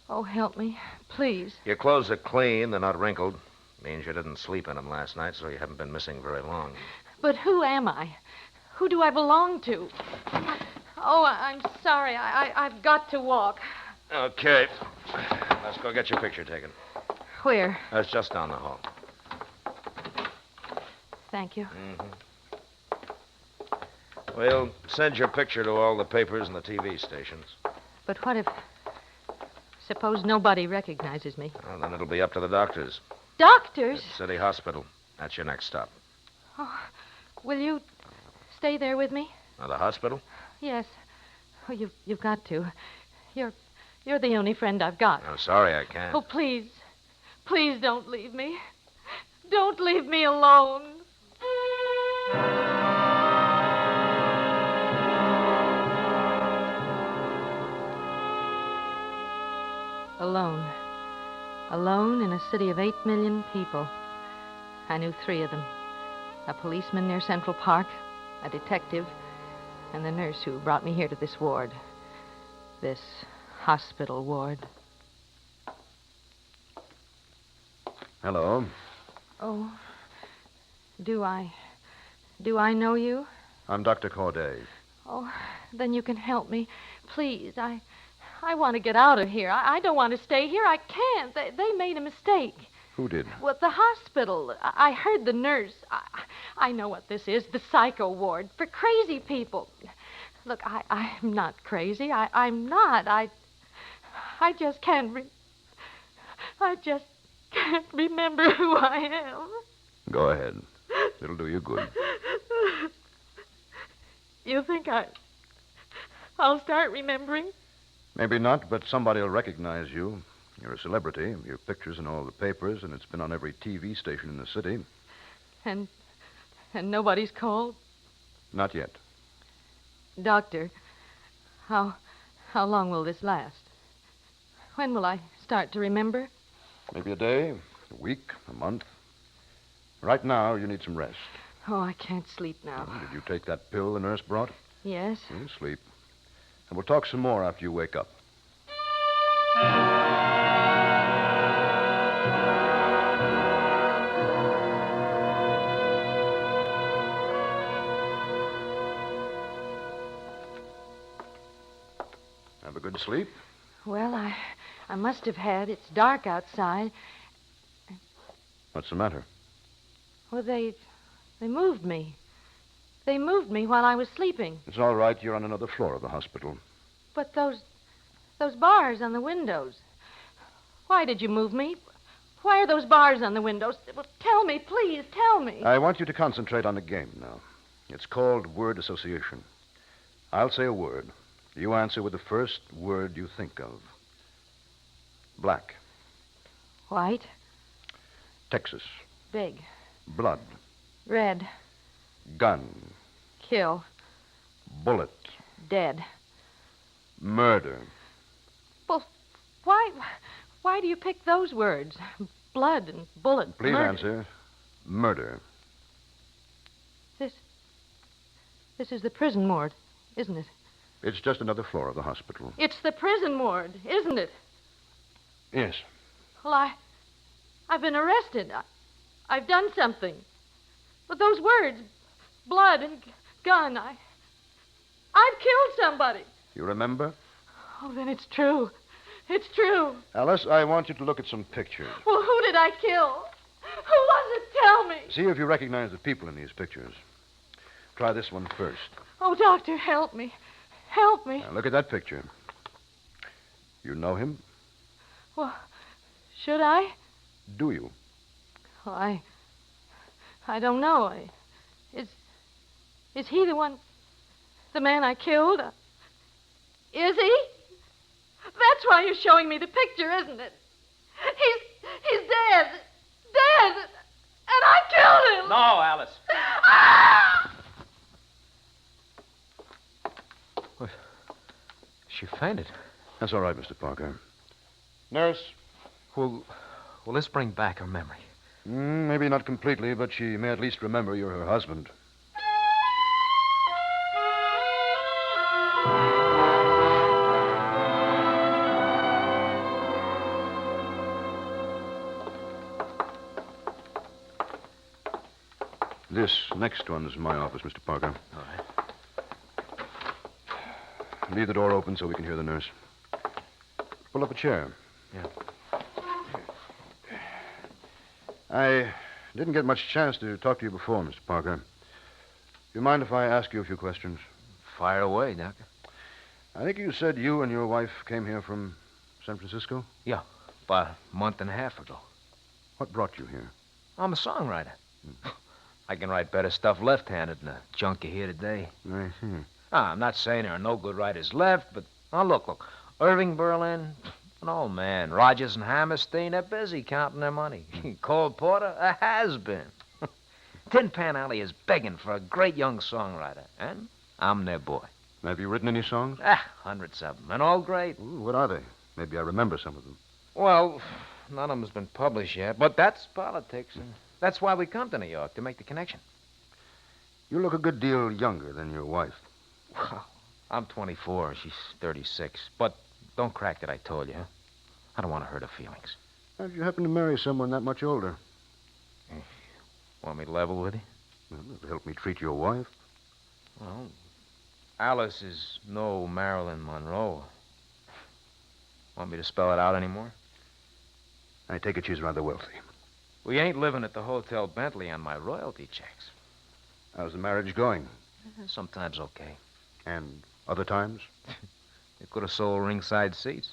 S12: Oh, help me. Please.
S3: Your clothes are clean. They're not wrinkled. Means you didn't sleep in them last night, so you haven't been missing very long.
S12: But who am I? Who do I belong to? Oh, I'm sorry. I've got to walk.
S3: Okay. Let's go get your picture taken.
S12: Where?
S3: That's just down the hall.
S12: Thank you.
S3: Mm-hmm. We'll send your picture to all the papers and the TV stations.
S12: But what if... Suppose nobody recognizes me?
S3: Well, then it'll be up to the doctors.
S12: Doctors?
S3: At City Hospital. That's your next stop.
S12: Oh, will you stay there with me?
S3: Now, the hospital?
S12: Yes. Oh, you've got to. You're the only friend I've got.
S3: I'm sorry I can't.
S12: Oh, please. Please don't leave me. Don't leave me alone. Alone. Alone in a city of 8 million people. I knew 3 of them. A policeman near Central Park, a detective, and the nurse who brought me here to this ward. This hospital ward.
S14: Hello.
S12: Oh, do I know you?
S14: I'm Dr. Corday.
S12: Oh, then you can help me. Please, I want to get out of here. I don't want to stay here. I can't. They made a mistake.
S14: Who did?
S12: Well, the hospital. I heard the nurse. I know what this is, the psycho ward for crazy people. Look, I'm not crazy. I'm not. I just can't I just can't remember who I am.
S14: Go ahead. It'll do you good.
S12: You think I'll start remembering?
S14: Maybe not, but somebody will recognize you. You're a celebrity. Your picture's in all the papers, and it's been on every TV station in the city.
S12: And nobody's called?
S14: Not yet.
S12: Doctor, how long will this last? When will I start to remember?
S14: Maybe a day, a week, a month. Right now, you need some rest.
S12: Oh, I can't sleep now.
S14: Did you take that pill the nurse brought?
S12: Yes.
S14: You sleep. And we'll talk some more after you wake up. Have a good sleep?
S12: Well, I must have had. It's dark outside.
S14: What's the matter?
S12: Well, they moved me. They moved me while I was sleeping.
S14: It's all right. You're on another floor of the hospital.
S12: But those bars on the windows. Why did you move me? Why are those bars on the windows? Well, tell me, please, tell me.
S14: I want you to concentrate on the game now. It's called word association. I'll say a word. You answer with the first word you think of. Black.
S12: White.
S14: Texas.
S12: Big.
S14: Blood.
S12: Red.
S14: Gun.
S12: Kill.
S14: Bullet.
S12: Dead.
S14: Murder.
S12: Well, why do you pick those words? Blood and bullet.
S14: Please
S12: murder.
S14: answer. Murder.
S12: This is the prison ward, isn't it?
S14: It's just another floor of the hospital.
S12: It's the prison ward, isn't it?
S14: Yes.
S12: Well, I've been arrested. I've done something. But those words, blood and gun, I've killed somebody.
S14: You remember?
S12: Oh, then it's true. It's true.
S14: Alice, I want you to look at some pictures.
S12: Well, who did I kill? Who was it? Tell me.
S14: See if you recognize the people in these pictures. Try this one first.
S12: Oh, Doctor, help me. Help me.
S14: Now, look at that picture. You know him?
S12: Well, should I?
S14: Do you?
S12: Well, I don't know. Is he the man I killed? Is he? That's why you're showing me the picture, isn't it? He's dead. Dead. And I killed him.
S13: No, Alice.
S12: Ah!
S3: She fainted.
S14: That's all right, Mr. Parker. Nurse.
S3: Will this bring back her memory?
S14: Maybe not completely, but she may at least remember you're her husband. This next one is my office, Mr. Parker.
S3: All right.
S14: Leave the door open so we can hear the nurse. Pull up a chair.
S3: Yeah.
S14: I didn't get much chance to talk to you before, Mr. Parker. Do you mind if I ask you a few questions?
S3: Fire away, Doctor.
S14: I think you said you and your wife came here from San Francisco?
S3: Yeah, about a month and a half ago.
S14: What brought you here?
S3: I'm a songwriter. I can write better stuff left-handed than the junk you hear today.
S14: I see.
S3: I'm not saying there are no good writers left, but look. Irving Berlin, an old man. Rogers and Hammerstein, they're busy counting their money. Cole Porter, a has-been. Tin Pan Alley is begging for a great young songwriter, and I'm their boy.
S14: Have you written any songs?
S3: Hundreds of them, and all great.
S14: Ooh, what are they? Maybe I remember some of them.
S3: Well, none of them's been published yet, but that's politics, and that's why we come to New York, to make the connection.
S14: You look a good deal younger than your wife.
S3: Well, I'm 24, she's 36, but don't crack that I told you, huh? I don't want to hurt her feelings.
S14: How'd you happen to marry someone that much older?
S3: Want me to level with you?
S14: Well, it'll help me treat your wife.
S3: Well, Alice is no Marilyn Monroe. Want me to spell it out anymore?
S14: I take it she's rather wealthy.
S3: We ain't living at the Hotel Bentley on my royalty checks.
S14: How's the marriage going?
S3: Sometimes okay.
S14: And other times?
S3: They could have sold ringside seats.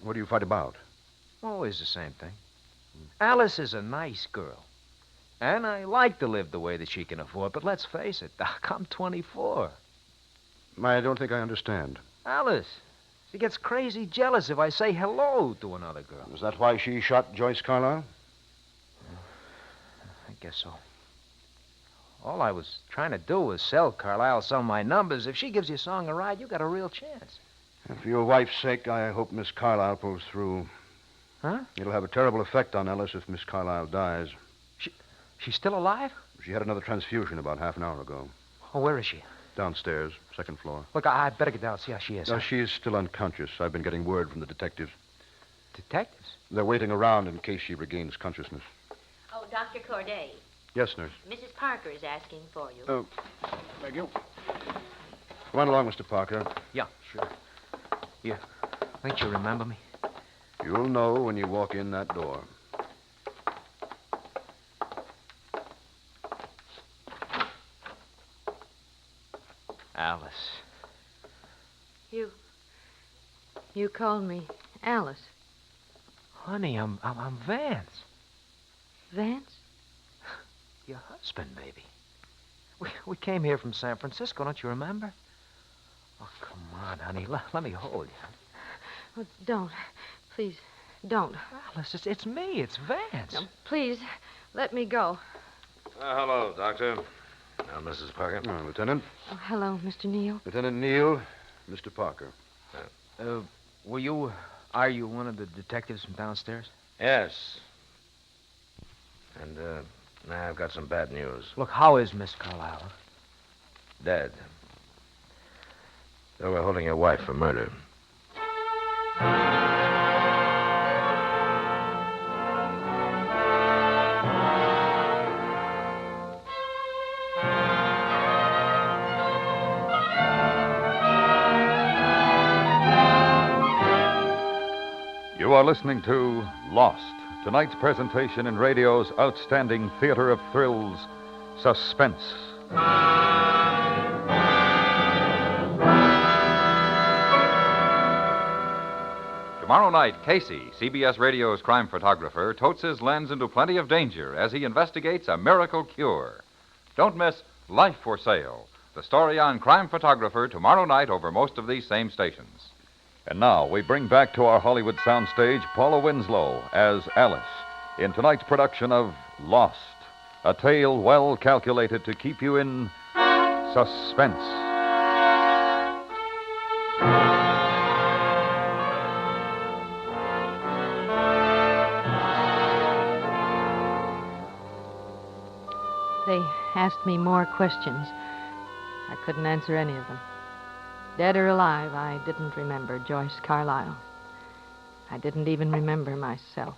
S14: What do you fight about?
S3: Always the same thing. Alice is a nice girl. And I like to live the way that she can afford, but let's face it, Doc, I'm 24.
S14: I don't think I understand.
S3: Alice, she gets crazy jealous if I say hello to another girl.
S14: Is that why she shot Joyce Carlyle?
S3: I guess so. All I was trying to do was sell Carlyle some of my numbers. If she gives your song a ride, you got a real chance.
S14: And for your wife's sake, I hope Miss Carlyle pulls through.
S3: Huh?
S14: It'll have a terrible effect on Ellis if Miss Carlyle dies.
S3: She's still alive?
S14: She had another transfusion about half an hour ago.
S3: Oh, where is she?
S14: Downstairs, second floor.
S3: Look, I better get down and see how she is.
S14: No, she's still unconscious. I've been getting word from the detectives.
S3: Detectives?
S14: They're waiting around in case she regains consciousness.
S15: Oh, Dr. Corday.
S14: Yes, nurse.
S15: Mrs. Parker is asking for you.
S14: Oh, thank you. Come on along, Mr. Parker.
S3: Yeah, sure. You think you remember me?
S14: You'll know when you walk in that door.
S3: Alice.
S12: You called me Alice.
S3: Honey, I'm Vance.
S12: Vance?
S3: Your husband, baby. We came here from San Francisco, don't you remember? Oh, come on, honey. Let me hold you.
S12: Oh, don't. Please, don't.
S3: Alice, it's me. It's Vance.
S12: No, please, let me go.
S3: Hello, Doctor. Mrs. Parker.
S14: Lieutenant.
S12: Oh, hello, Mr. Neal.
S14: Lieutenant Neal, Mr. Parker.
S3: Are you one of the detectives from downstairs?
S17: Yes. And, now I've got some bad news.
S3: Look, how is Miss Carlyle?
S17: Dead. They were holding your wife for murder.
S16: are listening to Lost, tonight's presentation in radio's outstanding theater of thrills, Suspense. Tomorrow night, Casey, CBS Radio's crime photographer, totes his lens into plenty of danger as he investigates a miracle cure. Don't miss Life for Sale, the story on crime photographer, tomorrow night over most of these same stations. And now we bring back to our Hollywood soundstage Paula Winslow as Alice in tonight's production of Lost, a tale well calculated to keep you in suspense.
S12: They asked me more questions. I couldn't answer any of them. Dead or alive, I didn't remember Joyce Carlyle. I didn't even remember myself.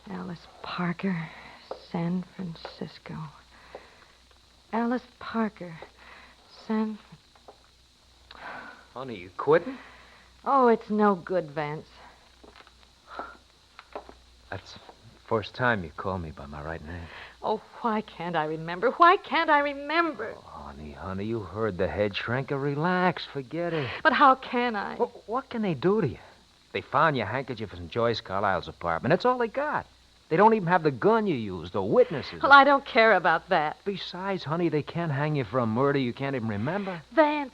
S12: Alice Parker, San Francisco. Alice Parker, San...
S3: Honey, you quitting?
S12: Oh, it's no good, Vance.
S3: That's the first time you call me by my right name.
S12: Oh, why can't I remember? Why can't I remember?
S3: Honey, you heard the head shrinker. Relax, forget it.
S12: But how can I?
S3: What can they do to you? They found your handkerchief in Joyce Carlyle's apartment. That's all they got. They don't even have the gun you used or witnesses.
S12: Well, I don't care about that.
S3: Besides, honey, they can't hang you for a murder you can't even remember.
S12: Vance,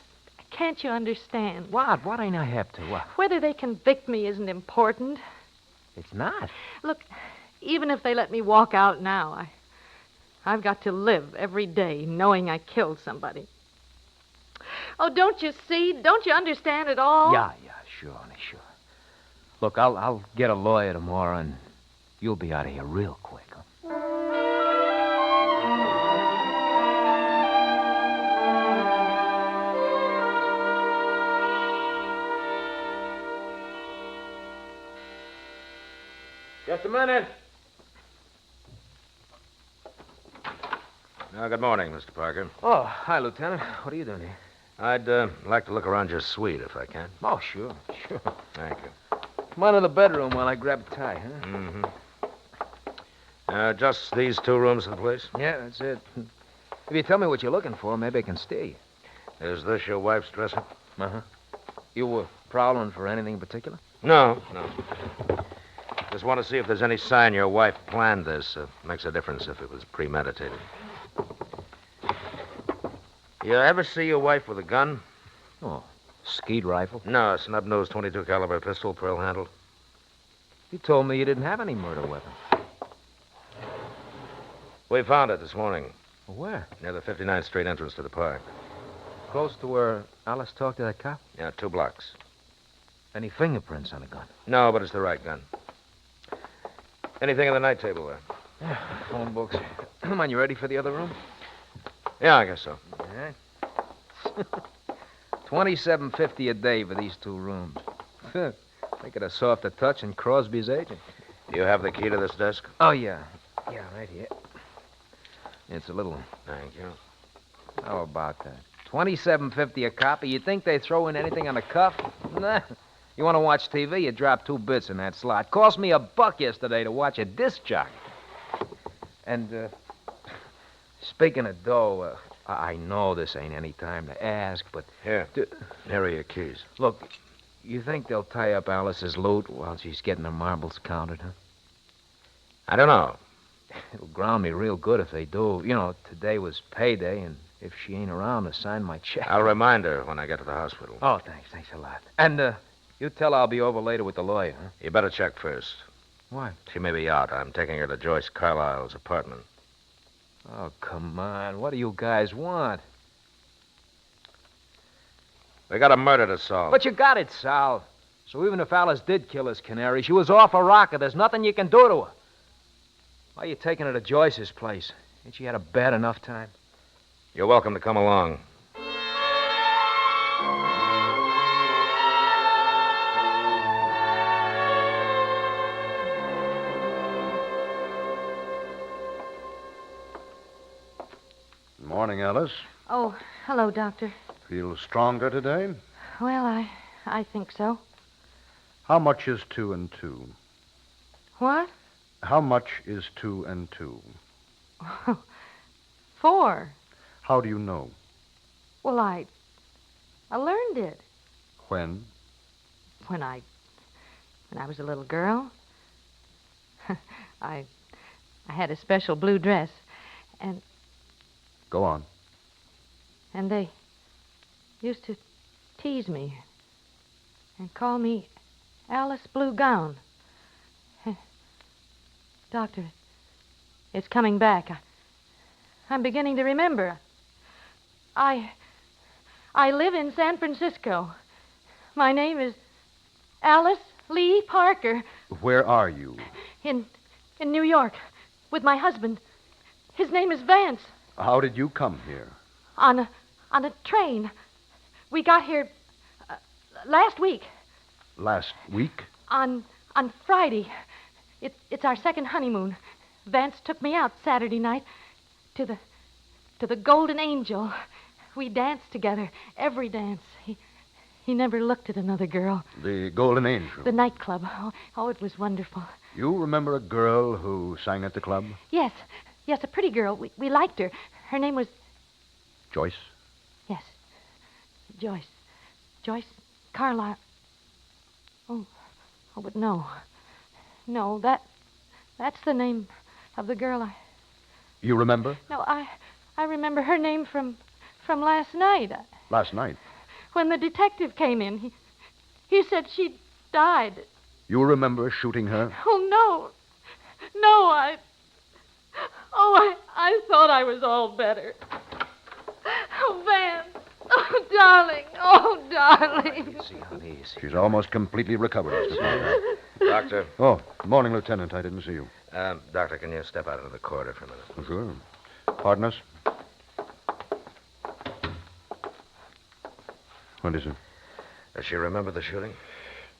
S12: can't you understand?
S3: What? What ain't I hep to? What?
S12: Whether they convict me isn't important.
S3: It's not.
S12: Look, even if they let me walk out now, I've got to live every day knowing I killed somebody. Oh, don't you see? Don't you understand at all?
S3: Yeah, sure, honey, sure. Look, I'll get a lawyer tomorrow, and you'll be out of here real quick. Huh?
S17: Just a minute.
S5: Good morning, Mr. Parker.
S3: Oh, hi, Lieutenant. What are you doing here?
S5: I'd like to look around your suite, if I can.
S3: Oh, sure.
S5: Thank you.
S3: Come on to the bedroom while I grab a tie, huh?
S5: Mm-hmm. Just these two rooms in the place?
S3: Yeah, that's it. If you tell me what you're looking for, maybe I can steer you.
S5: Is this your wife's dresser?
S3: Uh-huh. You were prowling for anything in particular?
S5: No. Just want to see if there's any sign your wife planned this. Makes a difference if it was premeditated. You ever see your wife with a gun?
S3: Oh, skeet rifle?
S5: No, a snub-nosed .22 caliber pistol, pearl-handled.
S3: You told me you didn't have any murder weapon.
S5: We found it this morning.
S3: Where?
S5: Near the 59th Street entrance to the park.
S3: Close to where Alice talked to that cop?
S5: Yeah, 2 blocks.
S3: Any fingerprints on the gun?
S5: No, but it's the right gun. Anything on the night table there?
S3: Yeah, phone books. Come on, you ready for the other room?
S5: Yeah, I guess so.
S3: All right. $27.50 a day for these 2 rooms. Make it a softer touch than Crosby's agent.
S5: Do you have the key to this desk?
S3: Oh, yeah. Yeah, right here. It's a little one.
S5: Thank you.
S3: How about that? $27.50 a copy. You think they throw in anything on the cuff? Nah. You want to watch TV, you drop 2 bits in that slot. Cost me $1 yesterday to watch a disc jockey. And, speaking of dough, I know this ain't any time to ask, but...
S5: Here. Here are your keys.
S3: Look, you think they'll tie up Alice's loot while she's getting her marbles counted, huh?
S5: I don't know.
S3: It'll ground me real good if they do. You know, today was payday, and if she ain't around to sign my check...
S5: I'll remind her when I get to the hospital.
S3: Oh, thanks. Thanks a lot. And, you tell her I'll be over later with the lawyer, huh?
S5: You better check first.
S3: Why?
S5: She may be out. I'm taking her to Joyce Carlyle's apartment.
S3: Oh, come on. What do you guys want?
S5: We got a murder to solve.
S3: But you got it solved. So even if Alice did kill his canary, she was off a rocket. There's nothing you can do to her. Why are you taking her to Joyce's place? Ain't she had a bad enough time?
S5: You're welcome to come along.
S14: Morning, Alice.
S12: Oh, hello, Doctor.
S14: Feel stronger today?
S12: Well, I think so.
S14: How much is 2 and 2?
S12: What?
S14: How much is 2 and 2?
S12: 4.
S14: How do you know?
S12: Well, I learned it
S14: When?
S12: when I was a little girl. I had a special blue dress, and
S14: Go on.
S12: they used to tease me and call me Alice Blue Gown. Doctor, it's coming back. I'm beginning to remember. I live in San Francisco. My name is Alice Lee Parker.
S14: Where are you?
S12: In New York with my husband. His name is Vance.
S14: How did you come here?
S12: On a train. We got here last week.
S14: Last week?
S12: On Friday. It's our second honeymoon. Vance took me out Saturday night to the Golden Angel. We danced together, every dance. He never looked at another girl.
S14: The Golden Angel.
S12: The nightclub. Oh, it was wonderful.
S14: You remember a girl who sang at the club?
S12: Yes, a pretty girl. We liked her. Her name was...
S14: Joyce?
S12: Yes, Joyce Carlyle. Oh, but no. No, that's the name of the girl I...
S14: You remember?
S12: No, I remember her name from last night.
S14: Last night?
S12: When the detective came in, he said she'd died.
S14: You remember shooting her?
S12: Oh, no, I thought I was all better. Oh, Van. Oh, darling.
S17: Easy, honey, easy.
S14: She's almost completely recovered, Mr. Parker.
S17: Doctor.
S14: Oh, morning, Lieutenant. I didn't see you.
S17: Doctor, can you step out into the corridor for a minute?
S14: Sure. Pardon us? What is it?
S17: Does she remember the shooting?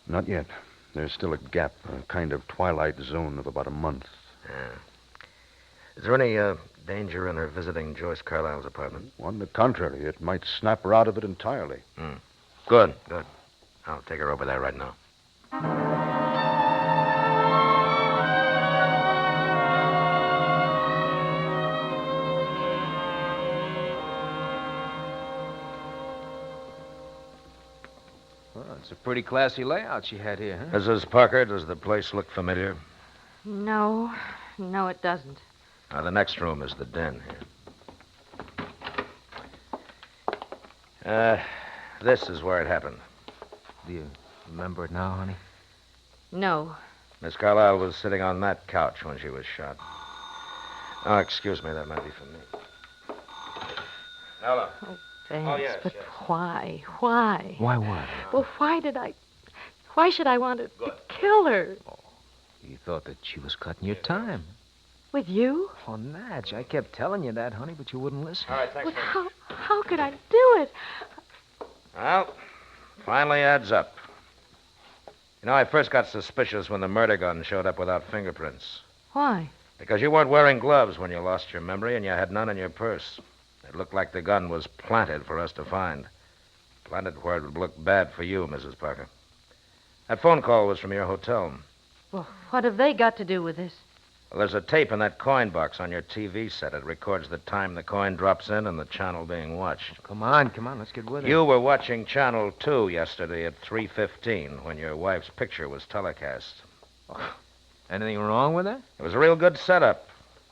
S14: Not yet. There's still a gap, a kind of twilight zone of about a month.
S17: Yeah. Is there any danger in her visiting Joyce Carlyle's apartment?
S14: On the contrary, it might snap her out of it entirely.
S17: Good. I'll take her over there right now.
S3: Well, it's a pretty classy layout she had here, huh?
S17: Mrs. Parker, does the place look familiar?
S12: No, it doesn't.
S17: Now, the next room is the den here. This is where it happened.
S3: Do you remember it now, honey?
S12: No.
S17: Miss Carlyle was sitting on that couch when she was shot. Oh, excuse me, that might be for me. Hello.
S12: Oh, thanks.
S17: Oh, yes,
S12: but
S17: yes.
S12: why?
S3: Why what?
S12: Well, why should I want to kill her?
S3: You thought that she was cutting your time.
S12: With you?
S3: Oh, Natch, I kept telling you that, honey, but you wouldn't listen.
S17: All right, thanks.
S12: Well, how could I do it?
S17: Well, finally adds up. You know, I first got suspicious when the murder gun showed up without fingerprints.
S12: Why?
S17: Because you weren't wearing gloves when you lost your memory, and you had none in your purse. It looked like the gun was planted for us to find. Planted where it would look bad for you, Mrs. Parker. That phone call was from your hotel.
S12: Well, what have they got to do with this?
S17: Well, there's a tape in that coin box on your TV set. It records the time the coin drops in and the channel being watched.
S3: Come on, let's get with it.
S17: You were watching Channel 2 yesterday at 3:15 when your wife's picture was telecast.
S3: Oh, anything wrong with that?
S17: It was a real good setup.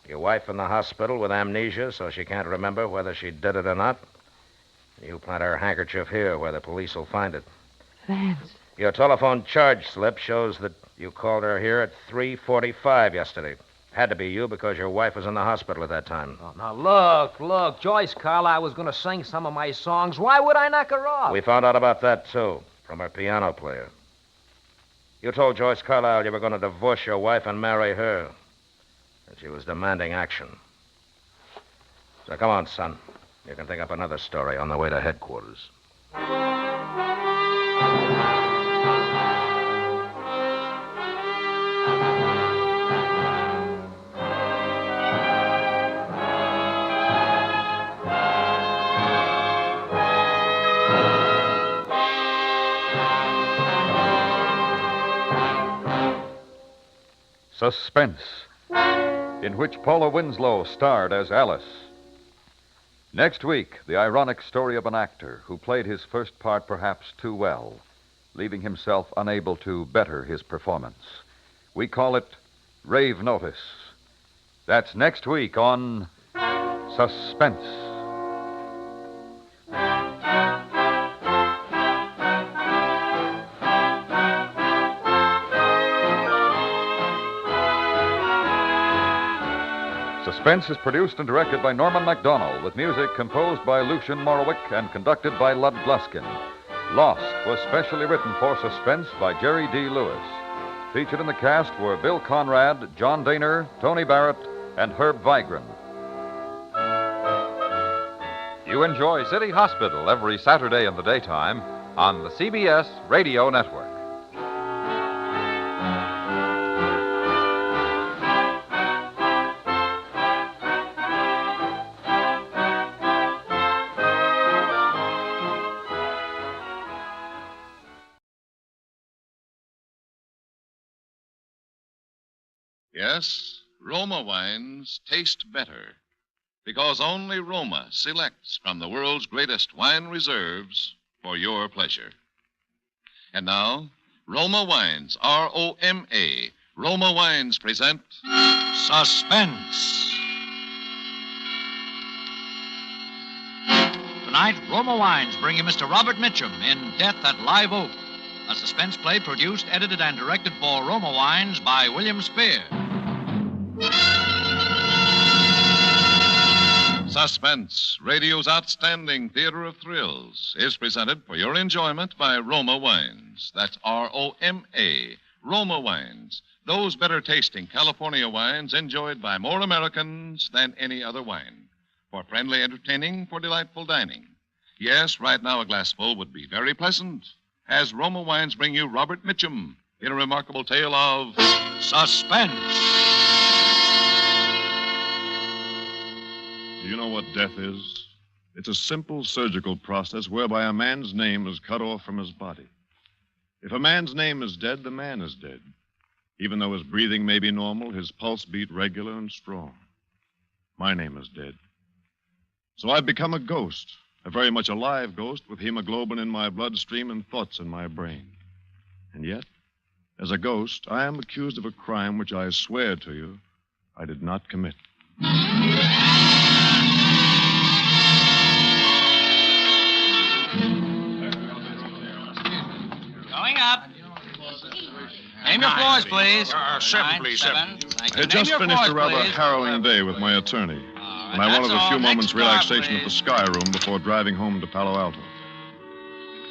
S17: Your wife in the hospital with amnesia, so she can't remember whether she did it or not. You plant her handkerchief here where the police will find it.
S12: Vance.
S17: Your telephone charge slip shows that you called her here at 3:45 yesterday. Had to be you because your wife was in the hospital at that time.
S3: Oh, now, look. Joyce Carlyle was going to sing some of my songs. Why would I knock her off?
S17: We found out about that, too, from her piano player. You told Joyce Carlyle you were going to divorce your wife and marry her. And she was demanding action. So come on, son. You can think up another story on the way to headquarters.
S16: Suspense, in which Paula Winslow starred as Alice. Next week, the ironic story of an actor who played his first part perhaps too well, leaving himself unable to better his performance. We call it Rave Notice. That's next week on Suspense. Suspense is produced and directed by Norman MacDonald, with music composed by Lucien Morawick and conducted by Lud Gluskin. Lost was specially written for Suspense by Jerry D. Lewis. Featured in the cast were Bill Conrad, John Daner, Tony Barrett, and Herb Vigran. You enjoy City Hospital every Saturday in the daytime on the CBS Radio Network.
S4: Yes, Roma wines taste better because only Roma selects from the world's greatest wine reserves for your pleasure. And now, Roma Wines, R-O-M-A, Roma Wines present
S7: Suspense. Tonight, Roma Wines bring you Mr. Robert Mitchum in Death at Live Oak, a suspense play produced, edited, and directed for Roma Wines by William Spear.
S4: Suspense, radio's outstanding theater of thrills, is presented for your enjoyment by Roma Wines. That's R-O-M-A, Roma Wines. Those better-tasting California wines enjoyed by more Americans than any other wine. For friendly entertaining, for delightful dining. Yes, right now a glassful would be very pleasant, as Roma Wines bring you Robert Mitchum in a remarkable tale of
S7: Suspense.
S6: Do you know what death is? It's a simple surgical process whereby a man's name is cut off from his body. If a man's name is dead, the man is dead. Even though his breathing may be normal, his pulse beat regular and strong. My name is dead. So I've become a ghost, a very much alive ghost with hemoglobin in my bloodstream and thoughts in my brain. And yet, as a ghost, I am accused of a crime which I swear to you I did not commit.
S7: Going up. Name your floors, please.
S6: Seven, please,
S7: seven.
S6: I had just finished a rather harrowing day with my attorney, and I wanted a few moments' relaxation at the Sky Room before driving home to Palo Alto.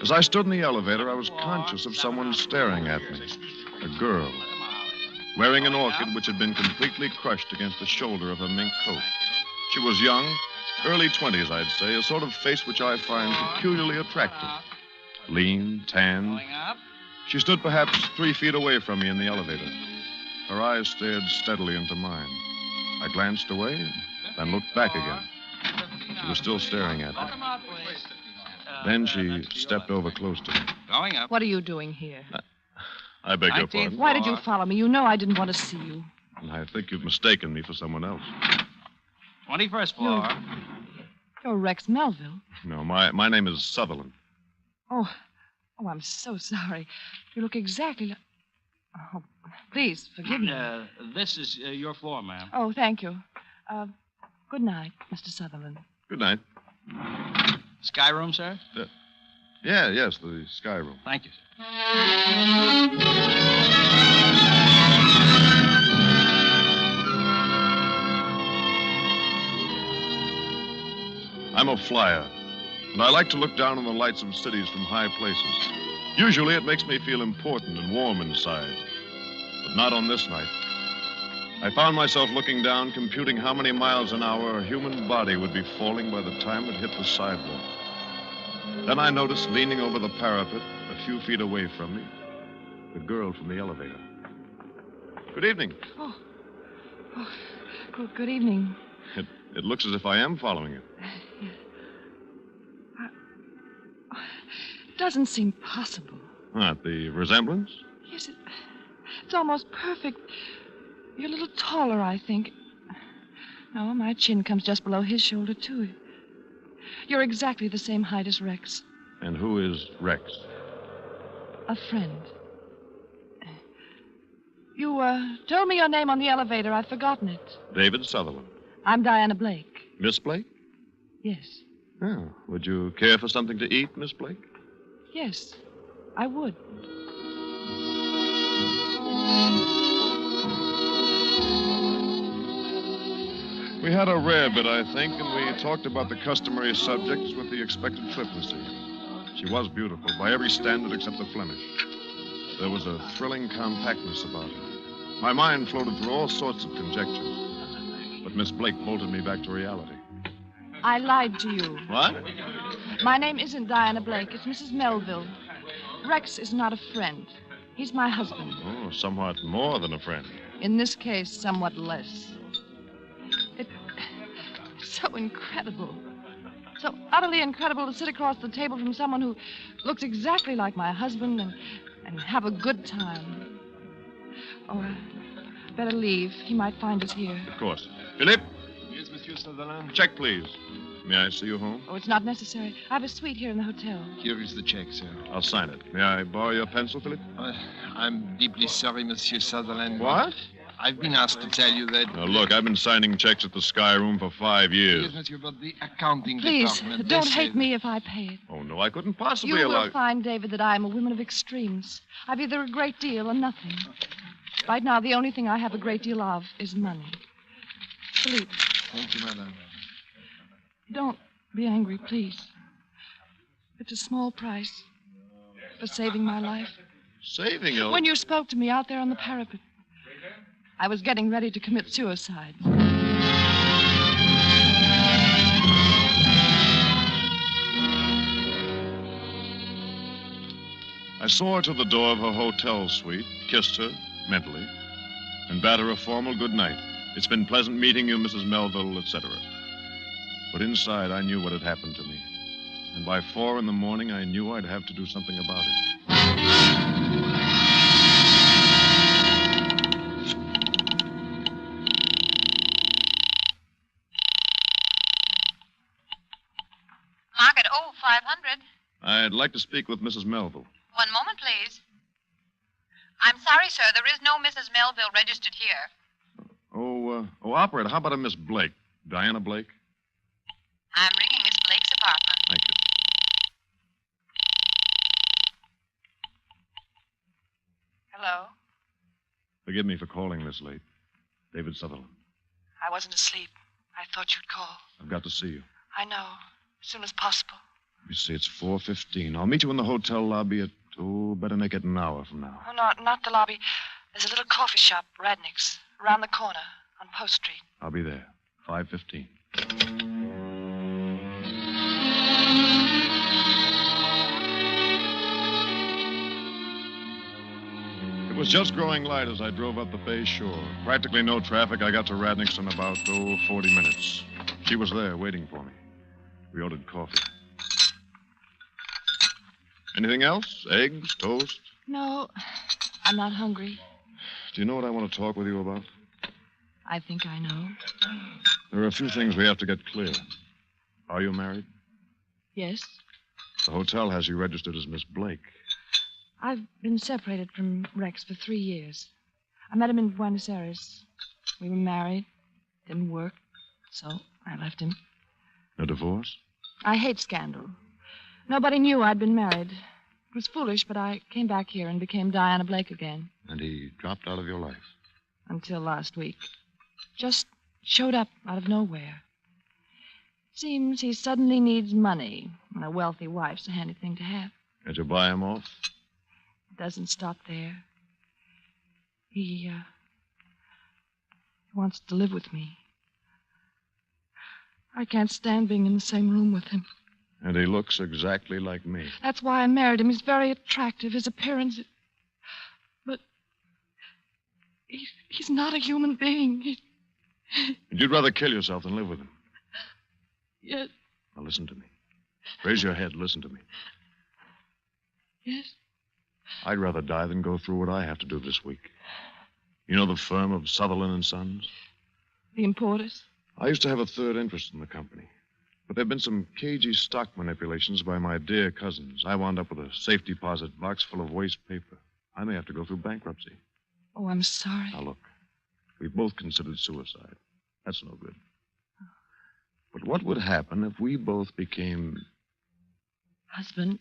S6: As I stood in the elevator, I was conscious of someone staring at me. A girl, wearing an orchid which had been completely crushed against the shoulder of her mink coat. She was young, early 20s, I'd say, a sort of face which I find peculiarly attractive. Lean, tanned. She stood perhaps 3 feet away from me in the elevator. Her eyes stared steadily into mine. I glanced away, then looked back again. She was still staring at me. Then she stepped over close to me.
S7: Going up.
S19: What are you doing here?
S6: I beg your pardon.
S19: Why did you follow me? You know I didn't want to see you.
S6: I think you've mistaken me for someone else.
S7: 21st floor.
S19: You're Rex Melville.
S6: No, my name is Sutherland.
S19: Oh, I'm so sorry. You look exactly like... Oh, please, forgive me.
S7: This is your floor, ma'am.
S19: Oh, thank you. Good night, Mr. Sutherland.
S6: Good night.
S7: Sky room, sir?
S6: Yes, the Sky Room.
S7: Thank you, sir.
S6: I'm a flyer, and I like to look down on the lights of cities from high places. Usually it makes me feel important and warm inside, but not on this night. I found myself looking down, computing how many miles an hour a human body would be falling by the time it hit the sidewalk. Then I noticed, leaning over the parapet a few feet away from me, the girl from the elevator. Good evening.
S19: Oh, good evening.
S6: It looks as if I am following you.
S19: It doesn't seem possible.
S6: What, the resemblance?
S19: Yes, it's almost perfect. You're a little taller, I think. No, my chin comes just below his shoulder, too. You're exactly the same height as Rex.
S6: And who is Rex?
S19: A friend. You told me your name on the elevator. I've forgotten it.
S6: David Sutherland.
S19: I'm Diana Blake.
S6: Miss Blake?
S19: Yes.
S6: Oh, would you care for something to eat, Miss Blake?
S19: Yes, I would.
S6: We had a rare bit, I think, and we talked about the customary subjects with the expected flippancy. She was beautiful, by every standard except the Flemish. There was a thrilling compactness about her. My mind floated through all sorts of conjectures, but Miss Blake bolted me back to reality.
S19: I lied to you.
S6: What?
S19: My name isn't Diana Blake. It's Mrs. Melville. Rex is not a friend. He's my husband.
S6: Oh, somewhat more than a friend.
S19: In this case, somewhat less. It's so incredible. So utterly incredible to sit across the table from someone who looks exactly like my husband and have a good time. Oh, better leave. He might find us here.
S6: Of course. Philippe?
S9: Yes, Monsieur Sutherland?
S6: Check, please. May I see you home?
S19: Oh, it's not necessary. I have a suite here in the hotel.
S9: Here is the check, sir.
S6: I'll sign it. May I borrow your pencil, Philippe?
S9: I'm deeply sorry, Monsieur Sutherland.
S6: What?
S9: I've been asked to tell you that...
S6: Now, look, I've been signing checks at the Sky Room for 5 years.
S9: Yes, Monsieur, but the accounting
S19: Please,
S9: department...
S19: don't hate me if I pay it.
S6: Oh, no, I couldn't possibly
S19: You
S6: allow...
S19: will find, David, that I am a woman of extremes. I've either a great deal or nothing. Right now, the only thing I have a great deal of is money. Philippe.
S9: Thank you, madame.
S19: Don't be angry, please. It's a small price for saving my life.
S6: Saving you?
S19: When you spoke to me out there on the parapet, I was getting ready to commit suicide.
S6: I saw her to the door of her hotel suite, kissed her, mentally, and bade her a formal good night. It's been pleasant meeting you, Mrs. Melville, etc. But inside, I knew what had happened to me. And by 4 in the morning, I knew I'd have to do something about it.
S11: Market 0500.
S6: I'd like to speak with Mrs. Melville.
S11: One moment, please. I'm sorry, sir. There is no Mrs. Melville registered here.
S6: Operator, how about a Miss Blake? Diana Blake?
S11: I'm ringing Miss Blake's apartment.
S6: Thank you.
S19: Hello?
S6: Forgive me for calling this late. David Sutherland.
S19: I wasn't asleep. I thought you'd call.
S6: I've got to see you.
S19: I know. As soon as possible.
S6: You see, it's 4:15. I'll meet you in the hotel lobby at, better make it an hour from now.
S19: Oh, no, not the lobby. There's a little coffee shop, Radnick's, around the corner on Post Street.
S6: I'll be there. 5:15. It was just growing light as I drove up the bay shore. Practically no traffic. I got to Radnick's in about, 40 minutes. She was there waiting for me. We ordered coffee. Anything else? Eggs, toast?
S19: No, I'm not hungry.
S6: Do you know what I want to talk with you about?
S19: I think I know.
S6: There are a few things we have to get clear. Are you married?
S19: Yes.
S6: The hotel has you registered as Miss Blake.
S19: I've been separated from Rex for 3 years. I met him in Buenos Aires. We were married. Didn't work, so I left him.
S6: A divorce?
S19: I hate scandal. Nobody knew I'd been married. It was foolish, but I came back here and became Diana Blake again.
S6: And he dropped out of your life?
S19: Until last week. Just showed up out of nowhere. Seems he suddenly needs money, and a wealthy wife's a handy thing to have.
S6: Did you buy him off?
S19: It doesn't stop there. He wants to live with me. I can't stand being in the same room with him.
S6: And he looks exactly like me.
S19: That's why I married him. He's very attractive. His appearance... But... He's not a human being.
S6: And you'd rather kill yourself than live with him?
S19: Yes.
S6: Now listen to me. Raise your head. Listen to me.
S19: Yes.
S6: I'd rather die than go through what I have to do this week. You know the firm of Sutherland and Sons?
S19: The importers?
S6: I used to have a third interest in the company. But there have been some cagey stock manipulations by my dear cousins. I wound up with a safe deposit box full of waste paper. I may have to go through bankruptcy.
S19: Oh, I'm sorry.
S6: Now, look, we've both considered suicide. That's no good. But what would happen if we both became...
S19: Husband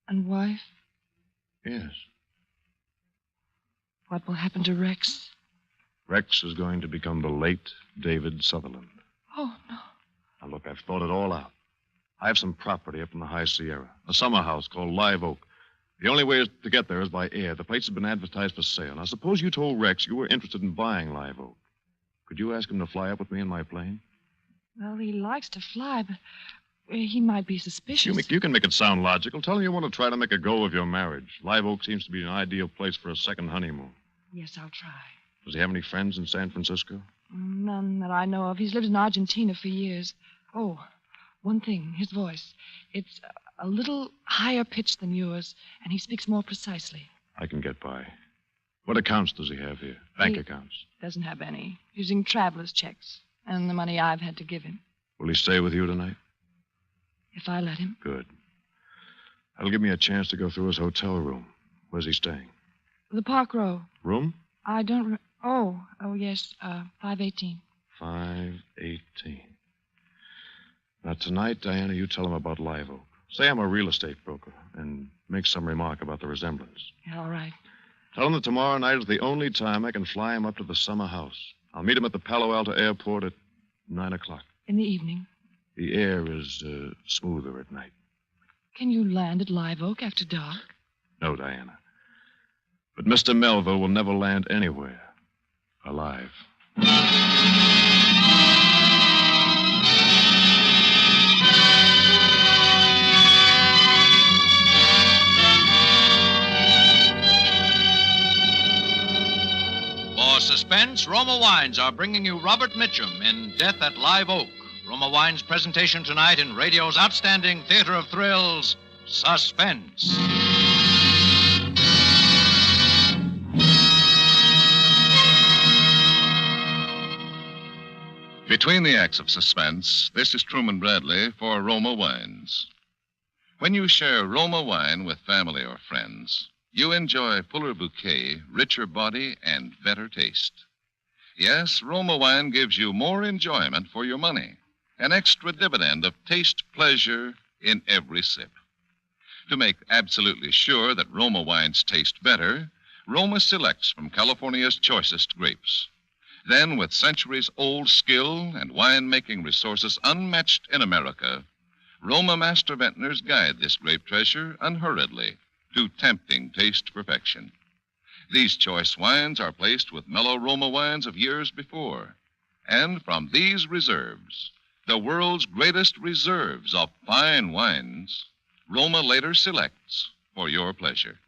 S19: and wife?
S6: Yes.
S19: What will happen to Rex?
S6: Rex is going to become the late David Sutherland.
S19: Oh, no.
S6: Now, look, I've thought it all out. I have some property up in the High Sierra, a summer house called Live Oak. The only way to get there is by air. The place has been advertised for sale. Now, suppose you told Rex you were interested in buying Live Oak. Could you ask him to fly up with me in my plane?
S19: Well, he likes to fly, but he might be suspicious.
S6: You can make it sound logical. Tell him you want to try to make a go of your marriage. Live Oak seems to be an ideal place for a second honeymoon.
S19: Yes, I'll try.
S6: Does he have any friends in San Francisco?
S19: None that I know of. He's lived in Argentina for years. Oh, one thing, his voice. It's a little higher pitched than yours, and he speaks more precisely.
S6: I can get by. What accounts does he have here? Bank accounts?
S19: Doesn't have any. Using traveler's checks and the money I've had to give him.
S6: Will he stay with you tonight?
S19: If I let him.
S6: Good. That'll give me a chance to go through his hotel room. Where's he staying?
S19: The Park Row.
S6: Room?
S19: I don't... Oh, yes, 518.
S6: 518. Now, tonight, Diana, you tell him about Live Oak. Say I'm a real estate broker and make some remark about the resemblance.
S19: Yeah, all right.
S6: Tell him that tomorrow night is the only time I can fly him up to the summer house. I'll meet him at the Palo Alto airport at 9 o'clock.
S19: In the evening?
S6: The air is smoother at night.
S19: Can you land at Live Oak after dark?
S6: No, Diana. But Mr. Melville will never land anywhere alive.
S7: For suspense, Roma Wines are bringing you Robert Mitchum in Death at Live Oak. Roma Wines' presentation tonight in radio's outstanding theater of thrills, Suspense.
S4: Between the acts of suspense, this is Truman Bradley for Roma Wines. When you share Roma wine with family or friends, you enjoy fuller bouquet, richer body, and better taste. Yes, Roma wine gives you more enjoyment for your money, an extra dividend of taste pleasure in every sip. To make absolutely sure that Roma wines taste better, Roma selects from California's choicest grapes. Then, with centuries-old skill and wine-making resources unmatched in America, Roma master vintners guide this grape treasure unhurriedly to tempting taste perfection. These choice wines are placed with mellow Roma wines of years before. And from these reserves, the world's greatest reserves of fine wines, Roma later selects for your pleasure.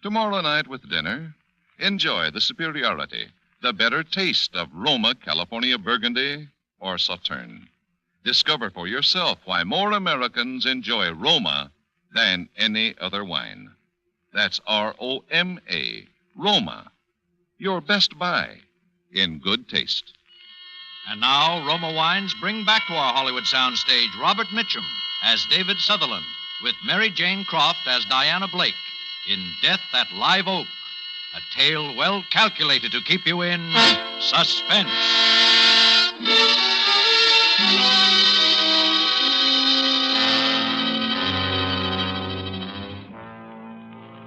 S4: Tomorrow night with dinner, enjoy the superiority, the better taste of Roma California Burgundy or Sauterne. Discover for yourself why more Americans enjoy Roma than any other wine. That's R-O-M-A, Roma. Your best buy in good taste.
S7: And now, Roma Wines bring back to our Hollywood soundstage Robert Mitchum as David Sutherland, with Mary Jane Croft as Diana Blake in Death at Live Oak, a tale well calculated to keep you in suspense.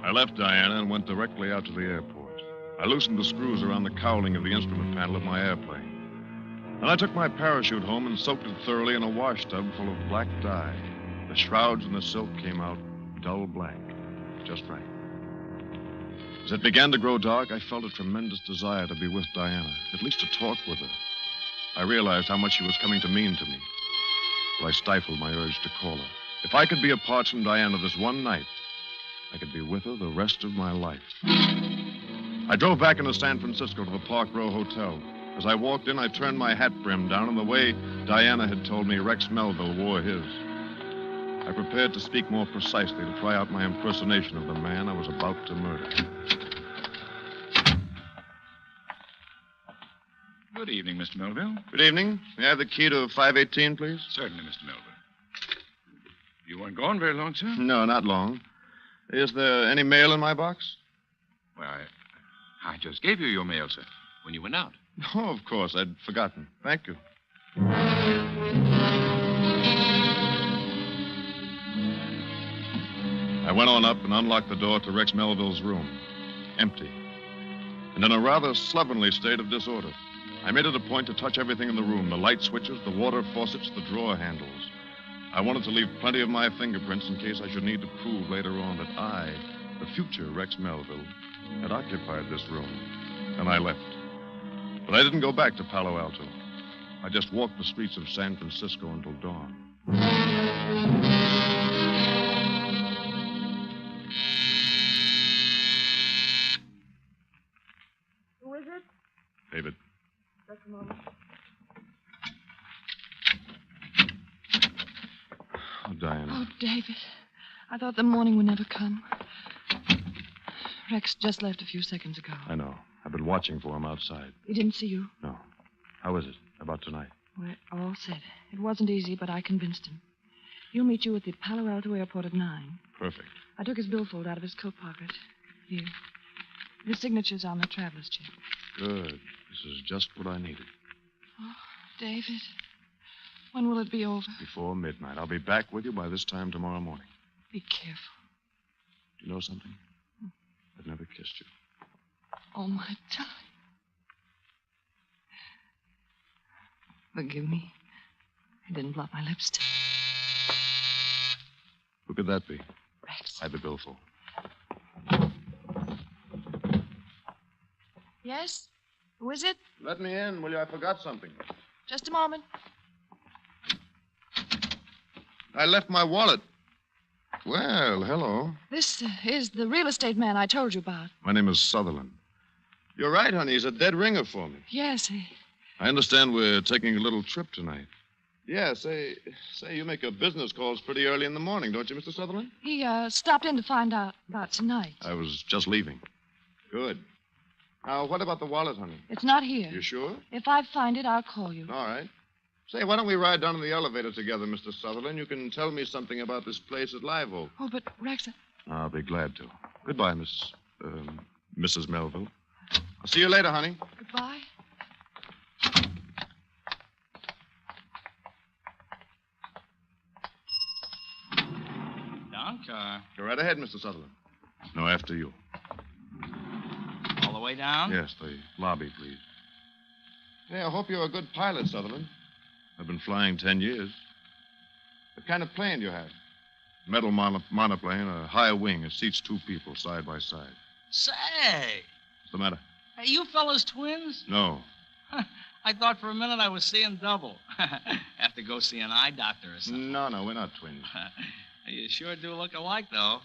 S6: I left Diana and went directly out to the airport. I loosened the screws around the cowling of the instrument panel of my airplane. Then I took my parachute home and soaked it thoroughly in a wash tub full of black dye. The shrouds and the silk came out dull black, just right. As it began to grow dark, I felt a tremendous desire to be with Diana, at least to talk with her. I realized how much she was coming to mean to me. But I stifled my urge to call her. If I could be apart from Diana this one night, I could be with her the rest of my life. I drove back into San Francisco to the Park Row Hotel. As I walked in, I turned my hat brim down in the way Diana had told me Rex Melville wore his. I prepared to speak more precisely to try out my impersonation of the man I was about to murder.
S1: Good evening, Mr. Melville.
S6: Good evening. May I have the key to 518, please?
S1: Certainly, Mr. Melville. You weren't gone very long, sir?
S6: No, not long. Is there any mail in my box?
S1: Well, I just gave you your mail, sir, when you went out.
S6: Oh, of course. I'd forgotten. Thank you. I went on up and unlocked the door to Rex Melville's room. Empty. And in a rather slovenly state of disorder. I made it a point to touch everything in the room, the light switches, the water faucets, the drawer handles. I wanted to leave plenty of my fingerprints in case I should need to prove later on that I, the future Rex Melville, had occupied this room. And I left. But I didn't go back to Palo Alto. I just walked the streets of San Francisco until dawn.
S19: Who is it?
S6: David.
S19: Just a moment.
S6: Oh, Diana.
S19: Oh, David. I thought the morning would never come. Rex just left a few seconds ago.
S6: I know. I've been watching for him outside.
S19: He didn't see you?
S6: No. How is it about tonight?
S19: We're all set. It wasn't easy, but I convinced him. He'll meet you at the Palo Alto airport at 9.
S6: Perfect.
S19: I took his billfold out of his coat pocket. Here. The signature's on the traveler's check.
S6: Good. This is just what I needed.
S19: Oh, David. When will it be over?
S6: Before midnight. I'll be back with you by this time tomorrow morning.
S19: Be careful.
S6: Do you know something? I've never kissed you.
S19: Oh, my darling. Forgive me. I didn't blot my lips.
S6: Who could that be?
S19: Rex.
S6: I have the billfold.
S19: Yes? Who is it?
S6: Let me in, will you? I forgot something.
S19: Just a moment.
S6: I left my wallet. Well, hello.
S19: This is the real estate man I told you about.
S6: My name is Sutherland. You're right, honey. He's a dead ringer for me.
S19: Yes,
S6: I understand we're taking a little trip tonight. Yeah, say, you make your business calls pretty early in the morning, don't you, Mr. Sutherland?
S19: he stopped in to find out about tonight.
S6: I was just leaving. Good. Now, what about the wallet, honey?
S19: It's not here.
S6: You sure?
S19: If I find it, I'll call you.
S6: All right. Say, why don't we ride down in the elevator together, Mr. Sutherland? You can tell me something about this place at Live Oak.
S19: Oh, but Rex...
S6: I'll be glad to. Goodbye, Mrs. Melville. I'll see you later, honey.
S19: Goodbye.
S18: Down car.
S6: Go right ahead, Mr. Sutherland. No, after you.
S18: All the way down?
S6: Yes, the lobby, please. Hey, I hope you're a good pilot, Sutherland. I've been flying 10 years. What kind of plane do you have? Metal monoplane, a high wing. It seats 2 people side by side.
S18: Say,
S6: What's the matter?
S18: are you fellas twins?
S6: No.
S18: I thought for a minute I was seeing double. Have to go see an eye doctor or something.
S6: No, we're not twins.
S18: You sure do look alike, though.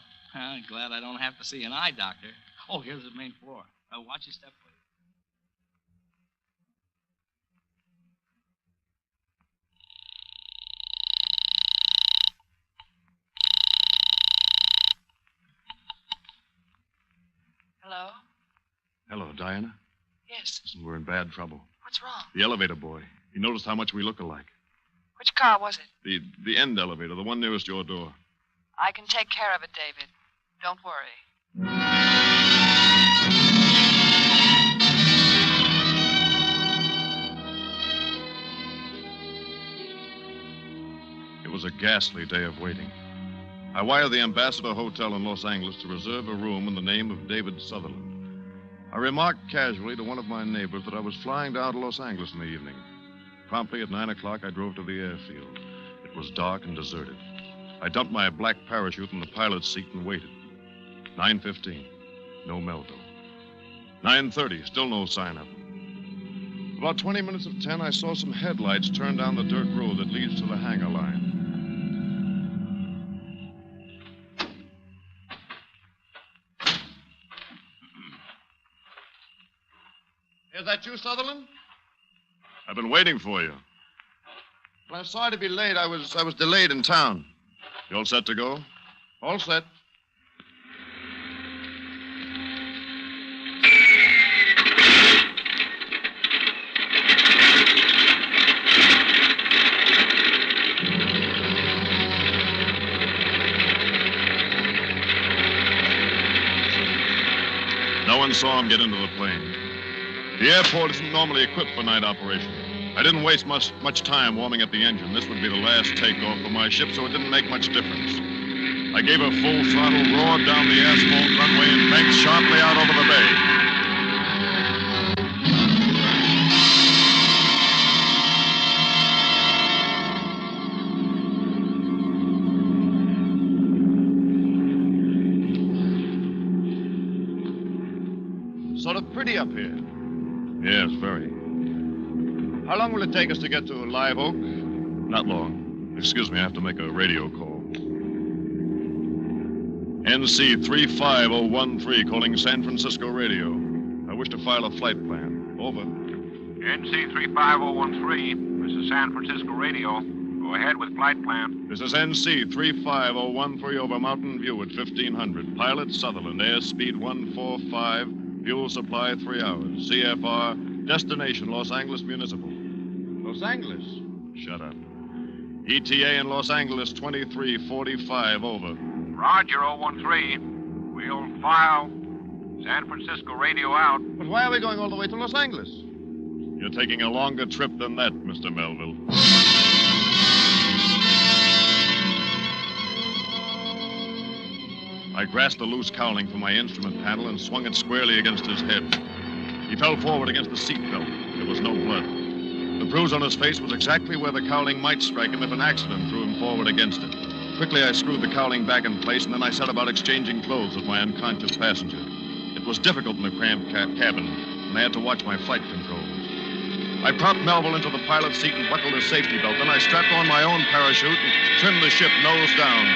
S18: Glad I don't have to see an eye doctor. Oh, here's the main floor. Watch your step, please.
S19: Hello?
S6: Hello, Diana.
S19: Yes.
S6: Listen, we're in bad trouble.
S19: What's wrong?
S6: The elevator boy. He noticed how much we look alike.
S19: Which car was it?
S6: The end elevator, the one nearest your door.
S19: I can take care of it, David. Don't worry.
S6: It was a ghastly day of waiting. I wired the Ambassador Hotel in Los Angeles to reserve a room in the name of David Sutherland. I remarked casually to one of my neighbors that I was flying down to Los Angeles in the evening. Promptly at 9 o'clock, I drove to the airfield. It was dark and deserted. I dumped my black parachute in the pilot's seat and waited. 9:15, no Melville. 9:30, still no sign of him. About 20 minutes of 10, I saw some headlights turn down the dirt road that leads to the hangar line. Is that you, Sutherland? I've been waiting for you. Well, I'm sorry to be late. I was delayed in town. You all set to go? All set. and saw him get into the plane. The airport isn't normally equipped for night operation. I didn't waste much time warming up the engine. This would be the last takeoff for my ship, so it didn't make much difference. I gave a full throttle, roared down the asphalt runway, and banked sharply out over the bay. Sort of pretty up here. Yes, very. How long will it take us to get to Live Oak? Not long. Excuse me, I have to make a radio call. NC 35013 calling San Francisco radio. I wish to file a flight plan. Over.
S2: NC 35013. This is San Francisco radio. Go ahead with flight plan.
S6: This is NC 35013 over Mountain View at 1500. Pilot Sutherland, airspeed 145. Fuel supply 3 hours. CFR, destination Los Angeles Municipal. Los Angeles? Shut up. ETA in Los Angeles 2345, over.
S2: Roger, 013. We'll file San Francisco radio out.
S6: But why are we going all the way to Los Angeles? You're taking a longer trip than that, Mr. Melville. I grasped the loose cowling from my instrument panel and swung it squarely against his head. He fell forward against the seat belt. There was no blood. The bruise on his face was exactly where the cowling might strike him if an accident threw him forward against it. Quickly, I screwed the cowling back in place, and then I set about exchanging clothes with my unconscious passenger. It was difficult in the cramped cabin, and I had to watch my flight controls. I propped Melville into the pilot's seat and buckled his safety belt. Then I strapped on my own parachute and trimmed the ship nose down.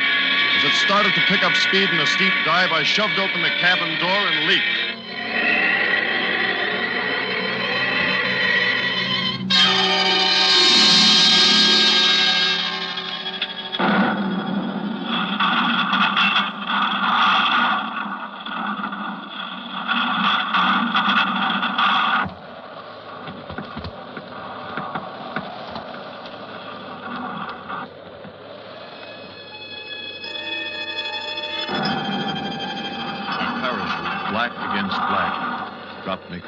S6: As it started to pick up speed in a steep dive, I shoved open the cabin door and leaped.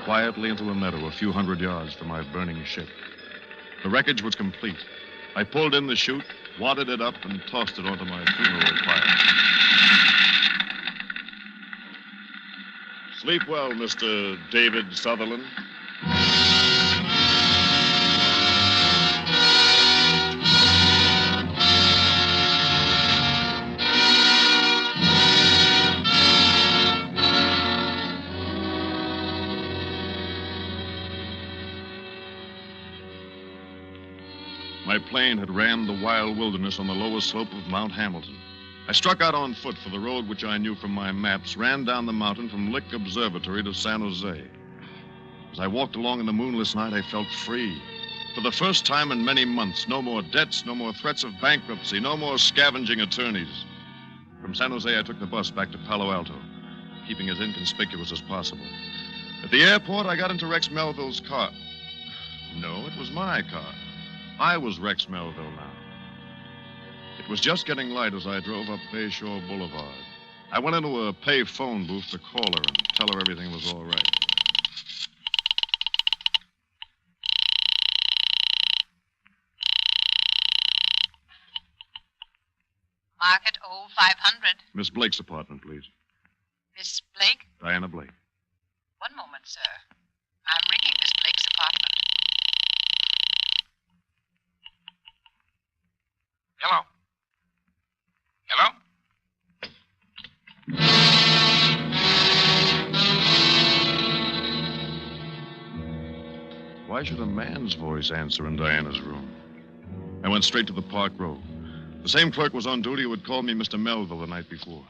S6: Quietly into a meadow a few hundred yards from my burning ship. The wreckage was complete. I pulled in the chute, wadded it up, and tossed it onto my funeral pyre. Sleep well, Mr. David Sutherland. My plane had rammed the wild wilderness on the lower slope of Mount Hamilton. I struck out on foot for the road which I knew from my maps, ran down the mountain from Lick Observatory to San Jose. As I walked along in the moonless night, I felt free. For the first time in many months, no more debts, no more threats of bankruptcy, no more scavenging attorneys. From San Jose, I took the bus back to Palo Alto, keeping as inconspicuous as possible. At the airport, I got into Rex Melville's car. No, it was my car. I was Rex Melville now. It was just getting light as I drove up Bayshore Boulevard. I went into a pay phone booth to call her and tell her everything was all right.
S11: Market 0500.
S6: Miss Blake's apartment, please.
S11: Miss Blake?
S6: Diana Blake.
S11: One moment, sir. I'm ringing Miss Blake's apartment.
S2: Hello? Hello?
S6: Why should a man's voice answer in Diana's room? I went straight to the Park Row. The same clerk was on duty who had called me Mr. Melville the night before.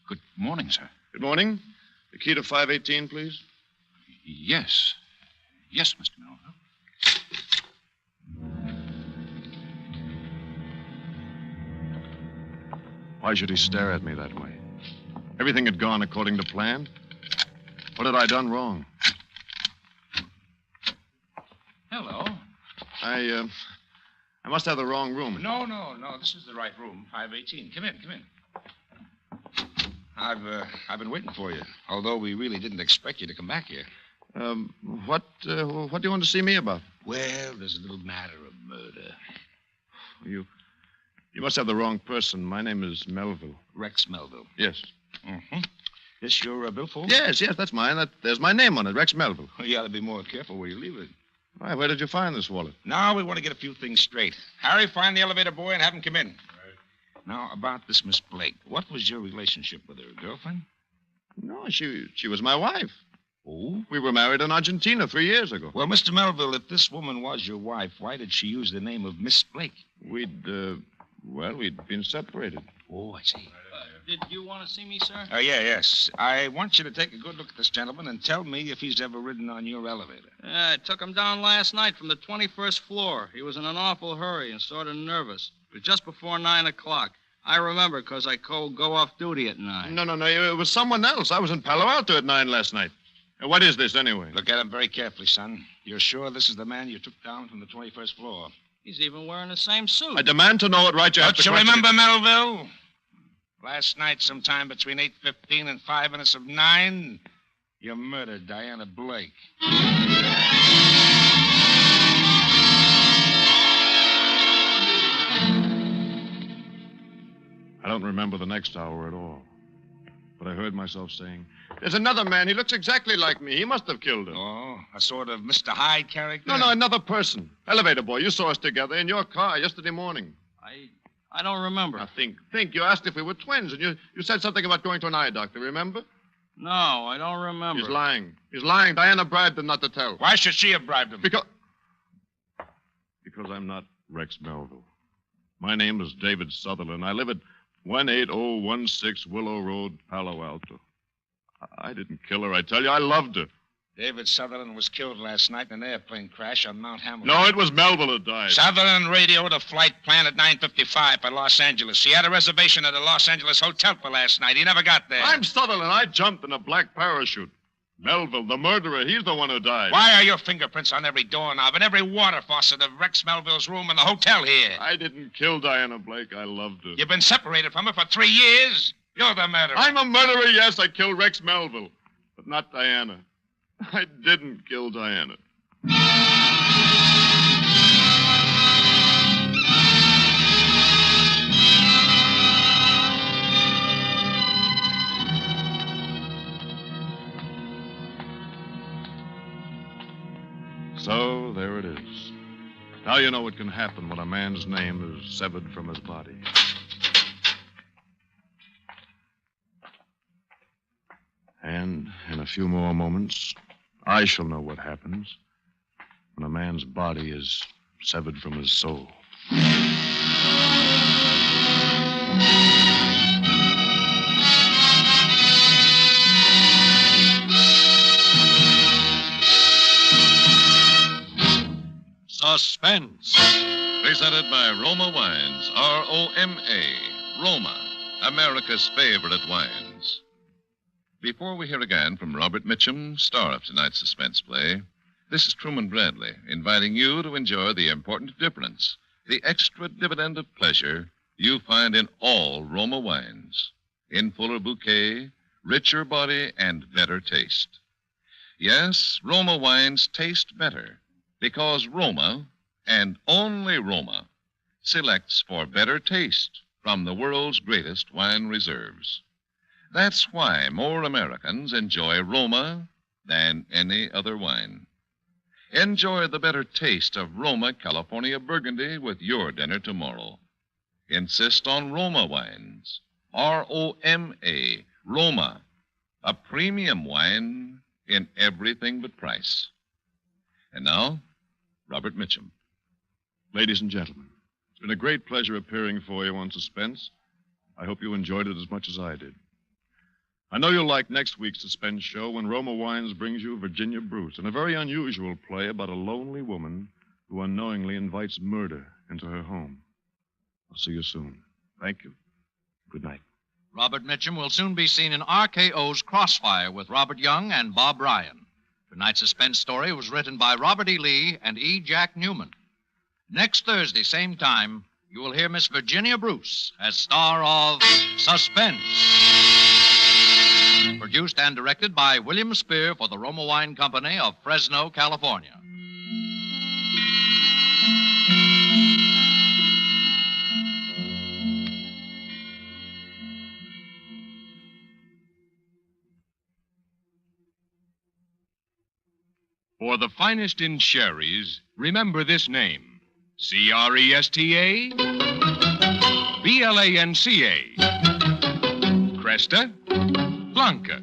S1: Good morning, sir.
S6: Good morning. The key to 518, please.
S1: Yes. Yes, Mr. Melville.
S6: Why should he stare at me that way? Everything had gone according to plan. What had I done wrong?
S1: Hello.
S6: I must have the wrong room.
S1: No. This is the right room. 518. Come in. I've been waiting for you, although we really didn't expect you to come back here.
S6: What do you want to see me about?
S1: Well, there's a little matter of murder.
S6: You must have the wrong person. My name is Melville.
S1: Rex Melville.
S6: Yes.
S1: Mm-hmm. This your billfold?
S6: Yes, that's mine. There's my name on it, Rex Melville.
S1: Well, you ought to be more careful where you leave it.
S6: Why, where did you find this wallet?
S1: Now we want to get a few things straight. Harry, find the elevator boy and have him come in. Right. Now, about this Miss Blake. What was your relationship with her? Girlfriend?
S6: No, she was my wife.
S1: Oh?
S6: We were married in Argentina 3 years ago.
S1: Well, Mr. Melville, if this woman was your wife, why did she use the name of Miss Blake?
S6: We'd been separated.
S1: Oh, I see.
S18: Did you want to see me, sir?
S1: Yes. I want you to take a good look at this gentleman and tell me if he's ever ridden on your elevator.
S18: I took him down last night from the 21st floor. He was in an awful hurry and sort of nervous. It was just before 9 o'clock. I remember because I go off duty at 9.
S6: No. It was someone else. I was in Palo Alto at 9 last night. What is this, anyway?
S1: Look at him very carefully, son. You're sure this is the man you took down from the 21st floor?
S18: He's even wearing the same suit.
S6: I demand to know what right you have to
S1: Don't you
S6: question
S1: remember,
S6: it.
S1: Melville? Last night, sometime between 8:15 and 5 minutes of 9, you murdered Diana Blake.
S6: I don't remember the next hour at all. But I heard myself saying, there's another man. He looks exactly like me. He must have killed her.
S1: Oh, a sort of Mr. Hyde character?
S6: No, another person. Elevator boy, you saw us together in your car yesterday morning.
S18: I don't remember.
S6: Now, think. You asked if we were twins, and you said something about going to an eye doctor, remember?
S18: No, I don't remember.
S6: He's lying. Diana bribed him not to tell.
S1: Why should she have bribed him?
S6: Because I'm not Rex Melville. My name is David Sutherland. I live at 18016 Willow Road, Palo Alto. I didn't kill her, I tell you. I loved her.
S1: David Sutherland was killed last night in an airplane crash on Mount Hamilton.
S6: No, it was Melville who died.
S1: Sutherland radioed a flight plan at 9:55 for Los Angeles. He had a reservation at a Los Angeles hotel for last night. He never got there.
S6: I'm Sutherland. I jumped in a black parachute. Melville, the murderer, he's the one who died.
S1: Why are your fingerprints on every doorknob and every water faucet of Rex Melville's room in the hotel here?
S6: I didn't kill Diana Blake. I loved her.
S1: You've been separated from her for 3 years. You're the murderer.
S6: I'm a murderer, yes. I killed Rex Melville. But not Diana. I didn't kill Diana. So, there it is. Now you know what can happen when a man's name is severed from his body. And in a few more moments, I shall know what happens when a man's body is severed from his soul.
S10: Suspense.
S4: Presented by Roma Wines, R-O-M-A, Roma, America's favorite wines. Before we hear again from Robert Mitchum, star of tonight's suspense play, this is Truman Bradley, inviting you to enjoy the important difference, the extra dividend of pleasure you find in all Roma wines, in fuller bouquet, richer body, and better taste. Yes, Roma wines taste better because Roma, and only Roma, selects for better taste from the world's greatest wine reserves. That's why more Americans enjoy Roma than any other wine. Enjoy the better taste of Roma California Burgundy with your dinner tomorrow. Insist on Roma wines. R-O-M-A, Roma, a premium wine in everything but price. And now, Robert Mitchum.
S6: Ladies and gentlemen, it's been a great pleasure appearing for you on Suspense. I hope you enjoyed it as much as I did. I know you'll like next week's Suspense show when Roma Wines brings you Virginia Bruce in a very unusual play about a lonely woman who unknowingly invites murder into her home. I'll see you soon. Thank you. Good night.
S10: Robert Mitchum will soon be seen in RKO's Crossfire with Robert Young and Bob Ryan. Tonight's suspense story was written by Robert E. Lee and E. Jack Newman. Next Thursday, same time, you will hear Miss Virginia Bruce as star of Suspense. Produced and directed by William Spear for the Roma Wine Company of Fresno, California.
S1: For the finest in sherries, remember this name: Cresta Blanca. Cresta Blanca.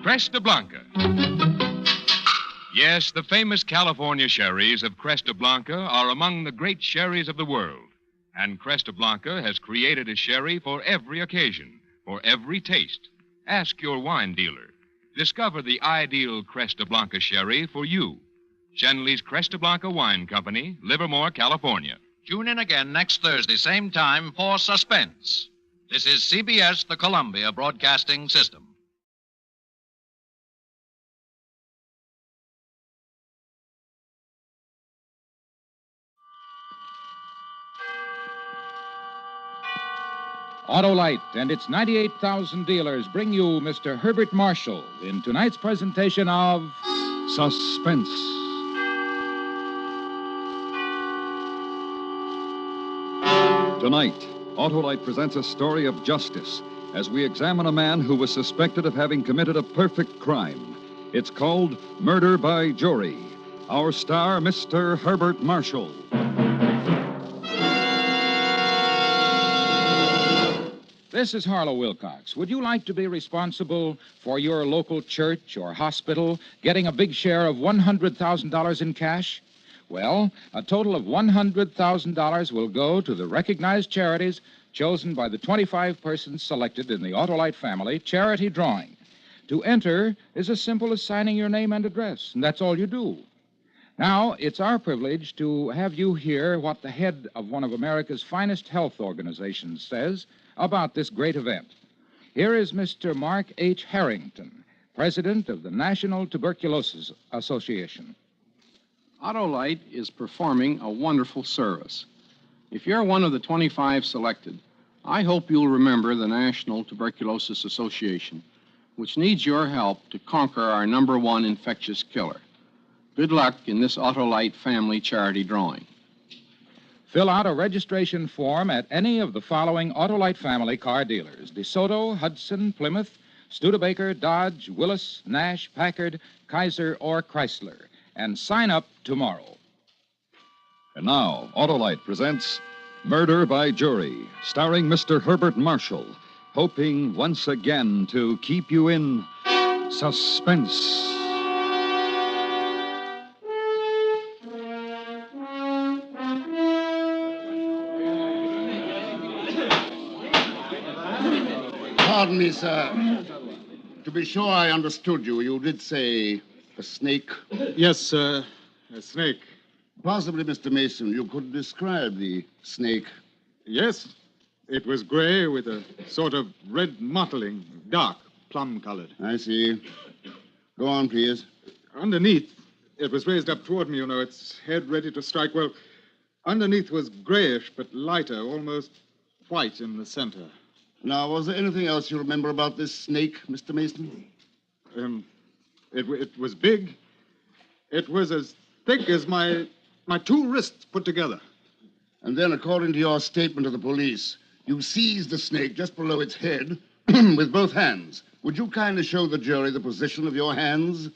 S1: Cresta Blanca. Yes, the famous California sherries of Cresta Blanca are among the great sherries of the world. And Cresta Blanca has created a sherry for every occasion, for every taste. Ask your wine dealer. Discover the ideal Cresta Blanca sherry for you. Shenley's Cresta Blanca Wine Company, Livermore, California.
S10: Tune in again next Thursday, same time, for Suspense. This is CBS, the Columbia Broadcasting System.
S24: Autolite and its 98,000 dealers bring you Mr. Herbert Marshall in tonight's presentation of Suspense.
S20: Tonight, Autolite presents a story of justice as we examine a man who was suspected of having committed a perfect crime. It's called Murder by Jury. Our star, Mr. Herbert Marshall.
S24: This is Harlow Wilcox. Would you like to be responsible for your local church or hospital getting a big share of $100,000 in cash? Well, a total of $100,000 will go to the recognized charities chosen by the 25 persons selected in the Autolite family charity drawing. To enter is as simple as signing your name and address, and that's all you do. Now, it's our privilege to have you hear what the head of one of America's finest health organizations says about this great event. Here is Mr. Mark H. Harrington, president of the National Tuberculosis Association.
S21: Autolite is performing a wonderful service. If you're one of the 25 selected, I hope you'll remember the National Tuberculosis Association, which needs your help to conquer our #1 infectious killer. Good luck in this Autolite family charity drawing.
S24: Fill out a registration form at any of the following Autolite family car dealers: DeSoto, Hudson, Plymouth, Studebaker, Dodge, Willis, Nash, Packard, Kaiser, or Chrysler. And sign up tomorrow.
S20: And now, Autolite presents Murder by Jury, starring Mr. Herbert Marshall, hoping once again to keep you in suspense.
S22: Pardon me, sir. To be sure I understood you, you did say a snake?
S23: Yes, sir. A snake.
S22: Possibly, Mr. Mason, you could describe the snake.
S23: Yes. It was gray with a sort of red mottling, dark, plum-colored.
S22: I see. Go on, please.
S23: Underneath, it was raised up toward me, its head ready to strike. Well, underneath was grayish but lighter, almost white in the center.
S22: Now, was there anything else you remember about this snake, Mr. Mason?
S23: It was big. It was as thick as my 2 wrists put together.
S22: And then, according to your statement to the police, you seized the snake just below its head with both hands. Would you kindly show the jury the position of your hands?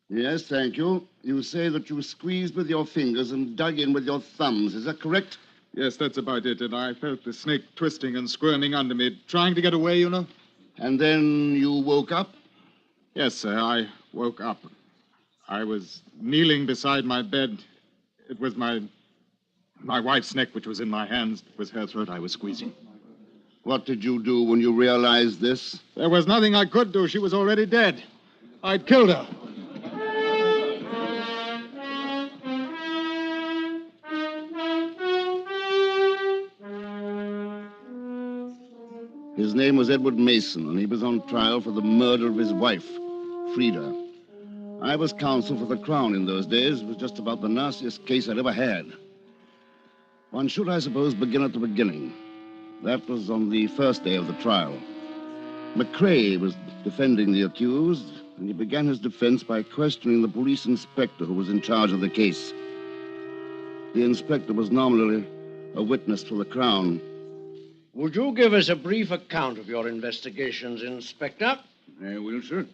S22: Yes, thank you. You say that you squeezed with your fingers and dug in with your thumbs. Is that correct?
S23: Yes, that's about it. And I felt the snake twisting and squirming under me, trying to get away,
S22: And then you woke up?
S23: Yes, sir, I woke up. I was kneeling beside my bed. It was my wife's neck which was in my hands. It was her throat I was squeezing.
S22: What did you do when you realized this?
S23: There was nothing I could do. She was already dead. I'd killed her.
S22: His name was Edward Mason, and he was on trial for the murder of his wife, Frida. I was counsel for the Crown in those days. It was just about the nastiest case I'd ever had. One should, I suppose, begin at the beginning. That was on the first day of the trial. McCrae was defending the accused, and he began his defense by questioning the police inspector who was in charge of the case. The inspector was nominally a witness for the Crown.
S5: Would you give us a brief account of your investigations, Inspector?
S8: I will, sir.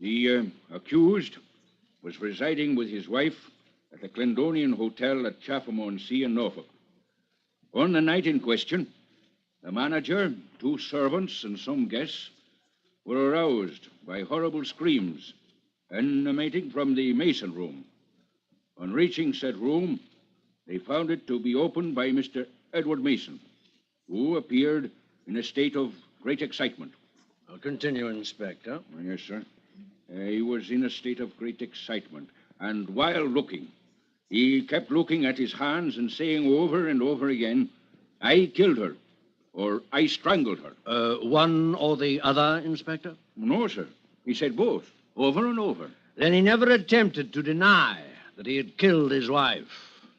S8: The accused was residing with his wife at the Clendonian Hotel at Chatham-on-Sea in Norfolk. On the night in question, the manager, 2 servants, and some guests were aroused by horrible screams emanating from the Mason room. On reaching said room, they found it to be opened by Mr. Edward Mason, who appeared in a state of great excitement.
S5: I'll continue, Inspector.
S8: Yes, sir. He was in a state of great excitement, and while looking, he kept looking at his hands and saying over and over again, "I killed her," or "I strangled her."
S5: One or the other, Inspector?
S8: No, sir. He said both, over and over.
S5: Then he never attempted to deny that he had killed his wife?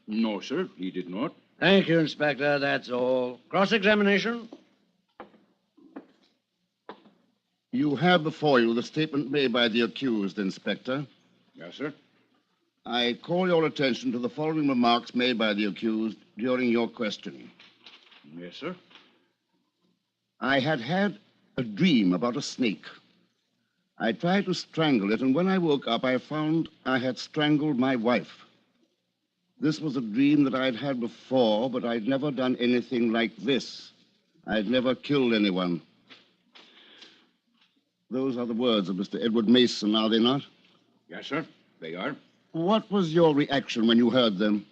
S8: No, sir, he did not.
S5: Thank you, Inspector. That's all. Cross-examination?
S22: You have before you the statement made by the accused, Inspector.
S8: Yes, sir.
S22: I call your attention to the following remarks made by the accused during your questioning.
S8: Yes, sir.
S22: I had had a dream about a snake. I tried to strangle it, and when I woke up, I found I had strangled my wife. This was a dream that I'd had before, but I'd never done anything like this. I'd never killed anyone. Those are the words of Mr. Edward Mason, are they not?
S8: Yes, sir, they are.
S22: What was your reaction when you heard them?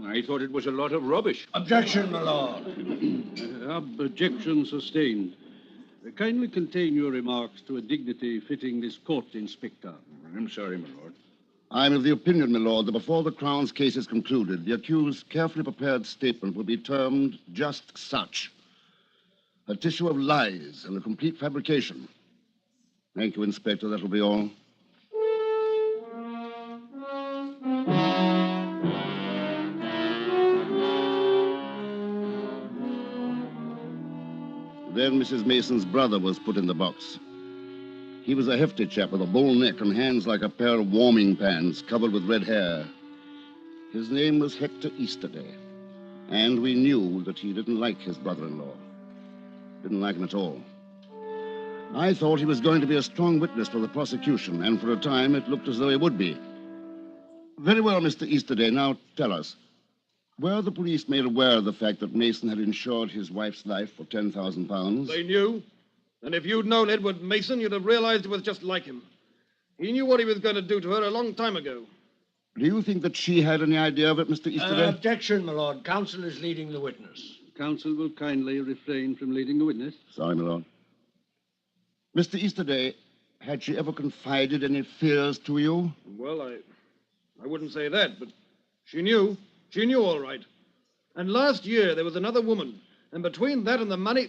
S8: I thought it was a lot of rubbish.
S5: Objection, my lord.
S21: Objection sustained. Kindly contain your remarks to a dignity fitting this court, Inspector.
S8: I'm sorry, my lord.
S22: I'm of the opinion, my lord, that before the Crown's case is concluded, the accused's carefully prepared statement will be termed just such. A tissue of lies and a complete fabrication. Thank you, Inspector. That'll be all. Then Mrs. Mason's brother was put in the box. He was a hefty chap with a bull neck and hands like a pair of warming pans covered with red hair. His name was Hector Easterday, and we knew that he didn't like his brother-in-law. Didn't like him at all. I thought he was going to be a strong witness for the prosecution, and for a time it looked as though he would be. Very well, Mr. Easterday, now tell us. Were the police made aware of the fact that Mason had insured his wife's life for £10,000?
S13: They knew. And if you'd known Edward Mason, you'd have realized it was just like him. He knew what he was going to do to her a long time ago.
S22: Do you think that she had any idea of it, Mr. Easterday?
S5: Objection, my lord. Counsel is leading the witness.
S21: Counsel will kindly refrain from leading the witness.
S22: Sorry, my lord. Mr. Easterday, had she ever confided any fears to you?
S13: Well, I wouldn't say that, but she knew. She knew all right. And last year there was another woman, and between that and the money,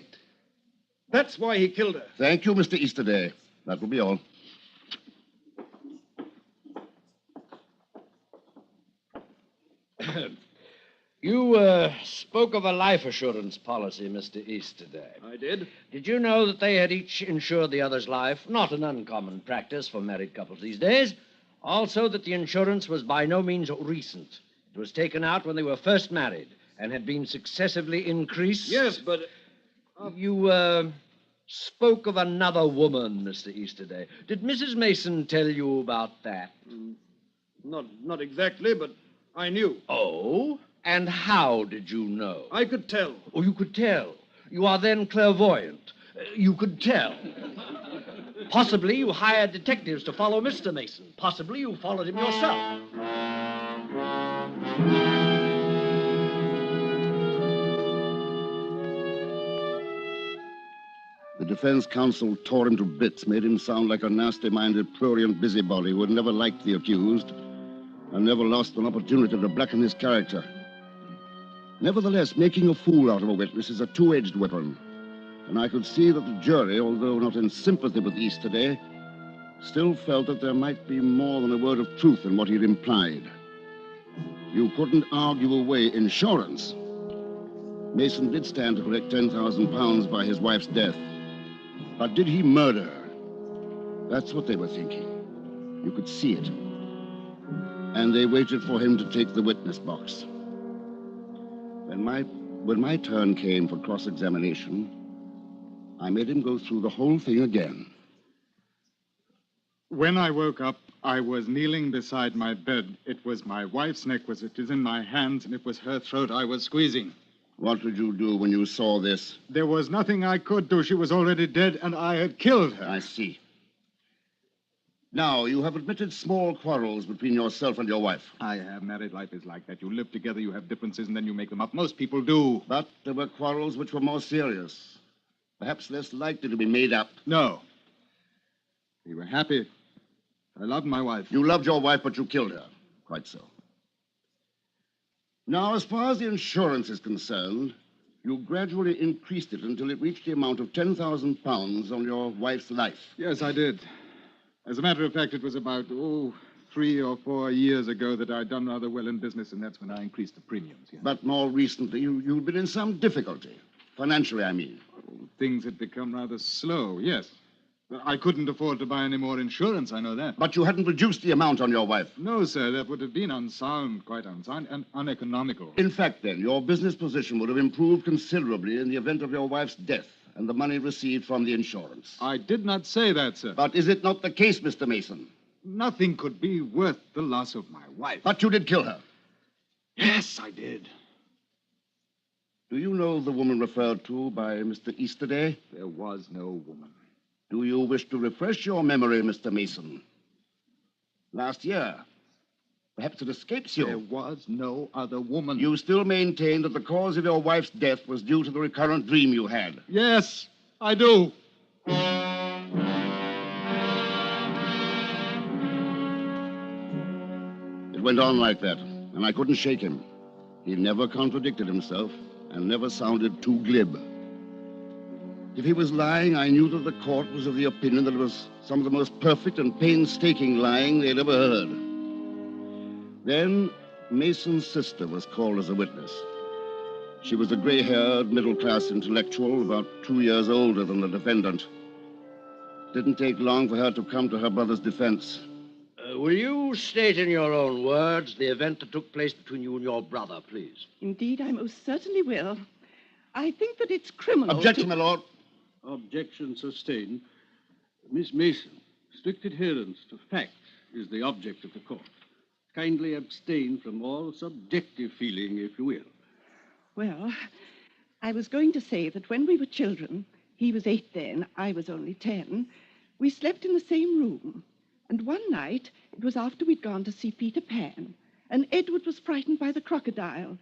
S13: that's why he killed her.
S22: Thank you, Mr. Easterday. That will be all.
S5: You spoke of a life assurance policy, Mr. Easterday.
S13: I did.
S5: Did you know that they had each insured the other's life? Not an uncommon practice for married couples these days. Also that the insurance was by no means recent. It was taken out when they were first married and had been successively increased.
S13: Yes, but...
S5: You spoke of another woman, Mr. Easterday. Did Mrs. Mason tell you about that?
S13: Not exactly, but I knew.
S5: Oh? And how did you know?
S13: I could tell.
S5: Oh, you could tell. You are then clairvoyant. You could tell. Possibly you hired detectives to follow Mr. Mason. Possibly you followed him yourself.
S22: The defense counsel tore him to bits, made him sound like a nasty-minded, prurient busybody who had never liked the accused and never lost an opportunity to blacken his character. Nevertheless, making a fool out of a witness is a two-edged weapon, and I could see that the jury, although not in sympathy with Easterday, still felt that there might be more than a word of truth in what he'd implied. You couldn't argue away insurance. Mason did stand to collect 10,000 pounds by his wife's death. But did he murder her? That's what they were thinking. You could see it. And they waited for him to take the witness box. When my turn came for cross-examination, I made him go through the whole thing again.
S23: When I woke up, I was kneeling beside my bed. It was my wife's neck it was in my hands, and it was her throat I was squeezing.
S22: What did you do when you saw this?
S23: There was nothing I could do. She was already dead, and I had killed her.
S22: I see. Now, you have admitted small quarrels between yourself and your wife.
S23: I have. Married life is like that. You live together, you have differences, and then you make them up. Most people do.
S22: But there were quarrels which were more serious. Perhaps less likely to be made up.
S23: No. We were happy. I loved my wife.
S22: You loved your wife, but you killed her. Quite so. Now, as far as the insurance is concerned, you gradually increased it until it reached the amount of 10,000 pounds on your wife's life.
S23: Yes, I did. As a matter of fact, it was about, 3 or 4 years ago that I'd done rather well in business, and that's when I increased the premiums. Yeah.
S22: But more recently, you'd been in some difficulty. Financially, I mean.
S23: Things had become rather slow, yes. I couldn't afford to buy any more insurance, I know that.
S22: But you hadn't reduced the amount on your wife.
S23: No, sir, that would have been unsound, quite unsound, and uneconomical.
S22: In fact, then, your business position would have improved considerably in the event of your wife's death and the money received from the insurance.
S23: I did not say that, sir.
S22: But is it not the case, Mr. Mason?
S23: Nothing could be worth the loss of my wife.
S22: But you did kill her.
S23: Yes, I did.
S22: Do you know the woman referred to by Mr. Easterday?
S23: There was no woman.
S22: Do you wish to refresh your memory, Mr. Mason? Last year. Perhaps it escapes you.
S23: There was no other woman.
S22: You still maintain that the cause of your wife's death was due to the recurrent dream you had.
S23: Yes, I do.
S22: It went on like that, and I couldn't shake him. He never contradicted himself and never sounded too glib. If he was lying, I knew that the court was of the opinion that it was some of the most perfect and painstaking lying they'd ever heard. Then, Mason's sister was called as a witness. She was a gray-haired, middle-class intellectual, about 2 years older than the defendant. Didn't take long for her to come to her brother's defense.
S5: Will you state in your own words the event that took place between you and your brother, please?
S3: Indeed, I most certainly will. I think that it's criminal.
S22: Objection, my lord.
S12: Objection sustained. Miss Mason, strict adherence to facts is the object of the court. Kindly abstain from all subjective feeling, if you will.
S3: Well, I was going to say that when we were children, he was 8 then, I was only 10, we slept in the same room. And one night, it was after we'd gone to see Peter Pan, and Edward was frightened by the crocodile.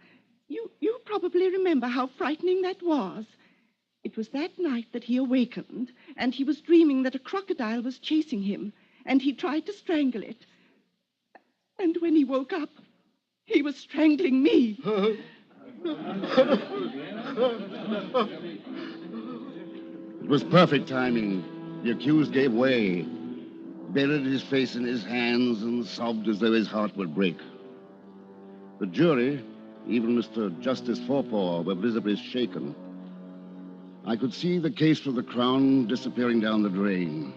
S3: You probably remember how frightening that was. It was that night that he awakened, and he was dreaming that a crocodile was chasing him, and he tried to strangle it. And when he woke up, he was strangling me.
S22: It was perfect timing. The accused gave way, buried his face in his hands, and sobbed as though his heart would break. The jury, even Mr. Justice Forepaugh, were visibly shaken. I could see the case for the Crown disappearing down the drain.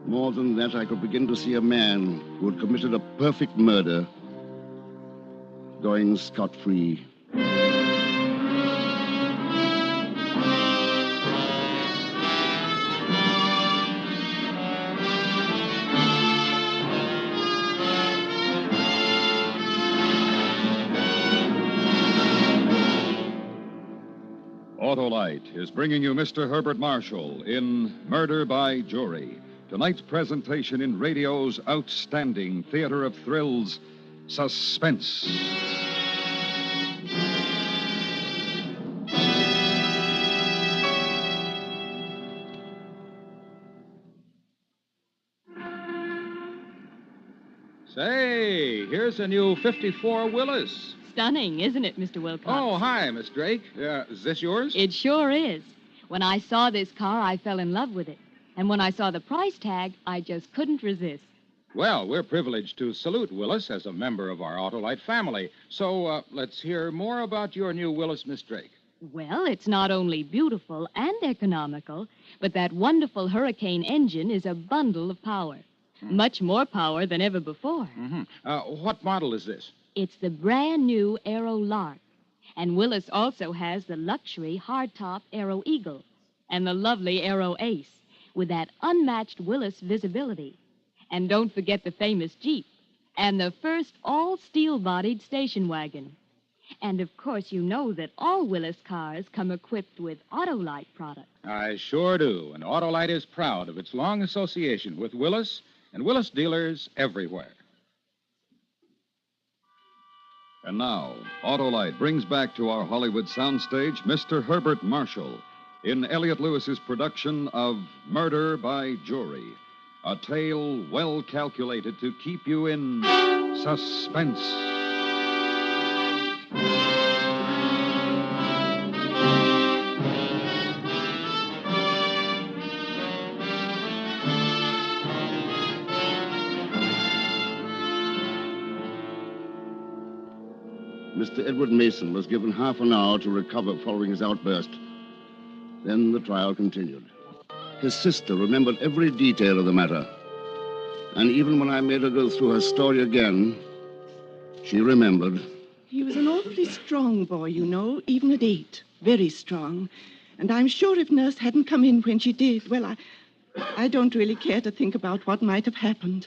S22: More than that, I could begin to see a man who had committed a perfect murder going scot-free.
S20: Autolite is bringing you Mr. Herbert Marshall in Murder by Jury. Tonight's presentation in radio's outstanding theater of thrills, Suspense.
S21: Say, here's a new 54 Willis.
S14: Stunning, isn't it, Mr. Wilcox?
S21: Oh, hi, Miss Drake. Is this yours?
S14: It sure is. When I saw this car, I fell in love with it. And when I saw the price tag, I just couldn't resist.
S9: Well, we're privileged to salute Willis as a member of our Autolite family. So let's hear more about your new Willis, Miss Drake.
S14: Well, it's not only beautiful and economical, but that wonderful Hurricane engine is a bundle of power. Much more power than ever before.
S9: What model is this?
S14: It's the brand new Aero Lark. And Willis also has the luxury hardtop Aero Eagle and the lovely Aero Ace with that unmatched Willis visibility. And don't forget the famous Jeep and the first all-steel-bodied station wagon. And, of course, you know that all Willis cars come equipped with Autolite products.
S9: I sure do. And Autolite is proud of its long association with Willis and Willis dealers everywhere.
S20: And now, Autolite brings back to our Hollywood soundstage Mr. Herbert Marshall in Elliot Lewis's production of Murder by Jury, a tale well calculated to keep you in suspense.
S22: Mr. Edward Mason was given half an hour to recover following his outburst. Then the trial continued. His sister remembered every detail of the matter. And even when I made her go through her story again, she remembered.
S3: He was an awfully strong boy, you know, even at 8. Very strong. And I'm sure if Nurse hadn't come in when she did, well, I don't really care to think about what might have happened.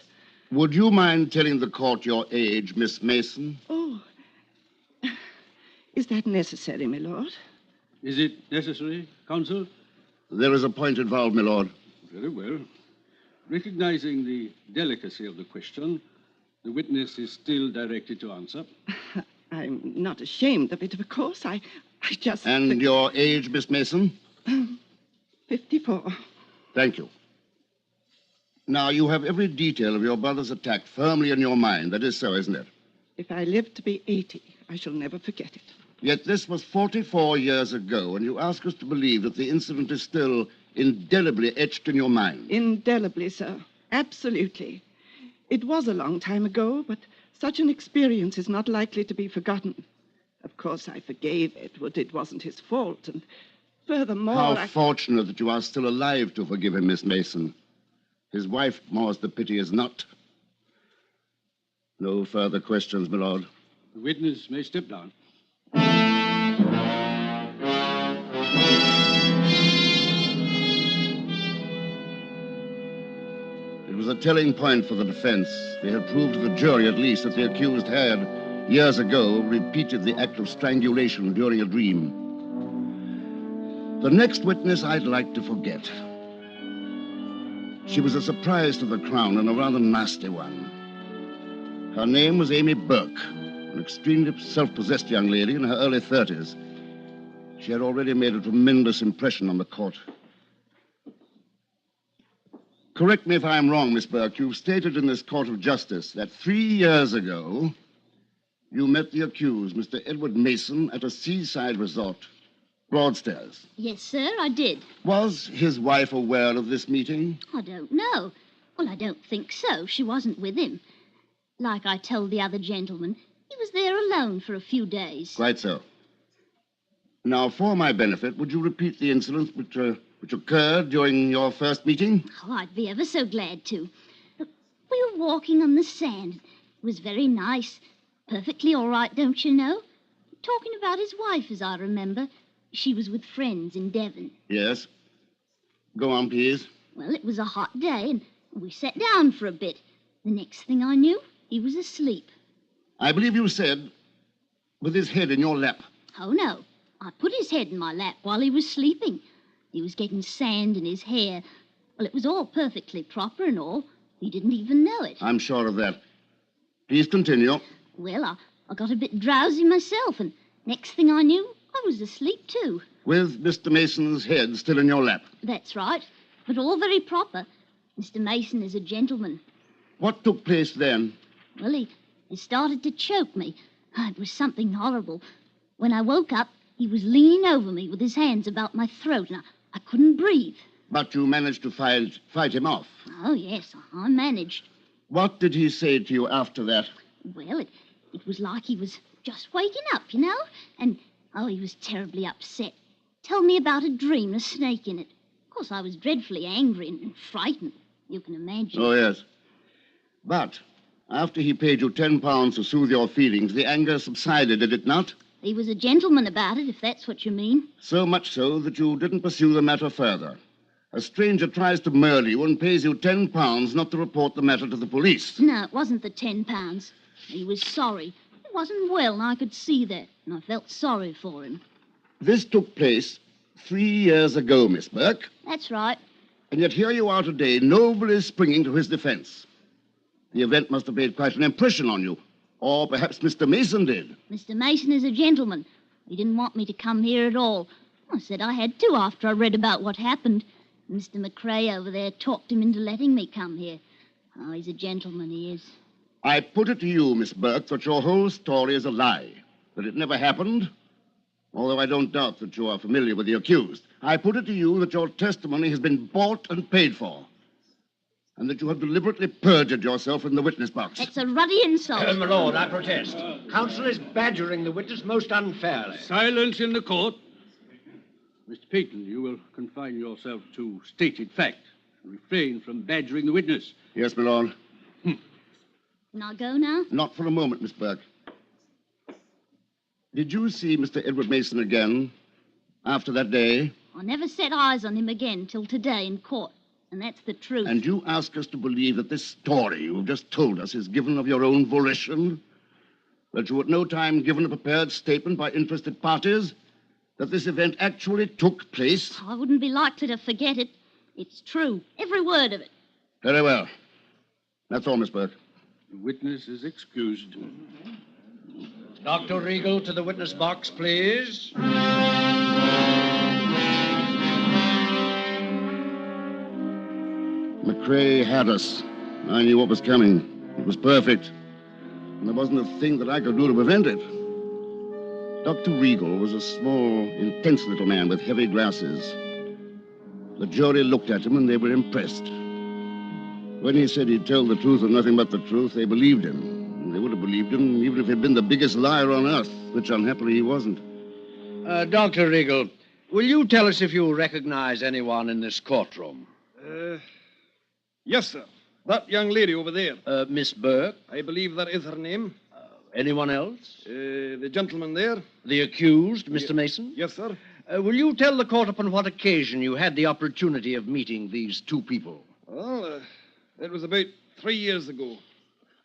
S22: Would you mind telling the court your age, Miss Mason?
S3: Oh. Is that necessary, my lord?
S12: Is it necessary, counsel?
S22: There is a point involved, my lord.
S12: Very well. Recognizing the delicacy of the question, the witness is still directed to answer.
S3: I'm not ashamed of it, of course. I just...
S22: And your age, Miss Mason?
S3: 54.
S22: Thank you. Now, you have every detail of your brother's attack firmly in your mind. That is so, isn't it?
S3: If I live to be 80, I shall never forget it.
S22: Yet this was 44 years ago, and you ask us to believe that the incident is still indelibly etched in your mind.
S3: Indelibly, sir. Absolutely. It was a long time ago, but such an experience is not likely to be forgotten. Of course, I forgave Edward. It wasn't his fault, and furthermore...
S22: How fortunate that you are still alive to forgive him, Miss Mason. His wife, more's the pity, is not. No further questions, my lord.
S12: The witness may step down.
S22: It was a telling point for the defense. They had proved to the jury, at least, that the accused had, years ago, repeated the act of strangulation during a dream. The next witness I'd like to forget. She was a surprise to the Crown, and a rather nasty one. Her name was Amy Burke, an extremely self-possessed young lady in her early 30s. She had already made a tremendous impression on the court. Correct me if I'm wrong, Miss Burke. You've stated in this court of justice that 3 years ago, you met the accused, Mr. Edward Mason, at a seaside resort, Broadstairs.
S15: Yes, sir, I did.
S22: Was his wife aware of this meeting?
S15: I don't know. Well, I don't think so. She wasn't with him. Like I told the other gentleman, he was there alone for a few days.
S22: Quite so. Now, for my benefit, would you repeat the incidents which occurred during your first meeting?
S15: Oh, I'd be ever so glad to. We were walking on the sand. It was very nice. Perfectly all right, don't you know? Talking about his wife, as I remember. She was with friends in Devon.
S22: Yes. Go on, please.
S15: Well, it was a hot day, and we sat down for a bit. The next thing I knew, he was asleep.
S22: I believe you said with his head in your lap.
S15: Oh, no. I put his head in my lap while he was sleeping. He was getting sand in his hair. Well, it was all perfectly proper and all. He didn't even know it.
S22: I'm sure of that. Please continue.
S15: Well, I got a bit drowsy myself, and next thing I knew, I was asleep too.
S22: With Mr. Mason's head still in your lap?
S15: That's right, but all very proper. Mr. Mason is a gentleman.
S22: What took place then?
S15: Well, he started to choke me. It was something horrible. When I woke up, he was leaning over me with his hands about my throat, and I couldn't breathe.
S22: But you managed to fight him off?
S15: Oh, yes, I managed.
S22: What did he say to you after that?
S15: Well, it was like he was just waking up, you know? And, he was terribly upset. Told me about a dream, a snake in it. Of course, I was dreadfully angry and frightened. You can imagine.
S22: Oh, yes. But after he paid you £10 to soothe your feelings, the anger subsided, did it not?
S15: He was a gentleman about it, if that's what you mean.
S22: So much so that you didn't pursue the matter further. A stranger tries to murder you and pays you £10 not to report the matter to the police.
S15: No, it wasn't the £10. He was sorry. He wasn't well, and I could see that, and I felt sorry for him.
S22: This took place 3 years ago, Miss Burke.
S15: That's right.
S22: And yet here you are today, nobly springing to his defense. The event must have made quite an impression on you. Or perhaps Mr. Mason did.
S15: Mr. Mason is a gentleman. He didn't want me to come here at all. I said I had to after I read about what happened. Mr. McCrae over there talked him into letting me come here. Oh, he's a gentleman, he is.
S22: I put it to you, Miss Burke, that your whole story is a lie. That it never happened. Although I don't doubt that you are familiar with the accused. I put it to you that your testimony has been bought and paid for. And that you have deliberately perjured yourself in the witness box.
S15: It's a ruddy insult.
S5: My lord, I protest. Counsel is badgering the witness most unfairly.
S12: Silence in the court. Mr. Peyton, you will confine yourself to stated fact. Refrain from badgering the witness.
S22: Yes, my lord.
S15: Can I go now?
S22: Not for a moment, Miss Burke. Did you see Mr. Edward Mason again after that day?
S15: I never set eyes on him again till today in court. And that's the truth.
S22: And you ask us to believe that this story you've just told us is given of your own volition? That you at no time given a prepared statement by interested parties? That this event actually took place?
S15: I wouldn't be likely to forget it. It's true. Every word of it.
S22: Very well. That's all, Miss Burke.
S12: The witness is excused.
S5: Dr. Regal to the witness box, please.
S22: McCrae had us. I knew what was coming. It was perfect. And there wasn't a thing that I could do to prevent it. Dr. Regal was a small, intense little man with heavy glasses. The jury looked at him and they were impressed. When he said he'd tell the truth and nothing but the truth, they believed him. And they would have believed him even if he'd been the biggest liar on earth, which unhappily he wasn't.
S5: Dr. Regal, will you tell us if you recognize anyone in this courtroom?
S13: Yes, sir. That young lady over there.
S5: Miss Burke?
S13: I believe that is her name.
S5: Anyone else?
S13: The gentleman there.
S5: The accused, Mr. Mason?
S13: Yes, sir.
S5: Will you tell the court upon what occasion you had the opportunity of meeting these two people?
S13: Well, it was about 3 years ago.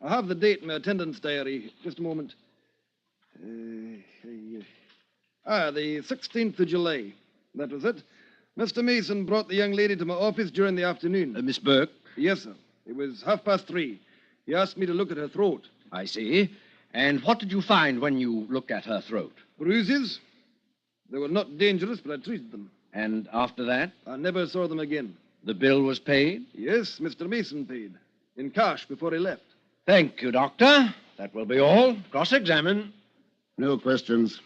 S13: I have the date in my attendance diary. Just a moment. The 16th of July. That was it. Mr. Mason brought the young lady to my office during the afternoon.
S5: Miss Burke?
S13: Yes, sir. It was 3:30. He asked me to look at her throat.
S5: I see. And what did you find when you looked at her throat?
S13: Bruises. They were not dangerous, but I treated them.
S5: And after that?
S13: I never saw them again.
S5: The bill was paid?
S13: Yes, Mr. Mason paid. In cash before he left.
S5: Thank you, Doctor. That will be all. Cross-examine.
S22: No questions.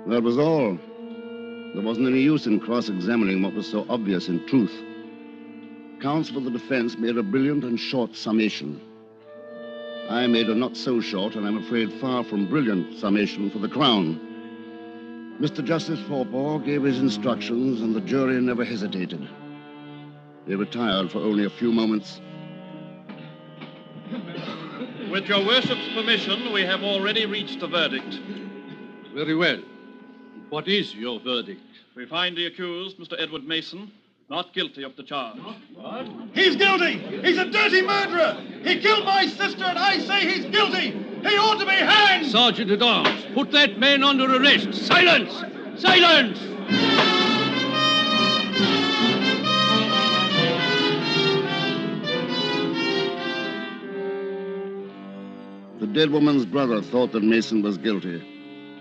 S22: That was all. There wasn't any use in cross-examining what was so obvious in truth. Counsel for the defense made a brilliant and short summation. I made a not-so-short, and I'm afraid far from brilliant, summation for the Crown. Mr. Justice Forpaugh gave his instructions, and the jury never hesitated. They retired for only a few moments.
S7: With your worship's permission, we have already reached a verdict.
S12: Very well. What is your verdict?
S7: We find the accused, Mr. Edward Mason, not guilty of the charge.
S13: What? He's guilty! He's a dirty murderer! He killed my sister, and I say he's guilty! He ought to be hanged!
S12: Sergeant at Arms, put that man under arrest. Silence! Silence!
S22: The dead woman's brother thought that Mason was guilty.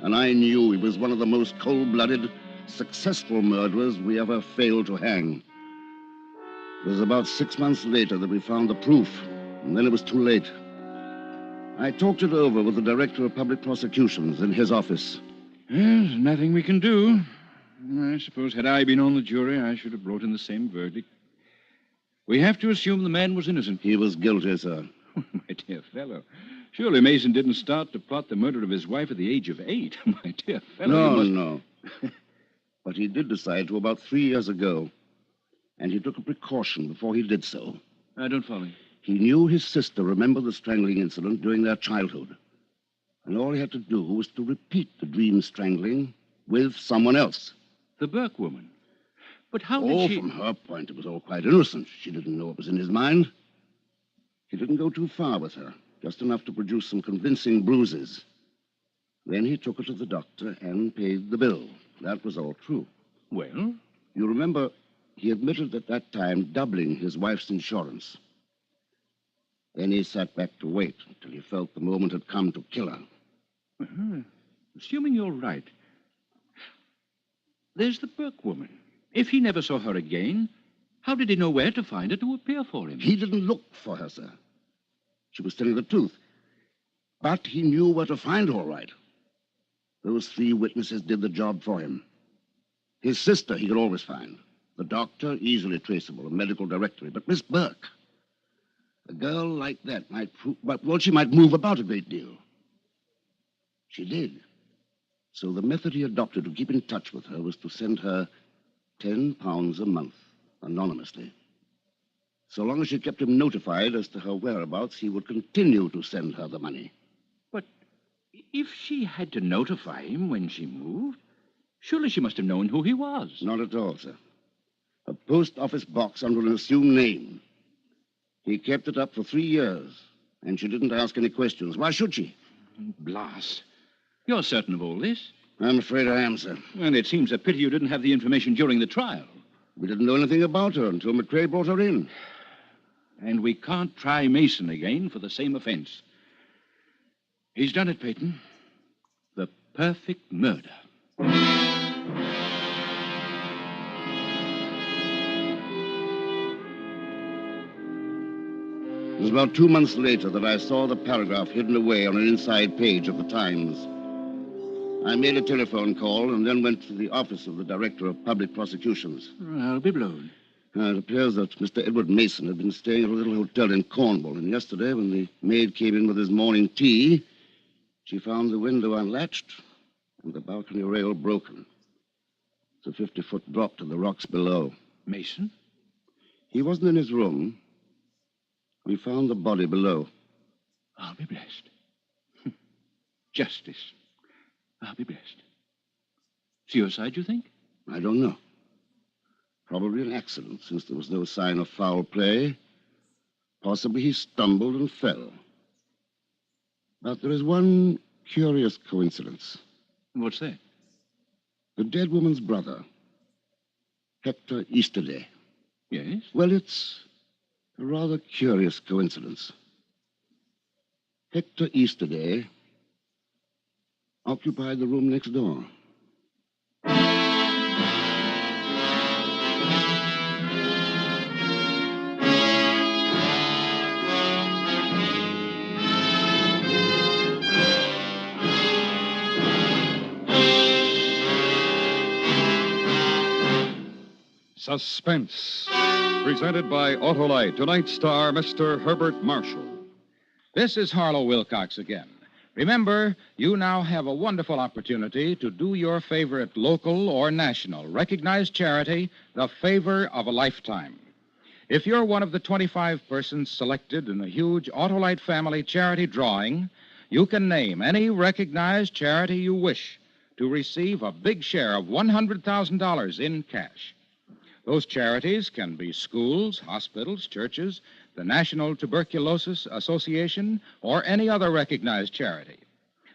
S22: And I knew he was one of the most cold-blooded, successful murderers we ever failed to hang. It was about 6 months later that we found the proof, and then it was too late. I talked it over with the Director of Public Prosecutions in his office.
S8: There's nothing we can do. I suppose had I been on the jury, I should have brought in the same verdict. We have to assume the man was innocent.
S22: He was guilty, sir.
S8: My dear fellow, surely Mason didn't start to plot the murder of his wife at the age of 8. My dear fellow.
S22: No. But he did decide to about 3 years ago. And he took a precaution before he did so.
S8: I don't follow.
S22: He knew his sister remembered the strangling incident during their childhood. And all he had to do was to repeat the dream strangling with someone else.
S8: The Burke woman. But how did she...
S22: From her point, it was all quite innocent. She didn't know what was in his mind. He didn't go too far with her, just enough to produce some convincing bruises. Then he took her to the doctor and paid the bill. That was all true.
S8: Well?
S22: You remember, he admitted at that time doubling his wife's insurance. Then he sat back to wait until he felt the moment had come to kill her.
S8: Uh-huh. Assuming you're right, there's the Burke woman. If he never saw her again, how did he know where to find her to appear for him?
S22: He didn't look for her, sir. She was telling the truth. But he knew where to find her all right. Those 3 witnesses did the job for him. His sister he could always find. The doctor, easily traceable, a medical directory. But Miss Burke, a girl like that might prove... Well, she might move about a great deal. She did. So the method he adopted to keep in touch with her was to send her £10 a month, anonymously. So long as she kept him notified as to her whereabouts, he would continue to send her the money.
S8: But if she had to notify him when she moved, surely she must have known who he was.
S22: Not at all, sir. A post office box under an assumed name. He kept it up for 3 years, and she didn't ask any questions. Why should she?
S8: Blas, you're certain of all this?
S22: I'm afraid I am, sir.
S8: Well, it seems a pity you didn't have the information during the trial.
S22: We didn't know anything about her until McCrae brought her in.
S8: And we can't try Mason again for the same offense. He's done it, Peyton. The perfect murder.
S22: It was about 2 months later that I saw the paragraph hidden away on an inside page of the Times. I made a telephone call and then went to the office of the Director of Public Prosecutions.
S8: I'll be blown.
S22: It appears that Mr. Edward Mason had been staying at a little hotel in Cornwall, and yesterday, when the maid came in with his morning tea, she found the window unlatched and the balcony rail broken. It's a 50-foot drop to the rocks below.
S8: Mason?
S22: He wasn't in his room. We found the body below.
S8: I'll be blessed. Justice. I'll be blessed. Suicide, you think?
S22: I don't know. Probably an accident, since there was no sign of foul play. Possibly he stumbled and fell. But there is one curious coincidence.
S8: What's that?
S22: The dead woman's brother, Hector Easterday.
S8: Yes?
S22: Well, it's a rather curious coincidence. Hector Easterday occupied the room next door.
S20: Suspense. Presented by Autolite. Tonight's star, Mr. Herbert Marshall.
S9: This is Harlow Wilcox again. Remember, you now have a wonderful opportunity to do your favorite local or national recognized charity the favor of a lifetime. If you're one of the 25 persons selected in a huge Autolite family charity drawing, you can name any recognized charity you wish to receive a big share of $100,000 in cash. Those charities can be schools, hospitals, churches, the National Tuberculosis Association, or any other recognized charity.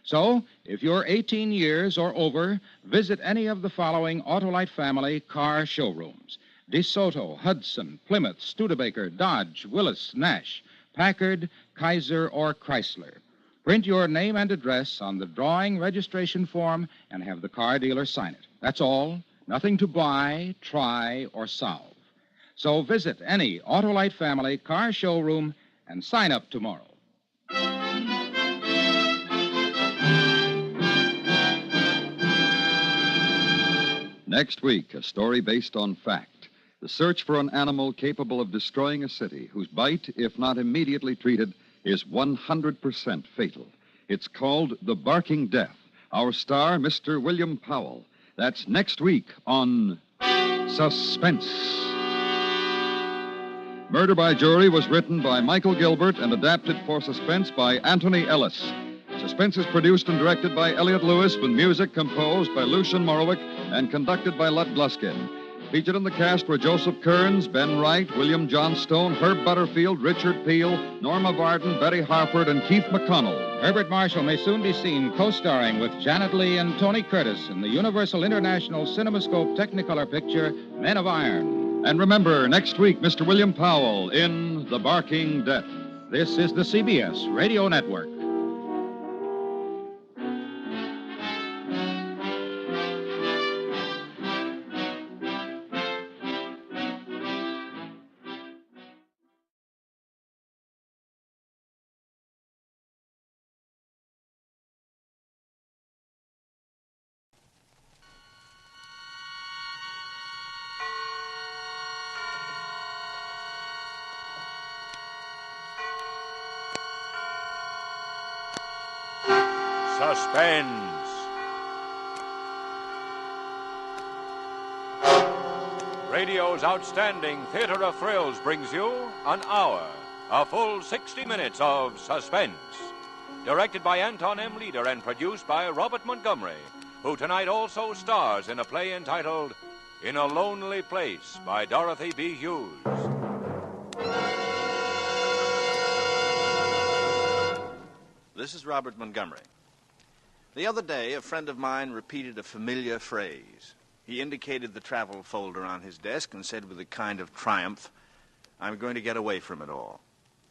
S9: So, if you're 18 years or over, visit any of the following Autolite family car showrooms: DeSoto, Hudson, Plymouth, Studebaker, Dodge, Willis, Nash, Packard, Kaiser, or Chrysler. Print your name and address on the drawing registration form and have the car dealer sign it. That's all. Nothing to buy, try, or solve. So visit any Autolite family car showroom and sign up tomorrow.
S20: Next week, a story based on fact. The search for an animal capable of destroying a city, whose bite, if not immediately treated, is 100% fatal. It's called The Barking Death. Our star, Mr. William Powell. That's next week on Suspense. Murder by Jury was written by Michael Gilbert and adapted for Suspense by Anthony Ellis. Suspense is produced and directed by Elliot Lewis, with music composed by Lucian Morowick and conducted by Lud Gluskin. Featured in the cast were Joseph Kearns, Ben Wright, William Johnstone, Herb Butterfield, Richard Peel, Norma Varden, Betty Harford, and Keith McConnell.
S9: Herbert Marshall may soon be seen co-starring with Janet Leigh and Tony Curtis in the Universal International CinemaScope Technicolor picture Men of Iron.
S20: And remember, next week, Mr. William Powell in The Barking Death.
S9: This is the CBS Radio Network.
S11: Suspense. Radio's outstanding theater of thrills brings you an hour, a full 60 minutes of suspense. Directed by Anton M. Leader and produced by Robert Montgomery, who tonight also stars in a play entitled In a Lonely Place by Dorothy B. Hughes.
S16: This is Robert Montgomery. The other day, a friend of mine repeated a familiar phrase. He indicated the travel folder on his desk and said with a kind of triumph, "I'm going to get away from it all."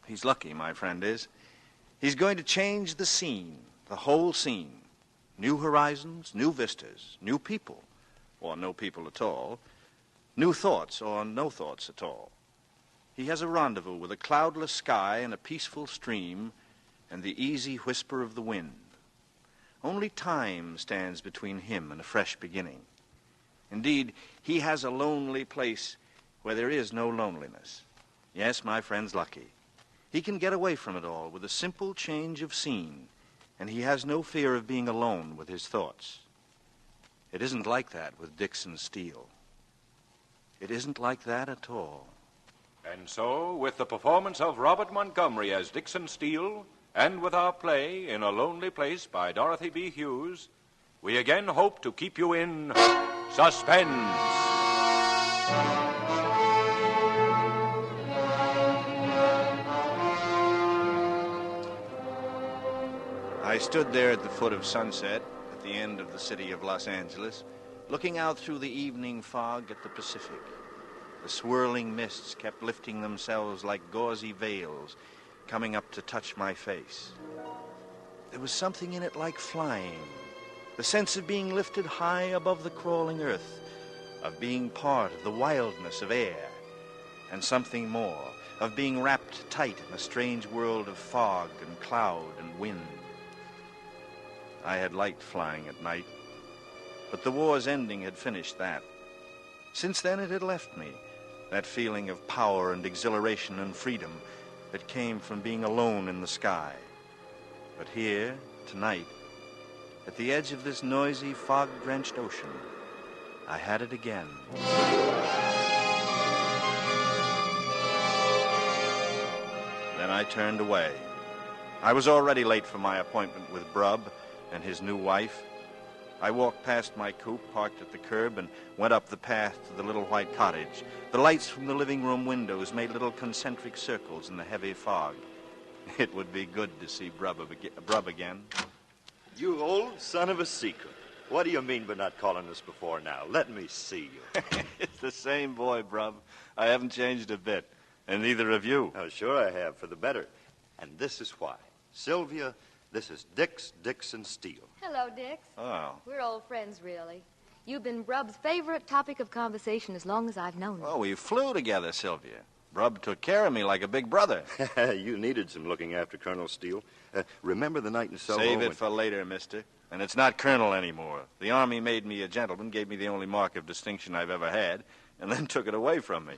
S16: He's lucky, my friend is. He's going to change the scene, the whole scene. New horizons, new vistas, new people, or no people at all. New thoughts, or no thoughts at all. He has a rendezvous with a cloudless sky and a peaceful stream and the easy whisper of the wind. Only time stands between him and a fresh beginning. Indeed, he has a lonely place where there is no loneliness. Yes, my friend's lucky. He can get away from it all with a simple change of scene, and he has no fear of being alone with his thoughts. It isn't like that with Dixon Steele. It isn't like that at all.
S11: And so, with the performance of Robert Montgomery as Dixon Steele, and with our play In a Lonely Place by Dorothy B. Hughes, we again hope to keep you in suspense.
S16: I stood there at the foot of Sunset, at the end of the city of Los Angeles, looking out through the evening fog at the Pacific. The swirling mists kept lifting themselves like gauzy veils, coming up to touch my face. There was something in it like flying, the sense of being lifted high above the crawling earth, of being part of the wildness of air, and something more, of being wrapped tight in a strange world of fog and cloud and wind. I had liked flying at night, but the war's ending had finished that. Since then it had left me, that feeling of power and exhilaration and freedom that came from being alone in the sky. But here, tonight, at the edge of this noisy, fog-drenched ocean, I had it again. Then I turned away. I was already late for my appointment with Brubb and his new wife. I walked past my coupe, parked at the curb, and went up the path to the little white cottage. The lights from the living room windows made little concentric circles in the heavy fog. It would be good to see Brubb again.
S17: You old son of a secret. What do you mean by not calling us before now? Let me see you.
S16: It's the same boy, Brubb. I haven't changed a bit, and neither have you.
S17: Oh, sure I have, for the better. And this is why. Sylvia, this is Dixon Steele.
S19: Hello, Dix.
S16: Oh.
S19: We're old friends, really. You've been Brubb's favorite topic of conversation as long as I've known him.
S16: Oh, we flew together, Sylvia. Brubb took care of me like a big brother.
S17: You needed some looking after, Colonel Steele. Remember the night in Soho?
S16: Save it for later, mister. And it's not colonel anymore. The Army made me a gentleman, gave me the only mark of distinction I've ever had, and then took it away from me.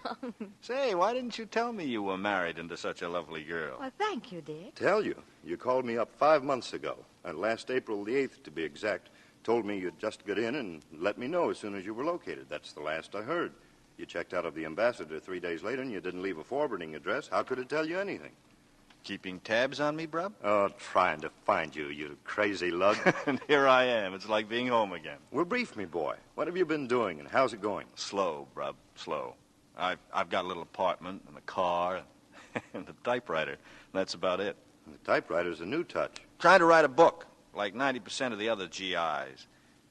S16: Say, why didn't you tell me you were married into such a lovely girl?
S19: Well, thank you, Dick.
S17: Tell you. You called me up 5 months ago, and last April the 8th, to be exact. Told me you'd just get in and let me know as soon as you were located. That's the last I heard. You checked out of the Ambassador 3 days later, and you didn't leave a forwarding address. How could it tell you anything?
S16: Keeping tabs on me, Brub?
S17: Oh, trying to find you, you crazy lug.
S16: And here I am. It's like being home again.
S17: Well, brief me, boy. What have you been doing, and how's it going?
S16: Slow, Brub, slow. I've got a little apartment and a car and a typewriter. That's about it.
S17: And the typewriter's a new touch.
S16: Trying to write a book, like 90% of the other GIs.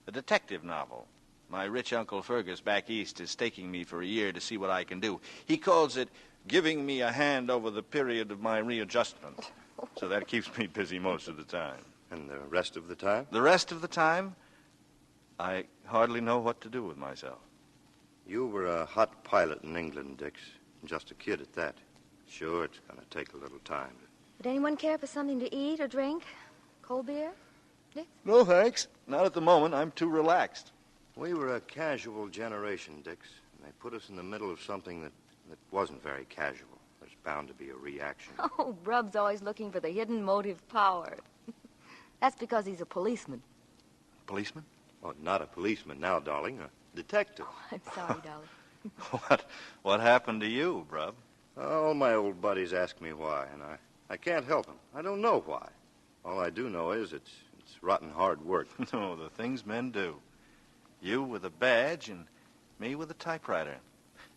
S16: A detective novel. My rich Uncle Fergus back east is staking me for a year to see what I can do. He calls it giving me a hand over the period of my readjustment. So that keeps me busy most of the time.
S17: And the rest of the time?
S16: The rest of the time, I hardly know what to do with myself.
S17: You were a hot pilot in England, Dix. Just a kid at that. Sure, it's going to take a little time.
S19: Would anyone care for something to eat or drink? Cold beer? Dick?
S16: No, thanks. Not at the moment. I'm too relaxed.
S17: We were a casual generation, Dix. And they put us in the middle of something that wasn't very casual. There's bound to be a reaction.
S19: Oh, Brub's always looking for the hidden motive power. That's because he's a policeman.
S16: Policeman?
S17: Oh, not a policeman now, darling. A detective.
S19: Oh, I'm sorry, darling.
S16: What happened to you, Brub?
S17: All my old buddies ask me why, and I can't help them. I don't know why. All I do know is it's rotten hard work.
S16: No, the things men do. You with a badge and me with a typewriter.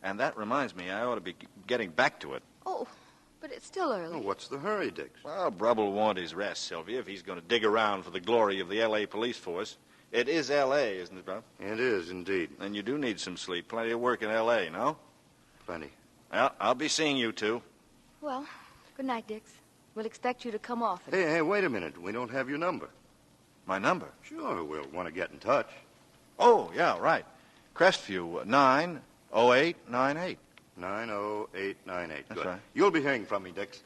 S16: And that reminds me, I ought to be getting back to it.
S19: Oh, but it's still early.
S17: Oh, what's the hurry, Dix?
S16: Well, Brub will want his rest, Sylvia, if he's going to dig around for the glory of the L.A. police force. It is L.A., isn't it, Brub?
S17: It is, indeed.
S16: And you do need some sleep. Plenty of work in L.A., no?
S17: Plenty.
S16: Well, I'll be seeing you two.
S19: Well, good night, Dix. We'll expect you to come often.
S17: Hey, wait a minute. We don't have your number.
S16: My number?
S17: Sure, we'll want to get in touch.
S16: Oh, yeah, right. Crestview, 90898.
S17: 90898.
S16: That's
S17: Good.
S16: right.
S17: You'll be hearing from me, Dix.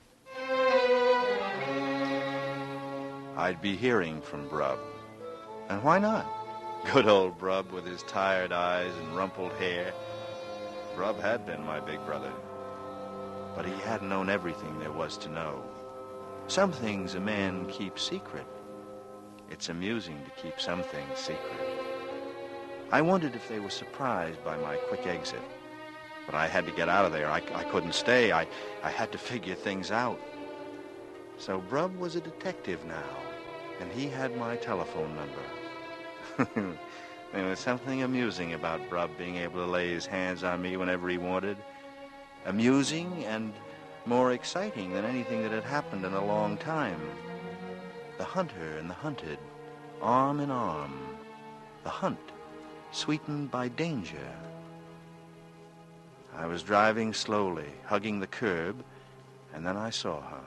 S16: I'd be hearing from Brub. And why not? Good old Brub with his tired eyes and rumpled hair. Brub had been my big brother. But he hadn't known everything there was to know. Some things a man keeps secret. It's amusing to keep some things secret. I wondered if they were surprised by my quick exit. But I had to get out of there. I couldn't stay. I had to figure things out. So Brub was a detective now, and he had my telephone number. There was something amusing about Brub being able to lay his hands on me whenever he wanted. Amusing and more exciting than anything that had happened in a long time. The hunter and the hunted, arm in arm. The hunt, sweetened by danger. I was driving slowly, hugging the curb, and then I saw her.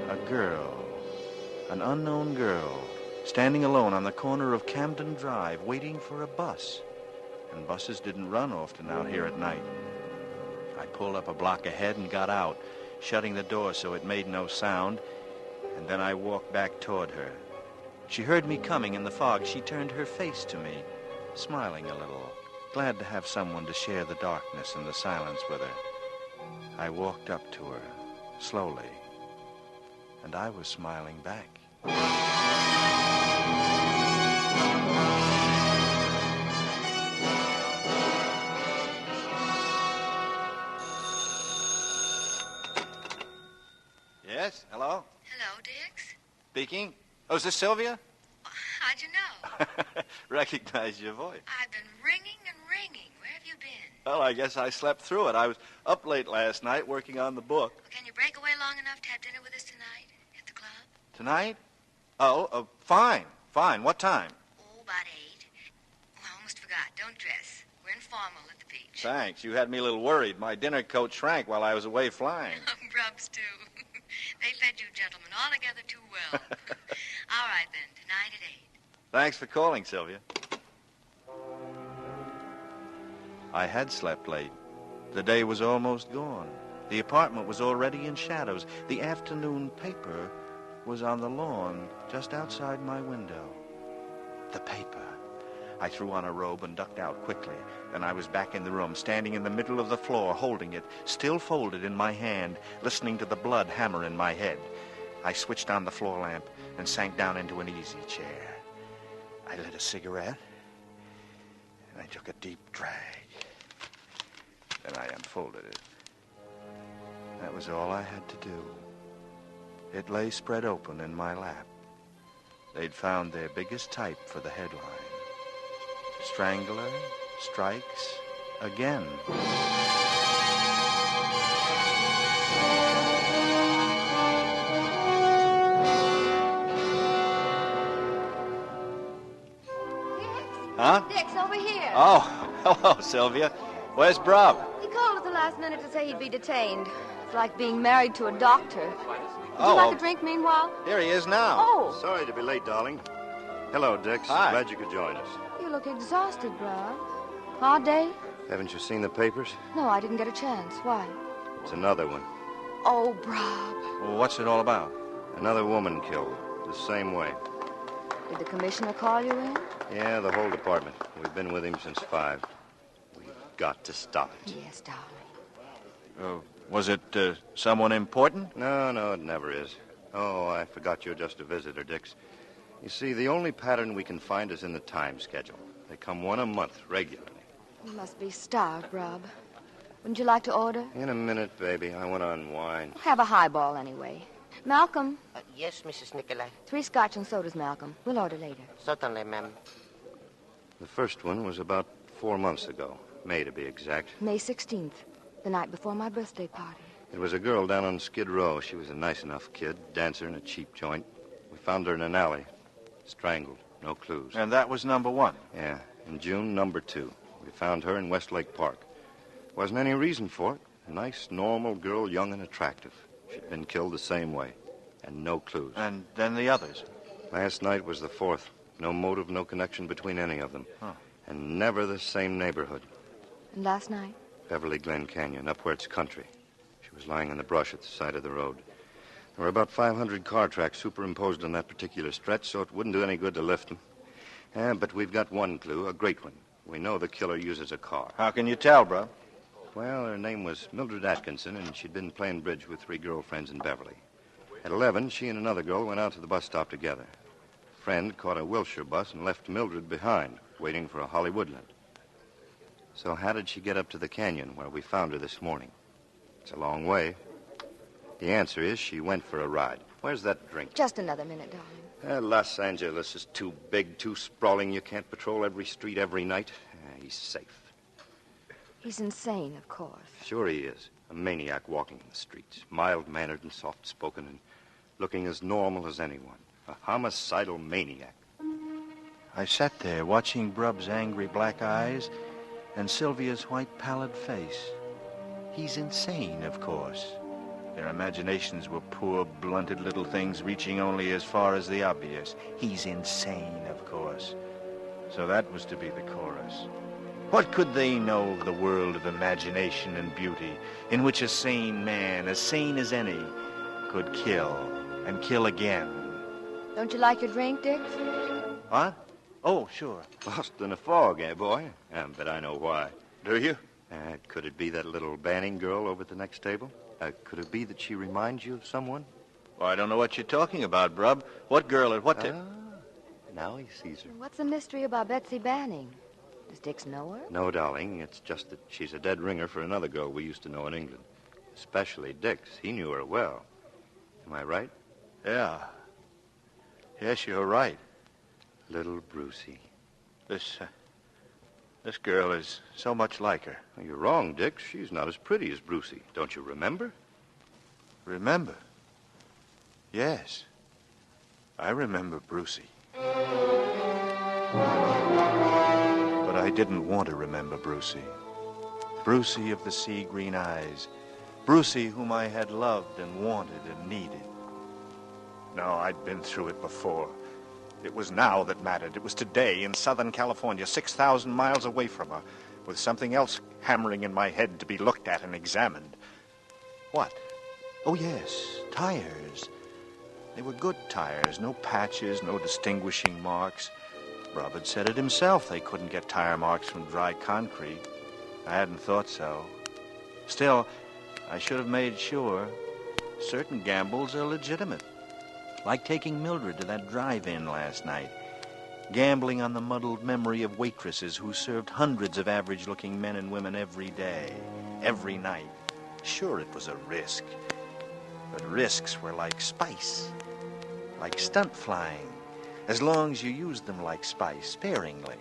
S16: A girl, an unknown girl, standing alone on the corner of Camden Drive, waiting for a bus. And buses didn't run often out here at night. I pulled up a block ahead and got out, shutting the door so it made no sound, and then I walked back toward her. She heard me coming in the fog. She turned her face to me, smiling a little, glad to have someone to share the darkness and the silence with her. I walked up to her, slowly, and I was smiling back. Yes, hello?
S2: Hello, Dix.
S16: Speaking. Oh, is this Sylvia?
S2: How'd you know?
S16: Recognize your voice.
S2: I've been ringing and ringing. Where have you been?
S16: Well, I guess I slept through it. I was up late last night working on the book.
S2: Can you break away long enough to have dinner with us tonight at the club?
S16: Tonight? Oh, fine. Fine. What time?
S2: Oh, about 8. Oh, I almost forgot. Don't dress. We're informal at the beach.
S16: Thanks. You had me a little worried. My dinner coat shrank while I was away flying.
S2: Brubs, too. They fed you gentlemen altogether too well. All right, then. Tonight at 8.
S16: Thanks for calling, Sylvia. I had slept late. The day was almost gone. The apartment was already in shadows. The afternoon paper was on the lawn just outside my window. the paper. I threw on a robe and ducked out quickly. Then I was back in the room, standing in the middle of the floor, holding it, still folded in my hand, listening to the blood hammer in my head. I switched on the floor lamp and sank down into an easy chair. I lit a cigarette, and I took a deep drag. Then I unfolded it. That was all I had to do. It lay spread open in my lap. They'd found their biggest type for the headline. Strangler strikes again.
S2: Huh? Dick's over here.
S16: Oh, hello, Sylvia. Where's Brub?
S2: He called at the last minute to say he'd be detained. It's like being married to a doctor. Would you like a drink meanwhile?
S16: Here he is now.
S2: Oh.
S17: Sorry to be late, darling. Hello, Dix.
S16: Hi.
S17: Glad you could join us.
S2: You look exhausted, Brad. Hard day?
S17: Haven't you seen the papers?
S2: No, I didn't get a chance. Why?
S17: It's another one.
S2: Oh, Brad.
S16: Well, what's it all about?
S17: Another woman killed. The same way.
S2: Did the commissioner call you in?
S17: Yeah, the whole department. We've been with him since 5. We've got to stop it.
S2: Yes, darling.
S16: Was it someone important?
S17: No, it never is. Oh, I forgot you're just a visitor, Dix. You see, the only pattern we can find is in the time schedule. They come one a month, regularly.
S2: You must be starved, Rob. Wouldn't you like to order?
S17: In a minute, baby. I want to unwind.
S2: Have a highball, anyway. Malcolm.
S1: Yes, Mrs. Nicolai.
S2: 3 scotch and sodas, Malcolm. We'll order later.
S1: Certainly, ma'am.
S17: The first one was about 4 months ago. May, to be exact.
S2: May 16th, the night before my birthday party.
S17: It was a girl down on Skid Row. She was a nice enough kid, dancer in a cheap joint. We found her in an alley, strangled, no clues.
S16: And that was number 1?
S17: Yeah. In June, number 2. We found her in Westlake Park. Wasn't any reason for it. A nice, normal girl, young and attractive. She'd been killed the same way, and no clues.
S16: And then the others?
S17: Last night was the 4th. No motive, no connection between any of them.
S16: Huh.
S17: And never the same neighborhood.
S2: And last night?
S17: Beverly Glen Canyon, up where it's country. She was lying in the brush at the side of the road. There were about 500 car tracks superimposed on that particular stretch, so it wouldn't do any good to lift them. But we've got one clue, a great one. We know the killer uses a car.
S16: How can you tell, bro?
S17: Well, her name was Mildred Atkinson, and she'd been playing bridge with 3 girlfriends in Beverly. At 11, she and another girl went out to the bus stop together. A friend caught a Wilshire bus and left Mildred behind, waiting for a Hollywoodland. So how did she get up to the canyon where we found her this morning? It's a long way. The answer is she went for a ride. Where's that drink?
S2: Just another minute, darling.
S17: Los Angeles is too big, too sprawling. You can't patrol every street every night. He's safe.
S2: He's insane, of course.
S17: Sure he is. A maniac walking the streets, mild-mannered and soft-spoken and looking as normal as anyone. A homicidal maniac.
S16: I sat there watching Brub's angry black eyes and Sylvia's white pallid face. He's insane, of course. Their imaginations were poor, blunted little things reaching only as far as the obvious. He's insane, of course. So that was to be the chorus. What could they know of the world of imagination and beauty in which a sane man, as sane as any, could kill and kill again?
S2: Don't you like your drink, Dick?
S17: What?
S16: Oh, sure.
S17: Lost in a fog, eh, boy? But I know why.
S16: Do you?
S17: Could it be that little Banning girl over at the next table? Could it be that she reminds you of someone?
S16: Well, I don't know what you're talking about, Brub. What girl at what
S17: Now he sees her.
S2: What's the mystery about Betsy Banning? Does Dix know her?
S17: No, darling. It's just that she's a dead ringer for another girl we used to know in England. Especially Dix. He knew her well. Am I right?
S16: Yeah. Yes, you're right.
S17: Little Brucey.
S16: This girl is so much like her.
S17: You're wrong, Dix. She's not as pretty as Brucey. Don't you remember?
S16: Remember? Yes. I remember Brucey. But I didn't want to remember Brucey. Brucey of the sea-green eyes. Brucey whom I had loved and wanted and needed. No, I'd been through it before. It was now that mattered. It was today in Southern California, 6,000 miles away from her, with something else hammering in my head to be looked at and examined. What? Oh, yes, tires. They were good tires, no patches, no distinguishing marks. Rob had said it himself. They couldn't get tire marks from dry concrete. I hadn't thought so. Still, I should have made sure. Certain gambles are legitimate. Like taking Mildred to that drive-in last night. Gambling on the muddled memory of waitresses who served hundreds of average-looking men and women every day, every night. Sure, it was a risk. But risks were like spice, like stunt flying, as long as you used them like spice, sparingly.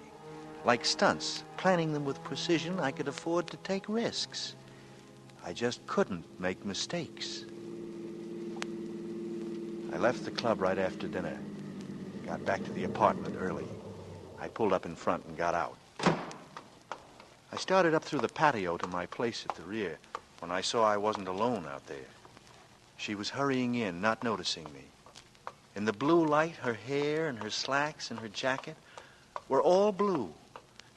S16: Like stunts, planning them with precision, I could afford to take risks. I just couldn't make mistakes. I left the club right after dinner. Got back to the apartment early. I pulled up in front and got out. I started up through the patio to my place at the rear when I saw I wasn't alone out there. She was hurrying in, not noticing me. In the blue light, her hair and her slacks and her jacket were all blue,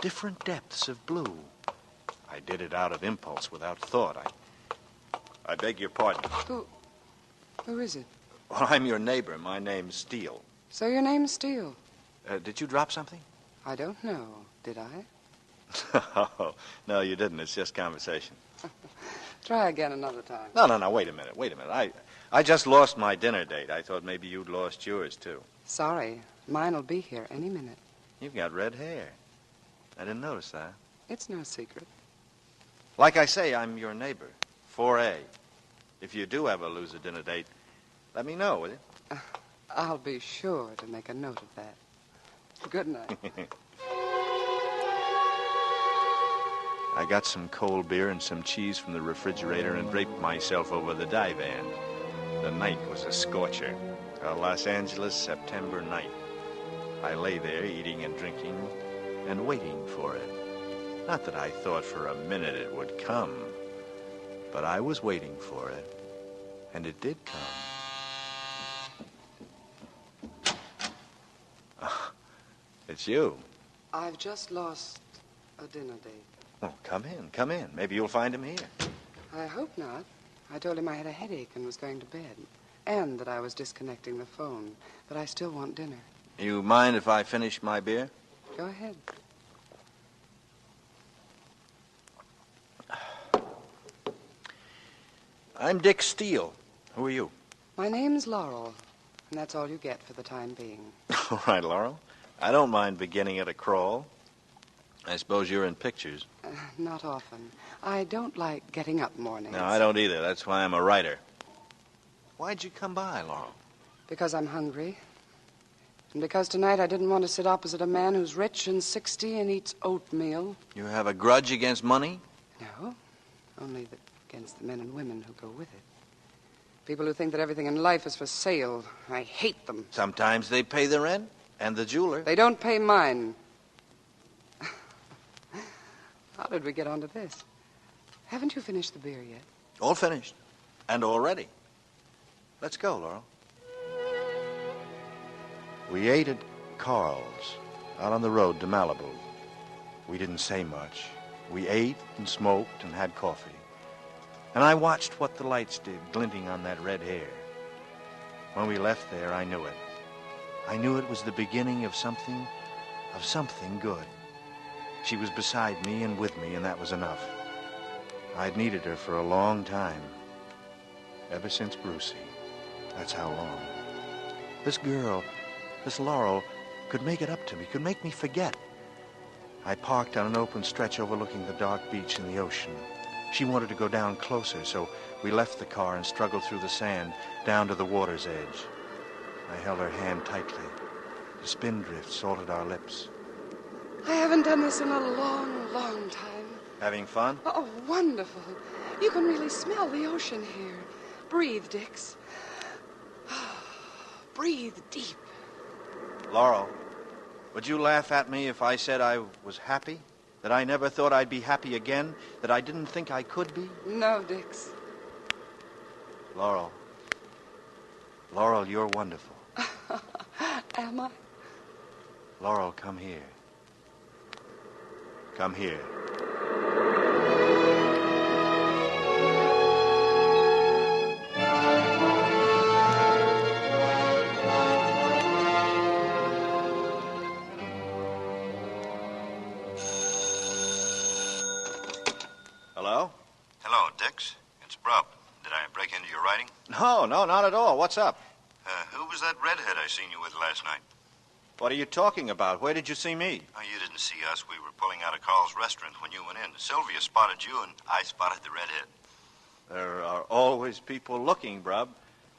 S16: different depths of blue. I did it out of impulse, without thought. I beg your pardon.
S4: Who is it?
S16: Well, I'm your neighbor. My name's Steele.
S4: So your name's Steele?
S16: Did you drop something?
S4: I don't know. Did I?
S16: Oh, no, you didn't. It's just conversation.
S4: Try again another time.
S16: No, wait a minute. I just lost my dinner date. I thought maybe you'd lost yours, too.
S4: Sorry. Mine'll be here any minute.
S16: You've got red hair. I didn't notice that.
S4: It's no secret.
S16: Like I say, I'm your neighbor, 4A. If you do ever lose a dinner date, let me know, will you?
S4: I'll be sure to make a note of that. Good night.
S16: I got some cold beer and some cheese from the refrigerator and draped myself over the divan. The night was a scorcher. A Los Angeles September night. I lay there eating and drinking and waiting for it. Not that I thought for a minute it would come, but I was waiting for it, and it did come. It's you.
S4: I've just lost a dinner date.
S16: Oh, come in. Maybe you'll find him here.
S4: I hope not. I told him I had a headache and was going to bed, and that I was disconnecting the phone, but I still want dinner.
S16: You mind if I finish my beer?
S4: Go ahead.
S16: I'm Dick Steele. Who are you?
S4: My name's Laurel, and that's all you get for the time being.
S16: All right, Laurel. I don't mind beginning at a crawl. I suppose you're in pictures.
S4: Not often. I don't like getting up mornings.
S16: No, I don't either. That's why I'm a writer. Why'd you come by, Laurel?
S4: Because I'm hungry. And because tonight I didn't want to sit opposite a man who's rich and 60 and eats oatmeal.
S16: You have a grudge against money?
S4: No, only against the men and women who go with it. People who think that everything in life is for sale. I hate them.
S16: Sometimes they pay the rent and the jeweler.
S4: They don't pay mine. How did we get onto this? Haven't you finished the beer yet?
S16: All finished. And all ready. Let's go, Laurel. We ate at Carl's, out on the road to Malibu. We didn't say much. We ate and smoked and had coffee. And I watched what the lights did, glinting on that red hair. When we left there, I knew it. I knew it was the beginning of something good. She was beside me and with me, and that was enough. I'd needed her for a long time. Ever since Brucie. That's how long. This girl, this Laurel, could make it up to me, could make me forget. I parked on an open stretch overlooking the dark beach and the ocean. She wanted to go down closer, so we left the car and struggled through the sand down to the water's edge. I held her hand tightly. The spindrift salted our lips.
S4: I haven't done this in a long, long time.
S16: Having fun?
S4: Oh, wonderful. You can really smell the ocean here. Breathe, Dix. Breathe deep.
S16: Laurel, would you laugh at me if I said I was happy? That I never thought I'd be happy again? That I didn't think I could be?
S4: No, Dix.
S16: Laurel. Laurel, you're wonderful.
S4: Am I?
S16: Laurel, come here. Come here.
S17: hiding?
S16: No, not at all. What's up?
S17: Who was that redhead I seen you with last night?
S16: What are you talking about? Where did you see me?
S17: Oh, you didn't see us. We were pulling out of Carl's restaurant when you went in. Sylvia spotted you, and I spotted the redhead.
S16: There are always people looking, Brub.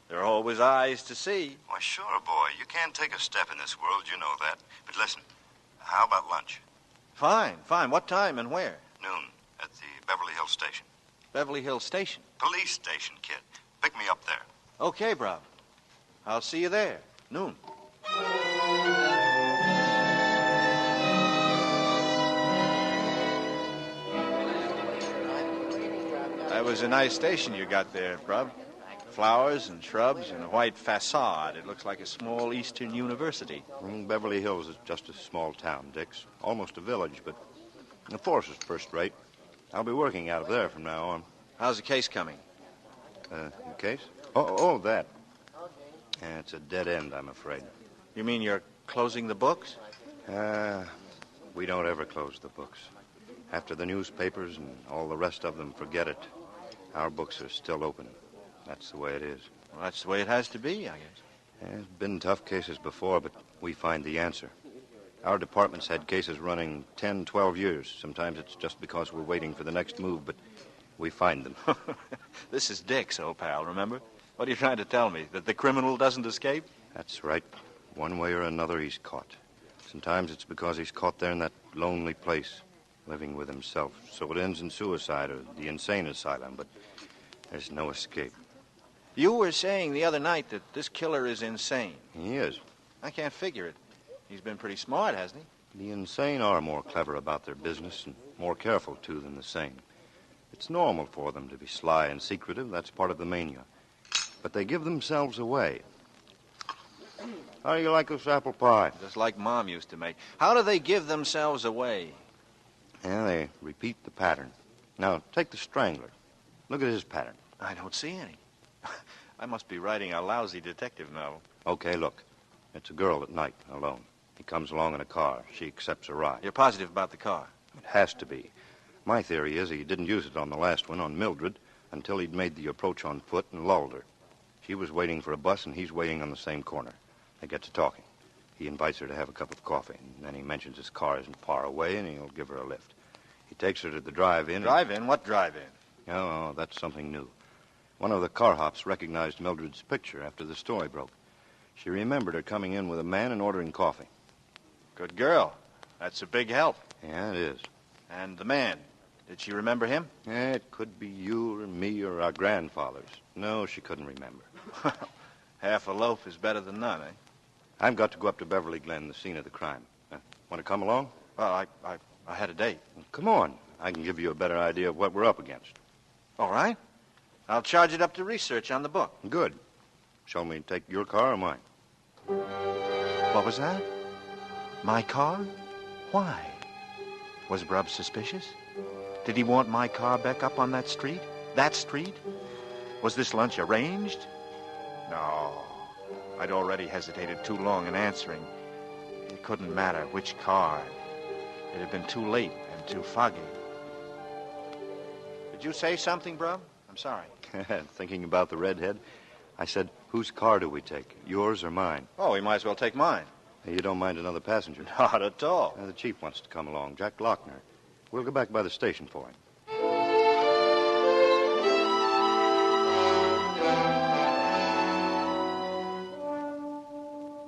S16: There are always eyes to see.
S17: Why, sure, boy. You can't take a step in this world, you know that. But listen, how about lunch?
S16: Fine. What time and where?
S17: Noon, at the Beverly Hills Station.
S16: Beverly Hills Station?
S17: Police station, kid. Pick me up there.
S16: Okay, Brub. I'll see you there. Noon. That was a nice station you got there, Brub. Flowers and shrubs and a white facade. It looks like a small Eastern university.
S17: Beverly Hills is just a small town, Dix. Almost a village, but the force is first rate. I'll be working out of there from now on.
S16: How's the case coming?
S17: The case? Oh, that. It's a dead end, I'm afraid.
S16: You mean you're closing the books?
S17: We don't ever close the books. After the newspapers and all the rest of them forget it, our books are still open. That's the way it is.
S16: Well, that's the way it has to be, I guess.
S17: There's been tough cases before, but we find the answer. Our department's had cases running 10, 12 years. Sometimes it's just because we're waiting for the next move, but we find them.
S16: This is Dix, old pal, remember? What are you trying to tell me? That the criminal doesn't escape?
S17: That's right. One way or another, he's caught. Sometimes it's because he's caught there in that lonely place, living with himself. So it ends in suicide or the insane asylum, but there's no escape.
S16: You were saying the other night that this killer is insane.
S17: He is.
S16: I can't figure it. He's been pretty smart, hasn't he?
S17: The insane are more clever about their business and more careful, too, than the sane. It's normal for them to be sly and secretive. That's part of the mania. But they give themselves away. How do you like this apple pie?
S16: Just like Mom used to make. How do they give themselves away?
S17: Yeah, they repeat the pattern. Now, take the Strangler. Look at his pattern.
S16: I don't see any. I must be writing a lousy detective novel.
S17: Okay, look. It's a girl at night, alone. He comes along in a car. She accepts a ride.
S16: You're positive about the car?
S17: It has to be. My theory is he didn't use it on the last one, on Mildred, until he'd made the approach on foot and lulled her. She was waiting for a bus, and he's waiting on the same corner. They get to talking. He invites her to have a cup of coffee, and then he mentions his car isn't far away, and he'll give her a lift. He takes her to the drive-in.
S16: Drive-in? What drive-in?
S17: Oh, that's something new. One of the car hops recognized Mildred's picture after the story broke. She remembered her coming in with a man and ordering coffee.
S16: Good girl. That's a big help.
S17: Yeah, it is.
S16: And the man, did she remember him?
S17: Yeah, it could be you or me or our grandfathers. No, she couldn't remember.
S16: Half a loaf is better than none, eh?
S17: I've got to go up to Beverly Glen, the scene of the crime. Want to come along?
S16: Well, I had a date.
S17: Come on. I can give you a better idea of what we're up against.
S16: All right. I'll charge it up to research on the book.
S17: Good. Shall we take your car or mine?
S16: What was that? My car? Why? Was Brub suspicious? Did he want my car back up on that street? That street? Was this lunch arranged? No. I'd already hesitated too long in answering. It couldn't matter which car. It had been too late and too foggy. Did you say something, Brub? I'm sorry.
S17: Thinking about the redhead, I said, whose car do we take, yours or mine?
S16: Oh, we might as well take mine.
S17: You don't mind another passenger?
S16: Not at all.
S17: The chief wants to come along, Jack Lochner. We'll go back by the station for him.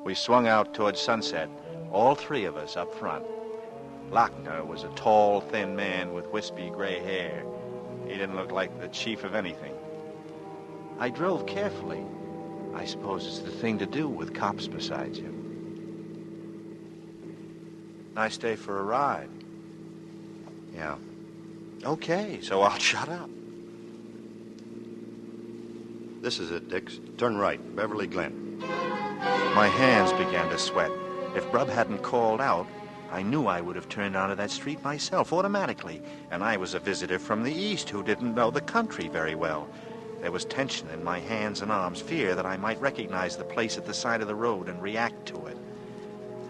S16: We swung out towards sunset, all three of us up front. Lochner was a tall, thin man with wispy gray hair. He didn't look like the chief of anything. I drove carefully. I suppose it's the thing to do with cops beside you. Nice day for a ride.
S17: Yeah.
S16: Okay, so I'll shut up.
S17: This is it, Dix. Turn right, Beverly Glen.
S16: My hands began to sweat. If Brub hadn't called out, I knew I would have turned onto that street myself automatically. And I was a visitor from the east who didn't know the country very well. There was tension in my hands and arms, fear that I might recognize the place at the side of the road and react to it.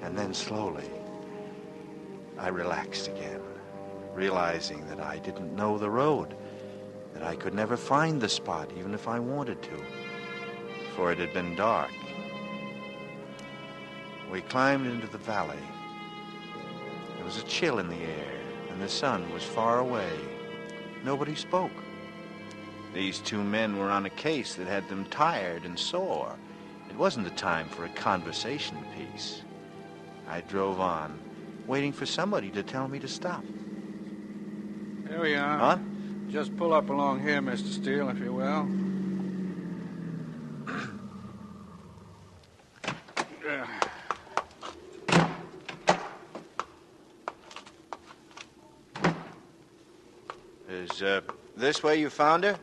S16: And then slowly, I relaxed again, realizing that I didn't know the road. that I could never find the spot, even if I wanted to, for it had been dark. We climbed into the valley. There was a chill in the air, and the sun was far away. Nobody spoke. These two men were on a case that had them tired and sore. It wasn't the time for a conversation piece. I drove on, waiting for somebody to tell me to stop.
S21: Here we are.
S16: Huh?
S21: Just pull up along here, Mr. Steele, if you will.
S16: Is this where you found her?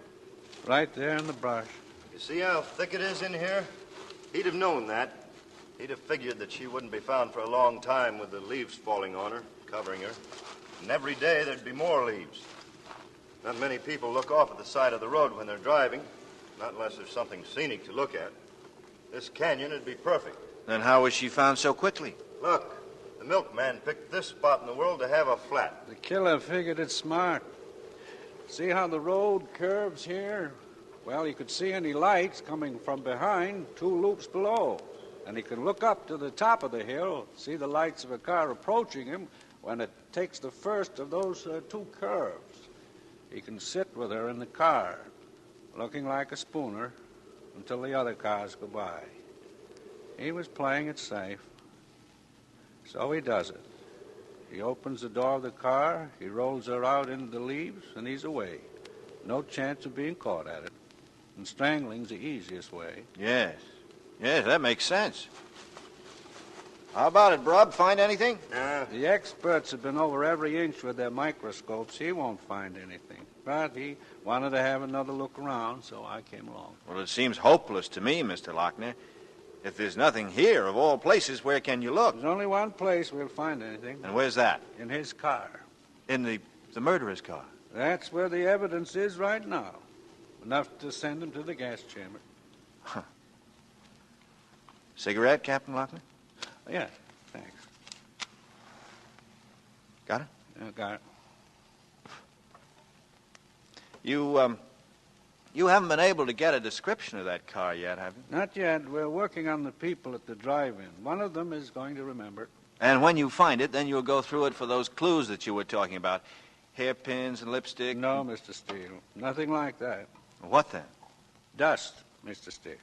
S21: Right there in the brush.
S17: You see how thick it is in here? He'd have known that. He'd have figured that she wouldn't be found for a long time with the leaves falling on her, covering her. And every day there'd be more leaves. Not many people look off at the side of the road when they're driving, not unless there's something scenic to look at. This canyon would be perfect.
S16: Then how was she found so quickly?
S17: Look, the milkman picked this spot in the world to have a flat.
S21: The killer figured it smart. See how the road curves here? Well, he could see any lights coming from behind 2 loops below. And he can look up to the top of the hill, see the lights of a car approaching him when it takes the first of those 2 curves. He can sit with her in the car, looking like a spooner, until the other cars go by. He was playing it safe. So he does it. He opens the door of the car, he rolls her out into the leaves, and he's away. No chance of being caught at it. And strangling's the easiest way.
S16: Yes. Yes, that makes sense. How about it, Brub? Find anything?
S21: The experts have been over every inch with their microscopes. He won't find anything. But he wanted to have another look around, so I came along.
S16: Well, it seems hopeless to me, Mr. Lochner. If there's nothing here, of all places, where can you look?
S21: There's only one place we'll find anything.
S16: And where's that?
S21: In his car.
S16: In the murderer's car?
S21: That's where the evidence is right now. Enough to send him to the gas chamber.
S16: Huh. Cigarette, Captain Lochner?
S21: Yeah, thanks.
S16: Got it?
S21: Yeah, got it.
S16: You haven't been able to get a description of that car yet, have you?
S21: Not yet. We're working on the people at the drive-in. One of them is going to remember it.
S16: And when you find it, then you'll go through it for those clues that you were talking about. Hairpins and lipstick?
S21: No, Mr. Steele. Nothing like that.
S16: What then?
S21: Dust, Mr. Steele.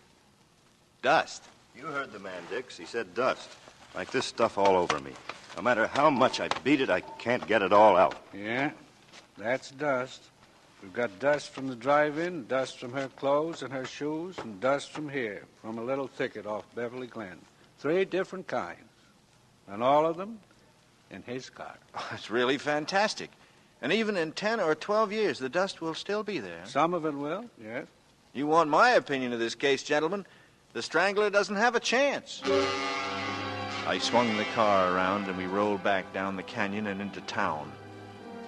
S16: Dust?
S17: You heard the man, Dix. He said dust. Like this stuff all over me. No matter how much I beat it, I can't get it all out.
S21: Yeah, that's dust. We've got dust from the drive-in, dust from her clothes and her shoes, and dust from here, from a little thicket off Beverly Glen. 3 different kinds. And all of them in his car.
S16: Oh, it's really fantastic. And even in 10 or 12 years, the dust will still be there.
S21: Some of it will, yes.
S16: You want my opinion of this case, gentlemen? The Strangler doesn't have a chance. I swung the car around and we rolled back down the canyon and into town.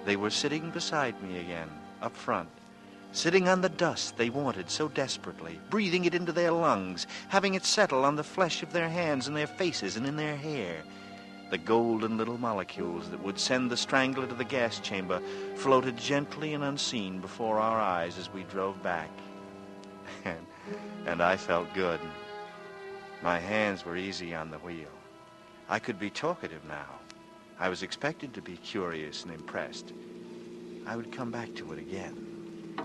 S16: They were sitting beside me again, up front, sitting on the dust they wanted so desperately, breathing it into their lungs, having it settle on the flesh of their hands and their faces and in their hair. The golden little molecules that would send the Strangler to the gas chamber floated gently and unseen before our eyes as we drove back. And I felt good. My hands were easy on the wheel. I could be talkative now. I was expected to be curious and impressed. I would come back to it again.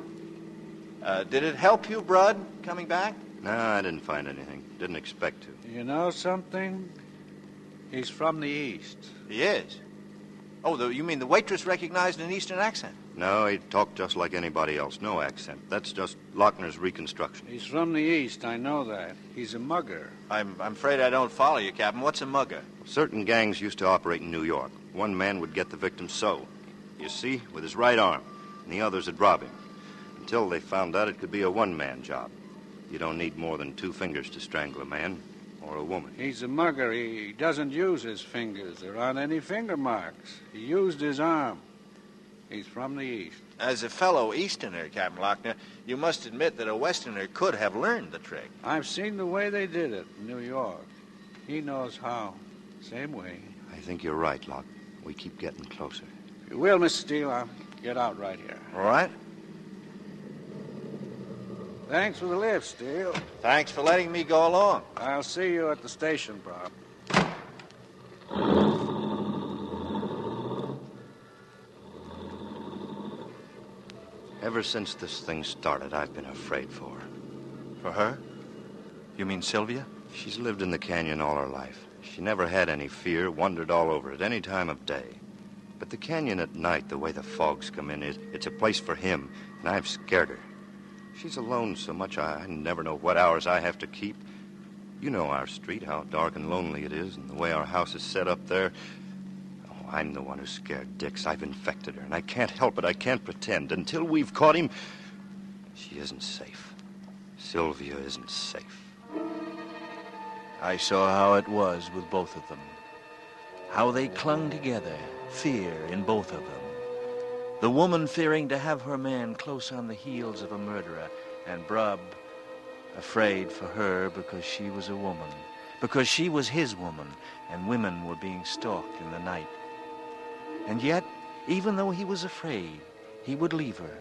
S16: Did it help you, Brud, coming back?
S17: No, I didn't find anything. Didn't expect to.
S21: You know something? He's from the East.
S16: He is? Oh, you mean the waitress recognized an Eastern accent?
S17: No, he talked just like anybody else. No accent. That's just Lochner's reconstruction.
S21: He's from the East, I know that. He's a mugger.
S16: I'm afraid I don't follow you, Captain. What's a mugger?
S17: Certain gangs used to operate in New York. One man would get the victim so, you see, with his right arm, and the others would rob him. Until they found out it could be a one-man job. You don't need more than 2 fingers to strangle a man or a woman.
S21: He's a mugger. He doesn't use his fingers. There aren't any finger marks. He used his arm. He's from the East.
S16: As a fellow Easterner, Captain Lochner, you must admit that a Westerner could have learned the trick.
S21: I've seen the way they did it in New York. He knows how. Same way.
S17: I think you're right, Locke. We keep getting closer.
S21: If you will, Mr. Steele, I'll get out right here.
S16: All right.
S13: Thanks for the lift, Steele.
S16: Thanks for letting me go along.
S13: I'll see you at the station, Bob.
S17: Ever since this thing started, I've been afraid for her.
S16: For her? You mean Sylvia?
S17: She's lived in the canyon all her life. She never had any fear, wandered all over it any time of day. But the canyon at night, the way the fogs come in, it's a place for him, and I've scared her. She's alone so much, I never know what hours I have to keep. You know our street, how dark and lonely it is, and the way our house is set up there. Oh, I'm the one who scared Dix. I've infected her, and I can't help it. I can't pretend. Until we've caught him, she isn't safe. Sylvia isn't safe.
S16: I saw how it was with both of them. How they clung together, fear in both of them. The woman fearing to have her man close on the heels of a murderer, and Brub afraid for her because she was a woman, because she was his woman, and women were being stalked in the night. And yet, even though he was afraid, he would leave her,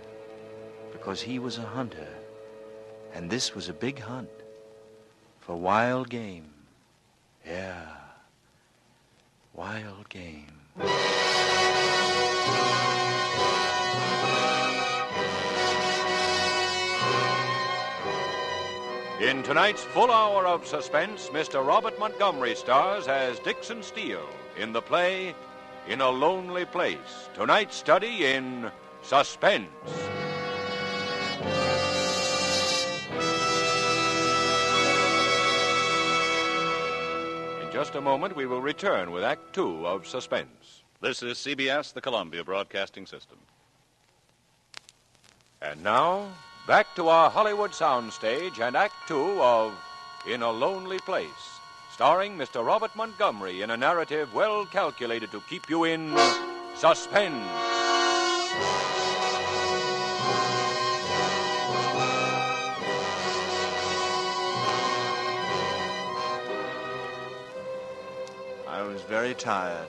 S16: because he was a hunter, and this was a big hunt for wild game. Yeah, wild game.
S11: In tonight's full hour of suspense, Mr. Robert Montgomery stars as Dixon Steele in the play In a Lonely Place. Tonight's study in suspense. In just a moment, we will return with Act Two of Suspense.
S6: This is CBS, the Columbia Broadcasting System.
S11: And now, back to our Hollywood soundstage and Act Two of In a Lonely Place, starring Mr. Robert Montgomery in a narrative well calculated to keep you in suspense.
S16: I was very tired.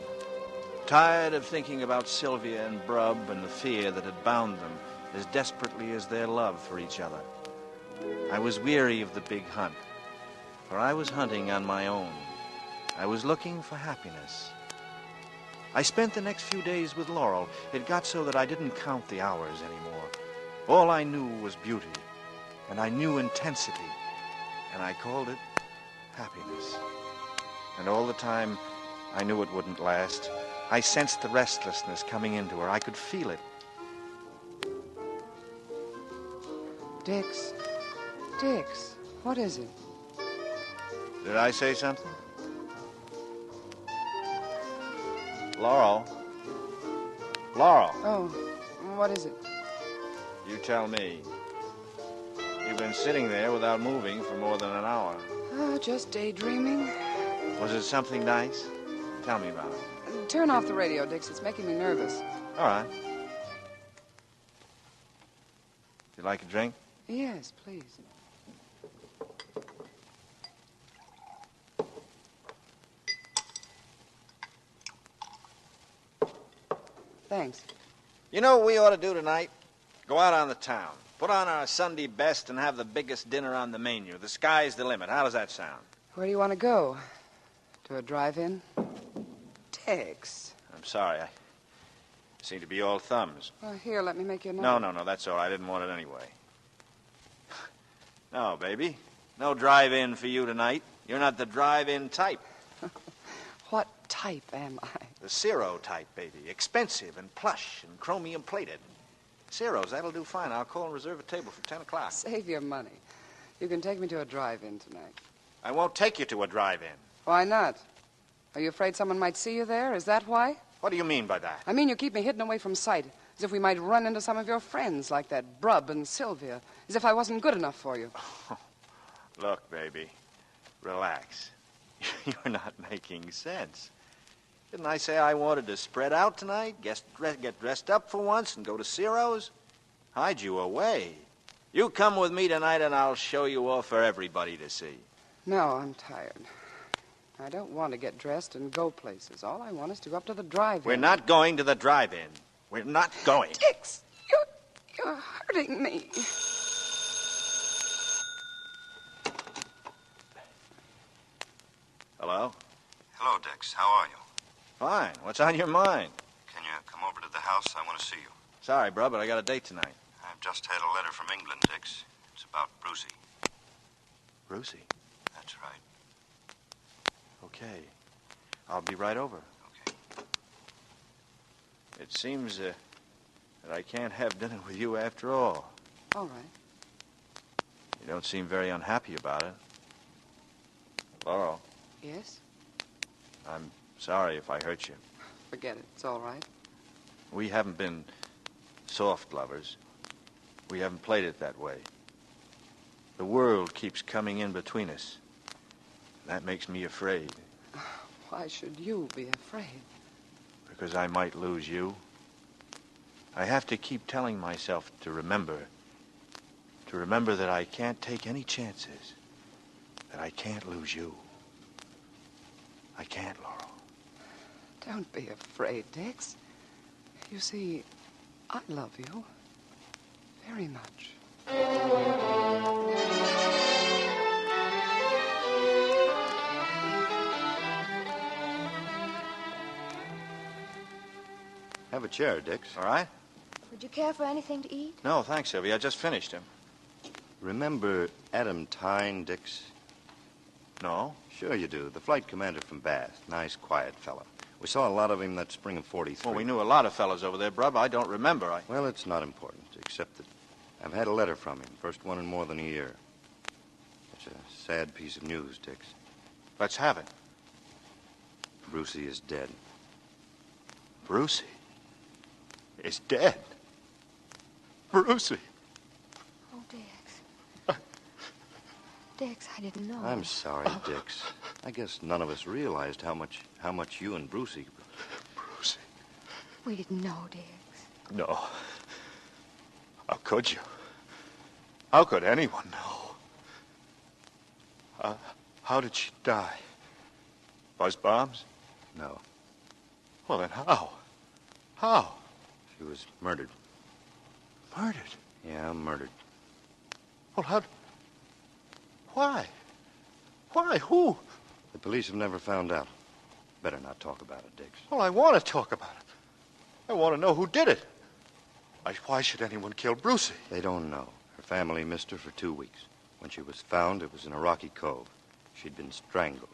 S16: Tired of thinking about Sylvia and Brub and the fear that had bound them as desperately as their love for each other. I was weary of the big hunt, for I was hunting on my own. I was looking for happiness. I spent the next few days with Laurel. It got so that I didn't count the hours anymore. All I knew was beauty, and I knew intensity, and I called it happiness. And all the time, I knew it wouldn't last. I sensed the restlessness coming into her. I could feel it.
S4: Dix, what is it?
S16: Did I say something? Laurel.
S4: Oh, what is it?
S16: You tell me. You've been sitting there without moving for more than an hour.
S4: Oh, just daydreaming.
S16: Was it something nice? Tell me about it.
S4: Turn off the radio, Dix. It's making me nervous.
S16: All right. You like a drink?
S4: Yes, please. Thanks.
S16: You know what we ought to do tonight? Go out on the town. Put on our Sunday best and have the biggest dinner on the menu. The sky's the limit. How does that sound?
S4: Where do you want to go? To a drive-in? Dix.
S16: I'm sorry. I seem to be all thumbs.
S4: Well, here, let me make you a number.
S16: No, that's all right. I didn't want it anyway. No, baby. No drive-in for you tonight. You're not the drive-in type.
S4: What type am I?
S16: The Ciro type, baby. Expensive and plush and chromium plated. Ciro's, that'll do fine. I'll call and reserve a table for 10 o'clock.
S4: Save your money. You can take me to a drive-in tonight.
S16: I won't take you to a drive-in.
S4: Why not? Are you afraid someone might see you there? Is that why?
S16: What do you mean by that?
S4: I mean you keep me hidden away from sight, as if we might run into some of your friends, like that Brub and Sylvia, as if I wasn't good enough for you.
S16: Look, baby, relax. You're not making sense. Didn't I say I wanted to spread out tonight, get dressed up for once, and go to Ciro's? Hide you away. You come with me tonight, and I'll show you off for everybody to see.
S4: No, I'm tired. I don't want to get dressed and go places. All I want is to go up to the drive-in.
S16: We're not going to the drive-in. We're not going.
S4: Dix, you're hurting me.
S16: Hello?
S17: Hello, Dix. How are you?
S16: Fine. What's on your mind?
S17: Can you come over to the house? I want to see you.
S16: Sorry, bro, but I got a date tonight.
S17: I've just had a letter from England, Dix. It's about Brucey.
S16: Brucey?
S17: That's right.
S16: Okay. I'll be right over.
S17: Okay.
S16: It seems that I can't have dinner with you after all.
S4: All right.
S16: You don't seem very unhappy about it. Laurel,
S4: Yes?
S16: I'm sorry if I hurt you.
S4: Forget it. It's all right.
S16: We haven't been soft lovers. We haven't played it that way. The world keeps coming in between us. That makes me afraid.
S4: Why should you be afraid?
S16: Because I might lose you. I have to keep telling myself to remember that I can't take any chances, that I can't lose you. I can't, Laurel.
S4: Don't be afraid, Dix. You see, I love you very much.
S17: Have a chair, Dix.
S16: All right?
S19: Would you care for anything to eat?
S16: No, thanks, Sylvia. I just finished him.
S17: Remember Adam Tyne, Dix?
S16: No?
S17: Sure you do. The flight commander from Bath. Nice, quiet fellow. We saw a lot of him that spring of 43.
S16: Well, we knew a lot of fellows over there, Brub. I don't remember.
S17: Well, it's not important, except that I've had a letter from him. First one in more than a year. It's a sad piece of news, Dix.
S16: Let's have it.
S17: Brucey is dead.
S16: Brucey is dead? Brucey?
S19: Oh, Dix. Dix, I didn't know.
S17: I'm sorry, Dix. I guess none of us realized how much you and Brucey...
S16: Brucey?
S19: We didn't know, Dix.
S16: No. How could you? How could anyone know? How did she die? Buzz bombs?
S17: No.
S16: Well, then how? How?
S17: She was murdered.
S16: Murdered?
S17: Yeah, murdered.
S16: Well, how... Why? Why? Who?
S17: The police have never found out. Better not talk about it, Dix.
S16: Well, I want to talk about it. I want to know who did it. Why should anyone kill Brucey?
S17: They don't know. Her family missed her for 2 weeks. When she was found, it was in a rocky cove. She'd been strangled.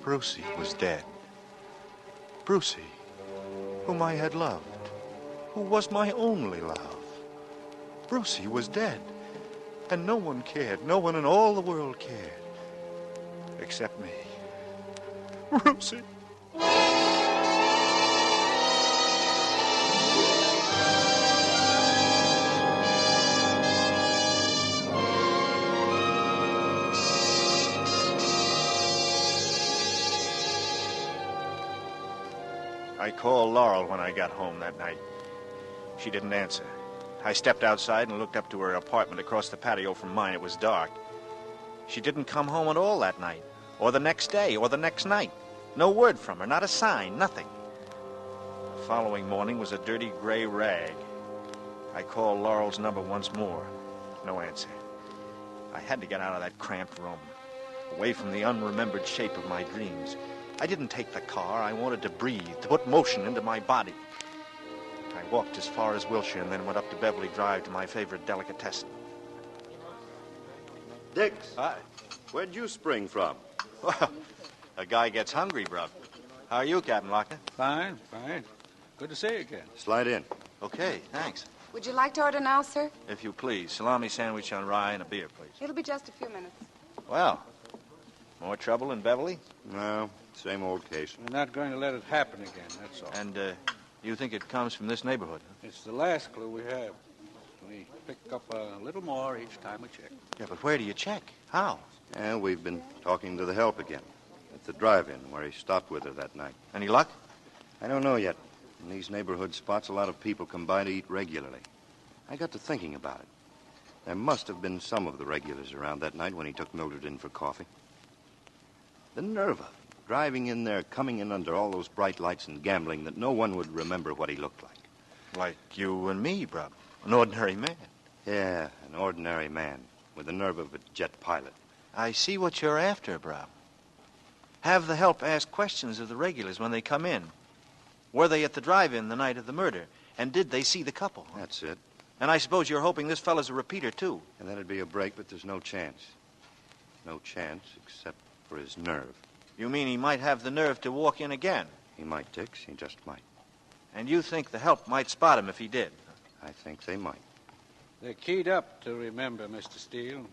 S16: Brucey was dead. Brucey, whom I had loved, who was my only love. Brucey was dead, and no one cared. No one in all the world cared, except me. Brucey. I called Laurel when I got home that night. She didn't answer. I stepped outside and looked up to her apartment across the patio from mine. It was dark. She didn't come home at all that night, or the next day, or the next night. No word from her, not a sign, nothing. The following morning was a dirty gray rag. I called Laurel's number once more. No answer. I had to get out of that cramped room, away from the unremembered shape of my dreams. I didn't take the car. I wanted to breathe, to put motion into my body. I walked as far as Wilshire and then went up to Beverly Drive to my favorite delicatessen.
S17: Dix.
S16: Hi.
S17: Where'd you spring from?
S16: Well, a guy gets hungry, Brub. How are you, Captain Lockner?
S12: Fine, fine. Good to see you again.
S17: Slide in.
S16: Okay, thanks.
S4: Would you like to order now, sir?
S16: If you please. Salami sandwich on rye and a beer, please.
S4: It'll be just a few minutes.
S16: Well, more trouble in Beverly?
S17: No, same old case.
S12: We're not going to let it happen again, that's all.
S16: And, you think it comes from this neighborhood?
S12: It's the last clue we have. We pick up a little more each time we check.
S16: Yeah, but where do you check? How?
S17: And we've been talking to the help again. At the drive-in where he stopped with her that night.
S16: Any luck?
S17: I don't know yet. In these neighborhood spots, a lot of people come by to eat regularly. I got to thinking about it. There must have been some of the regulars around that night when he took Mildred in for coffee. The nerve of it. Driving in there, coming in under all those bright lights and gambling that no one would remember what he looked like.
S16: Like you and me, Brub. An ordinary man.
S17: Yeah, an ordinary man with the nerve of a jet pilot.
S16: I see what you're after, Brub. Have the help ask questions of the regulars when they come in. Were they at the drive-in the night of the murder? And did they see the couple?
S17: That's it.
S16: And I suppose you're hoping this fella's a repeater, too.
S17: And that'd be a break, but there's no chance. No chance except for his nerve.
S16: You mean he might have the nerve to walk in again?
S17: He might, Dix. He just might.
S16: And you think the help might spot him if he did?
S17: I think they might.
S12: They're keyed up to remember, Mr. Steele.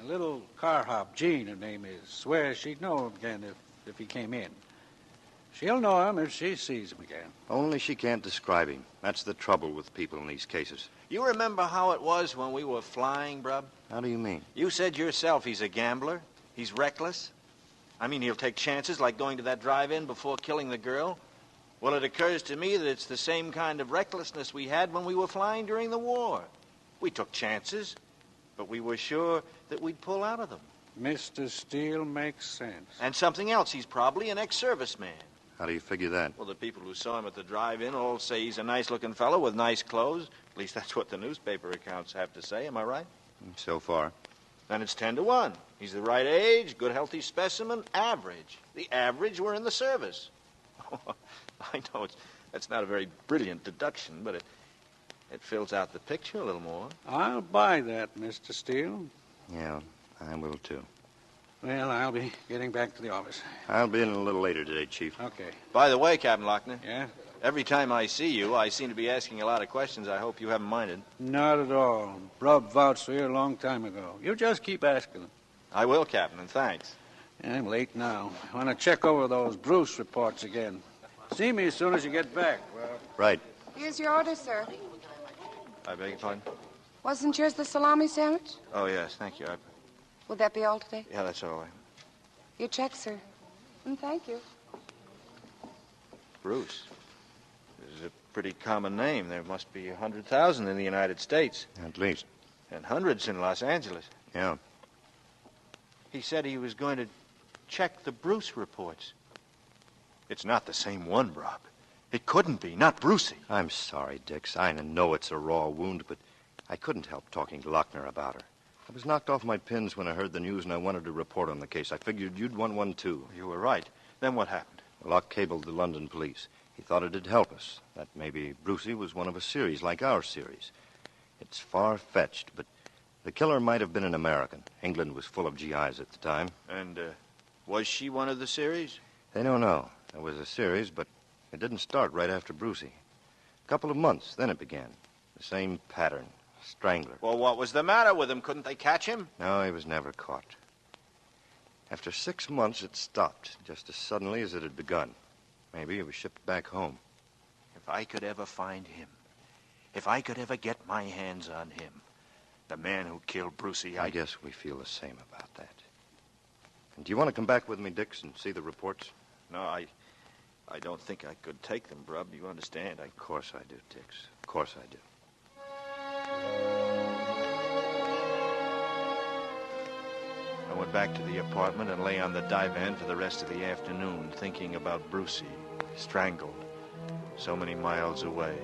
S12: A little car hop, Jean, her name is, swears she'd know him again if he came in. She'll know him if she sees him again.
S17: Only she can't describe him. That's the trouble with people in these cases.
S16: You remember how it was when we were flying, Brub?
S17: How do you mean?
S16: You said yourself he's a gambler. He's reckless. I mean, he'll take chances like going to that drive-in before killing the girl. Well, it occurs to me that it's the same kind of recklessness we had when we were flying during the war. We took chances, but we were sure that we'd pull out of them.
S12: Mr. Steele makes sense.
S16: And something else, he's probably an ex-serviceman.
S17: How do you figure that?
S16: Well, the people who saw him at the drive-in all say he's a nice-looking fellow with nice clothes. At least that's what the newspaper accounts have to say. Am I right?
S17: So far.
S16: Then it's 10 to 1. He's the right age, good, healthy specimen, average. The average were in the service. I know that's not a very brilliant deduction, but it fills out the picture a little more.
S12: I'll buy that, Mr. Steele.
S17: Yeah, I will, too.
S12: Well, I'll be getting back to the office.
S17: I'll be in a little later today, Chief.
S12: Okay.
S16: By the way, Captain Lochner.
S12: Yeah?
S16: Every time I see you, I seem to be asking a lot of questions I hope you haven't minded.
S12: Not at all. Brub vouched for you a long time ago. You just keep asking them.
S16: I will, Captain, and thanks.
S12: I'm late now. I want to check over those Bruce reports again. See me as soon as you get back. Well,
S17: right.
S4: Here's your order, sir.
S16: I beg your pardon?
S4: Wasn't yours the salami sandwich?
S16: Oh, yes, thank you.
S4: Would that be all today?
S16: Yeah, that's all.
S4: Your check, sir. And thank you.
S16: Bruce. This is a pretty common name. There must be 100,000 in the United States.
S17: At least.
S16: And hundreds in Los Angeles.
S17: Yeah.
S16: He said he was going to check the Bruce reports. It's not the same one, Rob. It couldn't be. Not Brucey.
S17: I'm sorry, Dix. I know it's a raw wound, but I couldn't help talking to Lochner about her. I was knocked off my pins when I heard the news, and I wanted to report on the case. I figured you'd want one, too.
S16: You were right. Then what happened?
S17: Locke cabled the London police. He thought it'd help us, that maybe Brucey was one of a series like our series. It's far-fetched, but the killer might have been an American. England was full of GIs at the time.
S16: And was she one of the series?
S17: They don't know. There was a series, but it didn't start right after Brucey. A couple of months, then it began. The same pattern. Strangler.
S16: Well, what was the matter with him? Couldn't they catch him?
S17: No, he was never caught. After 6 months, it stopped, just as suddenly as it had begun. Maybe he was shipped back home.
S16: If I could ever find him, if I could ever get my hands on him, the man who killed Brucey,
S17: I guess we feel the same about that. And do you want to come back with me, Dix, and see the reports?
S16: No, I don't think I could take them, Brub. You understand?
S17: Of course I do, Dix. Of course I do.
S16: I went back to the apartment and lay on the divan for the rest of the afternoon, thinking about Brucey, strangled, so many miles away.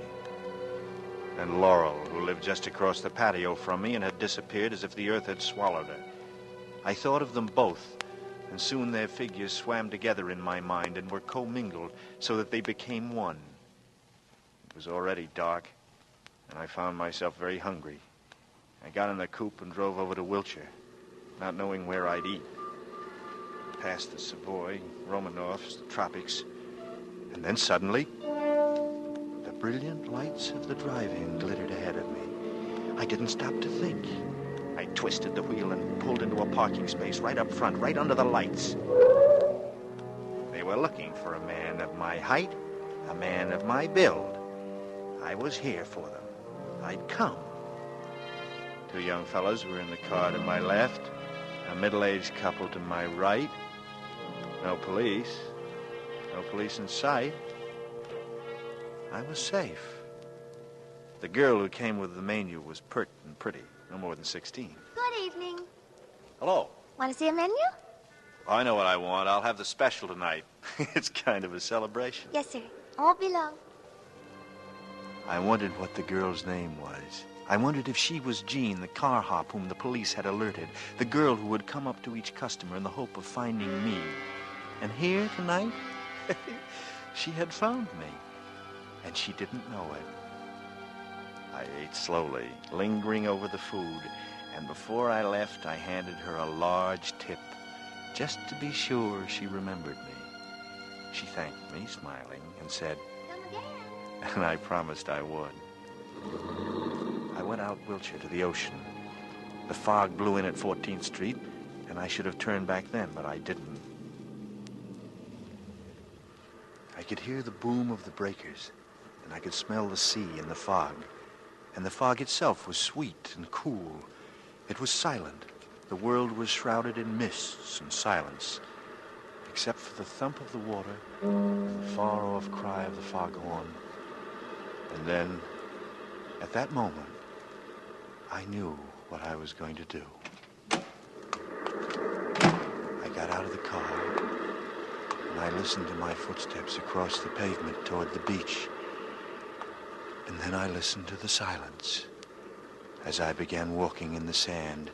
S16: And Laurel, who lived just across the patio from me and had disappeared as if the earth had swallowed her. I thought of them both, and soon their figures swam together in my mind and were commingled so that they became one. It was already dark, and I found myself very hungry. I got in the coupe and drove over to Wiltshire, not knowing where I'd eat. Past the Savoy, Romanoff's, the tropics, and then suddenly, the brilliant lights of the drive-in glittered ahead of me. I didn't stop to think. I twisted the wheel and pulled into a parking space right up front, right under the lights. They were looking for a man of my height, a man of my build. I was here for them. I'd come. 2 young fellows were in the car to my left, a middle-aged couple to my right. No police in sight. I was safe. The girl who came with the menu was pert and pretty, no more than 16.
S10: Good evening.
S16: Hello.
S10: Want to see a menu?
S16: I know what I want. I'll have the special tonight. It's kind of a celebration.
S10: Yes, sir. All below.
S16: I wondered what the girl's name was. I wondered if she was Jean, the car hop whom the police had alerted, the girl who would come up to each customer in the hope of finding me. And here tonight, she had found me, and she didn't know it. I ate slowly, lingering over the food, and before I left, I handed her a large tip, just to be sure she remembered me. She thanked me, smiling, and said, "Come again." And I promised I would. I went out Wilshire to the ocean. The fog blew in at 14th Street, and I should have turned back then, but I didn't. I could hear the boom of the breakers, and I could smell the sea in the fog. And the fog itself was sweet and cool. It was silent. The world was shrouded in mists and silence, except for the thump of the water and the far-off cry of the foghorn. And then, at that moment, I knew what I was going to do. I got out of the car, and I listened to my footsteps across the pavement toward the beach. And then I listened to the silence as I began walking in the sand,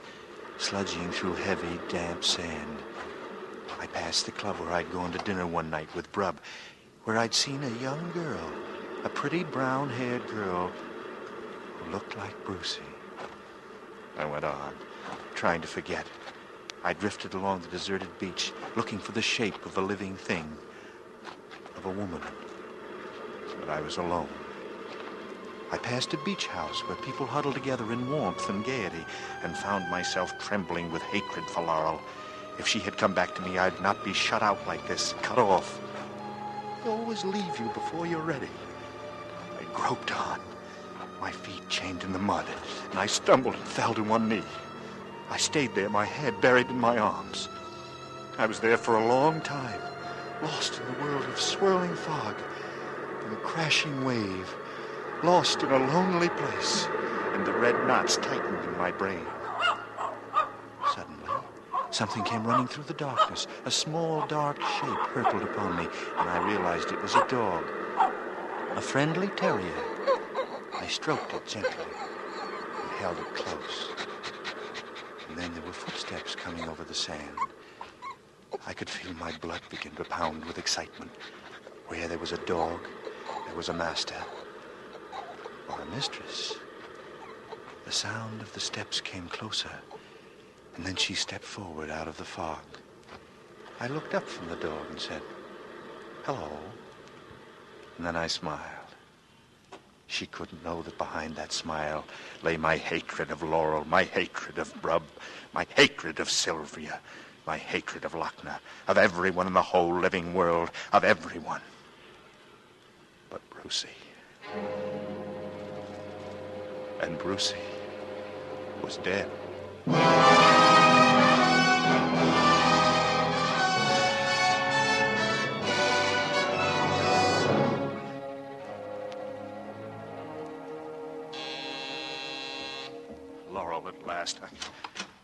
S16: sludging through heavy, damp sand. I passed the club where I'd gone to dinner one night with Brub, where I'd seen a young girl, a pretty brown-haired girl who looked like Brucie. I went on, trying to forget. I drifted along the deserted beach, looking for the shape of a living thing, of a woman. But I was alone. I passed a beach house where people huddled together in warmth and gaiety, and found myself trembling with hatred for Laurel. If she had come back to me, I'd not be shut out like this, cut off. They always leave you before you're ready. I groped on, my feet chained in the mud, and I stumbled and fell to one knee. I stayed there, my head buried in my arms. I was there for a long time, lost in the world of swirling fog and the crashing wave, lost in a lonely place, and the red knots tightened in my brain. Suddenly, something came running through the darkness. A small, dark shape hurtled upon me, and I realized it was a dog, a friendly terrier. I stroked it gently and held it close. And then there were footsteps coming over the sand. I could feel my blood begin to pound with excitement. Where there was a dog, there was a master. Or a mistress. The sound of the steps came closer, and then she stepped forward out of the fog. I looked up from the dog and said, "Hello." And then I smiled. She couldn't know that behind that smile lay my hatred of Laurel, my hatred of Brub, my hatred of Sylvia, my hatred of Lochner, of everyone in the whole living world, of everyone. But Brucie. And Brucie was dead. Laurel at last.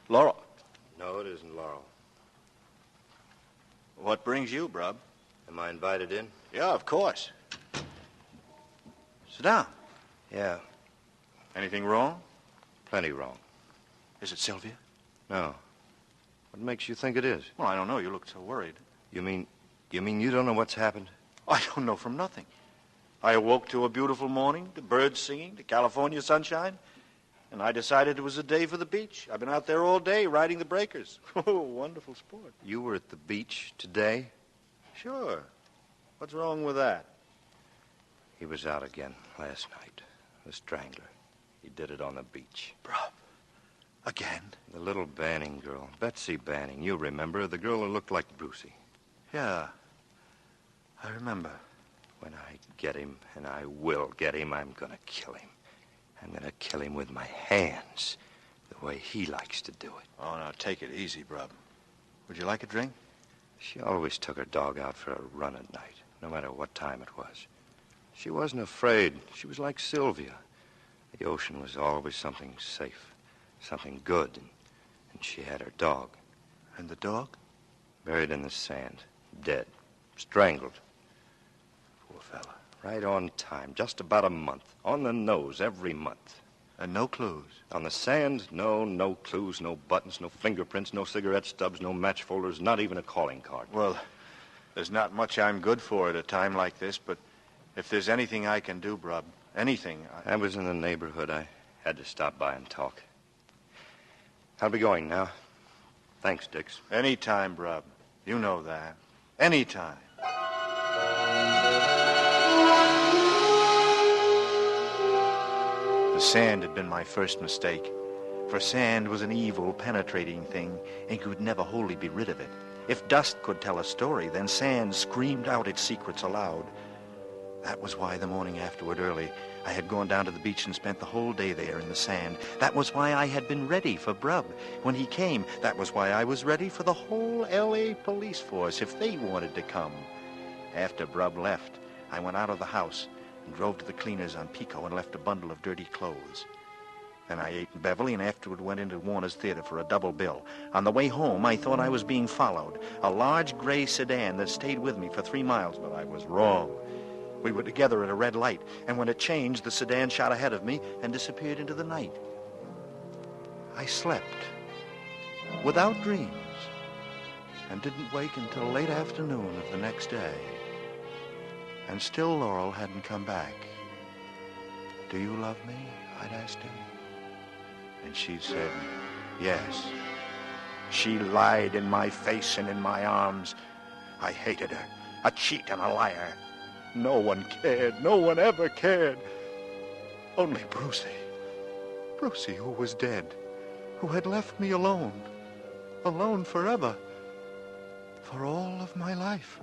S16: Laurel?
S17: No, it isn't Laurel.
S16: What brings you, Brub?
S17: Am I invited in?
S16: Yeah, of course. Sit down.
S17: Yeah.
S16: Anything wrong?
S17: Plenty wrong.
S16: Is it Sylvia?
S17: No. What makes you think it is?
S16: Well, I don't know. You look so worried.
S17: You mean you don't know what's happened?
S16: I don't know from nothing. I awoke to a beautiful morning, to birds singing, to California sunshine, and I decided it was a day for the beach. I've been out there all day riding the breakers. Oh, wonderful sport.
S17: You were at the beach today?
S16: Sure. What's wrong with that?
S17: He was out again last night. The Strangler. He did it on the beach.
S16: Brub. Again?
S17: The little Banning girl. Betsy Banning. You remember? The girl who looked like Brucie.
S16: Yeah. I remember.
S17: When I get him, and I will get him, I'm gonna kill him. I'm gonna kill him with my hands. The way he likes to do it.
S16: Oh, now take it easy, Brub. Would you like a drink?
S17: She always took her dog out for a run at night, no matter what time it was. She wasn't afraid. She was like Sylvia. The ocean was always something safe, something good, and she had her dog.
S16: And the dog?
S17: Buried in the sand, dead, strangled. Poor fella. Right on time. Just about a month. On the nose every month.
S16: And no clues?
S17: On the sand, no clues, no buttons, no fingerprints, no cigarette stubs, no match folders, not even a calling card.
S16: Well, there's not much I'm good for at a time like this, but if there's anything I can do, Brub, anything...
S17: I was in the neighborhood. I had to stop by and talk. I'll be going now. Thanks, Dix.
S16: Anytime, Brub. You know that. Anytime. The sand had been my first mistake. For sand was an evil, penetrating thing, and you could never wholly be rid of it. If dust could tell a story, then sand screamed out its secrets aloud. That was why the morning afterward early, I had gone down to the beach and spent the whole day there in the sand. That was why I had been ready for Brub. When he came, that was why I was ready for the whole L.A. police force if they wanted to come. After Brub left, I went out of the house and drove to the cleaners on Pico and left a bundle of dirty clothes. Then I ate in Beverly and afterward went into Warner's Theater for a double bill. On the way home, I thought I was being followed. A large gray sedan that stayed with me for 3 miles, but I was wrong. We were together at a red light, and when it changed, the sedan shot ahead of me and disappeared into the night. I slept without dreams and didn't wake until late afternoon of the next day. And still Laurel hadn't come back. "Do you love me?" I'd asked her. And she said, yes. She lied in my face and in my arms. I hated her, a cheat and a liar. No one cared. No one ever cared. Only Brucey. Brucey, who was dead, who had left me alone. Alone forever. For all of my life.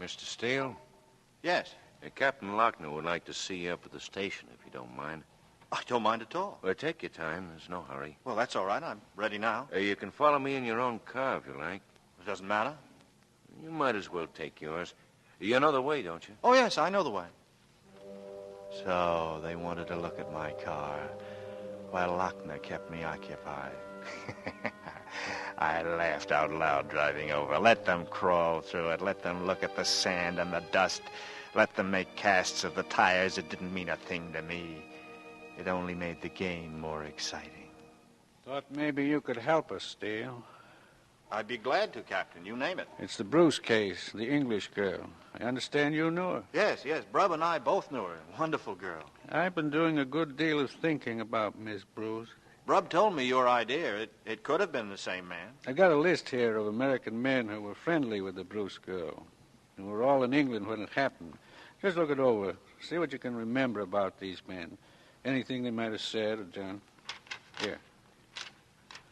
S10: Mr. Steele?
S16: Yes?
S10: Captain Lochner would like to see you up at the station, if you don't mind.
S16: I don't mind at all.
S10: Well, take your time. There's no hurry.
S16: Well, that's all right. I'm ready now.
S10: You can follow me in your own car, if you like.
S16: It doesn't matter.
S10: You might as well take yours. You know the way, don't you?
S16: Oh, yes, I know the way. So they wanted to look at my car while Lochner kept me occupied. I laughed out loud driving over. Let them crawl through it. Let them look at the sand and the dust. Let them make casts of the tires. It didn't mean a thing to me. It only made the game more exciting.
S12: Thought maybe you could help us, Steele.
S16: I'd be glad to, Captain. You name it.
S12: It's the Bruce case, the English girl. I understand you knew her.
S16: Yes. Brub and I both knew her. Wonderful girl.
S12: I've been doing a good deal of thinking about Miss Bruce.
S16: Brub told me your idea. It could have been the same man.
S12: I got a list here of American men who were friendly with the Bruce girl. Who were all in England when it happened. Just look it over. See what you can remember about these men. Anything they might have said or done. Here.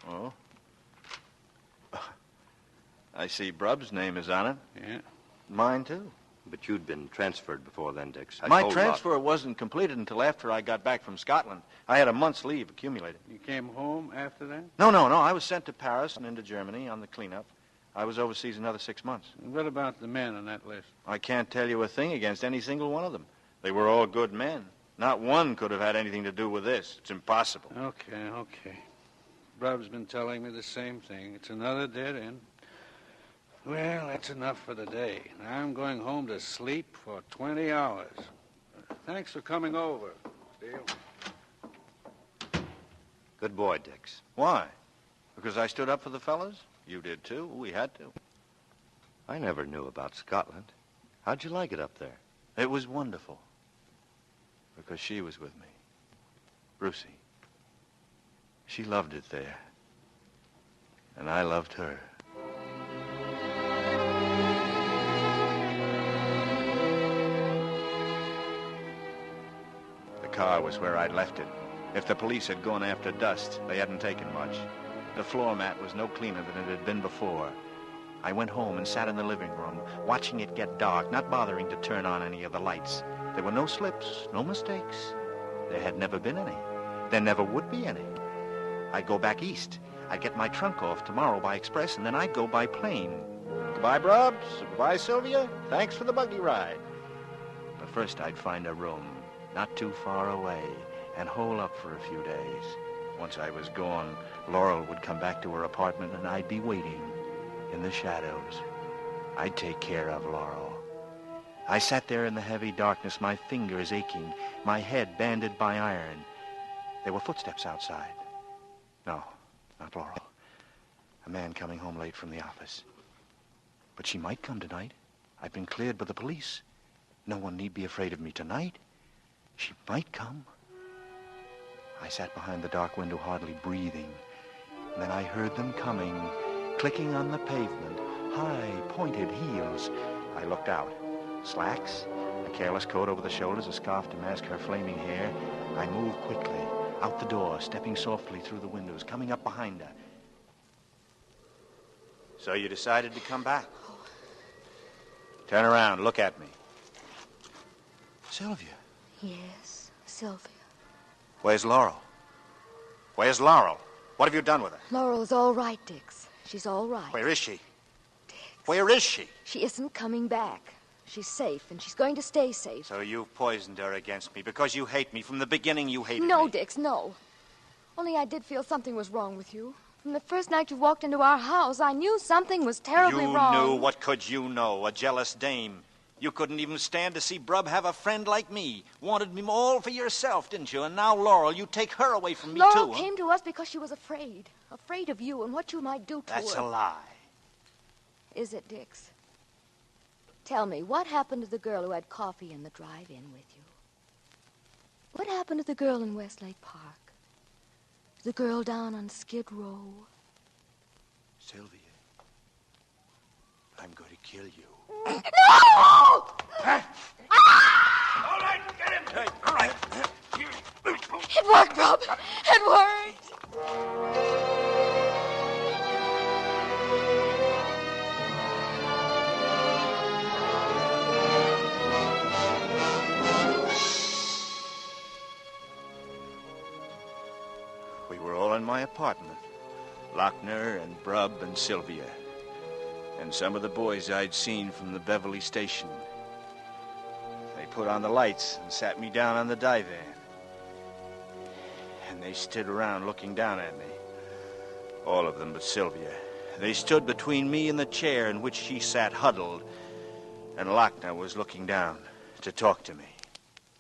S16: Oh? I see Brub's name is on it.
S12: Yeah.
S16: Mine, too.
S17: But you'd been transferred before then, Dix.
S16: My transfer wasn't completed until after I got back from Scotland. I had a month's leave accumulated.
S12: You came home after that?
S16: No. I was sent to Paris and into Germany on the cleanup. I was overseas another 6 months.
S12: And what about the men on that list?
S16: I can't tell you a thing against any single one of them. They were all good men. Not one could have had anything to do with this. It's impossible.
S12: Okay. Brub's been telling me the same thing. It's another dead end. Well, that's enough for the day. Now I'm going home to sleep for 20 hours. Thanks for coming over, Steele.
S17: Good boy, Dix.
S16: Why? Because I stood up for the fellas? You did, too. We had to.
S17: I never knew about Scotland. How'd you like it up there?
S16: It was wonderful. Because she was with me. Brucey. She loved it there. And I loved her. The car was where I'd left it. If the police had gone after dust, they hadn't taken much. The floor mat was no cleaner than it had been before. I went home and sat in the living room, watching it get dark, not bothering to turn on any of the lights. There were no slips, no mistakes. There had never been any. There never would be any. I'd go back east. I'd get my trunk off tomorrow by express, and then I'd go by plane. Goodbye, Brubs. Goodbye, Sylvia. Thanks for the buggy ride. But first I'd find a room. not too far away, and hole up for a few days. Once I was gone, Laurel would come back to her apartment, and I'd be waiting in the shadows. I'd take care of Laurel. I sat there in the heavy darkness, my fingers aching, my head banded by iron. There were footsteps outside. No, not Laurel. A man coming home late from the office. But she might come tonight. I've been cleared by the police. No one need be afraid of me tonight. She might come. I sat behind the dark window, hardly breathing. And then I heard them coming, clicking on the pavement, high, pointed heels. I looked out. Slacks, a careless coat over the shoulders, a scarf to mask her flaming hair. I moved quickly, out the door, stepping softly through the windows, coming up behind her. So you decided to come back? Turn around, look at me. Sylvia.
S19: Yes, Sylvia.
S16: Where's Laurel? Where's Laurel? What have you done with her?
S19: Laurel's all right, Dix. She's all right.
S16: Where is she? Dix. Where is she?
S19: She isn't coming back. She's safe, and she's going to stay safe.
S16: So you've poisoned her against me because you hate me. From the beginning, you hated me.
S19: No, Dix, no. Only I did feel something was wrong with you. From the first night you walked into our house, I knew something was terribly wrong.
S16: You knew. What could you know? A jealous dame. You couldn't even stand to see Brub have a friend like me. Wanted me all for yourself, didn't you? And now, Laurel, you take her away from me, too.
S19: Laurel came to us because she was afraid. Afraid of you and what you might do to her.
S16: That's a lie.
S19: Is it, Dix? Tell me, what happened to the girl who had coffee in the drive-in with you? What happened to the girl in Westlake Park? The girl down on Skid Row?
S16: Sylvia, I'm going to kill you.
S19: No!
S16: All right, get him! Hey, all right.
S19: It worked, Rob. It worked.
S16: We were all in my apartment. Lochner and Brub and Sylvia. And some of the boys I'd seen from the Beverly station. They put on the lights and sat me down on the divan. And they stood around looking down at me. All of them but Sylvia. They stood between me and the chair in which she sat huddled. And Lochner was looking down to talk to me.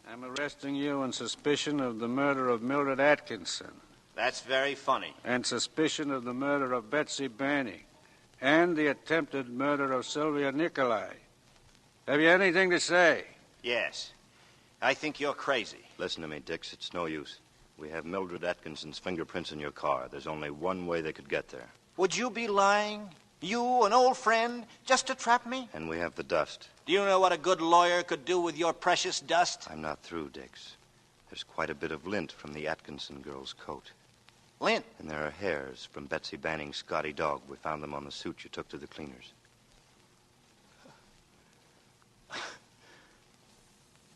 S12: I'm arresting you on suspicion of the murder of Mildred Atkinson.
S16: That's very funny.
S12: And suspicion of the murder of Betsy Banning. And the attempted murder of Sylvia Nicolai. Have you anything to say?
S16: Yes. I think you're crazy.
S17: Listen to me, Dix. It's no use. We have Mildred Atkinson's fingerprints in your car. There's only one way they could get there.
S16: Would you be lying? You, an old friend, just to trap me?
S17: And we have the dust.
S16: Do you know what a good lawyer could do with your precious dust?
S17: I'm not through, Dix. There's quite a bit of lint from the Atkinson girl's coat.
S16: Lint?
S17: And there are hairs from Betsy Banning's Scotty dog. We found them on the suit you took to the cleaners.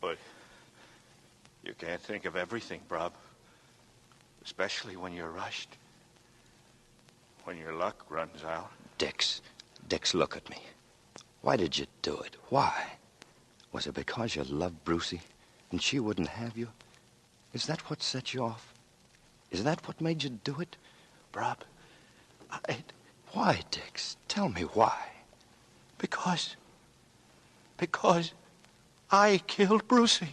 S16: But you can't think of everything, Brub. Especially when you're rushed. When your luck runs out.
S17: Dix, look at me. Why did you do it? Why? Was it because you loved Brucie and she wouldn't have you? Is that what set you off? Is that what made you do it?
S16: Brub,
S17: Why, Dix? Tell me why.
S16: Because I killed Brucie.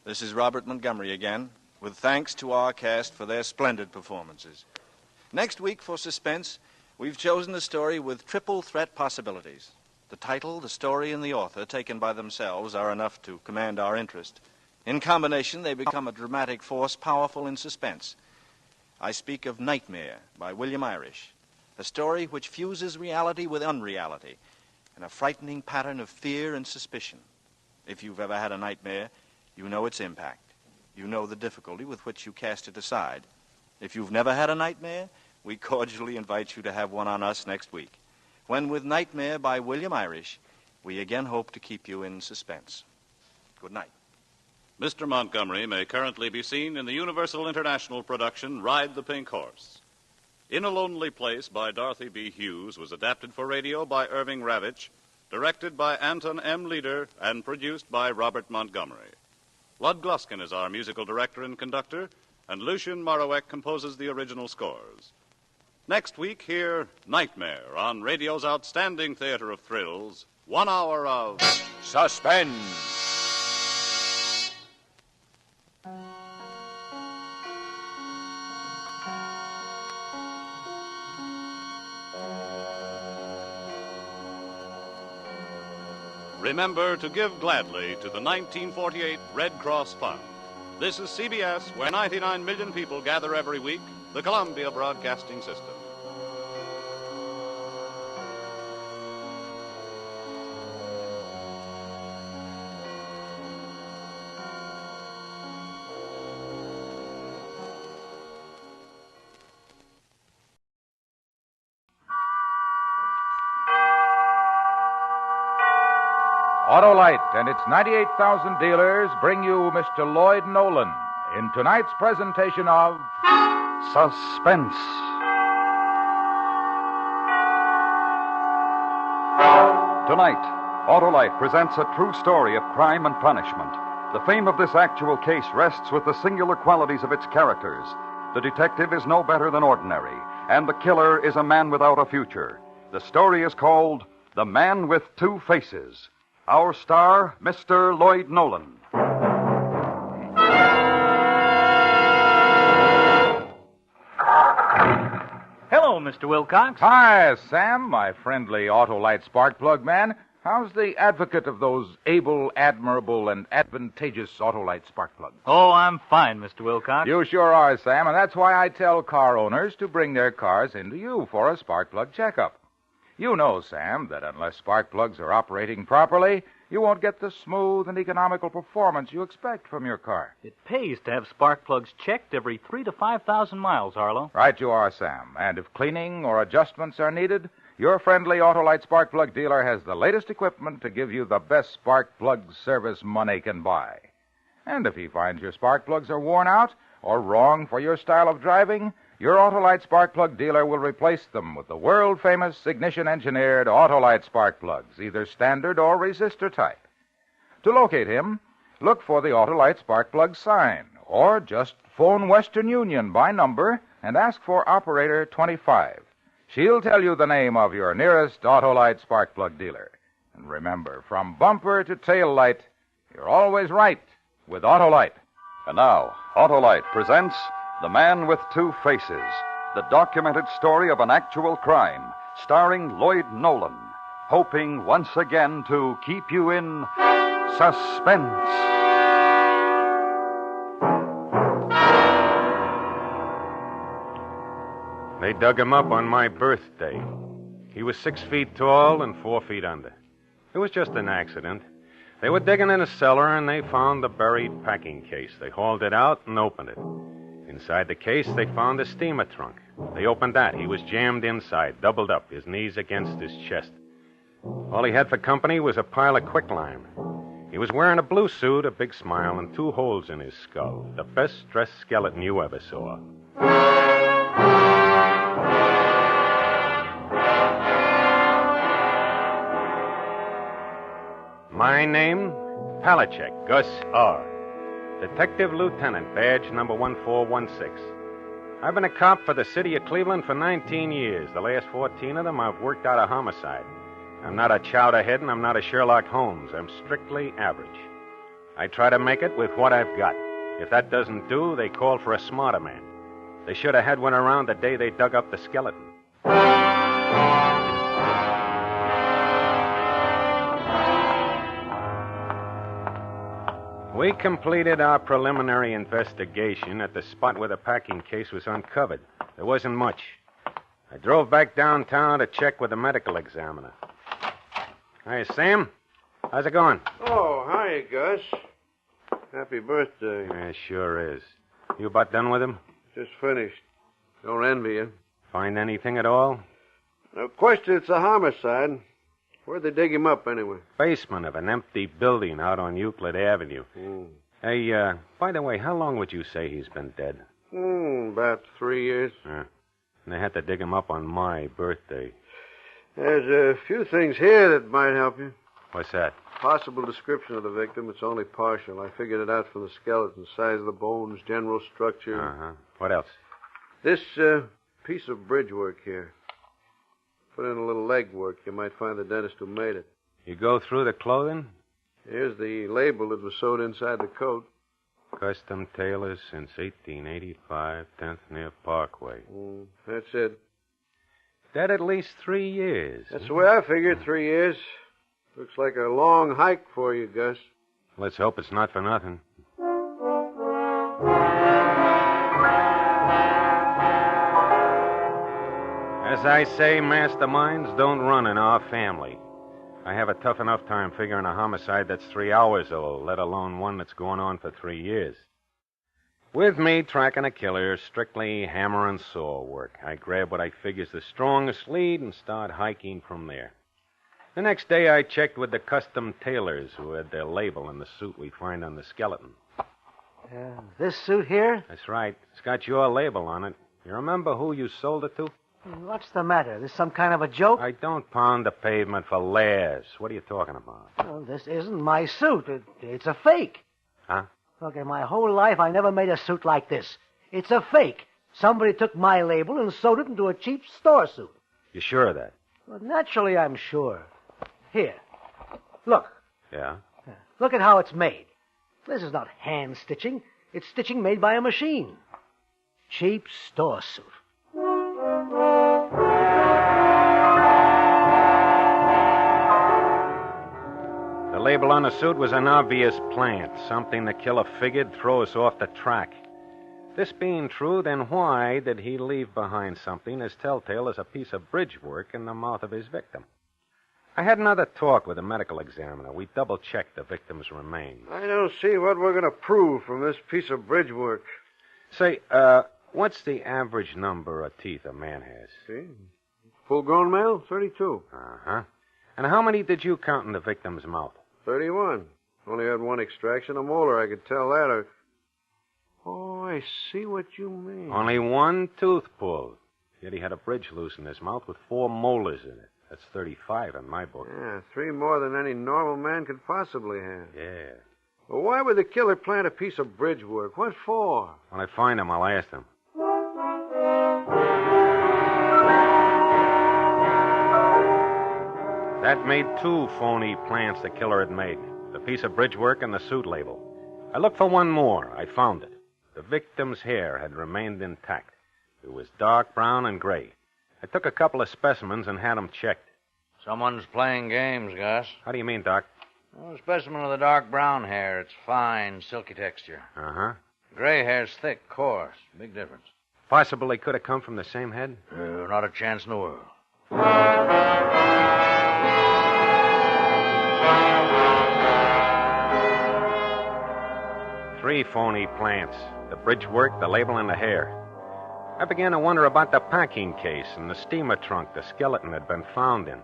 S16: This is Robert Montgomery again, with thanks to our cast for their splendid performances. Next week for Suspense, we've chosen a story with triple threat possibilities. The title, the story, and the author, taken by themselves, are enough to command our interest. In combination, they become a dramatic force powerful in suspense. I speak of Nightmare by William Irish, a story which fuses reality with unreality in a frightening pattern of fear and suspicion. If you've ever had a nightmare, you know its impact. You know the difficulty with which you cast it aside. If you've never had a nightmare, we cordially invite you to have one on us next week, when with Nightmare by William Irish, we again hope to keep you in suspense. Good night.
S6: Mr. Montgomery may currently be seen in the Universal International production Ride the Pink Horse. In a Lonely Place by Dorothy B. Hughes was adapted for radio by Irving Ravitch, directed by Anton M. Leader, and produced by Robert Montgomery. Lud Gluskin is our musical director and conductor, and Lucien Morawek composes the original scores. Next week, hear Nightmare on radio's outstanding theater of thrills, 1 hour of
S11: Suspense.
S6: Remember to give gladly to the 1948 Red Cross Fund. This is CBS, where 99 million people gather every week, the Columbia Broadcasting System.
S14: Autolite and its 98,000 dealers bring you Mr. Lloyd Nolan in tonight's presentation of Suspense.
S20: Tonight, Autolite presents a true story of crime and punishment. The fame of this actual case rests with the singular qualities of its characters. The detective is no better than ordinary, and the killer is a man without a future. The story is called The Man with Two Faces. Our star, Mr. Lloyd Nolan.
S18: Hello, Mr. Wilcox.
S14: Hi, Sam, my friendly Autolite spark plug man. How's the advocate of those able, admirable, and advantageous Autolite spark plugs?
S18: Oh, I'm fine, Mr. Wilcox.
S14: You sure are, Sam, and that's why I tell car owners to bring their cars into you for a spark plug checkup. You know, Sam, that unless spark plugs are operating properly, you won't get the smooth and economical performance you expect from your car.
S18: It pays to have spark plugs checked every 3,000 to 5,000 miles, Harlow.
S14: Right you are, Sam. And if cleaning or adjustments are needed, your friendly Autolite spark plug dealer has the latest equipment to give you the best spark plug service money can buy. And if he finds your spark plugs are worn out or wrong for your style of driving, your Autolite spark plug dealer will replace them with the world-famous ignition-engineered Autolite spark plugs, either standard or resistor type. To locate him, look for the Autolite spark plug sign, or just phone Western Union by number and ask for Operator 25. She'll tell you the name of your nearest Autolite spark plug dealer. And remember, from bumper to tail light, you're always right with Autolite.
S20: And now, Autolite presents The Man with Two Faces, the documented story of an actual crime, starring Lloyd Nolan, hoping once again to keep you in suspense.
S23: They dug him up on my birthday. He was 6 feet tall and 4 feet under. It was just an accident. They were digging in a cellar, and they found the buried packing case. They hauled it out and opened it. Inside the case, they found a steamer trunk. They opened that. He was jammed inside, doubled up, his knees against his chest. All he had for company was a pile of quicklime. He was wearing a blue suit, a big smile, and 2 holes in his skull. The best-dressed skeleton you ever saw. My name, Palachek, Gus R. Detective Lieutenant, badge number 1416. I've been a cop for the city of Cleveland for 19 years. The last 14 of them I've worked out a homicide. I'm not a chowderhead and I'm not a Sherlock Holmes. I'm strictly average. I try to make it with what I've got. If that doesn't do, they call for a smarter man. They should have had one around the day they dug up the skeleton. We completed our preliminary investigation at the spot where the packing case was uncovered. There wasn't much. I drove back downtown to check with the medical examiner. Hi, Sam. How's it going?
S24: Oh, hi, Gus. Happy birthday.
S23: Yeah, sure is. You about done with him?
S24: Just finished. Don't envy you.
S23: Find anything at all?
S24: No question it's a homicide. Where'd they dig him up, anyway?
S23: Basement of an empty building out on Euclid Avenue. Hey, by the way, how long would you say he's been dead?
S24: About 3 years.
S23: And they had to dig him up on my birthday.
S24: There's a few things here that might help you.
S23: What's that?
S24: Possible description of the victim. It's only partial. I figured it out from the skeleton, size of the bones, general structure.
S23: Uh-huh. What else?
S24: This piece of bridge work here. Put in a little leg work. You might find the dentist who made it.
S23: You go through the clothing?
S24: Here's the label that was sewed inside the coat.
S23: Custom tailors since 1885, 10th near Parkway.
S24: That's it.
S23: That at least 3 years.
S24: That's the way I figured, 3 years. Looks like a long hike for you, Gus.
S23: Let's hope it's not for nothing. As I say, masterminds don't run in our family. I have a tough enough time figuring a homicide that's 3 hours old, let alone one that's going on for 3 years. With me, tracking a killer, strictly hammer and saw work. I grab what I figure's the strongest lead and start hiking from there. The next day, I checked with the custom tailors who had their label in the suit we find on the skeleton.
S3: This suit here?
S23: That's right. It's got your label on it. You remember who you sold it to?
S3: What's the matter? This some kind of a joke?
S23: I don't pound the pavement for laughs. What are you talking about?
S3: Well, this isn't my suit. It's a fake.
S23: Huh?
S3: Look, in my whole life, I never made a suit like this. It's a fake. Somebody took my label and sewed it into a cheap store suit.
S23: You sure of that?
S3: Well, naturally, I'm sure. Here. Look.
S23: Yeah?
S3: Look at how it's made. This is not hand stitching. It's stitching made by a machine. Cheap store suit.
S23: The label on the suit was an obvious plant, something the killer figured throw us off the track. This being true, then why did he leave behind something as telltale as a piece of bridge work in the mouth of his victim? I had another talk with the medical examiner. We double-checked the victim's remains.
S24: I don't see what we're going to prove from this piece of bridge work.
S23: Say, what's the average number of teeth a man has?
S24: See? Full-grown male, 32.
S23: Uh-huh. And how many did you count in the victim's mouth?
S24: 31. Only had one extraction, a molar, I could tell that. Oh, I see what you mean.
S23: Only one tooth pulled. Yet he had a bridge loose in his mouth with 4 molars in it. That's 35 in my book.
S24: Yeah, 3 more than any normal man could possibly have.
S23: Yeah.
S24: Well, why would the killer plant a piece of bridge work? What for?
S23: When I find him, I'll ask him. That made 2 phony plants the killer had made. The piece of bridge work and the suit label. I looked for one more. I found it. The victim's hair had remained intact. It was dark brown and gray. I took a couple of specimens and had them checked.
S5: Someone's playing games, Gus.
S23: How do you mean, Doc?
S5: A specimen of the dark brown hair. It's fine, silky texture.
S23: Uh-huh.
S5: Gray hair's thick, coarse. Big difference.
S23: Possible they could have come from the same head?
S5: Not a chance in the world.
S23: 3 phony plants. The bridge work, the label, and the hair. I began to wonder about the packing case and the steamer trunk the skeleton had been found in.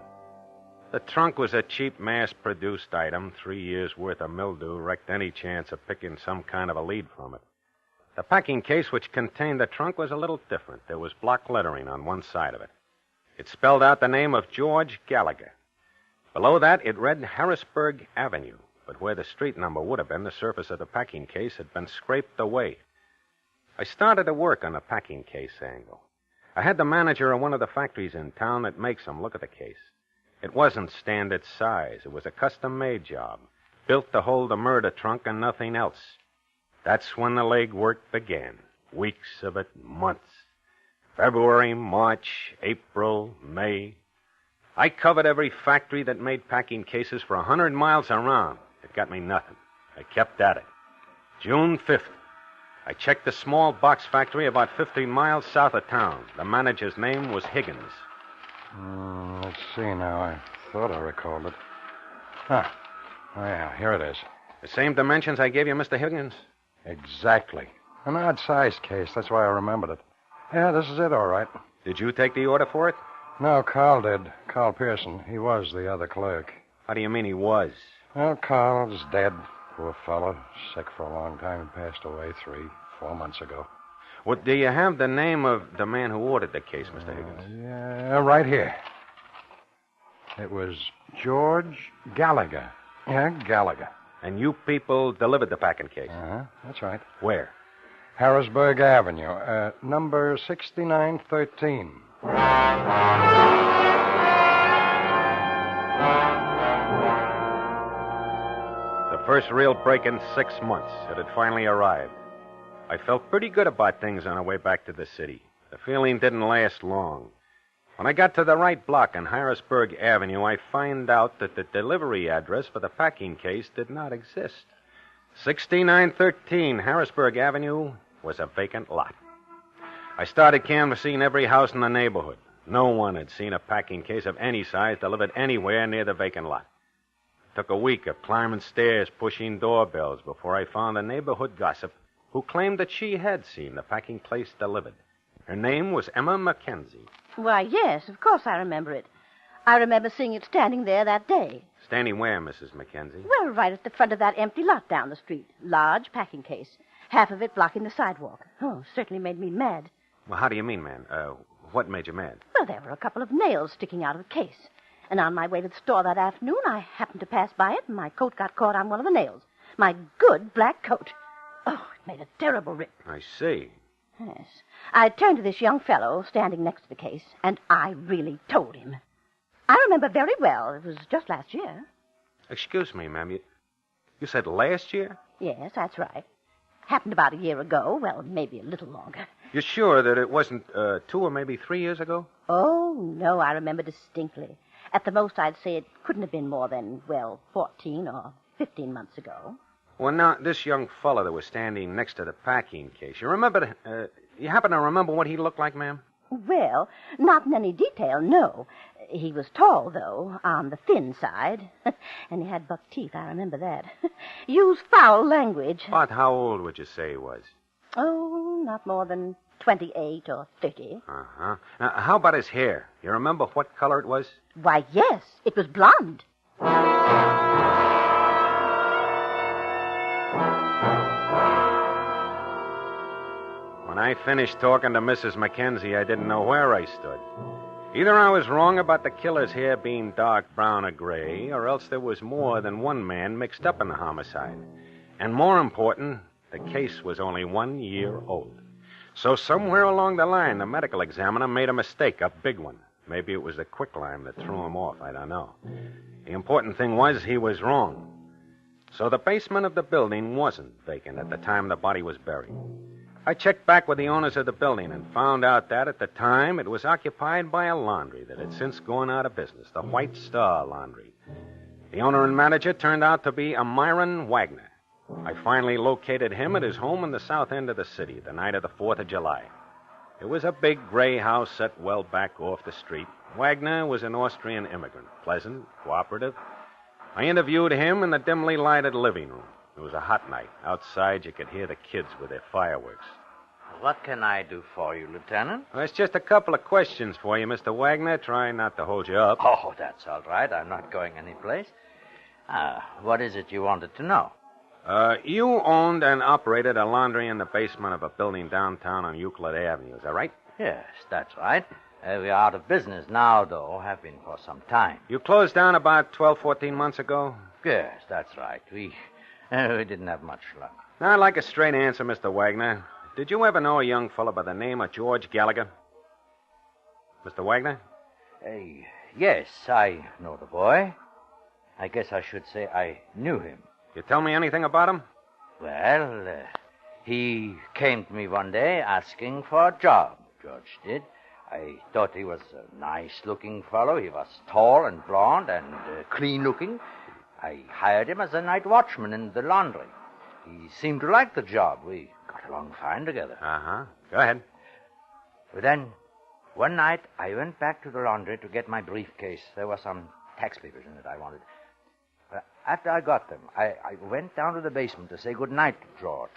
S23: The trunk was a cheap, mass-produced item. 3 years' worth of mildew wrecked any chance of picking some kind of a lead from it. The packing case which contained the trunk was a little different. There was block lettering on one side of it. It spelled out the name of George Gallagher. Below that, it read Harrisburg Avenue. But where the street number would have been, the surface of the packing case had been scraped away. I started to work on the packing case angle. I had the manager of one of the factories in town that makes them look at the case. It wasn't standard size. It was a custom-made job, built to hold the murder trunk and nothing else. That's when the legwork began. Weeks of it, months. February, March, April, May. I covered every factory that made packing cases for 100 miles around. It got me nothing. I kept at it. June 5th. I checked a small box factory about 15 miles south of town. The manager's name was Higgins.
S7: Let's see now. I thought I recalled it. Oh, yeah, here it is.
S23: The same dimensions I gave you, Mr. Higgins?
S7: Exactly. An odd-sized case. That's why I remembered it. Yeah, this is it, all right.
S23: Did you take the order for it?
S7: No, Carl did. Carl Pearson. He was the other clerk.
S23: How do you mean he was?
S7: Well, Carl's dead. Poor fellow. Sick for a long time and passed away 3-4 months ago.
S23: What, do you have the name of the man who ordered the case, Mr. Higgins?
S7: Yeah, right here. It was George Gallagher. Yeah, Gallagher.
S23: And you people delivered the packing case?
S7: Uh-huh, that's right.
S23: Where?
S7: Harrisburg Avenue, number 6913.
S23: The first real break in 6 months. It had finally arrived. I felt pretty good about things on our way back to the city. The feeling didn't last long. When I got to the right block on Harrisburg Avenue, I found out that the delivery address for the packing case did not exist. 6913 Harrisburg Avenue was a vacant lot. I started canvassing every house in the neighborhood. No one had seen a packing case of any size delivered anywhere near the vacant lot. It took a week of climbing stairs, pushing doorbells, before I found a neighborhood gossip who claimed that she had seen the packing case delivered. Her name was Emma Mackenzie.
S8: Why, yes, of course I remember it. I remember seeing it standing there that day.
S23: Standing where, Mrs. Mackenzie?
S8: Well, right at the front of that empty lot down the street. Large packing case. Half of it blocking the sidewalk. Oh, certainly made me mad.
S23: Well, how do you mean, man? What made you mad?
S8: Well, there were a couple of nails sticking out of the case. And on my way to the store that afternoon, I happened to pass by it, and my coat got caught on one of the nails. My good black coat. Oh, it made a terrible rip.
S23: I see.
S8: Yes. I turned to this young fellow standing next to the case, and I really told him. I remember very well. It was just last year.
S23: Excuse me, ma'am. You said last year?
S8: Yes, that's right. Happened about a year ago. Well, maybe a little longer.
S23: You're sure that it wasn't 2 or maybe 3 years ago?
S8: Oh, no, I remember distinctly. At the most, I'd say it couldn't have been more than, 14 or 15 months ago.
S23: Well, now, this young fellow that was standing next to the packing case, you happen to remember what he looked like, ma'am?
S8: Well, not in any detail, no. He was tall, though, on the thin side. And he had buck teeth, I remember that. Used foul language.
S23: About how old would you say he was?
S8: Oh, not more than 28 or 30.
S23: Uh-huh. Now, how about his hair? You remember what color it was?
S8: Why, yes, it was blonde.
S23: When I finished talking to Mrs. Mackenzie, I didn't know where I stood. Either I was wrong about the killer's hair being dark brown or gray, or else there was more than one man mixed up in the homicide. And more important, the case was only 1 year old. So somewhere along the line, the medical examiner made a mistake, a big one. Maybe it was the quicklime that threw him off, I don't know. The important thing was he was wrong. So the basement of the building wasn't vacant at the time the body was buried. I checked back with the owners of the building and found out that at the time it was occupied by a laundry that had since gone out of business, the White Star Laundry. The owner and manager turned out to be a Myron Wagner. I finally located him at his home in the south end of the city the night of the 4th of July. It was a big gray house set well back off the street. Wagner was an Austrian immigrant, pleasant, cooperative. I interviewed him in the dimly lighted living room. It was a hot night. Outside, you could hear the kids with their fireworks.
S5: What can I do for you, Lieutenant?
S23: Well, it's just a couple of questions for you, Mr. Wagner. Try not to hold you up.
S5: Oh, that's all right. I'm not going anyplace. What is it you wanted to know?
S23: You owned and operated a laundry in the basement of a building downtown on Euclid Avenue. Is that right?
S5: Yes, that's right. We're out of business now, though. Have been for some time.
S23: You closed down about 12, 14 months ago?
S5: Yes, that's right. We didn't have much luck.
S23: Now, I'd like a straight answer, Mr. Wagner. Did you ever know a young fellow by the name of George Gallagher? Mr. Wagner?
S5: Yes, I know the boy. I guess I should say I knew him.
S23: You tell me anything about him?
S5: Well, he came to me one day asking for a job, George did. I thought he was a nice-looking fellow. He was tall and blond and clean-looking. I hired him as a night watchman in the laundry. He seemed to like the job. We got along fine together.
S23: Uh-huh. Go ahead.
S5: But then, one night, I went back to the laundry to get my briefcase. There were some tax papers in it I wanted. After I got them, I went down to the basement to say good night to George.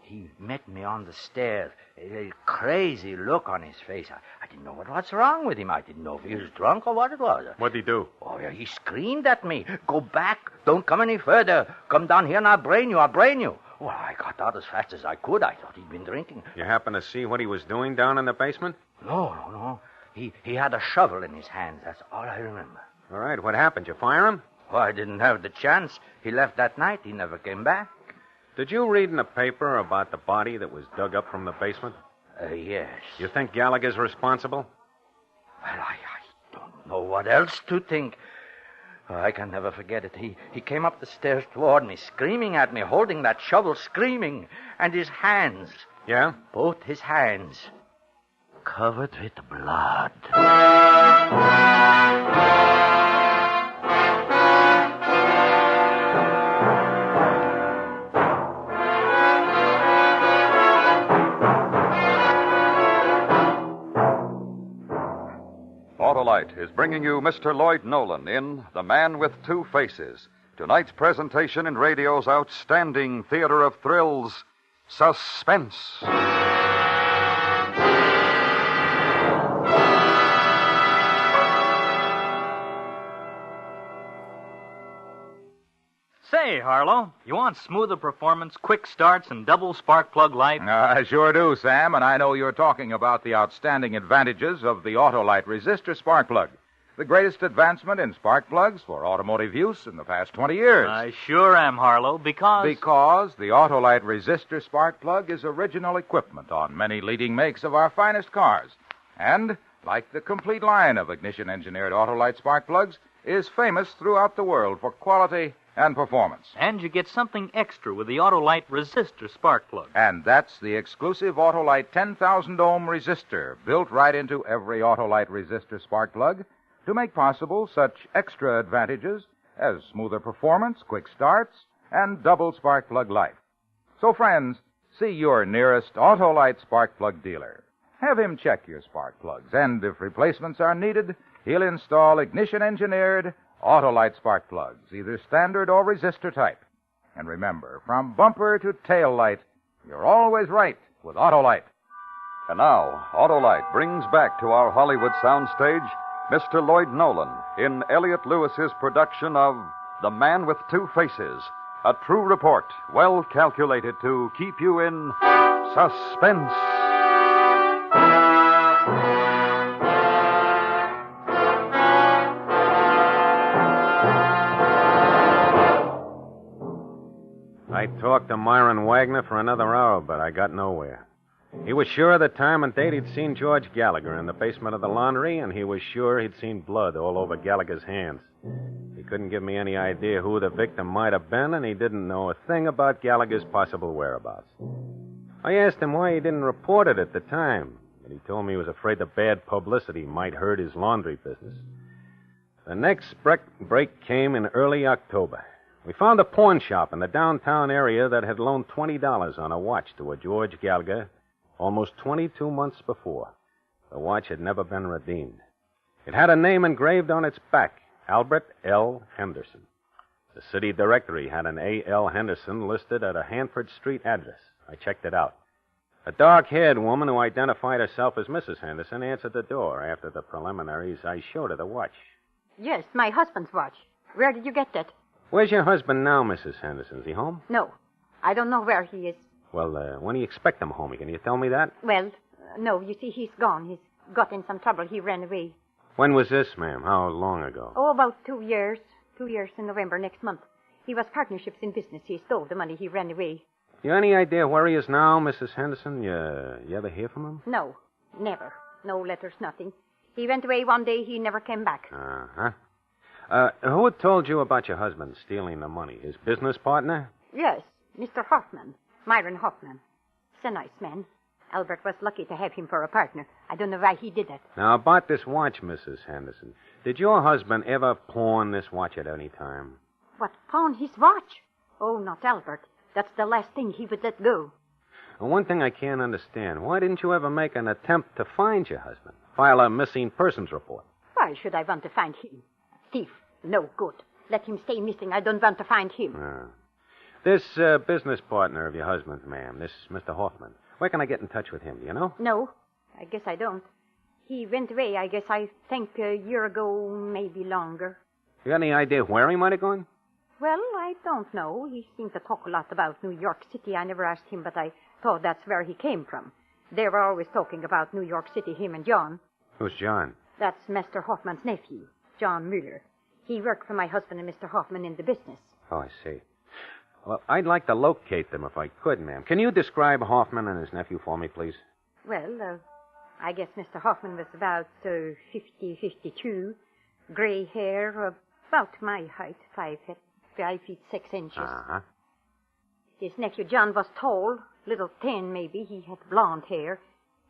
S5: He met me on the stairs, a crazy look on his face. I didn't know what's wrong with him. I didn't know if he was drunk or what it was.
S23: What'd he do?
S5: Oh, yeah, he screamed at me. Go back. Don't come any further. Come down here and I'll brain you. Well, I got out as fast as I could. I thought he'd been drinking.
S23: You happen to see what he was doing down in the basement?
S5: No. He had a shovel in his hands. That's all I remember.
S23: All right, what happened? You fire him?
S5: Oh, I didn't have the chance. He left that night. He never came back.
S23: Did you read in the paper about the body that was dug up from the basement?
S5: Yes.
S23: You think Gallagher's responsible?
S5: Well, I don't know what else to think. Oh, I can never forget it. He came up the stairs toward me, screaming at me, holding that shovel, screaming. And his hands.
S23: Yeah?
S5: Both his hands. Covered with blood.
S20: Autolite is bringing you Mr. Lloyd Nolan in The Man with Two Faces. Tonight's presentation in radio's outstanding theater of thrills, Suspense.
S18: Say, Harlow, you want smoother performance, quick starts, and double spark plug life?
S14: I sure do, Sam, and I know you're talking about the outstanding advantages of the Autolite resistor spark plug, the greatest advancement in spark plugs for automotive use in the past 20 years.
S18: I sure am, Harlow, because...
S14: Because the Autolite resistor spark plug is original equipment on many leading makes of our finest cars, and, like the complete line of ignition-engineered Autolite spark plugs, is famous throughout the world for quality and performance.
S18: And you get something extra with the Autolite resistor spark plug.
S14: And that's the exclusive Autolite 10,000 ohm resistor built right into every Autolite resistor spark plug to make possible such extra advantages as smoother performance, quick starts, and double spark plug life. So, friends, see your nearest Autolite spark plug dealer. Have him check your spark plugs, and if replacements are needed, he'll install ignition-engineered Autolite spark plugs, either standard or resistor type. And remember, from bumper to tail light, you're always right with Autolite.
S20: And now, Autolite brings back to our Hollywood soundstage Mr. Lloyd Nolan in Elliot Lewis's production of The Man with Two Faces, a true report well calculated to keep you in suspense.
S23: I talked to Myron Wagner for another hour, but I got nowhere. He was sure of the time and date he'd seen George Gallagher in the basement of the laundry, and he was sure he'd seen blood all over Gallagher's hands. He couldn't give me any idea who the victim might have been, and he didn't know a thing about Gallagher's possible whereabouts. I asked him why he didn't report it at the time, but he told me he was afraid the bad publicity might hurt his laundry business. The next break came in early October. We found a pawn shop in the downtown area that had loaned $20 on a watch to a George Gallagher almost 22 months before. The watch had never been redeemed. It had a name engraved on its back, Albert L. Henderson. The city directory had an A.L. Henderson listed at a Hanford Street address. I checked it out. A dark-haired woman who identified herself as Mrs. Henderson answered the door. After the preliminaries, I showed her the watch.
S1: Yes, my husband's watch. Where did you get that?
S23: Where's your husband now, Mrs. Henderson? Is he home?
S1: No. I don't know where he is.
S23: Well, when do you expect him home? Can you tell me that?
S1: Well, no. You see, he's gone. He's got in some trouble. He ran away.
S23: When was this, ma'am? How long ago?
S1: Oh, about 2 years. 2 years in November next month. He was partnerships in business. He stole the money. He ran away.
S23: You any idea where he is now, Mrs. Henderson? You ever hear from him?
S1: No. Never. No letters, nothing. He went away one day. He never came back.
S23: Uh-huh. Who had told you about your husband stealing the money? His business partner?
S1: Yes, Mr. Hoffman. Myron Hoffman. He's a nice man. Albert was lucky to have him for a partner. I don't know why he did that.
S23: Now, about this watch, Mrs. Henderson. Did your husband ever pawn this watch at any time?
S1: What, pawn his watch? Oh, not Albert. That's the last thing he would let go.
S23: Well, one thing I can't understand. Why didn't you ever make an attempt to find your husband? File a missing persons report?
S1: Why should I want to find him? Thief. No good. Let him stay missing. I don't want to find him.
S23: This business partner of your husband's, ma'am, this Mr. Hoffman, where can I get in touch with him, do you know?
S1: No, I guess I don't. He went away, I guess, I think a year ago, maybe longer.
S23: You got any idea where he might have gone?
S1: Well, I don't know. He seemed to talk a lot about New York City. I never asked him, but I thought that's where he came from. They were always talking about New York City, him and John.
S23: Who's John?
S1: That's Mr. Hoffman's nephew, John Mueller. He worked for my husband and Mr. Hoffman in the business.
S23: Oh, I see. Well, I'd like to locate them if I could, ma'am. Can you describe Hoffman and his nephew for me, please?
S1: Well, I guess Mr. Hoffman was about 50, 52, gray hair, about my height, 5 feet 6 inches.
S23: Uh-huh.
S1: His nephew John was tall, little thin maybe. He had blonde hair.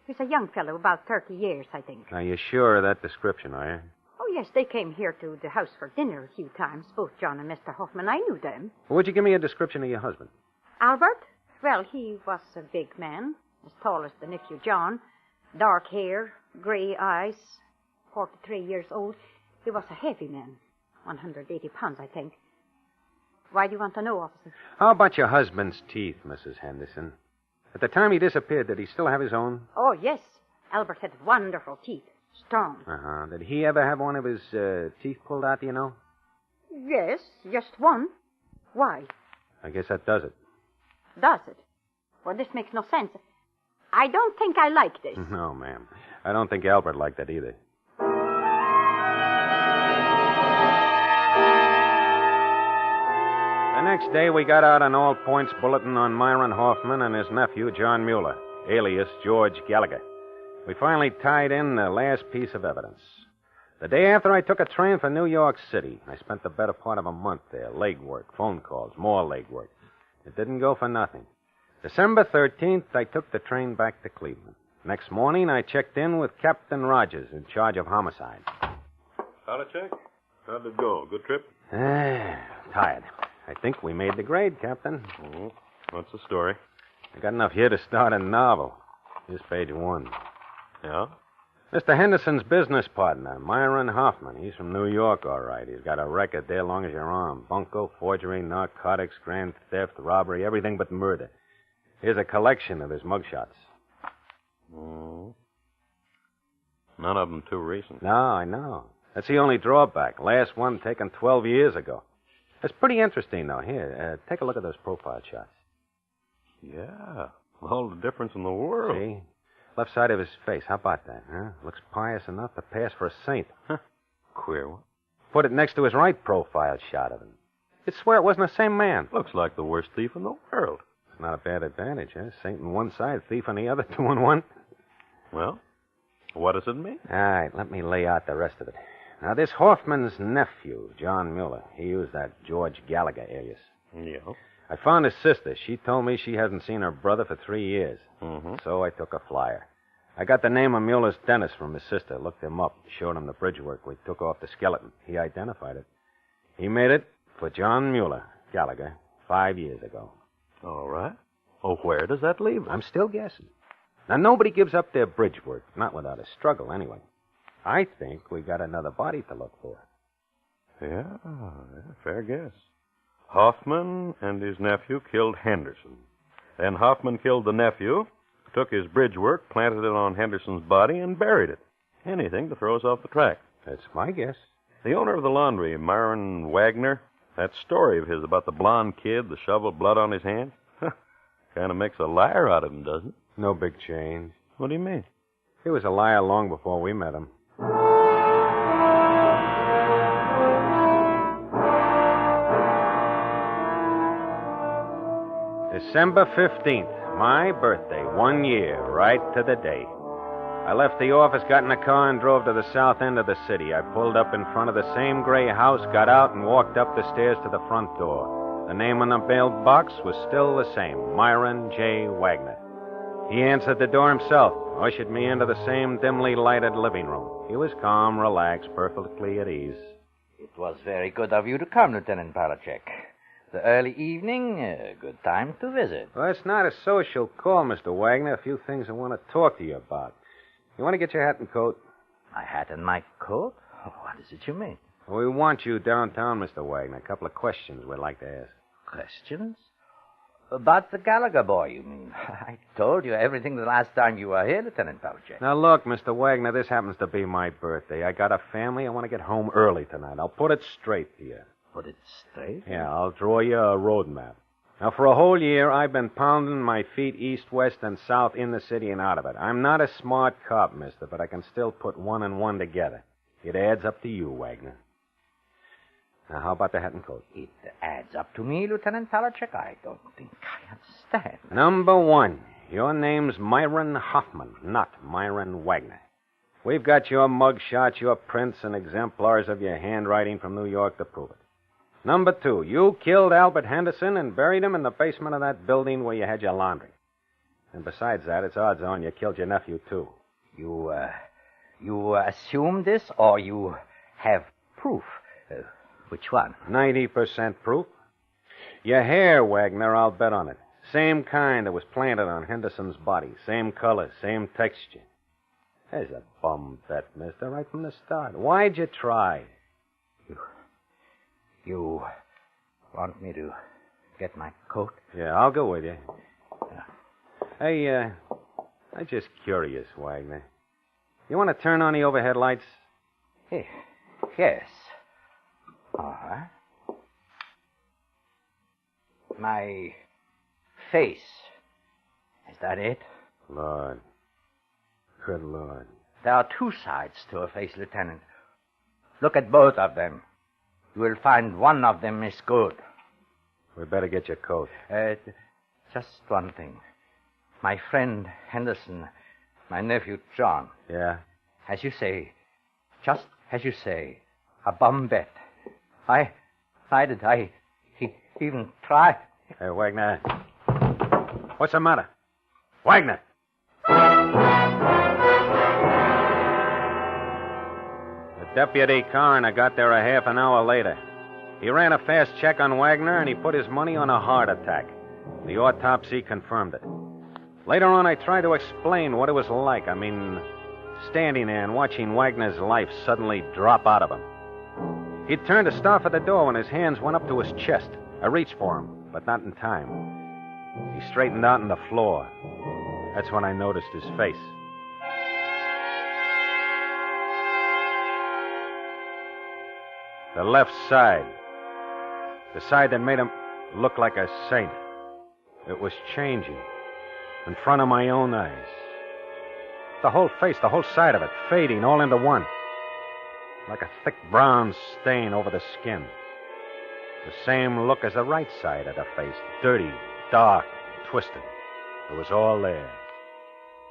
S1: He was a young fellow, about 30 years, I think.
S23: Are you sure of that description, are you?
S1: Oh, yes, they came here to the house for dinner a few times, both John and Mr. Hoffman. I knew them.
S23: Well, would you give me a description of your husband?
S1: Albert? Well, he was a big man, as tall as the nephew John. Dark hair, gray eyes, 43 years old. He was a heavy man, 180 pounds, I think. Why do you want to know, officer?
S23: How about your husband's teeth, Mrs. Henderson? At the time he disappeared, did he still have his own?
S1: Oh, yes. Albert had wonderful teeth. Strong.
S23: Uh-huh. Did he ever have one of his teeth pulled out, do you know?
S1: Yes, just one. Why?
S23: I guess that does it.
S1: Does it? Well, this makes no sense. I don't think I like this.
S23: No, ma'am. I don't think Albert liked that either. The next day, we got out an all-points bulletin on Myron Hoffman and his nephew, John Mueller, alias George Gallagher. We finally tied in the last piece of evidence. The day after, I took a train for New York City. I spent the better part of a month there. Legwork, phone calls, more legwork. It didn't go for nothing. December 13th, I took the train back to Cleveland. Next morning, I checked in with Captain Rogers in charge of homicide.
S2: Palachek? How'd it go? Good trip?
S23: Tired. I think we made the grade, Captain.
S2: Oh, what's the story?
S23: I got enough here to start a novel. Here's page 1.
S2: Yeah?
S23: Mr. Henderson's business partner, Myron Hoffman. He's from New York, all right. He's got a record there long as your arm. Bunco, forgery, narcotics, grand theft, robbery, everything but murder. Here's a collection of his mugshots.
S2: Oh. None of them too recent.
S23: No, I know. That's the only drawback. Last one taken 12 years ago. It's pretty interesting, though. Here, take a look at those profile shots.
S2: Yeah. All the difference in the world.
S23: See? Left side of his face. How about that, huh? Looks pious enough to pass for a saint.
S2: Huh. Queer one.
S23: Put it next to his right profile shot of him. You'd swear it wasn't the same man.
S2: Looks like the worst thief in the world.
S23: It's not a bad advantage, huh? Saint on one side, thief on the other, 2 on 1.
S2: Well, what does it mean?
S23: All right, let me lay out the rest of it. Now, this Hoffman's nephew, John Mueller, he used that George Gallagher alias.
S2: Yeah.
S23: I found his sister. She told me she hasn't seen her brother for 3 years.
S2: Mm-hmm.
S23: So I took a flyer. I got the name of Mueller's dentist from his sister, looked him up, showed him the bridge work we took off the skeleton. He identified it. He made it for John Mueller, Gallagher, 5 years ago.
S2: All right. Oh, where does that leave us?
S23: I'm still guessing. Now, nobody gives up their bridge work, not without a struggle, anyway. I think we got another body to look for.
S2: Yeah, fair guess. Hoffman and his nephew killed Henderson. Then Hoffman killed the nephew, took his bridge work, planted it on Henderson's body, and buried it. Anything to throw us off the track.
S23: That's my guess.
S2: The owner of the laundry, Myron Wagner, that story of his about the blonde kid, the shovel, blood on his hand, kind of makes a liar out of him, doesn't it?
S23: No big change.
S2: What do you mean?
S23: He was a liar long before we met him. December 15th, my birthday, 1 year, right to the day. I left the office, got in a car, and drove to the south end of the city. I pulled up in front of the same gray house, got out, and walked up the stairs to the front door. The name on the mailbox was still the same, Myron J. Wagner. He answered the door himself, ushered me into the same dimly lighted living room. He was calm, relaxed, perfectly at ease.
S5: It was very good of you to come, Lieutenant Palachek. The early evening, a good time to visit.
S23: Well, it's not a social call, Mr. Wagner. A few things I want to talk to you about. You want to get your hat and coat?
S5: My hat and my coat? Oh, what is it you mean?
S23: We want you downtown, Mr. Wagner. A couple of questions we'd like to ask.
S5: Questions? About the Gallagher boy, you mean? I told you everything the last time you were here, Lieutenant Belichick.
S23: Now, look, Mr. Wagner, this happens to be my birthday. I got a family. I want to get home early tonight. I'll put it straight to you.
S5: Put it straight?
S23: Yeah, I'll draw you a road map. Now, for a whole year, I've been pounding my feet east, west, and south in the city and out of it. I'm not a smart cop, mister, but I can still put one and one together. It adds up to you, Wagner. Now, how about the hat and coat?
S5: It adds up to me, Lieutenant Belichick. I don't think I understand.
S23: Number one, your name's Myron Hoffman, not Myron Wagner. We've got your mug shots, your prints, and exemplars of your handwriting from New York to prove it. Number two, you killed Albert Henderson and buried him in the basement of that building where you had your laundry. And besides that, it's odds on you killed your nephew, too.
S5: You assume this, or you have proof? Which one?
S23: 90% proof. Your hair, Wagner, I'll bet on it. Same kind that was planted on Henderson's body. Same color, same texture. There's a bum bet, mister, right from the start. Why'd you try?
S5: You want me to get my coat?
S23: Yeah, I'll go with you. Hey, I'm just curious, Wagner. You want to turn on the overhead lights?
S5: Hey, yes. All right. My face. Is that it?
S23: Lord. Good Lord.
S5: There are two sides to a face, Lieutenant. Look at both of them. You will find one of them is good.
S23: We better get your coat.
S5: Just one thing. My friend Henderson, my nephew John.
S23: Yeah?
S5: As you say, just as you say, a bum bet. Why did I even try?
S23: Hey, Wagner. What's the matter? Wagner! The deputy coroner got there a half an hour later. He ran a fast check on Wagner, and he put his money on a heart attack. The autopsy confirmed it. Later on, I tried to explain what it was like. I mean, standing there and watching Wagner's life suddenly drop out of him. He turned to start for the door when his hands went up to his chest. I reached for him, but not in time. He straightened out on the floor. That's when I noticed his face. The left side. The side that made him look like a saint. It was changing in front of my own eyes. The whole face, the whole side of it, fading all into one. Like a thick brown stain over the skin. The same look as the right side of the face. Dirty, dark, twisted. It was all there.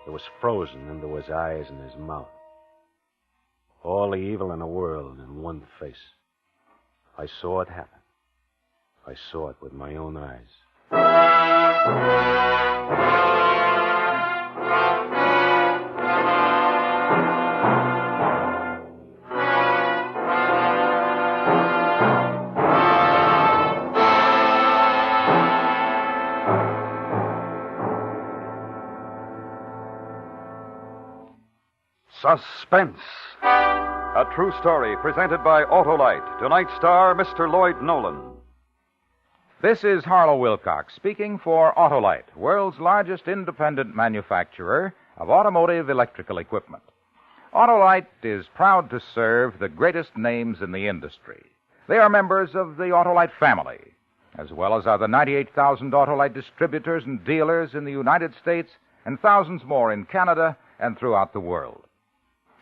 S23: It was frozen into his eyes and his mouth. All the evil in the world in one face. I saw it happen. I saw it with my own eyes.
S20: Suspense. A true story presented by Autolite. Tonight's star, Mr. Lloyd Nolan.
S14: This is Harlow Wilcox speaking for Autolite, world's largest independent manufacturer of automotive electrical equipment. Autolite is proud to serve the greatest names in the industry. They are members of the Autolite family, as well as are the 98,000 Autolite distributors and dealers in the United States and thousands more in Canada and throughout the world.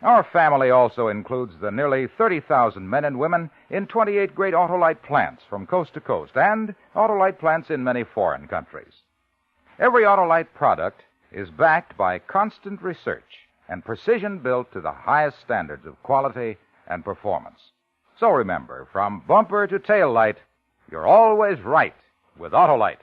S14: Our family also includes the nearly 30,000 men and women in 28 great Autolite plants from coast to coast and Autolite plants in many foreign countries. Every Autolite product is backed by constant research and precision built to the highest standards of quality and performance. So remember, from bumper to tail light, you're always right with Autolite.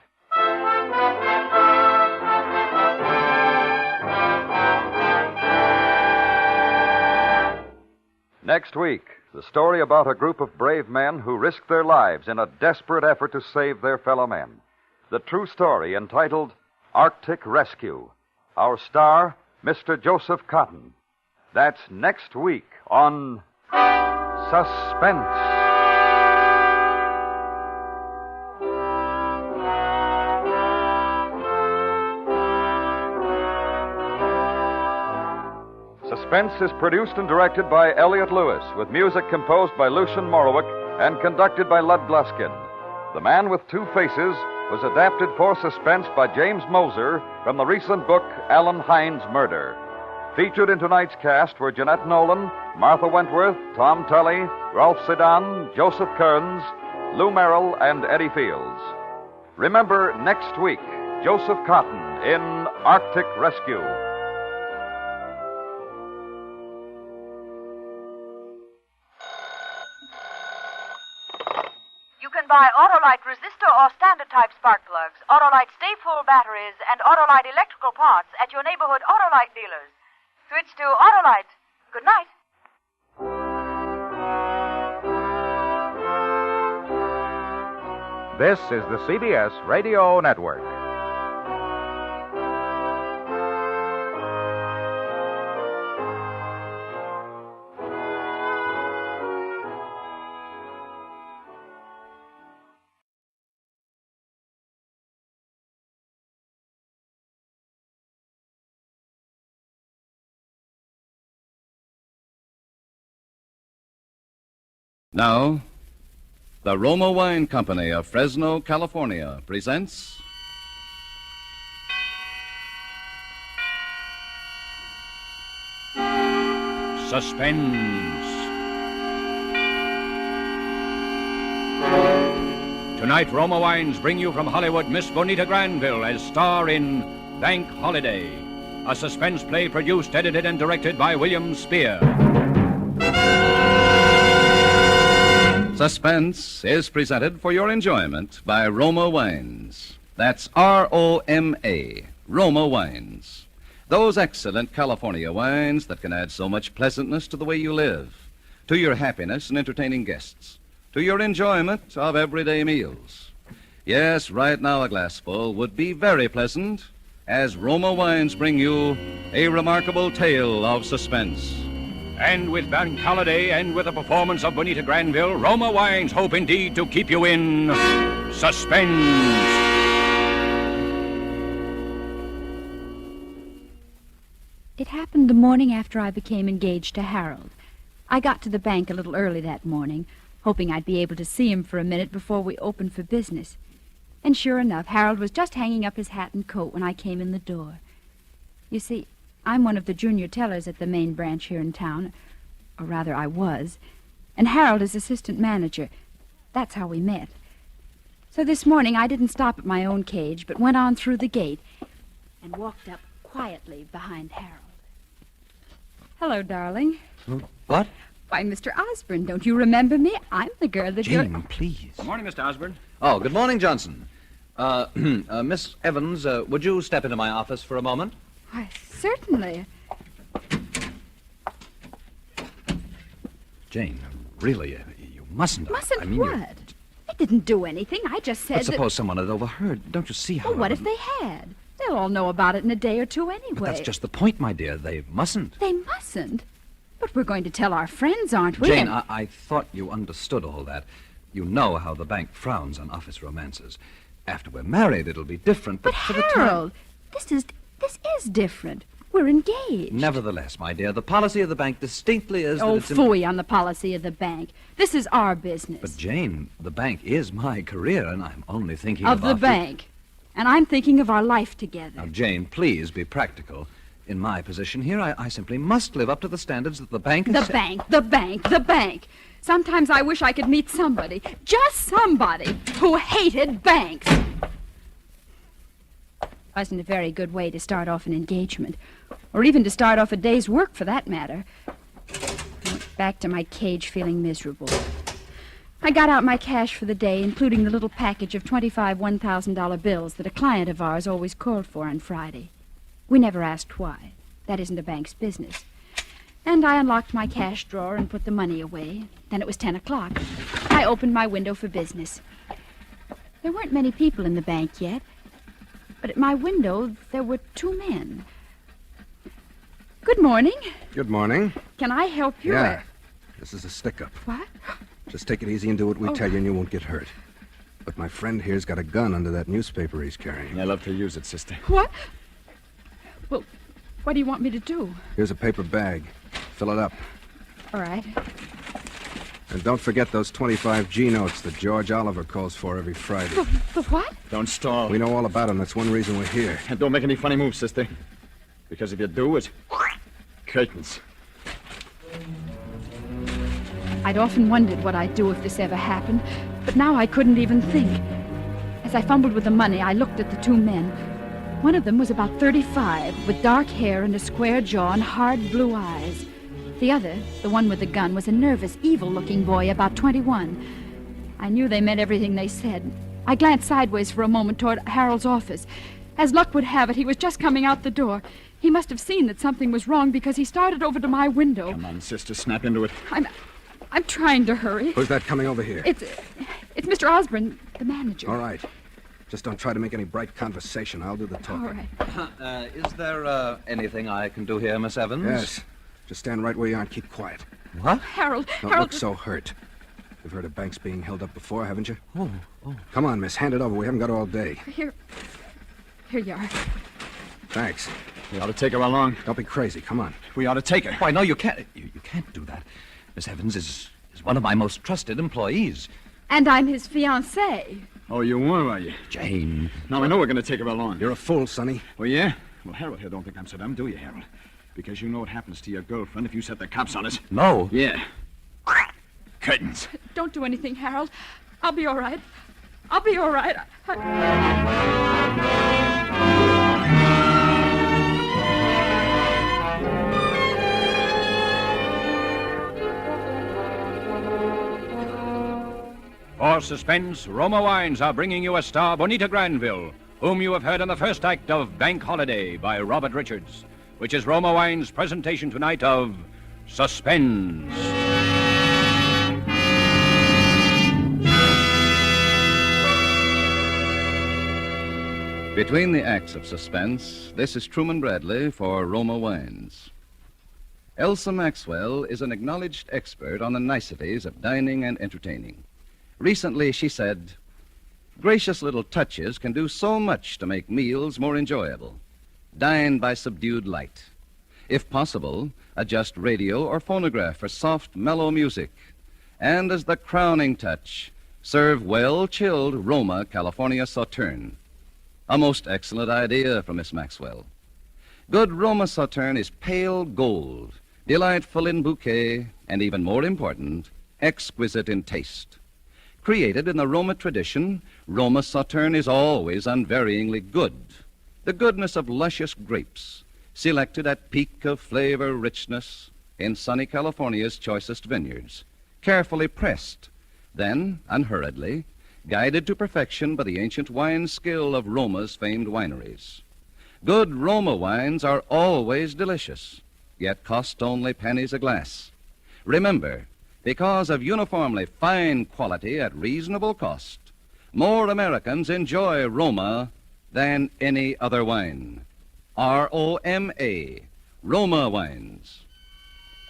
S20: Next week, the story about a group of brave men who risked their lives in a desperate effort to save their fellow men. The true story entitled Arctic Rescue. Our star, Mr. Joseph Cotton. That's next week on
S14: Suspense. Suspense is produced and directed by Elliot Lewis, with music composed by Lucian Morowick and conducted by Lud Gluskin. The Man with Two Faces was adapted for Suspense by James Moser from the recent book Allen Hines' Murder. Featured in tonight's cast were Jeanette Nolan, Martha Wentworth, Tom Tully, Ralph Sedan, Joseph Kearns, Lou Merrill, and Eddie Fields. Remember, next week, Joseph Cotton in Arctic Rescue.
S9: You can buy Autolite resistor or standard type spark plugs, Autolite stay full batteries, and Autolite electrical parts at your neighborhood Autolite dealers. Switch to Autolite. Good night.
S14: This is the CBS Radio Network.
S15: Now, the Roma Wine Company of Fresno, California presents
S11: Suspense. Tonight, Roma Wines bring you from Hollywood Miss Bonita Granville as star in Bank Holiday, a suspense play produced, edited, and directed by William Spear.
S15: Suspense is presented for your enjoyment by Roma Wines. That's R-O-M-A, Roma Wines. Those excellent California wines that can add so much pleasantness to the way you live, to your happiness in entertaining guests, to your enjoyment of everyday meals. Yes, right now a glassful would be very pleasant as Roma Wines bring you a remarkable tale of suspense.
S11: And with Bank Holiday and with the performance of Bonita Granville, Roma Wines hope indeed to keep you in suspense.
S21: It happened the morning after I became engaged to Harold. I got to the bank a little early that morning, hoping I'd be able to see him for a minute before we opened for business. And sure enough, Harold was just hanging up his hat and coat when I came in the door. You see, I'm one of the junior tellers at the main branch here in town, or rather I was, and Harold is assistant manager. That's how we met. So this morning I didn't stop at my own cage, but went on through the gate and walked up quietly behind Harold. Hello, darling.
S22: What?
S21: Why, Mr. Osborne, don't you remember me? I'm the girl that you're...
S22: Jane, please.
S11: Good morning, Mr. Osborne.
S22: Oh, good morning, Johnson. Miss Evans, would you step into my office for a moment?
S21: Why, certainly.
S22: Jane, really, you mustn't.
S21: Mustn't
S22: I mean,
S21: what? I didn't do anything. I just said
S22: But suppose someone had overheard. Don't you see how...
S21: Well, what if they had? They'll all know about it in a day or two anyway.
S22: But that's just the point, my dear. They mustn't.
S21: They mustn't? But we're going to tell our friends, aren't we?
S22: Jane, I thought you understood all that. You know how the bank frowns on office romances. After we're married, it'll be different. But for
S21: Harold,
S22: the time...
S21: this is different. We're engaged.
S22: Nevertheless, my dear, the policy of the bank distinctly is that it's...
S21: phooey on the policy of the bank. This is our business.
S22: But, Jane, the bank is my career, and I'm only thinking
S21: of the bank. And I'm thinking of our life together.
S22: Now, Jane, please be practical. In my position here, I simply must live up to the standards that the bank has...
S21: The bank. Sometimes I wish I could meet somebody, just somebody, who hated banks. Wasn't a very good way to start off an engagement, or even to start off a day's work, for that matter. I went back to my cage feeling miserable. I got out my cash for the day, including the little package of 25 $1,000 bills that a client of ours always called for on Friday. We never asked why. That isn't a bank's business. And I unlocked my cash drawer and put the money away. Then it was 10 o'clock. I opened my window for business. There weren't many people in the bank yet, but at my window there were two men. Good morning.
S23: Good morning.
S21: Can I help you?
S23: Yeah.
S4: This is a stick-up.
S21: What?
S4: Just take it easy and do what we tell you, and you won't get hurt. But my friend here's got a gun under that newspaper he's carrying.
S10: I love to use it, sister.
S21: What? Well, what do you want me to do?
S4: Here's a paper bag. Fill it up.
S21: All right.
S4: And don't forget those 25 G notes that George Oliver calls for every Friday.
S21: The what?
S10: Don't stall.
S4: We know all about them. That's one reason we're here.
S10: And don't make any funny moves, sister. Because if you do, it's curtains.
S21: I'd often wondered what I'd do if this ever happened, but now I couldn't even think. As I fumbled with the money, I looked at the two men. One of them was about 35, with dark hair and a square jaw and hard blue eyes. The other, the one with the gun, was a nervous, evil-looking boy about 21. I knew they meant everything they said. I glanced sideways for a moment toward Harold's office. As luck would have it, he was just coming out the door. He must have seen that something was wrong because he started over to my window.
S10: Come on, sister, snap into it.
S21: I'm trying to hurry.
S4: Who's that coming over here?
S21: It's Mr. Osborne, the manager.
S4: All right. Just don't try to make any bright conversation. I'll do the talking.
S21: All right.
S22: Is there anything I can do here, Miss Evans?
S4: Yes. Just stand right where you are and keep quiet.
S22: What?
S21: Harold.
S4: Don't look so hurt. You've heard of banks being held up before, haven't you? Oh. Come on, miss. Hand it over. We haven't got all day.
S21: Here you are.
S4: Thanks.
S10: We ought to take her along.
S4: Don't be crazy. Come on.
S10: We ought to take her.
S22: Why, no, you can't. You can't do that. Miss Evans is one of my most trusted employees.
S21: And I'm his fiancée.
S10: Oh, you were you?
S22: Jane.
S10: Now, I know we're going to take her along.
S4: You're a fool, Sonny.
S10: Oh, yeah? Well, Harold here don't think I'm so dumb, do you, Harold? Because you know what happens to your girlfriend if you set the cops on us.
S22: No.
S10: Yeah. Curtains.
S21: Don't do anything, Harold. I'll be all right. I'll be all right.
S11: For suspense, Roma Wines are bringing you a star, Bonita Granville, whom you have heard in the first act of Bank Holiday by Robert Richards, which is Roma Wines' presentation tonight of Suspense.
S15: Between the acts of suspense, this is Truman Bradley for Roma Wines. Elsa Maxwell is an acknowledged expert on the niceties of dining and entertaining. Recently, she said, "Gracious little touches can do so much to make meals more enjoyable. Dine by subdued light. If possible, adjust radio or phonograph for soft, mellow music. And as the crowning touch, serve well-chilled Roma California Sauterne." A most excellent idea from Miss Maxwell. Good Roma Sauterne is pale gold, delightful in bouquet, and even more important, exquisite in taste. Created in the Roma tradition, Roma Sauterne is always unvaryingly good. The goodness of luscious grapes, selected at peak of flavor richness in sunny California's choicest vineyards, carefully pressed, then, unhurriedly, guided to perfection by the ancient wine skill of Roma's famed wineries. Good Roma wines are always delicious, yet cost only pennies a glass. Remember, because of uniformly fine quality at reasonable cost, more Americans enjoy Roma than any other wine. R-O-M-A, Roma Wines.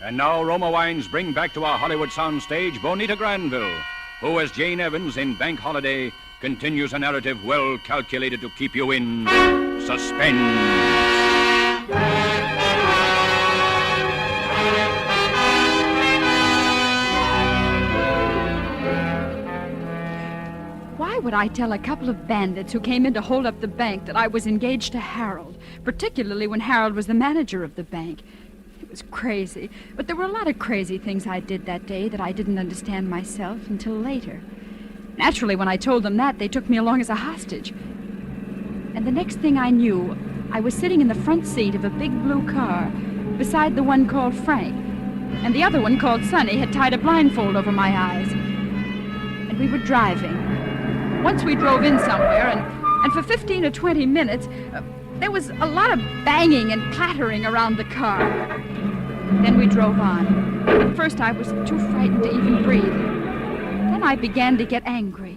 S11: And now Roma Wines bring back to our Hollywood soundstage Bonita Granville, who, as Jane Evans in Bank Holiday, continues a narrative well calculated to keep you in suspense.
S21: Why would I tell a couple of bandits who came in to hold up the bank that I was engaged to Harold, particularly when Harold was the manager of the bank? It was crazy, but there were a lot of crazy things I did that day that I didn't understand myself until later. Naturally, when I told them that, they took me along as a hostage. And the next thing I knew, I was sitting in the front seat of a big blue car beside the one called Frank, and the other one called Sonny had tied a blindfold over my eyes. And we were driving. Once we drove in somewhere, and for 15 or 20 minutes, there was a lot of banging and clattering around the car. Then we drove on. At first, I was too frightened to even breathe. Then I began to get angry.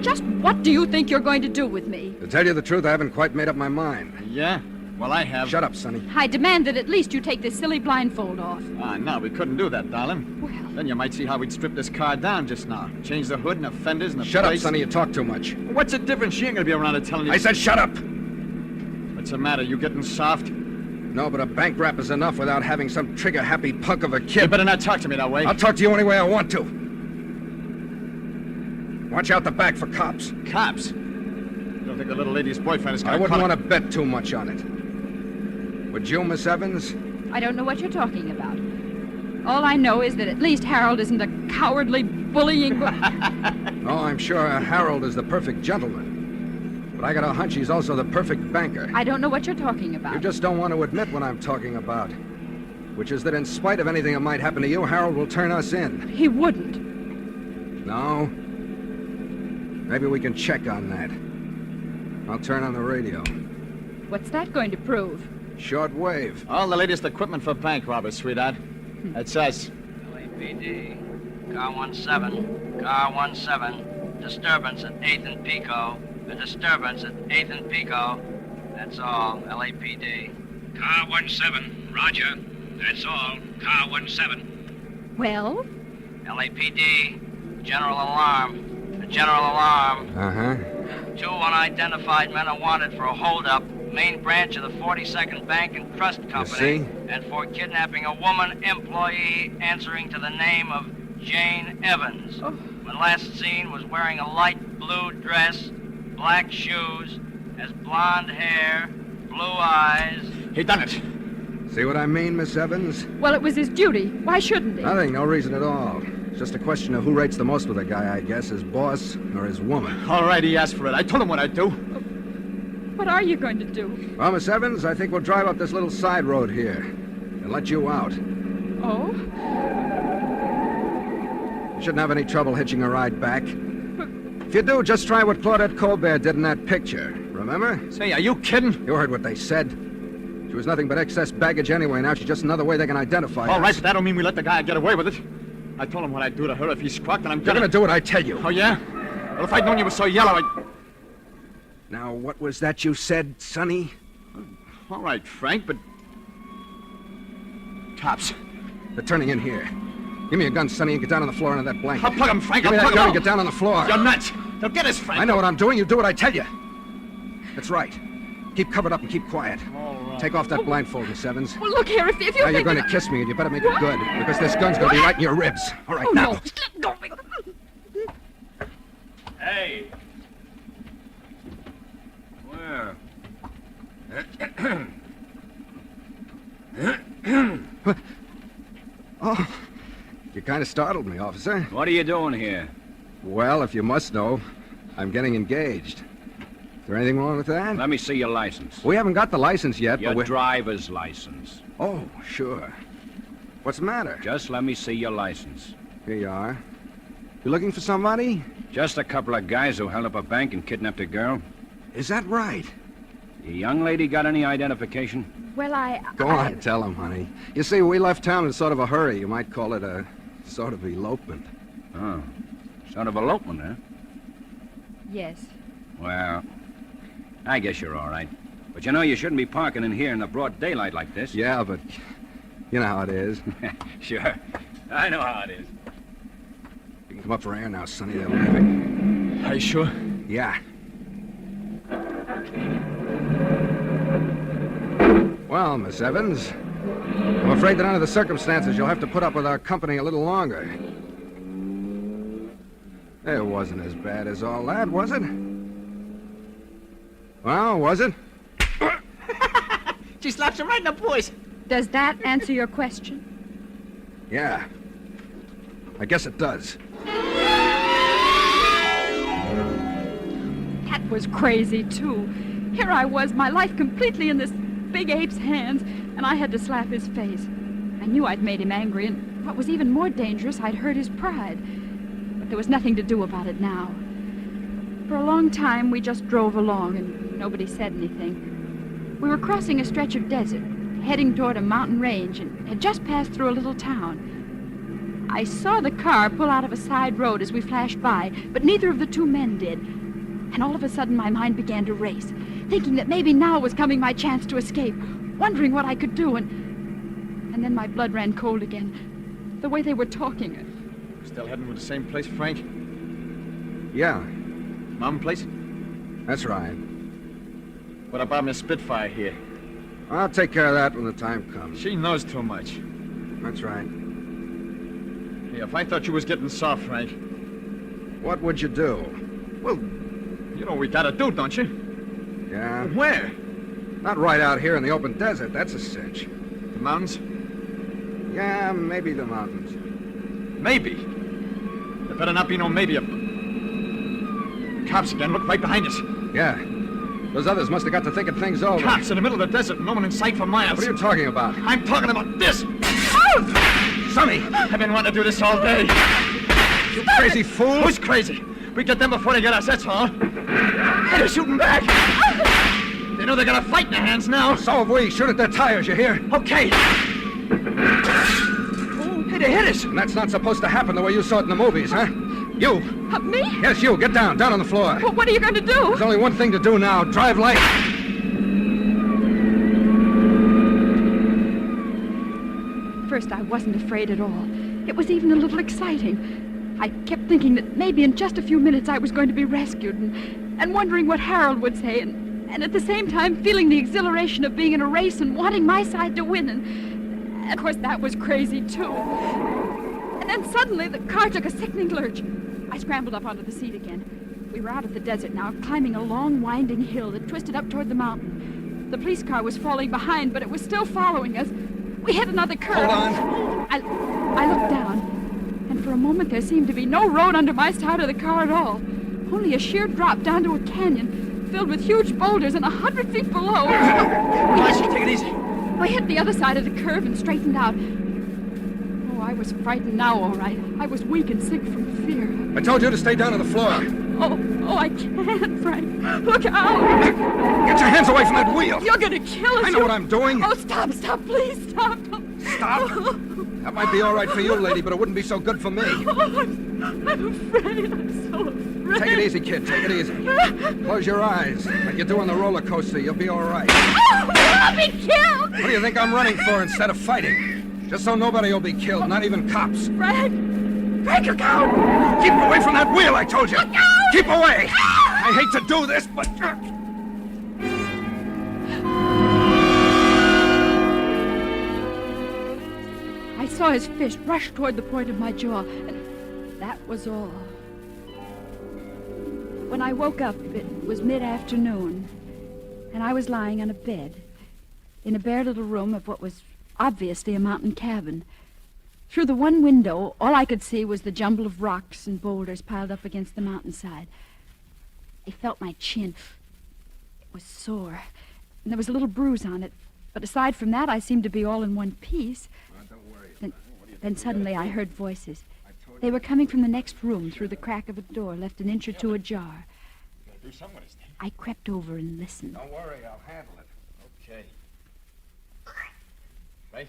S21: Just what do you think you're going to do with me?
S4: To tell you the truth, I haven't quite made up my mind.
S10: Yeah? Well, I have.
S4: Shut up, Sonny.
S21: I demand that at least you take this silly blindfold off.
S10: No, we couldn't do that, darling.
S21: Well...
S10: Then you might see how we'd strip this car down just now. Change the hood and the fenders and the
S4: Shut
S10: plates.
S4: up, Sonny. You talk too much.
S10: What's the difference? She ain't gonna be around to telling you...
S4: I said shut up!
S10: What's the matter? You getting soft?
S4: No, but a bank rap is enough without having some trigger-happy punk of a kid.
S10: You better not talk to me that way.
S4: I'll talk to you any way I want to. Watch out the back for cops.
S10: Cops? You don't think the little lady's boyfriend is gonna...
S4: I wouldn't want to bet too much on it. Would you, Miss Evans?
S21: I don't know what you're talking about. All I know is that at least Harold isn't a cowardly, bullying...
S4: Oh, I'm sure Harold is the perfect gentleman. But I got a hunch he's also the perfect banker.
S21: I don't know what you're talking about.
S4: You just don't want to admit what I'm talking about. Which is that in spite of anything that might happen to you, Harold will turn us in.
S21: He wouldn't.
S4: No? Maybe we can check on that. I'll turn on the radio.
S21: What's that going to prove?
S4: Short wave.
S10: All the latest equipment for bank robbers, sweetheart. That's us.
S12: LAPD. Car 17. Car 17. Disturbance at 8th and Pico. A disturbance at 8th and Pico. That's all. LAPD.
S13: Car 17. Roger. That's all. Car 17.
S21: Well?
S12: LAPD. General alarm. A general alarm.
S4: Uh-huh.
S12: 2 unidentified men are wanted for a holdup. Main branch of the 42nd Bank and Trust Company. And for kidnapping a woman employee answering to the name of Jane Evans.
S21: Oh.
S12: When last seen was wearing a light blue dress, black shoes, has blonde hair, blue eyes.
S10: He done it.
S4: See what I mean, Miss Evans?
S21: Well, it was his duty. Why shouldn't he?
S4: Nothing, no reason at all. It's just a question of who rates the most with a guy, I guess, his boss or his woman.
S10: All right, he asked for it. I told him what I'd do.
S21: What are you going to do?
S4: Well, Miss Evans, I think we'll drive up this little side road here and let you out.
S21: Oh?
S4: You shouldn't have any trouble hitching a ride back. If you do, just try what Claudette Colbert did in that picture. Remember?
S10: Say, are you kidding?
S4: You heard what they said. She was nothing but excess baggage anyway. Now she's just another way they can identify her.
S10: All right, but that don't mean we let the guy get away with it. I told him what I'd do to her if he squawked, and I'm
S4: You're gonna do what I tell you.
S10: Oh, yeah? Well, if I'd known you were so yellow, I'd...
S4: Now, what was that you said, Sonny?
S10: All right, Frank, but... Cops.
S4: They're turning in here. Give me a gun, Sonny, and get down on the floor under that blanket.
S10: I'll plug him, Frank.
S4: Give me
S10: I'll
S4: that
S10: plug
S4: gun
S10: him.
S4: and get down on the floor.
S10: You're nuts. They'll get us, Frank.
S4: I know what I'm doing. You do what I tell you. That's right. Keep covered up and keep quiet.
S10: All right.
S4: Take off that blindfold, Miss Evans.
S21: Well, look here, if you
S4: Now you're
S21: think
S4: going
S21: that...
S4: to kiss me, and you better make it good, because this gun's going to be right in your ribs. All right,
S21: Oh,
S4: now.
S21: no. Go.
S23: Hey. Where?
S4: Oh, you kind of startled me, officer.
S23: What are you doing here?
S4: Well, if you must know, I'm getting engaged. Is there anything wrong with that?
S23: Let me see your license.
S4: We haven't got the license yet,
S23: Your
S4: but we're...
S23: driver's license.
S4: Oh, sure. What's the matter?
S23: Just let me see your license.
S4: Here you are. You looking for somebody?
S23: Just a couple of guys who held up a bank and kidnapped a girl.
S4: Is that right?
S23: The young lady got any identification?
S21: Well,
S4: Go on, tell him, honey. You see, we left town in sort of a hurry. You might call it a sort of elopement.
S23: Oh, sort of elopement, huh?
S21: Yes.
S23: Well, I guess you're all right. But you know, you shouldn't be parking in here in the broad daylight like this.
S4: Yeah, but you know how it is.
S23: Sure. I know how it is.
S4: You can come up for air now, Sonny. They'll leave it.
S10: Are you sure?
S4: Yeah. Well, Miss Evans, I'm afraid that under the circumstances, you'll have to put up with our company a little longer. It wasn't as bad as all that, was it? Well, was it?
S10: She slaps him right in the voice.
S21: Does that answer your question?
S4: Yeah. I guess it does.
S21: That was crazy, too. Here I was, my life completely in this big ape's hands, and I had to slap his face. I knew I'd made him angry, and what was even more dangerous, I'd hurt his pride. But there was nothing to do about it now. For a long time, we just drove along, and nobody said anything. We were crossing a stretch of desert, heading toward a mountain range, and had just passed through a little town. I saw the car pull out of a side road as we flashed by, but neither of the two men did. And all of a sudden, my mind began to race. thinking that maybe now was coming my chance to escape, wondering what I could do, and then my blood ran cold again. The way they were talking.
S10: Still heading for the same place, Frank?
S4: Yeah.
S10: Mom place?
S4: That's right.
S10: What about Miss Spitfire here?
S4: I'll take care of that when the time comes.
S10: She knows too much.
S4: That's right.
S10: Hey, if I thought you was getting soft, Frank.
S4: What would you do?
S10: Well, you know what we gotta do, don't you?
S4: Yeah?
S10: Where?
S4: Not right out here in the open desert. That's a cinch.
S10: The mountains?
S4: Yeah, maybe the mountains.
S10: Maybe? There better not be no maybe. Cops again. Look right behind us.
S4: Yeah. Those others must have got to thinking things over.
S10: Cops in the middle of the desert. No one in sight for miles.
S4: What are you talking about?
S10: I'm talking about this. Sonny! I've been wanting to do this all day.
S4: You crazy fool!
S10: Who's crazy? We get them before they get us, that's all. Hey, they're shooting back. They know they got a fight in their hands now.
S4: So have we. Shoot at their tires, you hear?
S10: Okay. Oh, hey, they hit us.
S4: And that's not supposed to happen the way you saw it in the movies, huh? You.
S21: Me?
S4: Yes, you. Get down on the floor.
S21: Well, what are you going to do?
S4: There's only one thing to do now. Drive light.
S21: First, I wasn't afraid at all. It was even a little exciting. I kept thinking that maybe in just a few minutes I was going to be rescued and wondering what Harold would say and at the same time feeling the exhilaration of being in a race and wanting my side to win. And of course, that was crazy, too. And then suddenly the car took a sickening lurch. I scrambled up onto the seat again. We were out of the desert now, climbing a long, winding hill that twisted up toward the mountain. The police car was falling behind, but it was still following us. We hit another curve.
S4: Hold on.
S21: I looked down, and for a moment there seemed to be no road under my side of the car at all. Only a sheer drop down to a canyon filled with huge boulders and 100 feet below.
S10: Take it easy.
S21: We hit the other side of the curve and straightened out. Oh, I was frightened now, all right. I was weak and sick from fear.
S4: I told you to stay down on the floor.
S21: Oh, I can't, Frank. Look out.
S4: Get your hands away from that wheel.
S21: You're going to kill us.
S4: I know what I'm doing.
S21: Oh, stop, please, stop.
S4: Stop? That might be all right for you, lady, but it wouldn't be so good for me.
S21: Oh, I'm afraid. I'm so afraid.
S4: Take it easy, kid. Take it easy. Close your eyes. Like you do on the roller coaster. You'll be all right.
S21: Oh, I'll be killed.
S4: What do you think I'm running for instead of fighting? Just so nobody will be killed, not even cops.
S21: Frank, look out.
S4: Keep away from that wheel, I told you.
S21: Look out.
S4: Keep away. I hate to do this, but...
S21: I saw his fist rush toward the point of my jaw, and that was all. When I woke up, it was mid-afternoon, and I was lying on a bed in a bare little room of what was obviously a mountain cabin. Through the one window, all I could see was the jumble of rocks and boulders piled up against the mountainside. I felt my chin. It was sore, and there was a little bruise on it, but aside from that, I seemed to be all in one piece. Then suddenly I heard voices. They were coming from the next room through the crack of a door left an inch or two ajar. I crept over and listened.
S4: Don't worry, I'll handle it.
S10: Okay. Right?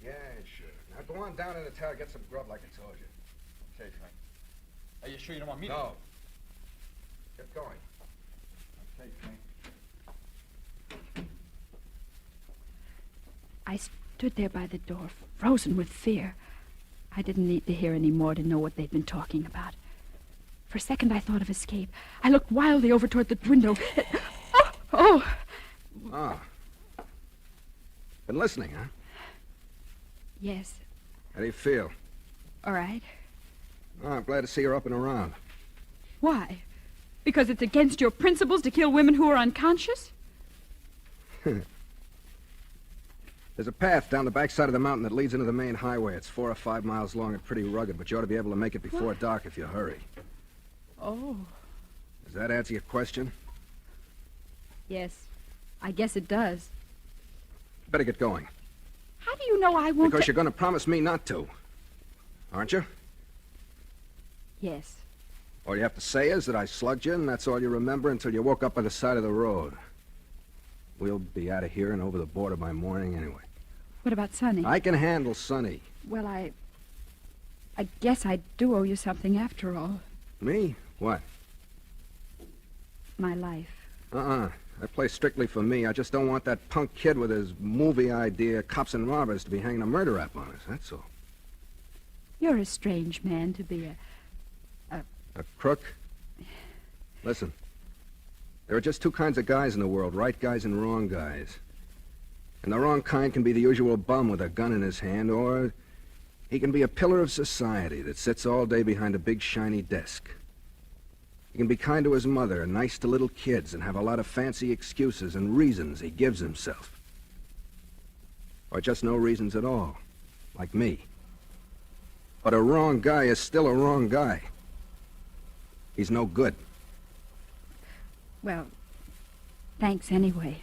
S4: Yeah, sure. Now go on down in the tower, get some grub like I told you.
S10: Okay, Frank. Are you sure you don't want me to?
S4: No. Get going.
S10: Okay, Frank.
S21: I stood there by the door, frozen with fear. I didn't need to hear any more to know what they'd been talking about. For a second, I thought of escape. I looked wildly over toward the window. Oh!
S4: Been listening, huh?
S21: Yes.
S4: How do you feel?
S21: All right.
S4: Oh, I'm glad to see you're up and around.
S21: Why? Because it's against your principles to kill women who are unconscious?
S4: There's a path down the backside of the mountain that leads into the main highway. It's 4 or 5 miles long and pretty rugged, but you ought to be able to make it before dark if you hurry.
S21: Oh.
S4: Does that answer your question?
S21: Yes. I guess it does.
S4: Better get going.
S21: How do you know I won't...
S4: Because you're going to promise me not to. Aren't you?
S21: Yes.
S4: All you have to say is that I slugged you, and that's all you remember until you woke up by the side of the road. We'll be out of here and over the border by morning anyway.
S21: What about Sonny?
S4: I can handle Sonny.
S21: Well, I guess I do owe you something after all.
S4: Me? What?
S21: My life.
S4: I play strictly for me. I just don't want that punk kid with his movie idea, Cops and Robbers, to be hanging a murder rap on us, that's all.
S21: You're a strange man to be
S4: A crook? Listen, there are just two kinds of guys in the world, right guys and wrong guys. And the wrong kind can be the usual bum with a gun in his hand, or he can be a pillar of society that sits all day behind a big shiny desk. He can be kind to his mother and nice to little kids and have a lot of fancy excuses and reasons he gives himself. Or just no reasons at all, like me. But a wrong guy is still a wrong guy. He's no good.
S21: Well, thanks anyway.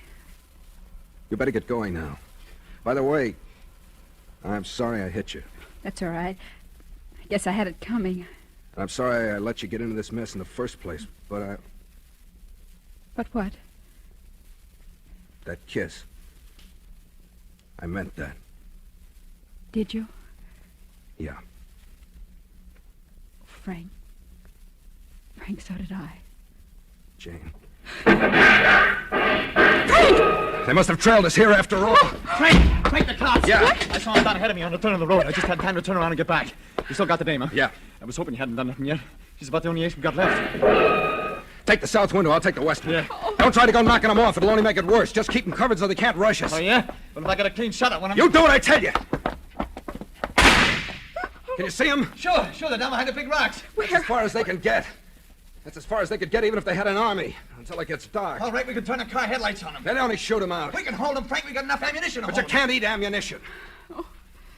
S4: You better get going now. By the way, I'm sorry I hit you.
S21: That's all right. I guess I had it coming.
S4: I'm sorry I let you get into this mess in the first place, but
S21: But what?
S4: that kiss. I meant that.
S21: Did you?
S4: Yeah.
S21: Frank, so did I.
S4: Jane.
S21: Frank!
S4: They must have trailed us here after all.
S10: Frank, the cops!
S4: Yeah.
S10: I saw him down ahead of me on the turn of the road. I just had time to turn around and get back. You still got the dame, huh?
S4: Yeah.
S10: I was hoping you hadn't done nothing yet. She's about the only ace we got left.
S4: Take the south window, I'll take the west one. Yeah. Don't try to go knocking them off, it'll only make it worse. Just keep them covered so they can't rush us.
S10: Oh, yeah? But if I got a clean shot at one of them...
S4: You do what I tell you! Can you see them?
S10: Sure, they're down behind the big rocks.
S4: That's as far as they can get. That's as far as they could get even if they had an army, until it gets dark.
S10: All right, we can turn the car headlights on them.
S4: They'd only shoot them out.
S10: We can hold them, Frank. We got enough ammunition to
S4: But
S10: hold
S4: you can't eat ammunition. Oh.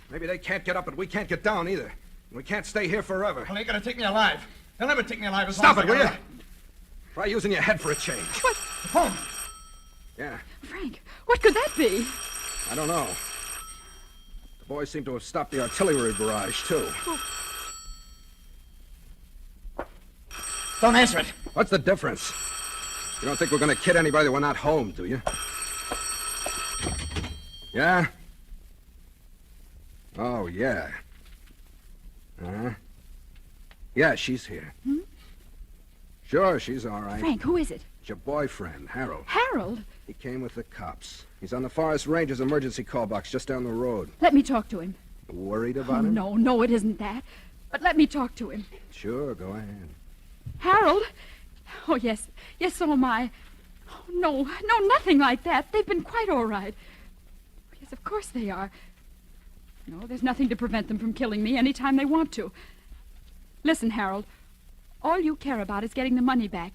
S4: Maybe they can't get up, but we can't get down either. We can't stay here forever.
S10: Well, they ain't gonna take me alive. They'll never take me alive as
S4: Stop
S10: long
S4: it,
S10: as
S4: will you? Try using your head for a change.
S21: What?
S10: The phone.
S4: Yeah.
S21: Frank, what could that be?
S4: I don't know. The boys seem to have stopped the artillery barrage, too.
S21: Oh.
S10: Don't answer it.
S4: What's the difference? You don't think we're going to kid anybody that we're not home, do you? Yeah? Oh, yeah. Uh-huh. Yeah, she's here.
S21: Hmm?
S4: Sure, she's all right.
S21: Frank, who is it?
S4: It's your boyfriend, Harold.
S21: Harold?
S4: He came with the cops. He's on the Forest Ranger's emergency call box just down the road.
S21: Let me talk to him.
S4: Worried about him?
S21: No, it isn't that. But let me talk to him.
S4: Sure, go ahead.
S21: Harold? Oh, yes, so am I. Oh, no, nothing like that. They've been quite all right. Yes, of course they are. No, there's nothing to prevent them from killing me any time they want to. Listen, Harold, all you care about is getting the money back.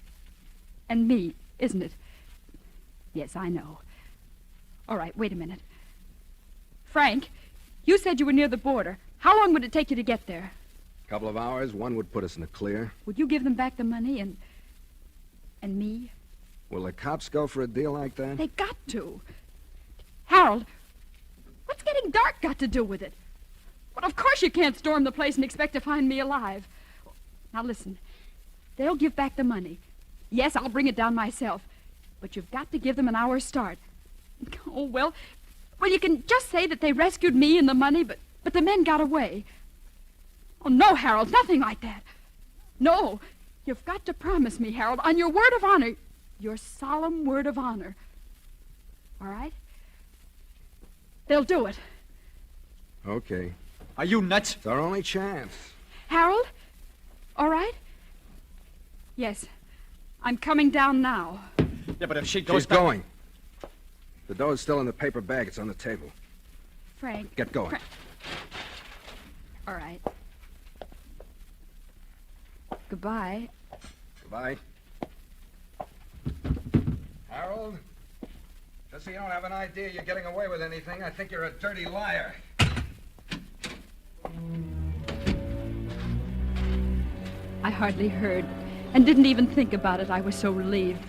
S21: And me, isn't it? Yes, I know. All right, wait a minute. Frank, you said you were near the border. How long would it take you to get there?
S4: Couple of hours, one would put us in the clear.
S21: Would you give them back the money and me?
S4: Will the cops go for a deal like that?
S21: They got to. Harold, what's getting dark got to do with it? Well, of course you can't storm the place and expect to find me alive. Now listen, they'll give back the money. Yes, I'll bring it down myself. But you've got to give them an hour's start. Oh, well, you can just say that they rescued me and the money, but the men got away. Oh, no, Harold, nothing like that. No, you've got to promise me, Harold, on your word of honor, your solemn word of honor. All right? They'll do it.
S4: Okay.
S10: Are you nuts?
S4: It's our only chance.
S21: Harold? All right? Yes. I'm coming down now.
S10: Yeah, but if she goes
S4: She's going. The dough's still in the paper bag. It's on the table.
S21: Frank.
S4: Get going.
S21: All right. Goodbye.
S4: Goodbye. Harold, just so you don't have an idea you're getting away with anything, I think you're a dirty liar.
S21: I hardly heard and didn't even think about it. I was so relieved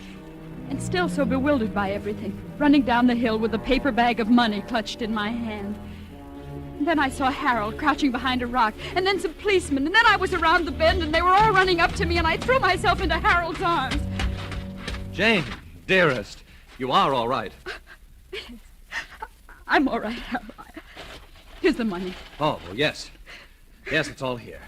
S21: and still so bewildered by everything, running down the hill with a paper bag of money clutched in my hand. And then I saw Harold crouching behind a rock, and then some policemen, and then I was around the bend, and they were all running up to me, and I threw myself into Harold's arms.
S22: Jane, dearest, you are all right.
S21: I'm all right, Harold. Here's the money.
S22: Oh, well, yes. Yes, it's all here.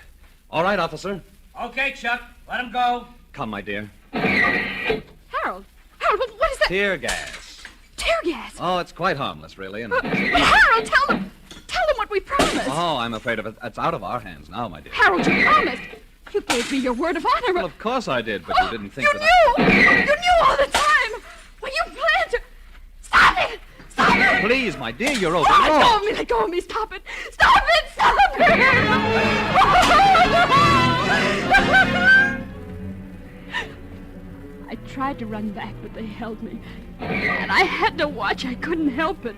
S22: All right, officer.
S6: Okay, Chuck. Let him go.
S22: Come, my dear.
S21: Harold, what is
S22: Tear gas.
S21: Tear gas?
S22: Oh, it's quite harmless, really. And
S21: But Harold, tell them what we promised.
S22: Oh, I'm afraid of it. It's out of our hands now, my dear.
S21: Harold, you promised. You gave me your word of honor.
S22: Well, of course I did, but you didn't think
S21: You
S22: that
S21: knew! You knew all the time! Well, you planned to... Stop it! Stop it!
S22: Please, my dear, you're over.
S21: Let go of me! Let go of me! Stop it! Stop it! Stop it! I tried to run back, but they held me. And I had to watch. I couldn't help it.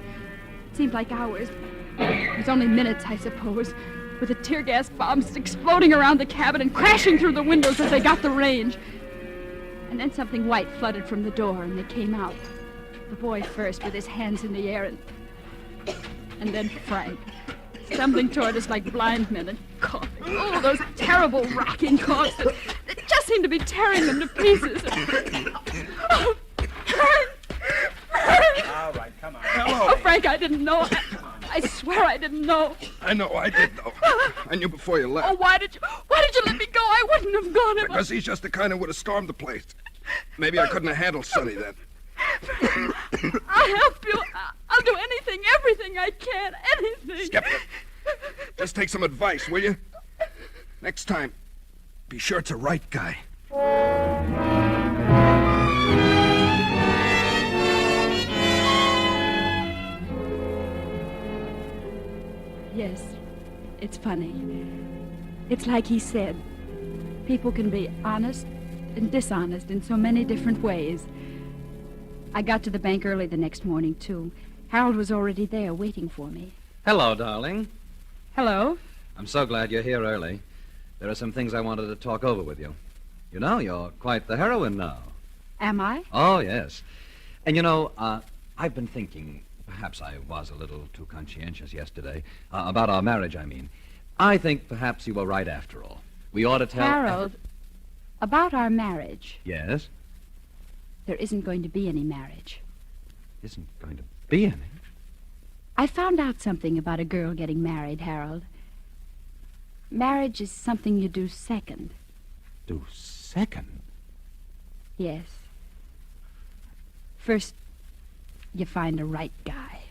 S21: It seemed like hours. It was only minutes, I suppose, with the tear gas bombs exploding around the cabin and crashing through the windows as they got the range. And then something white flooded from the door, and they came out. The boy first, with his hands in the air, and then Frank, stumbling toward us like blind men and coughing. Oh, those terrible rocking coughs that just seemed to be tearing them to pieces. Oh, Frank!
S10: All right, come on.
S21: Hello. Oh, Frank, I didn't know. I swear I didn't know.
S4: I know, I did know. I knew before you left.
S21: Oh, why did you let me go? I wouldn't have gone if
S4: Because he's just the kind who would have stormed the place. Maybe I couldn't have handled Sonny then.
S21: I'll help you. I'll do anything, everything I can, anything.
S4: Skip it. Just take some advice, will you? Next time, be sure it's a right guy.
S21: Yes, it's funny. It's like he said. People can be honest and dishonest in so many different ways. I got to the bank early the next morning, too. Harold was already there waiting for me.
S22: Hello, darling.
S21: Hello?
S22: I'm so glad you're here early. There are some things I wanted to talk over with you. You know, you're quite the heroine now.
S21: Am I?
S22: Oh, yes. And you know, I've been thinking, perhaps I was a little too conscientious yesterday, about our marriage, I mean. I think perhaps you were right after all. We ought to tell...
S21: Harold, about our marriage.
S22: Yes?
S21: There isn't going to be any marriage.
S22: Isn't going to be any?
S21: I found out something about a girl getting married, Harold. Marriage is something you do second.
S22: Do second?
S21: Yes. First, you find a right guy.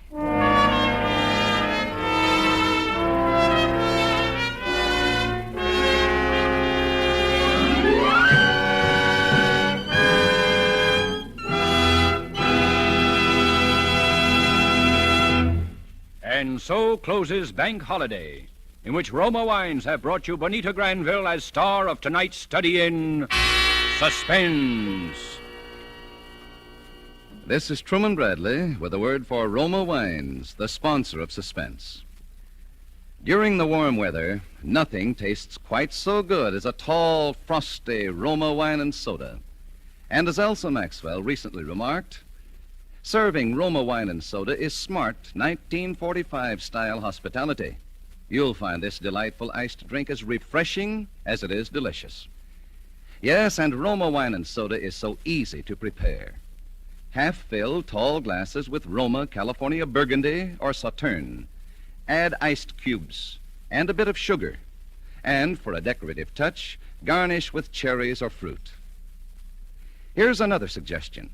S11: And so closes Bank Holiday, in which Roma Wines have brought you Bonita Granville as star of tonight's study in Suspense.
S15: This is Truman Bradley with a word for Roma Wines, the sponsor of Suspense. During the warm weather, nothing tastes quite so good as a tall, frosty Roma wine and soda. And as Elsa Maxwell recently remarked, serving Roma wine and soda is smart 1945-style hospitality. You'll find this delightful iced drink as refreshing as it is delicious. Yes, and Roma wine and soda is so easy to prepare. Half-filled tall glasses with Roma California Burgundy or Sauterne. Add iced cubes and a bit of sugar. And for a decorative touch, garnish with cherries or fruit. Here's another suggestion.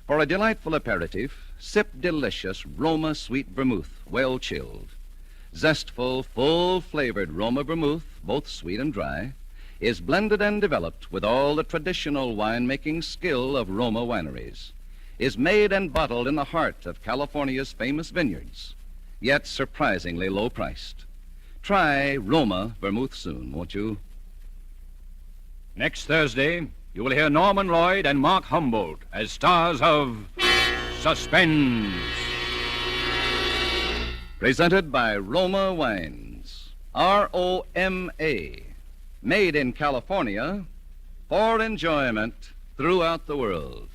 S15: For a delightful aperitif, sip delicious Roma sweet vermouth, well chilled. Zestful, full-flavored Roma vermouth, both sweet and dry, is blended and developed with all the traditional winemaking skill of Roma wineries, is made and bottled in the heart of California's famous vineyards, yet surprisingly low-priced. Try Roma vermouth soon, won't you?
S11: Next Thursday, you will hear Norman Lloyd and Mark Humboldt as stars of Suspense.
S15: Presented by Roma Wines. R-O-M-A. Made in California for enjoyment throughout the world.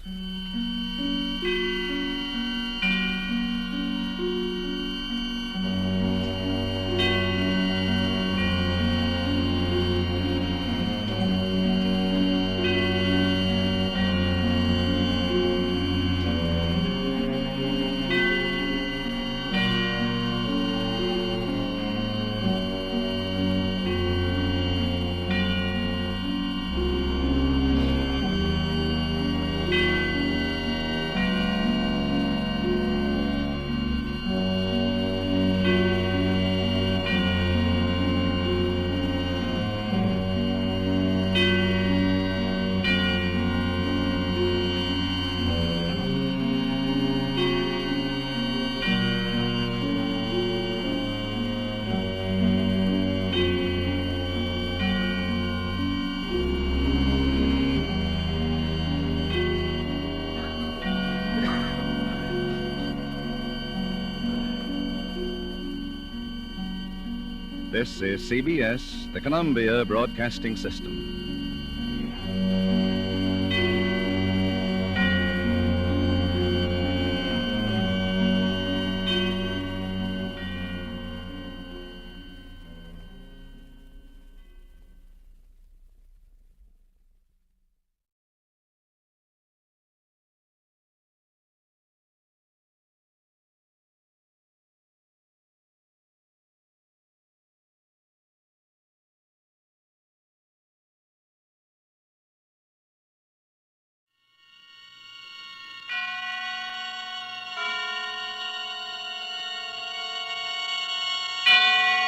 S15: This is CBS, the Columbia Broadcasting System.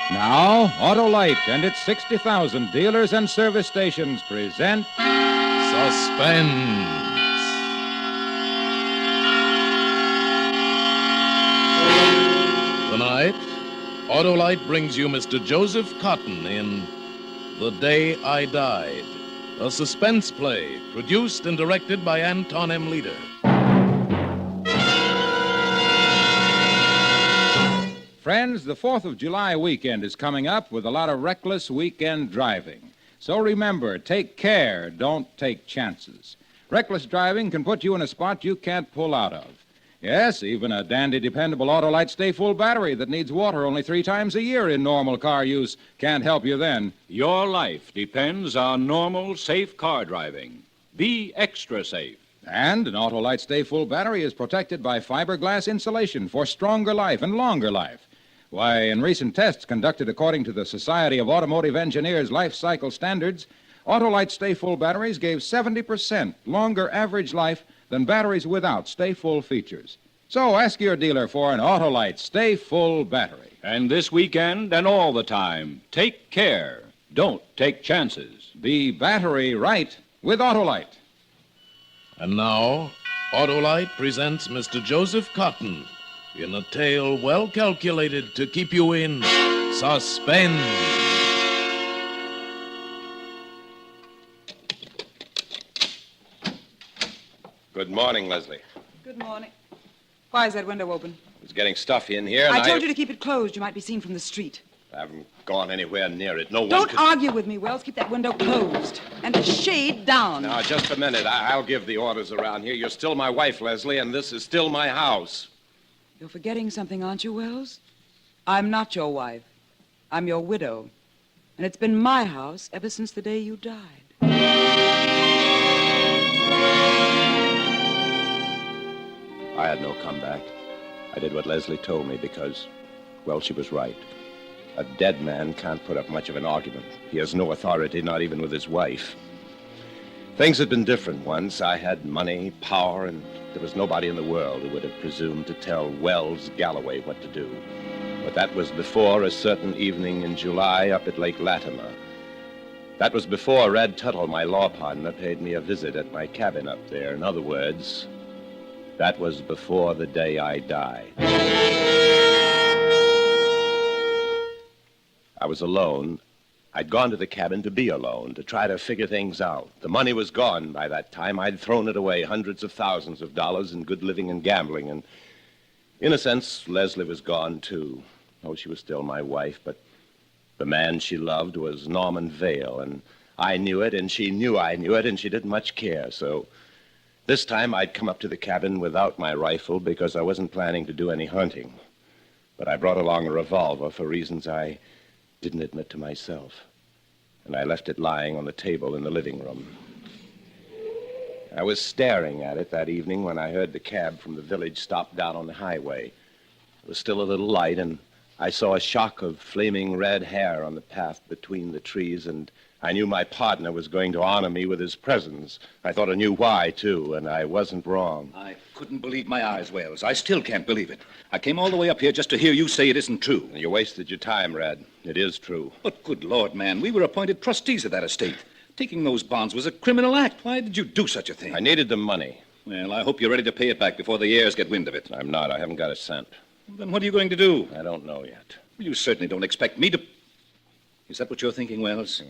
S14: Now, Autolite and its 60,000 dealers and service stations present
S6: Suspense. Tonight, Autolite brings you Mr. Joseph Cotton in The Day I Died, a suspense play produced and directed by Anton M. Leader.
S14: Friends, the 4th of July weekend is coming up with a lot of reckless weekend driving. So remember, take care, don't take chances. Reckless driving can put you in a spot you can't pull out of. Yes, even a dandy, dependable Autolite Stay Full battery that needs water only 3 times a year in normal car use can't help you then.
S11: Your life depends on normal, safe car driving. Be extra safe.
S14: And an Autolite Stay Full battery is protected by fiberglass insulation for stronger life and longer life. Why, in recent tests conducted according to the Society of Automotive Engineers life cycle standards, Autolite Stay Full batteries gave 70% longer average life than batteries without Stay Full features. So ask your dealer for an Autolite Stay Full battery.
S11: And this weekend and all the time, take care. Don't take chances.
S14: Be battery right with Autolite.
S6: And now, Autolite presents Mr. Joseph Cotton in a tale well calculated to keep you in suspense.
S16: Good morning, Leslie.
S17: Good morning. Why is that window open?
S16: It's getting stuffy in here, and
S17: I told you to keep it closed. You might be seen from the street.
S16: I haven't gone anywhere near it. No one
S17: Don't
S16: could...
S17: argue with me, Wells. Keep that window closed. And the shade down.
S16: Now, just a minute. I'll give the orders around here. You're still my wife, Leslie, and this is still my house.
S17: You're forgetting something, aren't you, Wells? I'm not your wife. I'm your widow. And it's been my house ever since the day you died.
S16: I had no comeback. I did what Leslie told me because, well, she was right. A dead man can't put up much of an argument. He has no authority, not even with his wife. Things had been different once. I had money, power, and there was nobody in the world who would have presumed to tell Wells Galloway what to do. But that was before a certain evening in July up at Lake Latimer. That was before Red Tuttle, my law partner, paid me a visit at my cabin up there. In other words, that was before the day I died. I was alone. I'd gone to the cabin to be alone, to try to figure things out. The money was gone by that time. I'd thrown it away, hundreds of thousands of dollars in good living and gambling. And in a sense, Leslie was gone, too. Oh, she was still my wife, but the man she loved was Norman Vail. And I knew it, and she knew I knew it, and she didn't much care. So this time I'd come up to the cabin without my rifle because I wasn't planning to do any hunting. But I brought along a revolver for reasons I didn't admit to myself. And I left it lying on the table in the living room. I was staring at it that evening when I heard the cab from the village stop down on the highway. It was still a little light, and I saw a shock of flaming red hair on the path between the trees, and I knew my partner was going to honor me with his presence. I thought I knew why, too, and I wasn't wrong.
S19: I couldn't believe my eyes, Wells. I still can't believe it. I came all the way up here just to hear you say it isn't true.
S16: You wasted your time, Red. It is true.
S19: But good Lord, man, we were appointed trustees of that estate. Taking those bonds was a criminal act. Why did you do such a thing?
S16: I needed the money.
S19: Well, I hope you're ready to pay it back before the heirs get wind of it.
S16: I'm not. I haven't got a cent.
S19: Then what are you going to do?
S16: I don't know yet.
S19: You certainly don't expect me to... Is that what you're thinking, Wells?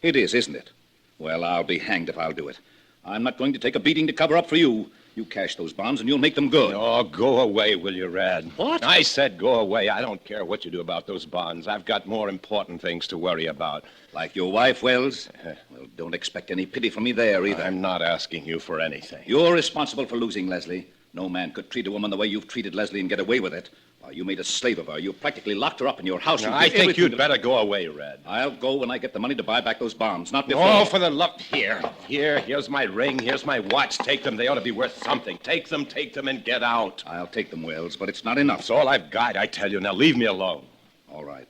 S19: It is, isn't it? Well, I'll be hanged if I'll do it. I'm not going to take a beating to cover up for you. You cash those bonds and you'll make them good.
S16: Oh, go away, will you, Rad?
S19: What?
S16: I said go away. I don't care what you do about those bonds. I've got more important things to worry about.
S19: Like your wife, Wells? Well, don't expect any pity from me there, either.
S16: I'm not asking you for anything.
S19: You're responsible for losing Leslie. No man could treat a woman the way you've treated Leslie and get away with it. Why, you made a slave of her. You practically locked her up in your house.
S16: Now, I think you'd better go away, Red.
S19: I'll go when I get the money to buy back those bonds, not before.
S16: Oh, for the love... Here's my ring. Here's my watch. Take them. They ought to be worth something. Take them, and get out.
S19: I'll take them, Wells, but it's not enough.
S16: It's all I've got, I tell you. Now, leave me alone.
S19: All right.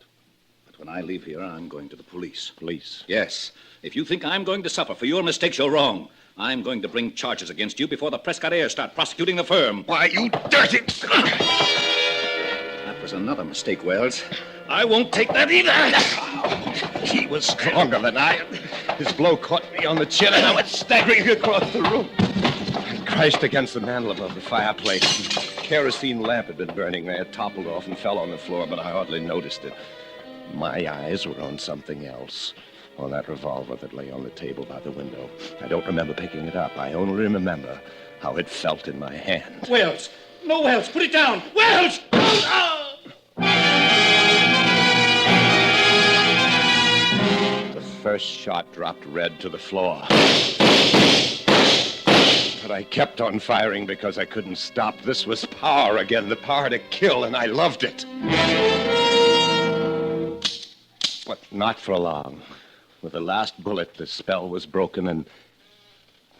S19: But when I leave here, I'm going to the police.
S16: Police?
S19: Yes. If you think I'm going to suffer for your mistakes, you're wrong. I'm going to bring charges against you before the Prescott heirs start prosecuting the firm.
S16: Why, you dirty...
S19: That was another mistake, Wells. I won't take that either.
S16: He was stronger than I. His blow caught me on the chin, and I went staggering across the room. I crashed against the mantel above the fireplace. The kerosene lamp had been burning there. It toppled off and fell on the floor, but I hardly noticed it. My eyes were on something else. On that revolver that lay on the table by the window. I don't remember picking it up. I only remember how it felt in my hand.
S19: Wells! No, Wells! Put it down! Wells!
S16: The first shot dropped Red to the floor. But I kept on firing because I couldn't stop. This was power again, the power to kill, and I loved it. But not for long. With the last bullet, the spell was broken, and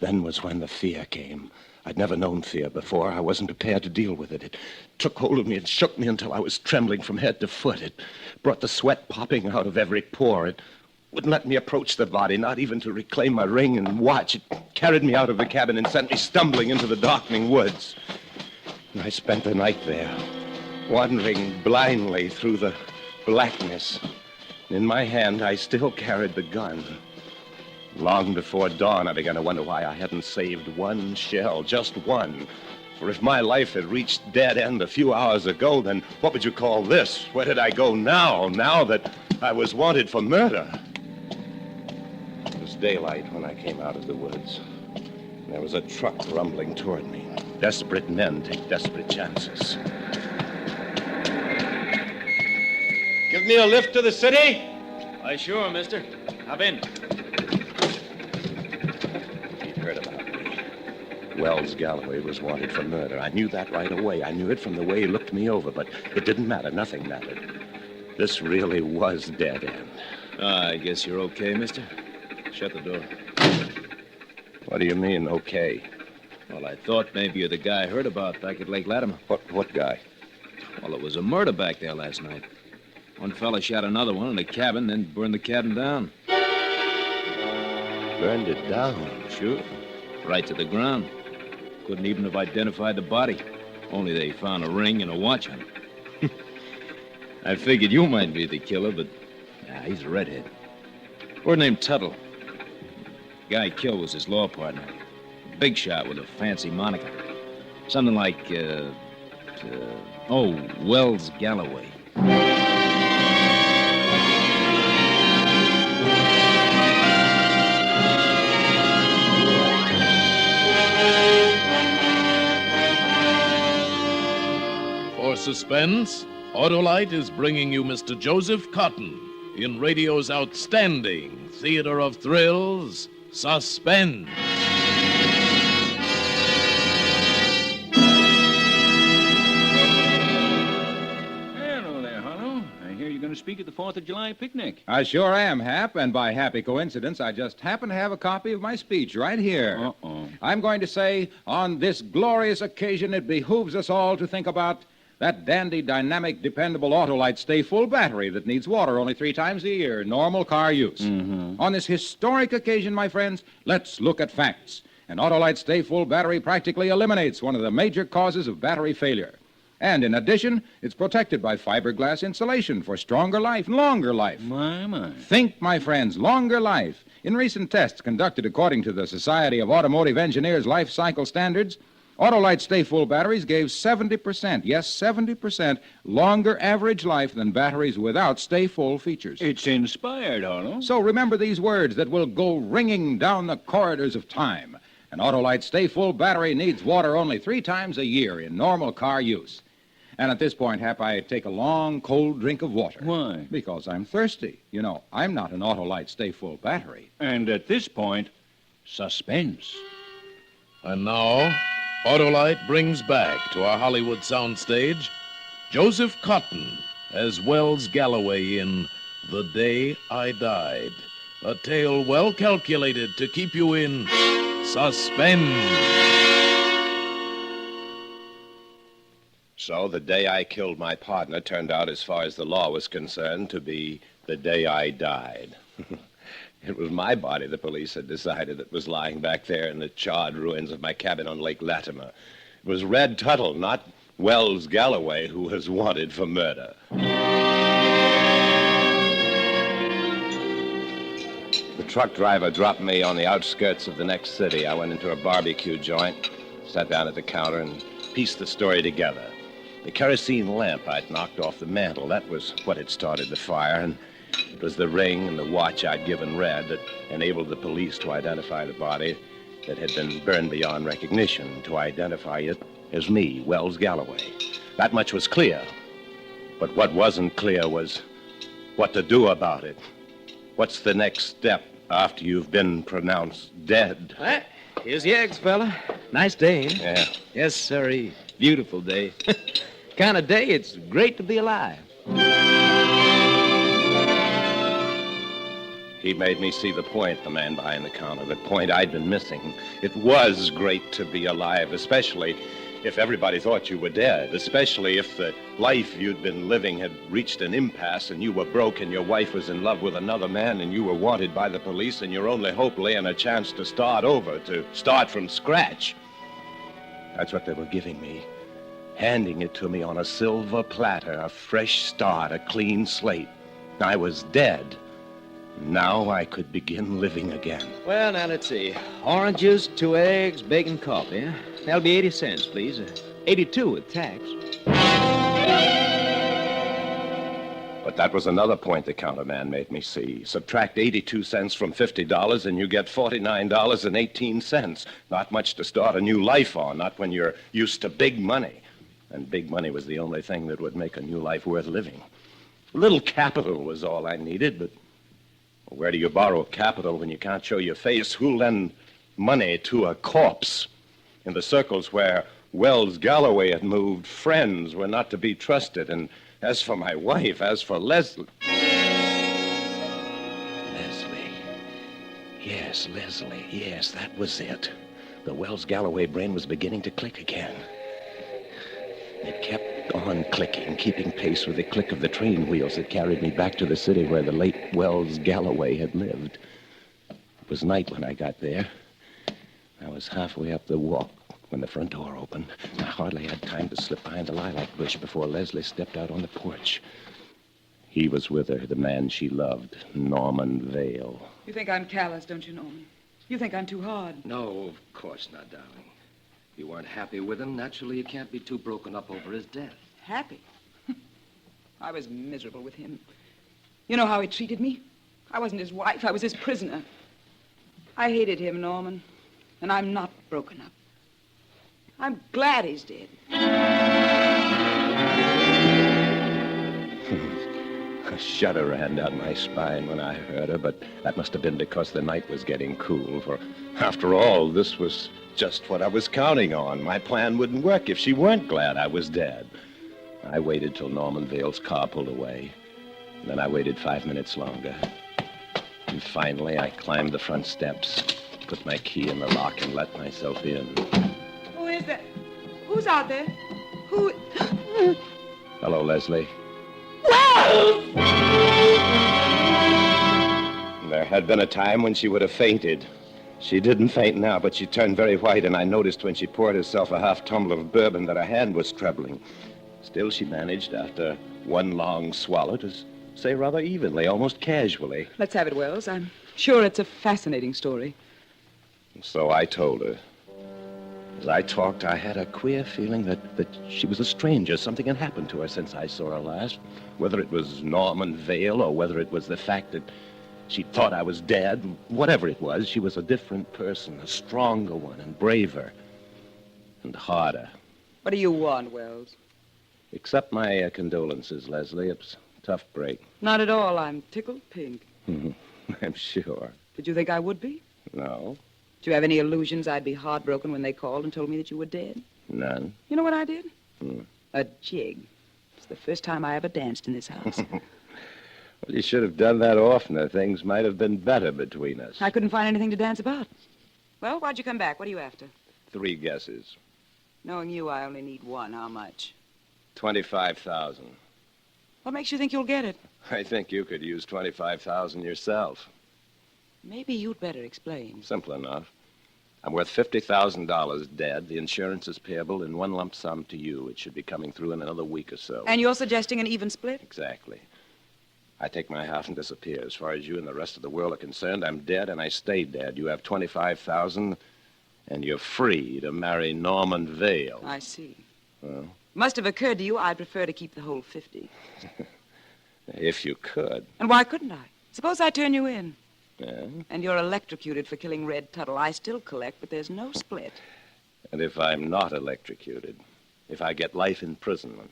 S16: then was when the fear came. I'd never known fear before. I wasn't prepared to deal with it. It took hold of me and shook me until I was trembling from head to foot. It brought the sweat popping out of every pore. It wouldn't let me approach the body, not even to reclaim my ring and watch. It carried me out of the cabin and sent me stumbling into the darkening woods. And I spent the night there, wandering blindly through the blackness. In my hand, I still carried the gun. Long before dawn, I began to wonder why I hadn't saved one shell, just one. For if my life had reached dead end a few hours ago, then what would you call this? Where did I go now that I was wanted for murder? It was daylight when I came out of the woods. There was a truck rumbling toward me. Desperate men take desperate chances. Give me a lift to the city?
S18: Why, sure, mister. Hop in.
S16: He'd heard about me. Wells Galloway was wanted for murder. I knew that right away. I knew it from the way he looked me over, but it didn't matter. Nothing mattered. This really was dead end.
S18: I guess you're okay, mister. Shut the door.
S16: What do you mean, okay?
S18: Well, I thought maybe you're the guy I heard about back at Lake Latimer.
S16: What guy?
S18: Well, it was a murder back there last night. One fella shot another one in a cabin, then burned the cabin down.
S16: Burned it down?
S18: Sure. Right to the ground. Couldn't even have identified the body. Only they found a ring and a watch on it. I figured you might be the killer, but he's a redhead. Word named Tuttle. The guy he killed was his law partner. A big shot with a fancy moniker. Something like, Wells Galloway.
S6: For suspense, Autolite is bringing you Mr. Joseph Cotton in radio's outstanding theater of thrills, Suspense.
S3: Hello there, Harlow. I hear you're going to speak at the 4th of July picnic.
S14: I sure am, Hap, and by happy coincidence, I just happen to have a copy of my speech right here.
S3: Uh-oh.
S14: I'm going to say, on this glorious occasion, it behooves us all to think about that dandy, dynamic, dependable Autolite Stay Full battery that needs water only 3 times a year, normal car use.
S3: Mm-hmm.
S14: On this historic occasion, my friends, let's look at facts. An Autolite Stay Full battery practically eliminates one of the major causes of battery failure. And in addition, it's protected by fiberglass insulation for stronger life and longer life.
S3: My.
S14: Think, my friends, longer life. In recent tests conducted according to the Society of Automotive Engineers Life Cycle Standards, Autolite Stay Full batteries gave 70%, yes, 70% longer average life than batteries without Stay Full features.
S3: It's inspired, Harlow.
S14: So remember these words that will go ringing down the corridors of time. An Autolite Stay Full battery needs water only 3 times a year in normal car use. And at this point, Hap, I take a long, cold drink of water.
S3: Why?
S14: Because I'm thirsty. You know, I'm not an Autolite Stay Full battery.
S3: And at this point, suspense.
S6: And now, Autolite brings back to our Hollywood soundstage Joseph Cotton as Wells Galloway in The Day I Died, a tale well calculated to keep you in suspense.
S16: So the day I killed my partner turned out, as far as the law was concerned, to be the day I died. It was my body the police had decided that was lying back there in the charred ruins of my cabin on Lake Latimer. It was Red Tuttle, not Wells Galloway, who was wanted for murder. The truck driver dropped me on the outskirts of the next city. I went into a barbecue joint, sat down at the counter, and pieced the story together. The kerosene lamp I'd knocked off the mantel, that was what had started the fire, and it was the ring and the watch I'd given Red that enabled the police to identify the body that had been burned beyond recognition, to identify it as me, Wells Galloway. That much was clear. But what wasn't clear was what to do about it. What's the next step after you've been pronounced dead?
S18: Here's the eggs, fella. Nice day, eh?
S16: Yeah.
S18: Yes, sirree. Beautiful day. Kind of day it's great to be alive.
S16: He made me see the point, the man behind the counter, the point I'd been missing. It was great to be alive, especially if everybody thought you were dead, especially if the life you'd been living had reached an impasse and you were broke and your wife was in love with another man and you were wanted by the police and your only hope lay in a chance to start over, to start from scratch. That's what they were giving me, handing it to me on a silver platter, a fresh start, a clean slate. I was dead. Now I could begin living again.
S18: Well, now, let's see. Orange juice, 2 eggs, bacon, coffee, eh? That'll be 80 cents, please. 82 with tax.
S16: But that was another point the counterman made me see. Subtract 82 cents from $50 and you get $49.18. Not much to start a new life on, not when you're used to big money. And big money was the only thing that would make a new life worth living. A little capital was all I needed, but where do you borrow capital when you can't show your face? Who'll lend money to a corpse? In the circles where Wells Galloway had moved, friends were not to be trusted. And as for my wife, as for Leslie... Leslie. Yes, that was it. The Wells Galloway brain was beginning to click again. It kept on clicking, keeping pace with the click of the train wheels that carried me back to the city where the late Wells Galloway had lived. It was night when I got there. I was halfway up the walk when the front door opened. I hardly had time to slip behind the lilac bush before Leslie stepped out on the porch. He was with her, the man she loved, Norman Vale.
S17: You think I'm callous, don't you, Norman? You think I'm too hard.
S1: No, of course not, darling. If you weren't happy with him, naturally you can't be too broken up over his death.
S17: Happy? I was miserable with him. You know how he treated me? I wasn't his wife. I was his prisoner. I hated him, Norman. And I'm not broken up. I'm glad he's dead.
S16: A shudder ran down my spine when I heard her, but that must have been because the night was getting cool. For after all, this was just what I was counting on. My plan wouldn't work if she weren't glad I was dead. I waited till Norman Vale's car pulled away. And then I waited 5 minutes longer. And finally, I climbed the front steps, put my key in the lock, and let myself in.
S17: Who is that? Who's out there? Who?
S16: Hello, Leslie. There had been a time when she would have fainted. She didn't faint now, but she turned very white, and I noticed when she poured herself a half tumbler of bourbon that her hand was trembling. Still, she managed, after one long swallow, to say rather evenly, almost casually.
S17: Let's have it, Wells. I'm sure it's a fascinating story.
S16: So I told her. As I talked, I had a queer feeling that she was a stranger. Something had happened to her since I saw her last. Whether it was Norman Vale or whether it was the fact that She thought I was dead. Whatever it was, she was a different person, a stronger one, and braver, and harder.
S17: What do you want, Wells?
S16: Accept my condolences, Leslie. It's a tough break.
S17: Not at all. I'm tickled pink.
S16: I'm sure.
S17: Did you think I would be?
S16: No,
S17: Did you have any illusions I'd be heartbroken when they called and told me that you were dead?
S16: none.
S17: You know what I did?
S16: Hmm.
S17: A jig. It's the first time I ever danced in this house.
S16: Well, you should have done that oftener. Things might have been better between us.
S17: I couldn't find anything to dance about. Well, why'd you come back? What are you after?
S16: 3 guesses.
S17: Knowing you, I only need one. How much?
S16: $25,000.
S17: What makes you think you'll get it?
S16: I think you could use $25,000 yourself.
S17: Maybe you'd better explain.
S16: Simple enough. I'm worth $50,000 dead. The insurance is payable in one lump sum to you. It should be coming through in another week or so.
S17: And you're suggesting an even split?
S16: Exactly. I take my half and disappear. As far as you and the rest of the world are concerned, I'm dead and I stay dead. You have $25,000 and you're free to marry Norman Vale.
S17: I see.
S16: Well,
S17: Must have occurred to you I'd prefer to keep the whole 50.
S16: if you could.
S17: And why couldn't I? Suppose I turn you in.
S16: Yeah?
S17: And you're electrocuted for killing Red Tuttle. I still collect, but there's no split.
S16: And if I'm not electrocuted, if I get life imprisonment,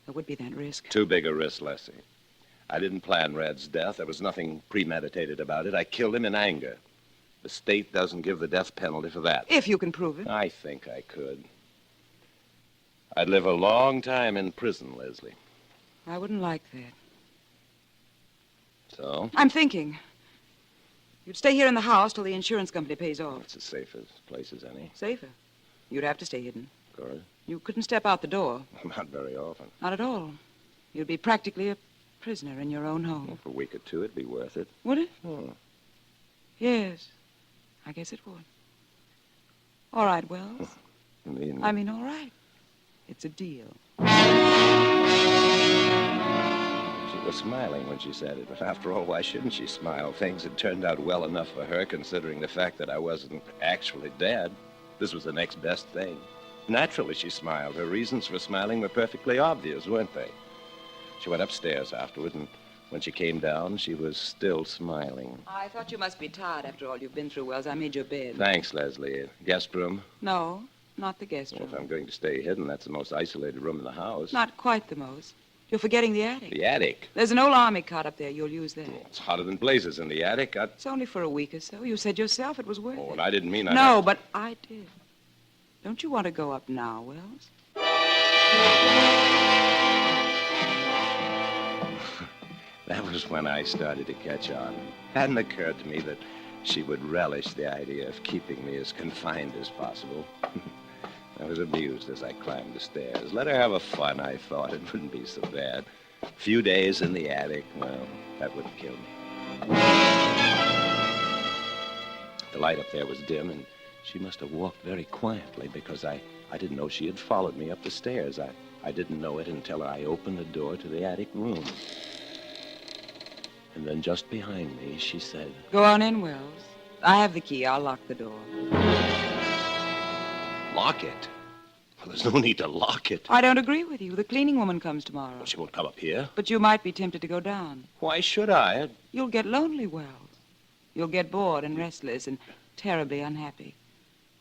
S17: There would be that risk.
S16: too big a risk, Leslie. I didn't plan Red's death. There was nothing premeditated about it. I killed him in anger. The state doesn't give the death penalty for that.
S17: If you can prove it.
S16: I think I could. I'd live a long time in prison, Leslie.
S17: I wouldn't like that.
S16: So?
S17: I'm thinking. You'd stay here in the house till the insurance company pays off.
S16: It's the safest place as any.
S17: Safer. You'd have to stay hidden.
S16: Of course.
S17: You couldn't step out the door.
S16: Not very often.
S17: Not at all. You'd be practically a prisoner in your own home.
S16: Well, for a week or two, it'd be worth it.
S17: Would it?
S16: Oh.
S17: Yes. I guess it would. All right, Wells.
S16: I mean,
S17: all right. It's a deal.
S16: She was smiling when she said it, but after all, why shouldn't she smile? Things had turned out well enough for her, considering the fact that I wasn't actually dead. This was the next best thing. Naturally, she smiled. Her reasons for smiling were perfectly obvious, weren't they? She went upstairs afterward, and when she came down, she was still smiling.
S17: I thought you must be tired after all you've been through, Wells. I made your bed.
S16: Thanks, Leslie. Guest room?
S17: No, not the guest
S16: Well,
S17: room.
S16: if I'm going to stay hidden, that's the most isolated room in the house.
S17: Not quite the most. You're forgetting the attic.
S16: The attic.
S17: There's an old army cot up there. You'll use that.
S16: It's hotter than blazes in the attic.
S17: It's only for a week or so. You said yourself it was worth
S16: Oh,
S17: it.
S16: and I didn't mean
S17: No, but I did. Don't you want to go up now, Wells?
S16: That was when I started to catch on. It hadn't occurred to me that she would relish the idea of keeping me as confined as possible. I was amused as I climbed the stairs. Let her have a fun, I thought. It wouldn't be so bad. A few days in the attic, well, that wouldn't kill me. The light up there was dim, and she must have walked very quietly because I didn't know she had followed me up the stairs. I didn't know it until I opened the door to the attic room. And then just behind me, she said,
S17: Go on in, Wells. I have the key. I'll lock the door.
S16: Lock it? Well, there's no need to lock it.
S17: I don't agree with you. The cleaning woman comes tomorrow.
S16: Well, she won't come up here.
S17: But you might be tempted to go down.
S16: Why should I?
S17: You'll get lonely, Wells. You'll get bored and restless and terribly unhappy.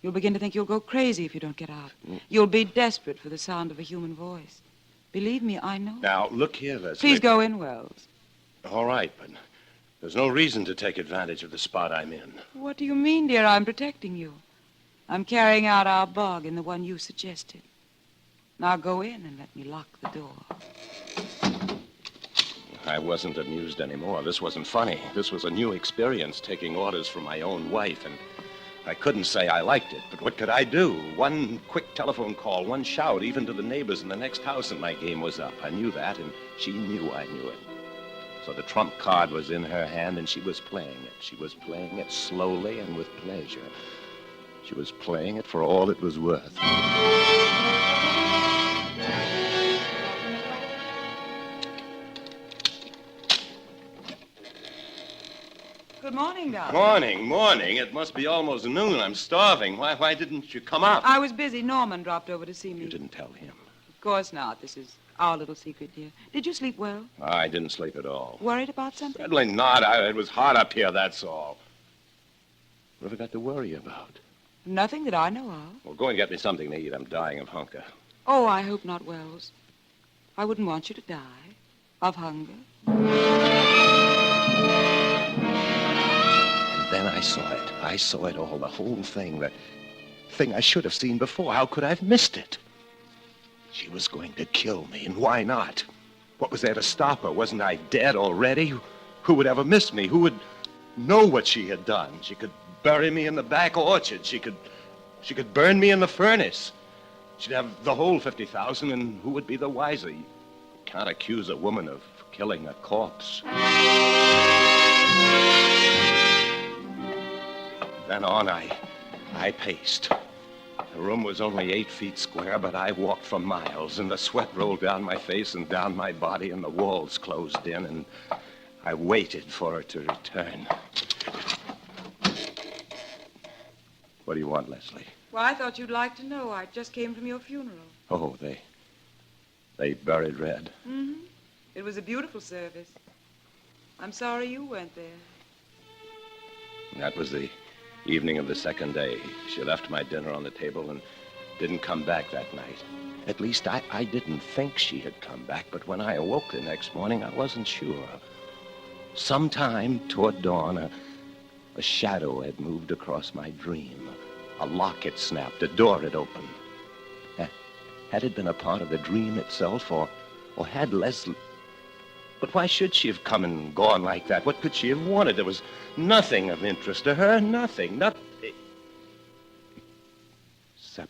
S17: You'll begin to think you'll go crazy if you don't get out. You'll be desperate for the sound of a human voice. Believe me, I know.
S16: Now, look here, Leslie.
S17: Please go in, Wells.
S16: All right, but there's no reason to take advantage of the spot I'm in.
S17: What do you mean, dear? I'm protecting you. I'm carrying out our bargain, the one you suggested. Now go in and let me lock the door.
S16: I wasn't amused anymore. This wasn't funny. This was a new experience, taking orders from my own wife, and I couldn't say I liked it, but what could I do? One quick telephone call, one shout, even to the neighbors in the next house, and my game was up. I knew that, and she knew I knew it. So the trump card was in her hand, and she was playing it. She was playing it slowly and with pleasure. She was playing it for all it was worth.
S17: Good morning, darling.
S16: Morning. It must be almost noon. I'm starving. Why didn't you come up?
S17: I was busy. Norman dropped over to see me.
S16: You didn't tell him.
S17: Of course not. This is Our little secret, dear. Did you sleep well?
S16: I didn't sleep at all.
S17: Worried about something?
S16: Certainly not. It was hot up here, that's all. What have I got to worry about?
S17: Nothing that I know of.
S16: Well, go and get me something to eat. I'm dying of hunger.
S17: Oh, I hope not, Wells. I wouldn't want you to die of hunger.
S16: And then I saw it. I saw it all, the whole thing, that thing I should have seen before. How could I have missed it? She was going to kill me, and why not? What was there to stop her? Wasn't I dead already? Who would ever miss me? Who would know what she had done? She could bury me in the back orchard. She could burn me in the furnace. She'd have the whole 50,000, and who would be the wiser? You can't accuse a woman of killing a corpse. Then on I paced. The room was only 8 feet square, but I walked for miles, and the sweat rolled down my face and down my body, and the walls closed in, and I waited for her to return. What do you want, Leslie?
S17: Well, I thought you'd like to know. I just came from your funeral.
S16: Oh, they buried Red.
S17: Mm-hmm. It was a beautiful service. I'm sorry you weren't there.
S16: That was the evening of the second day. She left my dinner on the table and didn't come back that night. At least I didn't think she had come back, but when I awoke the next morning, I wasn't sure. Sometime toward dawn, a shadow had moved across my dream. A lock had snapped, a door had opened. Had it been a part of the dream itself, or had Leslie... But why should she have come and gone like that? What could she have wanted? There was nothing of interest to her, nothing. Except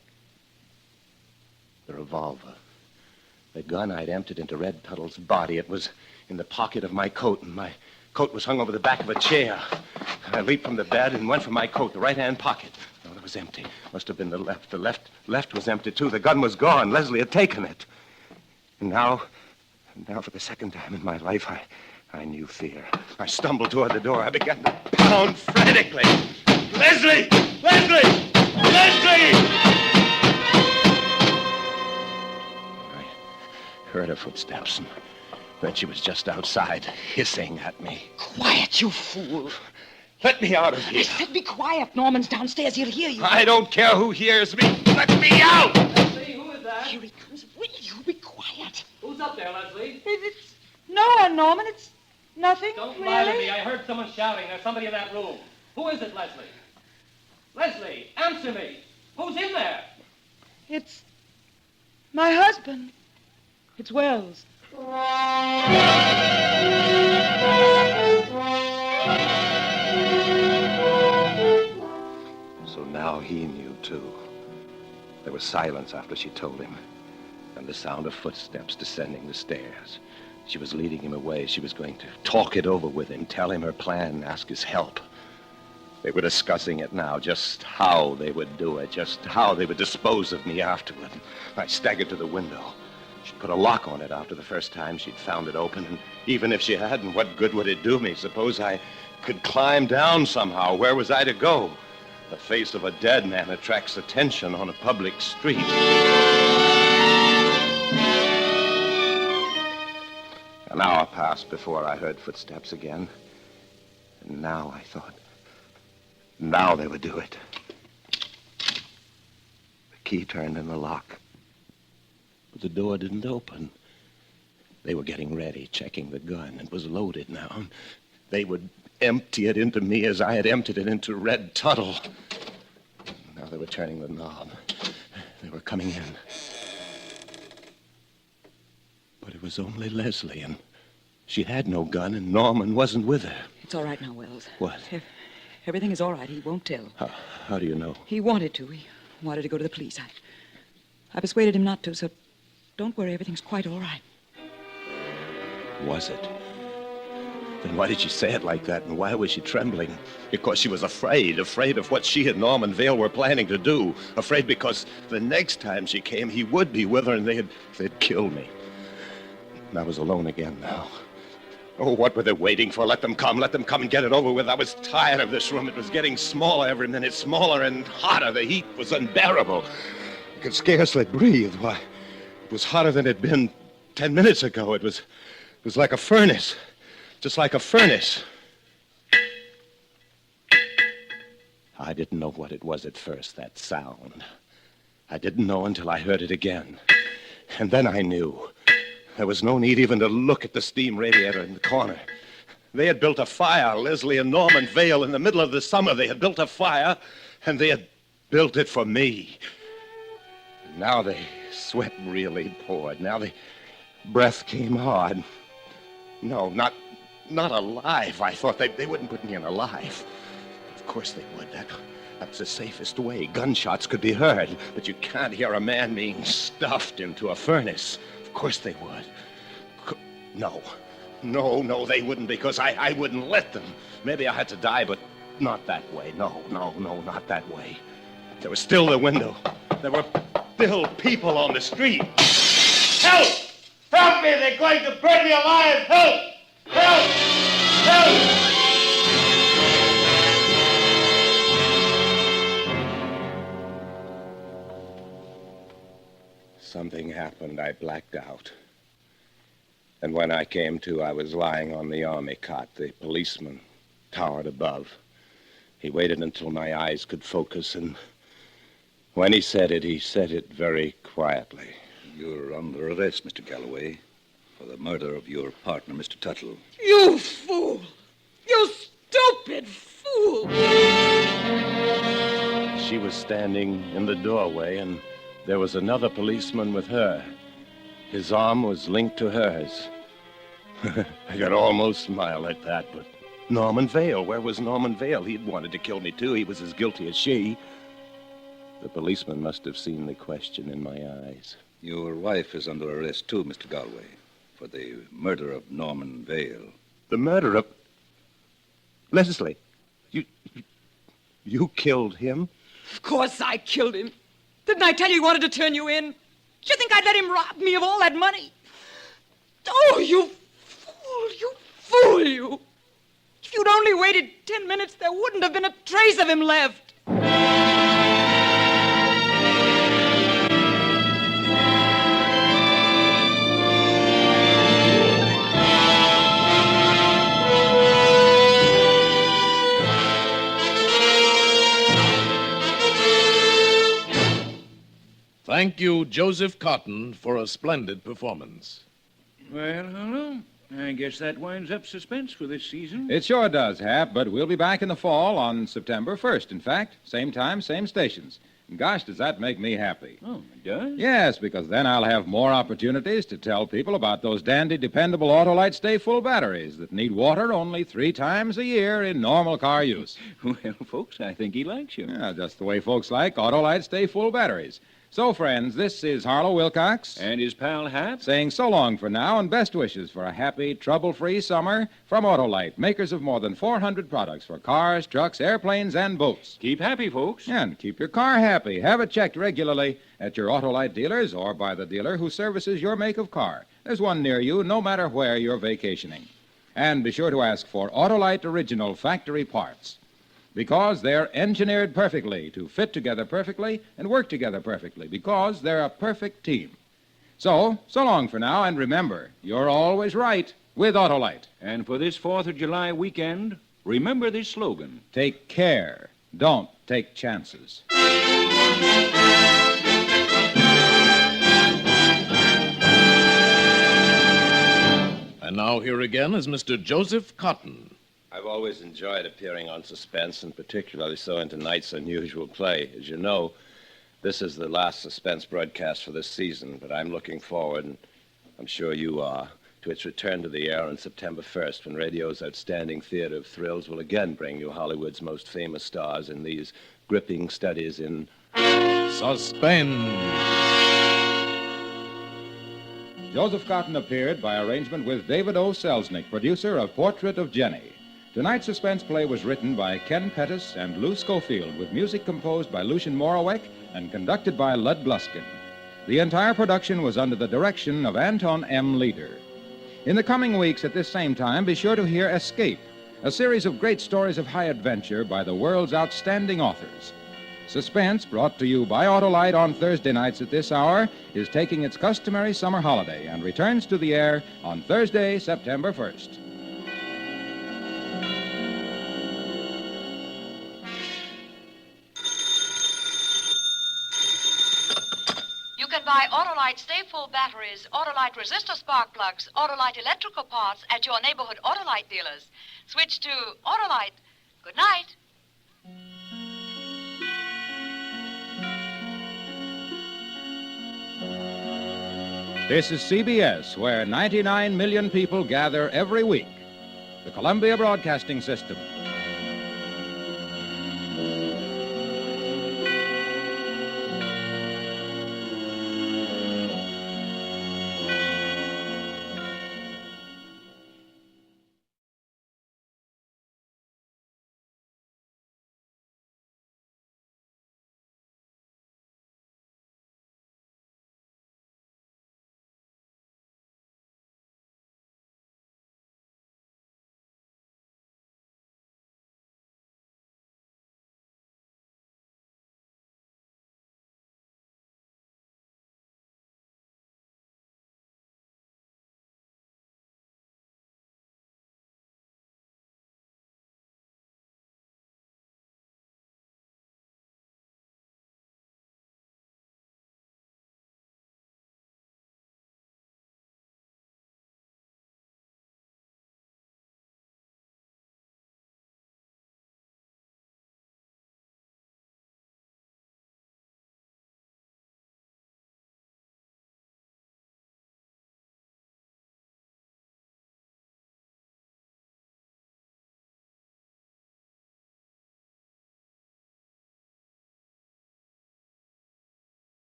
S16: the revolver. The gun I'd emptied into Red Tuttle's body. It was in the pocket of my coat, and my coat was hung over the back of a chair. I leaped from the bed and went for my coat, the right-hand pocket. No, it was empty. Must have been the left. The left was empty, too. The gun was gone. Leslie had taken it. And now, for the second time in my life, I knew fear. I stumbled toward the door. I began to pound frantically. Leslie! Leslie! Leslie! I heard her footsteps, and then she was just outside, hissing at me.
S17: Quiet, you fool.
S16: Let me out of here.
S17: I said be quiet. Norman's downstairs. He'll hear you.
S16: I don't care who hears me. Let me out!
S10: Leslie, who is that?
S17: Here he comes. Will you be quiet?
S10: Who's up there, Leslie?
S17: It's no one, Norman. It's nothing.
S10: Don't
S17: really.
S10: lie to me. I heard someone shouting. There's somebody in that room. Who is it, Leslie? Leslie, answer me. Who's in there?
S17: It's my husband. It's Wells.
S16: So now he knew, too. There was silence after she told him, and the sound of footsteps descending the stairs. She was leading him away. She was going to talk it over with him, tell him her plan, ask his help. They were discussing it now, just how they would do it, just how they would dispose of me afterward. I staggered to the window. She'd put a lock on it after the first time she'd found it open, and even if she hadn't, what good would it do me? Suppose I could climb down somehow. Where was I to go? The face of a dead man attracts attention on a public street. An hour passed before I heard footsteps again. And now I thought, now they would do it. The key turned in the lock, but the door didn't open. They were getting ready, checking the gun. It was loaded now. They would empty it into me as I had emptied it into Red Tuttle. Now they were turning the knob. They were coming in. But it was only Leslie, and she had no gun, and Norman wasn't with her.
S17: It's all right now, Wells.
S16: What?
S17: Everything is all right. He won't tell.
S16: How do you know?
S17: He wanted to. He wanted to go to the police. I persuaded him not to, so don't worry. Everything's quite all right.
S16: Was it? Then why did she say it like that, and why was she trembling? Because she was afraid of what she and Norman Vale were planning to do. Afraid because the next time she came, he would be with her, and they'd kill me. And I was alone again now. Oh, what were they waiting for? Let them come and get it over with. I was tired of this room. It was getting smaller every minute, smaller and hotter. The heat was unbearable. I could scarcely breathe. Why, it was hotter than it'd been 10 minutes ago. It was like a furnace. Just like a furnace. I didn't know what it was at first, that sound. I didn't know until I heard it again. And then I knew. There was no need even to look at the steam radiator in the corner. They had built a fire, Leslie and Norman Vale, in the middle of the summer. They had built a fire, and they had built it for me. Now the sweat really poured. Now the breath came hard. No, not alive. I thought they wouldn't put me in alive. Of course they would. That's the safest way. Gunshots could be heard, but you can't hear a man being stuffed into a furnace. Of course they would. No, they wouldn't, because I wouldn't let them. Maybe I had to die, but not that way. No, not that way. There was still the window. There were still people on the street. Help! Help me! They're going to burn me alive! Help! Help! Help! Something happened. I blacked out. And when I came to, I was lying on the army cot. The policeman towered above. He waited until my eyes could focus, and when he said it very quietly.
S19: You're under arrest, Mr. Galloway, for the murder of your partner, Mr. Tuttle.
S17: You fool! You stupid fool!
S16: She was standing in the doorway, and there was another policeman with her. His arm was linked to hers. I could almost smile at that, but Norman Vale, where was Norman Vale? He'd wanted to kill me, too. He was as guilty as she. The policeman must have seen the question in my eyes.
S19: Your wife is under arrest, too, Mr. Galloway, for the murder of Norman Vale.
S16: The murder of... Leslie, you killed him?
S17: Of course I killed him. Didn't I tell you he wanted to turn you in? Did you think I'd let him rob me of all that money? Oh, you fool, you. If you'd only waited 10 minutes, there wouldn't have been a trace of him left.
S6: Thank you, Joseph Cotton, for a splendid performance.
S3: Well, hello. I guess that winds up suspense for this season.
S14: It sure does, Hap, but we'll be back in the fall on September 1st, in fact. Same time, same stations. And gosh, does that make me happy.
S3: Oh, it does?
S14: Yes, because then I'll have more opportunities to tell people about those dandy, dependable Autolite Stay Full batteries that need water only 3 times a year in normal car use.
S3: Well, folks, I think he likes you.
S14: Yeah, just the way folks like Autolite Stay Full batteries. So, friends, this is Harlow Wilcox.
S3: And his pal Hap.
S14: Saying so long for now and best wishes for a happy, trouble-free summer from Autolite, makers of more than 400 products for cars, trucks, airplanes, and boats.
S3: Keep happy, folks.
S14: And keep your car happy. Have it checked regularly at your Autolite dealers or by the dealer who services your make of car. There's one near you, no matter where you're vacationing. And be sure to ask for Autolite Original Factory Parts, because they're engineered perfectly to fit together perfectly and work together perfectly, because they're a perfect team. So long for now, and remember, you're always right with Autolite.
S3: And for this 4th of July weekend, remember this slogan.
S14: Take care. Don't take chances.
S6: And now here again is Mr. Joseph Cotton.
S16: I've always enjoyed appearing on Suspense, and particularly so in tonight's unusual play. As you know, this is the last Suspense broadcast for this season, but I'm looking forward, and I'm sure you are, to its return to the air on September 1st, when radio's outstanding theater of thrills will again bring you Hollywood's most famous stars in these gripping studies in
S6: Suspense.
S14: Joseph Cotton appeared by arrangement with David O. Selznick, producer of Portrait of Jenny. Tonight's suspense play was written by Ken Pettis and Lou Schofield, with music composed by Lucien Moraweck and conducted by Lud Gluskin. The entire production was under the direction of Anton M. Leader. In the coming weeks at this same time, be sure to hear Escape, a series of great stories of high adventure by the world's outstanding authors. Suspense, brought to you by Autolite on Thursday nights at this hour, is taking its customary summer holiday and returns to the air on Thursday, September 1st.
S9: You can buy Autolite Stay Full batteries, Autolite resistor spark plugs, Autolite electrical parts at your neighborhood Autolite dealers. Switch to Autolite. Good night.
S14: This is CBS, where 99 million people gather every week. The Columbia Broadcasting System.